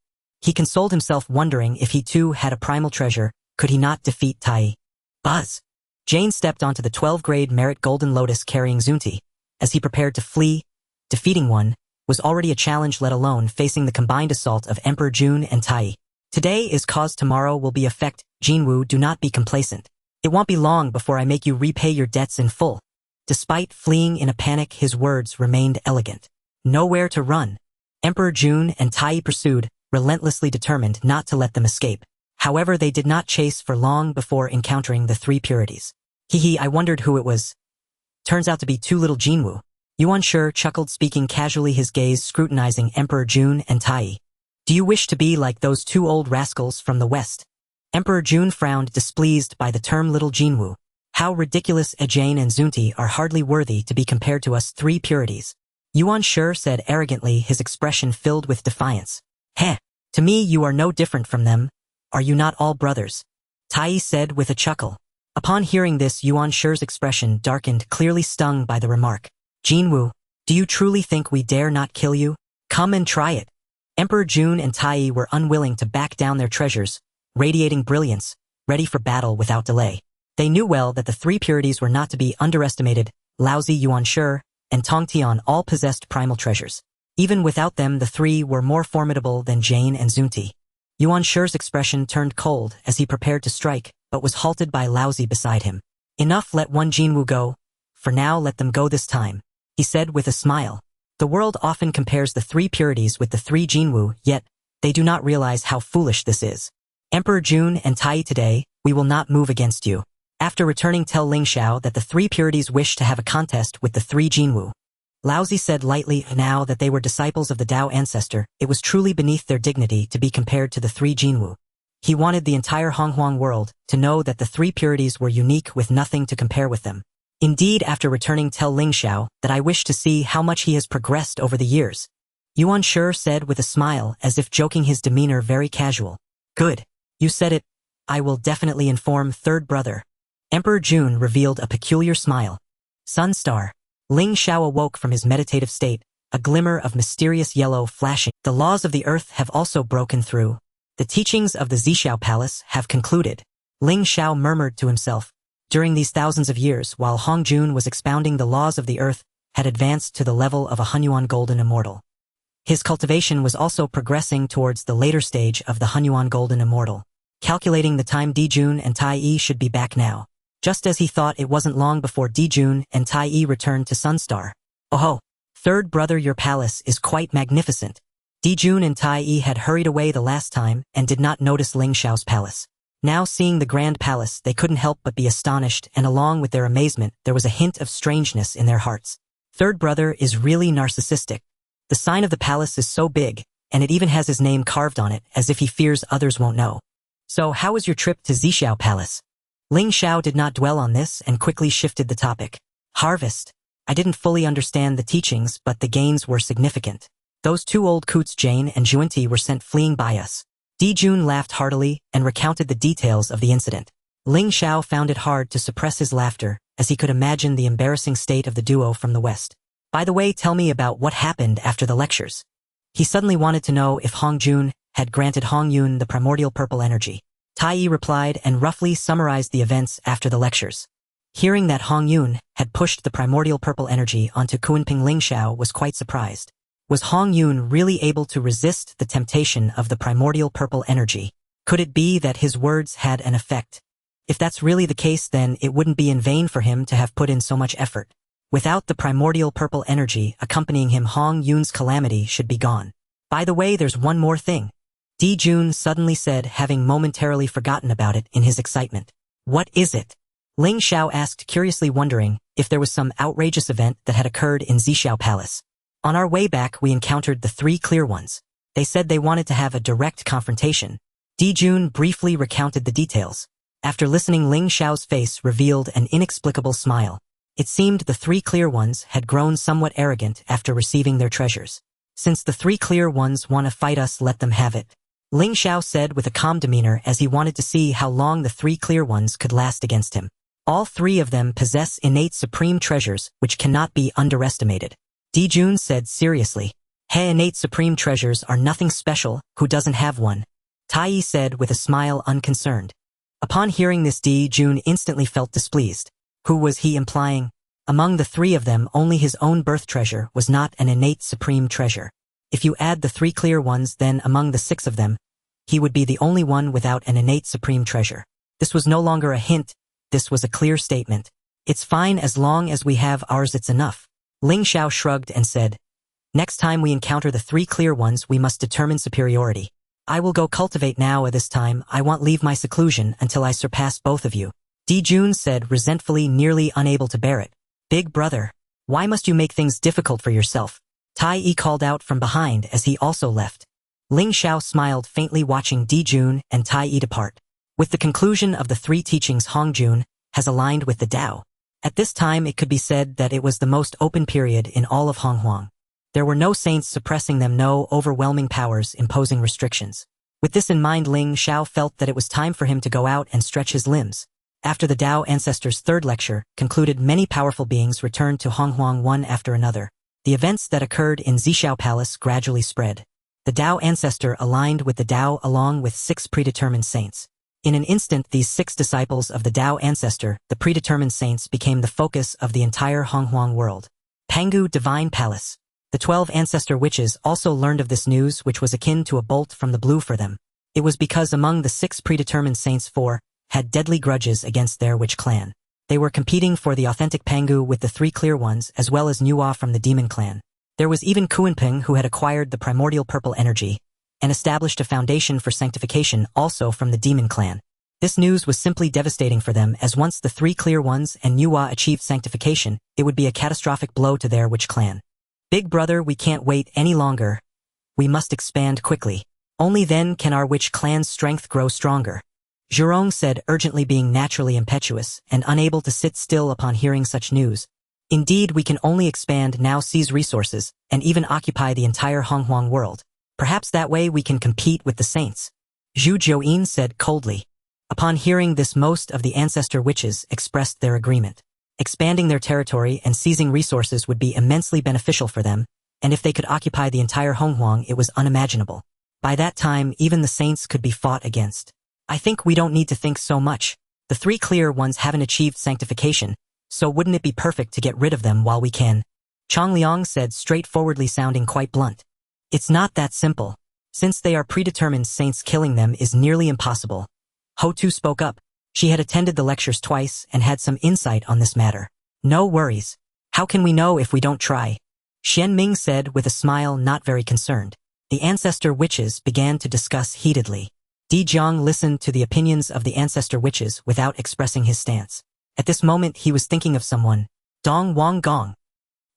He consoled himself, wondering if he too had a primal treasure, could he not defeat Tai Yi? Buzz! Jane stepped onto the 12-grade merit Golden Lotus carrying Jun. As he prepared to flee, defeating one was already a challenge, let alone facing the combined assault of Emperor Jun and Tai Yi. Today is cause tomorrow will be effect. Jinwu, do not be complacent. It won't be long before I make you repay your debts in full. Despite fleeing in a panic, his words remained elegant. Nowhere to run. Emperor Jun and Tai Yi pursued, relentlessly determined not to let them escape. However, they did not chase for long before encountering the three purities. I wondered who it was. Turns out to be two little Jinwu. Yuan Shi chuckled, speaking casually, his gaze scrutinizing Emperor Jun and Tai Yi. Do you wish to be like those two old rascals from the west? Emperor Jun frowned, displeased by the term little Jinwu. How ridiculous! Jane and Zunti are hardly worthy to be compared to us three purities. Yuan Shi said arrogantly, his expression filled with defiance. Heh, to me you are no different from them. Are you not all brothers? Tai Yi said with a chuckle. Upon hearing this, Yuan Shi's expression darkened, clearly stung by the remark. Jinwu, do you truly think we dare not kill you? Come and try it. Emperor Jun and Tai Yi were unwilling to back down, their treasures, radiating brilliance, ready for battle without delay. They knew well that the three purities were not to be underestimated. Laozi, Yuan Shi, and Tongtian all possessed primal treasures. Even without them, the three were more formidable than Jane and Zunti. Yuan Shi's expression turned cold as he prepared to strike, but was halted by Laozi beside him. Enough, let one Jinwu go. For now, let them go this time, he said with a smile. The world often compares the three purities with the three Jinwu, yet they do not realize how foolish this is. Emperor Jun and Tai Yi, today, we will not move against you. After returning, tell Ling Xiao that the three purities wish to have a contest with the three Jinwu. Laozi said lightly, now that they were disciples of the Tao ancestor, it was truly beneath their dignity to be compared to the three Jinwu. He wanted the entire Honghuang world to know that the three purities were unique, with nothing to compare with them. Indeed, after returning, tell Ling Xiao that I wish to see how much he has progressed over the years. Yuan Shi said with a smile, as if joking, his demeanor very casual. Good. You said it. I will definitely inform third brother. Emperor Jun revealed a peculiar smile. Sun Star. Ling Xiao awoke from his meditative state, a glimmer of mysterious yellow flashing. The laws of the earth have also broken through. The teachings of the Zhixiao Palace have concluded. Ling Xiao murmured to himself. During these thousands of years, while Hong Jun was expounding, the laws of the earth had advanced to the level of a Hunyuan Golden Immortal. His cultivation was also progressing towards the later stage of the Hunyuan Golden Immortal. Calculating the time, Jun and Tai Yi should be back now. Just as he thought, it wasn't long before Jun and Tai Yi returned to Sunstar. Oh ho! Third brother, your palace is quite magnificent. Jun and Tai Yi had hurried away the last time and did not notice Ling Xiao's palace. Now, seeing the grand palace, they couldn't help but be astonished, and along with their amazement, there was a hint of strangeness in their hearts. Third brother is really narcissistic. The sign of the palace is so big, and it even has his name carved on it, as if he fears others won't know. So how was your trip to Zhixiao Palace? Ling Xiao did not dwell on this and quickly shifted the topic. Harvest. I didn't fully understand the teachings, but the gains were significant. Those two old coots, Jane and Zunti, were sent fleeing by us. Jun laughed heartily and recounted the details of the incident. Ling Xiao found it hard to suppress his laughter, as he could imagine the embarrassing state of the duo from the west. By the way, tell me about what happened after the lectures. He suddenly wanted to know if Hong Jun had granted Hong Yun the primordial purple energy. Tai Yi replied and roughly summarized the events after the lectures. Hearing that Hong Yun had pushed the primordial purple energy onto Kunping, Ling Xiao was quite surprised. Was Hong Yun really able to resist the temptation of the primordial purple energy? Could it be that his words had an effect? If that's really the case, then it wouldn't be in vain for him to have put in so much effort. Without the primordial purple energy accompanying him, Hong Yun's calamity should be gone. By the way, there's one more thing. Jun suddenly said, having momentarily forgotten about it in his excitement. What is it? Ling Xiao asked, curiously, wondering if there was some outrageous event that had occurred in Zhixiao Palace. On our way back, we encountered the three clear ones. They said they wanted to have a direct confrontation. Jun briefly recounted the details. After listening, Ling Xiao's face revealed an inexplicable smile. It seemed the three clear ones had grown somewhat arrogant after receiving their treasures. Since the three clear ones want to fight us, let them have it. Ling Xiao said with a calm demeanor, as he wanted to see how long the three clear ones could last against him. All three of them possess innate supreme treasures which cannot be underestimated. Jun said seriously. Hey, innate supreme treasures are nothing special, who doesn't have one? Tai Yi said with a smile, unconcerned. Upon hearing this, Jun instantly felt displeased. Who was he implying? Among the three of them, only his own birth treasure was not an innate supreme treasure. If you add the three clear ones, then among the six of them, he would be the only one without an innate supreme treasure. This was no longer a hint, this was a clear statement. It's fine as long as we have ours, it's enough. Ling Xiao shrugged and said, next time we encounter the three clear ones, we must determine superiority. I will go cultivate now. At this time, I won't leave my seclusion until I surpass both of you. Jun said resentfully, nearly unable to bear it. Big brother, why must you make things difficult for yourself? Tai Yi called out from behind as he also left. Ling Xiao smiled faintly watching Jun and Tai Yi depart. With the conclusion of the three teachings, Hongjun has aligned with the Tao. At this time it could be said that it was the most open period in all of Honghuang. There were no saints suppressing them, no overwhelming powers imposing restrictions. With this in mind, Ling Xiao felt that it was time for him to go out and stretch his limbs. After the Tao Ancestors' third lecture concluded, many powerful beings returned to Honghuang one after another. The events that occurred in Xiao Palace gradually spread. The Tao Ancestor aligned with the Tao along with 6 predetermined saints. In an instant, these 6 disciples of the Tao Ancestor, the predetermined saints, became the focus of the entire Honghuang world. Pangu Divine Palace. The 12 ancestor witches also learned of this news, which was akin to a bolt from the blue for them. It was because among the 6 predetermined saints, 4 had deadly grudges against their witch clan. They were competing for the authentic Pangu with the 3 clear ones, as well as Nuwa from the demon clan. There was even Kuanping, who had acquired the primordial purple energy and established a foundation for sanctification also from the demon clan. This news was simply devastating for them, as once the 3 clear ones and Nuwa achieved sanctification, it would be a catastrophic blow to their witch clan. Big brother, we can't wait any longer. We must expand quickly. Only then can our witch clan's strength grow stronger. Zhurong said, urgently, being naturally impetuous and unable to sit still upon hearing such news. Indeed, we can only expand now, seize resources, and even occupy the entire Honghuang world. Perhaps that way we can compete with the saints. Zhu Jiuyin said coldly. Upon hearing this, most of the ancestor witches expressed their agreement. Expanding their territory and seizing resources would be immensely beneficial for them, and if they could occupy the entire Honghuang, it was unimaginable. By that time, even the saints could be fought against. I think we don't need to think so much. The 3 clear ones haven't achieved sanctification, so wouldn't it be perfect to get rid of them while we can? Chang Liang said, straightforwardly, sounding quite blunt. It's not that simple. Since they are predetermined saints, killing them is nearly impossible. Ho Tu spoke up. She had attended the lectures twice and had some insight on this matter. No worries. How can we know if we don't try? Xian Ming said with a smile, not very concerned. The ancestor witches began to discuss heatedly. Di Jiang listened to the opinions of the ancestor witches without expressing his stance. At this moment he was thinking of someone. Dong Wanggong.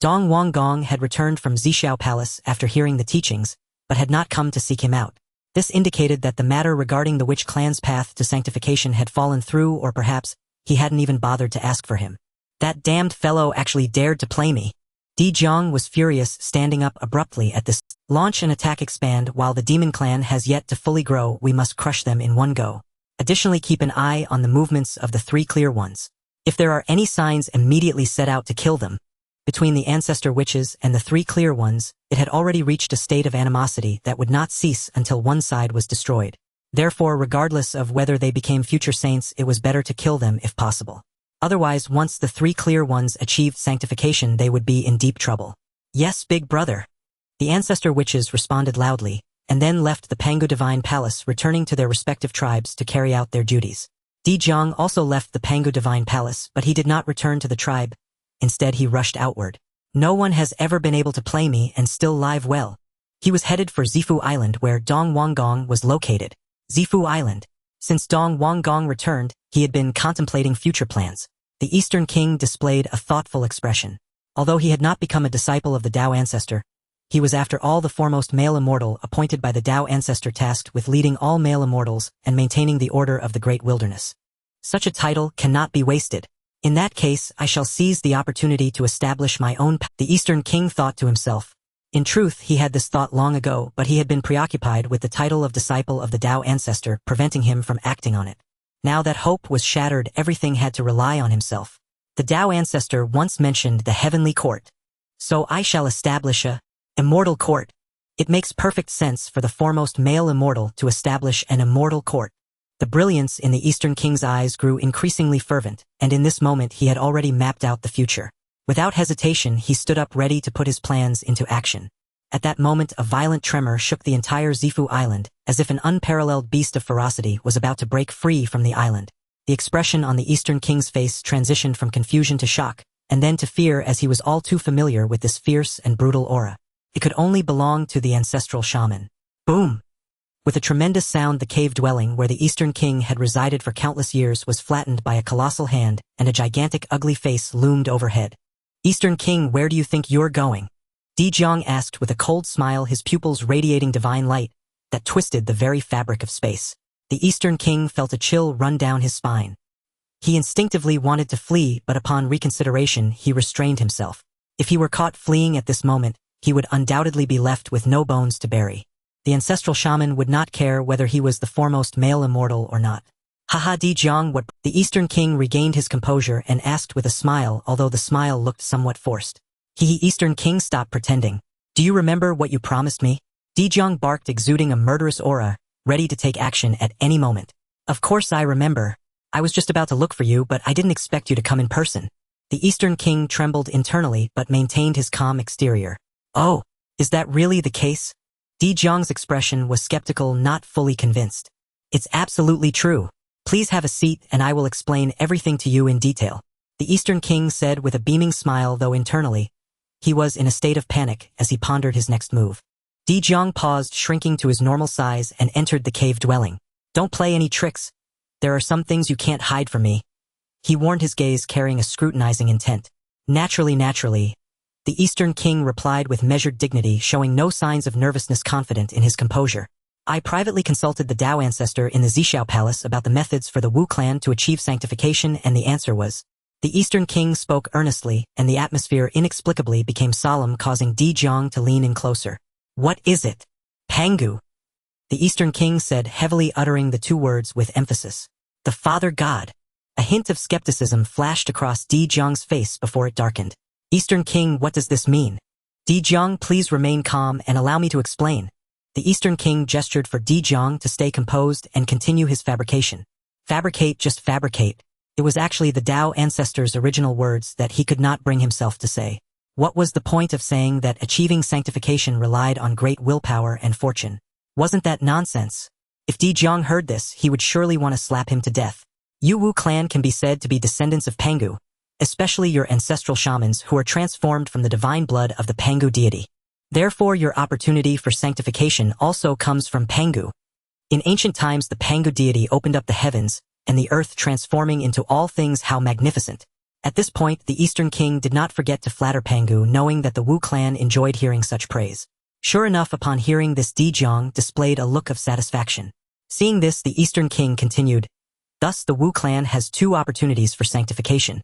Dong Wanggong had returned from Xiao Palace after hearing the teachings, but had not come to seek him out. This indicated that the matter regarding the witch clan's path to sanctification had fallen through, or perhaps he hadn't even bothered to ask for him. That damned fellow actually dared to play me. Di Jiang was furious, standing up abruptly at this. Launch and attack, expand. While the demon clan has yet to fully grow, we must crush them in one go. Additionally, keep an eye on the movements of the 3 clear ones. If there are any signs, immediately set out to kill them. Between the ancestor witches and the 3 clear ones, it had already reached a state of animosity that would not cease until one side was destroyed. Therefore, regardless of whether they became future saints, it was better to kill them if possible. Otherwise, once the 3 clear ones achieved sanctification, they would be in deep trouble. Yes, big brother. The ancestor witches responded loudly, and then left the Pangu Divine Palace, returning to their respective tribes to carry out their duties. Di Jiang also left the Pangu Divine Palace, but he did not return to the tribe. Instead, he rushed outward. No one has ever been able to play me and still live well. He was headed for Zifu Island, where Dong Wanggong was located. Zifu Island. Since Dong Wanggong returned, he had been contemplating future plans. The Eastern King displayed a thoughtful expression. Although he had not become a disciple of the Tao Ancestor, he was after all the foremost male immortal appointed by the Tao Ancestor, tasked with leading all male immortals and maintaining the order of the Great Wilderness. Such a title cannot be wasted. In that case, I shall seize the opportunity to establish my own path. The Eastern King thought to himself. In truth, he had this thought long ago, but he had been preoccupied with the title of disciple of the Tao Ancestor, preventing him from acting on it. Now that hope was shattered, everything had to rely on himself. The Tao Ancestor once mentioned the heavenly court. So I shall establish a immortal court. It makes perfect sense for the foremost male immortal to establish an immortal court. The brilliance in the Eastern King's eyes grew increasingly fervent, and in this moment he had already mapped out the future. Without hesitation, he stood up, ready to put his plans into action. At that moment, a violent tremor shook the entire Zifu Island, as if an unparalleled beast of ferocity was about to break free from the island. The expression on the Eastern King's face transitioned from confusion to shock, and then to fear, as he was all too familiar with this fierce and brutal aura. It could only belong to the ancestral shaman. Boom! With a tremendous sound, the cave dwelling where the Eastern King had resided for countless years was flattened by a colossal hand, and a gigantic ugly face loomed overhead. Eastern King, where do you think you're going? Di Jiang asked with a cold smile, his pupils radiating divine light that twisted the very fabric of space. The Eastern King felt a chill run down his spine. He instinctively wanted to flee, but upon reconsideration, he restrained himself. If he were caught fleeing at this moment, he would undoubtedly be left with no bones to bury. The ancestral shaman would not care whether he was the foremost male immortal or not. Haha, Di Jiang, what? The Eastern King regained his composure and asked with a smile, although the smile looked somewhat forced. Eastern King, stop pretending. Do you remember what you promised me? Di Jiang barked, exuding a murderous aura, ready to take action at any moment. Of course I remember. I was just about to look for you, but I didn't expect you to come in person. The Eastern King trembled internally but maintained his calm exterior. Oh, is that really the case? Di Jiang's expression was skeptical, not fully convinced. It's absolutely true. Please have a seat and I will explain everything to you in detail. The Eastern King said with a beaming smile, though internally, he was in a state of panic as he pondered his next move. Di Jiang paused, shrinking to his normal size, and entered the cave dwelling. Don't play any tricks. There are some things you can't hide from me. He warned, his gaze carrying a scrutinizing intent. Naturally. The Eastern King replied with measured dignity, showing no signs of nervousness, confident in his composure. I privately consulted the Dao ancestor in the Xiao Palace about the methods for the Wu clan to achieve sanctification, and the answer was. The Eastern King spoke earnestly, and the atmosphere inexplicably became solemn, causing Di Jiang to lean in closer. What is it? Pangu. The Eastern King said, heavily uttering the two words with emphasis. The Father God. A hint of skepticism flashed across Di Jiang's face before it darkened. Eastern King, what does this mean? Di Jiang, please remain calm and allow me to explain. The Eastern King gestured for Di Jiang to stay composed and continue his fabrication. Fabricate, just fabricate. It was actually the Dao ancestor's original words that he could not bring himself to say. What was the point of saying that achieving sanctification relied on great willpower and fortune? Wasn't that nonsense? If Di Jiang heard this, he would surely want to slap him to death. You Wu clan can be said to be descendants of Pangu, especially your ancestral shamans who are transformed from the divine blood of the Pangu deity. Therefore, your opportunity for sanctification also comes from Pangu. In ancient times, the Pangu deity opened up the heavens and the earth, transforming into all things. How magnificent. At this point, the Eastern King did not forget to flatter Pangu, knowing that the Wu clan enjoyed hearing such praise. Sure enough, upon hearing this, Di Jiang displayed a look of satisfaction. Seeing this, the Eastern King continued, thus the Wu clan has two opportunities for sanctification.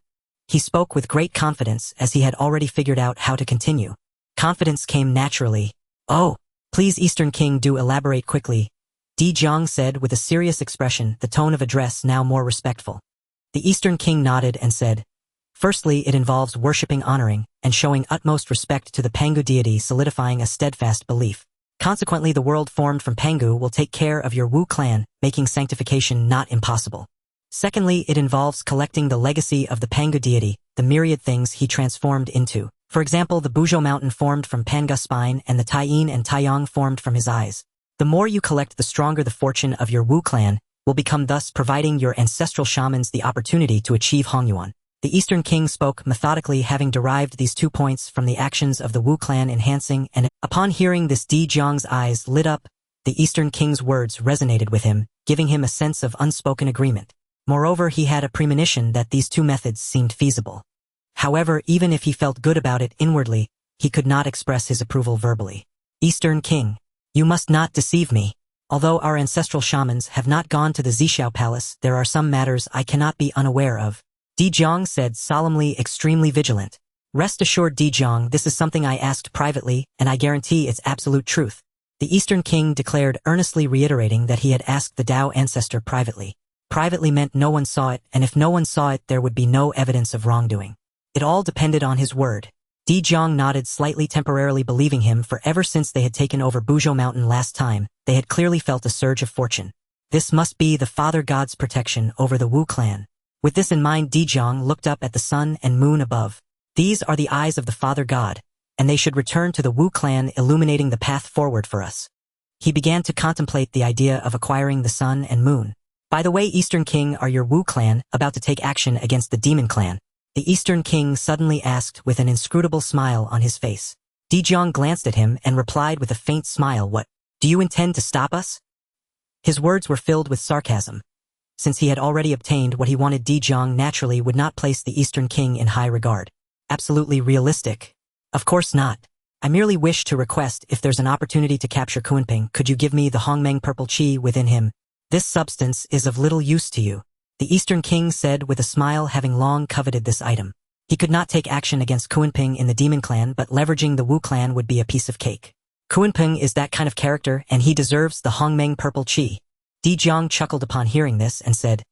He spoke with great confidence, as he had already figured out how to continue. Confidence came naturally. Oh, please Eastern King, do elaborate quickly. Di Jiang said with a serious expression, the tone of address now more respectful. The Eastern King nodded and said, firstly, it involves worshipping, honoring, and showing utmost respect to the Pangu deity, solidifying a steadfast belief. Consequently, the world formed from Pangu will take care of your Wu clan, making sanctification not impossible. Secondly, it involves collecting the legacy of the Pangu deity, the myriad things he transformed into. For example, the Buzhou mountain formed from Panga's spine and the Tai Yin and Taiyang formed from his eyes. The more you collect, the stronger the fortune of your Wu clan will become, thus providing your ancestral shamans the opportunity to achieve Hongyuan. The Eastern King spoke methodically, having derived these 2 points from the actions of the Wu clan enhancing, and upon hearing this, Di Jiang's eyes lit up. The Eastern King's words resonated with him, giving him a sense of unspoken agreement. Moreover, he had a premonition that these two methods seemed feasible. However, even if he felt good about it inwardly, he could not express his approval verbally. Eastern King, you must not deceive me. Although our ancestral shamans have not gone to the Xiao Palace, there are some matters I cannot be unaware of. Di Jiang said solemnly, extremely vigilant. Rest assured, Di Jiang, this is something I asked privately, and I guarantee it's absolute truth. The Eastern King declared, earnestly reiterating that he had asked the Dao ancestor privately. Privately meant no one saw it, and if no one saw it, there would be no evidence of wrongdoing. It all depended on his word. Di Jiang nodded slightly, temporarily believing him, for ever since they had taken over Buzhou Mountain last time, they had clearly felt a surge of fortune. This must be the Father God's protection over the Wu clan. With this in mind, Di Jiang looked up at the sun and moon above. These are the eyes of the Father God, and they should return to the Wu clan, illuminating the path forward for us. He began to contemplate the idea of acquiring the sun and moon. By the way, Eastern King, are your Wu clan about to take action against the Demon clan? The Eastern King suddenly asked with an inscrutable smile on his face. Di Jiang glanced at him and replied with a faint smile, what? Do you intend to stop us? His words were filled with sarcasm. Since he had already obtained what he wanted, Di Jiang naturally would not place the Eastern King in high regard. absolutely realistic. Of course not. I merely wish to request if there's an opportunity to capture Kunping, could you give me the Hongmeng purple chi within him? This substance is of little use to you, the Eastern King said with a smile, having long coveted this item. He could not take action against Kunping in the Demon Clan, but leveraging the Wu Clan would be a piece of cake. Kunping is that kind of character, and he deserves the Hongmeng purple chi. Di Jiang chuckled upon hearing this and said,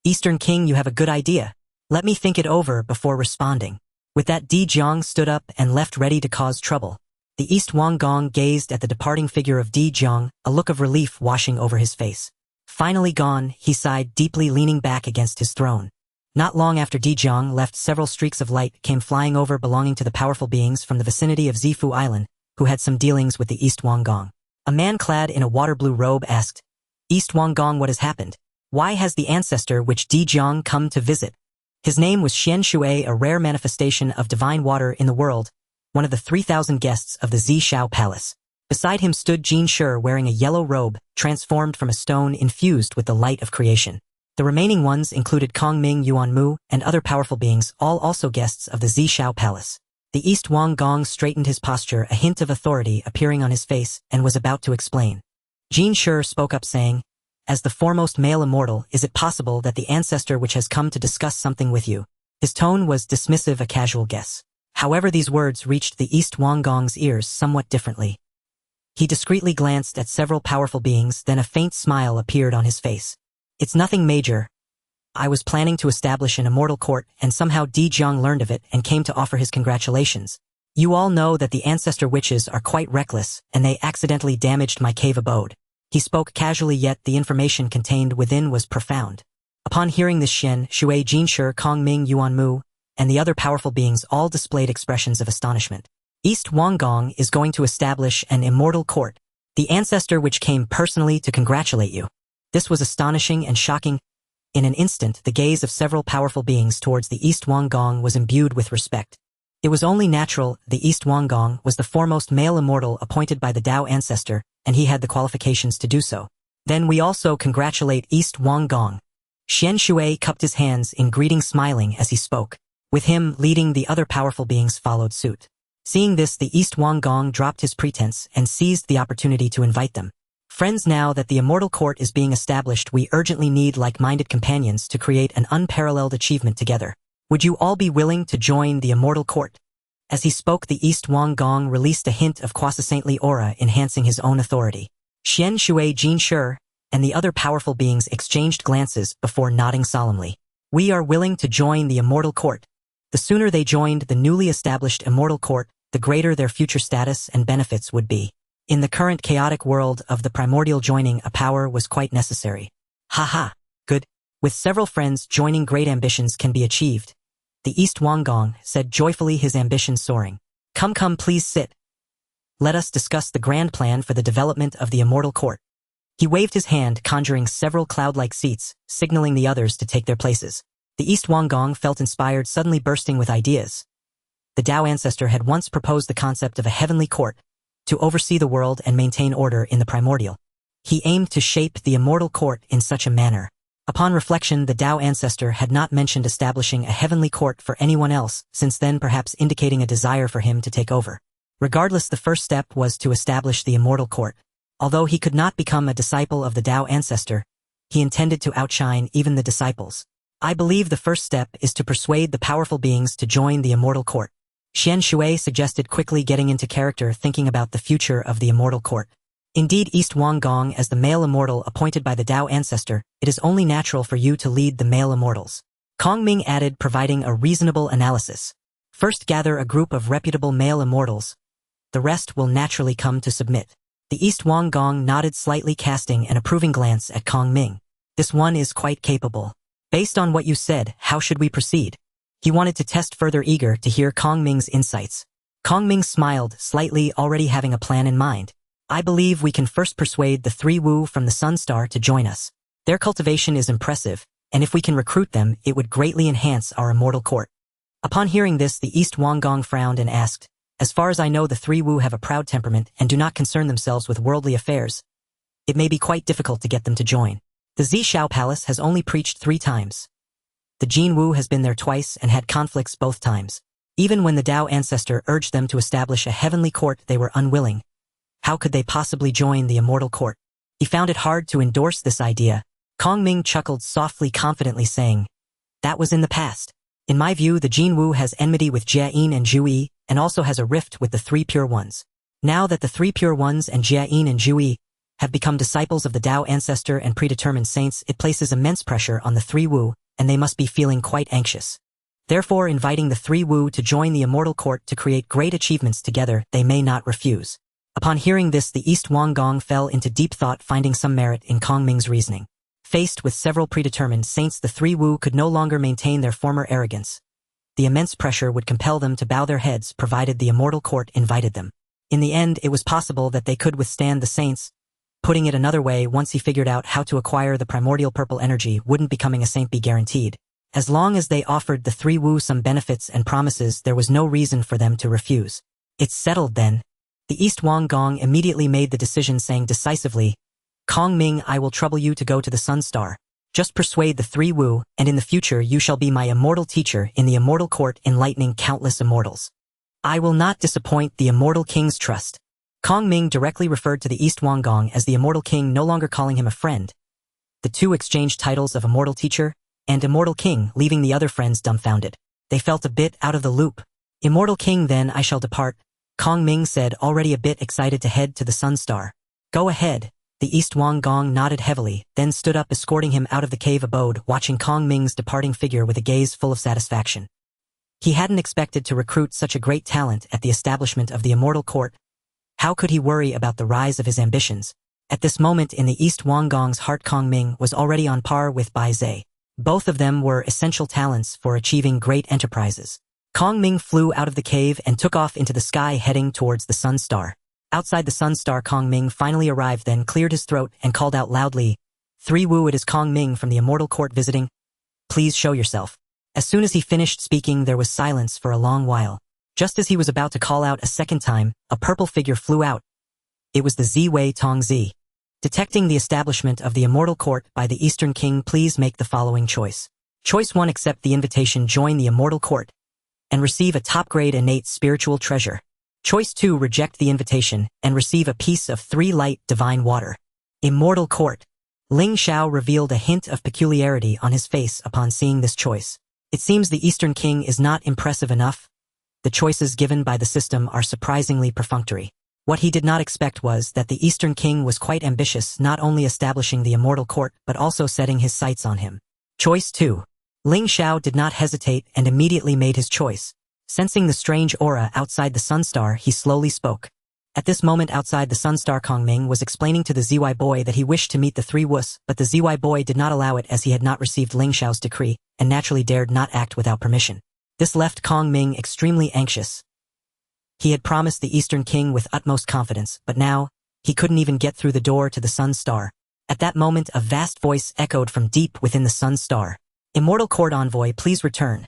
Eastern King, you have a good idea. Let me think it over before responding. With that, Di Jiang stood up and left, ready to cause trouble. The East Wang Gong gazed at the departing figure of Di Jiang, a look of relief washing over his face. Finally gone, he sighed deeply, leaning back against his throne. Not long after Di Jiang left, several streaks of light came flying over, belonging to the powerful beings from the vicinity of Zifu Island, who had some dealings with the East Wang Gong. A man clad in a water blue robe asked, East Wang Gong, what has happened? Why has the ancestor which Di Jiang come to visit? His name was Xian Shui, a rare manifestation of divine water in the world, one of the 3,000 guests of the Xiao Palace. Beside him stood Jin Shi, wearing a yellow robe, transformed from a stone infused with the light of creation. The remaining ones included Kong Ming, Yuan Mu, and other powerful beings, all also guests of the Xiao Palace. The East Wang Gong straightened his posture, a hint of authority appearing on his face, and was about to explain. Jin Shi spoke up, saying, As the foremost male immortal, is it possible that the ancestor which has come to discuss something with you? His tone was dismissive, a casual guess. However, these words reached the East Wang Gong's ears somewhat differently. He discreetly glanced at several powerful beings, then a faint smile appeared on his face. It's nothing major. I was planning to establish an immortal court, and somehow Di Jiang learned of it and came to offer his congratulations. You all know that the ancestor witches are quite reckless, and they accidentally damaged my cave abode. He spoke casually, yet the information contained within was profound. Upon hearing this, Xian Shui, Jin Shi, Kong Ming, Yuan Mu, and the other powerful beings all displayed expressions of astonishment. East Wang Gong is going to establish an immortal court. The ancestor which came personally to congratulate you. This was astonishing and shocking. In an instant, the gaze of several powerful beings towards the East Wang Gong was imbued with respect. It was only natural. The East Wang Gong was the foremost male immortal appointed by the Tao ancestor, and he had the qualifications to do so. Then we also congratulate East Wang Gong. Xian Shui cupped his hands in greeting, smiling as he spoke. With him leading, the other powerful beings followed suit. Seeing this, the East Wang Gong dropped his pretense and seized the opportunity to invite them. Friends, now that the immortal court is being established, we urgently need like-minded companions to create an unparalleled achievement together. Would you all be willing to join the immortal court? As he spoke, the East Wang Gong released a hint of quasi-saintly aura, enhancing his own authority. Xian Shui, Jin Shi, and the other powerful beings exchanged glances before nodding solemnly. We are willing to join the immortal court. The sooner they joined the newly established immortal court, the greater their future status and benefits would be. In the current chaotic world of the primordial, joining a power was quite necessary. Haha, good. With several friends joining, great ambitions can be achieved. The East Wang Gong said joyfully, his ambition soaring. Come, please sit. Let us discuss the grand plan for the development of the immortal court. He waved his hand, conjuring several cloud-like seats, signaling the others to take their places. The East Wang Gong felt inspired, suddenly bursting with ideas. The Tao ancestor had once proposed the concept of a heavenly court to oversee the world and maintain order in the primordial. He aimed to shape the immortal court in such a manner. Upon reflection, the Tao ancestor had not mentioned establishing a heavenly court for anyone else, since then, perhaps indicating a desire for him to take over. Regardless, the first step was to establish the immortal court. Although he could not become a disciple of the Tao ancestor, he intended to outshine even the disciples. I believe the first step is to persuade the powerful beings to join the immortal court. Xian Shui suggested, quickly getting into character, thinking about the future of the immortal court. Indeed, East Wang Gong, as the male immortal appointed by the Tao ancestor, it is only natural for you to lead the male immortals. Kong Ming added, providing a reasonable analysis. First, gather a group of reputable male immortals. The rest will naturally come to submit. The East Wang Gong nodded slightly, casting an approving glance at Kong Ming. This one is quite capable. Based on what you said, how should we proceed? He wanted to test further, eager to hear Kong Ming's insights. Kong Ming smiled slightly, already having a plan in mind. I believe we can first persuade the 3 Wu from the Sun Star to join us. Their cultivation is impressive, and if we can recruit them, it would greatly enhance our immortal court. Upon hearing this, the East Wang Gong frowned and asked, as far as I know, the 3 Wu have a proud temperament and do not concern themselves with worldly affairs. It may be quite difficult to get them to join. The Xiao Palace has only preached 3 times. The Jin Wu has been there twice and had conflicts both times. Even when the Tao ancestor urged them to establish a heavenly court, they were unwilling. How could they possibly join the immortal court? He found it hard to endorse this idea. Kong Ming chuckled softly, confidently saying, "That was in the past. In my view, the Jinwu has enmity with Jia-in and Zhu-yi, and also has a rift with the Three Pure Ones. Now that the Three Pure Ones and Jia-in and Zhu-yi have become disciples of the Tao ancestor and predetermined saints, it places immense pressure on the Three Wu, and they must be feeling quite anxious. Therefore, inviting the Three Wu to join the immortal court to create great achievements together, they may not refuse." Upon hearing this, the East Wanggong fell into deep thought, finding some merit in Kong Ming's reasoning. Faced with several predetermined saints, the Three Wu could no longer maintain their former arrogance. The immense pressure would compel them to bow their heads provided the immortal court invited them. In the end, it was possible that they could withstand the saints. Putting it another way, once he figured out how to acquire the primordial purple energy, wouldn't becoming a saint be guaranteed? As long as they offered the Three Wu some benefits and promises, there was no reason for them to refuse. "It's settled then." The East Wanggong immediately made the decision, saying decisively, "Kong Ming, I will trouble you to go to the Sun Star. Just persuade the Three Wu, and in the future you shall be my immortal teacher in the immortal court, enlightening countless immortals. I will not disappoint the immortal king's trust." Kong Ming directly referred to the East Wanggong as the immortal king, no longer calling him a friend. The two exchanged titles of immortal teacher and immortal king, leaving the other friends dumbfounded. They felt a bit out of the loop. "Immortal king, then I shall depart," Kong Ming said, already a bit excited to head to the Sun Star. "Go ahead." The East Wanggong nodded heavily, then stood up, escorting him out of the cave abode, watching Kong Ming's departing figure with a gaze full of satisfaction. He hadn't expected to recruit such a great talent at the establishment of the immortal court. How could he worry about the rise of his ambitions? At this moment in the East Wanggong's heart, Kong Ming was already on par with Bai Zhe. Both of them were essential talents for achieving great enterprises. Kong Ming flew out of the cave and took off into the sky, heading towards the Sun Star. Outside the Sun Star, Kong Ming finally arrived, then cleared his throat and called out loudly, "Three Wu, it is Kong Ming from the immortal court visiting. Please show yourself." As soon as he finished speaking, there was silence for a long while. Just as he was about to call out a second time, a purple figure flew out. It was the Ziwei Tongzi. Detecting the establishment of the immortal court by the Eastern King, please make the following choice. Choice 1, accept the invitation, join the immortal court, and receive a top-grade innate spiritual treasure. Choice 2, reject the invitation, and receive a piece of 3 light divine water. Immortal court. Ling Xiao revealed a hint of peculiarity on his face upon seeing this choice. It seems the Eastern King is not impressive enough. The choices given by the system are surprisingly perfunctory. What he did not expect was that the Eastern King was quite ambitious, not only establishing the immortal court, but also setting his sights on him. Choice 2. Ling Xiao did not hesitate and immediately made his choice. Sensing the strange aura outside the Sun Star, he slowly spoke. At this moment outside the Sun Star, Kong Ming was explaining to the ZY boy that he wished to meet the Three Wus, but the ZY boy did not allow it, as he had not received Ling Xiao's decree, and naturally dared not act without permission. This left Kong Ming extremely anxious. He had promised the Eastern King with utmost confidence, but now, he couldn't even get through the door to the Sun Star. At that moment, a vast voice echoed from deep within the Sun Star. "Immortal Court Envoy, please return.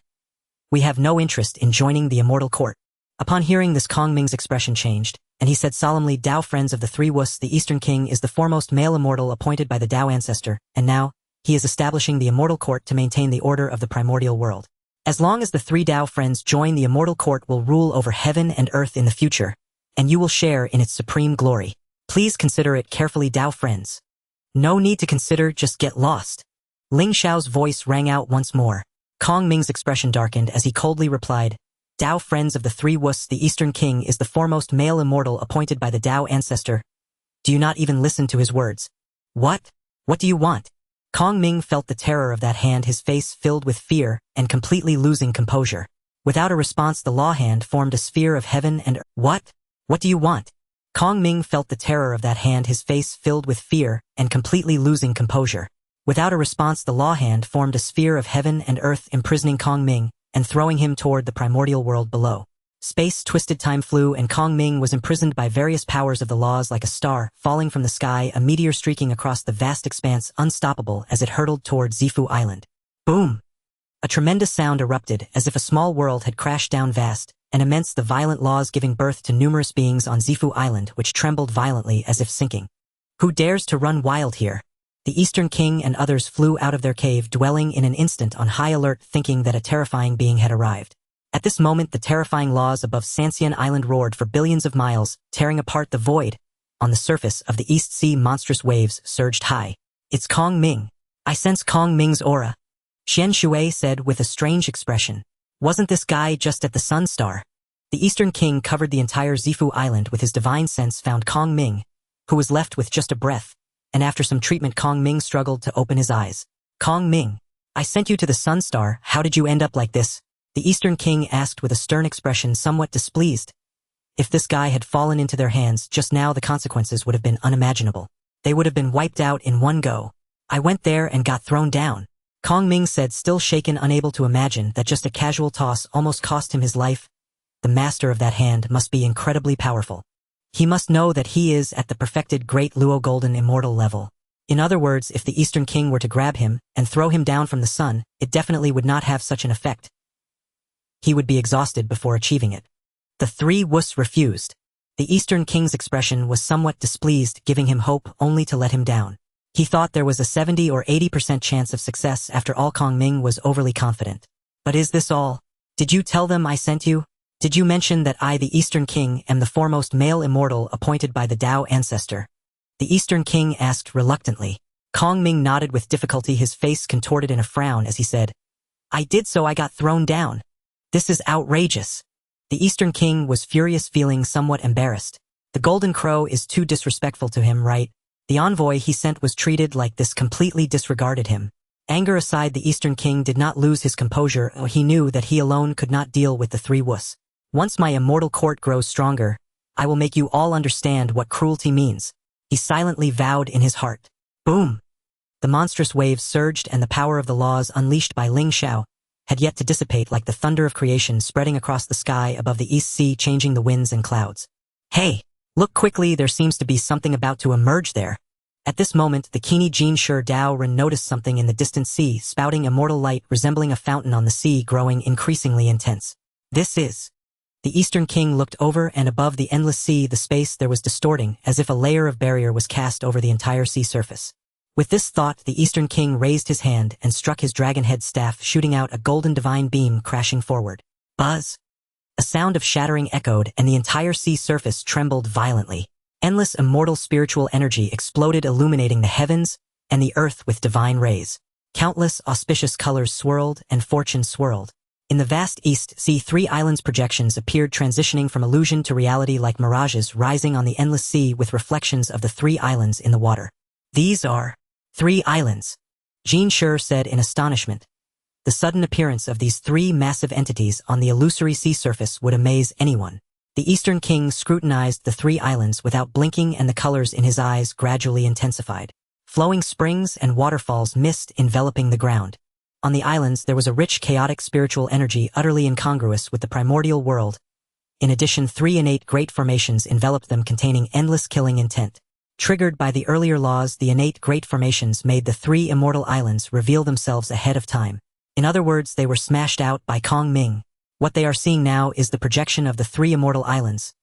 We have no interest in joining the Immortal Court." Upon hearing this, Kong Ming's expression changed, and he said solemnly, "Tao friends of the Three Wus, the Eastern King is the foremost male immortal appointed by the Tao ancestor, and now, he is establishing the Immortal Court to maintain the order of the Primordial World. As long as the 3 Tao friends join, the Immortal Court will rule over heaven and earth in the future, and you will share in its supreme glory. Please consider it carefully, Tao friends." "No need to consider, just get lost." Ling Xiao's voice rang out once more. Kong Ming's expression darkened as he coldly replied, "Tao friends of the Three Wus, the Eastern King is the foremost male immortal appointed by the Tao ancestor. Do you not even listen to his words?" "What? What do you want?" Kong Ming felt the terror of that hand, his face filled with fear and completely losing composure. Without a response, the law hand formed a sphere of heaven and earth. "What? What do you want?" Kong Ming felt the terror of that hand, his face filled with fear and completely losing composure. Without a response, the law hand formed a sphere of heaven and earth, imprisoning Kong Ming and throwing him toward the primordial world below. Space twisted, time flew, and Kong Ming was imprisoned by various powers of the laws like a star falling from the sky, a meteor streaking across the vast expanse, unstoppable as it hurtled toward Zifu Island. Boom! A tremendous sound erupted, as if a small world had crashed down, vast and immense, the violent laws giving birth to numerous beings on Zifu Island, which trembled violently as if sinking. "Who dares to run wild here?" The Eastern King and others flew out of their cave, dwelling in an instant on high alert, thinking that a terrifying being had arrived. At this moment, the terrifying laws above Sanxian Island roared for billions of miles, tearing apart the void. On the surface of the East Sea, monstrous waves surged high. It's Kong Ming. I sense Kong Ming's aura. Xian Shui said with a strange expression. Wasn't this guy just at the Sun Star? The Eastern King covered the entire Zifu Island with his divine sense, found Kong Ming, who was left with just a breath, and after some treatment Kong Ming struggled to open his eyes. Kong Ming, I sent you to the Sun Star, how did you end up like this? The Eastern King asked with a stern expression, somewhat displeased. If this guy had fallen into their hands just now, the consequences would have been unimaginable. They would have been wiped out in one go. I went there and got thrown down. Kong Ming said, still shaken, unable to imagine that just a casual toss almost cost him his life. The master of that hand must be incredibly powerful. He must know that he is at the perfected Great Luo Golden Immortal level. In other words, if the Eastern King were to grab him and throw him down from the sun, it definitely would not have such an effect. He would be exhausted before achieving it. The three Wus refused. The Eastern King's expression was somewhat displeased, giving him hope only to let him down. He thought there was a 70 or 80% chance of success. After all, Kong Ming was overly confident. But is this all? Did you tell them I sent you? Did you mention that I, the Eastern King, am the foremost male immortal appointed by the Tao ancestor? The Eastern King asked reluctantly. Kong Ming nodded with difficulty, his face contorted in a frown as he said, I did, so I got thrown down. This is outrageous. The Eastern King was furious, feeling somewhat embarrassed. The Golden Crow is too disrespectful to him, right? The envoy he sent was treated like this, completely disregarded him. Anger aside, the Eastern King did not lose his composure. He knew that he alone could not deal with the three Wus. Once my immortal court grows stronger, I will make you all understand what cruelty means. He silently vowed in his heart. Boom! The monstrous waves surged, and the power of the laws unleashed by Ling Xiao had yet to dissipate, like the thunder of creation spreading across the sky above the East Sea, changing the winds and clouds. Hey! Look quickly, there seems to be something about to emerge there. At this moment, the Kini Jin Shi Dao Ren noticed something in the distant sea, spouting immortal light resembling a fountain on the sea, growing increasingly intense. This is... The Eastern King looked over and above the endless sea. The space there was distorting, as if a layer of barrier was cast over the entire sea surface. With this thought, the Eastern King raised his hand and struck his dragon head staff, shooting out a golden divine beam, crashing forward. Buzz! A sound of shattering echoed, and the entire sea surface trembled violently. Endless immortal spiritual energy exploded, illuminating the heavens and the earth with divine rays. Countless auspicious colors swirled and fortune swirled. In the vast East Sea, three islands projections appeared, transitioning from illusion to reality like mirages rising on the endless sea, with reflections of the three islands in the water. These are 3 islands, Jin Shi said in astonishment. The sudden appearance of these 3 massive entities on the illusory sea surface would amaze anyone. The Eastern King scrutinized the 3 islands without blinking, and the colors in his eyes gradually intensified. Flowing springs and waterfalls, mist enveloping the ground. On the islands there was a rich chaotic spiritual energy utterly incongruous with the primordial world. In addition, 3 innate great formations enveloped them, containing endless killing intent. Triggered by the earlier laws, the innate great formations made the 3 immortal islands reveal themselves ahead of time. In other words, they were smashed out by Kong Ming. What they are seeing now is the projection of the 3 immortal islands.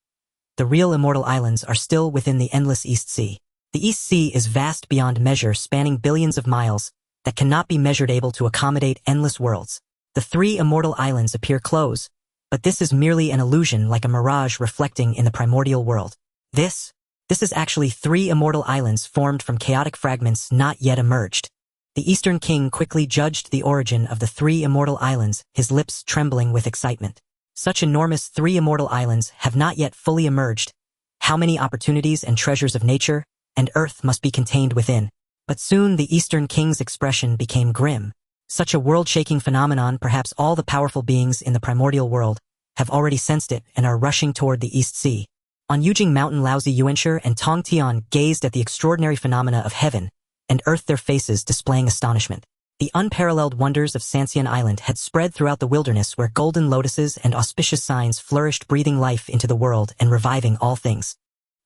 The real immortal islands are still within the endless East Sea. The East Sea is vast beyond measure, spanning billions of miles, that cannot be measured, able to accommodate endless worlds. The 3 immortal islands appear close, but this is merely an illusion, like a mirage reflecting in the primordial world. This is actually 3 immortal islands formed from chaotic fragments not yet emerged. The Eastern King quickly judged the origin of the 3 immortal islands, his lips trembling with excitement. Such enormous 3 immortal islands have not yet fully emerged. How many opportunities and treasures of nature and earth must be contained within? But soon the Eastern King's expression became grim. Such a world-shaking phenomenon, perhaps all the powerful beings in the primordial world have already sensed it and are rushing toward the East Sea. On Yujing Mountain, Laozi Yuanshi and Tong Tian gazed at the extraordinary phenomena of heaven and earth, their faces displaying astonishment. The unparalleled wonders of Sanxian Island had spread throughout the wilderness, where golden lotuses and auspicious signs flourished, breathing life into the world and reviving all things.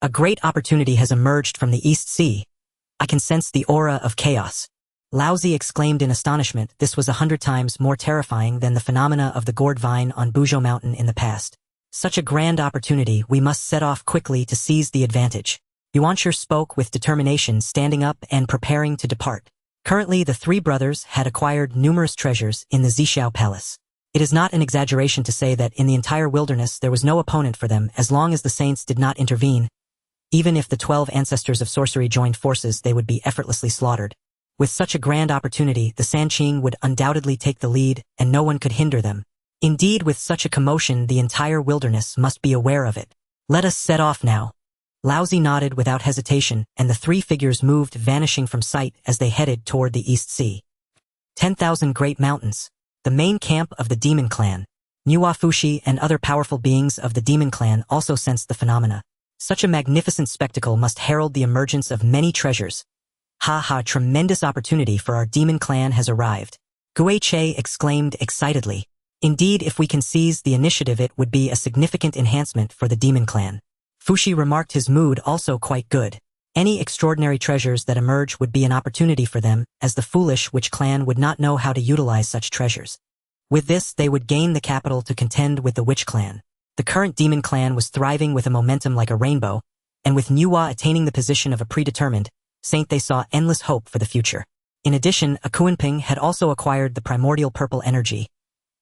A great opportunity has emerged from the East Sea. I can sense the aura of chaos. Laozi exclaimed in astonishment. This was 100 times more terrifying than the phenomena of the gourd vine on Buzhou Mountain in the past. Such a grand opportunity, we must set off quickly to seize the advantage. Yuanshi spoke with determination, standing up and preparing to depart. Currently, the 3 brothers had acquired numerous treasures in the Zixiao Palace. It is not an exaggeration to say that in the entire wilderness there was no opponent for them as long as the saints did not intervene. Even if the 12 ancestors of sorcery joined forces, they would be effortlessly slaughtered. With such a grand opportunity, the Sanqing would undoubtedly take the lead, and no one could hinder them. Indeed, with such a commotion, the entire wilderness must be aware of it. Let us set off now. Laozi nodded without hesitation, and the three figures moved, vanishing from sight as they headed toward the East Sea. 10,000 Great Mountains. The main camp of the Demon Clan. Nuafushi and other powerful beings of the Demon Clan also sensed the phenomena. Such a magnificent spectacle must herald the emergence of many treasures. Ha ha, tremendous opportunity for our Demon Clan has arrived. Guiche exclaimed excitedly. Indeed, if we can seize the initiative, it would be a significant enhancement for the Demon Clan. Fushi remarked, his mood also quite good. Any extraordinary treasures that emerge would be an opportunity for them, as the foolish Witch Clan would not know how to utilize such treasures. With this, they would gain the capital to contend with the Witch Clan. The current Demon Clan was thriving with a momentum like a rainbow, and with Nuwa attaining the position of a predetermined saint, they saw endless hope for the future. In addition, Akuanping had also acquired the primordial purple energy.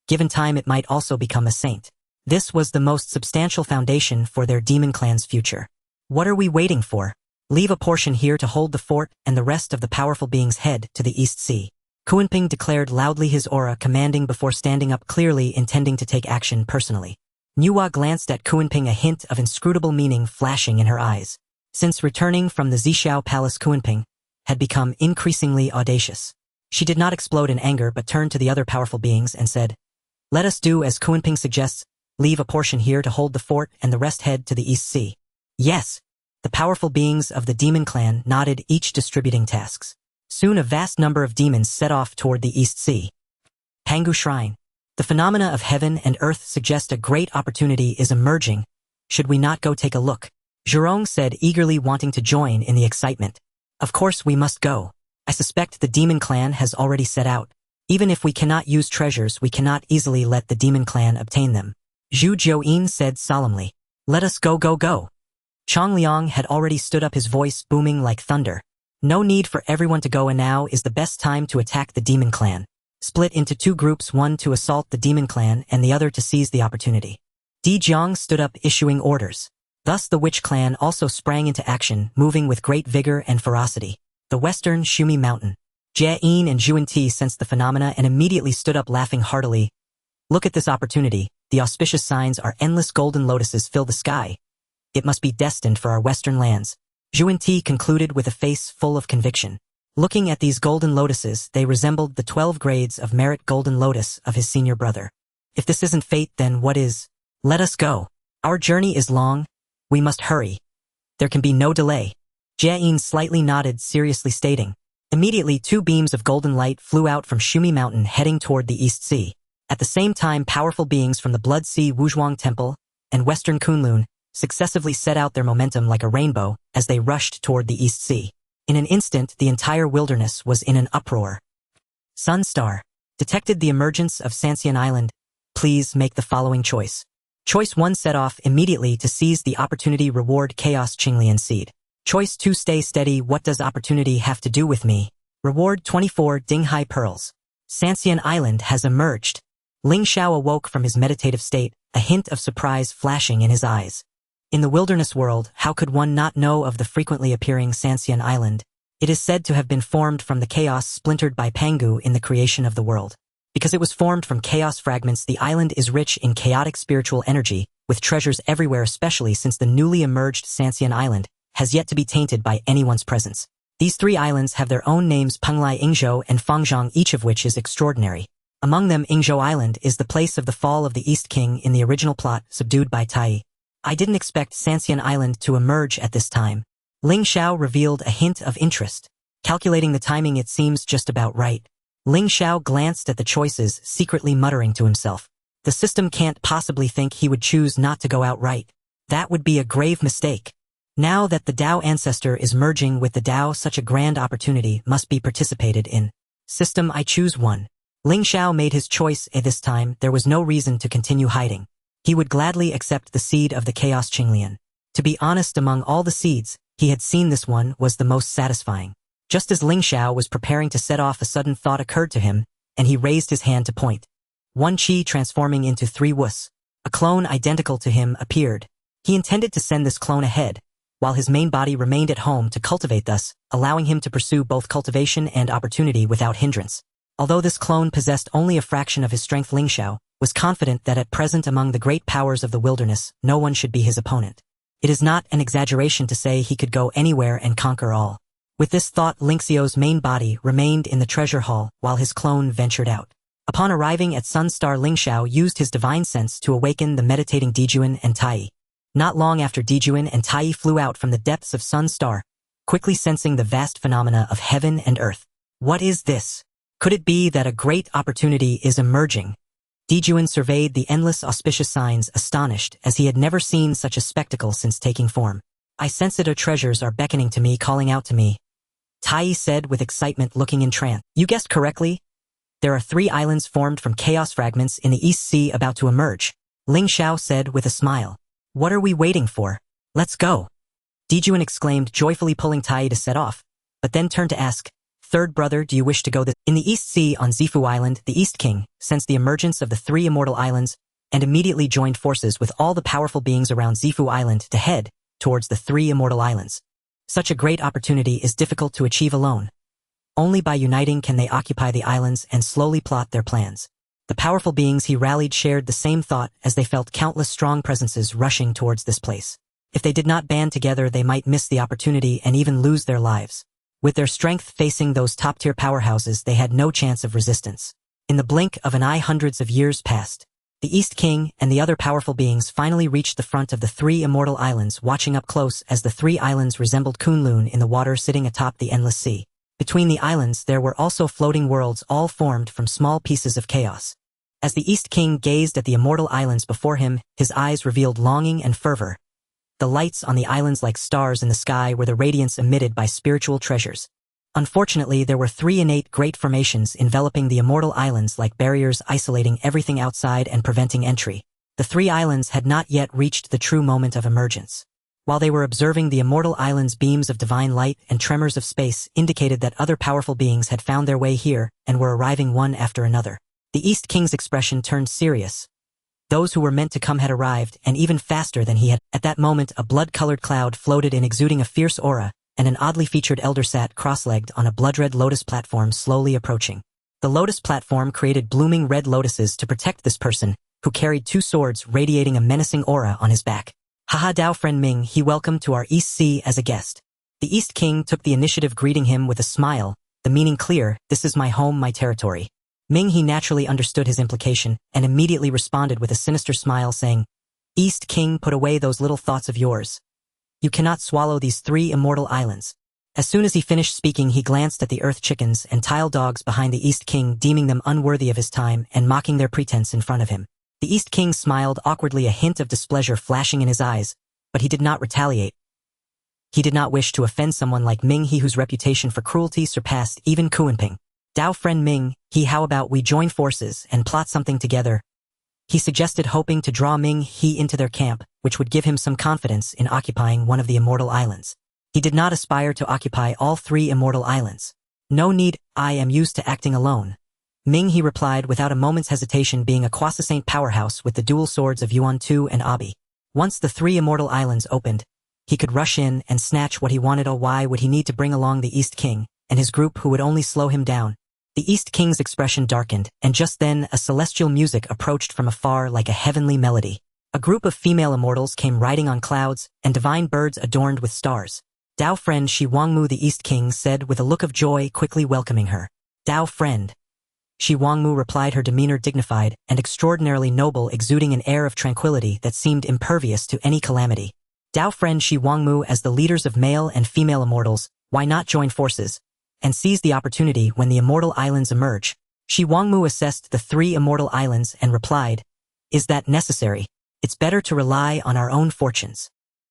Given time, it might also become a saint. This was the most substantial foundation for their Demon Clan's future. What are we waiting for? Leave a portion here to hold the fort, and the rest of the powerful beings head to the East Sea. Kuanping declared loudly, his aura commanding before standing up, clearly intending to take action personally. Nuwa glanced at Kuanping, a hint of inscrutable meaning flashing in her eyes. Since returning from the Zhixiao Palace, Kuanping had become increasingly audacious. She did not explode in anger but turned to the other powerful beings and said, "Let us do as Kuanping suggests, leave a portion here to hold the fort and the rest head to the East Sea." Yes. The powerful beings of the Demon Clan nodded, each distributing tasks. Soon a vast number of demons set off toward the East Sea. Pangu Shrine. The phenomena of heaven and earth suggest a great opportunity is emerging. Should we not go take a look? Zhurong said, eagerly wanting to join in the excitement. Of course we must go. I suspect the Demon Clan has already set out. Even if we cannot use treasures, we cannot easily let the Demon Clan obtain them. Zhu Jiuyin said solemnly. Let us go, go, go. Chong Liang had already stood up, his voice booming like thunder. No need for everyone to go, and now is the best time to attack the Demon Clan. Split into two groups, one to assault the Demon Clan and the other to seize the opportunity. Di Jiang stood up, issuing orders. Thus the Witch Clan also sprang into action, moving with great vigor and ferocity. The western Shumi Mountain. Jie Yin and Zhuan Ti sensed the phenomena and immediately stood up, laughing heartily. Look at this opportunity. The auspicious signs are endless golden lotuses fill the sky. It must be destined for our western lands. Zhuan Ti concluded with a face full of conviction. Looking at these golden lotuses, they resembled the 12 grades of merit golden lotus of his senior brother. If this isn't fate, then what is? Let us go. Our journey is long. We must hurry. There can be no delay. Jie Yin slightly nodded, seriously stating. Immediately 2 beams of golden light flew out from Shumi Mountain, heading toward the East Sea. At the same time, powerful beings from the Blood Sea Wuzhuang Temple and Western Kunlun successively set out their momentum like a rainbow as they rushed toward the East Sea. In an instant, the entire wilderness was in an uproar. Sunstar detected the emergence of Sanxian Island. Please make the following choice. Choice 1, set off immediately to seize the opportunity, reward Chaos Qinglian Seed. Choice 2, stay steady. What does opportunity have to do with me? Reward 24 Dinghai Pearls. Sanxian Island has emerged. Ling Xiao awoke from his meditative state, a hint of surprise flashing in his eyes. In the wilderness world, how could one not know of the frequently appearing Sanxian Island? It is said to have been formed from the chaos splintered by Pangu in the creation of the world. Because it was formed from chaos fragments, the island is rich in chaotic spiritual energy, with treasures everywhere, especially since the newly emerged Sanxian Island has yet to be tainted by anyone's presence. These 3 islands have their own names: Penglai, Yingzhou, and Fangzhong, each of which is extraordinary. Among them, Yingzhou Island is the place of the fall of the East King in the original plot, subdued by Tai Yi. I didn't expect Sanxian Island to emerge at this time. Ling Xiao revealed a hint of interest. Calculating the timing, it seems just about right. Ling Xiao glanced at the choices, secretly muttering to himself. The system can't possibly think he would choose not to go outright. That would be a grave mistake. Now that the Dao ancestor is merging with the Dao, such a grand opportunity must be participated in. System, I choose 1. Ling Xiao made his choice. At this time, there was no reason to continue hiding. He would gladly accept the seed of the Chaos Qinglian. To be honest, among all the seeds, he had seen this one was the most satisfying. Just as Ling Xiao was preparing to set off, a sudden thought occurred to him, and he raised his hand to point. one chi transforming into 3 wus. A clone identical to him appeared. He intended to send this clone ahead, while his main body remained at home to cultivate, thus allowing him to pursue both cultivation and opportunity without hindrance. Although this clone possessed only a fraction of his strength, Ling Xiao was confident that at present among the great powers of the wilderness, no one should be his opponent. It is not an exaggeration to say he could go anywhere and conquer all. With this thought, Ling Xiao's main body remained in the treasure hall while his clone ventured out. Upon arriving at Sunstar, Ling Xiao used his divine sense to awaken the meditating Jun and Tai Yi. Not long after, Jun and Tai Yi flew out from the depths of Sunstar, quickly sensing the vast phenomena of heaven and earth. What is this? Could it be that a great opportunity is emerging? Jun surveyed the endless auspicious signs, astonished, as he had never seen such a spectacle since taking form. I sense it, our treasures are beckoning to me, calling out to me. Tai Yi said with excitement, looking entranced. You guessed correctly. There are 3 islands formed from chaos fragments in the East Sea about to emerge, Ling Xiao said with a smile. What are we waiting for? Let's go. Jun exclaimed, joyfully pulling Tai Yi to set off, but then turned to ask, Third brother, do you wish to go in the East Sea on Zifu Island? The East King sensed the emergence of the 3 immortal islands and immediately joined forces with all the powerful beings around Zifu Island to head towards the 3 immortal islands. Such a great opportunity is difficult to achieve alone. Only by uniting can they occupy the islands and slowly plot their plans. The powerful beings he rallied shared the same thought as they felt countless strong presences rushing towards this place. If they did not band together, they might miss the opportunity and even lose their lives. With their strength facing those top-tier powerhouses, they had no chance of resistance. In the blink of an eye, hundreds of years passed. The East King and the other powerful beings finally reached the front of the 3 immortal islands, watching up close as the 3 islands resembled Kunlun in the water sitting atop the endless sea. Between the islands there were also floating worlds, all formed from small pieces of chaos. As the East King gazed at the immortal islands before him, his eyes revealed longing and fervor. The lights on the islands, like stars in the sky, were the radiance emitted by spiritual treasures. Unfortunately, there were 3 innate great formations enveloping the immortal islands, like barriers isolating everything outside and preventing entry. The 3 islands had not yet reached the true moment of emergence. While they were observing the immortal islands, beams of divine light and tremors of space indicated that other powerful beings had found their way here and were arriving one after another. The East King's expression turned serious. Those who were meant to come had arrived, and even faster than he had. At that moment, a blood-colored cloud floated in, exuding a fierce aura, and an oddly featured elder sat cross-legged on a blood-red lotus platform, slowly approaching. The lotus platform created blooming red lotuses to protect this person, who carried 2 swords radiating a menacing aura on his back. Haha, Dao friend Ming, he welcomed to our East Sea as a guest. The East King took the initiative, greeting him with a smile, the meaning clear, this is my home, my territory. Ming, he naturally understood his implication, and immediately responded with a sinister smile, saying, East King, put away those little thoughts of yours. You cannot swallow these 3 immortal islands. As soon as he finished speaking, he glanced at the earth chickens and tile dogs behind the East King, deeming them unworthy of his time and mocking their pretense in front of him. The East King smiled awkwardly, a hint of displeasure flashing in his eyes, but he did not retaliate. He did not wish to offend someone like Ming, he whose reputation for cruelty surpassed even Kuanping. Dao friend Ming, how about we join forces and plot something together? He suggested, hoping to draw Ming into their camp, which would give him some confidence in occupying one of the immortal islands. He did not aspire to occupy all 3 immortal islands. No need, I am used to acting alone. Ming, he replied without a moment's hesitation, being a quasi-saint powerhouse with the dual swords of Yuan Tu and Abi. Once the 3 immortal islands opened, he could rush in and snatch what he wanted. Oh, why would he need to bring along the East King and his group, who would only slow him down? The East King's expression darkened, and just then a celestial music approached from afar like a heavenly melody. A group of female immortals came riding on clouds, and divine birds adorned with stars. Dao friend Shi Wangmu, the East King said with a look of joy, quickly welcoming her. Dao friend. Shi Wangmu replied, her demeanor dignified and extraordinarily noble, exuding an air of tranquility that seemed impervious to any calamity. Dao friend Shi Wangmu, as the leaders of male and female immortals, why not join forces and seize the opportunity when the immortal islands emerge? Shi Wangmu assessed the 3 immortal islands and replied, is that necessary? It's better to rely on our own fortunes.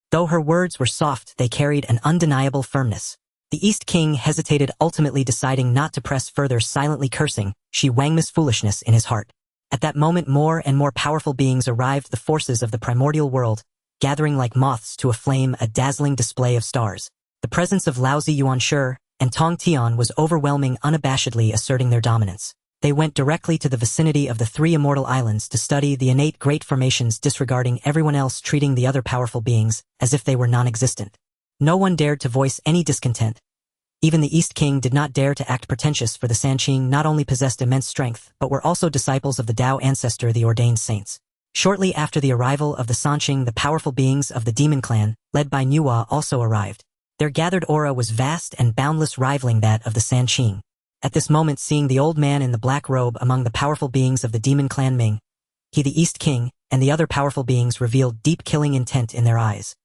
Though her words were soft, they carried an undeniable firmness. The East King hesitated, ultimately deciding not to press further, silently cursing Shi Wangmu's foolishness in his heart. At that moment, more and more powerful beings arrived, the forces of the Primordial World, gathering like moths to a flame, a dazzling display of stars. The presence of Laozi Yuanshi and Tong Tian was overwhelming, unabashedly asserting their dominance. They went directly to the vicinity of the three immortal islands to study the innate great formations, disregarding everyone else, treating the other powerful beings as if they were non-existent. No one dared to voice any discontent. Even the East King did not dare to act pretentious, for the Sanqing not only possessed immense strength, but were also disciples of the Tao ancestor, the ordained saints. Shortly after the arrival of the Sanqing, the powerful beings of the demon clan, led by Nuwa, also arrived. Their gathered aura was vast and boundless, rivaling that of the Sanqing. At this moment, seeing the old man in the black robe among the powerful beings of the demon clan Ming, he, the East King, and the other powerful beings revealed deep killing intent in their eyes.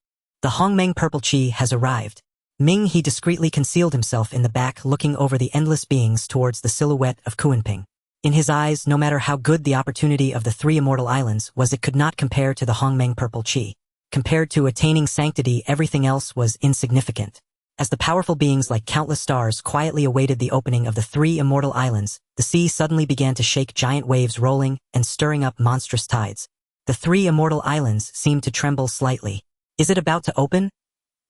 The Hongmeng purple chi has arrived. Ming, he discreetly concealed himself in the back, looking over the endless beings towards the silhouette of Kuanping. In his eyes, no matter how good the opportunity of the three immortal islands was, it could not compare to the Hongmeng purple chi. Compared to attaining sanctity, everything else was insignificant. As the powerful beings, like countless stars, quietly awaited the opening of the three immortal islands, the sea suddenly began to shake, giant waves rolling and stirring up monstrous tides. The three immortal islands seemed to tremble slightly. "Is it about to open?"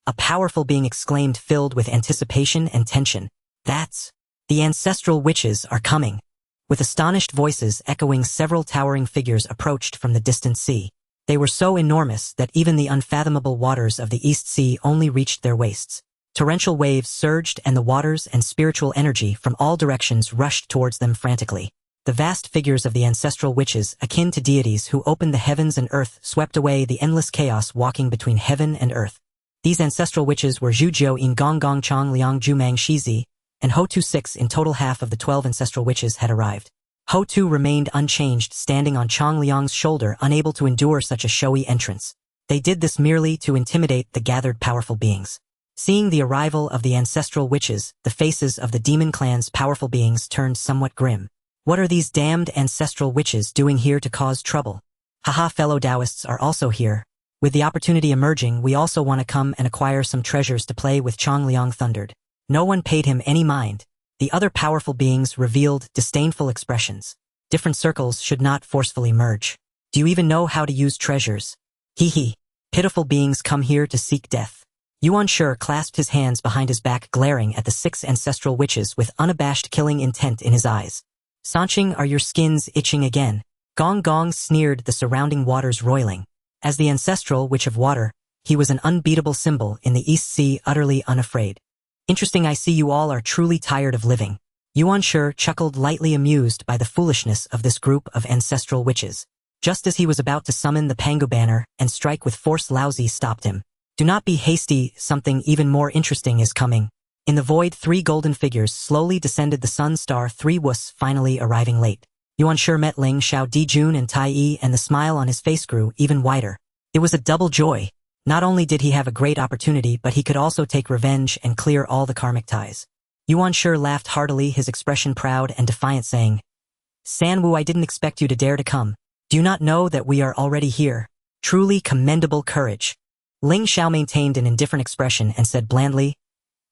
a powerful being exclaimed, filled with anticipation and tension. "That's... the ancestral witches are coming." With astonished voices echoing, several towering figures approached from the distant sea. They were so enormous that even the unfathomable waters of the East Sea only reached their waists. Torrential waves surged, and the waters and spiritual energy from all directions rushed towards them frantically. The vast figures of the ancestral witches, akin to deities who opened the heavens and earth, swept away the endless chaos, walking between heaven and earth. These ancestral witches were Zhu Jiu in Gong Gong Chang Liang Ju Mang Shizi, and Ho Tu. 6 in total. Half of the 12 ancestral witches had arrived. Ho Tu remained unchanged, standing on Chang Liang's shoulder, unable to endure such a showy entrance. They did this merely to intimidate the gathered powerful beings. Seeing the arrival of the ancestral witches, the faces of the demon clan's powerful beings turned somewhat grim. "What are these damned ancestral witches doing here to cause trouble? Haha, fellow Taoists are also here. With the opportunity emerging, we also want to come and acquire some treasures to play with," Chang Liang thundered. No one paid him any mind. The other powerful beings revealed disdainful expressions. "Different circles should not forcefully merge. Do you even know how to use treasures? Hee hee. Pitiful beings come here to seek death." Yuan Shi clasped his hands behind his back, glaring at the 6 ancestral witches with unabashed killing intent in his eyes. "Sanqing, are your skins itching again?" Gong Gong sneered, the surrounding waters roiling. As the ancestral witch of water, he was an unbeatable symbol in the East Sea, utterly unafraid. "Interesting, I see you all are truly tired of living." Yuan Shi chuckled, lightly amused by the foolishness of this group of ancestral witches. Just as he was about to summon the Pangu banner and strike with force, Lao Zi stopped him. "Do not be hasty, something even more interesting is coming." In the void, 3 golden figures slowly descended, the sun star 3 Wus finally arriving late. Yuan Shi met Ling Xiao, Jun and Tai Yi, and the smile on his face grew even wider. It was a double joy. Not only did he have a great opportunity, but he could also take revenge and clear all the karmic ties. Yuan Shi laughed heartily, his expression proud and defiant, saying, "Sanwu, I didn't expect you to dare to come. Do you not know that we are already here? Truly commendable courage." Ling Xiao maintained an indifferent expression and said blandly,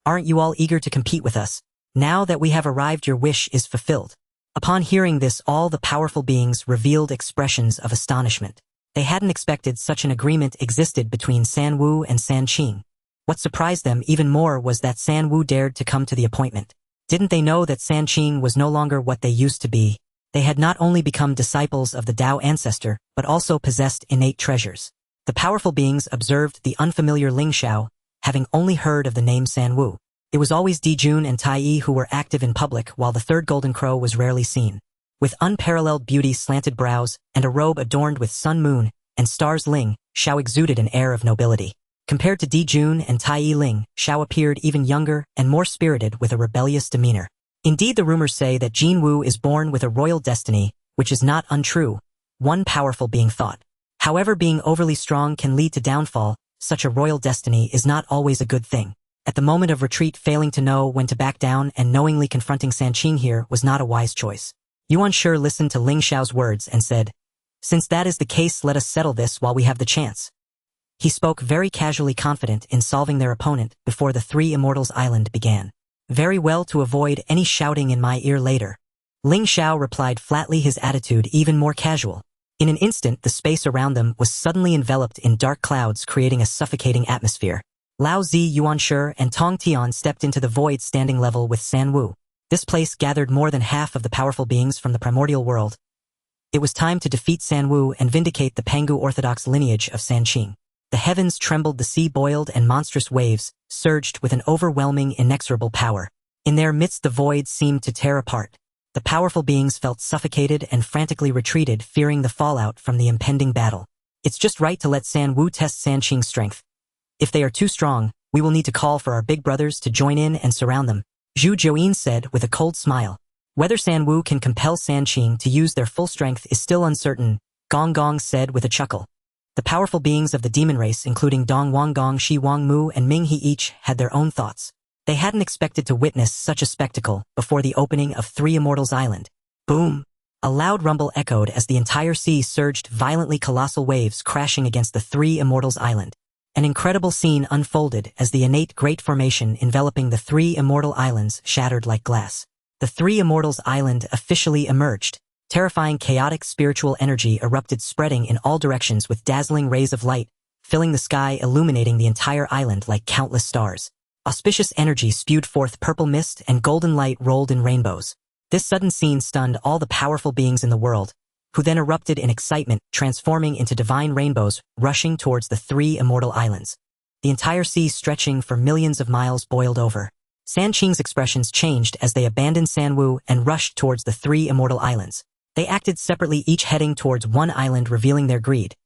"Aren't you all eager to compete with us? Now that we have arrived, your wish is fulfilled." Upon hearing this, all the powerful beings revealed expressions of astonishment. They hadn't expected such an agreement existed between Sanwu and Sanqing. What surprised them even more was that Sanwu dared to come to the appointment. Didn't they know that Sanqing was no longer what they used to be? They had not only become disciples of the Tao ancestor, but also possessed innate treasures. The powerful beings observed the unfamiliar Ling Xiao, having only heard of the name Sanwu. It was always Jun and Tai Yi who were active in public, while the third golden crow was rarely seen. With unparalleled beauty, slanted brows, and a robe adorned with sun, moon, and stars, Ling Xiao exuded an air of nobility. Compared to Jun and Tai Yi, Ling Xiao appeared even younger and more spirited, with a rebellious demeanor. Indeed, the rumors say that Jin Wu is born with a royal destiny, which is not untrue, one powerful being thought. However, being overly strong can lead to downfall. Such a royal destiny is not always a good thing. At the moment of retreat, failing to know when to back down and knowingly confronting Sanqing here was not a wise choice. Yuan Shi listened to Ling Xiao's words and said, "Since that is the case, let us settle this while we have the chance." He spoke very casually, confident in solving their opponent before the 3 Immortals Island began. "Very well, to avoid any shouting in my ear later." Ling Xiao replied flatly, his attitude even more casual. In an instant, the space around them was suddenly enveloped in dark clouds, creating a suffocating atmosphere. Lao Zi, Yuan Shi, and Tong Tian stepped into the void, standing level with Sanwu. This place gathered more than half of the powerful beings from the Primordial World. It was time to defeat San Wu and vindicate the Pangu Orthodox lineage of Sanqing. The heavens trembled, the sea boiled, and monstrous waves surged with an overwhelming, inexorable power. In their midst the void seemed to tear apart. The powerful beings felt suffocated and frantically retreated, fearing the fallout from the impending battle. It's just right to let San Wu test Sanqing's strength. If they are too strong, we will need to call for our big brothers to join in and surround them, Zhu Jiuyin said with a cold smile. Whether San Wu can compel Sanqing to use their full strength is still uncertain, Gong Gong said with a chuckle. The powerful beings of the demon race, including Dong Wanggong, Shi Wangmu, and Ming He, each had their own thoughts. They hadn't expected to witness such a spectacle before the opening of Three Immortals Island. Boom! A loud rumble echoed as the entire sea surged violently, colossal waves crashing against the Three Immortals Island. An incredible scene unfolded as the innate great formation enveloping the Three Immortal Islands shattered like glass. The Three Immortals Island officially emerged. Terrifying chaotic spiritual energy erupted, spreading in all directions with dazzling rays of light, filling the sky, illuminating the entire island like countless stars. Auspicious energy spewed forth purple mist, and golden light rolled in rainbows. This sudden scene stunned all the powerful beings in the world, who then erupted in excitement, transforming into divine rainbows, rushing towards the Three Immortal Islands. The entire sea, stretching for millions of miles, boiled over. Sanqing's expressions changed as they abandoned San Wu and rushed towards the Three Immortal Islands. They acted separately, each heading towards one island, revealing their greed.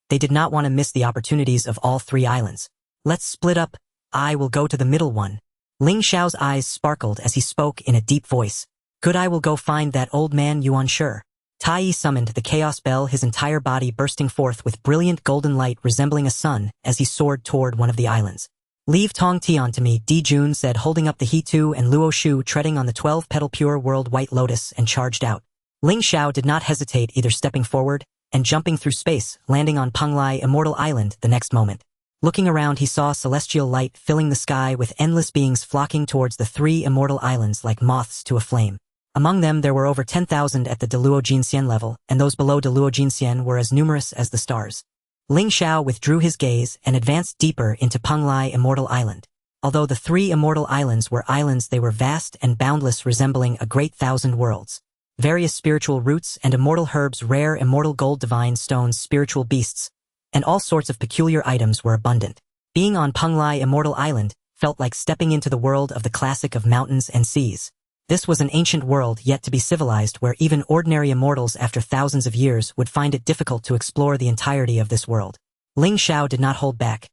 They did not want to miss the opportunities of all three islands. Let's split up. I will go to the middle one. Ling Xiao's eyes sparkled as he spoke in a deep voice. Good, I will go find that old man Yuan. Sure. Tai Yi summoned the chaos bell, his entire body bursting forth with brilliant golden light resembling a sun as he soared toward one of the islands. Leave Tong Tian to me, Di Jun said, holding up the He Tu, and Luo Shu treading on the 12-petal pure world white lotus and charged out. Ling Xiao did not hesitate, either stepping forward and jumping through space, landing on Penglai Immortal Island the next moment. Looking around, he saw celestial light filling the sky with endless beings flocking towards the Three Immortal Islands like moths to a flame. Among them there were over 10,000 at the Deluo Jinxian level, and those below Deluo Jinxian were as numerous as the stars. Ling Xiao withdrew his gaze and advanced deeper into Penglai Immortal Island. Although the Three Immortal Islands were islands, they were vast and boundless, resembling a great thousand worlds. Various spiritual roots and immortal herbs, rare immortal gold, divine stones, spiritual beasts, and all sorts of peculiar items were abundant. Being on Penglai Immortal Island felt like stepping into the world of the classic of mountains and seas. This was an ancient world yet to be civilized, where even ordinary immortals after thousands of years would find it difficult to explore the entirety of this world. Ling Xiao did not hold back.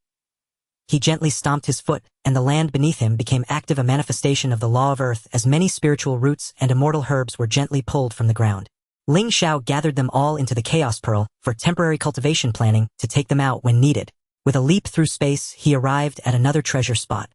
He gently stomped his foot, and the land beneath him became active, a manifestation of the law of earth, as many spiritual roots and immortal herbs were gently pulled from the ground. Ling Xiao gathered them all into the Chaos Pearl for temporary cultivation, planning to take them out when needed. With a leap through space, he arrived at another treasure spot.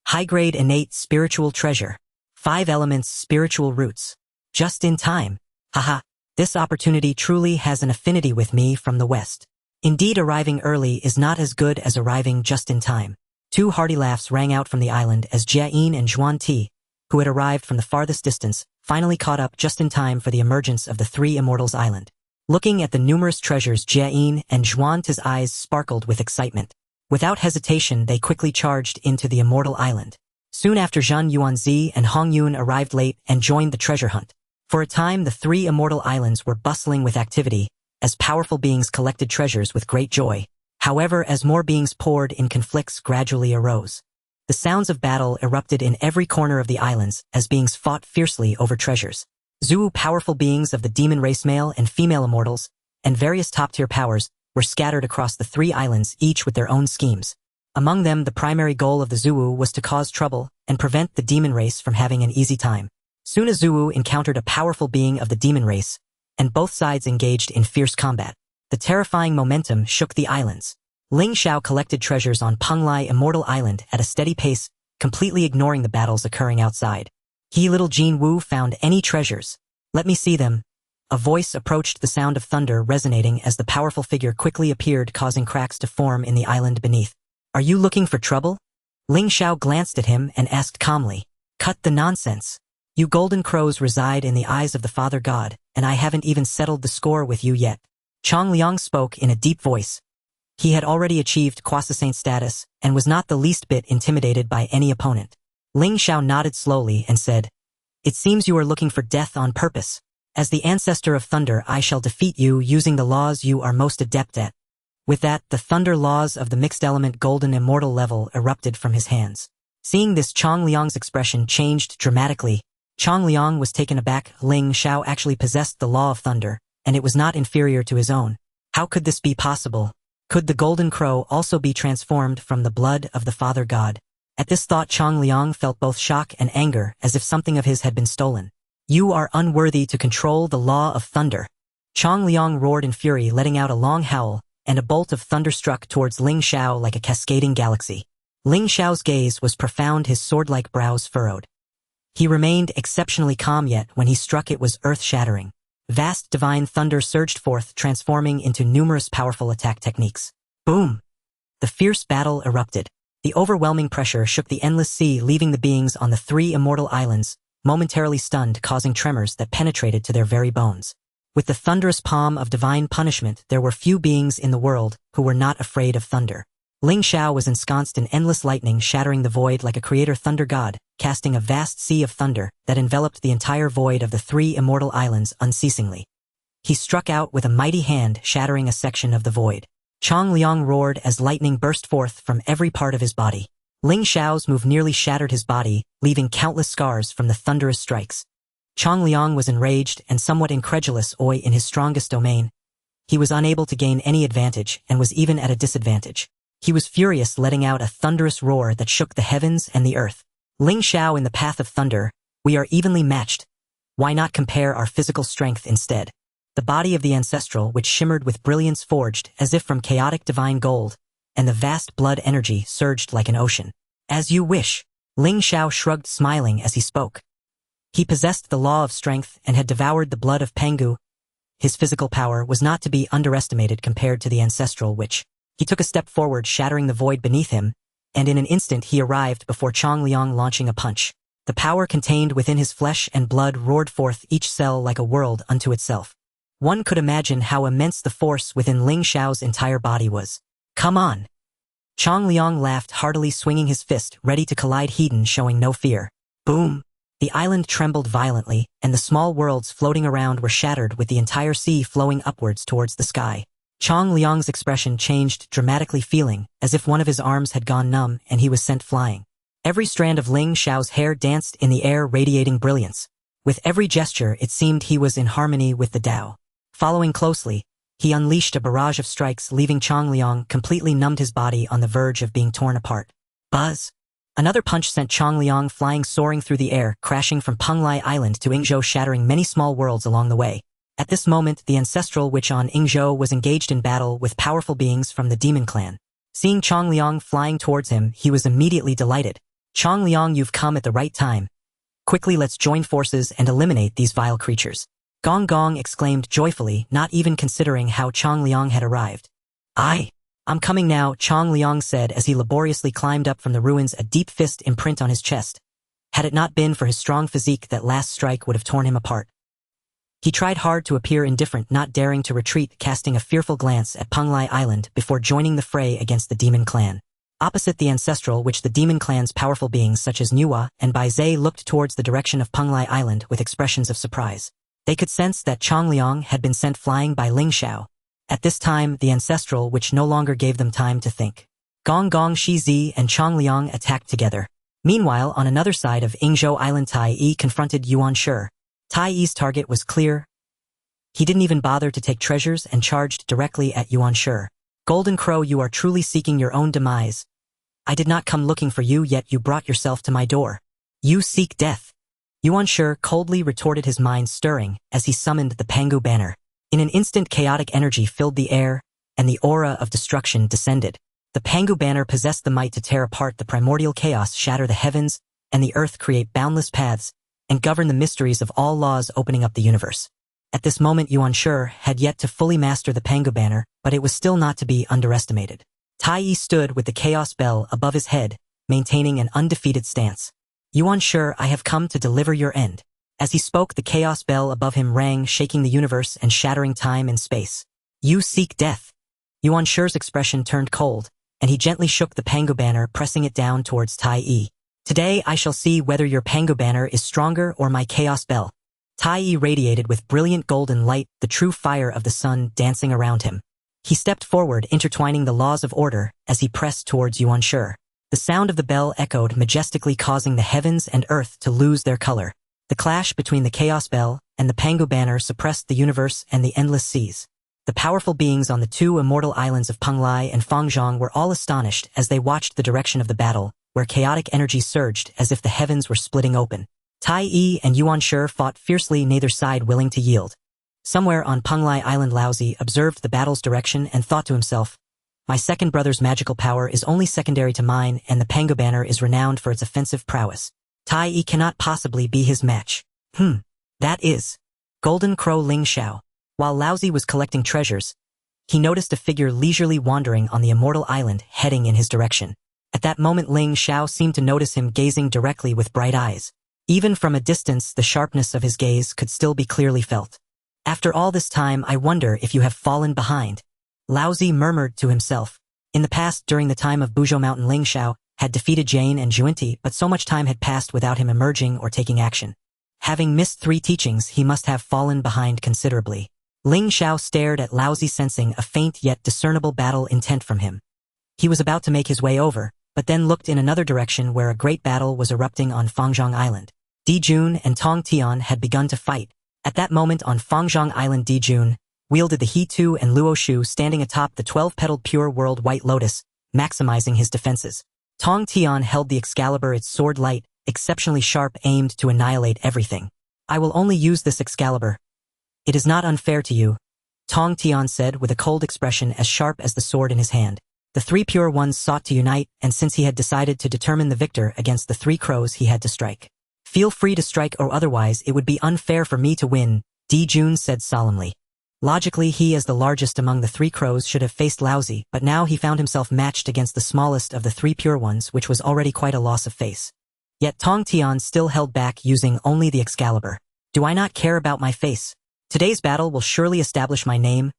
High-grade innate spiritual treasure. 5 elements spiritual roots. Just in time. Haha, this opportunity truly has an affinity with me from the west. Indeed, arriving early is not as good as arriving just in time. 2 hearty laughs rang out from the island as Jiayin and Zhuan Ti, who had arrived from the farthest distance, finally caught up just in time for the emergence of the Three Immortals Island. Looking at the numerous treasures, Jiayin and Zhuan Ti's eyes sparkled with excitement. Without hesitation, they quickly charged into the Immortal Island. Soon after, Zhan Yuanzi and Hong Yun arrived late and joined the treasure hunt. For a time, the Three Immortal Islands were bustling with activity, as powerful beings collected treasures with great joy. However, as more beings poured in, conflicts gradually arose. The sounds of battle erupted in every corner of the islands as beings fought fiercely over treasures. Zhu, powerful beings of the demon race, male and female immortals, and various top-tier powers, were scattered across the 3 islands, each with their own schemes. Among them, the primary goal of the Zhuwu was to cause trouble and prevent the demon race from having an easy time. Soon as Zhuwu encountered a powerful being of the demon race, and both sides engaged in fierce combat. The terrifying momentum shook the islands. Ling Xiao collected treasures on Penglai Immortal Island at a steady pace, completely ignoring the battles occurring outside. He, little Jin Wu, found any treasures. Let me see them. A voice approached, the sound of thunder resonating as the powerful figure quickly appeared, causing cracks to form in the island beneath. Are you looking for trouble? Ling Xiao glanced at him and asked calmly. Cut the nonsense. You golden crows reside in the eyes of the Father God, and I haven't even settled the score with you yet. Chong Liang spoke in a deep voice. He had already achieved quasi-saint status and was not the least bit intimidated by any opponent. Ling Xiao nodded slowly and said, It seems you are looking for death on purpose. As the ancestor of thunder, I shall defeat you using the laws you are most adept at. With that, the thunder laws of the mixed element golden immortal level erupted from his hands. Seeing this, Chong Liang's expression changed dramatically. Chong Liang was taken aback. Ling Xiao actually possessed the law of thunder, and it was not inferior to his own. How could this be possible? Could the golden crow also be transformed from the blood of the father god? At this thought, Chong Liang felt both shock and anger, as if something of his had been stolen. You are unworthy to control the law of thunder. Chong Liang roared in fury, letting out a long howl, and a bolt of thunder struck towards Ling Xiao like a cascading galaxy. Ling Xiao's gaze was profound, his sword-like brows furrowed. He remained exceptionally calm, yet when he struck it was earth-shattering. Vast divine thunder surged forth, transforming into numerous powerful attack techniques. Boom! The fierce battle erupted. The overwhelming pressure shook the endless sea, leaving the beings on the 3 immortal islands momentarily stunned, causing tremors that penetrated to their very bones. With the thunderous palm of divine punishment, there were few beings in the world who were not afraid of thunder. Ling Xiao was ensconced in endless lightning, shattering the void like a creator thunder god, casting a vast sea of thunder that enveloped the entire void of the 3 immortal islands unceasingly. He struck out with a mighty hand, shattering a section of the void. Chong Liang roared as lightning burst forth from every part of his body. Ling Xiao's move nearly shattered his body, leaving countless scars from the thunderous strikes. Chong Liang was enraged and somewhat incredulous. In his strongest domain, he was unable to gain any advantage and was even at a disadvantage. He was furious, letting out a thunderous roar that shook the heavens and the earth. Ling Xiao, in the path of thunder, we are evenly matched. Why not compare our physical strength instead? The body of the ancestral, which shimmered with brilliance, forged as if from chaotic divine gold, and the vast blood energy surged like an ocean. As you wish. Ling Xiao shrugged, smiling as he spoke. He possessed the law of strength and had devoured the blood of Pangu. His physical power was not to be underestimated compared to the ancestral, which he took a step forward, shattering the void beneath him, and in an instant he arrived before Chong Liang, launching a punch. The power contained within his flesh and blood roared forth, each cell like a world unto itself. One could imagine how immense the force within Ling Xiao's entire body was. Come on! Chong Liang laughed heartily, swinging his fist, ready to collide Hedon, showing no fear. Boom! The island trembled violently, and the small worlds floating around were shattered, with the entire sea flowing upwards towards the sky. Chong Liang's expression changed dramatically, feeling as if one of his arms had gone numb and he was sent flying. Every strand of Ling Xiao's hair danced in the air, radiating brilliance. With every gesture, it seemed he was in harmony with the Tao. Following closely, he unleashed a barrage of strikes, leaving Chong Liang completely numbed, his body on the verge of being torn apart. Buzz! Another punch sent Chong Liang flying, soaring through the air, crashing from Penglai Island to Yingzhou, shattering many small worlds along the way. At this moment, the ancestral witch on Yingzhou was engaged in battle with powerful beings from the demon clan. Seeing Chong Liang flying towards him, he was immediately delighted. Chong Liang, you've come at the right time. Quickly, let's join forces and eliminate these vile creatures. Gong Gong exclaimed joyfully, not even considering how Chong Liang had arrived. I'm coming now, Chong Liang said as he laboriously climbed up from the ruins, a deep fist imprint on his chest. Had it not been for his strong physique, that last strike would have torn him apart. He tried hard to appear indifferent, not daring to retreat, casting a fearful glance at Penglai Island before joining the fray against the demon clan. Opposite the ancestral, which the demon clan's powerful beings such as Nuwa and Bai Zhe looked towards the direction of Penglai Island with expressions of surprise. They could sense that Chong Liang had been sent flying by Ling Xiao. At this time, the ancestral, which no longer gave them time to think. Gong Gong, Shi Zi, and Chong Liang attacked together. Meanwhile, on another side of Yingzhou Island, Tai Yi confronted Yuan Shi. Tai Yi's target was clear. He didn't even bother to take treasures and charged directly at Yuan Shi. Golden Crow, you are truly seeking your own demise. I did not come looking for you, yet you brought yourself to my door. You seek death. Yuan Shi coldly retorted, his mind stirring as he summoned the Pangu banner. In an instant, chaotic energy filled the air, and the aura of destruction descended. The Pangu banner possessed the might to tear apart the primordial chaos, shatter the heavens and the earth, create boundless paths, and govern the mysteries of all laws, opening up the universe. At this moment, Yuan Shi had yet to fully master the Pangu banner, but it was still not to be underestimated. Tai Yi stood with the chaos bell above his head, maintaining an undefeated stance. Yuan Shi, I have come to deliver your end. As he spoke, the chaos bell above him rang, shaking the universe and shattering time and space. You seek death. Yuan Shi's expression turned cold, and he gently shook the Pangu banner, pressing it down towards Tai Yi. Today I shall see whether your Pangu banner is stronger or my chaos bell. Tai Yi radiated with brilliant golden light, the true fire of the sun dancing around him. He stepped forward, intertwining the laws of order as he pressed towards Yuan Shi. The sound of the bell echoed majestically, causing the heavens and earth to lose their color. The clash between the chaos bell and the Pangu banner suppressed the universe and the endless seas. The powerful beings on the two immortal islands of Penglai and Fangzhong were all astonished as they watched the direction of the battle, where chaotic energy surged as if the heavens were splitting open. Tai Yi and Yuan Shi fought fiercely, neither side willing to yield. Somewhere on Penglai Island, Laozi observed the battle's direction and thought to himself, "My second brother's magical power is only secondary to mine, and the Pangu banner is renowned for its offensive prowess. Tai Yi cannot possibly be his match. That is Golden Crow Ling Xiao." While Laozi was collecting treasures, he noticed a figure leisurely wandering on the immortal island, heading in his direction. At that moment, Ling Xiao seemed to notice him, gazing directly with bright eyes. Even from a distance, the sharpness of his gaze could still be clearly felt. "After all this time, I wonder if you have fallen behind," Laozi murmured to himself. In the past, during the time of Buzhou Mountain, Ling Xiao had defeated Jane and Juanti, but so much time had passed without him emerging or taking action. Having missed 3 teachings, he must have fallen behind considerably. Ling Xiao stared at Laozi, sensing a faint yet discernible battle intent from him. He was about to make his way over, but then looked in another direction where a great battle was erupting on Fangzhong Island. Di Jun and Tong Tian had begun to fight. At that moment on Fangzhong Island, Di Jun wielded the He Tu and Luo Shu, standing atop the 12-petaled pure world white lotus, maximizing his defenses. Tong Tian held the Excalibur, its sword light, exceptionally sharp, aimed to annihilate everything. "I will only use this Excalibur. It is not unfair to you," Tong Tian said with a cold expression as sharp as the sword in his hand. The 3 pure ones sought to unite, and since he had decided to determine the victor against the 3 crows, he had to strike. "Feel free to strike, or otherwise it would be unfair for me to win," Di Jun said solemnly. Logically, he as the largest among the 3 crows should have faced Laozi, but now he found himself matched against the smallest of the 3 pure ones, which was already quite a loss of face. Yet Tong Tian still held back, using only the Excalibur. "Do I not care about my face? Today's battle will surely establish my name.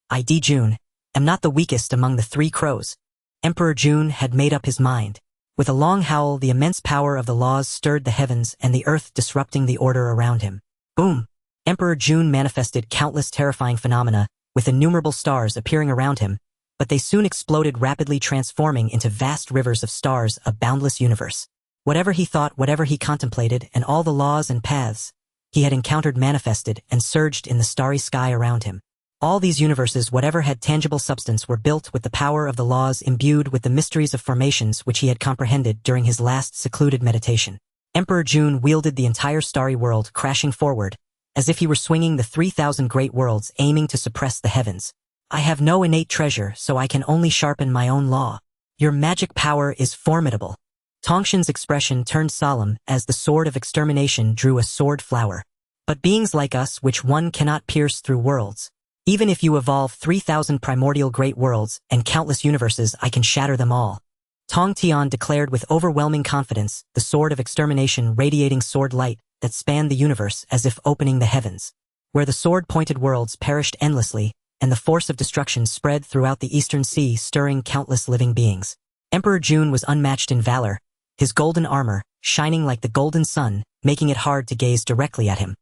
I, Di Jun, am not the weakest among the 3 crows." Emperor Jun had made up his mind. With a long howl, the immense power of the laws stirred the heavens and the earth, disrupting the order around him. Boom! Emperor Jun manifested countless terrifying phenomena, with innumerable stars appearing around him, but they soon exploded, rapidly transforming into vast rivers of stars, a boundless universe. Whatever he thought, whatever he contemplated, and all the laws and paths he had encountered manifested and surged in the starry sky around him. All these universes, whatever had tangible substance, were built with the power of the laws, imbued with the mysteries of formations which he had comprehended during his last secluded meditation. Emperor Jun wielded the entire starry world, crashing forward, as if he were swinging the 3,000 great worlds, aiming to suppress the heavens. "I have no innate treasure, so I can only sharpen my own law. Your magic power is formidable." Tongshan's expression turned solemn as the sword of extermination drew a sword flower. "But beings like us, which one cannot pierce through worlds. Even if you evolve 3,000 primordial great worlds and countless universes, I can shatter them all." Tong Tian declared with overwhelming confidence, the sword of extermination radiating sword light that spanned the universe as if opening the heavens. Where the sword pointed, worlds perished endlessly, and the force of destruction spread throughout the eastern sea, stirring countless living beings. Emperor Jun was unmatched in valor, his golden armor shining like the golden sun, making it hard to gaze directly at him.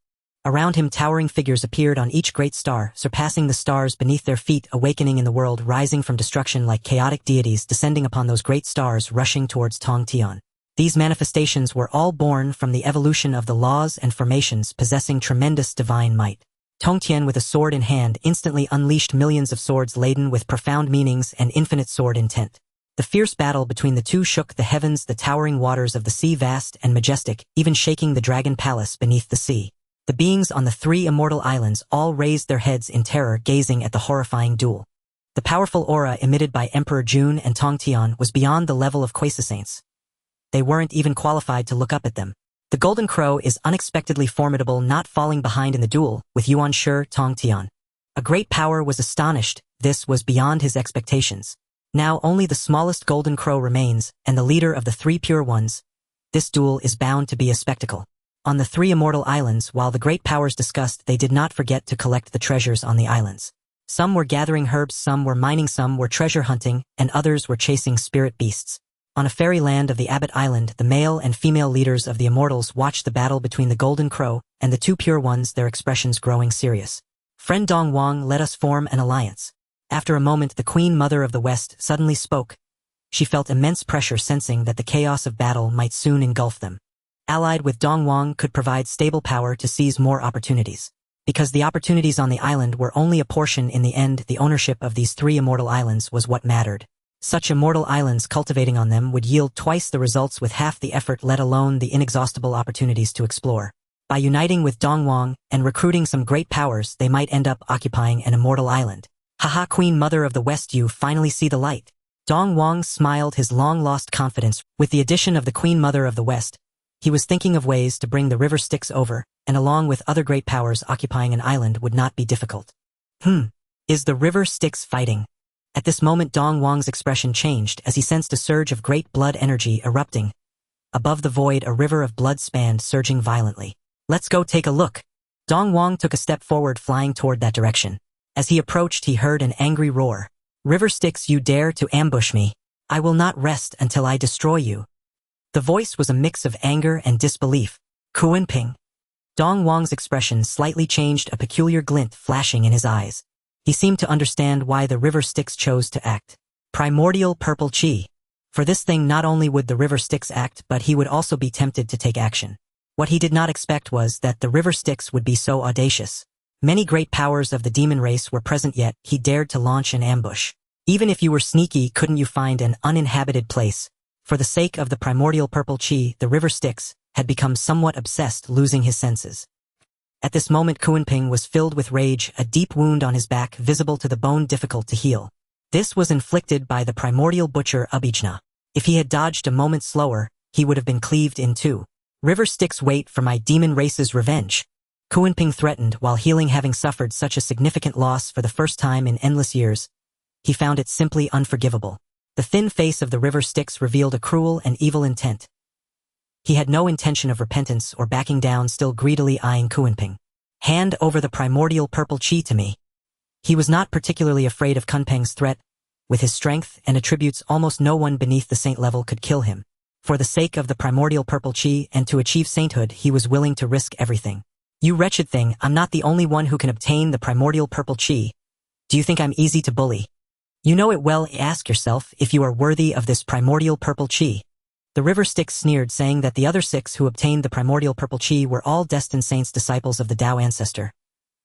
Around him, towering figures appeared on each great star, surpassing the stars beneath their feet, awakening in the world, rising from destruction like chaotic deities, descending upon those great stars, rushing towards Tong Tian. These manifestations were all born from the evolution of the laws and formations, possessing tremendous divine might. Tong Tian, with a sword in hand, instantly unleashed millions of swords laden with profound meanings and infinite sword intent. The fierce battle between the two shook the heavens, the towering waters of the sea vast and majestic, even shaking the dragon palace beneath the sea. The beings on the 3 immortal islands all raised their heads in terror, gazing at the horrifying duel. The powerful aura emitted by Emperor Jun and Tong Tian was beyond the level of quasi-saints. They weren't even qualified to look up at them. The Golden Crow is unexpectedly formidable, not falling behind in the duel with Yuan Shi, Tong Tian. A great power was astonished. This was beyond his expectations. Now only the smallest Golden Crow remains, and the leader of the 3 pure ones. This duel is bound to be a spectacle. On the 3 immortal islands, while the great powers discussed, they did not forget to collect the treasures on the islands. Some were gathering herbs, some were mining, some were treasure hunting, and others were chasing spirit beasts. On a fairy land of the Abbot Island, the male and female leaders of the immortals watched the battle between the Golden Crow and the two pure ones, their expressions growing serious. Friend Dong Wang, let us form an alliance. After a moment, the Queen Mother of the West suddenly spoke. She felt immense pressure, sensing that the chaos of battle might soon engulf them. Allied with Dong Wang could provide stable power to seize more opportunities. Because the opportunities on the island were only a portion in the end, the ownership of these three immortal islands was what mattered. Such immortal islands, cultivating on them would yield twice the results with half the effort, let alone the inexhaustible opportunities to explore. By uniting with Dong Wang and recruiting some great powers, they might end up occupying an immortal island. Haha, Queen Mother of the West, you finally see the light. Dong Wang smiled his long-lost confidence. With the addition of the Queen Mother of the West, he was thinking of ways to bring the river Styx over, and along with other great powers, occupying an island would not be difficult. Is the river Styx fighting? At this moment, Dong Wang's expression changed as he sensed a surge of great blood energy erupting. Above the void, a river of blood spanned, surging violently. Let's go take a look. Dong Wang took a step forward, flying toward that direction. As he approached, he heard an angry roar. River Styx, you dare to ambush me? I will not rest until I destroy you. The voice was a mix of anger and disbelief. Kunping. Dong Wang's expression slightly changed, a peculiar glint flashing in his eyes. He seemed to understand why the river Styx chose to act. Primordial Purple Chi. For this thing, not only would the river Styx act, but he would also be tempted to take action. What he did not expect was that the river Styx would be so audacious. Many great powers of the demon race were present, yet he dared to launch an ambush. Even if you were sneaky, couldn't you find an uninhabited place? For the sake of the primordial purple chi, the river Styx had become somewhat obsessed, losing his senses. At this moment, Kunping was filled with rage, a deep wound on his back visible to the bone, difficult to heal. This was inflicted by the primordial butcher Ubijna. If he had dodged a moment slower, he would have been cleaved in two. River Styx, wait for my demon race's revenge. Kunping threatened. While healing, having suffered such a significant loss for the first time in endless years, he found it simply unforgivable. The thin face of the river Styx revealed a cruel and evil intent. He had no intention of repentance or backing down, still greedily eyeing Kunping. Hand over the primordial purple chi to me. He was not particularly afraid of Kunping's threat. With his strength and attributes, almost no one beneath the saint level could kill him. For the sake of the primordial purple chi and to achieve sainthood, he was willing to risk everything. You wretched thing, I'm not the only one who can obtain the primordial purple chi. Do you think I'm easy to bully? You know it well. Ask yourself if you are worthy of this primordial purple chi. The river Styx sneered, saying that the other 6 who obtained the primordial purple chi were all destined saints, disciples of the Tao ancestor.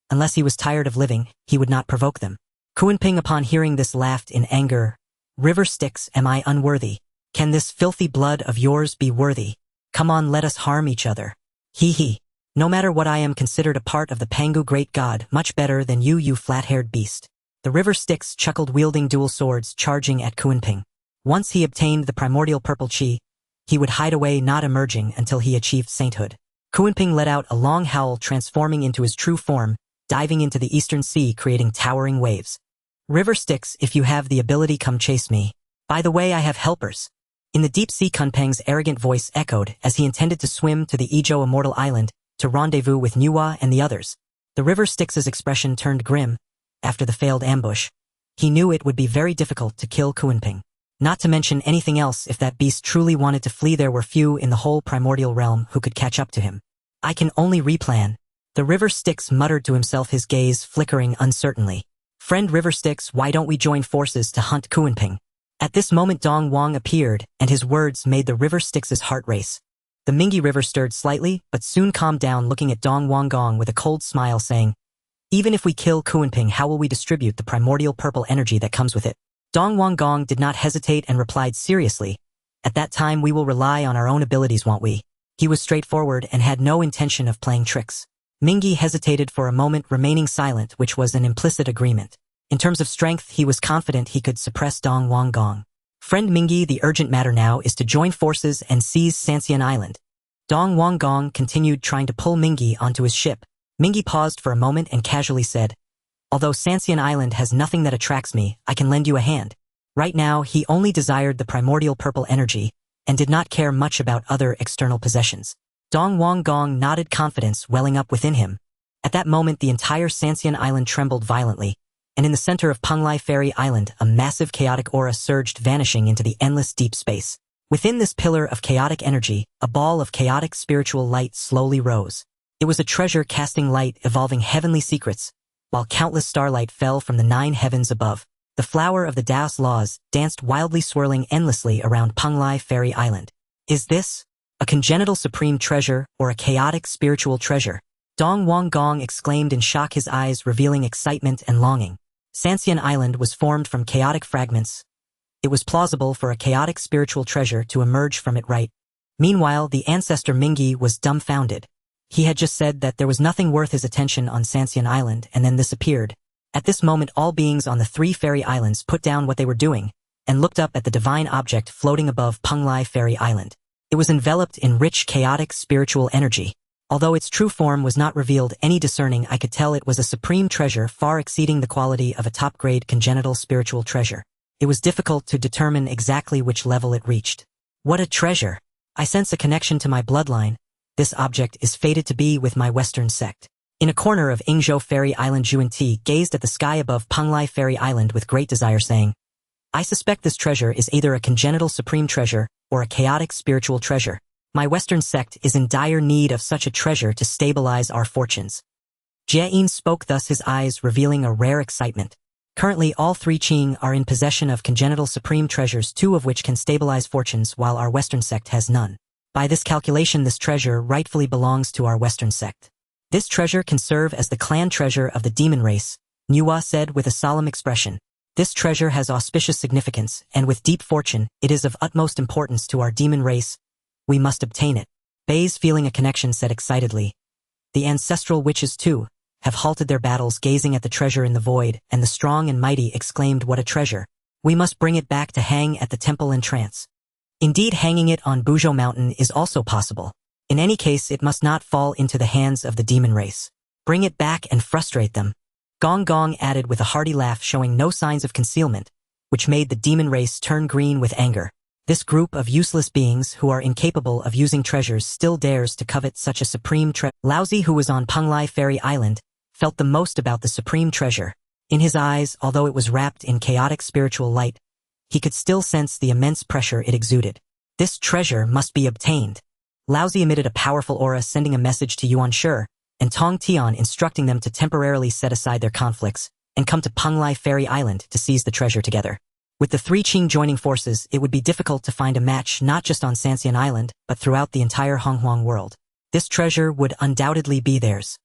Unless he was tired of living, he would not provoke them. Kunping, upon hearing this, laughed in anger. River Styx, am I unworthy? Can this filthy blood of yours be worthy? Come on, let us harm each other. Hee hee. No matter what, I am considered a part of the Pangu great god, much better than you, you flat-haired beast. The river Styx chuckled, wielding dual swords, charging at Kunping. Once he obtained the primordial purple chi, he would hide away, not emerging until he achieved sainthood. Kunping let out a long howl, transforming into his true form, diving into the eastern sea, creating towering waves. River Styx, if you have the ability, come chase me. By the way, I have helpers. In the deep sea, Kunping's arrogant voice echoed as he intended to swim to the Ijo immortal island to rendezvous with Nuwa and the others. The river Styx's expression turned grim. After the failed ambush, he knew it would be very difficult to kill Kunping. Not to mention anything else. If that beast truly wanted to flee, there were few in the whole primordial realm who could catch up to him. I can only replan. The river Styx muttered to himself, his gaze flickering uncertainly. Friend River Styx, why don't we join forces to hunt Kunping? At this moment, Dong Wang appeared, and his words made the river Styx's heart race. The Mingi River stirred slightly, but soon calmed down, looking at Dong Wang Gong with a cold smile, saying, even if we kill Kunping, how will we distribute the primordial purple energy that comes with it? Dong Wang Gong did not hesitate and replied seriously, at that time we will rely on our own abilities, won't we? He was straightforward and had no intention of playing tricks. Mingi hesitated for a moment, remaining silent, which was an implicit agreement. In terms of strength, he was confident he could suppress Dong Wang Gong. Friend Mingi, the urgent matter now is to join forces and seize Sanxian Island. Dong Wang Gong continued, trying to pull Mingi onto his ship. Mingi paused for a moment and casually said, although Sanxian Island has nothing that attracts me, I can lend you a hand. Right now, he only desired the primordial purple energy and did not care much about other external possessions. Dong Wang Gong nodded, confidence welling up within him. At that moment, the entire Sanxian Island trembled violently, and in the center of Penglai Fairy Island, a massive chaotic aura surged, vanishing into the endless deep space. Within this pillar of chaotic energy, a ball of chaotic spiritual light slowly rose. It was a treasure casting light evolving heavenly secrets, while countless starlight fell from the 9 heavens above. The flower of the Taoist laws danced wildly, swirling endlessly around Penglai Fairy Island. Is this a congenital supreme treasure or a chaotic spiritual treasure? Dong Wang Gong exclaimed in shock, his eyes revealing excitement and longing. Sanxian Island was formed from chaotic fragments. It was plausible for a chaotic spiritual treasure to emerge from it, right? Meanwhile, the ancestor Mingyi was dumbfounded. He had just said that there was nothing worth his attention on Sanxian Island, and then this appeared. At this moment, all beings on the 3 fairy islands put down what they were doing and looked up at the divine object floating above Penglai Fairy Island. It was enveloped in rich, chaotic, spiritual energy. Although its true form was not revealed, any discerning eye could tell it was a supreme treasure far exceeding the quality of a top-grade congenital spiritual treasure. It was difficult to determine exactly which level it reached. What a treasure! I sense a connection to my bloodline. This object is fated to be with my Western sect. In a corner of Ingzhou Fairy Island, Jun and Tai Yi gazed at the sky above Penglai Fairy Island with great desire, saying, I suspect this treasure is either a congenital supreme treasure or a chaotic spiritual treasure. My Western sect is in dire need of such a treasure to stabilize our fortunes. Jie spoke thus, his eyes revealing a rare excitement. Currently, all 3 Qing are in possession of congenital supreme treasures, 2 of which can stabilize fortunes, while our Western sect has none. By this calculation, this treasure rightfully belongs to our Western sect. This treasure can serve as the clan treasure of the demon race, Nuwa said with a solemn expression. This treasure has auspicious significance, and with deep fortune, it is of utmost importance to our demon race. We must obtain it. Baize, feeling a connection, said excitedly. The ancestral witches, too, have halted their battles, gazing at the treasure in the void, and the strong and mighty exclaimed, what a treasure! We must bring it back to hang at the temple entrance. Indeed, hanging it on Buzhou Mountain is also possible. In any case, it must not fall into the hands of the demon race. Bring it back and frustrate them. Gong Gong added with a hearty laugh, showing no signs of concealment, which made the demon race turn green with anger. This group of useless beings who are incapable of using treasures still dares to covet such a supreme treasure. Laozi, who was on Penglai Fairy Island, felt the most about the supreme treasure. In his eyes, although it was wrapped in chaotic spiritual light, he could still sense the immense pressure it exuded. This treasure must be obtained. Laozi emitted a powerful aura, sending a message to Yuan Shi and Tong Tian, instructing them to temporarily set aside their conflicts and come to Penglai Fairy Island to seize the treasure together. With the 3 Qing joining forces, it would be difficult to find a match not just on Sanxian Island, but throughout the entire Honghuang world. This treasure would undoubtedly be theirs.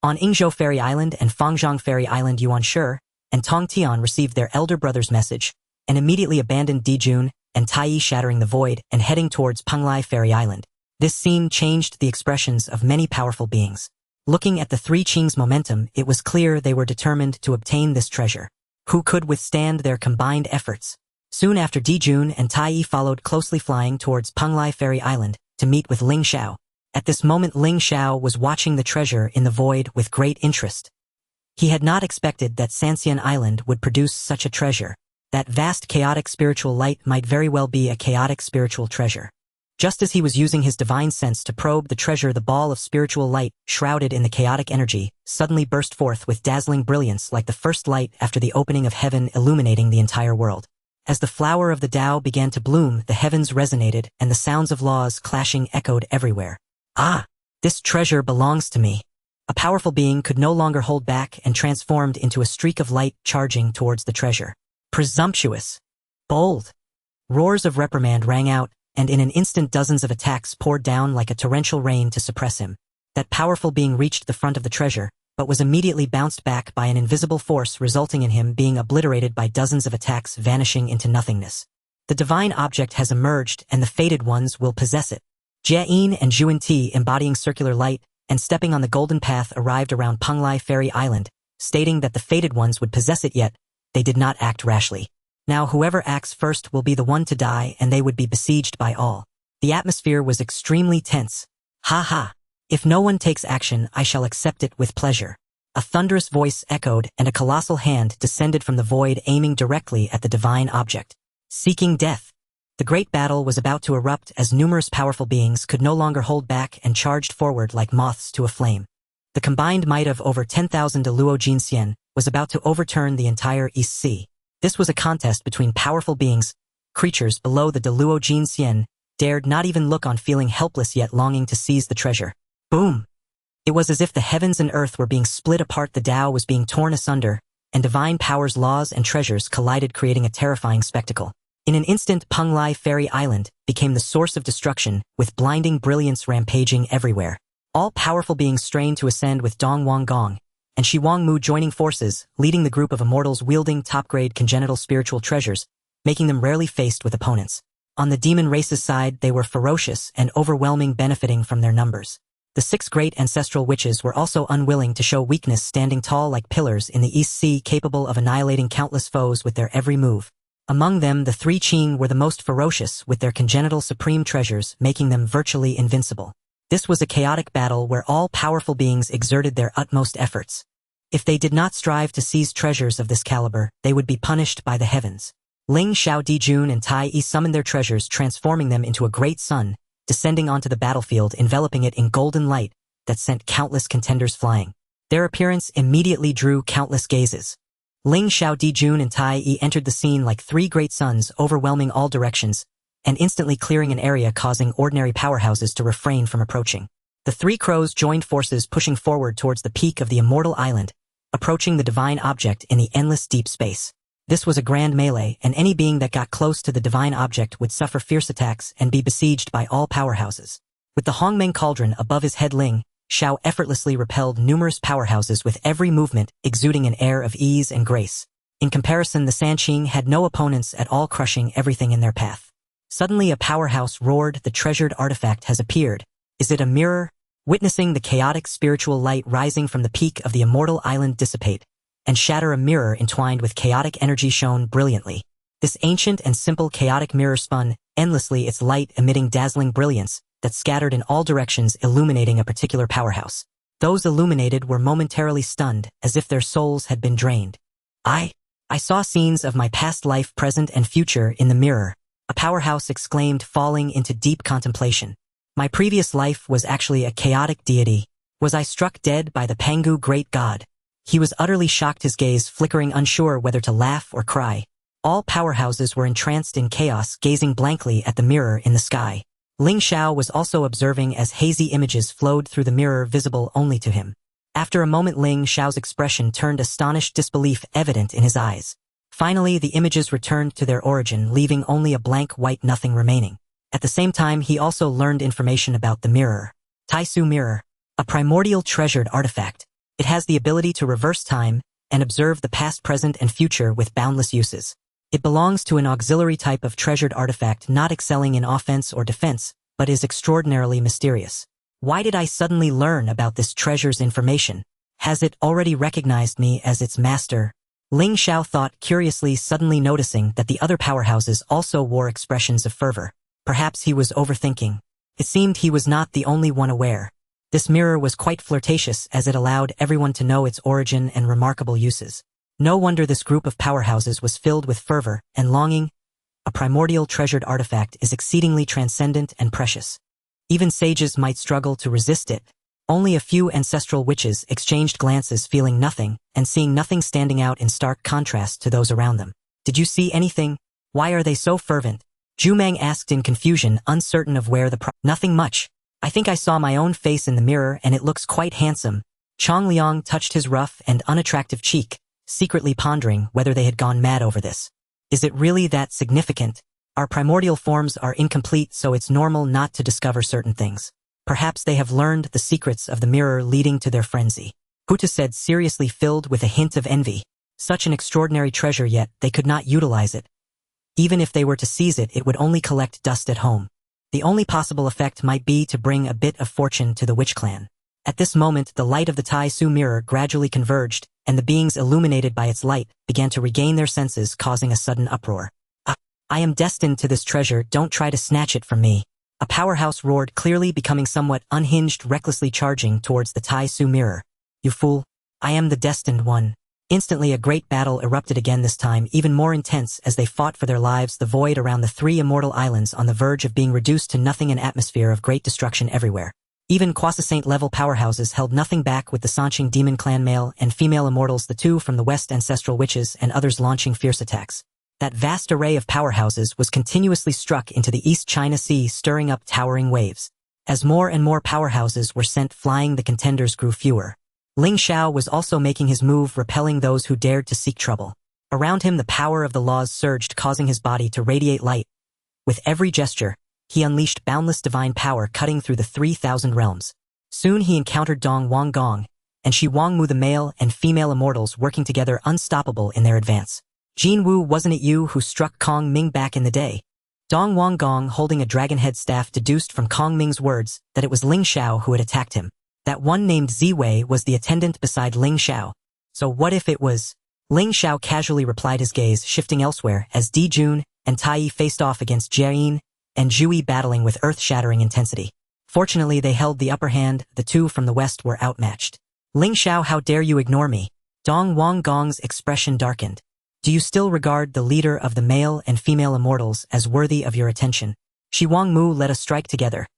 On Ingzhou Fairy Island and Fangzhong Fairy Island, Yuan Shi and Tong Tian received their elder brother's message and immediately abandoned Jun and Tai Yi, shattering the void and heading towards Penglai Fairy Island. This scene changed the expressions of many powerful beings. Looking at the 3 Qing's momentum, it was clear they were determined to obtain this treasure. Who could withstand their combined efforts? Soon after, Jun and Tai Yi followed closely, flying towards Penglai Fairy Island to meet with Ling Xiao. At this moment, Ling Xiao was watching the treasure in the void with great interest. He had not expected that Sanxian Island would produce such a treasure. That vast chaotic spiritual light might very well be a chaotic spiritual treasure. Just as he was using his divine sense to probe the treasure, the ball of spiritual light, shrouded in the chaotic energy, suddenly burst forth with dazzling brilliance like the first light after the opening of heaven, illuminating the entire world. As the flower of the Tao began to bloom, the heavens resonated, and the sounds of laws clashing echoed everywhere. Ah! This treasure belongs to me. A powerful being could no longer hold back and transformed into a streak of light, charging towards the treasure. Presumptuous! Bold! Roars of reprimand rang out, and in an instant dozens of attacks poured down like a torrential rain to suppress him. That powerful being reached the front of the treasure, but was immediately bounced back by an invisible force, resulting in him being obliterated by dozens of attacks, vanishing into nothingness. The divine object has emerged, and the fated ones will possess it. Jie and Jun and Tai Yi, embodying circular light and stepping on the golden path, arrived around Penglai Fairy Island, stating that the fated ones would possess it, yet they did not act rashly. Now whoever acts first will be the one to die, and they would be besieged by all. The atmosphere was extremely tense. Ha ha! If no one takes action, I shall accept it with pleasure. A thunderous voice echoed, and a colossal hand descended from the void, aiming directly at the divine object. Seeking death. The great battle was about to erupt as numerous powerful beings could no longer hold back and charged forward like moths to a flame. The combined might of over 10,000 Luo Jinxian was about to overturn the entire East Sea. This was a contest between powerful beings, creatures below the Luo Jinxian dared not even look on, feeling helpless yet longing to seize the treasure. Boom! It was as if the heavens and earth were being split apart, the Tao was being torn asunder, and divine powers, laws, and treasures collided, creating a terrifying spectacle. In an instant, Penglai Fairy Island became the source of destruction, with blinding brilliance rampaging everywhere. All-powerful beings strained to ascend, with Dong Wang Gong and Shi Wang Mu joining forces, leading the group of immortals wielding top-grade congenital spiritual treasures, making them rarely faced with opponents. On the demon race's side, they were ferocious and overwhelming, benefiting from their numbers. The 6 great ancestral witches were also unwilling to show weakness, standing tall like pillars in the East Sea, capable of annihilating countless foes with their every move. Among them, the 3 Qing were the most ferocious, with their congenital supreme treasures making them virtually invincible. This was a chaotic battle where all powerful beings exerted their utmost efforts. If they did not strive to seize treasures of this caliber, they would be punished by the heavens. Ling Xiao, Jun and Tai Yi summoned their treasures, transforming them into a great sun, descending onto the battlefield, enveloping it in golden light that sent countless contenders flying. Their appearance immediately drew countless gazes. Ling Xiao, Jun and Tai Yi entered the scene like 3 great suns, overwhelming all directions, and instantly clearing an area, causing ordinary powerhouses to refrain from approaching. The 3 crows joined forces, pushing forward towards the peak of the immortal island, approaching the divine object in the endless deep space. This was a grand melee, and any being that got close to the divine object would suffer fierce attacks and be besieged by all powerhouses. With the Hongmeng cauldron above his head, Ling Xiao effortlessly repelled numerous powerhouses with every movement, exuding an air of ease and grace. In comparison, the Sanqing had no opponents at all, crushing everything in their path. Suddenly a powerhouse roared, "The treasured artifact has appeared. Is it a mirror?" Witnessing the chaotic spiritual light rising from the peak of the immortal island dissipate and shatter, a mirror entwined with chaotic energy shone brilliantly. This ancient and simple chaotic mirror spun endlessly, its light emitting dazzling brilliance that scattered in all directions, illuminating a particular powerhouse. Those illuminated were momentarily stunned, as if their souls had been drained. I saw scenes of my past life, present, and future in the mirror," a powerhouse exclaimed, falling into deep contemplation. "My previous life was actually a chaotic deity. Was I struck dead by the Pangu great god?" He was utterly shocked, his gaze flickering, unsure whether to laugh or cry. All powerhouses were entranced in chaos, gazing blankly at the mirror in the sky. Ling Xiao was also observing as hazy images flowed through the mirror, visible only to him. After a moment, Ling Xiao's expression turned astonished disbelief evident in his eyes. Finally, the images returned to their origin, leaving only a blank white nothing remaining. At the same time, he also learned information about the mirror. Taisu Mirror, a primordial treasured artifact. It has the ability to reverse time and observe the past, present, and future with boundless uses. It belongs to an auxiliary type of treasured artifact, not excelling in offense or defense, but is extraordinarily mysterious. Why did I suddenly learn about this treasure's information? Has it already recognized me as its master? Ling Xiao thought curiously, suddenly noticing that the other powerhouses also wore expressions of fervor. Perhaps he was overthinking. It seemed he was not the only one aware. This mirror was quite flirtatious, as it allowed everyone to know its origin and remarkable uses. No wonder this group of powerhouses was filled with fervor and longing. A primordial treasured artifact is exceedingly transcendent and precious. Even sages might struggle to resist it. Only a few ancestral witches exchanged glances, feeling nothing and seeing nothing, standing out in stark contrast to those around them. "Did you see anything? Why are they so fervent?" Zhu Mang asked in confusion, uncertain of where "Nothing much. I think I saw my own face in the mirror and it looks quite handsome." Chong Liang touched his rough and unattractive cheek, secretly pondering whether they had gone mad over this. Is it really that significant? Our primordial forms are incomplete, so it's normal not to discover certain things. Perhaps they have learned the secrets of the mirror, leading to their frenzy. Huta said, seriously, filled with a hint of envy. Such an extraordinary treasure, yet they could not utilize it. Even if they were to seize it, it would only collect dust at home. The only possible effect might be to bring a bit of fortune to the witch clan. At this moment, the light of the Tai Su mirror gradually converged, and the beings illuminated by its light began to regain their senses, causing a sudden uproar. I am destined to this treasure, don't try to snatch it from me." A powerhouse roared, clearly becoming somewhat unhinged, recklessly charging towards the Tai Su mirror. "You fool! I am the destined one." Instantly a great battle erupted again, this time even more intense as they fought for their lives. The void around the 3 immortal islands on the verge of being reduced to nothing, an atmosphere of great destruction everywhere. Even quasi-saint-level powerhouses held nothing back, with the Sanqing demon clan male and female immortals, the 2 from the west ancestral witches, and others launching fierce attacks. That vast array of powerhouses was continuously struck into the East China Sea, stirring up towering waves. As more and more powerhouses were sent flying, the contenders grew fewer. Ling Xiao was also making his move, repelling those who dared to seek trouble. Around him, the power of the laws surged, causing his body to radiate light. With every gesture, he unleashed boundless divine power, cutting through the 3,000 realms. Soon he encountered Dong Wang Gong and Shi Wang Mu, the male and female immortals working together, unstoppable in their advance. Jin Wu, wasn't it you who struck Kong Ming back in the day? Dong Wang Gong, holding a dragon head staff, deduced from Kong Ming's words that it was Ling Xiao who had attacked him. That one named Ziwei was the attendant beside Ling Xiao. So what if it was? Ling Xiao casually replied, his gaze shifting elsewhere as Jun and Tai Yi faced off against Jiayin and Zhui, battling with earth-shattering intensity. Fortunately, they held the upper hand. The two from the west were outmatched. Ling Xiao, how dare you ignore me? Dong Wang Gong's expression darkened. Do you still regard the leader of the male and female immortals as worthy of your attention? Shi Wang Mu, let us strike together.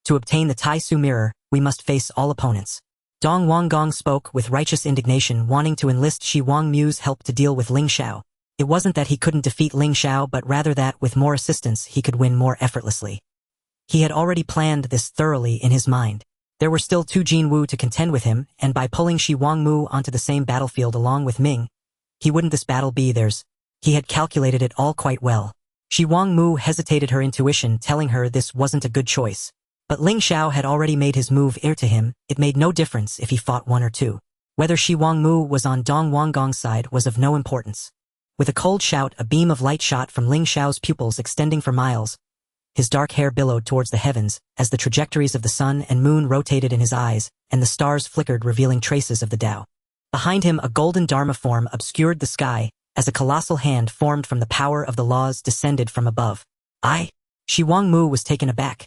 To obtain the Tai Su mirror, we must face all opponents. Dong Wang Gong spoke with righteous indignation, wanting to enlist Shi Wang Mu's help to deal with Ling Xiao. It wasn't that he couldn't defeat Ling Xiao, but rather that, with more assistance, he could win more effortlessly. He had already planned this thoroughly in his mind. There were still two Jin Wu to contend with him, and by pulling Shi Wang Mu onto the same battlefield along with Ming, he wouldn't this battle be theirs. He had calculated it all quite well. Shi Wang Mu hesitated, her intuition telling her this wasn't a good choice. But Ling Xiao had already made his move heir to him. It made no difference if he fought one or two. Whether Shi Wang Mu was on Dong Wang Gong's side was of no importance. With a cold shout, a beam of light shot from Ling Xiao's pupils, extending for miles. His dark hair billowed towards the heavens as the trajectories of the sun and moon rotated in his eyes, and the stars flickered, revealing traces of the Tao. Behind him, a golden Dharma form obscured the sky as a colossal hand formed from the power of the laws descended from above. Shi Wang Mu was taken aback.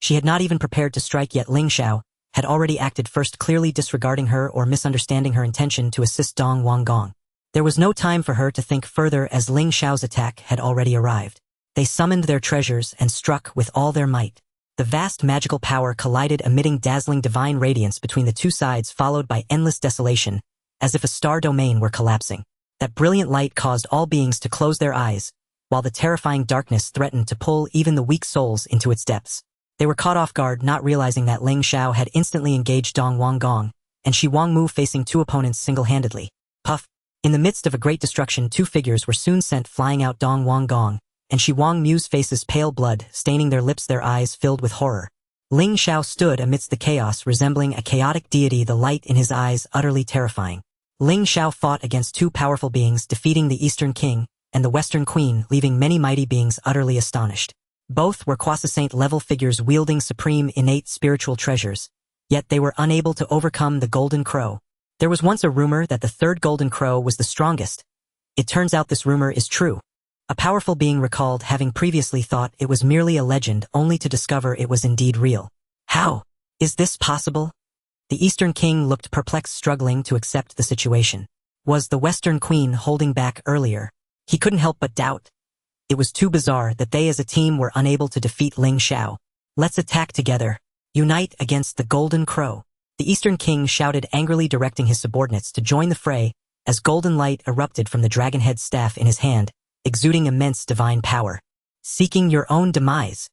She had not even prepared to strike yet. Ling Xiao had already acted first, clearly disregarding her or misunderstanding her intention to assist Dong Wang Gong. There was no time for her to think further, as Ling Xiao's attack had already arrived. They summoned their treasures and struck with all their might. The vast magical power collided, emitting dazzling divine radiance between the two sides, followed by endless desolation, as if a star domain were collapsing. That brilliant light caused all beings to close their eyes, while the terrifying darkness threatened to pull even the weak souls into its depths. They were caught off guard, not realizing that Ling Xiao had instantly engaged Dong Wang Gong, and Shi Wang Mu facing two opponents single-handedly. Puff! In the midst of a great destruction, two figures were soon sent flying out. Dong Wang Gong and Shi Wang Mu's faces pale blood, staining their lips, their eyes filled with horror. Ling Xiao stood amidst the chaos, resembling a chaotic deity, the light in his eyes utterly terrifying. Ling Xiao fought against two powerful beings, defeating the Eastern King and the Western Queen, leaving many mighty beings utterly astonished. Both were quasi-saint-level figures wielding supreme innate spiritual treasures, yet they were unable to overcome the Golden Crow. There was once a rumor that the third Golden Crow was the strongest. It turns out this rumor is true. A powerful being recalled having previously thought it was merely a legend, only to discover it was indeed real. How is this possible? The Eastern King looked perplexed, struggling to accept the situation. Was the Western Queen holding back earlier? He couldn't help but doubt. It was too bizarre that they as a team were unable to defeat Ling Xiao. Let's attack together. Unite against the Golden Crow. The Eastern King shouted angrily, directing his subordinates to join the fray as golden light erupted from the dragon head staff in his hand, exuding immense divine power. Seeking your own demise.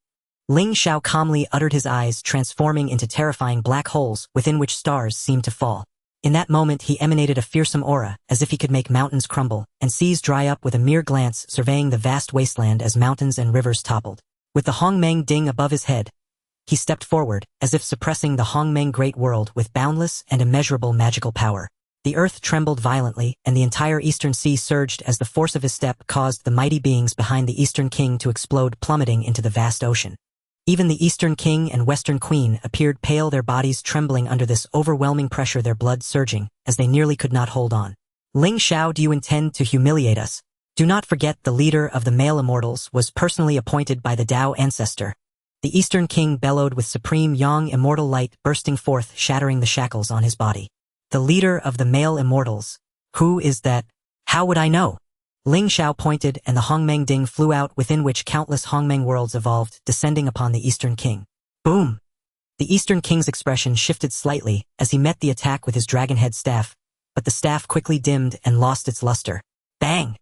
Ling Xiao calmly uttered, his eyes transforming into terrifying black holes within which stars seemed to fall. In that moment he emanated a fearsome aura, as if he could make mountains crumble and seas dry up with a mere glance, surveying the vast wasteland as mountains and rivers toppled. With the Hongmeng Ding above his head, he stepped forward, as if suppressing the Hongmeng great world with boundless and immeasurable magical power. The earth trembled violently, and the entire Eastern Sea surged as the force of his step caused the mighty beings behind the Eastern King to explode, plummeting into the vast ocean. Even the Eastern King and Western Queen appeared pale, their bodies trembling under this overwhelming pressure, their blood surging, as they nearly could not hold on. Ling Xiao, do you intend to humiliate us? Do not forget the leader of the male immortals was personally appointed by the Tao ancestor. The Eastern King bellowed with supreme yang immortal light bursting forth, shattering the shackles on his body. The leader of the male immortals. Who is that? How would I know? Ling Xiao pointed, and the Hongmeng Ding flew out, within which countless Hongmeng worlds evolved, descending upon the Eastern King. Boom! The Eastern King's expression shifted slightly as he met the attack with his dragon head staff, but the staff quickly dimmed and lost its luster. Bang!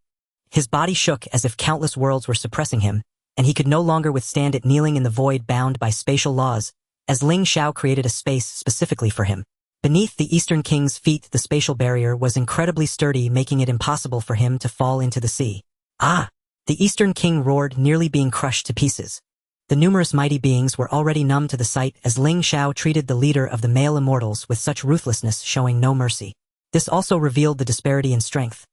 His body shook as if countless worlds were suppressing him, and he could no longer withstand it kneeling in the void bound by spatial laws, as Ling Xiao created a space specifically for him. Beneath the Eastern King's feet the spatial barrier was incredibly sturdy, making it impossible for him to fall into the sea. Ah! The Eastern King roared, nearly being crushed to pieces. The numerous mighty beings were already numb to the sight as Ling Xiao treated the leader of the male immortals with such ruthlessness, showing no mercy. This also revealed the disparity in strength.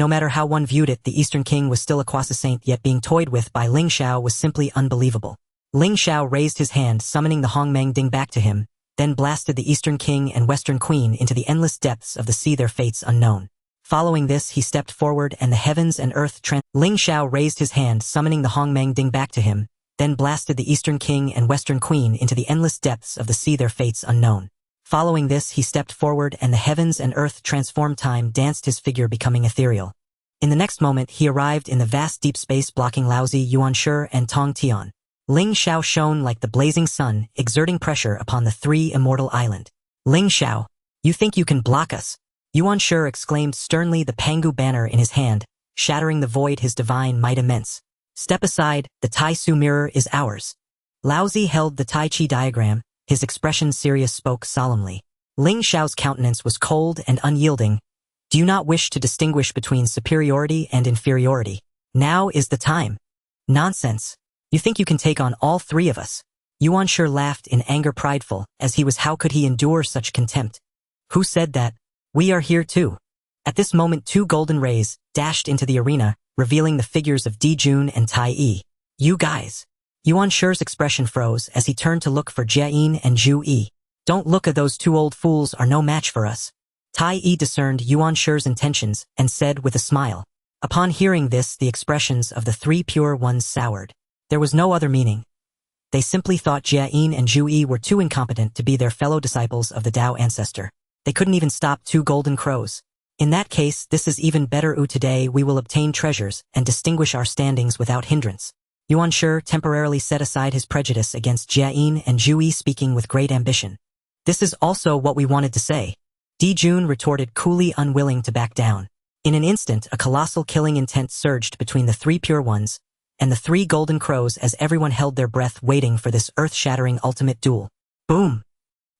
No matter how one viewed it, the Eastern King was still a quasi-saint, yet being toyed with by Ling Xiao was simply unbelievable. Ling Xiao raised his hand, summoning the Hongmeng Ding back to him, then blasted the Eastern King and Western Queen into the endless depths of the sea, their fates unknown. Following this, he stepped forward and the heavens and earth Ling Xiao raised his hand, summoning the Hongmeng Ding back to him, then blasted the Eastern King and Western Queen into the endless depths of the sea, their fates unknown. Following this, he stepped forward and the heavens and earth transformed, time danced, his figure becoming ethereal. In the next moment, he arrived in the vast deep space, blocking Laozi, Yuanshi, and Tong Tian. Ling Xiao shone like the blazing sun, exerting pressure upon the three immortal island. Ling Xiao, you think you can block us? Yuanshi exclaimed sternly, the Pangu banner in his hand, shattering the void, his divine might immense. Step aside, the Tai Su mirror is ours. Laozi held the Tai Chi diagram, his expression serious, spoke solemnly. Ling Xiao's countenance was cold and unyielding. Do you not wish to distinguish between superiority and inferiority? Now is the time. Nonsense. You think you can take on all three of us? Yuanshi laughed in anger, prideful, as he was. How could he endure such contempt? Who said that? We are here too. At this moment, two golden rays dashed into the arena, revealing the figures of Jun and Tai Yi. You guys. Yuanshi's expression froze as he turned to look for Jia and Zhu Yi. Don't look at those two old fools, are no match for us. Tai Yi discerned Yuanshi's intentions and said with a smile. Upon hearing this, the expressions of the three pure ones soured. There was no other meaning. They simply thought Jia and Zhu Yi were too incompetent to be their fellow disciples of the Tao ancestor. They couldn't even stop two golden crows. In that case, this is even better. Today we will obtain treasures and distinguish our standings without hindrance. Yuanshi temporarily set aside his prejudice against Jia and Zhu Yi, speaking with great ambition. This is also what we wanted to say. Jun retorted coolly, unwilling to back down. In an instant, a colossal killing intent surged between the three pure ones and the three golden crows as everyone held their breath, waiting for this earth-shattering ultimate duel. Boom!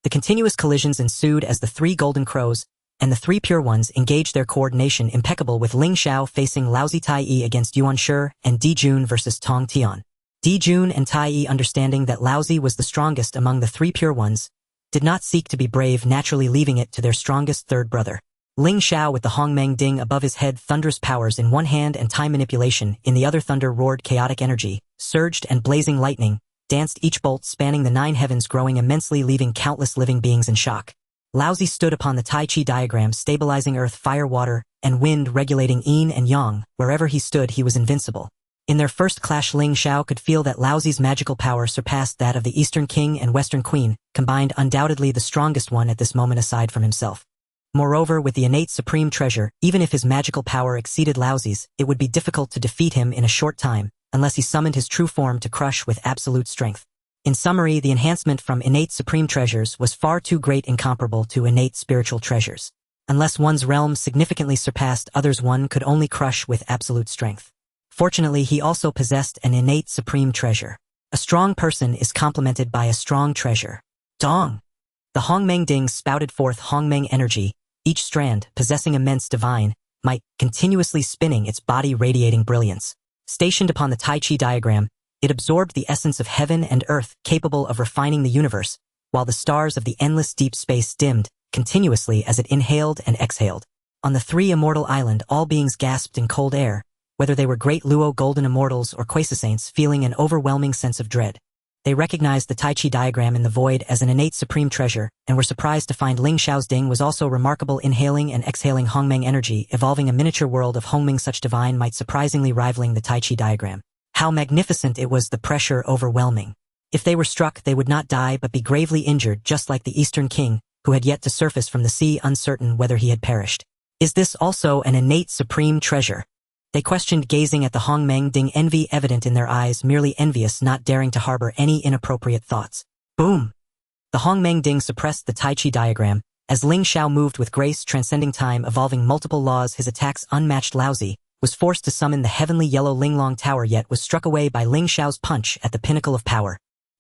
The continuous collisions ensued as the three golden crows and the three pure ones engaged, their coordination impeccable, with Ling Xiao facing Laozi, Tai Yi against Yuanshi, and Jun versus Tong Tian. Jun and Tai Yi, understanding that Laozi was the strongest among the three pure ones, did not seek to be brave, naturally leaving it to their strongest third brother. Ling Xiao, with the Hongmeng Ding above his head, thunderous powers in one hand and time manipulation in the other, thunder roared, chaotic energy surged, and blazing lightning danced, each bolt spanning the 9 heavens, growing immensely, leaving countless living beings in shock. Laozi stood upon the Tai Chi diagram, stabilizing earth, fire, water, and wind, regulating yin and yang. Wherever he stood, he was invincible. In their first clash, Ling Xiao could feel that Laozi's magical power surpassed that of the Eastern King and Western Queen, combined, undoubtedly the strongest one at this moment aside from himself. Moreover, with the innate supreme treasure, even if his magical power exceeded Laozi's, it would be difficult to defeat him in a short time, unless he summoned his true form to crush with absolute strength. In summary, the enhancement from innate supreme treasures was far too great, incomparable to innate spiritual treasures. Unless one's realm significantly surpassed others, one could only crush with absolute strength. Fortunately, he also possessed an innate supreme treasure. A strong person is complemented by a strong treasure. Dong! The Hongmeng Ding spouted forth Hongmeng energy, each strand possessing immense divine might, continuously spinning, its body radiating brilliance. Stationed upon the Tai Chi diagram, it absorbed the essence of heaven and earth, capable of refining the universe, while the stars of the endless deep space dimmed continuously as it inhaled and exhaled. On the three immortal island, all beings gasped in cold air, whether they were great Luo golden immortals or quasi-saints, feeling an overwhelming sense of dread. They recognized the Tai Chi diagram in the void as an innate supreme treasure, and were surprised to find Ling Xiao's Ding was also remarkable, inhaling and exhaling Hongmeng energy, evolving a miniature world of Hongmeng, such divine might surprisingly rivaling the Tai Chi diagram. How magnificent it was, the pressure overwhelming. If they were struck, they would not die but be gravely injured, just like the Eastern King, who had yet to surface from the sea, uncertain whether he had perished. Is this also an innate supreme treasure? They questioned, gazing at the Hongmeng Ding, envy evident in their eyes, merely envious, not daring to harbor any inappropriate thoughts. Boom! The Hongmeng Ding suppressed the Tai Chi diagram, as Ling Xiao moved with grace, transcending time, evolving multiple laws, his attacks unmatched. Laozi, was forced to summon the heavenly yellow Linglong Tower yet was struck away by Ling Xiao's punch at the pinnacle of power.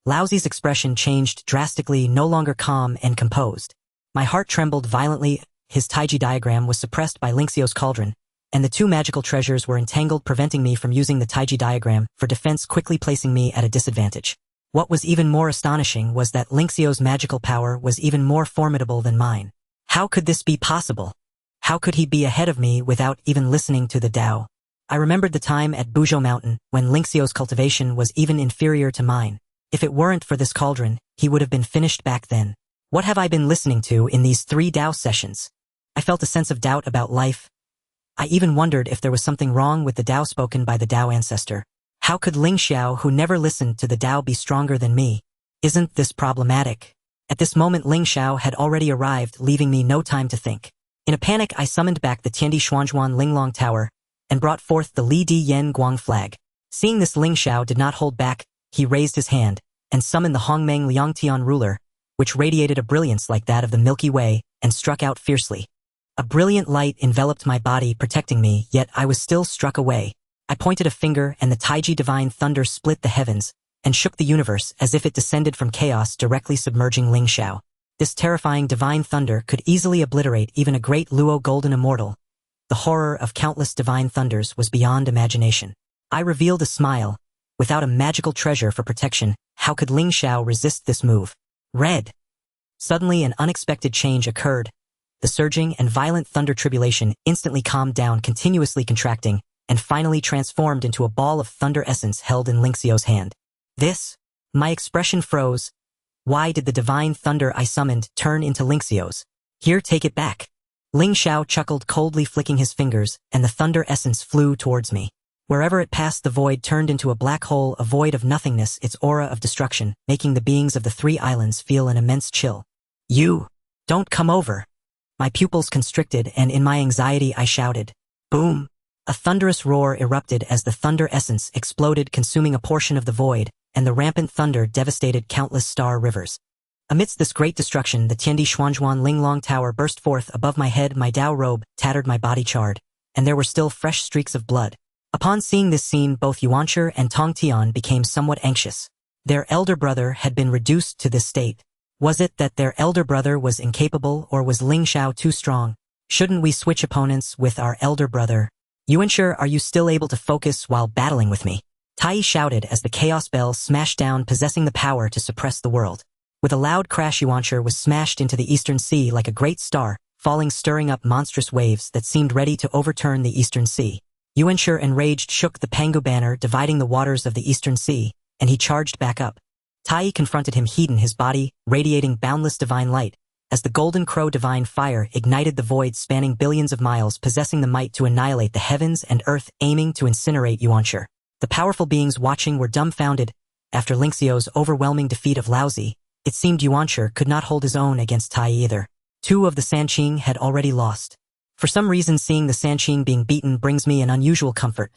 Laozi's expression changed drastically, no longer calm and composed. My heart trembled violently. His Taiji diagram was suppressed by Ling Xiao's cauldron, and the two magical treasures were entangled, preventing me from using the Taiji diagram for defense, quickly placing me at a disadvantage. What was even more astonishing was that Ling Xiao's magical power was even more formidable than mine. How could this be possible? How could he be ahead of me without even listening to the Tao? I remembered the time at Buzhou Mountain when Ling Xiao's cultivation was even inferior to mine. If it weren't for this cauldron, he would have been finished back then. What have I been listening to in these 3 Tao sessions? I felt a sense of doubt about life. I even wondered if there was something wrong with the Tao spoken by the Tao ancestor. How could Ling Xiao, who never listened to the Tao, be stronger than me? Isn't this problematic? At this moment Ling Xiao had already arrived, leaving me no time to think. In a panic I summoned back the Tiandi Xuanzhuan Linglong Tower and brought forth the Li Di Yen Guang flag. Seeing this, Ling Xiao did not hold back. He raised his hand and summoned the Hongmeng Liangtian ruler, which radiated a brilliance like that of the Milky Way and struck out fiercely. A brilliant light enveloped my body, protecting me, yet I was still struck away. I pointed a finger and the Taiji divine thunder split the heavens and shook the universe as if it descended from chaos, directly submerging Ling Xiao. This terrifying divine thunder could easily obliterate even a great Luo golden immortal. The horror of countless divine thunders was beyond imagination. I revealed a smile. Without a magical treasure for protection, how could Ling Xiao resist this move? Red. Suddenly an unexpected change occurred. The surging and violent thunder tribulation instantly calmed down, continuously contracting, and finally transformed into a ball of thunder essence held in Ling Xiao's hand. This? My expression froze. Why did the divine thunder I summoned turn into Ling Xiao's? Here, take it back. Ling Xiao chuckled coldly, flicking his fingers, and the thunder essence flew towards me. Wherever it passed, the void turned into a black hole, a void of nothingness, its aura of destruction, making the beings of the 3 islands feel an immense chill. You! Don't come over! My pupils constricted, and in my anxiety I shouted. Boom! A thunderous roar erupted as the thunder essence exploded, consuming a portion of the void, and the rampant thunder devastated countless star rivers. Amidst this great destruction, the Tiandi Xuanzhuan Linglong Tower burst forth above my head. My Tao robe tattered, my body charred, and there were still fresh streaks of blood. Upon seeing this scene, both Yuanshi and Tong Tian became somewhat anxious. Their elder brother had been reduced to this state. Was it that their elder brother was incapable, or was Ling Xiao too strong? Shouldn't we switch opponents with our elder brother? Yuanshi, are you still able to focus while battling with me? Tai Yi shouted as the chaos bell smashed down, possessing the power to suppress the world. With a loud crash, Yuanshi was smashed into the eastern sea like a great star, falling, stirring up monstrous waves that seemed ready to overturn the eastern sea. Yuanshi, enraged, shook the Pangu banner dividing the waters of the eastern sea, and he charged back up. Tai Yi confronted him, heat in his body, radiating boundless divine light, as the golden crow divine fire ignited the void spanning billions of miles, possessing the might to annihilate the heavens and earth, aiming to incinerate Yuanshi. The powerful beings watching were dumbfounded. After Ling Xiao's overwhelming defeat of Laozi, it seemed Yuanshi could not hold his own against Tai Yi either. 2 of the Sanqing had already lost. For some reason, seeing the Sanqing being beaten brings me an unusual comfort.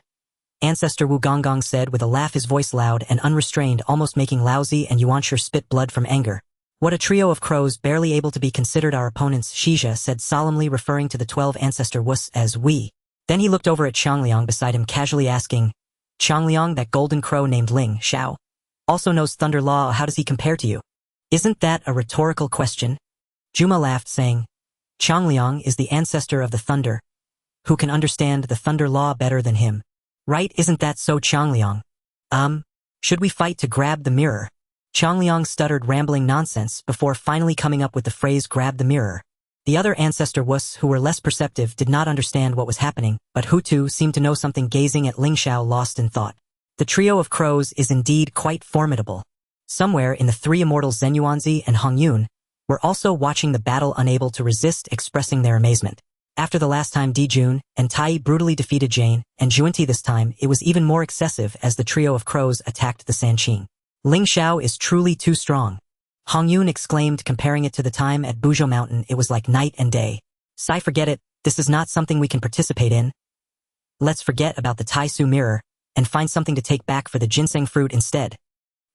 Ancestor Wu Gonggong said with a laugh, his voice loud and unrestrained, almost making Laozi and Yuanshi spit blood from anger. What a trio of crows, barely able to be considered our opponents, Shizha said solemnly, referring to the 12 ancestor Wus as we. Then he looked over at Changliang beside him, casually asking, Changliang, that golden crow named Ling Xiao also knows Thunder Law. How does he compare to you? Isn't that a rhetorical question? Juma laughed, saying, Changliang is the ancestor of the thunder. Who can understand the Thunder Law better than him? Right, isn't that so, Changliang? Should we fight to grab the mirror? Changliang stuttered, rambling nonsense before finally coming up with the phrase grab the mirror. The other ancestor Wus, who were less perceptive, did not understand what was happening, but Hutu seemed to know something, gazing at Ling Xiao lost in thought. The trio of crows is indeed quite formidable. Somewhere in the 3 immortals, Zenyuanzi and Hongyun were also watching the battle, unable to resist expressing their amazement. After the last time Jun and Tai Yi brutally defeated Jane and Juanti, this time it was even more excessive as the trio of crows attacked the Sanqing. Ling Xiao is truly too strong. Hongyun exclaimed, comparing it to the time at Buzhou Mountain. It was like night and day. Sai, forget it, this is not something we can participate in. Let's forget about the Tai Su mirror and find something to take back for the ginseng fruit instead.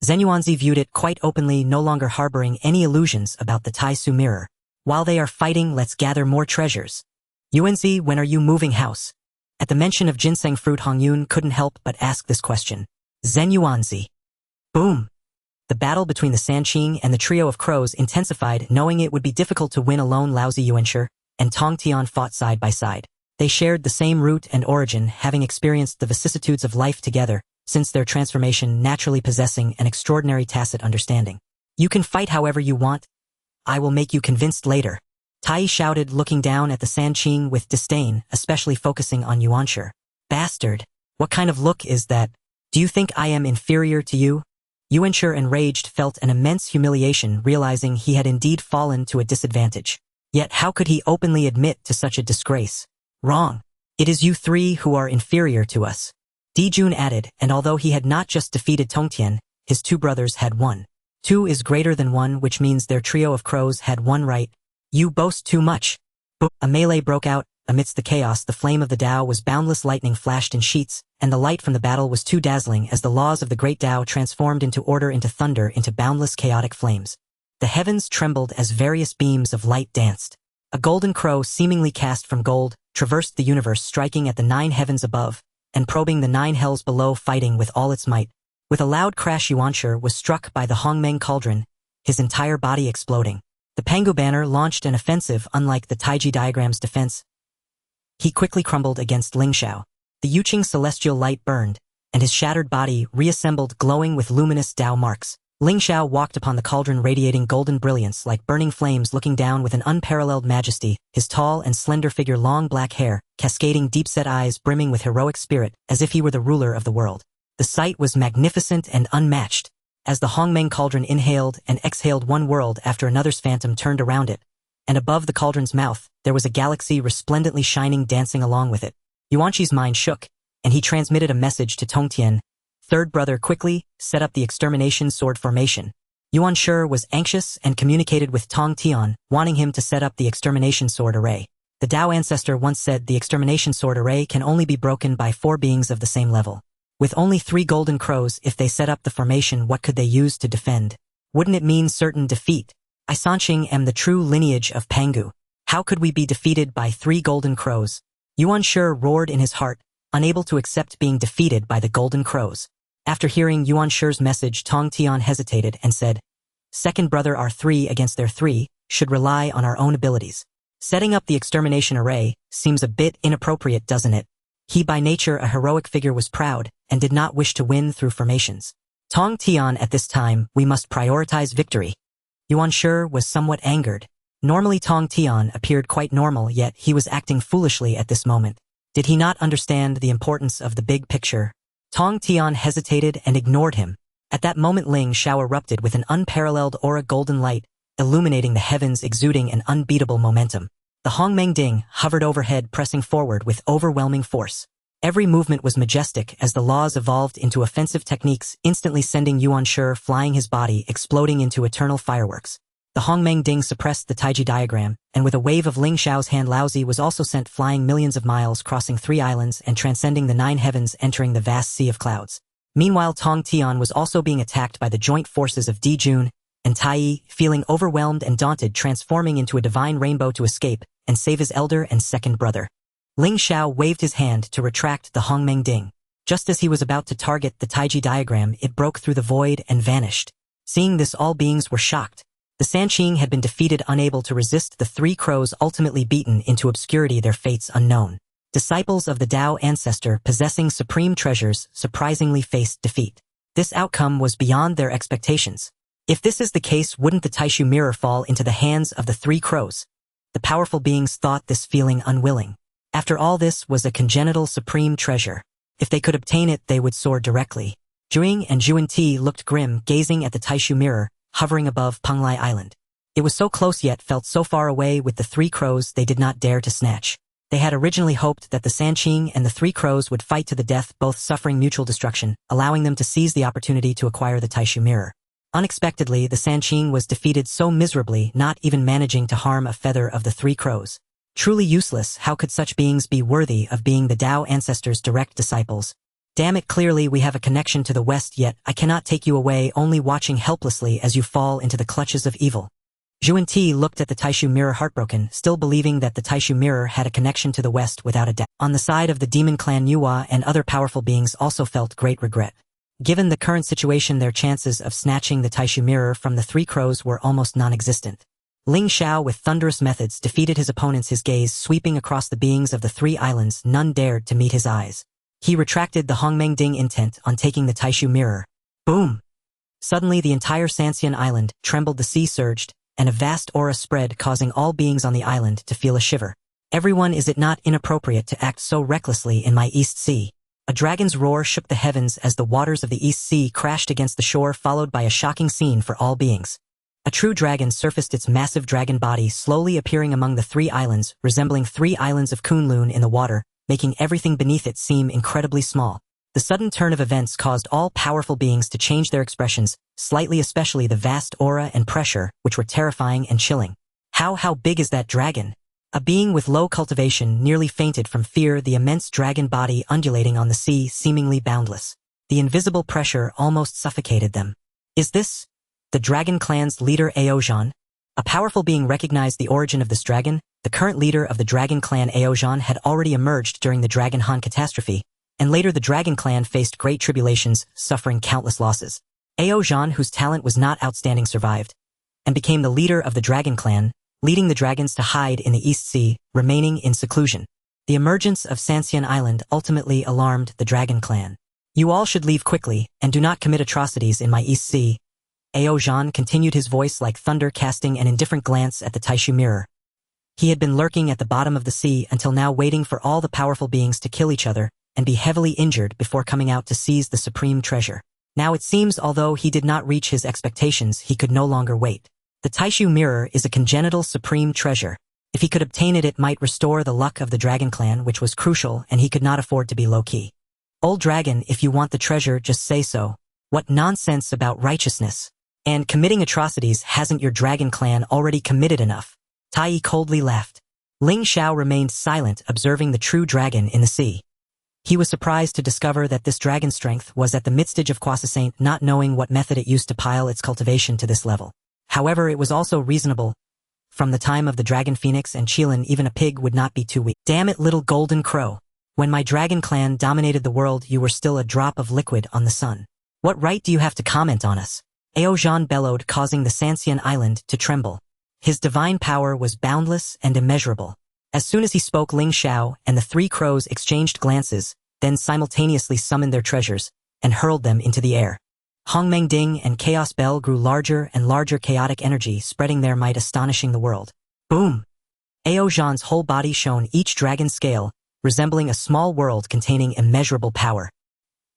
Zenyuanzi viewed it quite openly, no longer harboring any illusions about the Tai Su mirror. While they are fighting, let's gather more treasures. Yuanzi, when are you moving house? At the mention of ginseng fruit, Hong Yun couldn't help but ask this question. Zhen Yuanzi. Boom! The battle between the Sanqing and the trio of crows intensified, knowing it would be difficult to win alone. Laozi Yuanshi and Tong Tian fought side by side. They shared the same root and origin, having experienced the vicissitudes of life together, since their transformation naturally possessing an extraordinary tacit understanding. You can fight however you want. I will make you convinced later. Tai Yi shouted, looking down at the Sanqing with disdain, especially focusing on Yuanshi. Bastard! What kind of look is that? Do you think I am inferior to you? Yuanshi, enraged, felt an immense humiliation, realizing he had indeed fallen to a disadvantage. Yet how could he openly admit to such a disgrace? Wrong. It is you three who are inferior to us. Jun added, and although he had not just defeated Tongtian, his two brothers had won. 2 is greater than 1, which means their trio of crows had won, right? You boast too much. A melee broke out. Amidst the chaos, the flame of the Tao was boundless. Lightning flashed in sheets, and the light from the battle was too dazzling as the laws of the great Tao transformed into order, into thunder, into boundless chaotic flames. The heavens trembled as various beams of light danced. A golden crow, seemingly cast from gold, traversed the universe, striking at the 9 heavens above, and probing the 9 hells below, fighting with all its might. With a loud crash, Yuanshi was struck by the Hongmeng cauldron, his entire body exploding. The Pangu banner launched an offensive unlike the Taiji diagram's defense. He quickly crumbled against Ling Xiao. The Yuqing celestial light burned, and his shattered body reassembled, glowing with luminous Tao marks. Ling Xiao walked upon the cauldron, radiating golden brilliance like burning flames, looking down with an unparalleled majesty, his tall and slender figure, long black hair, cascading, deep-set eyes brimming with heroic spirit, as if he were the ruler of the world. The sight was magnificent and unmatched. As the Hongmeng cauldron inhaled and exhaled, one world after another's phantom turned around it, and above the cauldron's mouth, there was a galaxy resplendently shining, dancing along with it. Yuanshi's mind shook, and he transmitted a message to Tongtian. Third brother, quickly set up the extermination sword formation. Yuanshi was anxious and communicated with Tong Tian, wanting him to set up the extermination sword array. The Tao ancestor once said the extermination sword array can only be broken by 4 beings of the same level. With only 3 golden crows, if they set up the formation, what could they use to defend? Wouldn't it mean certain defeat? I Sanqing am the true lineage of Pangu. How could we be defeated by 3 golden crows? Yuanshi roared in his heart, unable to accept being defeated by the golden crows. After hearing Yuanshi's message, Tong Tian hesitated and said, Second brother, our 3 against their 3 should rely on our own abilities. Setting up the extermination array seems a bit inappropriate, doesn't it? He, by nature a heroic figure, was proud and did not wish to win through formations. Tong Tian, at this time, we must prioritize victory. Yuanshi was somewhat angered. Normally Tong Tian appeared quite normal, yet he was acting foolishly at this moment. Did he not understand the importance of the big picture? Tong Tian hesitated and ignored him. At that moment Ling Xiao erupted with an unparalleled aura, golden light, illuminating the heavens, exuding an unbeatable momentum. The Hongmeng Ding hovered overhead, pressing forward with overwhelming force. Every movement was majestic as the laws evolved into offensive techniques, instantly sending Yuanshi flying, his body exploding into eternal fireworks. The Hongmeng Ding suppressed the Taiji diagram, and with a wave of Ling Xiao's hand, Laozi was also sent flying millions of miles, crossing 3 islands and transcending the 9 heavens, entering the vast sea of clouds. Meanwhile, Tong Tian was also being attacked by the joint forces of Jun and Tai Yi, feeling overwhelmed and daunted, transforming into a divine rainbow to escape and save his elder and second brother. Ling Xiao waved his hand to retract the Hongmeng Ding. Just as he was about to target the Taiji diagram, it broke through the void and vanished. Seeing this, all beings were shocked. The Sanqing had been defeated, unable to resist the 3 crows, ultimately beaten into obscurity, their fates unknown. Disciples of the Tao ancestor possessing supreme treasures surprisingly faced defeat. This outcome was beyond their expectations. If this is the case, wouldn't the Taishu mirror fall into the hands of the 3 crows? The powerful beings thought this, feeling unwilling. After all, this was a congenital supreme treasure. If they could obtain it, they would soar directly. Juing and Juan looked grim, gazing at the Taishu mirror, hovering above Penglai Island. It was so close yet felt so far away. With the 3 crows, they did not dare to snatch. They had originally hoped that the Sanqing and the 3 crows would fight to the death, both suffering mutual destruction, allowing them to seize the opportunity to acquire the Taishu mirror. Unexpectedly, the Sanqing was defeated so miserably, not even managing to harm a feather of the 3 crows. Truly useless, how could such beings be worthy of being the Tao ancestors' direct disciples? Damn it, clearly we have a connection to the West, yet I cannot take you away, only watching helplessly as you fall into the clutches of evil. Jun and Tai Yi looked at the Taishu mirror heartbroken, still believing that the Taishu mirror had a connection to the west without a doubt. On the side of the demon clan Yuhua and other powerful beings also felt great regret. Given the current situation, their chances of snatching the Taishu mirror from the three crows were almost non-existent. Ling Xiao with thunderous methods defeated his opponents, his gaze sweeping across the beings of the three islands. None dared to meet his eyes. He retracted the Hongmengding intent on taking the Taishu mirror. Boom! Suddenly the entire Sanxian island trembled, the sea surged, and a vast aura spread, causing all beings on the island to feel a shiver. Everyone, is it not inappropriate to act so recklessly in my East Sea? A dragon's roar shook the heavens as the waters of the East Sea crashed against the shore, followed by a shocking scene for all beings. A true dragon surfaced, its massive dragon body slowly appearing among the three islands, resembling three islands of Kunlun in the water, making everything beneath it seem incredibly small. The sudden turn of events caused all powerful beings to change their expressions, slightly, especially the vast aura and pressure, which were terrifying and chilling. How big is that dragon? A being with low cultivation nearly fainted from fear, the immense dragon body undulating on the sea, seemingly boundless. The invisible pressure almost suffocated them. Is this the dragon clan's leader, Aozhan? A powerful being recognized the origin of this dragon. The current leader of the dragon clan, Aozhan, had already emerged during the Dragon Han catastrophe, and later the dragon clan faced great tribulations, suffering countless losses. Aozhan, whose talent was not outstanding, survived, and became the leader of the dragon clan, leading the dragons to hide in the East Sea, remaining in seclusion. The emergence of Sanxian Island ultimately alarmed the dragon clan. You all should leave quickly, and do not commit atrocities in my East Sea. Aozhan continued, his voice like thunder, casting an indifferent glance at the Taishu mirror. He had been lurking at the bottom of the sea until now, waiting for all the powerful beings to kill each other and be heavily injured before coming out to seize the supreme treasure. Now it seems, although he did not reach his expectations, he could no longer wait. The Taishu mirror is a congenital supreme treasure. If he could obtain it, it might restore the luck of the dragon clan, which was crucial, and he could not afford to be low-key. Old dragon, if you want the treasure, just say so. What nonsense about righteousness and committing atrocities. Hasn't your dragon clan already committed enough? Tai Yi coldly laughed. Ling Xiao remained silent, observing the true dragon in the sea. He was surprised to discover that this dragon's strength was at the midstage of Quassasaint, not knowing what method it used to pile its cultivation to this level. However, it was also reasonable. From the time of the dragon phoenix and Qilin, even a pig would not be too weak. Damn it, little golden crow. When my dragon clan dominated the world, you were still a drop of liquid on the sun. What right do you have to comment on us? Aozhan bellowed, causing the Sanxian island to tremble. His divine power was boundless and immeasurable. As soon as he spoke, Ling Xiao and the three crows exchanged glances, then simultaneously summoned their treasures and hurled them into the air. Hongmengding and Chaos Bell grew larger and larger, chaotic energy spreading their might, astonishing the world. Boom! Aozhan's whole body shone, each dragon scale, resembling a small world containing immeasurable power.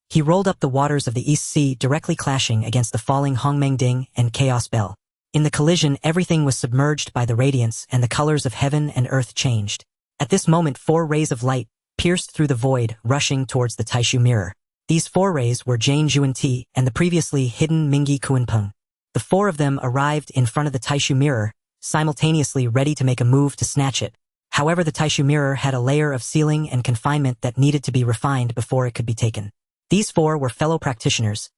He rolled up the waters of the East Sea, directly clashing against the falling Hongmengding and Chaos Bell. In the collision, everything was submerged by the radiance, and the colors of heaven and earth changed. At this moment, 4 rays of light pierced through the void, rushing towards the Taishu mirror. These 4 rays were Jane Jun and Tai Yi and the previously hidden Mingi Kuanpeng. The 4 of them arrived in front of the Taishu mirror, simultaneously ready to make a move to snatch it. However, the Taishu mirror had a layer of sealing and confinement that needed to be refined before it could be taken. These 4 were fellow practitioners.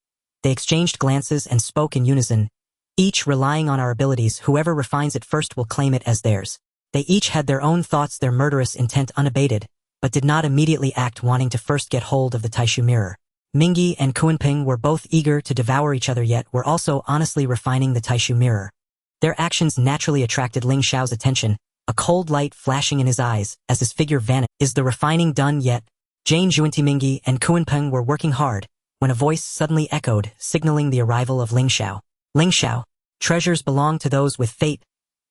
They exchanged glances and spoke in unison, each relying on our abilities. Whoever refines it first will claim it as theirs. They each had their own thoughts, their murderous intent unabated, but did not immediately act, wanting to first get hold of the Taishu mirror. Mingi and Kuanpeng were both eager to devour each other, yet were also honestly refining the Taishu mirror. Their actions naturally attracted Ling Xiao's attention, a cold light flashing in his eyes as his figure vanished. Is the refining done yet? Jane Juanti, Mingi and Kuanpeng were working hard when a voice suddenly echoed, signaling the arrival of Ling Xiao. Ling Xiao, treasures belong to those with fate.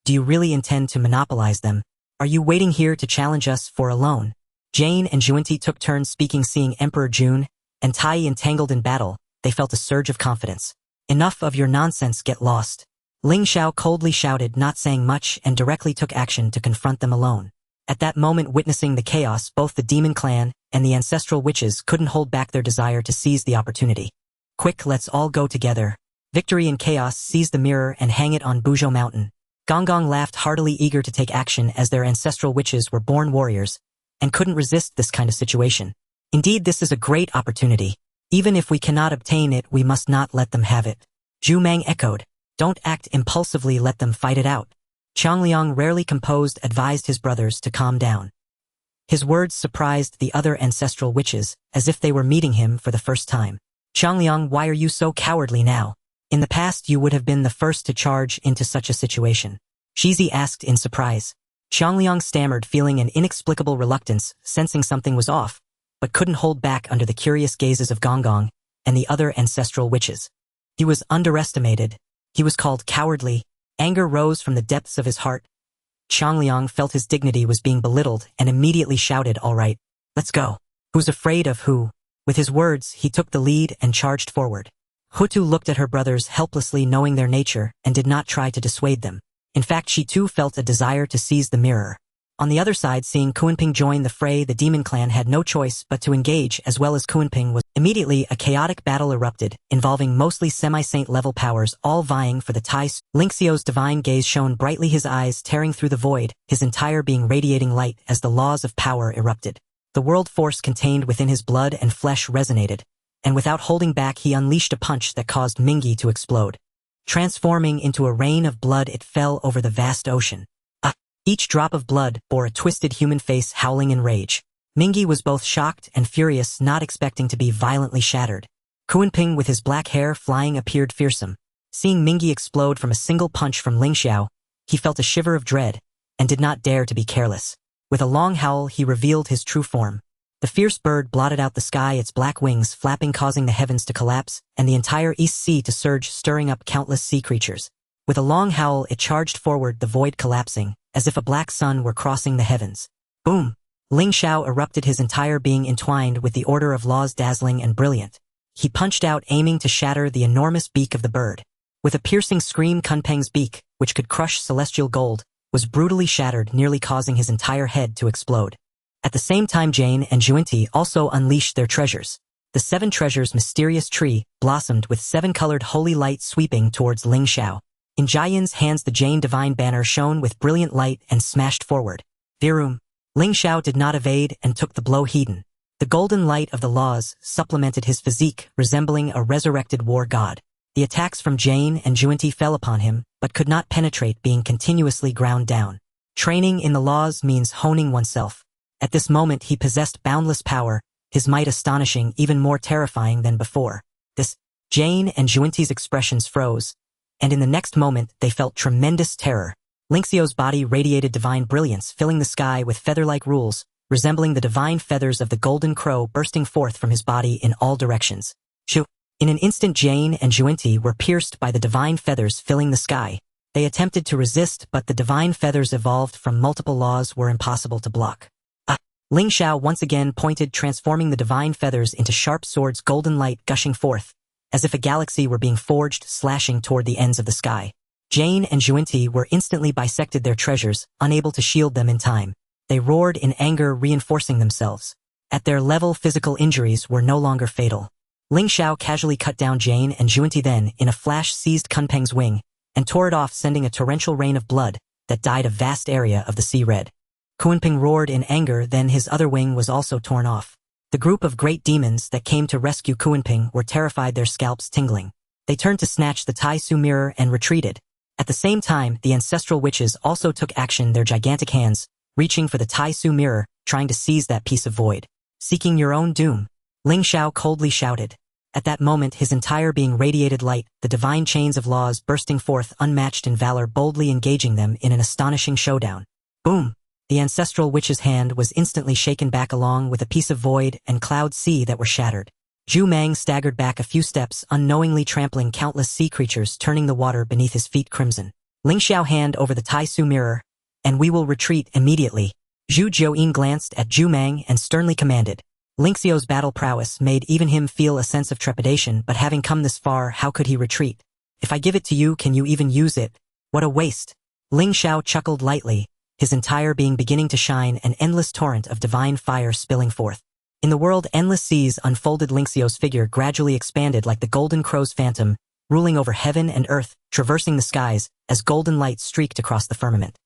Do you really intend to monopolize them? Are you waiting here to challenge us for a loan? Jane and Juanti took turns speaking. Seeing Emperor Jun and Tai Yi entangled in battle, they felt a surge of confidence. Enough of your nonsense, get lost. Ling Xiao coldly shouted, not saying much, and directly took action to confront them alone. At that moment, witnessing the chaos, both the demon clan and the ancestral witches couldn't hold back their desire to seize the opportunity. Quick, let's all go together. Victory and Chaos seized the mirror and hang it on Buzhou Mountain. Gong laughed heartily, eager to take action, as their ancestral witches were born warriors and couldn't resist this kind of situation. Indeed, this is a great opportunity. Even if we cannot obtain it, we must not let them have it. Zhu Mang echoed. Don't act impulsively, let them fight it out. Qiangliang, rarely composed, advised his brothers to calm down. His words surprised the other ancestral witches, as if they were meeting him for the first time. Qiangliang, why are you so cowardly now? In the past you would have been the first to charge into such a situation. Shizi asked in surprise. Qiangliang stammered, feeling an inexplicable reluctance, sensing something was off, but couldn't hold back under the curious gazes of Gonggong and the other ancestral witches. He was underestimated. He was called cowardly. Anger rose from the depths of his heart. Qiangliang felt his dignity was being belittled and immediately shouted, "All right, let's go." Who's afraid of who? With his words, he took the lead and charged forward. Hutu looked at her brothers helplessly, knowing their nature, and did not try to dissuade them. In fact, she too felt a desire to seize the mirror. On the other side, seeing Kunping join the fray, the demon clan had no choice but to engage, as well as Kunping was. Immediately, a chaotic battle erupted, involving mostly semi-saint level powers, all vying for the Tai. Ling Xiao's divine gaze shone brightly, his eyes tearing through the void, his entire being radiating light as the laws of power erupted. The world force contained within his blood and flesh resonated, and without holding back he unleashed a punch that caused Mingyi to explode. Transforming into a rain of blood, it fell over the vast ocean. Each drop of blood bore a twisted human face howling in rage. Mingyi was both shocked and furious, not expecting to be violently shattered. Kunping, with his black hair flying, appeared fearsome. Seeing Mingyi explode from a single punch from Ling Xiao, he felt a shiver of dread and did not dare to be careless. With a long howl, he revealed his true form. The fierce bird blotted out the sky, its black wings flapping, causing the heavens to collapse and the entire East Sea to surge, stirring up countless sea creatures. With a long howl, it charged forward, the void collapsing, as if a black sun were crossing the heavens. Boom! Ling Xiao erupted, his entire being entwined with the order of laws, dazzling and brilliant. He punched out, aiming to shatter the enormous beak of the bird. With a piercing scream, Kunpeng's beak, which could crush celestial gold, was brutally shattered, nearly causing his entire head to explode. At the same time, Jane and Juanti also unleashed their treasures. The 7 treasures mysterious tree blossomed with 7-colored holy light sweeping towards Ling Xiao. In Jiayin's hands, the Jane divine banner shone with brilliant light and smashed forward. Virum. Ling Xiao did not evade and took the blow heeding. The golden light of the laws supplemented his physique, resembling a resurrected war god. The attacks from Jane and Juanti fell upon him, but could not penetrate, being continuously ground down. Training in the laws means honing oneself. At this moment he possessed boundless power, his might astonishing, even more terrifying than before. Jane and Juanti's expressions froze, and in the next moment they felt tremendous terror. Ling Xiao's body radiated divine brilliance, filling the sky with feather-like rules, resembling the divine feathers of the golden crow bursting forth from his body in all directions. In an instant, Jane and Juanti were pierced by the divine feathers filling the sky. They attempted to resist, but the divine feathers evolved from multiple laws were impossible to block. Ling Xiao once again pointed, transforming the divine feathers into sharp swords, golden light gushing forth, as if a galaxy were being forged, slashing toward the ends of the sky. Jane and Juanti were instantly bisected, their treasures, unable to shield them in time. They roared in anger, reinforcing themselves. At their level, physical injuries were no longer fatal. Ling Xiao casually cut down Jane and Juanti, then, in a flash, seized Kunpeng's wing and tore it off, sending a torrential rain of blood that dyed a vast area of the sea red. Kunpeng roared in anger, then his other wing was also torn off. The group of great demons that came to rescue Kunpeng were terrified, their scalps tingling. They turned to snatch the Tai Su mirror and retreated. At the same time, the ancestral witches also took action, their gigantic hands reaching for the Tai Su mirror, trying to seize that piece of void. Seeking your own doom, Ling Xiao coldly shouted. At that moment, his entire being radiated light, the divine chains of laws bursting forth, unmatched in valor, boldly engaging them in an astonishing showdown. Boom! The ancestral witch's hand was instantly shaken back, along with a piece of void and cloud sea that were shattered. Zhu Mang staggered back a few steps, unknowingly trampling countless sea creatures, turning the water beneath his feet crimson. Ling Xiao hand over the Tai Su mirror, and we will retreat immediately. Zhu Jiuyin glanced at Zhu Mang and sternly commanded. Ling Xiao's battle prowess made even him feel a sense of trepidation, but having come this far, how could he retreat? If I give it to you, can you even use it? What a waste! Ling Xiao chuckled lightly, his entire being beginning to shine, an endless torrent of divine fire spilling forth. In the world, endless seas unfolded. Ling Xiao's figure gradually expanded like the golden crow's phantom, ruling over heaven and earth, traversing the skies, as golden light streaked across the firmament.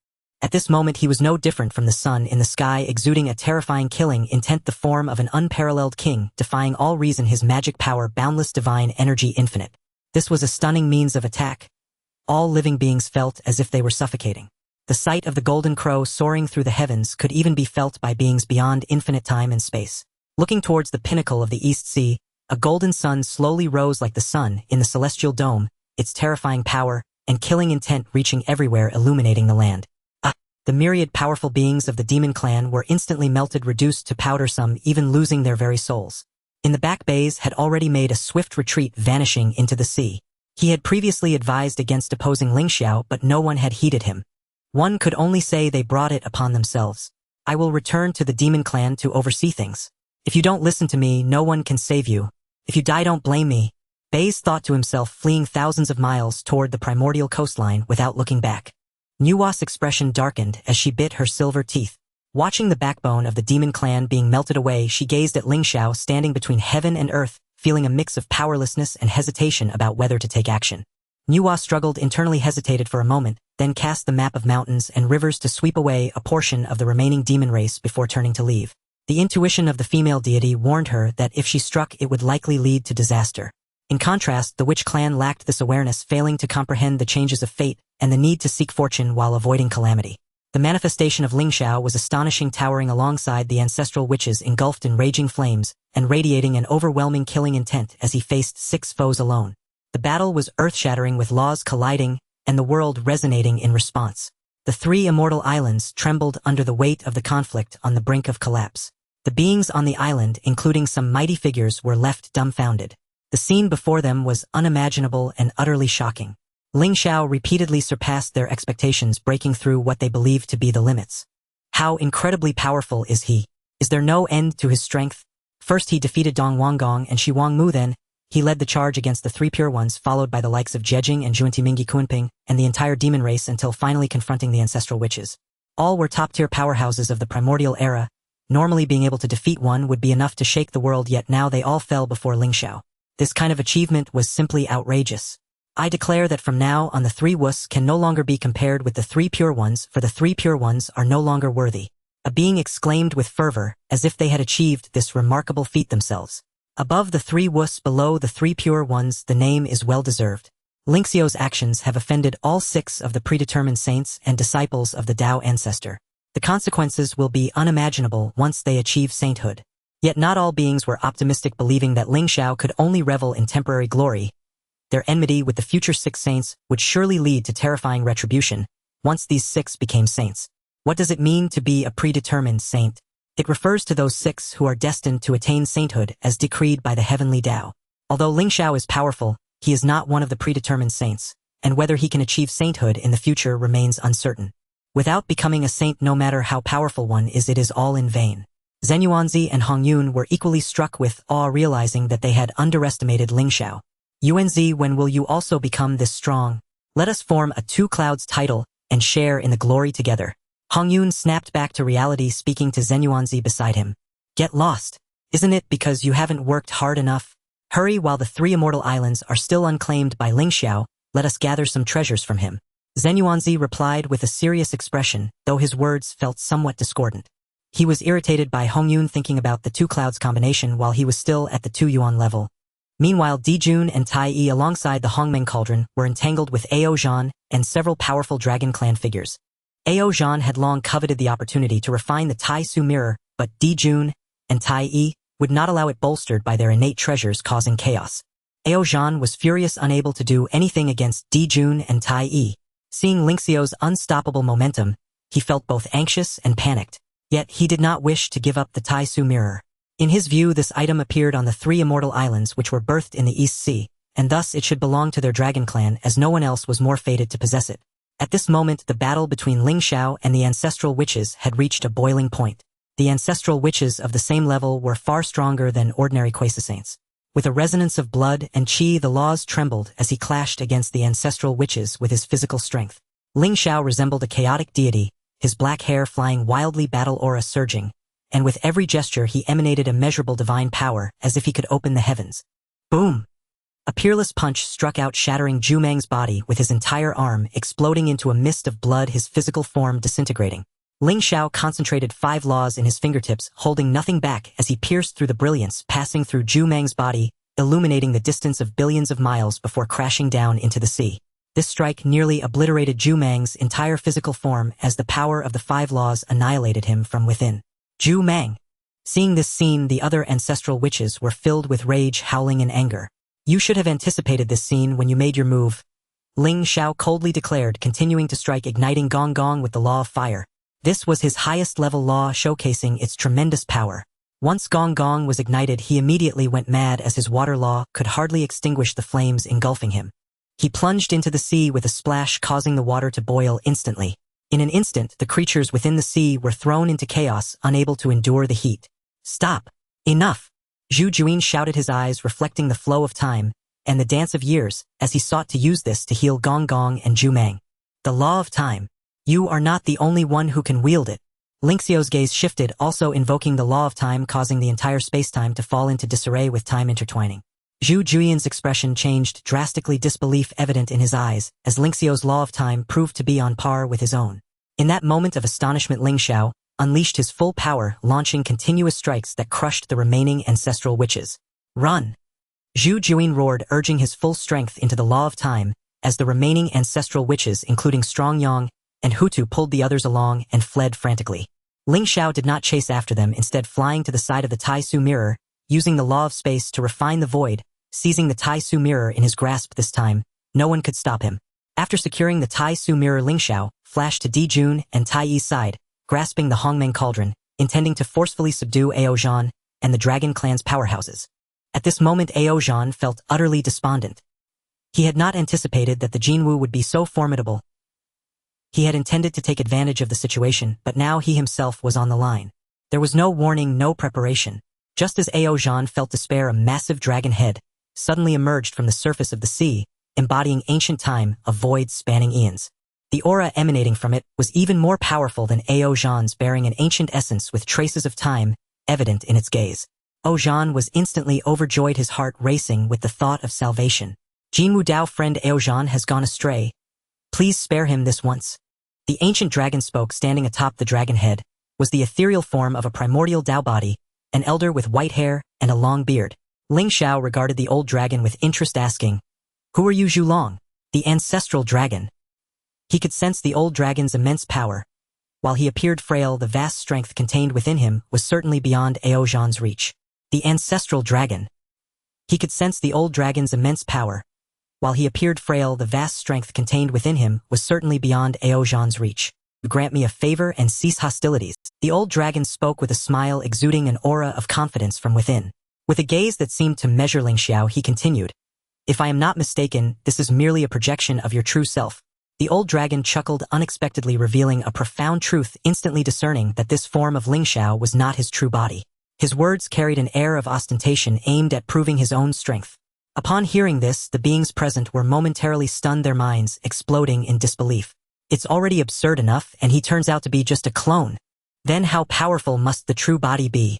At this moment he was no different from the sun in the sky, exuding a terrifying, killing intent, the form of an unparalleled king, defying all reason, his magic power boundless, divine energy infinite. This was a stunning means of attack. all living beings felt as if they were suffocating. The sight of the golden crow soaring through the heavens could even be felt by beings beyond infinite time and space. Looking towards the pinnacle of the East Sea, a golden sun slowly rose like the sun in the celestial dome, its terrifying power and killing intent reaching everywhere, illuminating the land. The myriad powerful beings of the demon clan were instantly melted, reduced to powder, some even losing their very souls. In the back bays had already made a swift retreat, vanishing into the sea. He had previously advised against opposing Ling Xiao, but no one had heeded him. One could only say they brought it upon themselves. I will return to the demon clan to oversee things. If you don't listen to me, no one can save you. If you die, don't blame me. Baze thought to himself, fleeing thousands of miles toward the primordial coastline without looking back. Nuwa's expression darkened as she bit her silver teeth. Watching the backbone of the demon clan being melted away, she gazed at Ling Xiao standing between heaven and earth, feeling a mix of powerlessness and hesitation about whether to take action. Nuwa struggled internally, hesitated for a moment, then cast the map of mountains and rivers to sweep away a portion of the remaining demon race before turning to leave. The intuition of the female deity warned her that if she struck, it would likely lead to disaster. In contrast, the witch clan lacked this awareness, failing to comprehend the changes of fate and the need to seek fortune while avoiding calamity. The manifestation of Ling Xiao was astonishing, towering alongside the ancestral witches, engulfed in raging flames and radiating an overwhelming killing intent as he faced 6 foes alone. The battle was earth-shattering, with laws colliding and the world resonating in response. The 3 immortal islands trembled under the weight of the conflict, on the brink of collapse. The beings on the island, including some mighty figures, were left dumbfounded. The scene before them was unimaginable and utterly shocking. Ling Xiao repeatedly surpassed their expectations, breaking through what they believed to be the limits. How incredibly powerful is he? Is there no end to his strength? First he defeated Dong Wanggong and Shi Wangmu, then he led the charge against the 3 Pure Ones, followed by the likes of Jejing and Juntimingi Kunping and the entire demon race, until finally confronting the ancestral witches. All were top-tier powerhouses of the primordial era. Normally being able to defeat one would be enough to shake the world, yet now they all fell before Ling Xiao. This kind of achievement was simply outrageous. I declare that from now on the 3 Wus can no longer be compared with the 3 Pure Ones, for the 3 Pure Ones are no longer worthy. A being exclaimed with fervor, as if they had achieved this remarkable feat themselves. Above the 3 Wus, below the 3 Pure Ones, the name is well-deserved. Ling Xiao's actions have offended all 6 of the predetermined saints and disciples of the Tao ancestor. The consequences will be unimaginable once they achieve sainthood. Yet not all beings were optimistic, believing that Ling Xiao could only revel in temporary glory. Their enmity with the future 6 saints would surely lead to terrifying retribution once these 6 became saints. What does it mean to be a predetermined saint? It refers to those 6 who are destined to attain sainthood as decreed by the heavenly Tao. Although Ling Xiao is powerful, he is not one of the predetermined saints, and whether he can achieve sainthood in the future remains uncertain. Without becoming a saint, no matter how powerful one is, it is all in vain. Zenyuanzi and Hongyun were equally struck with awe, realizing that they had underestimated Ling Xiao. Yuanzi, when will you also become this strong? Let us form a 2 Clouds title and share in the glory together. Hongyun snapped back to reality, speaking to Zenyuanzi beside him. Get lost. Isn't it because you haven't worked hard enough? Hurry, while the 3 immortal islands are still unclaimed by Ling Xiao, let us gather some treasures from him. Zenyuanzi replied with a serious expression, though his words felt somewhat discordant. He was irritated by Hongyun thinking about the 2 Clouds combination while he was still at the 2 Yuan level. Meanwhile, Jun and Tai Yi alongside the Hongmeng Cauldron were entangled with Ao Zhan and several powerful Dragon Clan figures. Ao Zhan had long coveted the opportunity to refine the Tai Su mirror, but Jun and Tai Yi would not allow it, bolstered by their innate treasures causing chaos. Ao Zhan was furious, unable to do anything against Jun and Tai Yi. Seeing Ling Xiao's unstoppable momentum, he felt both anxious and panicked. Yet he did not wish to give up the Tai Su mirror. In his view, this item appeared on the 3 immortal islands which were birthed in the East Sea, and thus it should belong to their dragon clan, as no one else was more fated to possess it. At this moment, the battle between Ling Xiao and the ancestral witches had reached a boiling point. The ancestral witches of the same level were far stronger than ordinary quasi-saints. With a resonance of blood and qi, the laws trembled as he clashed against the ancestral witches with his physical strength. Ling Xiao resembled a chaotic deity, his black hair flying wildly, battle aura surging, and with every gesture he emanated immeasurable divine power, as if he could open the heavens. Boom! A peerless punch struck out, shattering Zhu Meng's body with his entire arm, exploding into a mist of blood, his physical form disintegrating. Ling Xiao concentrated 5 laws in his fingertips, holding nothing back as he pierced through the brilliance, passing through Zhu Meng's body, illuminating the distance of billions of miles before crashing down into the sea. This strike nearly obliterated Zhu Mang's entire physical form as the power of the 5 laws annihilated him from within. Zhu Mang. Seeing this scene, the other ancestral witches were filled with rage, howling in anger. You should have anticipated this scene when you made your move, Ling Xiao coldly declared, continuing to strike igniting Gong Gong with the law of fire. This was his highest level law, showcasing its tremendous power. Once Gong Gong was ignited, he immediately went mad as his water law could hardly extinguish the flames engulfing him. He plunged into the sea with a splash, causing the water to boil instantly. In an instant, the creatures within the sea were thrown into chaos, unable to endure the heat. Stop! Enough! Zhu Juin shouted, his eyes reflecting the flow of time and the dance of years as he sought to use this to heal Gong Gong and Zhu Mang. The law of time. You are not the only one who can wield it. Ling Xiao's gaze shifted, also invoking the law of time, causing the entire space-time to fall into disarray with time intertwining. Zhu Juyan's expression changed drastically, disbelief evident in his eyes, as Ling Xiao's law of time proved to be on par with his own. In that moment of astonishment, Ling Xiao unleashed his full power, launching continuous strikes that crushed the remaining ancestral witches. Run! Zhu Juin roared, urging his full strength into the law of time, as the remaining ancestral witches, including Strong Yang and Hutu, pulled the others along and fled frantically. Ling Xiao did not chase after them, instead flying to the side of the Tai Su mirror, using the law of space to refine the void, seizing the Tai Su mirror in his grasp this time. No one could stop him. After securing the Tai Su mirror, Ling Xiao flashed to Di Jun and Tai Yi's side, grasping the Hongmeng cauldron, intending to forcefully subdue Ao Zhan and the Dragon Clan's powerhouses. At this moment, Ao Zhan felt utterly despondent. He had not anticipated that the Jinwu would be so formidable. He had intended to take advantage of the situation, but now he himself was on the line. There was no warning, no preparation. Just as Ao Zhan felt despair, a massive dragon head suddenly emerged from the surface of the sea, embodying ancient time, a void spanning eons. The aura emanating from it was even more powerful than Ao Zhan's, bearing an ancient essence with traces of time evident in its gaze. Ao Zhan was instantly overjoyed, his heart racing with the thought of salvation. Jinwu Dao, friend, Ao Zhan has gone astray. Please spare him this once. The ancient dragon spoke, standing atop the dragon head, was the ethereal form of a primordial Dao body, an elder with white hair and a long beard. Ling Xiao regarded the old dragon with interest, asking, "Who are you, Zhu Long?" The ancestral dragon. He could sense the old dragon's immense power. While he appeared frail, the vast strength contained within him was certainly beyond Ao Zhan's reach. The ancestral dragon. He could sense the old dragon's immense power. While he appeared frail, the vast strength contained within him was certainly beyond Ao Zhan's reach. Grant me a favor and cease hostilities. The old dragon spoke with a smile, exuding an aura of confidence from within. With a gaze that seemed to measure Ling Xiao, he continued, "If I am not mistaken, this is merely a projection of your true self." The old dragon chuckled unexpectedly, revealing a profound truth, instantly discerning that this form of Ling Xiao was not his true body. His words carried an air of ostentation aimed at proving his own strength. Upon hearing this, the beings present were momentarily stunned, their minds exploding in disbelief. It's already absurd enough, and he turns out to be just a clone. Then how powerful must the true body be?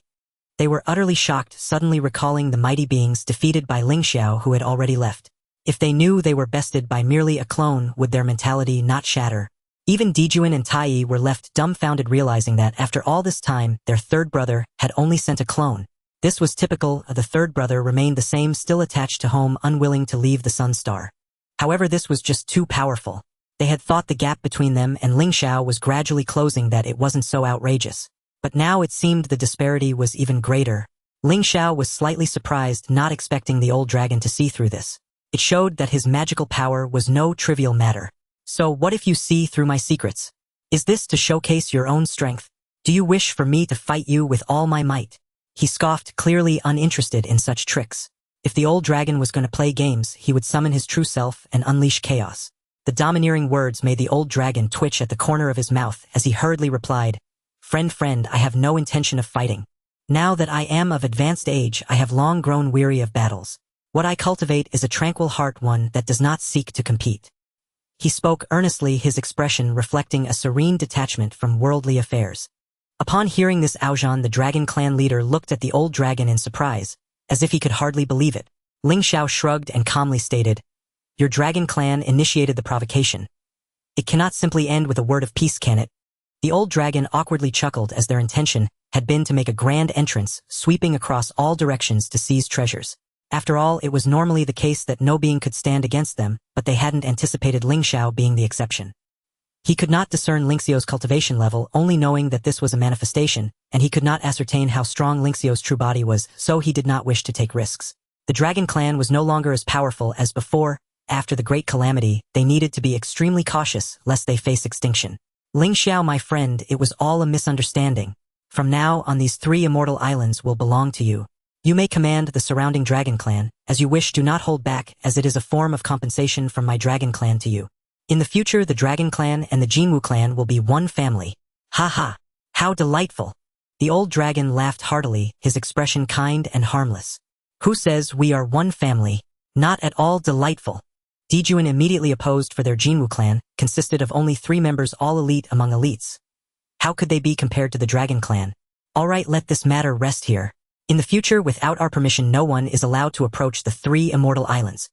They were utterly shocked, suddenly recalling the mighty beings defeated by Ling Xiao who had already left. If they knew they were bested by merely a clone, would their mentality not shatter? Even Jun and Tai Yi were left dumbfounded, realizing that after all this time, their third brother had only sent a clone. This was typical. The third brother remained the same, still attached to home, unwilling to leave the Sun Star. However, this was just too powerful. They had thought the gap between them and Ling Xiao was gradually closing, that it wasn't so outrageous. But now it seemed the disparity was even greater. Ling Xiao was slightly surprised, not expecting the old dragon to see through this. It showed that his magical power was no trivial matter. "So what if you see through my secrets? Is this to showcase your own strength? Do you wish for me to fight you with all my might?" He scoffed, clearly uninterested in such tricks. If the old dragon was going to play games, he would summon his true self and unleash chaos. The domineering words made the old dragon twitch at the corner of his mouth as he hurriedly replied, Friend, I have no intention of fighting. Now that I am of advanced age, I have long grown weary of battles. What I cultivate is a tranquil heart, one that does not seek to compete." He spoke earnestly, his expression reflecting a serene detachment from worldly affairs. Upon hearing this, Ao Zhan, the Dragon Clan leader, looked at the old dragon in surprise, as if he could hardly believe it. Ling Xiao shrugged and calmly stated, "Your Dragon Clan initiated the provocation. It cannot simply end with a word of peace, can it?" The old dragon awkwardly chuckled, as their intention had been to make a grand entrance, sweeping across all directions to seize treasures. After all, it was normally the case that no being could stand against them, but they hadn't anticipated Ling Xiao being the exception. He could not discern Ling Xiao's cultivation level, only knowing that this was a manifestation, and he could not ascertain how strong Ling Xiao's true body was, so he did not wish to take risks. The Dragon Clan was no longer as powerful as before. After the Great Calamity, they needed to be extremely cautious, lest they face extinction. Ling Xiao, my friend, it was all a misunderstanding. From now on, these 3 immortal islands will belong to you. You may command the surrounding Dragon Clan, as you wish. Do not hold back, as it is a form of compensation from my Dragon Clan to you. In the future, the Dragon Clan and the Jinwu Clan will be one family. Ha ha! How delightful! The old dragon laughed heartily, his expression kind and harmless. Who says we are one family? Not at all delightful. Jun immediately opposed, for their Jinwu clan consisted of only 3 members, all elite among elites. How could they be compared to the Dragon Clan? Alright, let this matter rest here. In the future, without our permission, no one is allowed to approach the 3 immortal islands.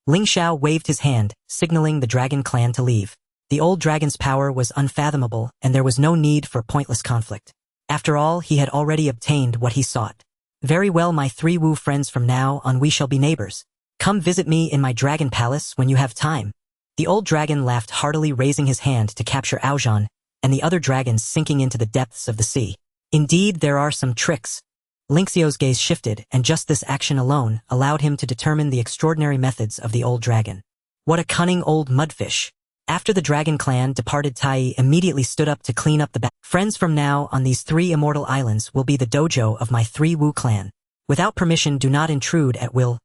Ling Xiao waved his hand, signaling the Dragon Clan to leave. The old dragon's power was unfathomable, and there was no need for pointless conflict. After all, he had already obtained what he sought. Very well, my 3 Wu friends, from now on we shall be neighbors. Come visit me in my dragon palace when you have time. The old dragon laughed heartily, raising his hand to capture Aozhan, and the other dragons sinking into the depths of the sea. Indeed, there are some tricks. Ling Xiao's gaze shifted, and just this action alone allowed him to determine the extraordinary methods of the old dragon. What a cunning old mudfish! After the Dragon Clan departed, Tai Yi immediately stood up to clean up the Friends, from now on, these 3 immortal islands will be the dojo of my 3 Wu clan. Without permission, do not intrude at will.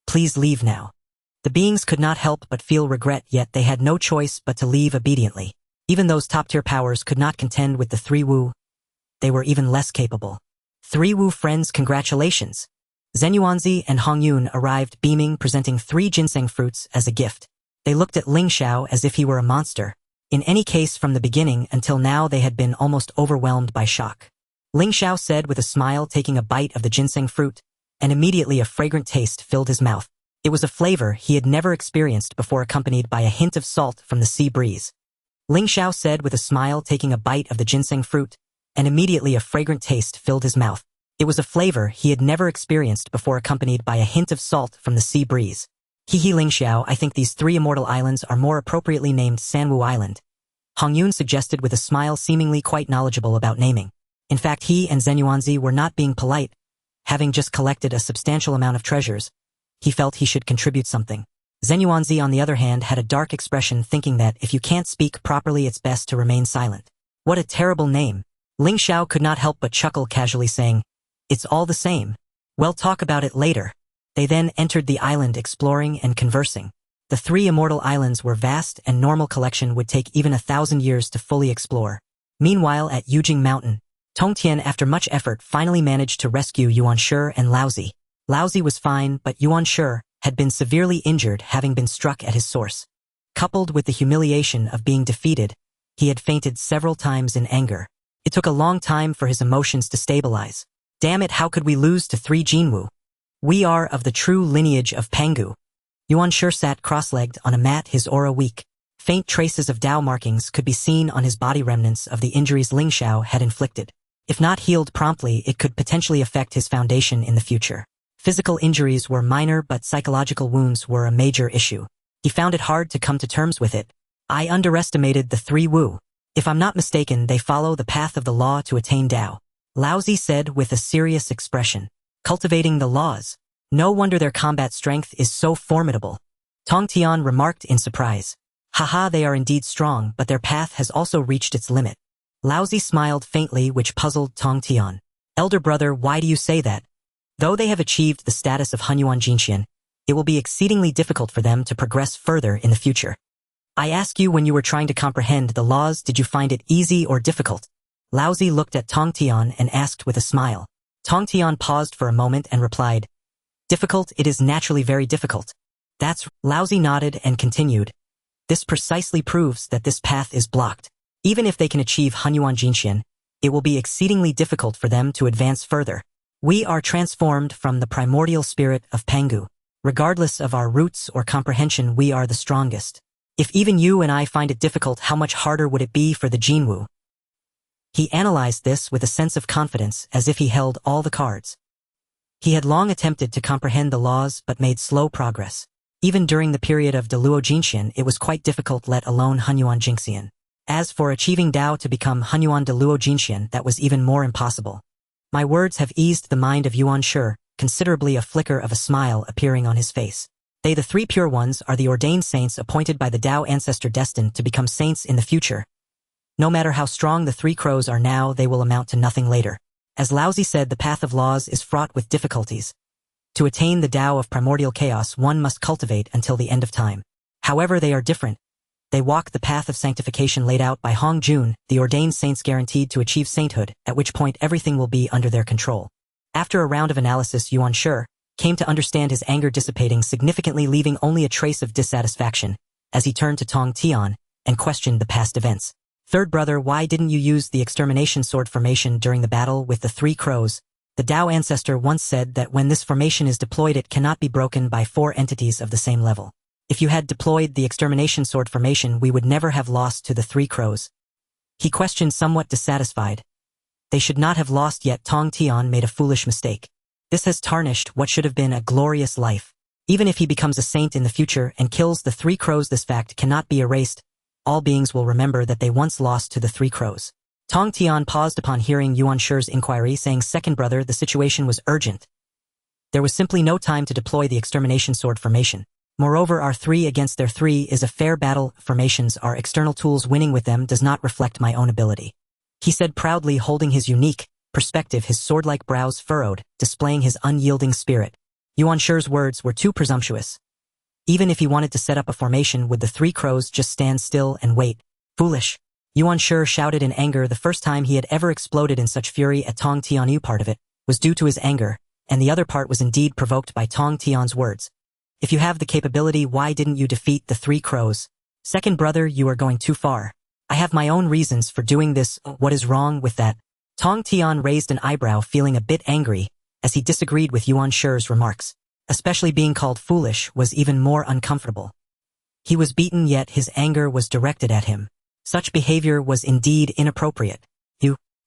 Please leave now. The beings could not help but feel regret, yet they had no choice but to leave obediently. Even those top-tier powers could not contend with the 3 Wu. They were even less capable. 3 Wu friends, congratulations. Zenyuanzi and Hongyun arrived beaming, presenting 3 ginseng fruits as a gift. They looked at Ling Xiao as if he were a monster. In any case, from the beginning until now, they had been almost overwhelmed by shock. Ling Xiao said with a smile, taking a bite of the ginseng fruit, and immediately a fragrant taste filled his mouth. It was a flavor he had never experienced before, accompanied by a hint of salt from the sea breeze. Ling Xiao said with a smile, taking a bite of the ginseng fruit, and immediately a fragrant taste filled his mouth. It was a flavor he had never experienced before, accompanied by a hint of salt from the sea breeze. Hehe, Ling Xiao, I think these 3 immortal islands are more appropriately named Sanwu Island. Hongyun suggested with a smile, seemingly quite knowledgeable about naming. In fact, he and Zenyuanzi were not being polite. Having just collected a substantial amount of treasures, he felt he should contribute something. Zenyuanzi, on the other hand, had a dark expression, thinking that if you can't speak properly, it's best to remain silent. What a terrible name. Ling Xiao could not help but chuckle, casually saying, "It's all the same. We'll talk about it later." They then entered the island, exploring and conversing. The 3 immortal islands were vast, and normal collection would take even 1,000 years to fully explore. Meanwhile, at Yujing Mountain, Tongtian, after much effort, finally managed to rescue Yuan Shi and Laozi. Laozi was fine, but Yuan Shi had been severely injured, having been struck at his source. Coupled with the humiliation of being defeated, he had fainted several times in anger. It took a long time for his emotions to stabilize. Damn it, how could we lose to 3 Jinwu? We are of the true lineage of Pangu. Yuan Shi sat cross-legged on a mat, his aura weak. Faint traces of Dao markings could be seen on his body, remnants of the injuries Ling Xiao had inflicted. If not healed promptly, it could potentially affect his foundation in the future. Physical injuries were minor, but psychological wounds were a major issue. He found it hard to come to terms with it. I underestimated the 3 Wu. If I'm not mistaken, they follow the path of the law to attain Dao. Laozi said with a serious expression. Cultivating the laws. No wonder their combat strength is so formidable. Tongtian remarked in surprise. Haha, they are indeed strong, but their path has also reached its limit. Laozi smiled faintly, which puzzled Tongtian. Elder brother, why do you say that? Though they have achieved the status of Hunyuan Jinxian, it will be exceedingly difficult for them to progress further in the future. I ask you, when you were trying to comprehend the laws, did you find it easy or difficult? Laozi looked at Tongtian and asked with a smile. Tongtian paused for a moment and replied, Difficult, it is naturally very difficult. That's... Laozi nodded and continued. This precisely proves that this path is blocked. Even if they can achieve Hunyuan Jinxian, it will be exceedingly difficult for them to advance further. We are transformed from the primordial spirit of Pangu. Regardless of our roots or comprehension, we are the strongest. If even you and I find it difficult, how much harder would it be for the Jinwu? He analyzed this with a sense of confidence, as if he held all the cards. He had long attempted to comprehend the laws but made slow progress. Even during the period of Deluo Jinxian, it was quite difficult, let alone Hunyuan Jinxian. As for achieving Dao to become Hunyuan Deluo Jinxian, that was even more impossible. My words have eased the mind of Yuan Shi, considerably, a flicker of a smile appearing on his face. They, the three pure ones, are the ordained saints appointed by the Dao ancestor destined to become saints in the future. No matter how strong the three crows are now, they will amount to nothing later. As Laozi said, the path of laws is fraught with difficulties. To attain the Dao of Primordial Chaos, one must cultivate until the end of time. However, they are different. They walk the path of sanctification laid out by Hong Jun, the ordained saints guaranteed to achieve sainthood, at which point everything will be under their control. After a round of analysis, Yuan Shi came to understand his anger dissipating significantly, leaving only a trace of dissatisfaction, as he turned to Tong Tian and questioned the past events. Third brother, why didn't you use the extermination sword formation during the battle with the three crows? The Dao ancestor once said that when this formation is deployed, it cannot be broken by four entities of the same level. If you had deployed the extermination sword formation, we would never have lost to the three crows. He questioned, somewhat dissatisfied. They should not have lost yet. Tong Tian made a foolish mistake. This has tarnished what should have been a glorious life. Even if he becomes a saint in the future and kills the three crows, this fact cannot be erased. All beings will remember that they once lost to the three crows. Tong Tian paused upon hearing Yuan Shi's inquiry, saying, second brother, the situation was urgent. There was simply no time to deploy the extermination sword formation. Moreover, our 3 against their 3 is a fair battle. Formations are external tools. Winning with them does not reflect my own ability. He said proudly, holding his unique perspective, his sword-like brows furrowed, displaying his unyielding spirit. Yuan Shi's words were too presumptuous. Even if he wanted to set up a formation, would the three crows just stand still and wait? Foolish. Yuan Shi shouted in anger. The first time he had ever exploded in such fury at Tong Tianyu. Part of it was due to his anger, and the other part was indeed provoked by Tong Tian's words. If you have the capability, why didn't you defeat the three crows? Second brother, you are going too far. I have my own reasons for doing this. What is wrong with that? Tong Tian raised an eyebrow, feeling a bit angry, as he disagreed with Yuan Shi's remarks. Especially being called foolish was even more uncomfortable. He was beaten, yet his anger was directed at him. Such behavior was indeed inappropriate.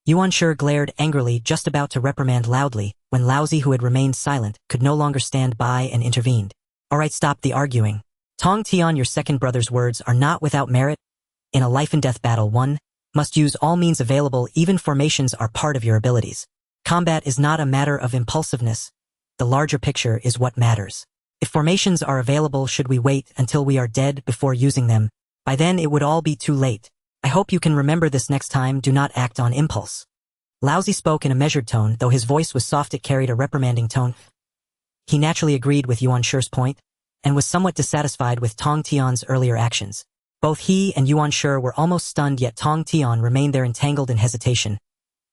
Yuan Shi glared angrily, just about to reprimand loudly, when Laozi, who had remained silent, could no longer stand by and intervened. Alright, stop the arguing. Tong Tian, your second brother's words are not without merit. In a life-and-death battle, one must use all means available. Even formations are part of your abilities. Combat is not a matter of impulsiveness. The larger picture is what matters. If formations are available, should we wait until we are dead before using them? By then it would all be too late. I hope you can remember this next time. Do not act on impulse. Laozi spoke in a measured tone, though his voice was soft. It carried a reprimanding tone. He naturally agreed with Yuan Shi's point, and was somewhat dissatisfied with Tong Tian's earlier actions. Both he and Yuan Shi were almost stunned, yet Tong Tian remained there, entangled in hesitation.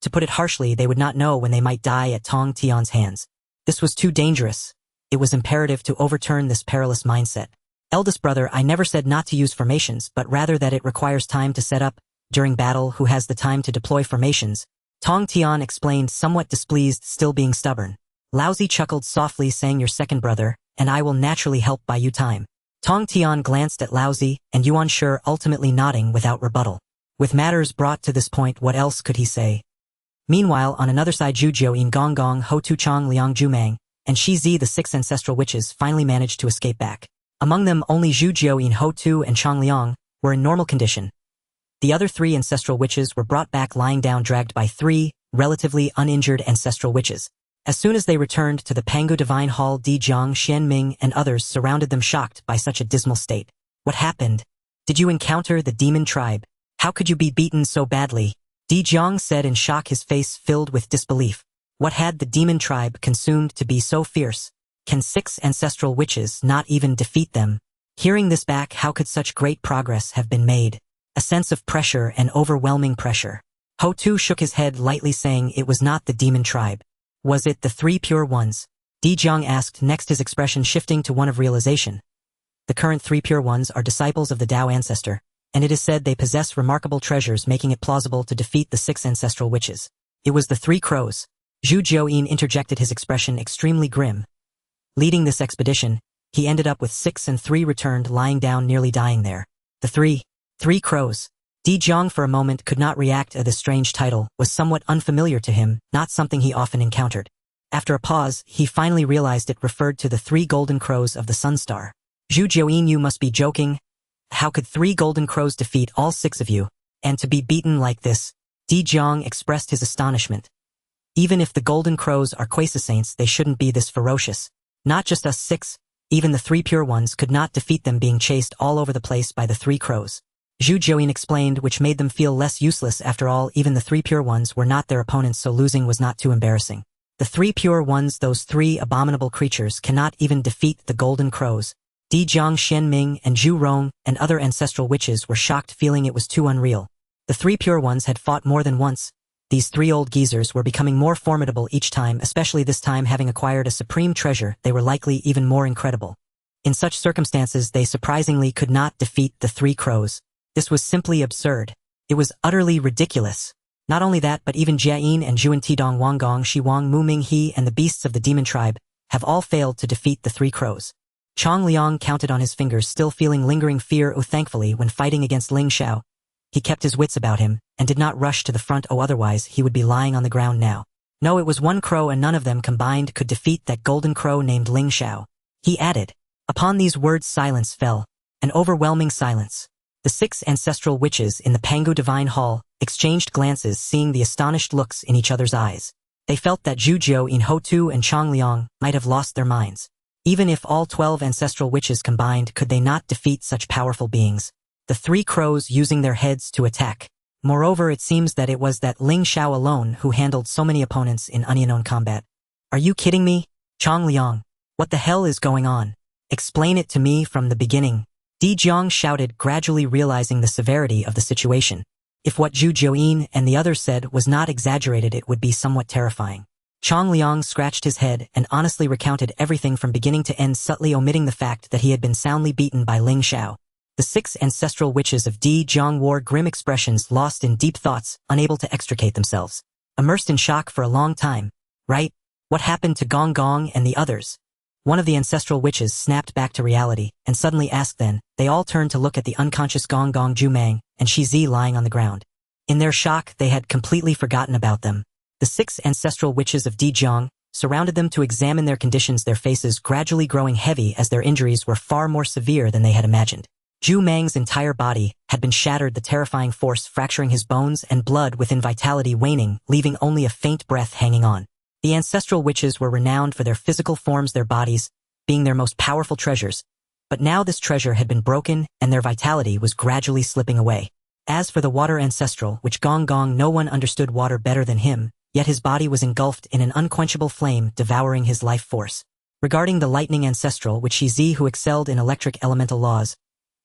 To put it harshly, they would not know when they might die at Tong Tian's hands. This was too dangerous. It was imperative to overturn this perilous mindset. Eldest brother, I never said not to use formations, but rather that it requires time to set up. During battle, who has the time to deploy formations? Tong Tian explained, somewhat displeased, still being stubborn. Laozi chuckled softly, saying, your second brother, and I will naturally help buy you time. Tong Tian glanced at Laozi, and Yuan Shi ultimately nodding without rebuttal. With matters brought to this point, what else could he say? Meanwhile, on another side, Zhu Jiuyin, Gong Gong, Ho Tu Chang, Liang Jumang, and Shi Zi, the 6 ancestral witches, finally managed to escape back. Among them, only Zhu Jiuyin, Ho Tu, and Chang Liang were in normal condition. The other 3 ancestral witches were brought back lying down, dragged by 3 relatively uninjured ancestral witches. As soon as they returned to the Pangu Divine Hall, Di Jiang, Xian Ming, and others surrounded them, shocked by such a dismal state. What happened? Did you encounter the demon tribe? How could you be beaten so badly? Di Jiang said in shock, his face filled with disbelief. What had the demon tribe consumed to be so fierce? Can 6 ancestral witches not even defeat them? Hearing this back, how could such great progress have been made? A sense of pressure and overwhelming pressure. Ho Tu shook his head lightly, saying it was not the demon tribe. Was it the 3 pure ones? Di Jiang asked next, his expression shifting to one of realization. The current 3 pure ones are disciples of the Dao ancestor, and it is said they possess remarkable treasures, making it plausible to defeat the 6 ancestral witches. It was the 3 crows. Zhu Jiuyin interjected, his expression extremely grim. Leading this expedition, he ended up with 6 and 3 returned, lying down, nearly dying there. The 3 crows. Di Jiang for a moment could not react. This strange title was somewhat unfamiliar to him, not something he often encountered. After a pause, he finally realized it referred to the 3 golden crows of the Sun Star. Zhu Jiuyin, you must be joking. How could 3 golden crows defeat all 6 of you? And to be beaten like this? Di Jiang expressed his astonishment. Even if the golden crows are quasi-saints, they shouldn't be this ferocious. Not just us 6, even the 3 pure ones could not defeat them, being chased all over the place by the 3 crows. Zhu Jiuyin explained, which made them feel less useless. After all, even the 3 pure ones were not their opponents, so losing was not too embarrassing. The 3 pure ones, those 3 abominable creatures, cannot even defeat the golden crows. Di Jiang, Xianming, and Zhu Rong, and other ancestral witches were shocked, feeling it was too unreal. The 3 pure ones had fought more than once. These 3 old geezers were becoming more formidable each time, especially this time having acquired a supreme treasure. They were likely even more incredible. In such circumstances, they surprisingly could not defeat the 3 crows. This was simply absurd. It was utterly ridiculous. Not only that, but even Jiayin and Juan Tidong, Wanggong, Shiwang, Mu Minghe, and the beasts of the demon tribe have all failed to defeat the 3 crows. Chong Liang counted on his fingers, still feeling lingering fear. Thankfully, when fighting against Ling Xiao, he kept his wits about him and did not rush to the front. Otherwise he would be lying on the ground now. No, it was 1 crow, and none of them combined could defeat that golden crow named Ling Xiao. He added. Upon these words, silence fell. An overwhelming silence. The 6 ancestral witches in the Pangu Divine Hall exchanged glances, seeing the astonished looks in each other's eyes. They felt that Zhu Jiuyin, Hotu, and Chong Liang might have lost their minds. Even if all 12 ancestral witches combined, could they not defeat such powerful beings? The 3 crows using their heads to attack. Moreover, it seems that it was that Ling Xiao alone who handled so many opponents in unknown combat. Are you kidding me? Chong Liang, what the hell is going on? Explain it to me from the beginning. Di Jiang shouted, gradually realizing the severity of the situation. If what Zhu Jiuyin and the others said was not exaggerated, it would be somewhat terrifying. Chong Liang scratched his head and honestly recounted everything from beginning to end, subtly omitting the fact that he had been soundly beaten by Ling Xiao. The 6 ancestral witches of Di Jiang wore grim expressions, lost in deep thoughts, unable to extricate themselves. Immersed in shock for a long time. Right? What happened to Gong Gong and the others? One of the ancestral witches snapped back to reality and suddenly asked. Then they all turned to look at the unconscious Gong Gong, Zhu Mang, and Shi Zi lying on the ground. In their shock, they had completely forgotten about them. The 6 ancestral witches of Di Jiang surrounded them to examine their conditions, their faces gradually growing heavy as their injuries were far more severe than they had imagined. Zhu Mang's entire body had been shattered, the terrifying force fracturing his bones, and blood within vitality waning, leaving only a faint breath hanging on. The ancestral witches were renowned for their physical forms, their bodies being their most powerful treasures, but now this treasure had been broken and their vitality was gradually slipping away. As for the water ancestral, which Gong Gong, no one understood water better than him, yet his body was engulfed in an unquenchable flame, devouring his life force. Regarding the lightning ancestral, which Shi Zi, who excelled in electric elemental laws,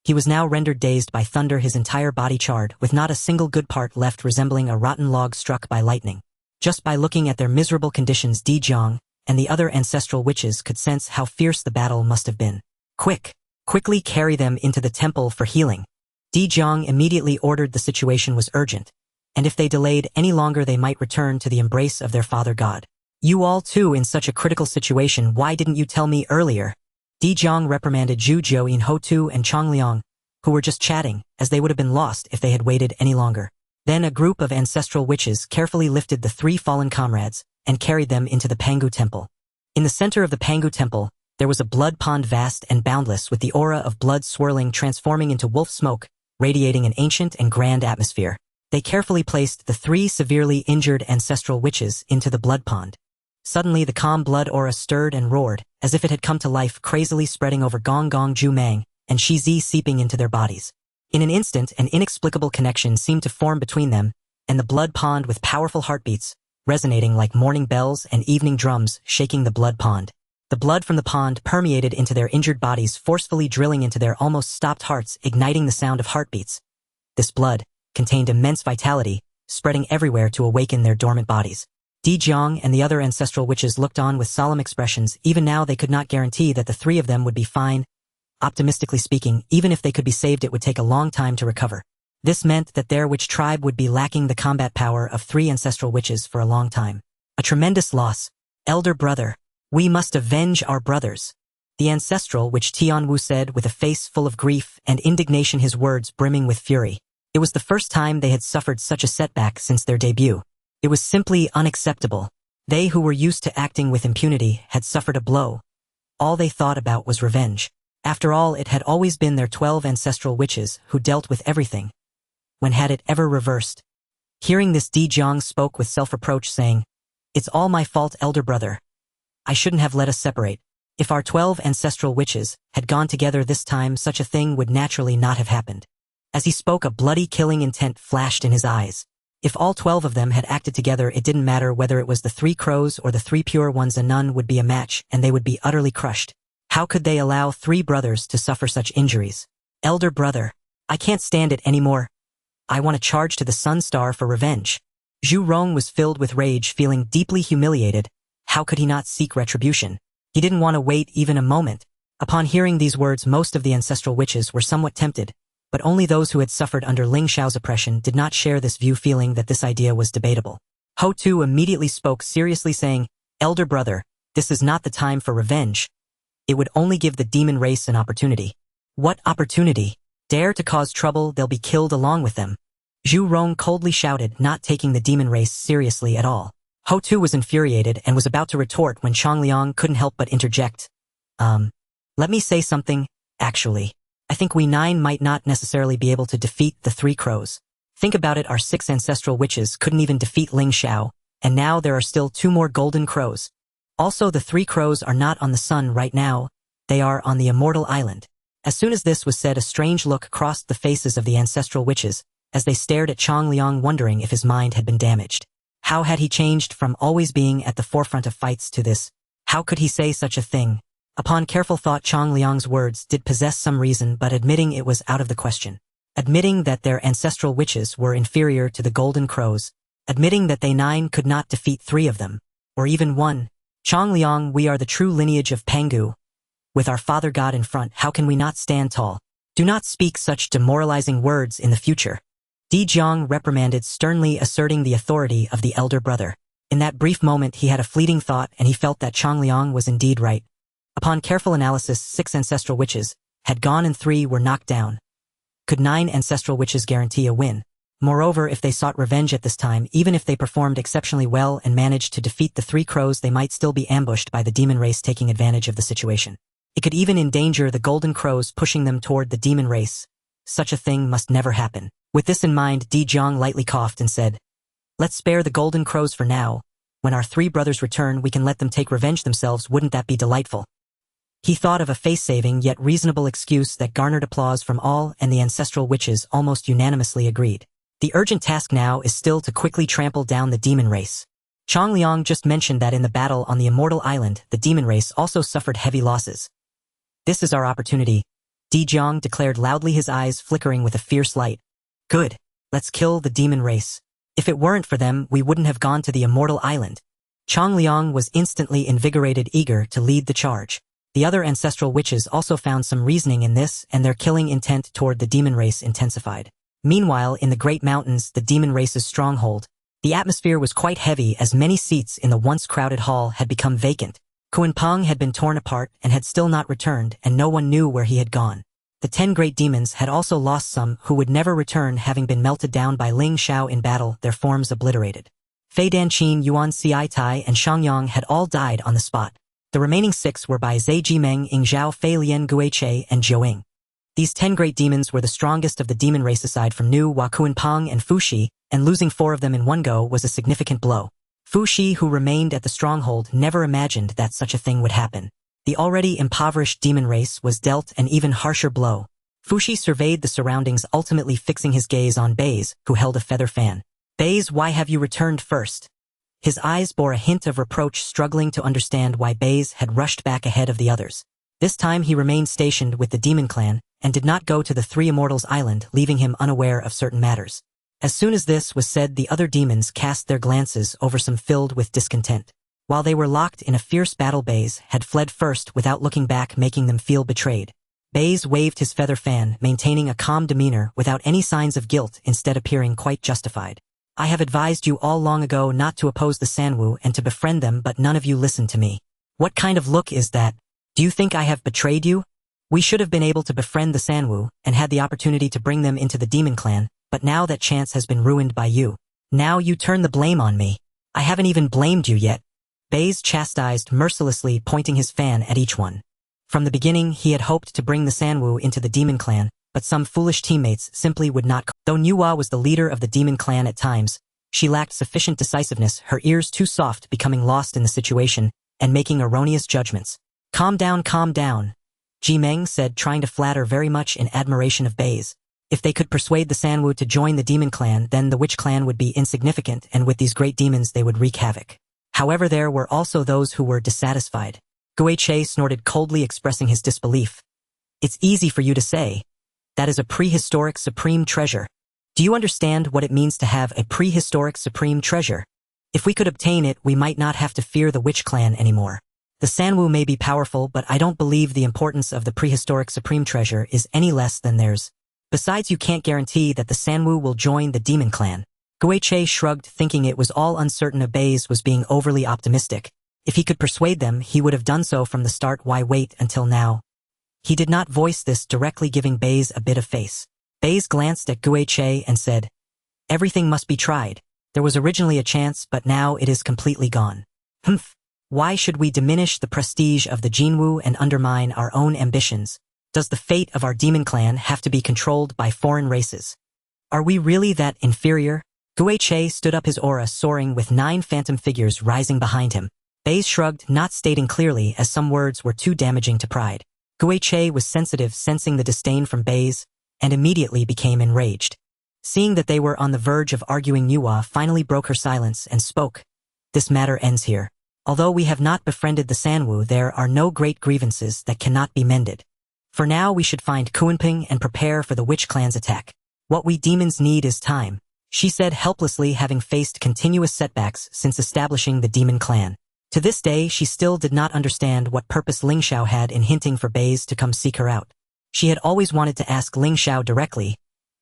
he was now rendered dazed by thunder, his entire body charred, with not a single good part left, resembling a rotten log struck by lightning. Just by looking at their miserable conditions, Di Jiang and the other ancestral witches could sense how fierce the battle must have been. Quickly carry them into the temple for healing. Di Jiang immediately ordered. The situation was urgent, and if they delayed any longer they might return to the embrace of their father god. You all too in such a critical situation, why didn't you tell me earlier? Di Jiang reprimanded Zhu Jiuyin, Hotu, and Chong Liang, who were just chatting, as they would have been lost if they had waited any longer. Then a group of ancestral witches carefully lifted the 3 fallen comrades and carried them into the Pangu Temple. In the center of the Pangu Temple, there was a blood pond, vast and boundless, with the aura of blood swirling, transforming into wolf smoke, radiating an ancient and grand atmosphere. They carefully placed the 3 severely injured ancestral witches into the blood pond. Suddenly the calm blood aura stirred and roared, as if it had come to life, crazily spreading over Gong Gong, Zhu Mang, and Shi Zi, seeping into their bodies. In an instant, an inexplicable connection seemed to form between them and the blood pond, with powerful heartbeats, resonating like morning bells and evening drums, shaking the blood pond. The blood from the pond permeated into their injured bodies, forcefully drilling into their almost stopped hearts, igniting the sound of heartbeats. This blood contained immense vitality, spreading everywhere to awaken their dormant bodies. Di Jiang and the other ancestral witches looked on with solemn expressions. Even now they could not guarantee that the 3 of them would be fine. Optimistically speaking, even if they could be saved, it would take a long time to recover. This meant that their witch tribe would be lacking the combat power of 3 ancestral witches for a long time. A tremendous loss. Elder brother, we must avenge our brothers. The ancestral witch Tianwu said with a face full of grief and indignation, his words brimming with fury. It was the first time they had suffered such a setback since their debut. It was simply unacceptable. They who were used to acting with impunity had suffered a blow. All they thought about was revenge. After all, it had always been their 12 ancestral witches who dealt with everything. When had it ever reversed? Hearing this, Di Jiang spoke with self-reproach, saying, "It's all my fault, elder brother. I shouldn't have let us separate. If our 12 ancestral witches had gone together this time, such a thing would naturally not have happened." As he spoke, a bloody killing intent flashed in his eyes. If all 12 of them had acted together, it didn't matter whether it was the 3 crows or the 3 pure ones, and none would be a match, and they would be utterly crushed. How could they allow 3 brothers to suffer such injuries? "Elder brother, I can't stand it anymore. I want to charge to the Sun Star for revenge." Zhu Rong was filled with rage, feeling deeply humiliated. How could he not seek retribution? He didn't want to wait even a moment. Upon hearing these words, most of the ancestral witches were somewhat tempted, but only those who had suffered under Ling Xiao's oppression did not share this view, feeling that this idea was debatable. Ho Tu immediately spoke seriously, saying, "Elder brother, this is not the time for revenge. It would only give the demon race an opportunity." "What opportunity? Dare to cause trouble, they'll be killed along with them," Zhu Rong coldly shouted, not taking the demon race seriously at all. Ho Tu was infuriated and was about to retort when Changliang couldn't help but interject. Let me say something, actually. I think we 9 might not necessarily be able to defeat the 3 crows. Think about it, our 6 ancestral witches couldn't even defeat Ling Xiao, and now there are still 2 more golden crows. Also, the 3 crows are not on the sun right now, they are on the immortal island. As soon as this was said, a strange look crossed the faces of the ancestral witches, as they stared at Changliang, wondering if his mind had been damaged. How had he changed from always being at the forefront of fights to this? How could he say such a thing? Upon careful thought, Changliang's words did possess some reason, but admitting it was out of the question. Admitting that their ancestral witches were inferior to the golden crows. Admitting that they 9 could not defeat 3 of them. Or even 1. "Changliang, we are the true lineage of Pangu. With our father god in front, how can we not stand tall? Do not speak such demoralizing words in the future." Di Jiang reprimanded sternly, asserting the authority of the elder brother. In that brief moment, he had a fleeting thought, and he felt that Changliang was indeed right. Upon careful analysis, 6 ancestral witches had gone and 3 were knocked down. Could 9 ancestral witches guarantee a win? Moreover, if they sought revenge at this time, even if they performed exceptionally well and managed to defeat the 3 crows, they might still be ambushed by the demon race taking advantage of the situation. It could even endanger the golden crows, pushing them toward the demon race. Such a thing must never happen. With this in mind, Di Jiang lightly coughed and said, "Let's spare the golden crows for now. When our 3 brothers return, we can let them take revenge themselves. Wouldn't that be delightful?" He thought of a face-saving yet reasonable excuse that garnered applause from all, and the ancestral witches almost unanimously agreed. The urgent task now is still to quickly trample down the demon race. Changliang just mentioned that in the battle on the immortal island, the demon race also suffered heavy losses. "This is our opportunity," Di Jiang declared loudly, his eyes flickering with a fierce light. "Good. Let's kill the demon race. If it weren't for them, we wouldn't have gone to the immortal island." Changliang was instantly invigorated, eager to lead the charge. The other ancestral witches also found some reasoning in this, and their killing intent toward the demon race intensified. Meanwhile, in the Great Mountains, the demon race's stronghold, the atmosphere was quite heavy, as many seats in the once crowded hall had become vacant. Kuanpeng had been torn apart and had still not returned, and no one knew where he had gone. The 10 great demons had also lost some who would never return, having been melted down by Ling Xiao in battle, their forms obliterated. Fei Danqin, Yuan Xiaitai, and Shangyang had all died on the spot. The remaining 6 were by Zai Jimeng, Ying Zhao, Fei Lian Guiche, and Zhouing. These 10 great demons were the strongest of the demon race aside from Nu, Hua Kuanpeng, and Fu Shi, and losing 4 of them in one go was a significant blow. Fu Shi, who remained at the stronghold, never imagined that such a thing would happen. The already impoverished demon race was dealt an even harsher blow. Fu Shi surveyed the surroundings, ultimately fixing his gaze on Baze, who held a feather fan. "Baze, why have you returned first?" His eyes bore a hint of reproach, struggling to understand why Baze had rushed back ahead of the others. This time he remained stationed with the demon clan, and did not go to the 3 Immortals' island, leaving him unaware of certain matters. As soon as this was said, the other demons cast their glances over some filled with discontent. While they were locked in a fierce battle, Baze had fled first without looking back, making them feel betrayed. Baze waved his feather fan, maintaining a calm demeanor without any signs of guilt, instead appearing quite justified. "I have advised you all long ago not to oppose the Sanwu and to befriend them, but none of you listened to me. What kind of look is that? Do you think I have betrayed you? We should have been able to befriend the Sanwu and had the opportunity to bring them into the demon clan, but now that chance has been ruined by you. Now you turn the blame on me. I haven't even blamed you yet. Baze chastised mercilessly, pointing his fan at each one. From the beginning, he had hoped to bring the Sanwu into the demon clan, but some foolish teammates simply would not. Though Nuwa was the leader of the demon clan at times, she lacked sufficient decisiveness, her ears too soft, becoming lost in the situation and making erroneous judgments. Calm down, Ji Meng said, trying to flatter, very much in admiration of Baze. If they could persuade the Sanwu to join the demon clan, then the witch clan would be insignificant, and with these great demons they would wreak havoc. However, there were also those who were dissatisfied. Guiche snorted coldly, expressing his disbelief. It's easy for you to say. That is a prehistoric supreme treasure. Do you understand what it means to have a prehistoric supreme treasure? If we could obtain it, we might not have to fear the witch clan anymore. The Sanwu may be powerful, but I don't believe the importance of the prehistoric supreme treasure is any less than theirs. Besides, you can't guarantee that the Sanwu will join the demon clan. Guiche shrugged, thinking it was all uncertain if Baze was being overly optimistic. If he could persuade them, he would have done so from the start. Why wait until now? He did not voice this directly, giving Baze a bit of face. Baze glanced at Guiche and said, "Everything must be tried. There was originally a chance, but now it is completely gone." Humph. Why should we diminish the prestige of the Jinwu and undermine our own ambitions? Does the fate of our demon clan have to be controlled by foreign races? Are we really that inferior? Guiche stood up, his aura soaring, with 9 phantom figures rising behind him. Baze shrugged, not stating clearly, as some words were too damaging to pride. Guiche was sensitive, sensing the disdain from Baze, and immediately became enraged. Seeing that they were on the verge of arguing, Nuwa finally broke her silence and spoke. This matter ends here. Although we have not befriended the Sanwu, there are no great grievances that cannot be mended. For now, we should find Kunping and prepare for the witch clan's attack. What we demons need is time, she said helplessly, having faced continuous setbacks since establishing the demon clan. To this day, she still did not understand what purpose Ling Xiao had in hinting for Baze to come seek her out. She had always wanted to ask Ling Xiao directly,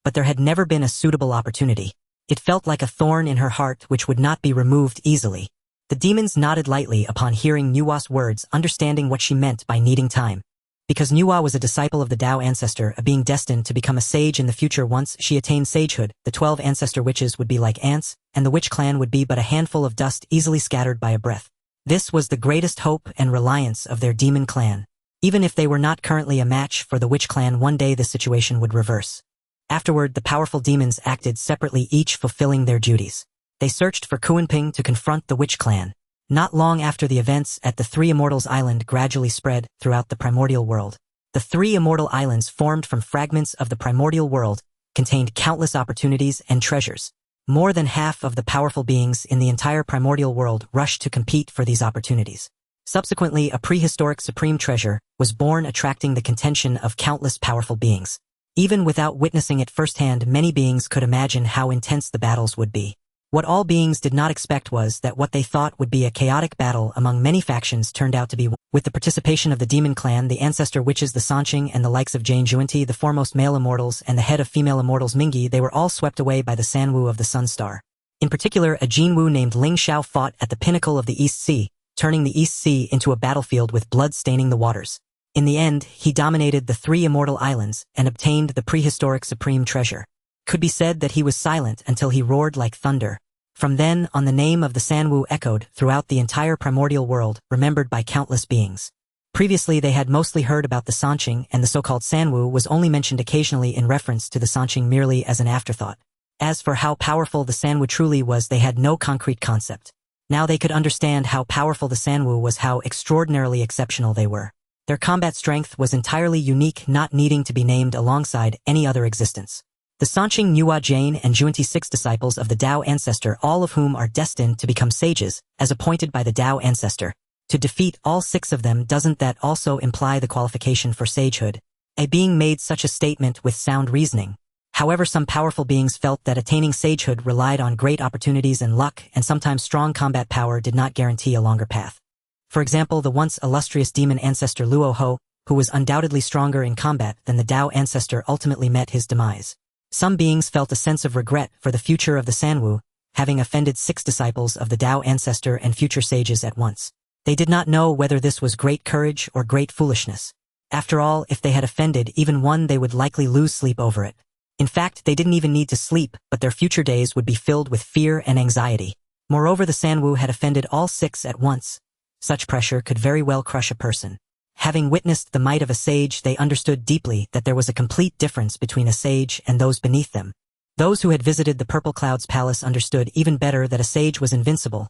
but there had never been a suitable opportunity. It felt like a thorn in her heart which would not be removed easily. The demons nodded lightly upon hearing Nuwa's words, understanding what she meant by needing time. Because Nuwa was a disciple of the Tao ancestor, a being destined to become a sage in the future, once she attained sagehood, the 12 ancestor witches would be like ants, and the witch clan would be but a handful of dust easily scattered by a breath. This was the greatest hope and reliance of their demon clan. Even if they were not currently a match for the witch clan, one day the situation would reverse. Afterward, the powerful demons acted separately, each fulfilling their duties. They searched for Kunping to confront the witch clan. Not long after, the events at the Three Immortals Island gradually spread throughout the Primordial World. The Three Immortal Islands, formed from fragments of the Primordial World, contained countless opportunities and treasures. More than half of the powerful beings in the entire Primordial World rushed to compete for these opportunities. Subsequently, a prehistoric supreme treasure was born, attracting the contention of countless powerful beings. Even without witnessing it firsthand, many beings could imagine how intense the battles would be. What all beings did not expect was that what they thought would be a chaotic battle among many factions turned out to be one. With the participation of the demon clan, the ancestor witches, the Sanqing, and the likes of Jane Juanti, the foremost male immortals, and the head of female immortals Mingi, they were all swept away by the Sanwu of the Sun Star. In particular, a Jinwu named Ling Xiao fought at the pinnacle of the East Sea, turning the East Sea into a battlefield with blood staining the waters. In the end, he dominated the Three Immortal Islands and obtained the prehistoric supreme treasure. Could be said that he was silent until he roared like thunder. From then on, the name of the Sanwu echoed throughout the entire primordial world, remembered by countless beings. Previously, they had mostly heard about the Sanqing, and the so-called Sanwu was only mentioned occasionally in reference to the Sanqing, merely as an afterthought. As for how powerful the Sanwu truly was, they had no concrete concept. Now they could understand how powerful the Sanwu was, how extraordinarily exceptional they were. Their combat strength was entirely unique, not needing to be named alongside any other existence. The Sanqing, Nuwa, Jane, and Juanti, 6 disciples of the Tao ancestor, all of whom are destined to become sages, as appointed by the Tao ancestor. To defeat all 6 of them, doesn't that also imply the qualification for sagehood? A being made such a statement with sound reasoning. However, some powerful beings felt that attaining sagehood relied on great opportunities and luck, and sometimes strong combat power did not guarantee a longer path. For example, the once illustrious demon ancestor Luo Ho, who was undoubtedly stronger in combat than the Tao ancestor, ultimately met his demise. Some beings felt a sense of regret for the future of the Sanwu, having offended 6 disciples of the Tao ancestor and future sages at once. They did not know whether this was great courage or great foolishness. After all, if they had offended even one, they would likely lose sleep over it. In fact, they didn't even need to sleep, but their future days would be filled with fear and anxiety. Moreover, the Sanwu had offended all 6 at once. Such pressure could very well crush a person. Having witnessed the might of a sage, they understood deeply that there was a complete difference between a sage and those beneath them. Those who had visited the Purple Cloud's palace understood even better that a sage was invincible.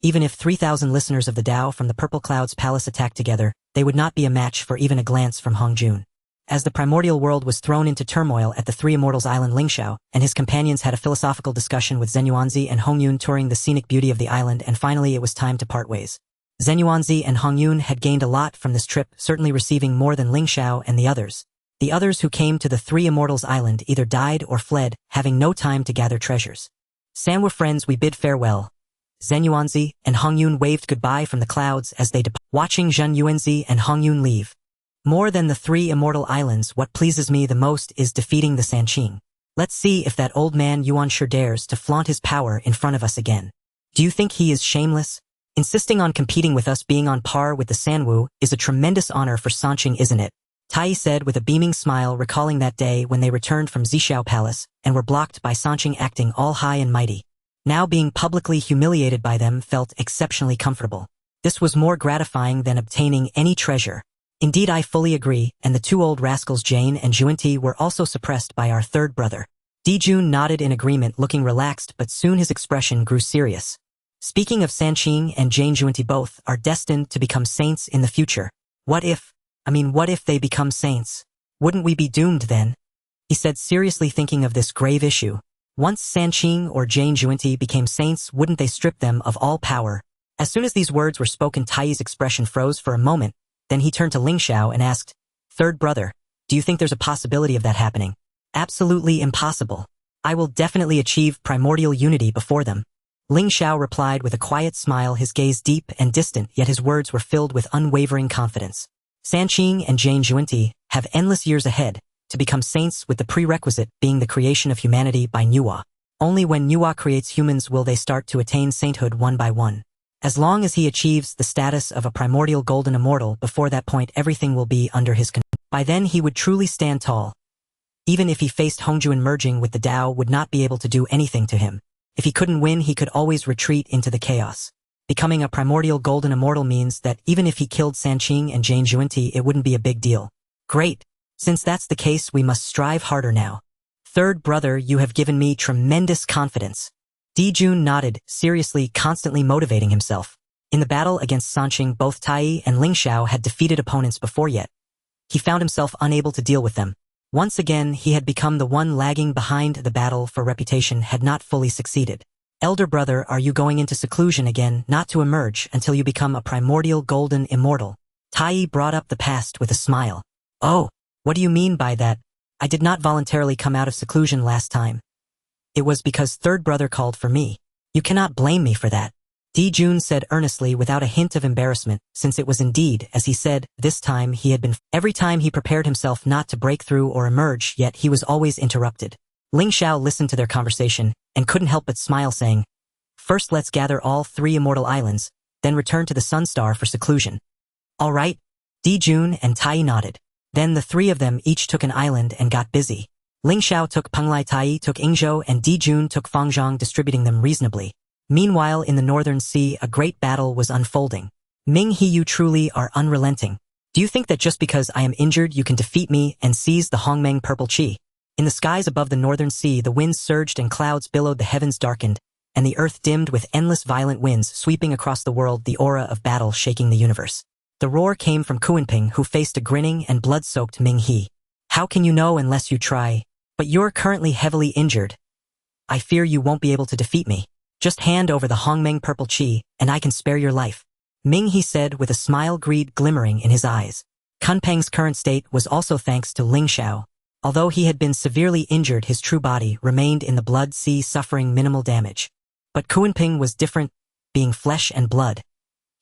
Even if 3,000 listeners of the Tao from the Purple Cloud's palace attacked together, they would not be a match for even a glance from Hong Jun. As the Primordial World was thrown into turmoil at the Three Immortals Island, Ling Xiao and his companions had a philosophical discussion with Zenyuanzi and Hong Yun, touring the scenic beauty of the island, and finally it was time to part ways. Zenyuanzi and Hong Yun had gained a lot from this trip, certainly receiving more than Ling Xiao and the others. The others who came to the Three Immortals Island either died or fled, having no time to gather treasures. Sanwa friends, we bid farewell. Zenyuanzi and Hong Yun waved goodbye from the clouds as they departed, watching Zhen Yuanzi and Hong Yun leave. More than the 3 immortal islands, what pleases me the most is defeating the Sanqing. Let's see if that old man Yuan sure dares to flaunt his power in front of us again. Do you think he is shameless? Insisting on competing with us, being on par with the Sanwu, is a tremendous honor for Sanqing, isn't it? Tai Yi said with a beaming smile, recalling that day when they returned from Zhixiao Palace and were blocked by Sanqing acting all high and mighty. Now being publicly humiliated by them felt exceptionally comfortable. This was more gratifying than obtaining any treasure. Indeed, I fully agree, and the 2 old rascals Jane and Juanti were also suppressed by our 3rd brother. Dijun nodded in agreement, looking relaxed, but soon his expression grew serious. Speaking of Sanqing and Jane, Juanti both are destined to become saints in the future. What if they become saints? Wouldn't we be doomed then? He said, seriously thinking of this grave issue. Once Sanqing or Jane Juanti became saints, wouldn't they strip them of all power? As soon as these words were spoken, Tai Yi's expression froze for a moment. Then he turned to Ling Xiao and asked, "Third brother, do you think there's a possibility of that happening?" "Absolutely impossible. I will definitely achieve primordial unity before them." Ling Xiao replied with a quiet smile, his gaze deep and distant, yet his words were filled with unwavering confidence. Sanqing and Jane Juanti have endless years ahead to become saints, with the prerequisite being the creation of humanity by Nuwa. Only when Nuwa creates humans will they start to attain sainthood one by one. As long as he achieves the status of a primordial golden immortal, before that point everything will be under his control. By then he would truly stand tall. Even if he faced Hongjuan, merging with the Tao would not be able to do anything to him. If he couldn't win, he could always retreat into the chaos. Becoming a primordial golden immortal means that even if he killed Sanqing and Jane Juanti, it wouldn't be a big deal. Great. Since that's the case, we must strive harder now. Third brother, you have given me tremendous confidence. Dijun nodded, seriously, constantly motivating himself. In the battle against Sanqing, both Tai Yi and Ling Xiao had defeated opponents before, yet he found himself unable to deal with them. Once again, he had become the one lagging behind. The battle for reputation had not fully succeeded. Elder brother, are you going into seclusion again, not to emerge until you become a primordial golden immortal? Tai Yi brought up the past with a smile. Oh, what do you mean by that? I did not voluntarily come out of seclusion last time. It was because third brother called for me. You cannot blame me for that. Dijun said earnestly, without a hint of embarrassment, since it was indeed, as he said, this time he had been. Every time he prepared himself not to break through or emerge, yet he was always interrupted. Ling Xiao listened to their conversation and couldn't help but smile, saying, "First let's gather all 3 immortal islands, then return to the Sunstar for seclusion." "All right." Dijun and Tai Yi nodded. Then the 3 of them each took an island and got busy. Ling Xiao took Penglai, Tai Yi took Yingzhou, and Dijun took Fangzhong, distributing them reasonably. Meanwhile, in the Northern Sea, a great battle was unfolding. "Ming He, you truly are unrelenting. Do you think that just because I am injured you can defeat me and seize the Hongmeng purple chi?" In the skies above the Northern Sea, the winds surged and clouds billowed, the heavens darkened, and the earth dimmed with endless violent winds sweeping across the world, the aura of battle shaking the universe. The roar came from Kuanping, who faced a grinning and blood-soaked Ming He. "How can you know unless you try? But you're currently heavily injured. I fear you won't be able to defeat me. Just hand over the Hongmeng purple chi, and I can spare your life." Ming He said with a smile, greed glimmering in his eyes. Kunpeng's current state was also thanks to Ling Xiao. Although he had been severely injured, his true body remained in the blood sea, suffering minimal damage. But Kuanping was different, being flesh and blood.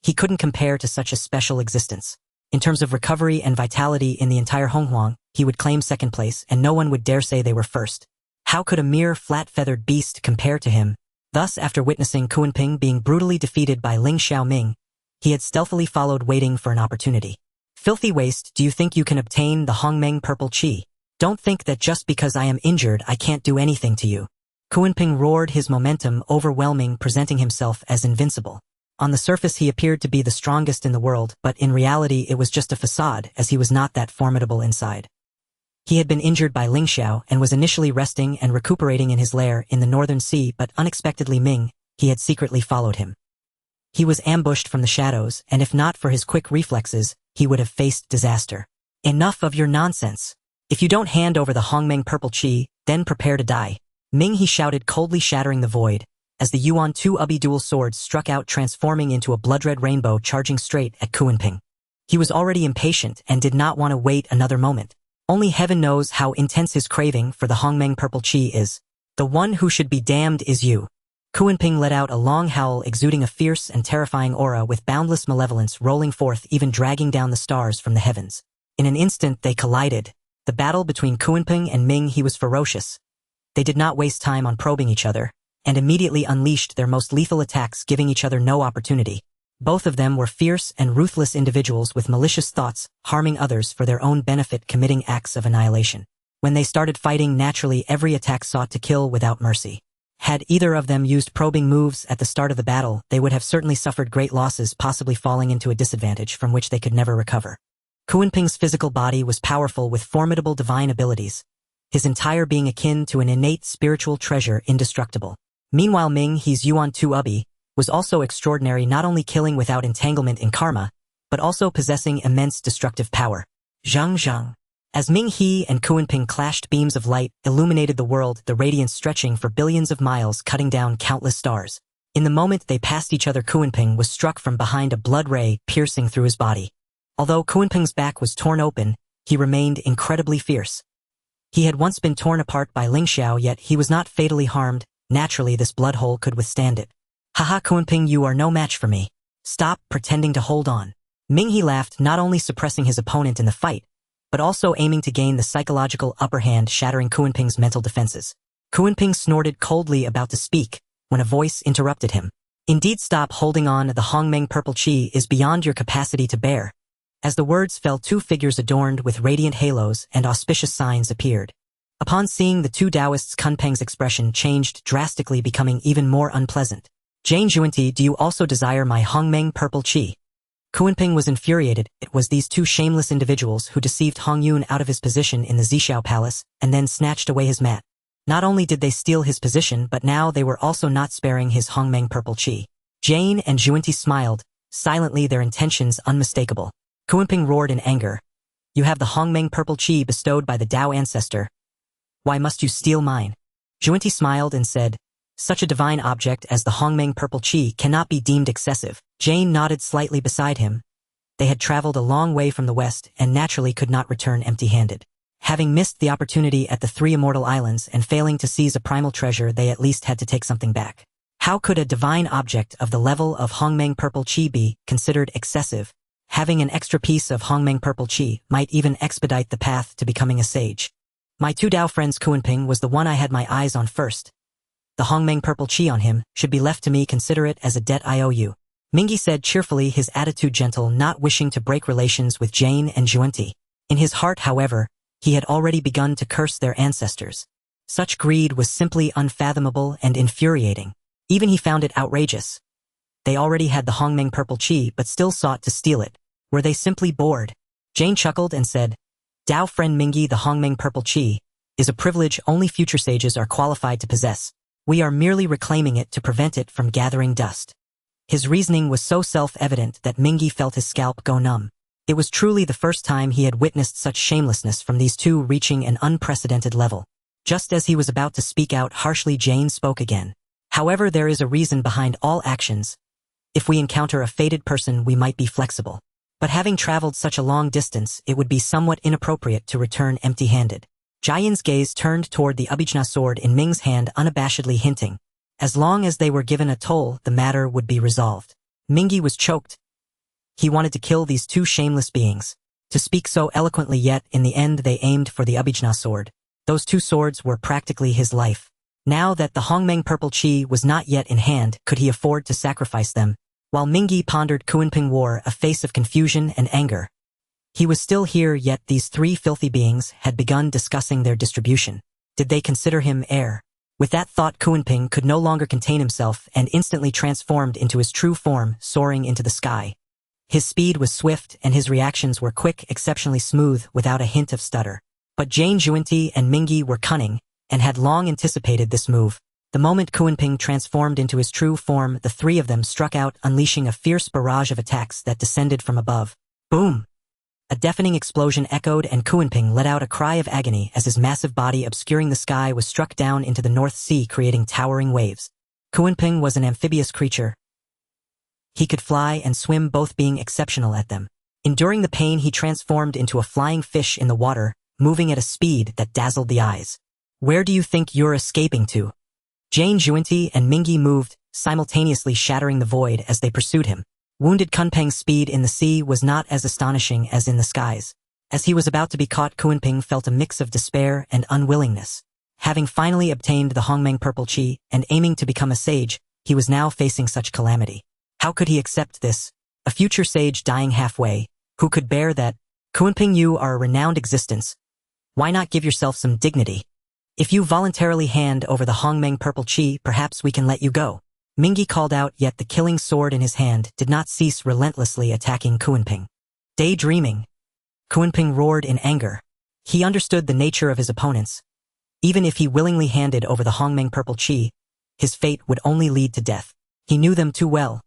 He couldn't compare to such a special existence. In terms of recovery and vitality in the entire Honghuang, he would claim second place, and no one would dare say they were first. How could a mere flat-feathered beast compare to him? Thus, after witnessing Kuanping being brutally defeated by Ling Xiaoming, he had stealthily followed, waiting for an opportunity. "Filthy waste, do you think you can obtain the Hongmeng purple chi? Don't think that just because I am injured I can't do anything to you." Kuanping roared, his momentum overwhelming, presenting himself as invincible. On the surface he appeared to be the strongest in the world, but in reality it was just a facade, as he was not that formidable inside. He had been injured by Ling Xiao and was initially resting and recuperating in his lair in the northern sea, but unexpectedly he had secretly followed him. He was ambushed from the shadows, and if not for his quick reflexes, he would have faced disaster. Enough of your nonsense. If you don't hand over the Hongmeng purple chi, then prepare to die. He shouted, coldly shattering the void, as the Yuan 2 Ubi dual swords struck out, transforming into a blood-red rainbow charging straight at Kuanping. He was already impatient and did not want to wait another moment. Only heaven knows how intense his craving for the Hongmeng purple chi is. The one who should be damned is you. Kuanping let out a long howl, exuding a fierce and terrifying aura with boundless malevolence rolling forth, even dragging down the stars from the heavens. In an instant they collided. The battle between Kuanping and he was ferocious. They did not waste time on probing each other, and immediately unleashed their most lethal attacks, giving each other no opportunity. Both of them were fierce and ruthless individuals with malicious thoughts, harming others for their own benefit, committing acts of annihilation. When they started fighting, naturally every attack sought to kill without mercy. Had either of them used probing moves at the start of the battle, they would have certainly suffered great losses, possibly falling into a disadvantage from which they could never recover. Kuanping's physical body was powerful with formidable divine abilities, his entire being akin to an innate spiritual treasure, indestructible. Meanwhile he's Yuan 2 Ubi was also extraordinary, not only killing without entanglement in karma, but also possessing immense destructive power. Zhang. As He and Kuanping clashed, beams of light illuminated the world, the radiance stretching for billions of miles, cutting down countless stars. In the moment they passed each other, Kuanping was struck from behind, a blood ray piercing through his body. Although Kuanping's back was torn open, he remained incredibly fierce. He had once been torn apart by Ling Xiao, yet he was not fatally harmed. Naturally this blood hole could withstand it. Haha, Kuanping, you are no match for me. Stop pretending to hold on. He laughed, not only suppressing his opponent in the fight, but also aiming to gain the psychological upper hand, shattering Kuanping's mental defenses. Kuanping snorted coldly, about to speak, when a voice interrupted him. Indeed, stop holding on. The Hongmeng purple chi is beyond your capacity to bear. As the words fell, two figures adorned with radiant halos and auspicious signs appeared. Upon seeing the two Taoists, Kunpeng's expression changed drastically, becoming even more unpleasant. Jane Juanti, do you also desire my Hongmeng purple chi? Kuanping was infuriated. It was these two shameless individuals who deceived Hong Yun out of his position in the Zhixiao Palace and then snatched away his mat. Not only did they steal his position, but now they were also not sparing his Hongmeng purple chi. Jane and Juanti smiled, silently, their intentions unmistakable. Kuanping roared in anger. You have the Hongmeng purple chi bestowed by the Tao ancestor. Why must you steal mine? Juanti smiled and said, such a divine object as the Hongmeng purple chi cannot be deemed excessive. Jane nodded slightly beside him. They had traveled a long way from the west and naturally could not return empty-handed. Having missed the opportunity at the three immortal islands and failing to seize a primal treasure, they at least had to take something back. How could a divine object of the level of Hongmeng purple chi be considered excessive? Having an extra piece of Hongmeng purple chi might even expedite the path to becoming a sage. My two Tao friends, Kuanping was the one I had my eyes on first. The Hongmeng purple chi on him should be left to me. Consider it as a debt I owe you. Mingyi said cheerfully, his attitude gentle, not wishing to break relations with Jane and Juanti. In his heart, however, he had already begun to curse their ancestors. Such greed was simply unfathomable and infuriating. Even he found it outrageous. They already had the Hongmeng purple chi but still sought to steal it. Were they simply bored? Jane chuckled and said, Tao friend Mingyi, the Hongmeng purple chi is a privilege only future sages are qualified to possess. We are merely reclaiming it to prevent it from gathering dust. His reasoning was so self-evident that Mingyi felt his scalp go numb. It was truly the first time he had witnessed such shamelessness from these two, reaching an unprecedented level. Just as he was about to speak out harshly, Jane spoke again. However, there is a reason behind all actions. If we encounter a fated person, we might be flexible. But having traveled such a long distance, it would be somewhat inappropriate to return empty-handed. Jian's gaze turned toward the Abhijna sword in Ming's hand, unabashedly hinting, as long as they were given a toll, the matter would be resolved. Mingyi was choked. He wanted to kill these two shameless beings. To speak so eloquently, yet in the end they aimed for the Abhijna sword. Those two swords were practically his life. Now that the Hongmeng purple chi was not yet in hand, could he afford to sacrifice them? While Mingyi pondered, Kuanping wore a face of confusion and anger. He was still here, yet these three filthy beings had begun discussing their distribution. Did they consider him heir? With that thought, Kunping could no longer contain himself and instantly transformed into his true form, soaring into the sky. His speed was swift and his reactions were quick, exceptionally smooth, without a hint of stutter. But Jane, Junti, and Mingi were cunning and had long anticipated this move. The moment Kunping transformed into his true form, the three of them struck out, unleashing a fierce barrage of attacks that descended from above. Boom! A deafening explosion echoed and Kunping let out a cry of agony as his massive body obscuring the sky was struck down into the North Sea, creating towering waves. Kunping was an amphibious creature. He could fly and swim, both being exceptional at them. Enduring the pain, he transformed into a flying fish in the water, moving at a speed that dazzled the eyes. Where do you think you're escaping to? Jane, Junti, and Mingi moved, simultaneously shattering the void as they pursued him. Wounded Kunping's speed in the sea was not as astonishing as in the skies. As he was about to be caught, Kunping felt a mix of despair and unwillingness. Having finally obtained the Hongmeng Purple Chi and aiming to become a sage, he was now facing such calamity. How could he accept this? A future sage dying halfway. Who could bear that? Kunping, you are a renowned existence. Why not give yourself some dignity? If you voluntarily hand over the Hongmeng Purple Chi, perhaps we can let you go. Mingi called out, yet the killing sword in his hand did not cease relentlessly attacking Kunping. Daydreaming. Kunping roared in anger. He understood the nature of his opponents. Even if he willingly handed over the Hongmeng Purple Chi, his fate would only lead to death. He knew them too well.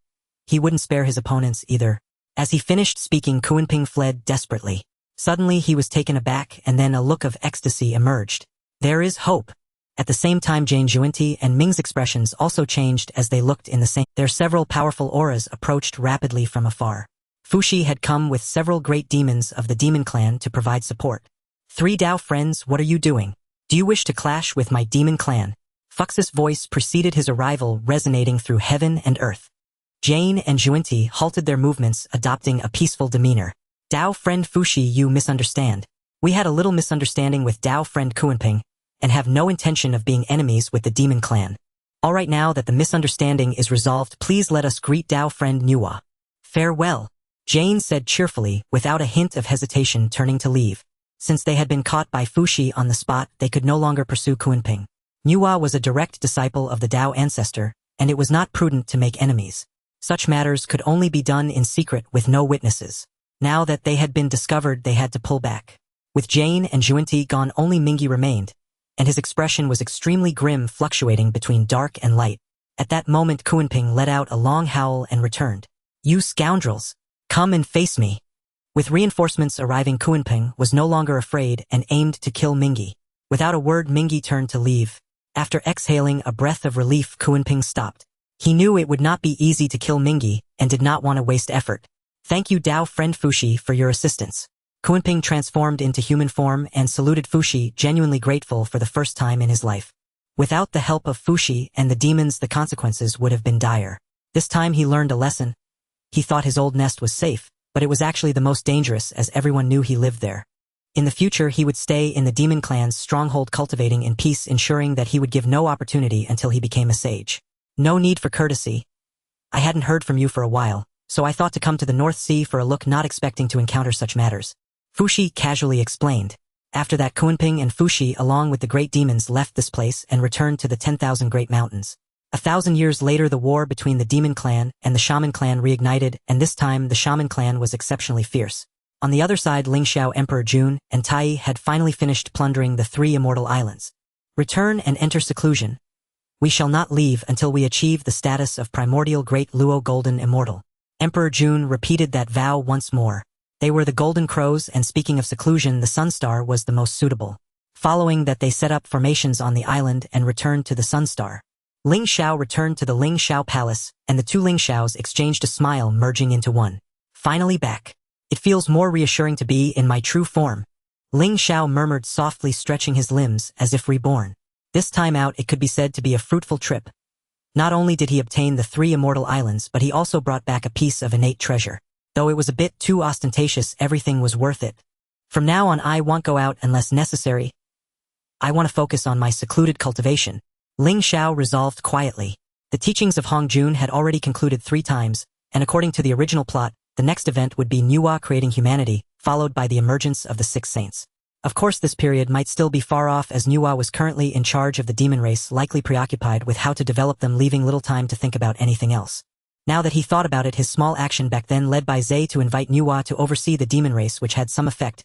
He wouldn't spare his opponents either. As he finished speaking, Kunping fled desperately. Suddenly he was taken aback, and then a look of ecstasy emerged. There is hope. At the same time, Jane, Junti, and Ming's expressions also changed as they looked in the same. Their several powerful auras approached rapidly from afar. Fuxi had come with several great demons of the demon clan to provide support. Three Dao friends, what are you doing? Do you wish to clash with my demon clan? Fux's voice preceded his arrival, resonating through heaven and earth. Jane and Junti halted their movements, adopting a peaceful demeanor. Dao friend Fuxi, you misunderstand. We had a little misunderstanding with Dao friend Kunping, and have no intention of being enemies with the demon clan. All right, now that the misunderstanding is resolved, please let us greet Dao friend Nuwa. Farewell, Jane said cheerfully, without a hint of hesitation, turning to leave. Since they had been caught by Fuxi on the spot, they could no longer pursue Kunping. Nuwa was a direct disciple of the Dao ancestor, and it was not prudent to make enemies. Such matters could only be done in secret with no witnesses. Now that they had been discovered, they had to pull back. With Jane and Junti gone, only Mingi remained, and his expression was extremely grim, fluctuating between dark and light. At that moment, Kunping let out a long howl and returned. You scoundrels! Come and face me! With reinforcements arriving, Kunping was no longer afraid and aimed to kill Mingi. Without a word, Mingi turned to leave. After exhaling a breath of relief, Kunping stopped. He knew it would not be easy to kill Mingi and did not want to waste effort. Thank you, Dao friend Fuxi, for your assistance. Kunping transformed into human form and saluted Fuxi, genuinely grateful for the first time in his life. Without the help of Fuxi and the demons, the consequences would have been dire. This time he learned a lesson. He thought his old nest was safe, but it was actually the most dangerous, as everyone knew he lived there. In the future, he would stay in the demon clan's stronghold, cultivating in peace, ensuring that he would give no opportunity until he became a sage. No need for courtesy. I hadn't heard from you for a while, so I thought to come to the North Sea for a look, not expecting to encounter such matters. Fuxi casually explained. After that, Kunping and Fuxi, along with the great demons, left this place and returned to the 10,000 Great Mountains. 1,000 years later, the war between the demon clan and the shaman clan reignited, and this time the shaman clan was exceptionally fierce. On the other side, Ling Xiao, Emperor Jun and Tai Yi had finally finished plundering the 3 immortal islands. Return and enter seclusion. We shall not leave until we achieve the status of primordial great Luo golden immortal. Emperor Jun repeated that vow once more. They were the Golden Crows, and speaking of seclusion, the Sunstar was the most suitable. Following that, they set up formations on the island and returned to the Sunstar. Ling Xiao returned to the Ling Xiao Palace, and the 2 Ling Xiaos exchanged a smile, merging into one. Finally back. It feels more reassuring to be in my true form. Ling Xiao murmured softly, stretching his limbs as if reborn. This time out, it could be said to be a fruitful trip. Not only did he obtain the 3 immortal islands, but he also brought back a piece of innate treasure. Though it was a bit too ostentatious, everything was worth it. From now on, I won't go out unless necessary. I want to focus on my secluded cultivation. Ling Xiao resolved quietly. The teachings of Hong Jun had already concluded 3 times, and according to the original plot, the next event would be Nuwa creating humanity, followed by the emergence of the 6 saints. Of course this period might still be far off as Nuwa was currently in charge of the demon race, likely preoccupied with how to develop them, leaving little time to think about anything else. Now that he thought about it, his small action back then led by Zay to invite Nuwa to oversee the demon race, which had some effect.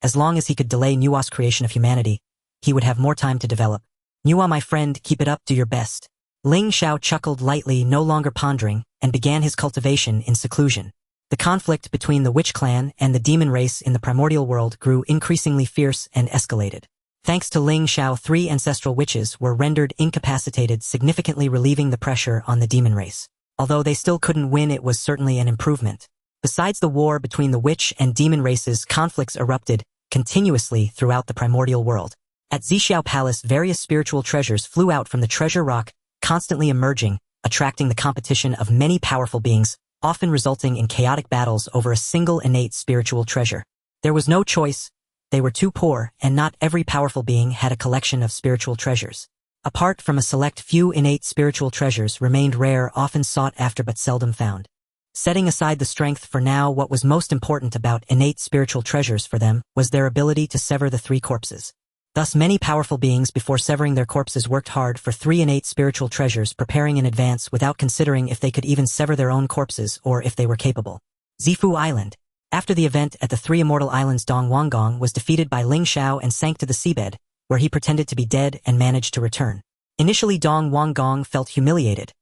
As long as he could delay Nuwa's creation of humanity, he would have more time to develop. Nuwa, my friend, keep it up, do your best. Ling Xiao chuckled lightly, no longer pondering, and began his cultivation in seclusion. The conflict between the witch clan and the demon race in the primordial world grew increasingly fierce and escalated. Thanks to Ling Xiao, 3 ancestral witches were rendered incapacitated, significantly relieving the pressure on the demon race. Although they still couldn't win, it was certainly an improvement. Besides the war between the witch and demon races, conflicts erupted continuously throughout the primordial world. At Xiao Palace, various spiritual treasures flew out from the treasure rock, constantly emerging, attracting the competition of many powerful beings, often resulting in chaotic battles over a single innate spiritual treasure. There was no choice. They were too poor, and not every powerful being had a collection of spiritual treasures. Apart from a select few, innate spiritual treasures remained rare, often sought after but seldom found. Setting aside the strength for now, what was most important about innate spiritual treasures for them was their ability to sever the 3 corpses. Thus many powerful beings before severing their corpses worked hard for 3 innate spiritual treasures, preparing in advance without considering if they could even sever their own corpses or if they were capable. Zifu Island. After the event at the 3 immortal islands, Dong Wanggong was defeated by Ling Xiao and sank to the seabed, where he pretended to be dead and managed to return. Initially, Dong Wanggong felt humiliated.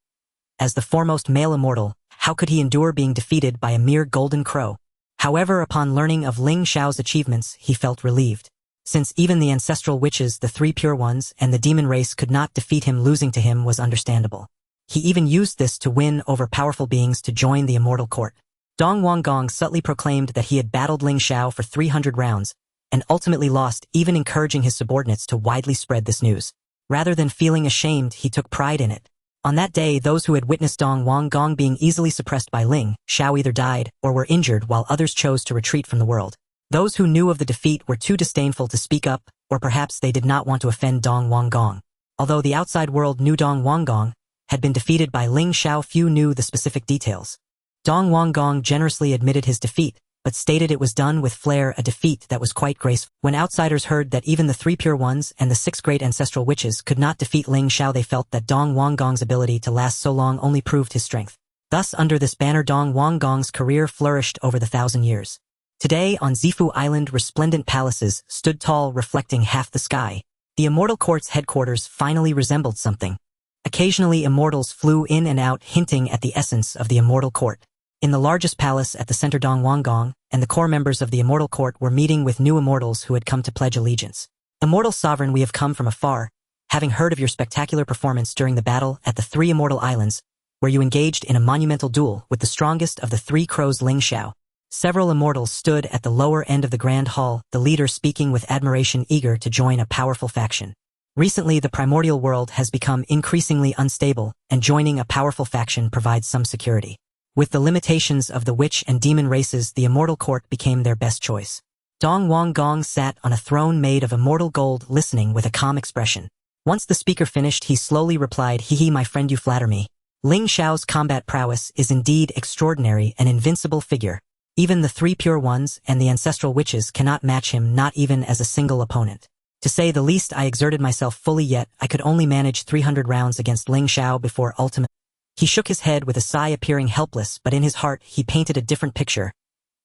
As the foremost male immortal, how could he endure being defeated by a mere golden crow? However, upon learning of Ling Xiao's achievements, he felt relieved. Since even the ancestral witches, the 3 pure ones, and the demon race could not defeat him, losing to him was understandable. He even used this to win over powerful beings to join the immortal court. Dong Wanggong subtly proclaimed that he had battled Ling Xiao for 300 rounds, and ultimately lost, even encouraging his subordinates to widely spread this news. Rather than feeling ashamed, he took pride in it. On that day, those who had witnessed Dong Wanggong being easily suppressed by Ling Xiao either died or were injured, while others chose to retreat from the world. Those who knew of the defeat were too disdainful to speak up, or perhaps they did not want to offend Dong Wanggong. Although the outside world knew Dong Wanggong had been defeated by Ling Xiao, few knew the specific details. Dong Wanggong generously admitted his defeat, but stated it was done with flair, a defeat that was quite graceful. When outsiders heard that even the 3 pure ones and the 6 great ancestral witches could not defeat Ling Xiao, they felt that Dong Wanggong's ability to last so long only proved his strength. Thus, under this banner, Dong Wanggong's career flourished over the 1,000 years. Today, on Zifu Island, resplendent palaces stood tall, reflecting half the sky. The Immortal Court's headquarters finally resembled something. Occasionally, immortals flew in and out, hinting at the essence of the Immortal Court. In the largest palace at the center, Dong Wanggong and the core members of the Immortal Court were meeting with new immortals who had come to pledge allegiance. Immortal Sovereign, we have come from afar, having heard of your spectacular performance during the battle at the 3 immortal islands, where you engaged in a monumental duel with the strongest of the 3 crows, Ling Xiao. Several immortals stood at the lower end of the grand hall, the leader speaking with admiration, eager to join a powerful faction. Recently, the primordial world has become increasingly unstable, and joining a powerful faction provides some security. With the limitations of the witch and demon races, the Immortal Court became their best choice. Dong Wanggong sat on a throne made of immortal gold, listening with a calm expression. Once the speaker finished, he slowly replied, "Hee, my friend, you flatter me. Ling Xiao's combat prowess is indeed extraordinary, an invincible figure. Even the 3 pure ones and the ancestral witches cannot match him, not even as a single opponent. To say the least, I exerted myself fully, yet I could only manage 300 rounds against Ling Xiao before ultimate." He shook his head with a sigh, appearing helpless, but in his heart he painted a different picture.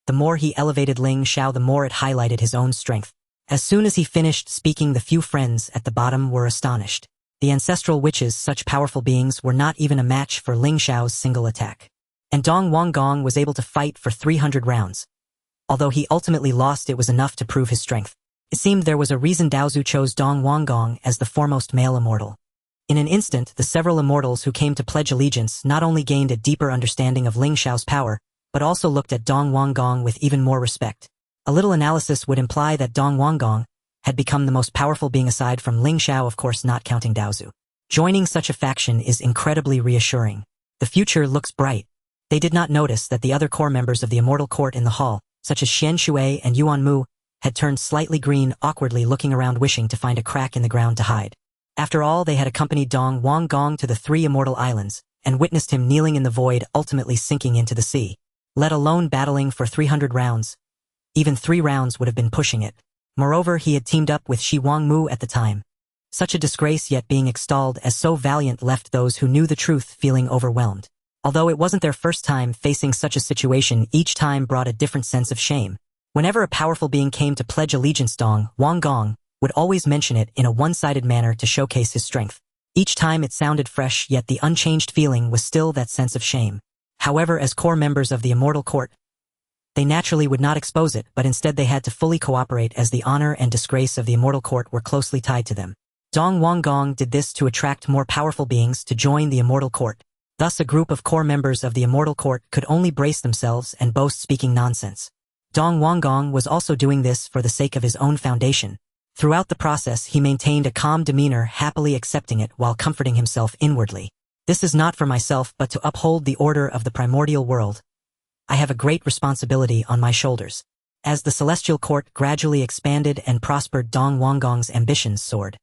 The more he elevated Ling Xiao, the more it highlighted his own strength. As soon as he finished speaking, the few friends at the bottom were astonished. The ancestral witches, such powerful beings, were not even a match for Ling Xiao's single attack. And Dong Wanggong was able to fight for 300 rounds. Although he ultimately lost, it was enough to prove his strength. It seemed there was a reason Daozu chose Dong Wanggong as the foremost male immortal. In an instant, the several immortals who came to pledge allegiance not only gained a deeper understanding of Ling Xiao's power, but also looked at Dong Wanggong with even more respect. A little analysis would imply that Dong Wanggong had become the most powerful being aside from Ling Xiao, of course not counting Daozu. Joining such a faction is incredibly reassuring. The future looks bright. They did not notice that the other core members of the Immortal Court in the hall, such as Xian Shui and Yuan Mu, had turned slightly green, awkwardly looking around, wishing to find a crack in the ground to hide. After all, they had accompanied Dong Wanggong to the 3 immortal islands, and witnessed him kneeling in the void, ultimately sinking into the sea. Let alone battling for 300 rounds. Even 3 rounds would have been pushing it. Moreover, he had teamed up with Shi Wangmu at the time. Such a disgrace, yet being extolled as so valiant, left those who knew the truth feeling overwhelmed. Although it wasn't their first time facing such a situation, each time brought a different sense of shame. Whenever a powerful being came to pledge allegiance, Dong Wang Gong would always mention it in a one-sided manner to showcase his strength. Each time it sounded fresh, yet the unchanged feeling was still that sense of shame. However, as core members of the Immortal Court, they naturally would not expose it, but instead they had to fully cooperate, as the honor and disgrace of the Immortal Court were closely tied to them. Dong Wang Gong did this to attract more powerful beings to join the Immortal Court. Thus, a group of core members of the Immortal Court could only brace themselves and boast speaking nonsense. Dong Wang Gong was also doing this for the sake of his own foundation. Throughout the process, he maintained a calm demeanor, happily accepting it while comforting himself inwardly. This is not for myself, but to uphold the order of the primordial world. I have a great responsibility on my shoulders. As the celestial court gradually expanded and prospered, Dong Wang Gong's ambitions soared.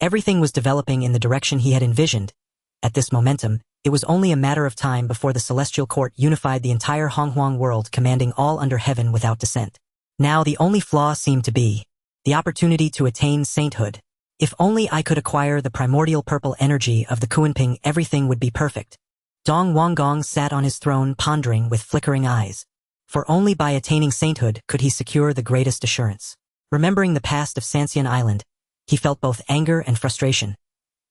Everything was developing in the direction he had envisioned. At this momentum, it was only a matter of time before the celestial court unified the entire Honghuang world, commanding all under heaven without dissent. Now the only flaw seemed to be the opportunity to attain sainthood. If only I could acquire the primordial purple energy of the Kuanping, everything would be perfect. Dong Wang Gong sat on his throne, pondering with flickering eyes. For only by attaining sainthood could he secure the greatest assurance. Remembering the past of Sanxian Island, he felt both anger and frustration.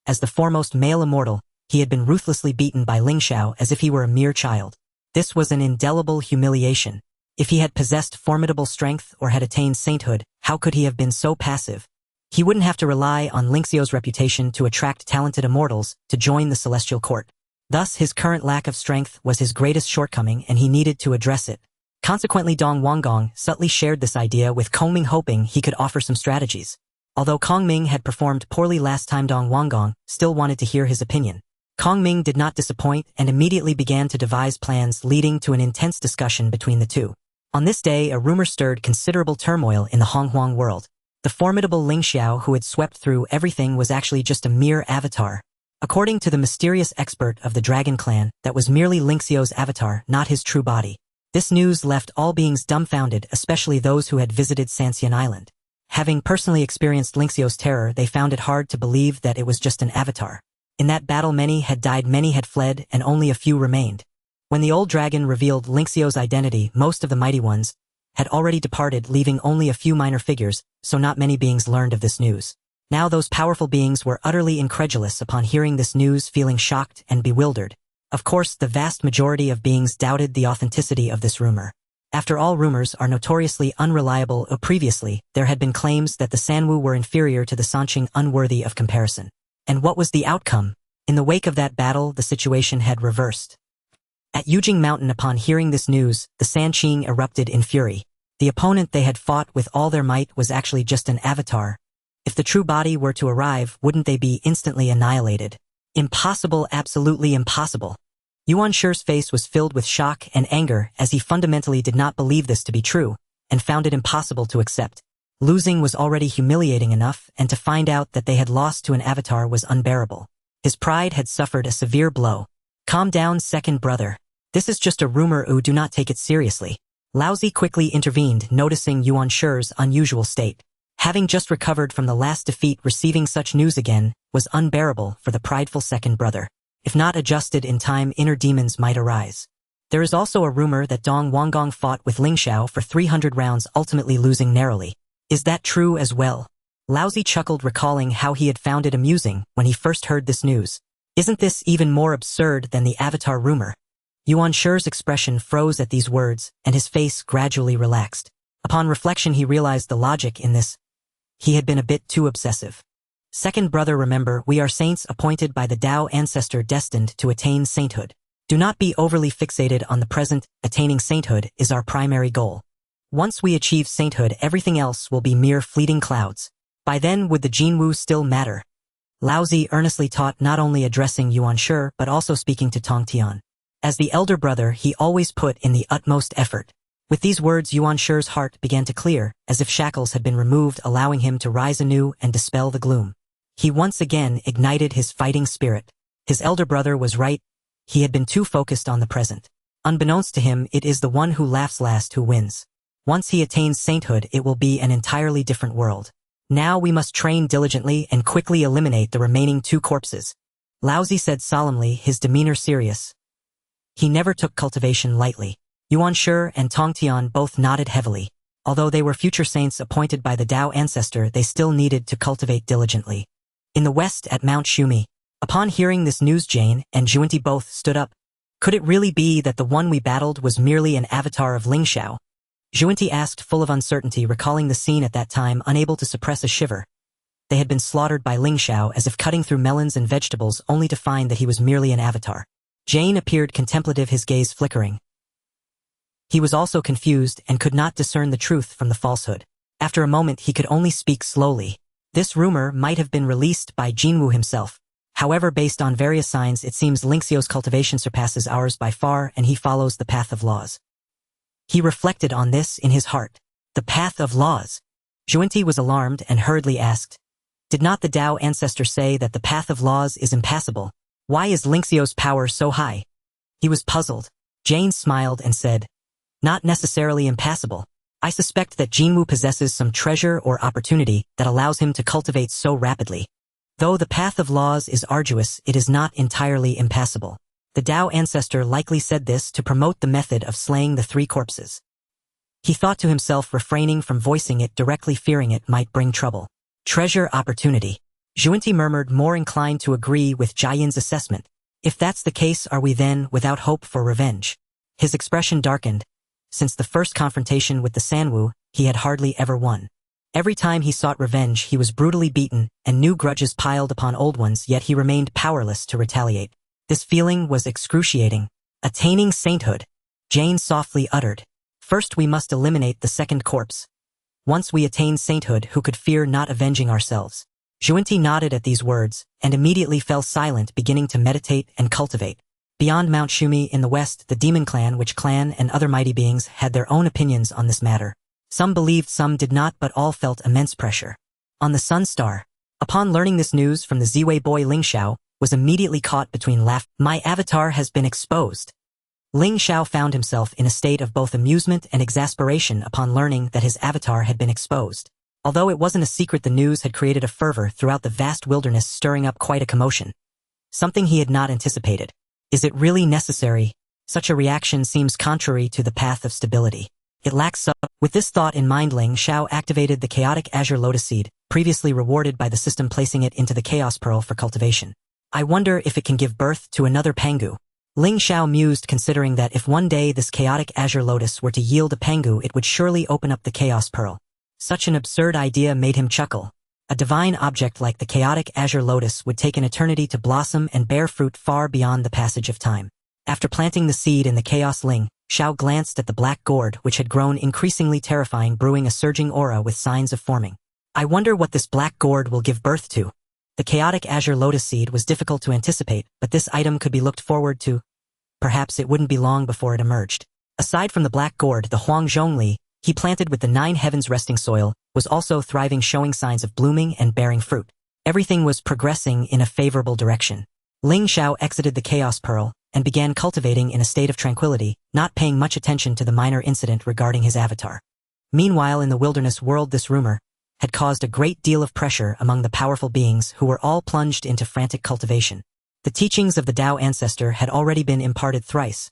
As the foremost male immortal, he had been ruthlessly beaten by Ling Xiao as if he were a mere child. This was an indelible humiliation. If he had possessed formidable strength or had attained sainthood, how could he have been so passive? He wouldn't have to rely on Ling Xiao's reputation to attract talented immortals to join the celestial court. Thus, his current lack of strength was his greatest shortcoming, and he needed to address it. Consequently, Dong Wang Gong subtly shared this idea with Kongming, hoping he could offer some strategies. Although Kongming had performed poorly last time, Dong Wang Gong still wanted to hear his opinion. Kongming did not disappoint and immediately began to devise plans, leading to an intense discussion between the two. On this day, a rumor stirred considerable turmoil in the Honghuang world. The formidable Ling Xiao, who had swept through everything, was actually just a mere avatar. According to the mysterious expert of the Dragon Clan, that was merely Ling Xiao's avatar, not his true body. This news left all beings dumbfounded, especially those who had visited Sanxian Island. Having personally experienced Ling Xiao's terror, they found it hard to believe that it was just an avatar. In that battle, many had died, many had fled, and only a few remained. When the old dragon revealed Ling Xiao's identity, most of the mighty ones had already departed, leaving only a few minor figures, so not many beings learned of this news. Now those powerful beings were utterly incredulous upon hearing this news, feeling shocked and bewildered. Of course, the vast majority of beings doubted the authenticity of this rumor. After all, rumors are notoriously unreliable. Previously, there had been claims that the Sanwu were inferior to the Sanqing, unworthy of comparison. And what was the outcome? In the wake of that battle, the situation had reversed. At Yujing Mountain, upon hearing this news, the Sanqing erupted in fury. The opponent they had fought with all their might was actually just an avatar. If the true body were to arrive, wouldn't they be instantly annihilated? Impossible, absolutely impossible. Yuan Shi's face was filled with shock and anger, as he fundamentally did not believe this to be true, and found it impossible to accept. Losing was already humiliating enough, and to find out that they had lost to an avatar was unbearable. His pride had suffered a severe blow. Calm down, second brother. This is just a rumor. Do not take it seriously. Laozi quickly intervened, noticing Yuan Shi's unusual state. Having just recovered from the last defeat, receiving such news again was unbearable for the prideful second brother. If not adjusted in time, inner demons might arise. There is also a rumor that Dong Wang Gong fought with Ling Xiao for 300 rounds, ultimately losing narrowly. Is that true as well? Laozi chuckled, recalling how he had found it amusing when he first heard this news. Isn't this even more absurd than the avatar rumor? Yuan Shi's expression froze at these words, and his face gradually relaxed. Upon reflection, he realized the logic in this. He had been a bit too obsessive. Second brother, remember, we are saints appointed by the Tao ancestor, destined to attain sainthood. Do not be overly fixated on the present. Attaining sainthood is our primary goal. Once we achieve sainthood, everything else will be mere fleeting clouds. By then, would the Jinwu still matter? Laozi earnestly taught, not only addressing Yuan Shi, but also speaking to Tong Tian. As the elder brother, he always put in the utmost effort. With these words, Yuan Shi's heart began to clear, as if shackles had been removed, allowing him to rise anew and dispel the gloom. He once again ignited his fighting spirit. His elder brother was right. He had been too focused on the present. Unbeknownst to him, it is the one who laughs last who wins. Once he attains sainthood, it will be an entirely different world. Now we must train diligently and quickly eliminate the remaining 2 corpses. Laozi said solemnly, his demeanor serious. He never took cultivation lightly. Yuan Shi and Tong Tian both nodded heavily. Although they were future saints appointed by the Tao ancestor, they still needed to cultivate diligently. In the west at Mount Shumi, upon hearing this news, Jane and Juanti both stood up. Could it really be that the one we battled was merely an avatar of Ling Xiao? Juanti asked, full of uncertainty, recalling the scene at that time, unable to suppress a shiver. They had been slaughtered by Ling Xiao as if cutting through melons and vegetables, only to find that he was merely an avatar. Jane appeared contemplative, his gaze flickering. He was also confused and could not discern the truth from the falsehood. After a moment he could only speak slowly. This rumor might have been released by Jinwu himself. However, based on various signs, it seems Ling Xiao's cultivation surpasses ours by far, and he follows the path of laws. He reflected on this in his heart. The path of laws. Juanti was alarmed and hurriedly asked, did not the Tao ancestor say that the path of laws is impassable? Why is Ling Xiao's power so high? He was puzzled. Jane smiled and said, not necessarily impassable. I suspect that Jinwu possesses some treasure or opportunity that allows him to cultivate so rapidly. Though the path of laws is arduous, it is not entirely impassable. The Tao ancestor likely said this to promote the method of slaying the 3 corpses. He thought to himself, refraining from voicing it directly, fearing it might bring trouble. Treasure opportunity. Juanti murmured, more inclined to agree with Jiayin's assessment. If that's the case, are we then without hope for revenge? His expression darkened. Since the first confrontation with the Sanwu, he had hardly ever won. Every time he sought revenge, he was brutally beaten, and new grudges piled upon old ones, yet he remained powerless to retaliate. This feeling was excruciating. Attaining sainthood. Jane softly uttered. First we must eliminate the 2nd corpse. Once we attain sainthood, who could fear not avenging ourselves? Juanti nodded at these words, and immediately fell silent, beginning to meditate and cultivate. Beyond Mount Shumi in the west, the demon clan, Witch clan, and other mighty beings had their own opinions on this matter. Some believed, some did not, but all felt immense pressure. On the Sun Star, upon learning this news from the Ziwei boy, Ling Xiao was immediately caught between laugh. My avatar has been exposed. Ling Xiao found himself in a state of both amusement and exasperation upon learning that his avatar had been exposed. Although it wasn't a secret, the news had created a fervor throughout the vast wilderness, stirring up quite a commotion. Something he had not anticipated. Is it really necessary? Such a reaction seems contrary to the path of stability. It lacks With this thought in mind, Ling Xiao activated the chaotic azure lotus seed, previously rewarded by the system, placing it into the chaos pearl for cultivation. I wonder if it can give birth to another Pangu. Ling Xiao mused, considering that if one day this chaotic azure lotus were to yield a Pangu, it would surely open up the chaos pearl. Such an absurd idea made him chuckle. A divine object like the chaotic azure lotus would take an eternity to blossom and bear fruit far beyond the passage of time. After planting the seed in the chaos, Ling Xiao glanced at the black gourd, which had grown increasingly terrifying, brewing a surging aura with signs of forming. I wonder what this black gourd will give birth to. The chaotic azure lotus seed was difficult to anticipate, but this item could be looked forward to. Perhaps it wouldn't be long before it emerged. Aside from the black gourd, the Huang Zhongli he planted with the 9 heavens resting soil was also thriving, showing signs of blooming and bearing fruit. Everything was progressing in a favorable direction. Ling Xiao exited the chaos pearl and began cultivating in a state of tranquility, not paying much attention to the minor incident regarding his avatar. Meanwhile, in the wilderness world, this rumor had caused a great deal of pressure among the powerful beings who were all plunged into frantic cultivation. The teachings of the Tao ancestor had already been imparted thrice.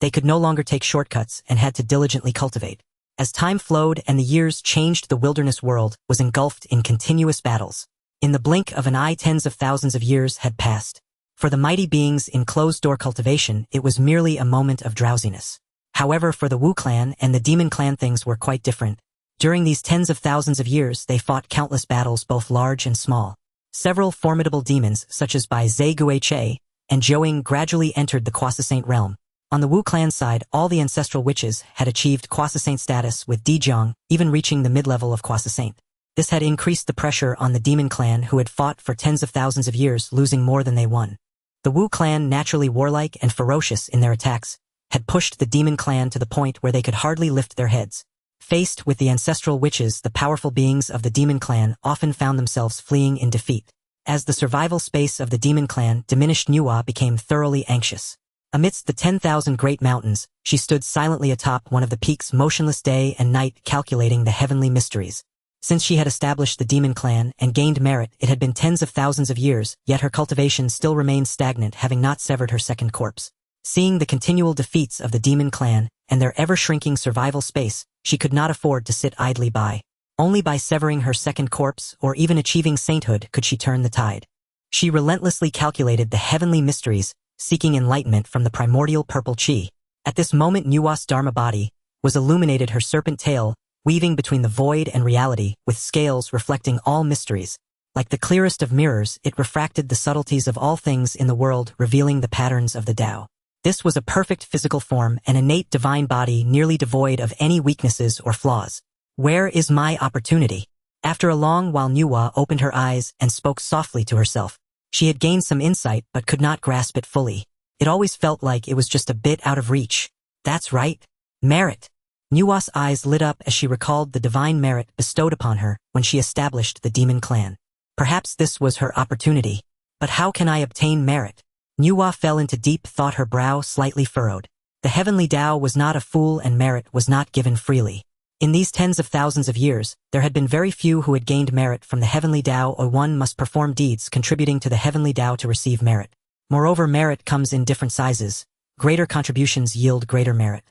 They could no longer take shortcuts and had to diligently cultivate. As time flowed and the years changed, the wilderness world was engulfed in continuous battles. In the blink of an eye, tens of thousands of years had passed. For the mighty beings in closed-door cultivation, it was merely a moment of drowsiness. However, for the Wu clan and the demon clan, things were quite different. During these tens of thousands of years, they fought countless battles, both large and small. Several formidable demons, such as Bai Zhe Guiche and Zhouing, gradually entered the Quasi-Saint realm. On the Wu clan side, all the ancestral witches had achieved Quasi-Saint status, with Dijiang even reaching the mid-level of Quasi-Saint. This had increased the pressure on the demon clan, who had fought for tens of thousands of years, losing more than they won. The Wu clan, naturally warlike and ferocious in their attacks, had pushed the demon clan to the point where they could hardly lift their heads. Faced with the ancestral witches, the powerful beings of the demon clan often found themselves fleeing in defeat. As the survival space of the demon clan diminished, Nuwa became thoroughly anxious. Amidst the 10,000 great mountains, she stood silently atop one of the peaks, motionless day and night, calculating the heavenly mysteries. Since she had established the demon clan and gained merit, it had been tens of thousands of years, yet her cultivation still remained stagnant, having not severed her second corpse. Seeing the continual defeats of the demon clan and their ever-shrinking survival space, she could not afford to sit idly by. Only by severing her second corpse or even achieving sainthood could she turn the tide. She relentlessly calculated the heavenly mysteries, seeking enlightenment from the primordial purple chi. At this moment Nuwa's dharma body was illuminated, her serpent tail weaving between the void and reality, with scales reflecting all mysteries. Like the clearest of mirrors, it refracted the subtleties of all things in the world, revealing the patterns of the Tao. This was a perfect physical form, an innate divine body nearly devoid of any weaknesses or flaws. Where is my opportunity? After a long while Nuwa opened her eyes and spoke softly to herself. She had gained some insight but could not grasp it fully. It always felt like it was just a bit out of reach. That's right. Merit. Nuwa's eyes lit up as she recalled the divine merit bestowed upon her when she established the demon clan. Perhaps this was her opportunity. But how can I obtain merit? Nuwa fell into deep thought, her brow slightly furrowed. The heavenly Tao was not a fool and merit was not given freely. In these tens of thousands of years, there had been very few who had gained merit from the heavenly Tao, or one must perform deeds contributing to the heavenly Tao to receive merit. Moreover, merit comes in different sizes. Greater contributions yield greater merit.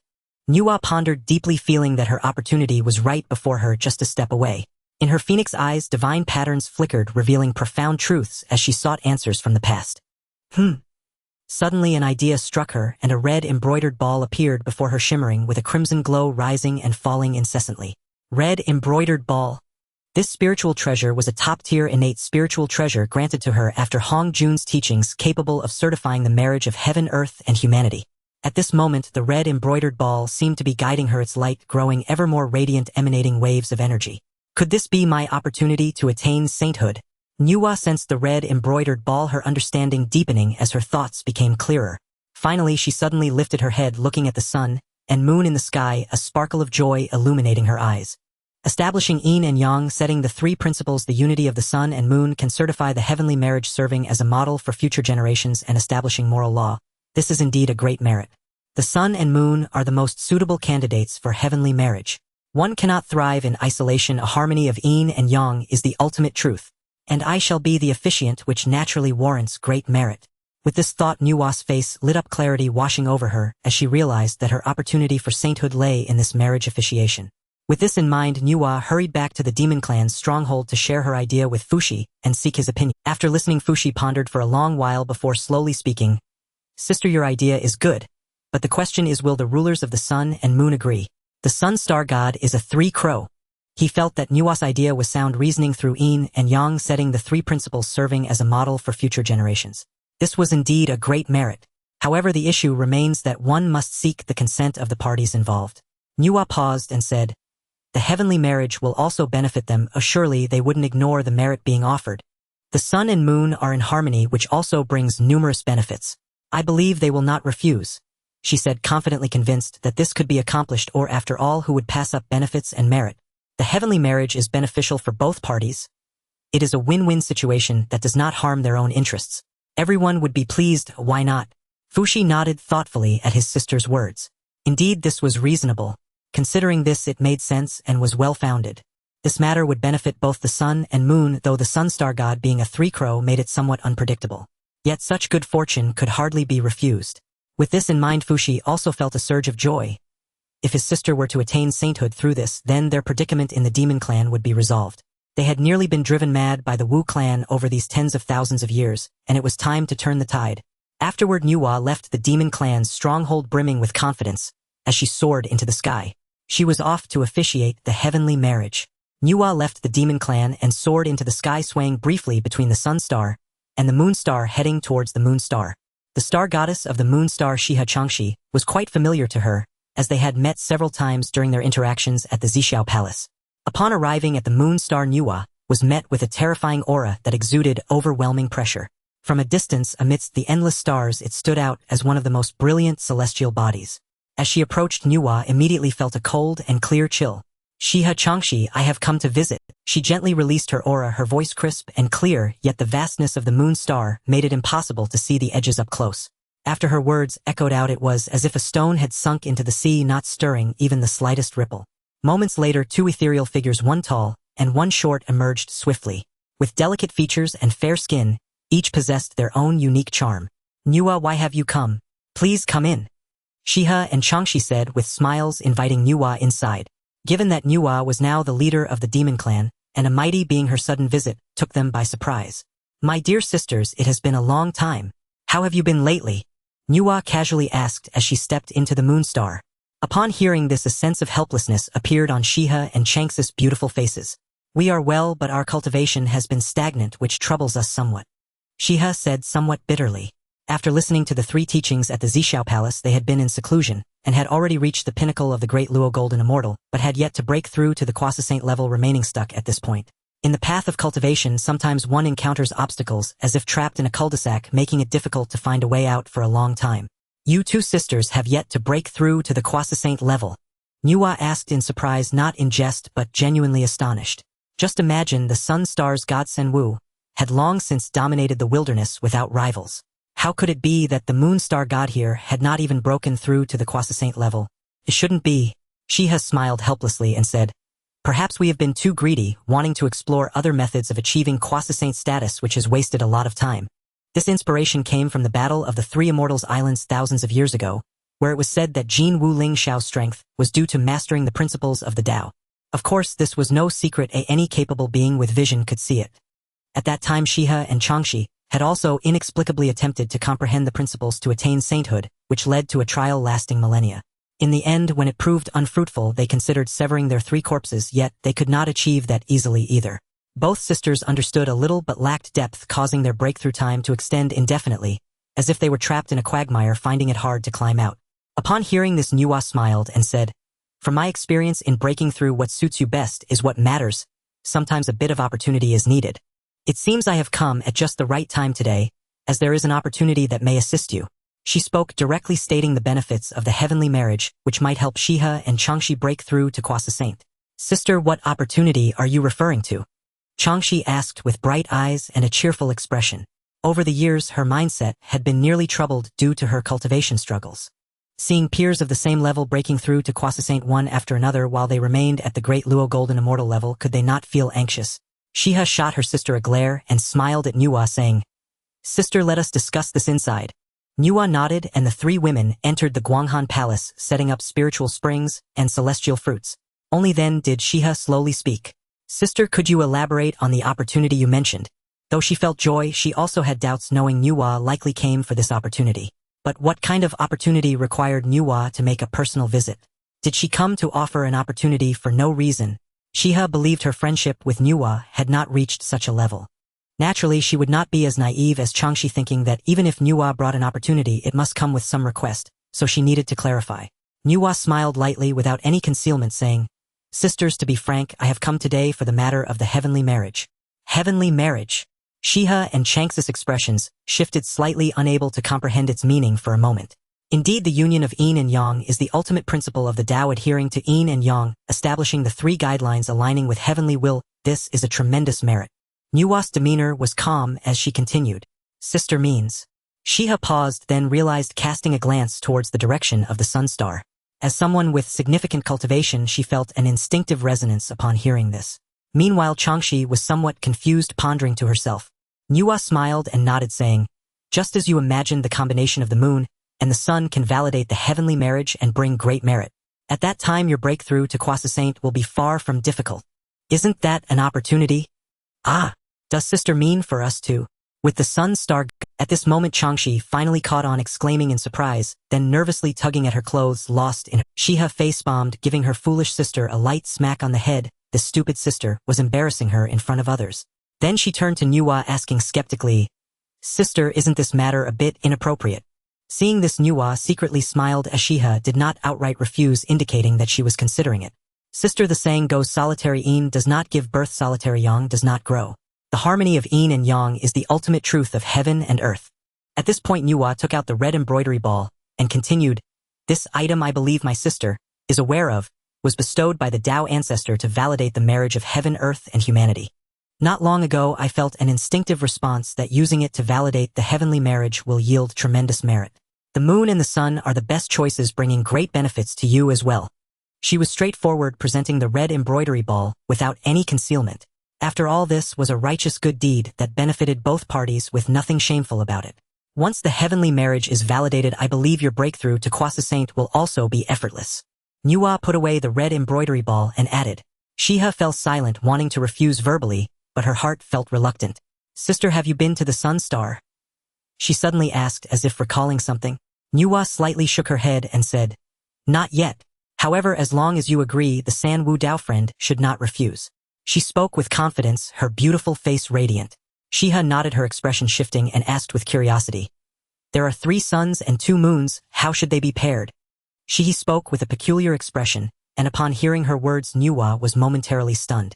Nuwa pondered deeply, feeling that her opportunity was right before her, just a step away. In her phoenix eyes, divine patterns flickered, revealing profound truths as she sought answers from the past. Suddenly an idea struck her, and a red embroidered ball appeared before her, shimmering with a crimson glow, rising and falling incessantly. Red embroidered ball. This spiritual treasure was a top-tier innate spiritual treasure granted to her after Hong Jun's teachings, capable of certifying the marriage of heaven, earth, and humanity. At this moment, the red embroidered ball seemed to be guiding her, its light growing ever more radiant, emanating waves of energy. Could this be my opportunity to attain sainthood? Nuwa sensed the red embroidered ball, her understanding deepening as her thoughts became clearer. Finally, she suddenly lifted her head, looking at the sun and moon in the sky, a sparkle of joy illuminating her eyes. Establishing yin and yang, setting the three principles, the unity of the sun and moon can certify the heavenly marriage, serving as a model for future generations and establishing moral law. This is indeed a great merit. The sun and moon are the most suitable candidates for heavenly marriage. One cannot thrive in isolation. A harmony of yin and yang is the ultimate truth. And I shall be the officiant which naturally warrants great merit. With this thought, Nuwa's face lit up, clarity washing over her as she realized that her opportunity for sainthood lay in this marriage officiation. With this in mind, Nuwa hurried back to the demon clan's stronghold to share her idea with Fushi and seek his opinion. After listening, Fushi pondered for a long while before slowly speaking. Sister, your idea is good, but the question is, will the rulers of the sun and moon agree? The sun star god is a three-crow. He felt that Nuwa's idea was sound reasoning through yin and yang, setting the three principles, serving as a model for future generations. This was indeed a great merit. However, the issue remains that one must seek the consent of the parties involved. Nuwa paused and said, the heavenly marriage will also benefit them. Surely they wouldn't ignore the merit being offered. The sun and moon are in harmony, which also brings numerous benefits. I believe they will not refuse, she said, confidently convinced that this could be accomplished, or after all, who would pass up benefits and merit? The heavenly marriage is beneficial for both parties. It is a win-win situation that does not harm their own interests. Everyone would be pleased, why not? Fushi nodded thoughtfully at his sister's words. Indeed, this was reasonable. Considering this, it made sense and was well-founded. This matter would benefit both the sun and moon, though the sun star god being a three-crow made it somewhat unpredictable. Yet such good fortune could hardly be refused. With this in mind, Fushi also felt a surge of joy. If his sister were to attain sainthood through this, then their predicament in the demon clan would be resolved. They had nearly been driven mad by the Wu clan over these tens of thousands of years, and it was time to turn the tide. Afterward, Nuwa left the demon clan's stronghold brimming with confidence as she soared into the sky. She was off to officiate the heavenly marriage. Nuwa left the demon clan and soared into the sky, swaying briefly between the sun star and the moon star, heading towards the moon star. The star goddess of the moon star, Shiha Changshi, was quite familiar to her, as they had met several times during their interactions at the Xiao Palace. Upon arriving at the moon star, Nuwa was met with a terrifying aura that exuded overwhelming pressure. From a distance, amidst the endless stars, it stood out as one of the most brilliant celestial bodies. As she approached, Nuwa immediately felt a cold and clear chill. Shiha Changshi, I have come to visit. She gently released her aura, her voice crisp and clear, yet the vastness of the moon star made it impossible to see the edges up close. After her words echoed out, it was as if a stone had sunk into the sea, not stirring even the slightest ripple. Moments later, two ethereal figures, one tall and one short, emerged swiftly. With delicate features and fair skin, each possessed their own unique charm. Nuwa, why have you come? Please come in. Shiha and Changshi said with smiles, inviting Nuwa inside. Given that Nuwa was now the leader of the demon clan, and a mighty being, her sudden visit took them by surprise. My dear sisters, it has been a long time. How have you been lately? Nuwa casually asked as she stepped into the moonstar. Upon hearing this, a sense of helplessness appeared on Shiha and Chang's beautiful faces. We are well, but our cultivation has been stagnant, which troubles us somewhat. Shiha said somewhat bitterly. After listening to the three teachings at the Xiao Palace, they had been in seclusion, and had already reached the pinnacle of the Great Luo Golden Immortal, but had yet to break through to the Quasi-Saint level, remaining stuck at this point. In the path of cultivation, sometimes one encounters obstacles as if trapped in a cul-de-sac, making it difficult to find a way out for a long time. You two sisters have yet to break through to the Quasi-Saint level? Nuwa asked in surprise, not in jest but genuinely astonished. Just imagine, the Sun Star's god Senwu had long since dominated the wilderness without rivals. How could it be that the Moon Star god here had not even broken through to the Quasi-Saint level? It shouldn't be. Shiha smiled helplessly and said, perhaps we have been too greedy, wanting to explore other methods of achieving Quasi-Saint status, which has wasted a lot of time. This inspiration came from the Battle of the Three Immortals Islands thousands of years ago, where it was said that Jin Wu Ling Xiao's strength was due to mastering the principles of the Tao. Of course, this was no secret, any capable being with vision could see it. At that time, Shiha and Changshi had also inexplicably attempted to comprehend the principles to attain sainthood, which led to a trial lasting millennia. In the end, when it proved unfruitful, they considered severing their three corpses, yet they could not achieve that easily either. Both sisters understood a little but lacked depth, causing their breakthrough time to extend indefinitely, as if they were trapped in a quagmire, finding it hard to climb out. Upon hearing this, Nuwa smiled and said, from my experience in breaking through, what suits you best is what matters. Sometimes a bit of opportunity is needed. It seems I have come at just the right time today, as there is an opportunity that may assist you. She spoke directly, stating the benefits of the heavenly marriage, which might help Shiha and Changshi break through to Quasi-Saint. Sister, what opportunity are you referring to? Changshi asked with bright eyes and a cheerful expression. Over the years, her mindset had been nearly troubled due to her cultivation struggles. Seeing peers of the same level breaking through to Quasi-Saint one after another while they remained at the Great Luo Golden Immortal level, could they not feel anxious? Shiha shot her sister a glare and smiled at Nuwa, saying, Sister, let us discuss this inside. Nuwa nodded, and the three women entered the Guanghan Palace, setting up spiritual springs and celestial fruits. Only then did Shiha slowly speak. Sister, could you elaborate on the opportunity you mentioned? Though she felt joy, she also had doubts, knowing Nuwa likely came for this opportunity. But what kind of opportunity required Nuwa to make a personal visit? Did she come to offer an opportunity for no reason? Shiha believed her friendship with Nuwa had not reached such a level. Naturally, she would not be as naive as Changshi, thinking that even if Nuwa brought an opportunity, it must come with some request, so she needed to clarify. Nuwa smiled lightly without any concealment, saying, Sisters, to be frank, I have come today for the matter of the heavenly marriage. Heavenly marriage? Shiha and Chang's expressions shifted slightly, unable to comprehend its meaning for a moment. Indeed, the union of yin and yang is the ultimate principle of the Tao, adhering to yin and yang, establishing the three guidelines aligning with heavenly will. This is a tremendous merit. Nuwa's demeanor was calm as she continued. Sister means. Shiha paused, then realized, casting a glance towards the direction of the sun star. As someone with significant cultivation, she felt an instinctive resonance upon hearing this. Meanwhile, Changshi was somewhat confused, pondering to herself. Nuwa smiled and nodded, saying, Just as you imagined, the combination of the moon and the sun can validate the heavenly marriage and bring great merit. At that time, your breakthrough to Quasi-Saint will be far from difficult. Isn't that an opportunity? Ah, does sister mean for us to? With the sun star. At this moment, Changshi finally caught on, exclaiming in surprise, then nervously tugging at her clothes, lost in her. Shiha face-bombed, giving her foolish sister a light smack on the head. This stupid sister was embarrassing her in front of others. Then she turned to Nuwa, asking skeptically, Sister, isn't this matter a bit inappropriate? Seeing this, Nuwa secretly smiled as Shiha did not outright refuse, indicating that she was considering it. Sister, the saying goes, solitary yin does not give birth, solitary yang does not grow. The harmony of yin and yang is the ultimate truth of heaven and earth. At this point, Nuwa took out the red embroidery ball and continued, This item, I believe my sister is aware of, was bestowed by the Tao ancestor to validate the marriage of heaven, earth, and humanity. Not long ago, I felt an instinctive response that using it to validate the heavenly marriage will yield tremendous merit. The moon and the sun are the best choices, bringing great benefits to you as well. She was straightforward, presenting the red embroidery ball without any concealment. After all, this was a righteous good deed that benefited both parties with nothing shameful about it. Once the heavenly marriage is validated, I believe your breakthrough to Croissant will also be effortless. Nuwa put away the red embroidery ball and added. Shiha fell silent, wanting to refuse verbally, but her heart felt reluctant. Sister, have you been to the Sun Star? She suddenly asked, as if recalling something. Nuwa slightly shook her head and said, Not yet. However, as long as you agree, the San Wu Dao friend should not refuse. She spoke with confidence, her beautiful face radiant. Shiha nodded, her expression shifting, and asked with curiosity. There are 3 suns and 2 moons, how should they be paired? Shihi spoke with a peculiar expression, and upon hearing her words Nuwa was momentarily stunned.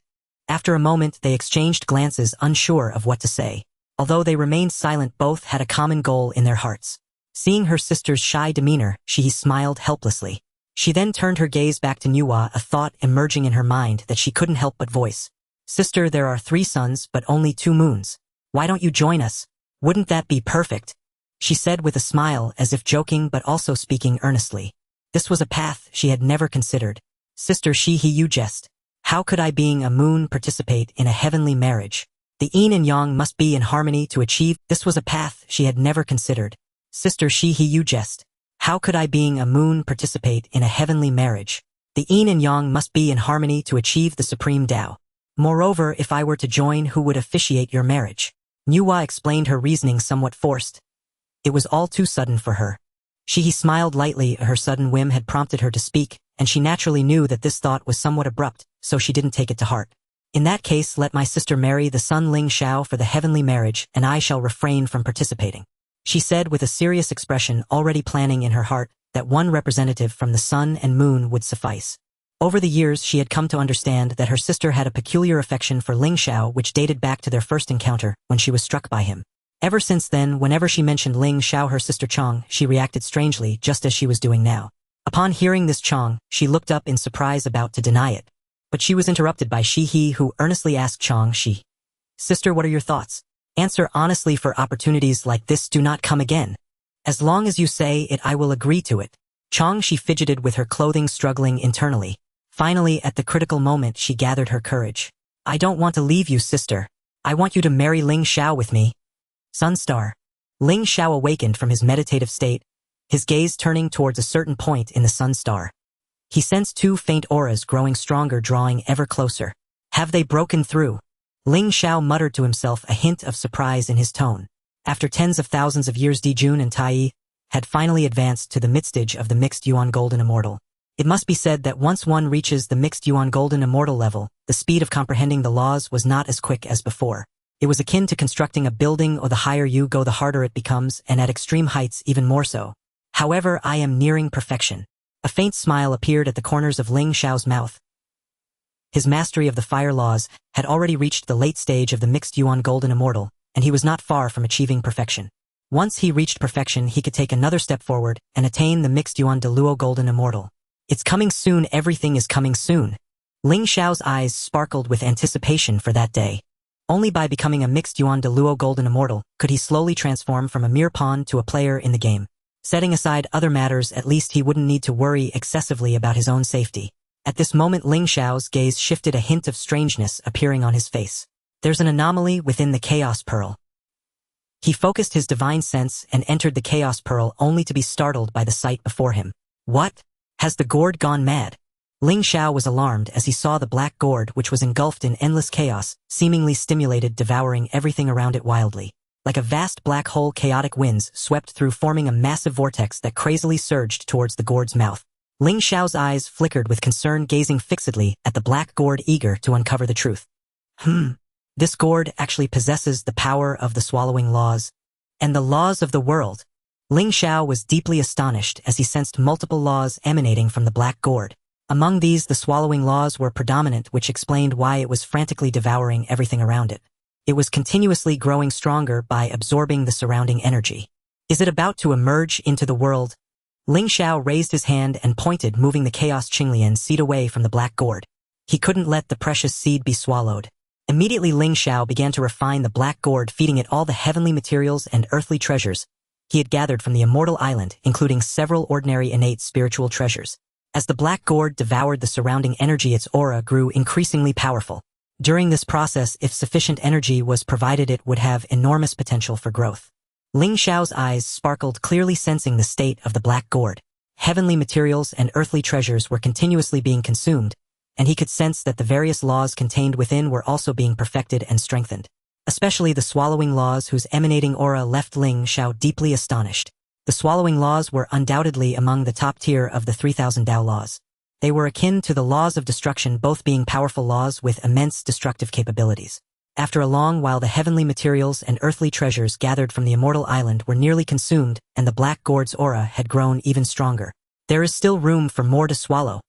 After a moment they exchanged glances, unsure of what to say. Although they remained silent, both had a common goal in their hearts. Seeing her sister's shy demeanor, Shihi smiled helplessly. She then turned her gaze back to Nuwa, a thought emerging in her mind that she couldn't help but voice. Sister, there are 3 suns but only 2 moons. Why don't you join us? Wouldn't that be perfect? She said with a smile, as if joking but also speaking earnestly. This was a path she had never considered. Sister, Shihi, you jest. How could I, being a moon, participate in a heavenly marriage? The yin and yang must be in harmony to achieve. This was a path she had never considered. Sister, Shihi, you jest. How could I, being a moon, participate in a heavenly marriage? The yin and yang must be in harmony to achieve the supreme Tao. Moreover, if I were to join, who would officiate your marriage? Nuwa explained, her reasoning somewhat forced. It was all too sudden for her. Shihi smiled lightly. Her sudden whim had prompted her to speak, and she naturally knew that this thought was somewhat abrupt, so she didn't take it to heart. In that case, let my sister marry the sun Ling Xiao for the heavenly marriage, and I shall refrain from participating. She said with a serious expression, already planning in her heart that one representative from the sun and moon would suffice. Over the years, she had come to understand that her sister had a peculiar affection for Ling Xiao, which dated back to their first encounter when she was struck by him. Ever since then, whenever she mentioned Ling Xiao, her sister Chong, she reacted strangely, just as she was doing now. Upon hearing this, Chong, she looked up in surprise, about to deny it. But she was interrupted by Shihi, who earnestly asked Chong, Sister, what are your thoughts? Answer honestly, for opportunities like this do not come again. As long as you say it, I will agree to it. Chong, she fidgeted with her clothing, struggling internally. Finally, at the critical moment, she gathered her courage. I don't want to leave you, sister. I want you to marry Ling Xiao with me. Sunstar. Ling Xiao awakened from his meditative state, his gaze turning towards a certain point in the Sunstar. He sensed 2 faint auras growing stronger, drawing ever closer. Have they broken through? Ling Xiao muttered to himself, a hint of surprise in his tone. After tens of thousands of years, Jun and Tai Yi had finally advanced to the midstage of the mixed Yuan Golden Immortal. It must be said that once one reaches the mixed Yuan Golden Immortal level, the speed of comprehending the laws was not as quick as before. It was akin to constructing a building, or the higher you go, the harder it becomes, and at extreme heights even more so. However, I am nearing perfection. A faint smile appeared at the corners of Ling Xiao's mouth. His mastery of the fire laws had already reached the late stage of the mixed Yuan Golden Immortal, and he was not far from achieving perfection. Once he reached perfection, he could take another step forward and attain the mixed Yuan de Luo Golden Immortal. It's coming soon, everything is coming soon. Ling Xiao's eyes sparkled with anticipation for that day. Only by becoming a mixed Yuan de Luo Golden Immortal could he slowly transform from a mere pawn to a player in the game. Setting aside other matters, at least he wouldn't need to worry excessively about his own safety. At this moment, Ling Xiao's gaze shifted, a hint of strangeness appearing on his face. There's an anomaly within the Chaos Pearl. He focused his divine sense and entered the Chaos Pearl, only to be startled by the sight before him. What? Has the gourd gone mad? Ling Xiao was alarmed as he saw the black gourd, which was engulfed in endless chaos, seemingly stimulated, devouring everything around it wildly. Like a vast black hole, chaotic winds swept through, forming a massive vortex that crazily surged towards the gourd's mouth. Ling Xiao's eyes flickered with concern, gazing fixedly at the black gourd, eager to uncover the truth. This gourd actually possesses the power of the swallowing laws, and the laws of the world. Ling Xiao was deeply astonished as he sensed multiple laws emanating from the black gourd. Among these, the swallowing laws were predominant, which explained why it was frantically devouring everything around it. It was continuously growing stronger by absorbing the surrounding energy. Is it about to emerge into the world? Ling Xiao raised his hand and pointed, moving the Chaos Qinglian seed away from the black gourd. He couldn't let the precious seed be swallowed. Immediately, Ling Xiao began to refine the black gourd, feeding it all the heavenly materials and earthly treasures, he had gathered from the immortal island, including several ordinary innate spiritual treasures. As the black gourd devoured the surrounding energy, its aura grew increasingly powerful. During this process, if sufficient energy was provided, it would have enormous potential for growth. Ling Xiao's eyes sparkled, clearly sensing the state of the black gourd. Heavenly materials and earthly treasures were continuously being consumed, and he could sense that the various laws contained within were also being perfected and strengthened. Especially the swallowing laws, whose emanating aura left Ling Xiao deeply astonished. The swallowing laws were undoubtedly among the top tier of the 3,000 Dao laws. They were akin to the laws of destruction, both being powerful laws with immense destructive capabilities. After a long while, the heavenly materials and earthly treasures gathered from the immortal island were nearly consumed, and the black gourd's aura had grown even stronger. There is still room for more to swallow.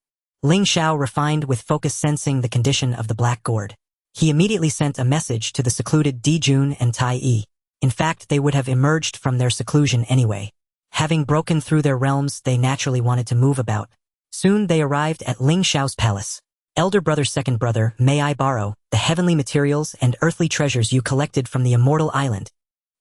Ling Xiao refined with focus, sensing the condition of the black gourd. He immediately sent a message to the secluded Jun and Tai Yi. In fact, they would have emerged from their seclusion anyway. Having broken through their realms, they naturally wanted to move about. Soon they arrived at Ling Xiao's palace. Elder brother, second brother, may I borrow the heavenly materials and earthly treasures you collected from the immortal island?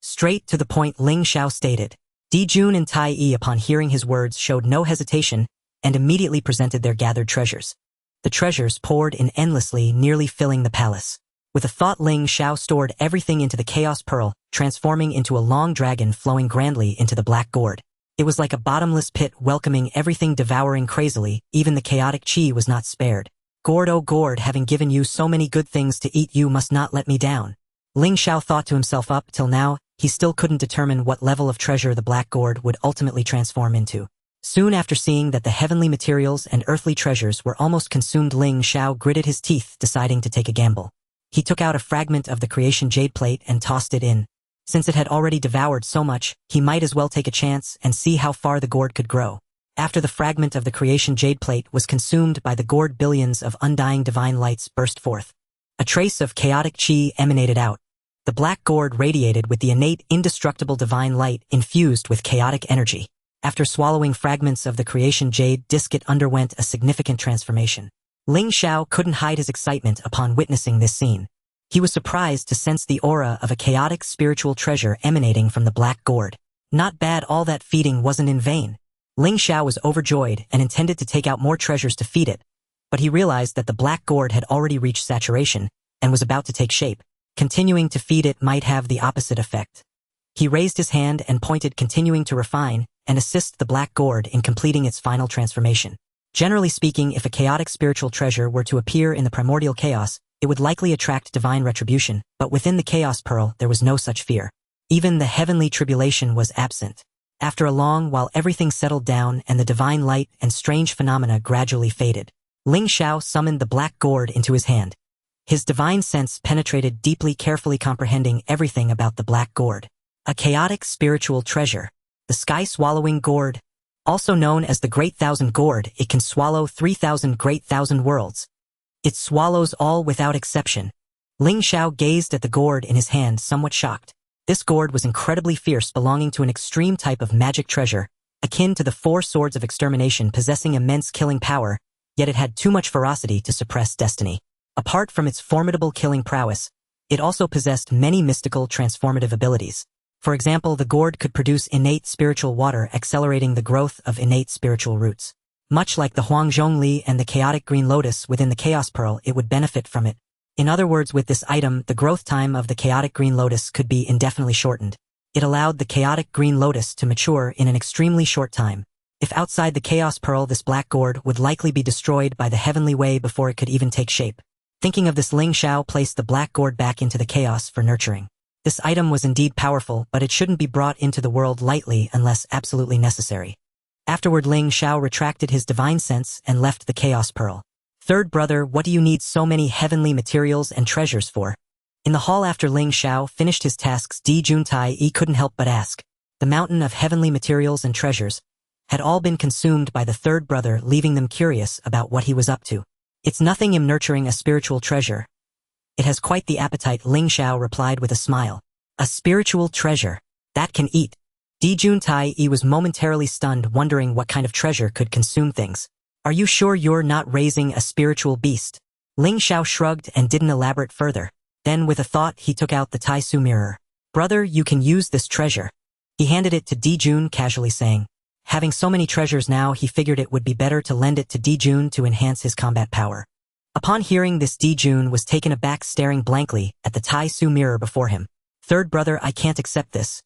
Straight to the point, Ling Xiao stated. Jun and Tai Yi, upon hearing his words, showed no hesitation and immediately presented their gathered treasures. The treasures poured in endlessly, nearly filling the palace. With a thought, Ling Xiao stored everything into the Chaos Pearl, transforming into a long dragon flowing grandly into the black gourd. It was like a bottomless pit, welcoming everything, devouring crazily. Even the chaotic chi was not spared. Gourd, oh gourd, having given you so many good things to eat, you must not let me down. Ling Xiao thought to himself. Up till now, he still couldn't determine what level of treasure the black gourd would ultimately transform into. Soon after seeing that the heavenly materials and earthly treasures were almost consumed, Ling Xiao gritted his teeth, deciding to take a gamble. He took out a fragment of the creation jade plate and tossed it in. Since it had already devoured so much, he might as well take a chance and see how far the gourd could grow. After the fragment of the creation jade plate was consumed by the gourd, billions of undying divine lights burst forth. A trace of chaotic chi emanated out. The black gourd radiated with the innate, indestructible divine light infused with chaotic energy. After swallowing fragments of the creation jade disc, it underwent a significant transformation. Ling Xiao couldn't hide his excitement upon witnessing this scene. He was surprised to sense the aura of a chaotic spiritual treasure emanating from the black gourd. Not bad, all that feeding wasn't in vain. Ling Xiao was overjoyed and intended to take out more treasures to feed it, but he realized that the black gourd had already reached saturation and was about to take shape. Continuing to feed it might have the opposite effect. He raised his hand and pointed, continuing to refine and assist the black gourd in completing its final transformation. Generally speaking, if a chaotic spiritual treasure were to appear in the Primordial Chaos, it would likely attract divine retribution, but within the Chaos Pearl there was no such fear. Even the heavenly tribulation was absent. After a long while, everything settled down and the divine light and strange phenomena gradually faded. Ling Xiao summoned the black gourd into his hand. His divine sense penetrated deeply, carefully comprehending everything about the black gourd. A chaotic spiritual treasure. The sky-swallowing gourd. Also known as the Great Thousand Gourd, it can swallow 3,000 great thousand worlds. It swallows all without exception. Ling Xiao gazed at the gourd in his hand, somewhat shocked. This gourd was incredibly fierce, belonging to an extreme type of magic treasure, akin to the 4 swords of extermination, possessing immense killing power, yet it had too much ferocity to suppress destiny. Apart from its formidable killing prowess, it also possessed many mystical transformative abilities. For example, the gourd could produce innate spiritual water, accelerating the growth of innate spiritual roots. Much like the Huangzhongli and the chaotic green lotus within the Chaos Pearl, it would benefit from it. In other words, with this item, the growth time of the chaotic green lotus could be indefinitely shortened. It allowed the chaotic green lotus to mature in an extremely short time. If outside the Chaos Pearl, this black gourd would likely be destroyed by the heavenly way before it could even take shape. Thinking of this, Ling Xiao placed the black gourd back into the chaos for nurturing. This item was indeed powerful, but it shouldn't be brought into the world lightly unless absolutely necessary. Afterward, Ling Xiao retracted his divine sense and left the Chaos Pearl. Third brother, what do you need so many heavenly materials and treasures for? In the hall, after Ling Xiao finished his tasks, Jun and Tai Yi couldn't help but ask. The mountain of heavenly materials and treasures had all been consumed by the third brother, leaving them curious about what he was up to. It's nothing, him nurturing a spiritual treasure. It has quite the appetite, Ling Xiao replied with a smile. A spiritual treasure? That can eat? Jun and Tai Yi was momentarily stunned, wondering what kind of treasure could consume things. Are you sure you're not raising a spiritual beast? Ling Xiao shrugged and didn't elaborate further. Then with a thought, he took out the Tai Su mirror. Brother, you can use this treasure. He handed it to Jun casually saying, having so many treasures now he figured it would be better to lend it to Jun to enhance his combat power. Upon hearing this Jun was taken aback staring blankly at the Tai Su mirror before him. Third brother, I can't accept this.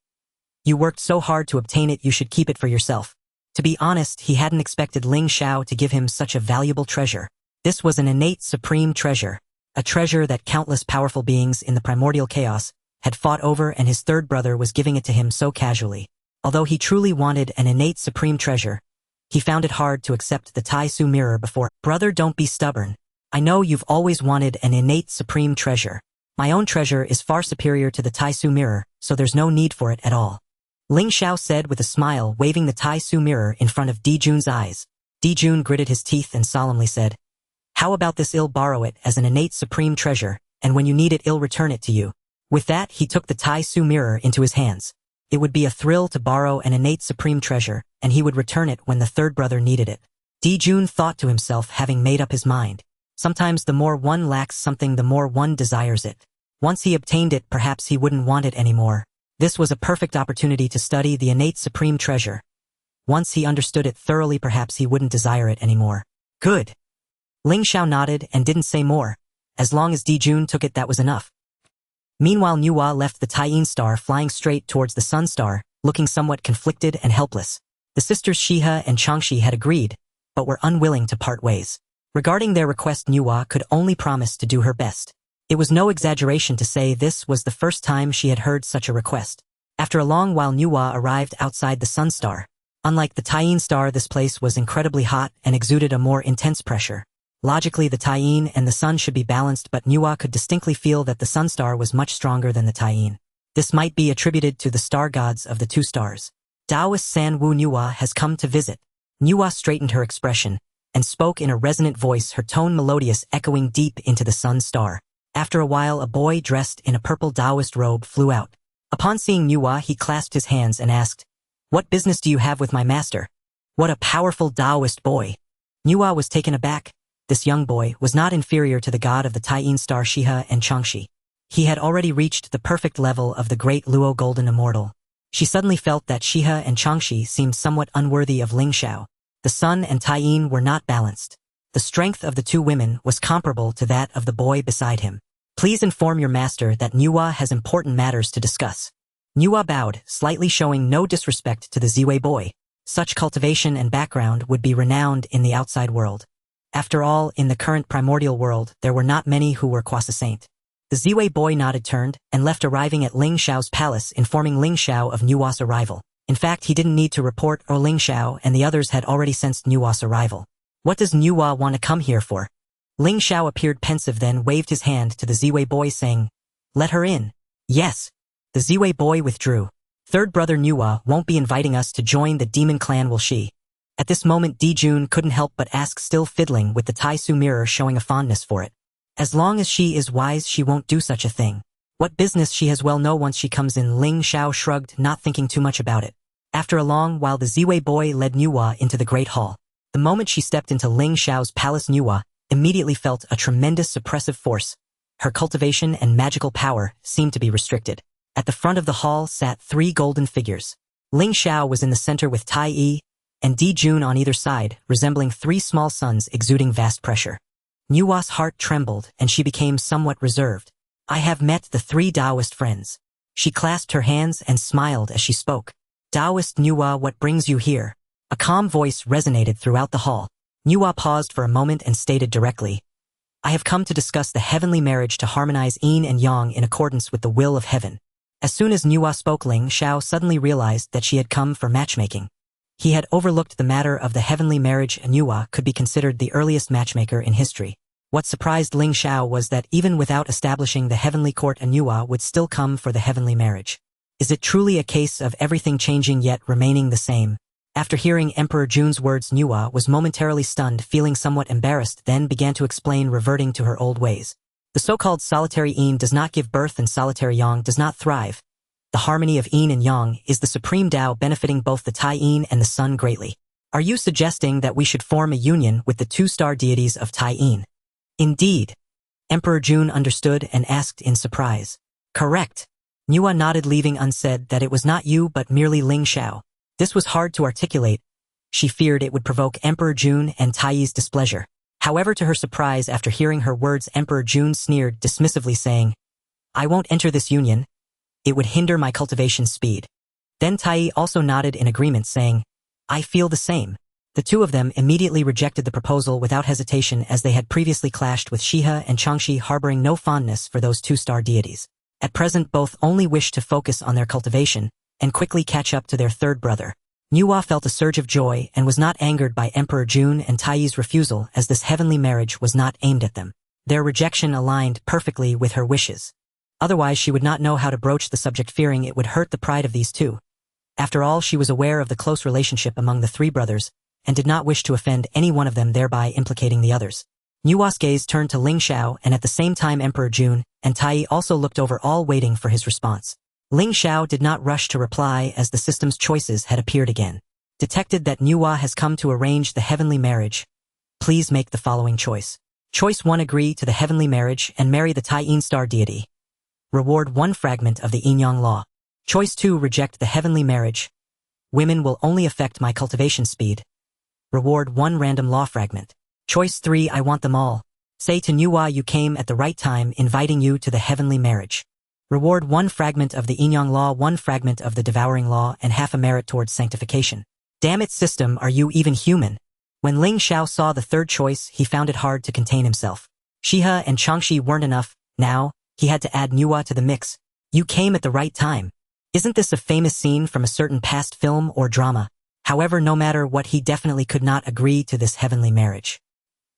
You worked so hard to obtain it, you should keep it for yourself. To be honest, he hadn't expected Ling Xiao to give him such a valuable treasure. This was an innate supreme treasure, a treasure that countless powerful beings in the Primordial Chaos had fought over, and his third brother was giving it to him so casually. Although he truly wanted an innate supreme treasure, he found it hard to accept the Tai Su mirror before. Brother, don't be stubborn. I know you've always wanted an innate supreme treasure. My own treasure is far superior to the Tai Su mirror, so there's no need for it at all. Ling Xiao said with a smile, waving the Tai Su mirror in front of Jun's eyes. Jun gritted his teeth and solemnly said, how about this? I'll borrow it as an innate supreme treasure, and when you need it, I'll return it to you. With that, he took the Tai Su mirror into his hands. It would be a thrill to borrow an innate supreme treasure, and he would return it when the third brother needed it. Jun thought to himself, having made up his mind. Sometimes the more one lacks something, the more one desires it. Once he obtained it, perhaps he wouldn't want it anymore. This was a perfect opportunity to study the innate supreme treasure. Once he understood it thoroughly, perhaps he wouldn't desire it anymore. Good. Ling Xiao nodded and didn't say more. As long as Jun took it, that was enough. Meanwhile, Nuwa left the Tai Yi star flying straight towards the Sun Star, looking somewhat conflicted and helpless. The sisters Shiha and Changshi had agreed, but were unwilling to part ways. Regarding their request, Nuwa could only promise to do her best. It was no exaggeration to say this was the first time she had heard such a request. After a long while, Nuwa arrived outside the Sun Star. Unlike the Tai Yi star, this place was incredibly hot and exuded a more intense pressure. Logically, the Tai Yi and the sun should be balanced, but Nuwa could distinctly feel that the Sun Star was much stronger than the Tai Yi. This might be attributed to the star gods of the two stars. Taoist San Wu Nuwa has come to visit. Nuwa straightened her expression and spoke in a resonant voice, her tone melodious, echoing deep into the Sun Star. After a while, a boy dressed in a purple Taoist robe flew out. Upon seeing Nuwa, he clasped his hands and asked, "What business do you have with my master?" What a powerful Taoist boy! Nuwa was taken aback. This young boy was not inferior to the god of the Tai Yi star Shiha and Changshi. He had already reached the perfect level of the great Luo Golden Immortal. She suddenly felt that Shiha and Changshi seemed somewhat unworthy of Ling Xiao. The sun and Tai Yi were not balanced. The strength of the two women was comparable to that of the boy beside him. Please inform your master that Nuwa has important matters to discuss. Nuwa bowed, slightly showing no disrespect to the Ziwei boy. Such cultivation and background would be renowned in the outside world. After all, in the current Primordial World, there were not many who were quasi-saint. The Ziwei boy nodded, turned, and left, arriving at Ling Xiao's palace, informing Ling Xiao of Nuwa's arrival. In fact, he didn't need to report, or Ling Xiao and the others had already sensed Nuwa's arrival. What does Nuwa want to come here for? Ling Xiao appeared pensive, then waved his hand to the Ziwei boy saying, "Let her in." Yes. The Ziwei boy withdrew. Third brother Nuwa won't be inviting us to join the demon clan, will she? At this moment, Jun couldn't help but ask, still fiddling with the Tai Su mirror, showing a fondness for it. As long as she is wise, she won't do such a thing. What business she has, well know once she comes in. Ling Xiao shrugged, not thinking too much about it. After a long while, the Ziwei boy led Nuwa into the great hall. The moment she stepped into Ling Xiao's palace, Nuwa immediately felt a tremendous suppressive force. Her cultivation and magical power seemed to be restricted. At the front of the hall sat 3 golden figures. Ling Xiao was in the center with Tai Yi and Jun on either side, resembling 3 small suns exuding vast pressure. Nuwa's heart trembled and she became somewhat reserved. I have met the 3 Taoist friends. She clasped her hands and smiled as she spoke. Taoist Nuwa, what brings you here? A calm voice resonated throughout the hall. Nuwa paused for a moment and stated directly, I have come to discuss the heavenly marriage to harmonize yin and yang in accordance with the will of heaven. As soon as Nuwa spoke, Ling Xiao suddenly realized that she had come for matchmaking. He had overlooked the matter of the heavenly marriage. Nuwa could be considered the earliest matchmaker in history. What surprised Ling Xiao was that even without establishing the heavenly court, Nuwa would still come for the heavenly marriage. Is it truly a case of everything changing yet remaining the same? After hearing Emperor Jun's words, Nuwa was momentarily stunned, feeling somewhat embarrassed, then began to explain, reverting to her old ways. The so-called solitary yin does not give birth and solitary yang does not thrive. The harmony of yin and yang is the supreme Tao, benefiting both the Tai Yin and the sun greatly. Are you suggesting that we should form a union with the 2-star deities of Tai Yin? Indeed. Emperor Jun understood and asked in surprise. Correct. Nua nodded, leaving unsaid that it was not you but merely Ling Xiao. This was hard to articulate. She feared it would provoke Emperor Jun and Tai Yi's displeasure. However, to her surprise, after hearing her words, Emperor Jun sneered dismissively, saying, "I won't enter this union. It would hinder my cultivation speed." Then Tai Yi also nodded in agreement, saying, "I feel the same." The two of them immediately rejected the proposal without hesitation, as they had previously clashed with Shiha and Changxi, harboring no fondness for those two-star deities. At present, both only wished to focus on their cultivation and quickly catch up to their third brother. Nua felt a surge of joy and was not angered by Emperor Jun and Tai Yi's refusal, as this heavenly marriage was not aimed at them. Their rejection aligned perfectly with her wishes. Otherwise, she would not know how to broach the subject, fearing it would hurt the pride of these two. After all, she was aware of the close relationship among the three brothers and did not wish to offend any one of them, thereby implicating the others. Nua's gaze turned to Ling Xiao, and at the same time Emperor Jun and Tai Yi also looked over, all waiting for his response. Ling Xiao did not rush to reply, as the system's choices had appeared again. Detected that Nua has come to arrange the heavenly marriage. Please make the following choice. Choice 1. Agree to the heavenly marriage and marry the Tai Yin star deity. Reward 1 fragment of the Yin-Yang law. Choice 2. Reject the heavenly marriage. Women will only affect my cultivation speed. Reward 1 random law fragment. Choice 3. I want them all. Say to Nua you came at the right time, inviting you to the heavenly marriage. Reward 1 fragment of the Yin-Yang law, 1 fragment of the devouring law, and half a merit towards sanctification. Damn it, system, are you even human? When Ling Xiao saw the third choice, he found it hard to contain himself. Shiha and Changxi weren't enough. Now, he had to add Nua to the mix. You came at the right time. Isn't this a famous scene from a certain past film or drama? However, no matter what, he definitely could not agree to this heavenly marriage.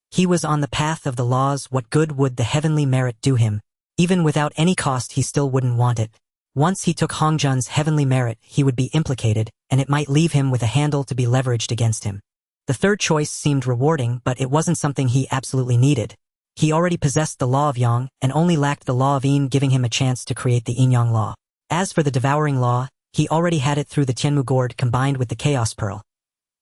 He was on the path of the laws. What good would the heavenly merit do him? Even without any cost, he still wouldn't want it. Once he took Hongjun's heavenly merit, he would be implicated, and it might leave him with a handle to be leveraged against him. The third choice seemed rewarding, but it wasn't something he absolutely needed. He already possessed the law of Yang, and only lacked the law of Yin, giving him a chance to create the Yin-Yang law. As for the devouring law, he already had it through the Tianmu gourd combined with the Chaos Pearl.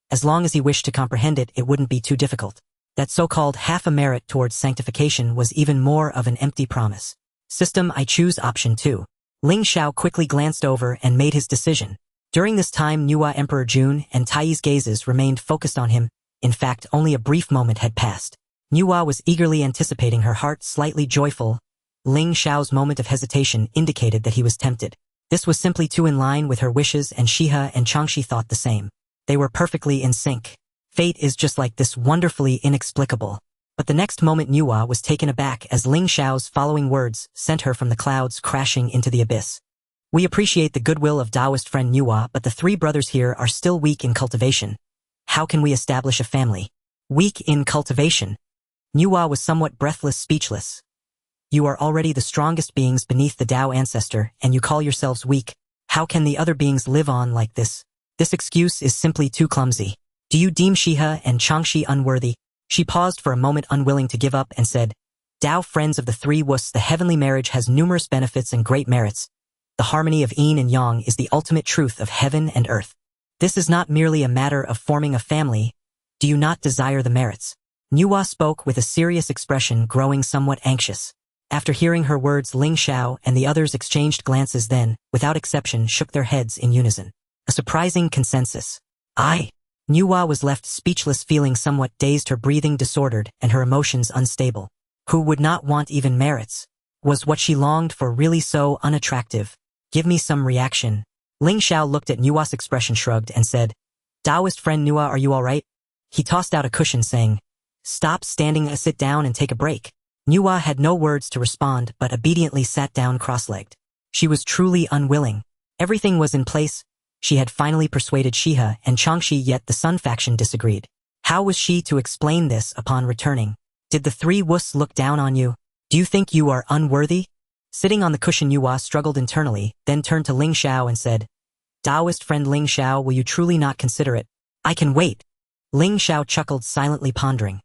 As long as he wished to comprehend it, it wouldn't be too difficult. That so-called half a merit towards sanctification was even more of an empty promise. System, I choose option 2. Ling Xiao quickly glanced over and made his decision. During this time, Nua, Emperor Jun, and Tai Yi's gazes remained focused on him. In fact, only a brief moment had passed. Nua was eagerly anticipating, her heart slightly joyful. Ling Xiao's moment of hesitation indicated that he was tempted. This was simply too in line with her wishes, and Shiha and Changxi thought the same. They were perfectly in sync. Fate is just like this, wonderfully inexplicable. But the next moment Nua was taken aback as Ling Xiao's following words sent her from the clouds crashing into the abyss. We appreciate the goodwill of Taoist friend Nua, but the three brothers here are still weak in cultivation. How can we establish a family? Weak in cultivation? Nua was somewhat breathless, speechless. You are already the strongest beings beneath the Tao ancestor, and you call yourselves weak. How can the other beings live on like this? This excuse is simply too clumsy. Do you deem Shiha and Changxi unworthy? She paused for a moment, unwilling to give up, and said, Tao friends of the three Wus, the heavenly marriage has numerous benefits and great merits. The harmony of Yin and Yang is the ultimate truth of heaven and earth. This is not merely a matter of forming a family. Do you not desire the merits? Nua spoke with a serious expression, growing somewhat anxious. After hearing her words, Ling Xiao and the others exchanged glances, then, without exception, shook their heads in unison. A surprising consensus. Nua was left speechless, feeling somewhat dazed, her breathing disordered and her emotions unstable. Who would not want even merits? Was what she longed for really so unattractive? Give me some reaction. Ling Xiao looked at Nua's expression, shrugged, and said, Taoist friend Nua, are you all right? He tossed out a cushion, saying, Stop standing, sit down and take a break. Nua had no words to respond, but obediently sat down cross-legged. She was truly unwilling. Everything was in place. She had finally persuaded Shiha and Changxi, yet the Sun faction disagreed. How was she to explain this upon returning? Did the three Wus look down on you? Do you think you are unworthy? Sitting on the cushion, Nua struggled internally, then turned to Ling Xiao and said, Taoist friend Ling Xiao, will you truly not consider it? I can wait. Ling Xiao chuckled, silently pondering.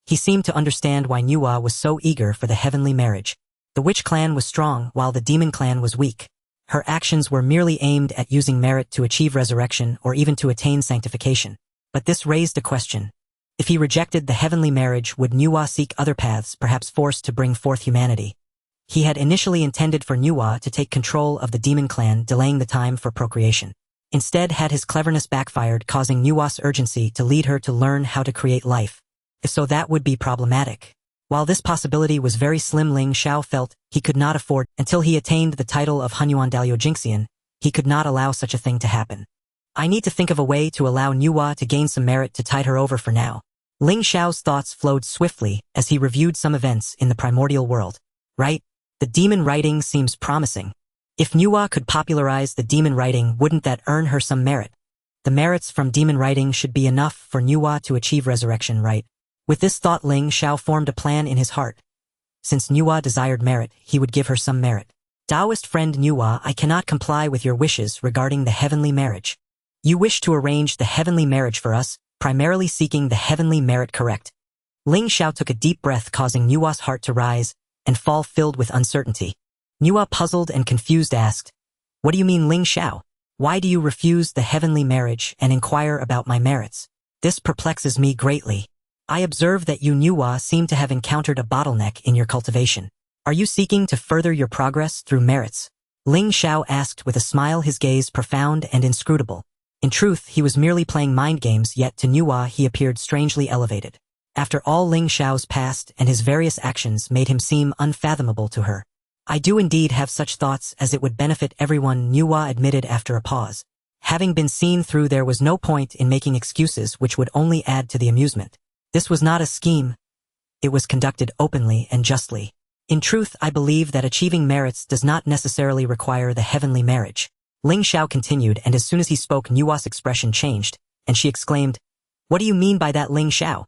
He seemed to understand why Nua was so eager for the heavenly marriage. The witch clan was strong, while the demon clan was weak. Her actions were merely aimed at using merit to achieve resurrection or even to attain sanctification. But this raised a question. If he rejected the heavenly marriage, would Nua seek other paths, perhaps forced to bring forth humanity? He had initially intended for Nuwa to take control of the demon clan, delaying the time for procreation. Instead, had his cleverness backfired, causing Nuwa's urgency to lead her to learn how to create life. If so, that would be problematic. While this possibility was very slim, Ling Xiao felt he could not afford, until he attained the title of Hunyuan Dalio Jinxian, he could not allow such a thing to happen. I need to think of a way to allow Nuwa to gain some merit to tide her over for now. Ling Xiao's thoughts flowed swiftly as he reviewed some events in the Primordial World. Right? The demon writing seems promising. If Nuwa could popularize the demon writing, wouldn't that earn her some merit? The merits from demon writing should be enough for Nuwa to achieve resurrection, right? With this thought, Ling Xiao formed a plan in his heart. Since Nuwa desired merit, he would give her some merit. Taoist friend Nuwa, I cannot comply with your wishes regarding the heavenly marriage. You wish to arrange the heavenly marriage for us, primarily seeking the heavenly merit, correct? Ling Xiao took a deep breath, causing Nuwa's heart to rise and fall, filled with uncertainty. Nuwa, puzzled and confused, asked, What do you mean, Ling Xiao? Why do you refuse the heavenly marriage and inquire about my merits? This perplexes me greatly. I observe that you, Nuwa, seem to have encountered a bottleneck in your cultivation. Are you seeking to further your progress through merits? Ling Xiao asked with a smile, his gaze profound and inscrutable. In truth, he was merely playing mind games, yet to Nuwa he appeared strangely elevated. After all, Ling Xiao's past and his various actions made him seem unfathomable to her. I do indeed have such thoughts, as it would benefit everyone, Nuwa admitted after a pause. Having been seen through, there was no point in making excuses which would only add to the amusement. This was not a scheme. It was conducted openly and justly. In truth, I believe that achieving merits does not necessarily require the heavenly marriage. Ling Xiao continued, and as soon as he spoke, Nuwa's expression changed, and she exclaimed, What do you mean by that, Ling Xiao?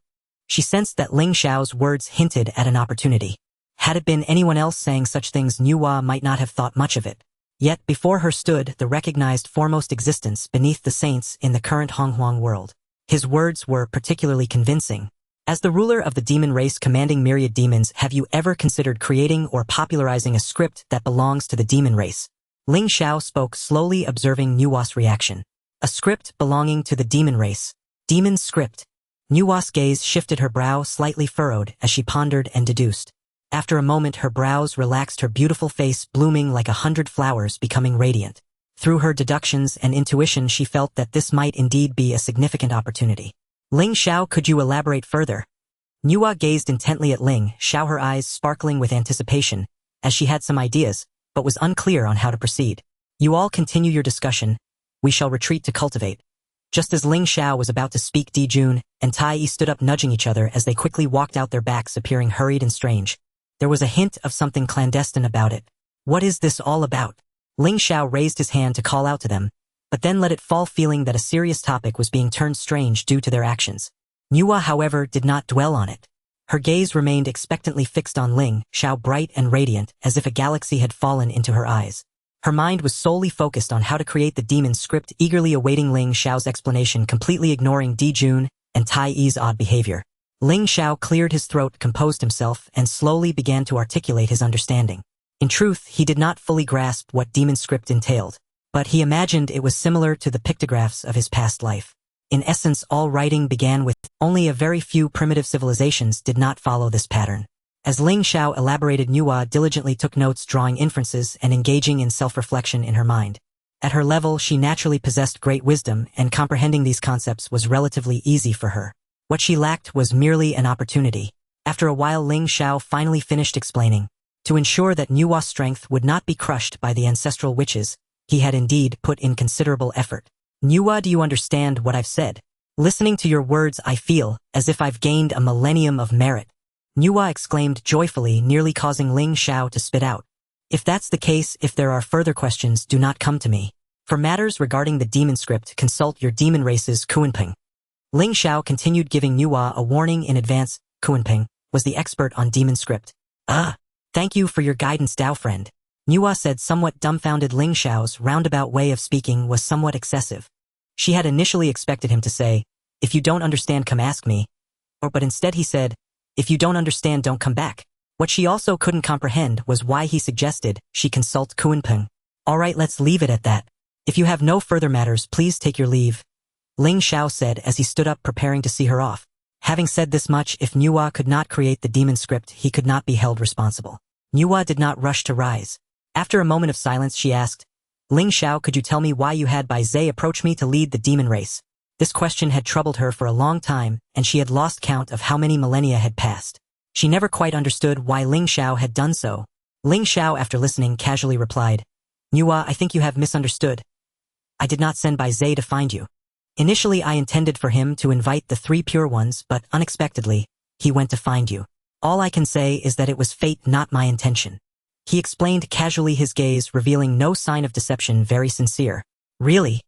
She sensed that Ling Xiao's words hinted at an opportunity. Had it been anyone else saying such things, Nuwa might not have thought much of it. Yet before her stood the recognized foremost existence beneath the saints in the current Honghuang world. His words were particularly convincing. As the ruler of the demon race commanding myriad demons, have you ever considered creating or popularizing a script that belongs to the demon race? Ling Xiao spoke slowly, observing Nuwa's reaction. A script belonging to the demon race. Demon script. Nuwa's gaze shifted, her brow slightly furrowed as she pondered and deduced. After a moment, her brows relaxed, her beautiful face blooming like 100 flowers, becoming radiant. Through her deductions and intuition, she felt that this might indeed be a significant opportunity. Ling Xiao, could you elaborate further? Nuwa gazed intently at Ling Xiao, her eyes sparkling with anticipation, as she had some ideas, but was unclear on how to proceed. You all continue your discussion. We shall retreat to cultivate. Just as Ling Xiao was about to speak, Jun and Tai Yi stood up, nudging each other as they quickly walked out, their backs appearing hurried and strange. There was a hint of something clandestine about it. What is this all about? Ling Xiao raised his hand to call out to them, but then let it fall, feeling that a serious topic was being turned strange due to their actions. Nuwa, however, did not dwell on it. Her gaze remained expectantly fixed on Ling Xiao, bright and radiant, as if a galaxy had fallen into her eyes. Her mind was solely focused on how to create the demon script, eagerly awaiting Ling Xiao's explanation, completely ignoring Jun and Tai Yi's odd behavior. Ling Xiao cleared his throat, composed himself, and slowly began to articulate his understanding. In truth, he did not fully grasp what demon script entailed, but he imagined it was similar to the pictographs of his past life. In essence, all writing began with only a very few primitive civilizations did not follow this pattern. As Ling Xiao elaborated, Nuwa diligently took notes, drawing inferences and engaging in self-reflection in her mind. At her level, she naturally possessed great wisdom, and comprehending these concepts was relatively easy for her. What she lacked was merely an opportunity. After a while, Ling Xiao finally finished explaining. To ensure that Nuwa's strength would not be crushed by the ancestral witches, he had indeed put in considerable effort. Nuwa, do you understand what I've said? Listening to your words, I feel as if I've gained a millennium of merit. Nuwa exclaimed joyfully, nearly causing Ling Xiao to spit out. If that's the case, if there are further questions, do not come to me. For matters regarding the demon script, consult your demon race's Kuanping. Ling Xiao continued, giving Nuwa a warning in advance. Kuanping was the expert on demon script. Thank you for your guidance, Dao friend. Nuwa said, somewhat dumbfounded. Ling Xiao's roundabout way of speaking was somewhat excessive. She had initially expected him to say, if you don't understand, come ask me. But instead he said, if you don't understand, don't come back. What she also couldn't comprehend was why he suggested she consult Kuanping. Alright, let's leave it at that. If you have no further matters, please take your leave. Ling Xiao said as he stood up, preparing to see her off. Having said this much, if Nuwa could not create the demon script, he could not be held responsible. Nuwa did not rush to rise. After a moment of silence, she asked, Ling Xiao, could you tell me why you had Bai Zhe approach me to lead the demon race? This question had troubled her for a long time, and she had lost count of how many millennia had passed. She never quite understood why Ling Xiao had done so. Ling Xiao, after listening, casually replied, Nuwa, I think you have misunderstood. I did not send Bai Zhe to find you. Initially, I intended for him to invite the 3 pure ones, but unexpectedly, he went to find you. All I can say is that it was fate, not my intention. He explained casually, his gaze revealing no sign of deception, very sincere. Really?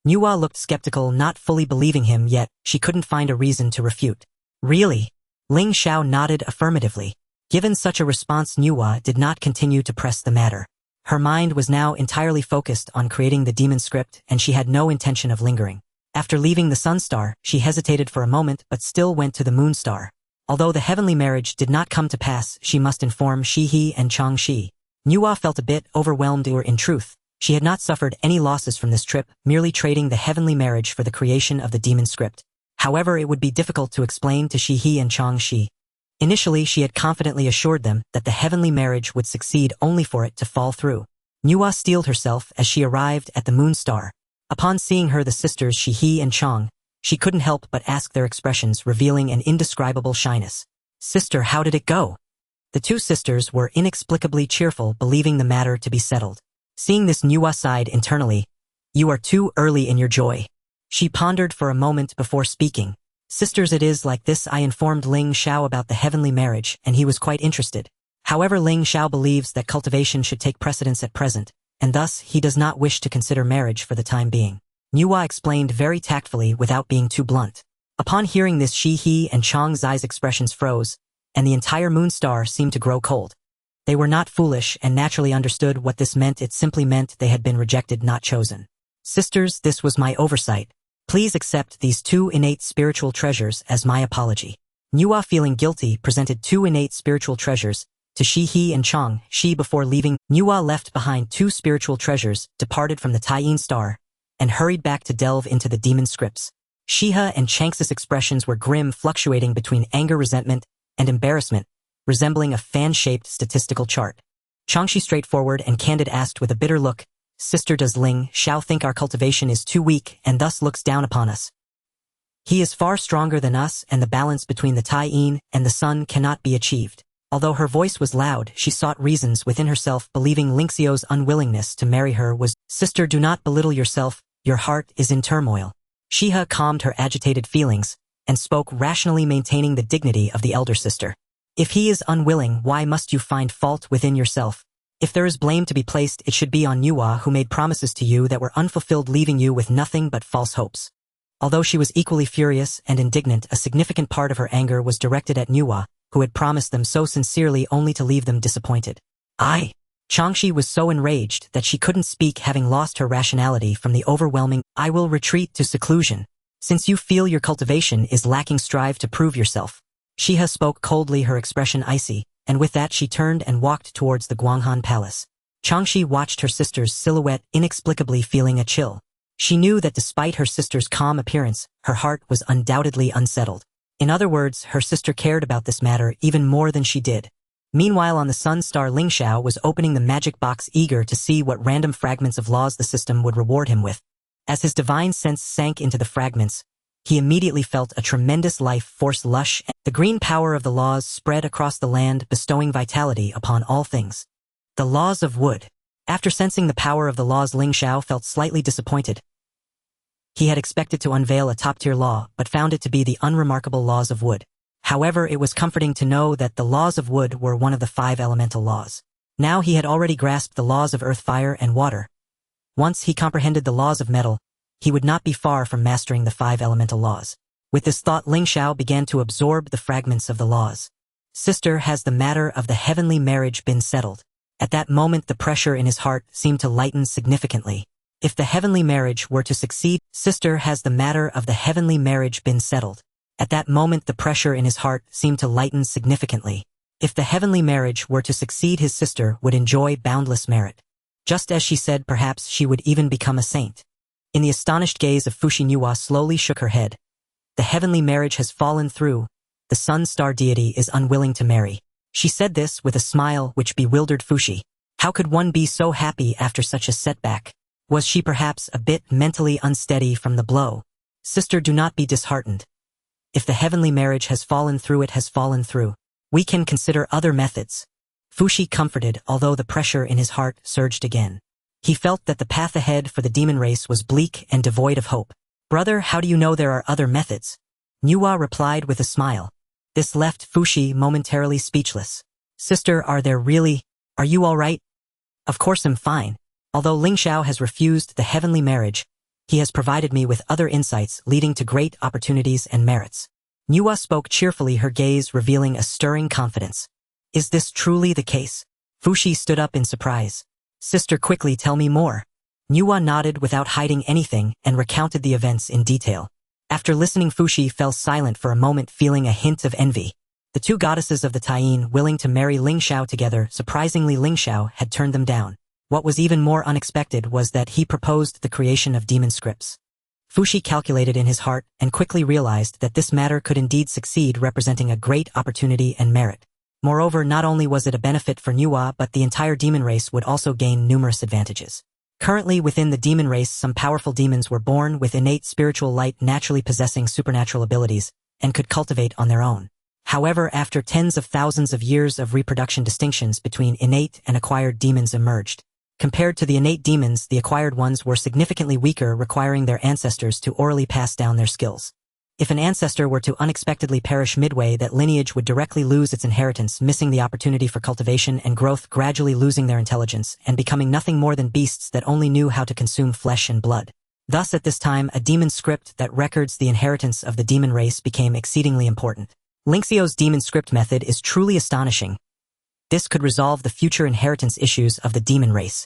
Nuwa looked skeptical, not fully believing him, yet she couldn't find a reason to refute. Really? Ling Xiao nodded affirmatively. Given such a response, Nuwa did not continue to press the matter. Her mind was now entirely focused on creating the demon script, and she had no intention of lingering. After leaving the Sun Star, she hesitated for a moment but still went to the Moon Star. Although the heavenly marriage did not come to pass, she must inform Shihe and Changxi. Nuwa felt a bit overwhelmed, or in truth, she had not suffered any losses from this trip, merely trading the heavenly marriage for the creation of the demon script. However, it would be difficult to explain to Shihe and Changxi. Initially, she had confidently assured them that the heavenly marriage would succeed, only for it to fall through. Nuwa steeled herself as she arrived at the Moon Star. Upon seeing her, the sisters Shihe and Chang, she couldn't help but ask, their expressions revealing an indescribable shyness. Sister, how did it go? The 2 sisters were inexplicably cheerful, believing the matter to be settled. Seeing this, Nuwa sighed internally. You are too early in your joy. She pondered for a moment before speaking. Sisters, it is like this. I informed Ling Xiao about the heavenly marriage, and he was quite interested. However, Ling Xiao believes that cultivation should take precedence at present, and thus he does not wish to consider marriage for the time being. Nuwa explained very tactfully without being too blunt. Upon hearing this, Shihe and Chang's eyes expressions froze, and the entire Moon Star seemed to grow cold. They were not foolish and naturally understood what this meant. It simply meant they had been rejected, not chosen. Sisters, this was my oversight. Please accept these 2 innate spiritual treasures as my apology. Nuwa, feeling guilty, presented 2 innate spiritual treasures to Shihe and Chang. She, before leaving, Nuwa left behind 2 spiritual treasures, departed from the Tai Yi Star, and hurried back to delve into the demon scripts. Shihe and Chang's expressions were grim, fluctuating between anger, resentment, and embarrassment, resembling a fan-shaped statistical chart. Changxi, straightforward and candid, asked with a bitter look, Sister, does Ling Xiao think our cultivation is too weak and thus looks down upon us? He is far stronger than us, and the balance between the Tai Yi and the sun cannot be achieved. Although her voice was loud, she sought reasons within herself, believing Ling Xiao's unwillingness to marry her was, Sister, do not belittle yourself, your heart is in turmoil. Shihe calmed her agitated feelings and spoke rationally, maintaining the dignity of the elder sister. If he is unwilling, why must you find fault within yourself? If there is blame to be placed, it should be on Nuwa, who made promises to you that were unfulfilled, leaving you with nothing but false hopes. Although she was equally furious and indignant, a significant part of her anger was directed at Nuwa, who had promised them so sincerely only to leave them disappointed. Changxi was so enraged that she couldn't speak, having lost her rationality from the overwhelming, I will retreat to seclusion. Since you feel your cultivation is lacking, strive to prove yourself. Shihe spoke coldly, her expression icy, and with that she turned and walked towards the Guanghan Palace. Changxi watched her sister's silhouette, inexplicably feeling a chill. She knew that despite her sister's calm appearance, her heart was undoubtedly unsettled. In other words, her sister cared about this matter even more than she did. Meanwhile, on the Sun Star, Ling Xiao was opening the magic box, eager to see what random fragments of laws the system would reward him with. As his divine sense sank into the fragments, he immediately felt a tremendous life force lush. The green power of the laws spread across the land, bestowing vitality upon all things. The laws of wood. After sensing the power of the laws, Ling Xiao felt slightly disappointed. He had expected to unveil a top-tier law, but found it to be the unremarkable laws of wood. However, it was comforting to know that the laws of wood were one of the 5 elemental laws. Now he had already grasped the laws of earth, fire, and water. Once he comprehended the laws of metal, he would not be far from mastering the 5 elemental laws. With this thought, Ling Xiao began to absorb the fragments of the laws. Sister, has the matter of the heavenly marriage been settled? At that moment, the pressure in his heart seemed to lighten significantly. If the heavenly marriage were to succeed, Sister, has the matter of the heavenly marriage been settled? At that moment, the pressure in his heart seemed to lighten significantly. If the heavenly marriage were to succeed, his sister would enjoy boundless merit. Just as she said, perhaps she would even become a saint. In the astonished gaze of Fushi, Nuwa slowly shook her head. The heavenly marriage has fallen through. The Sun Star deity is unwilling to marry. She said this with a smile which bewildered Fushi. How could one be so happy after such a setback? Was she perhaps a bit mentally unsteady from the blow? Sister, do not be disheartened. If the heavenly marriage has fallen through, it has fallen through. We can consider other methods. Fushi comforted, although the pressure in his heart surged again. He felt that the path ahead for the demon race was bleak and devoid of hope. Brother, how do you know there are other methods? Nuwa replied with a smile. This left Fushi momentarily speechless. Sister, are you all right? Of course I'm fine. Although Ling Xiao has refused the heavenly marriage, he has provided me with other insights leading to great opportunities and merits. Nuwa spoke cheerfully, her gaze revealing a stirring confidence. Is this truly the case? Fushi stood up in surprise. Sister, quickly tell me more. Nuwa nodded without hiding anything and recounted the events in detail. After listening, Fushi fell silent for a moment, feeling a hint of envy. The two goddesses of the Tai Yi willing to marry Ling Xiao together, surprisingly Ling Xiao had turned them down. What was even more unexpected was that he proposed the creation of demon scripts. Fushi calculated in his heart and quickly realized that this matter could indeed succeed, representing a great opportunity and merit. Moreover, not only was it a benefit for Nuwa, but the entire demon race would also gain numerous advantages. Currently within the demon race, some powerful demons were born with innate spiritual light, naturally possessing supernatural abilities, and could cultivate on their own. However, after tens of thousands of years of reproduction, distinctions between innate and acquired demons emerged. Compared to the innate demons, the acquired ones were significantly weaker, requiring their ancestors to orally pass down their skills. If an ancestor were to unexpectedly perish midway, that lineage would directly lose its inheritance, missing the opportunity for cultivation and growth, gradually losing their intelligence, and becoming nothing more than beasts that only knew how to consume flesh and blood. Thus, at this time, a demon script that records the inheritance of the demon race became exceedingly important. Ling Xiao's demon script method is truly astonishing. This could resolve the future inheritance issues of the demon race.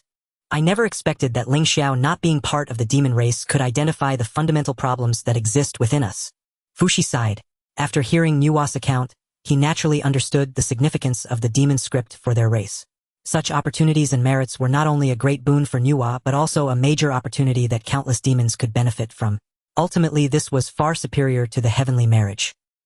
I never expected that Ling Xiao, not being part of the demon race, could identify the fundamental problems that exist within us. Fushi sighed. After hearing Nuwa's account, he naturally understood the significance of the demon script for their race. Such opportunities and merits were not only a great boon for Nuwa, but also a major opportunity that countless demons could benefit from. Ultimately, this was far superior to the heavenly marriage.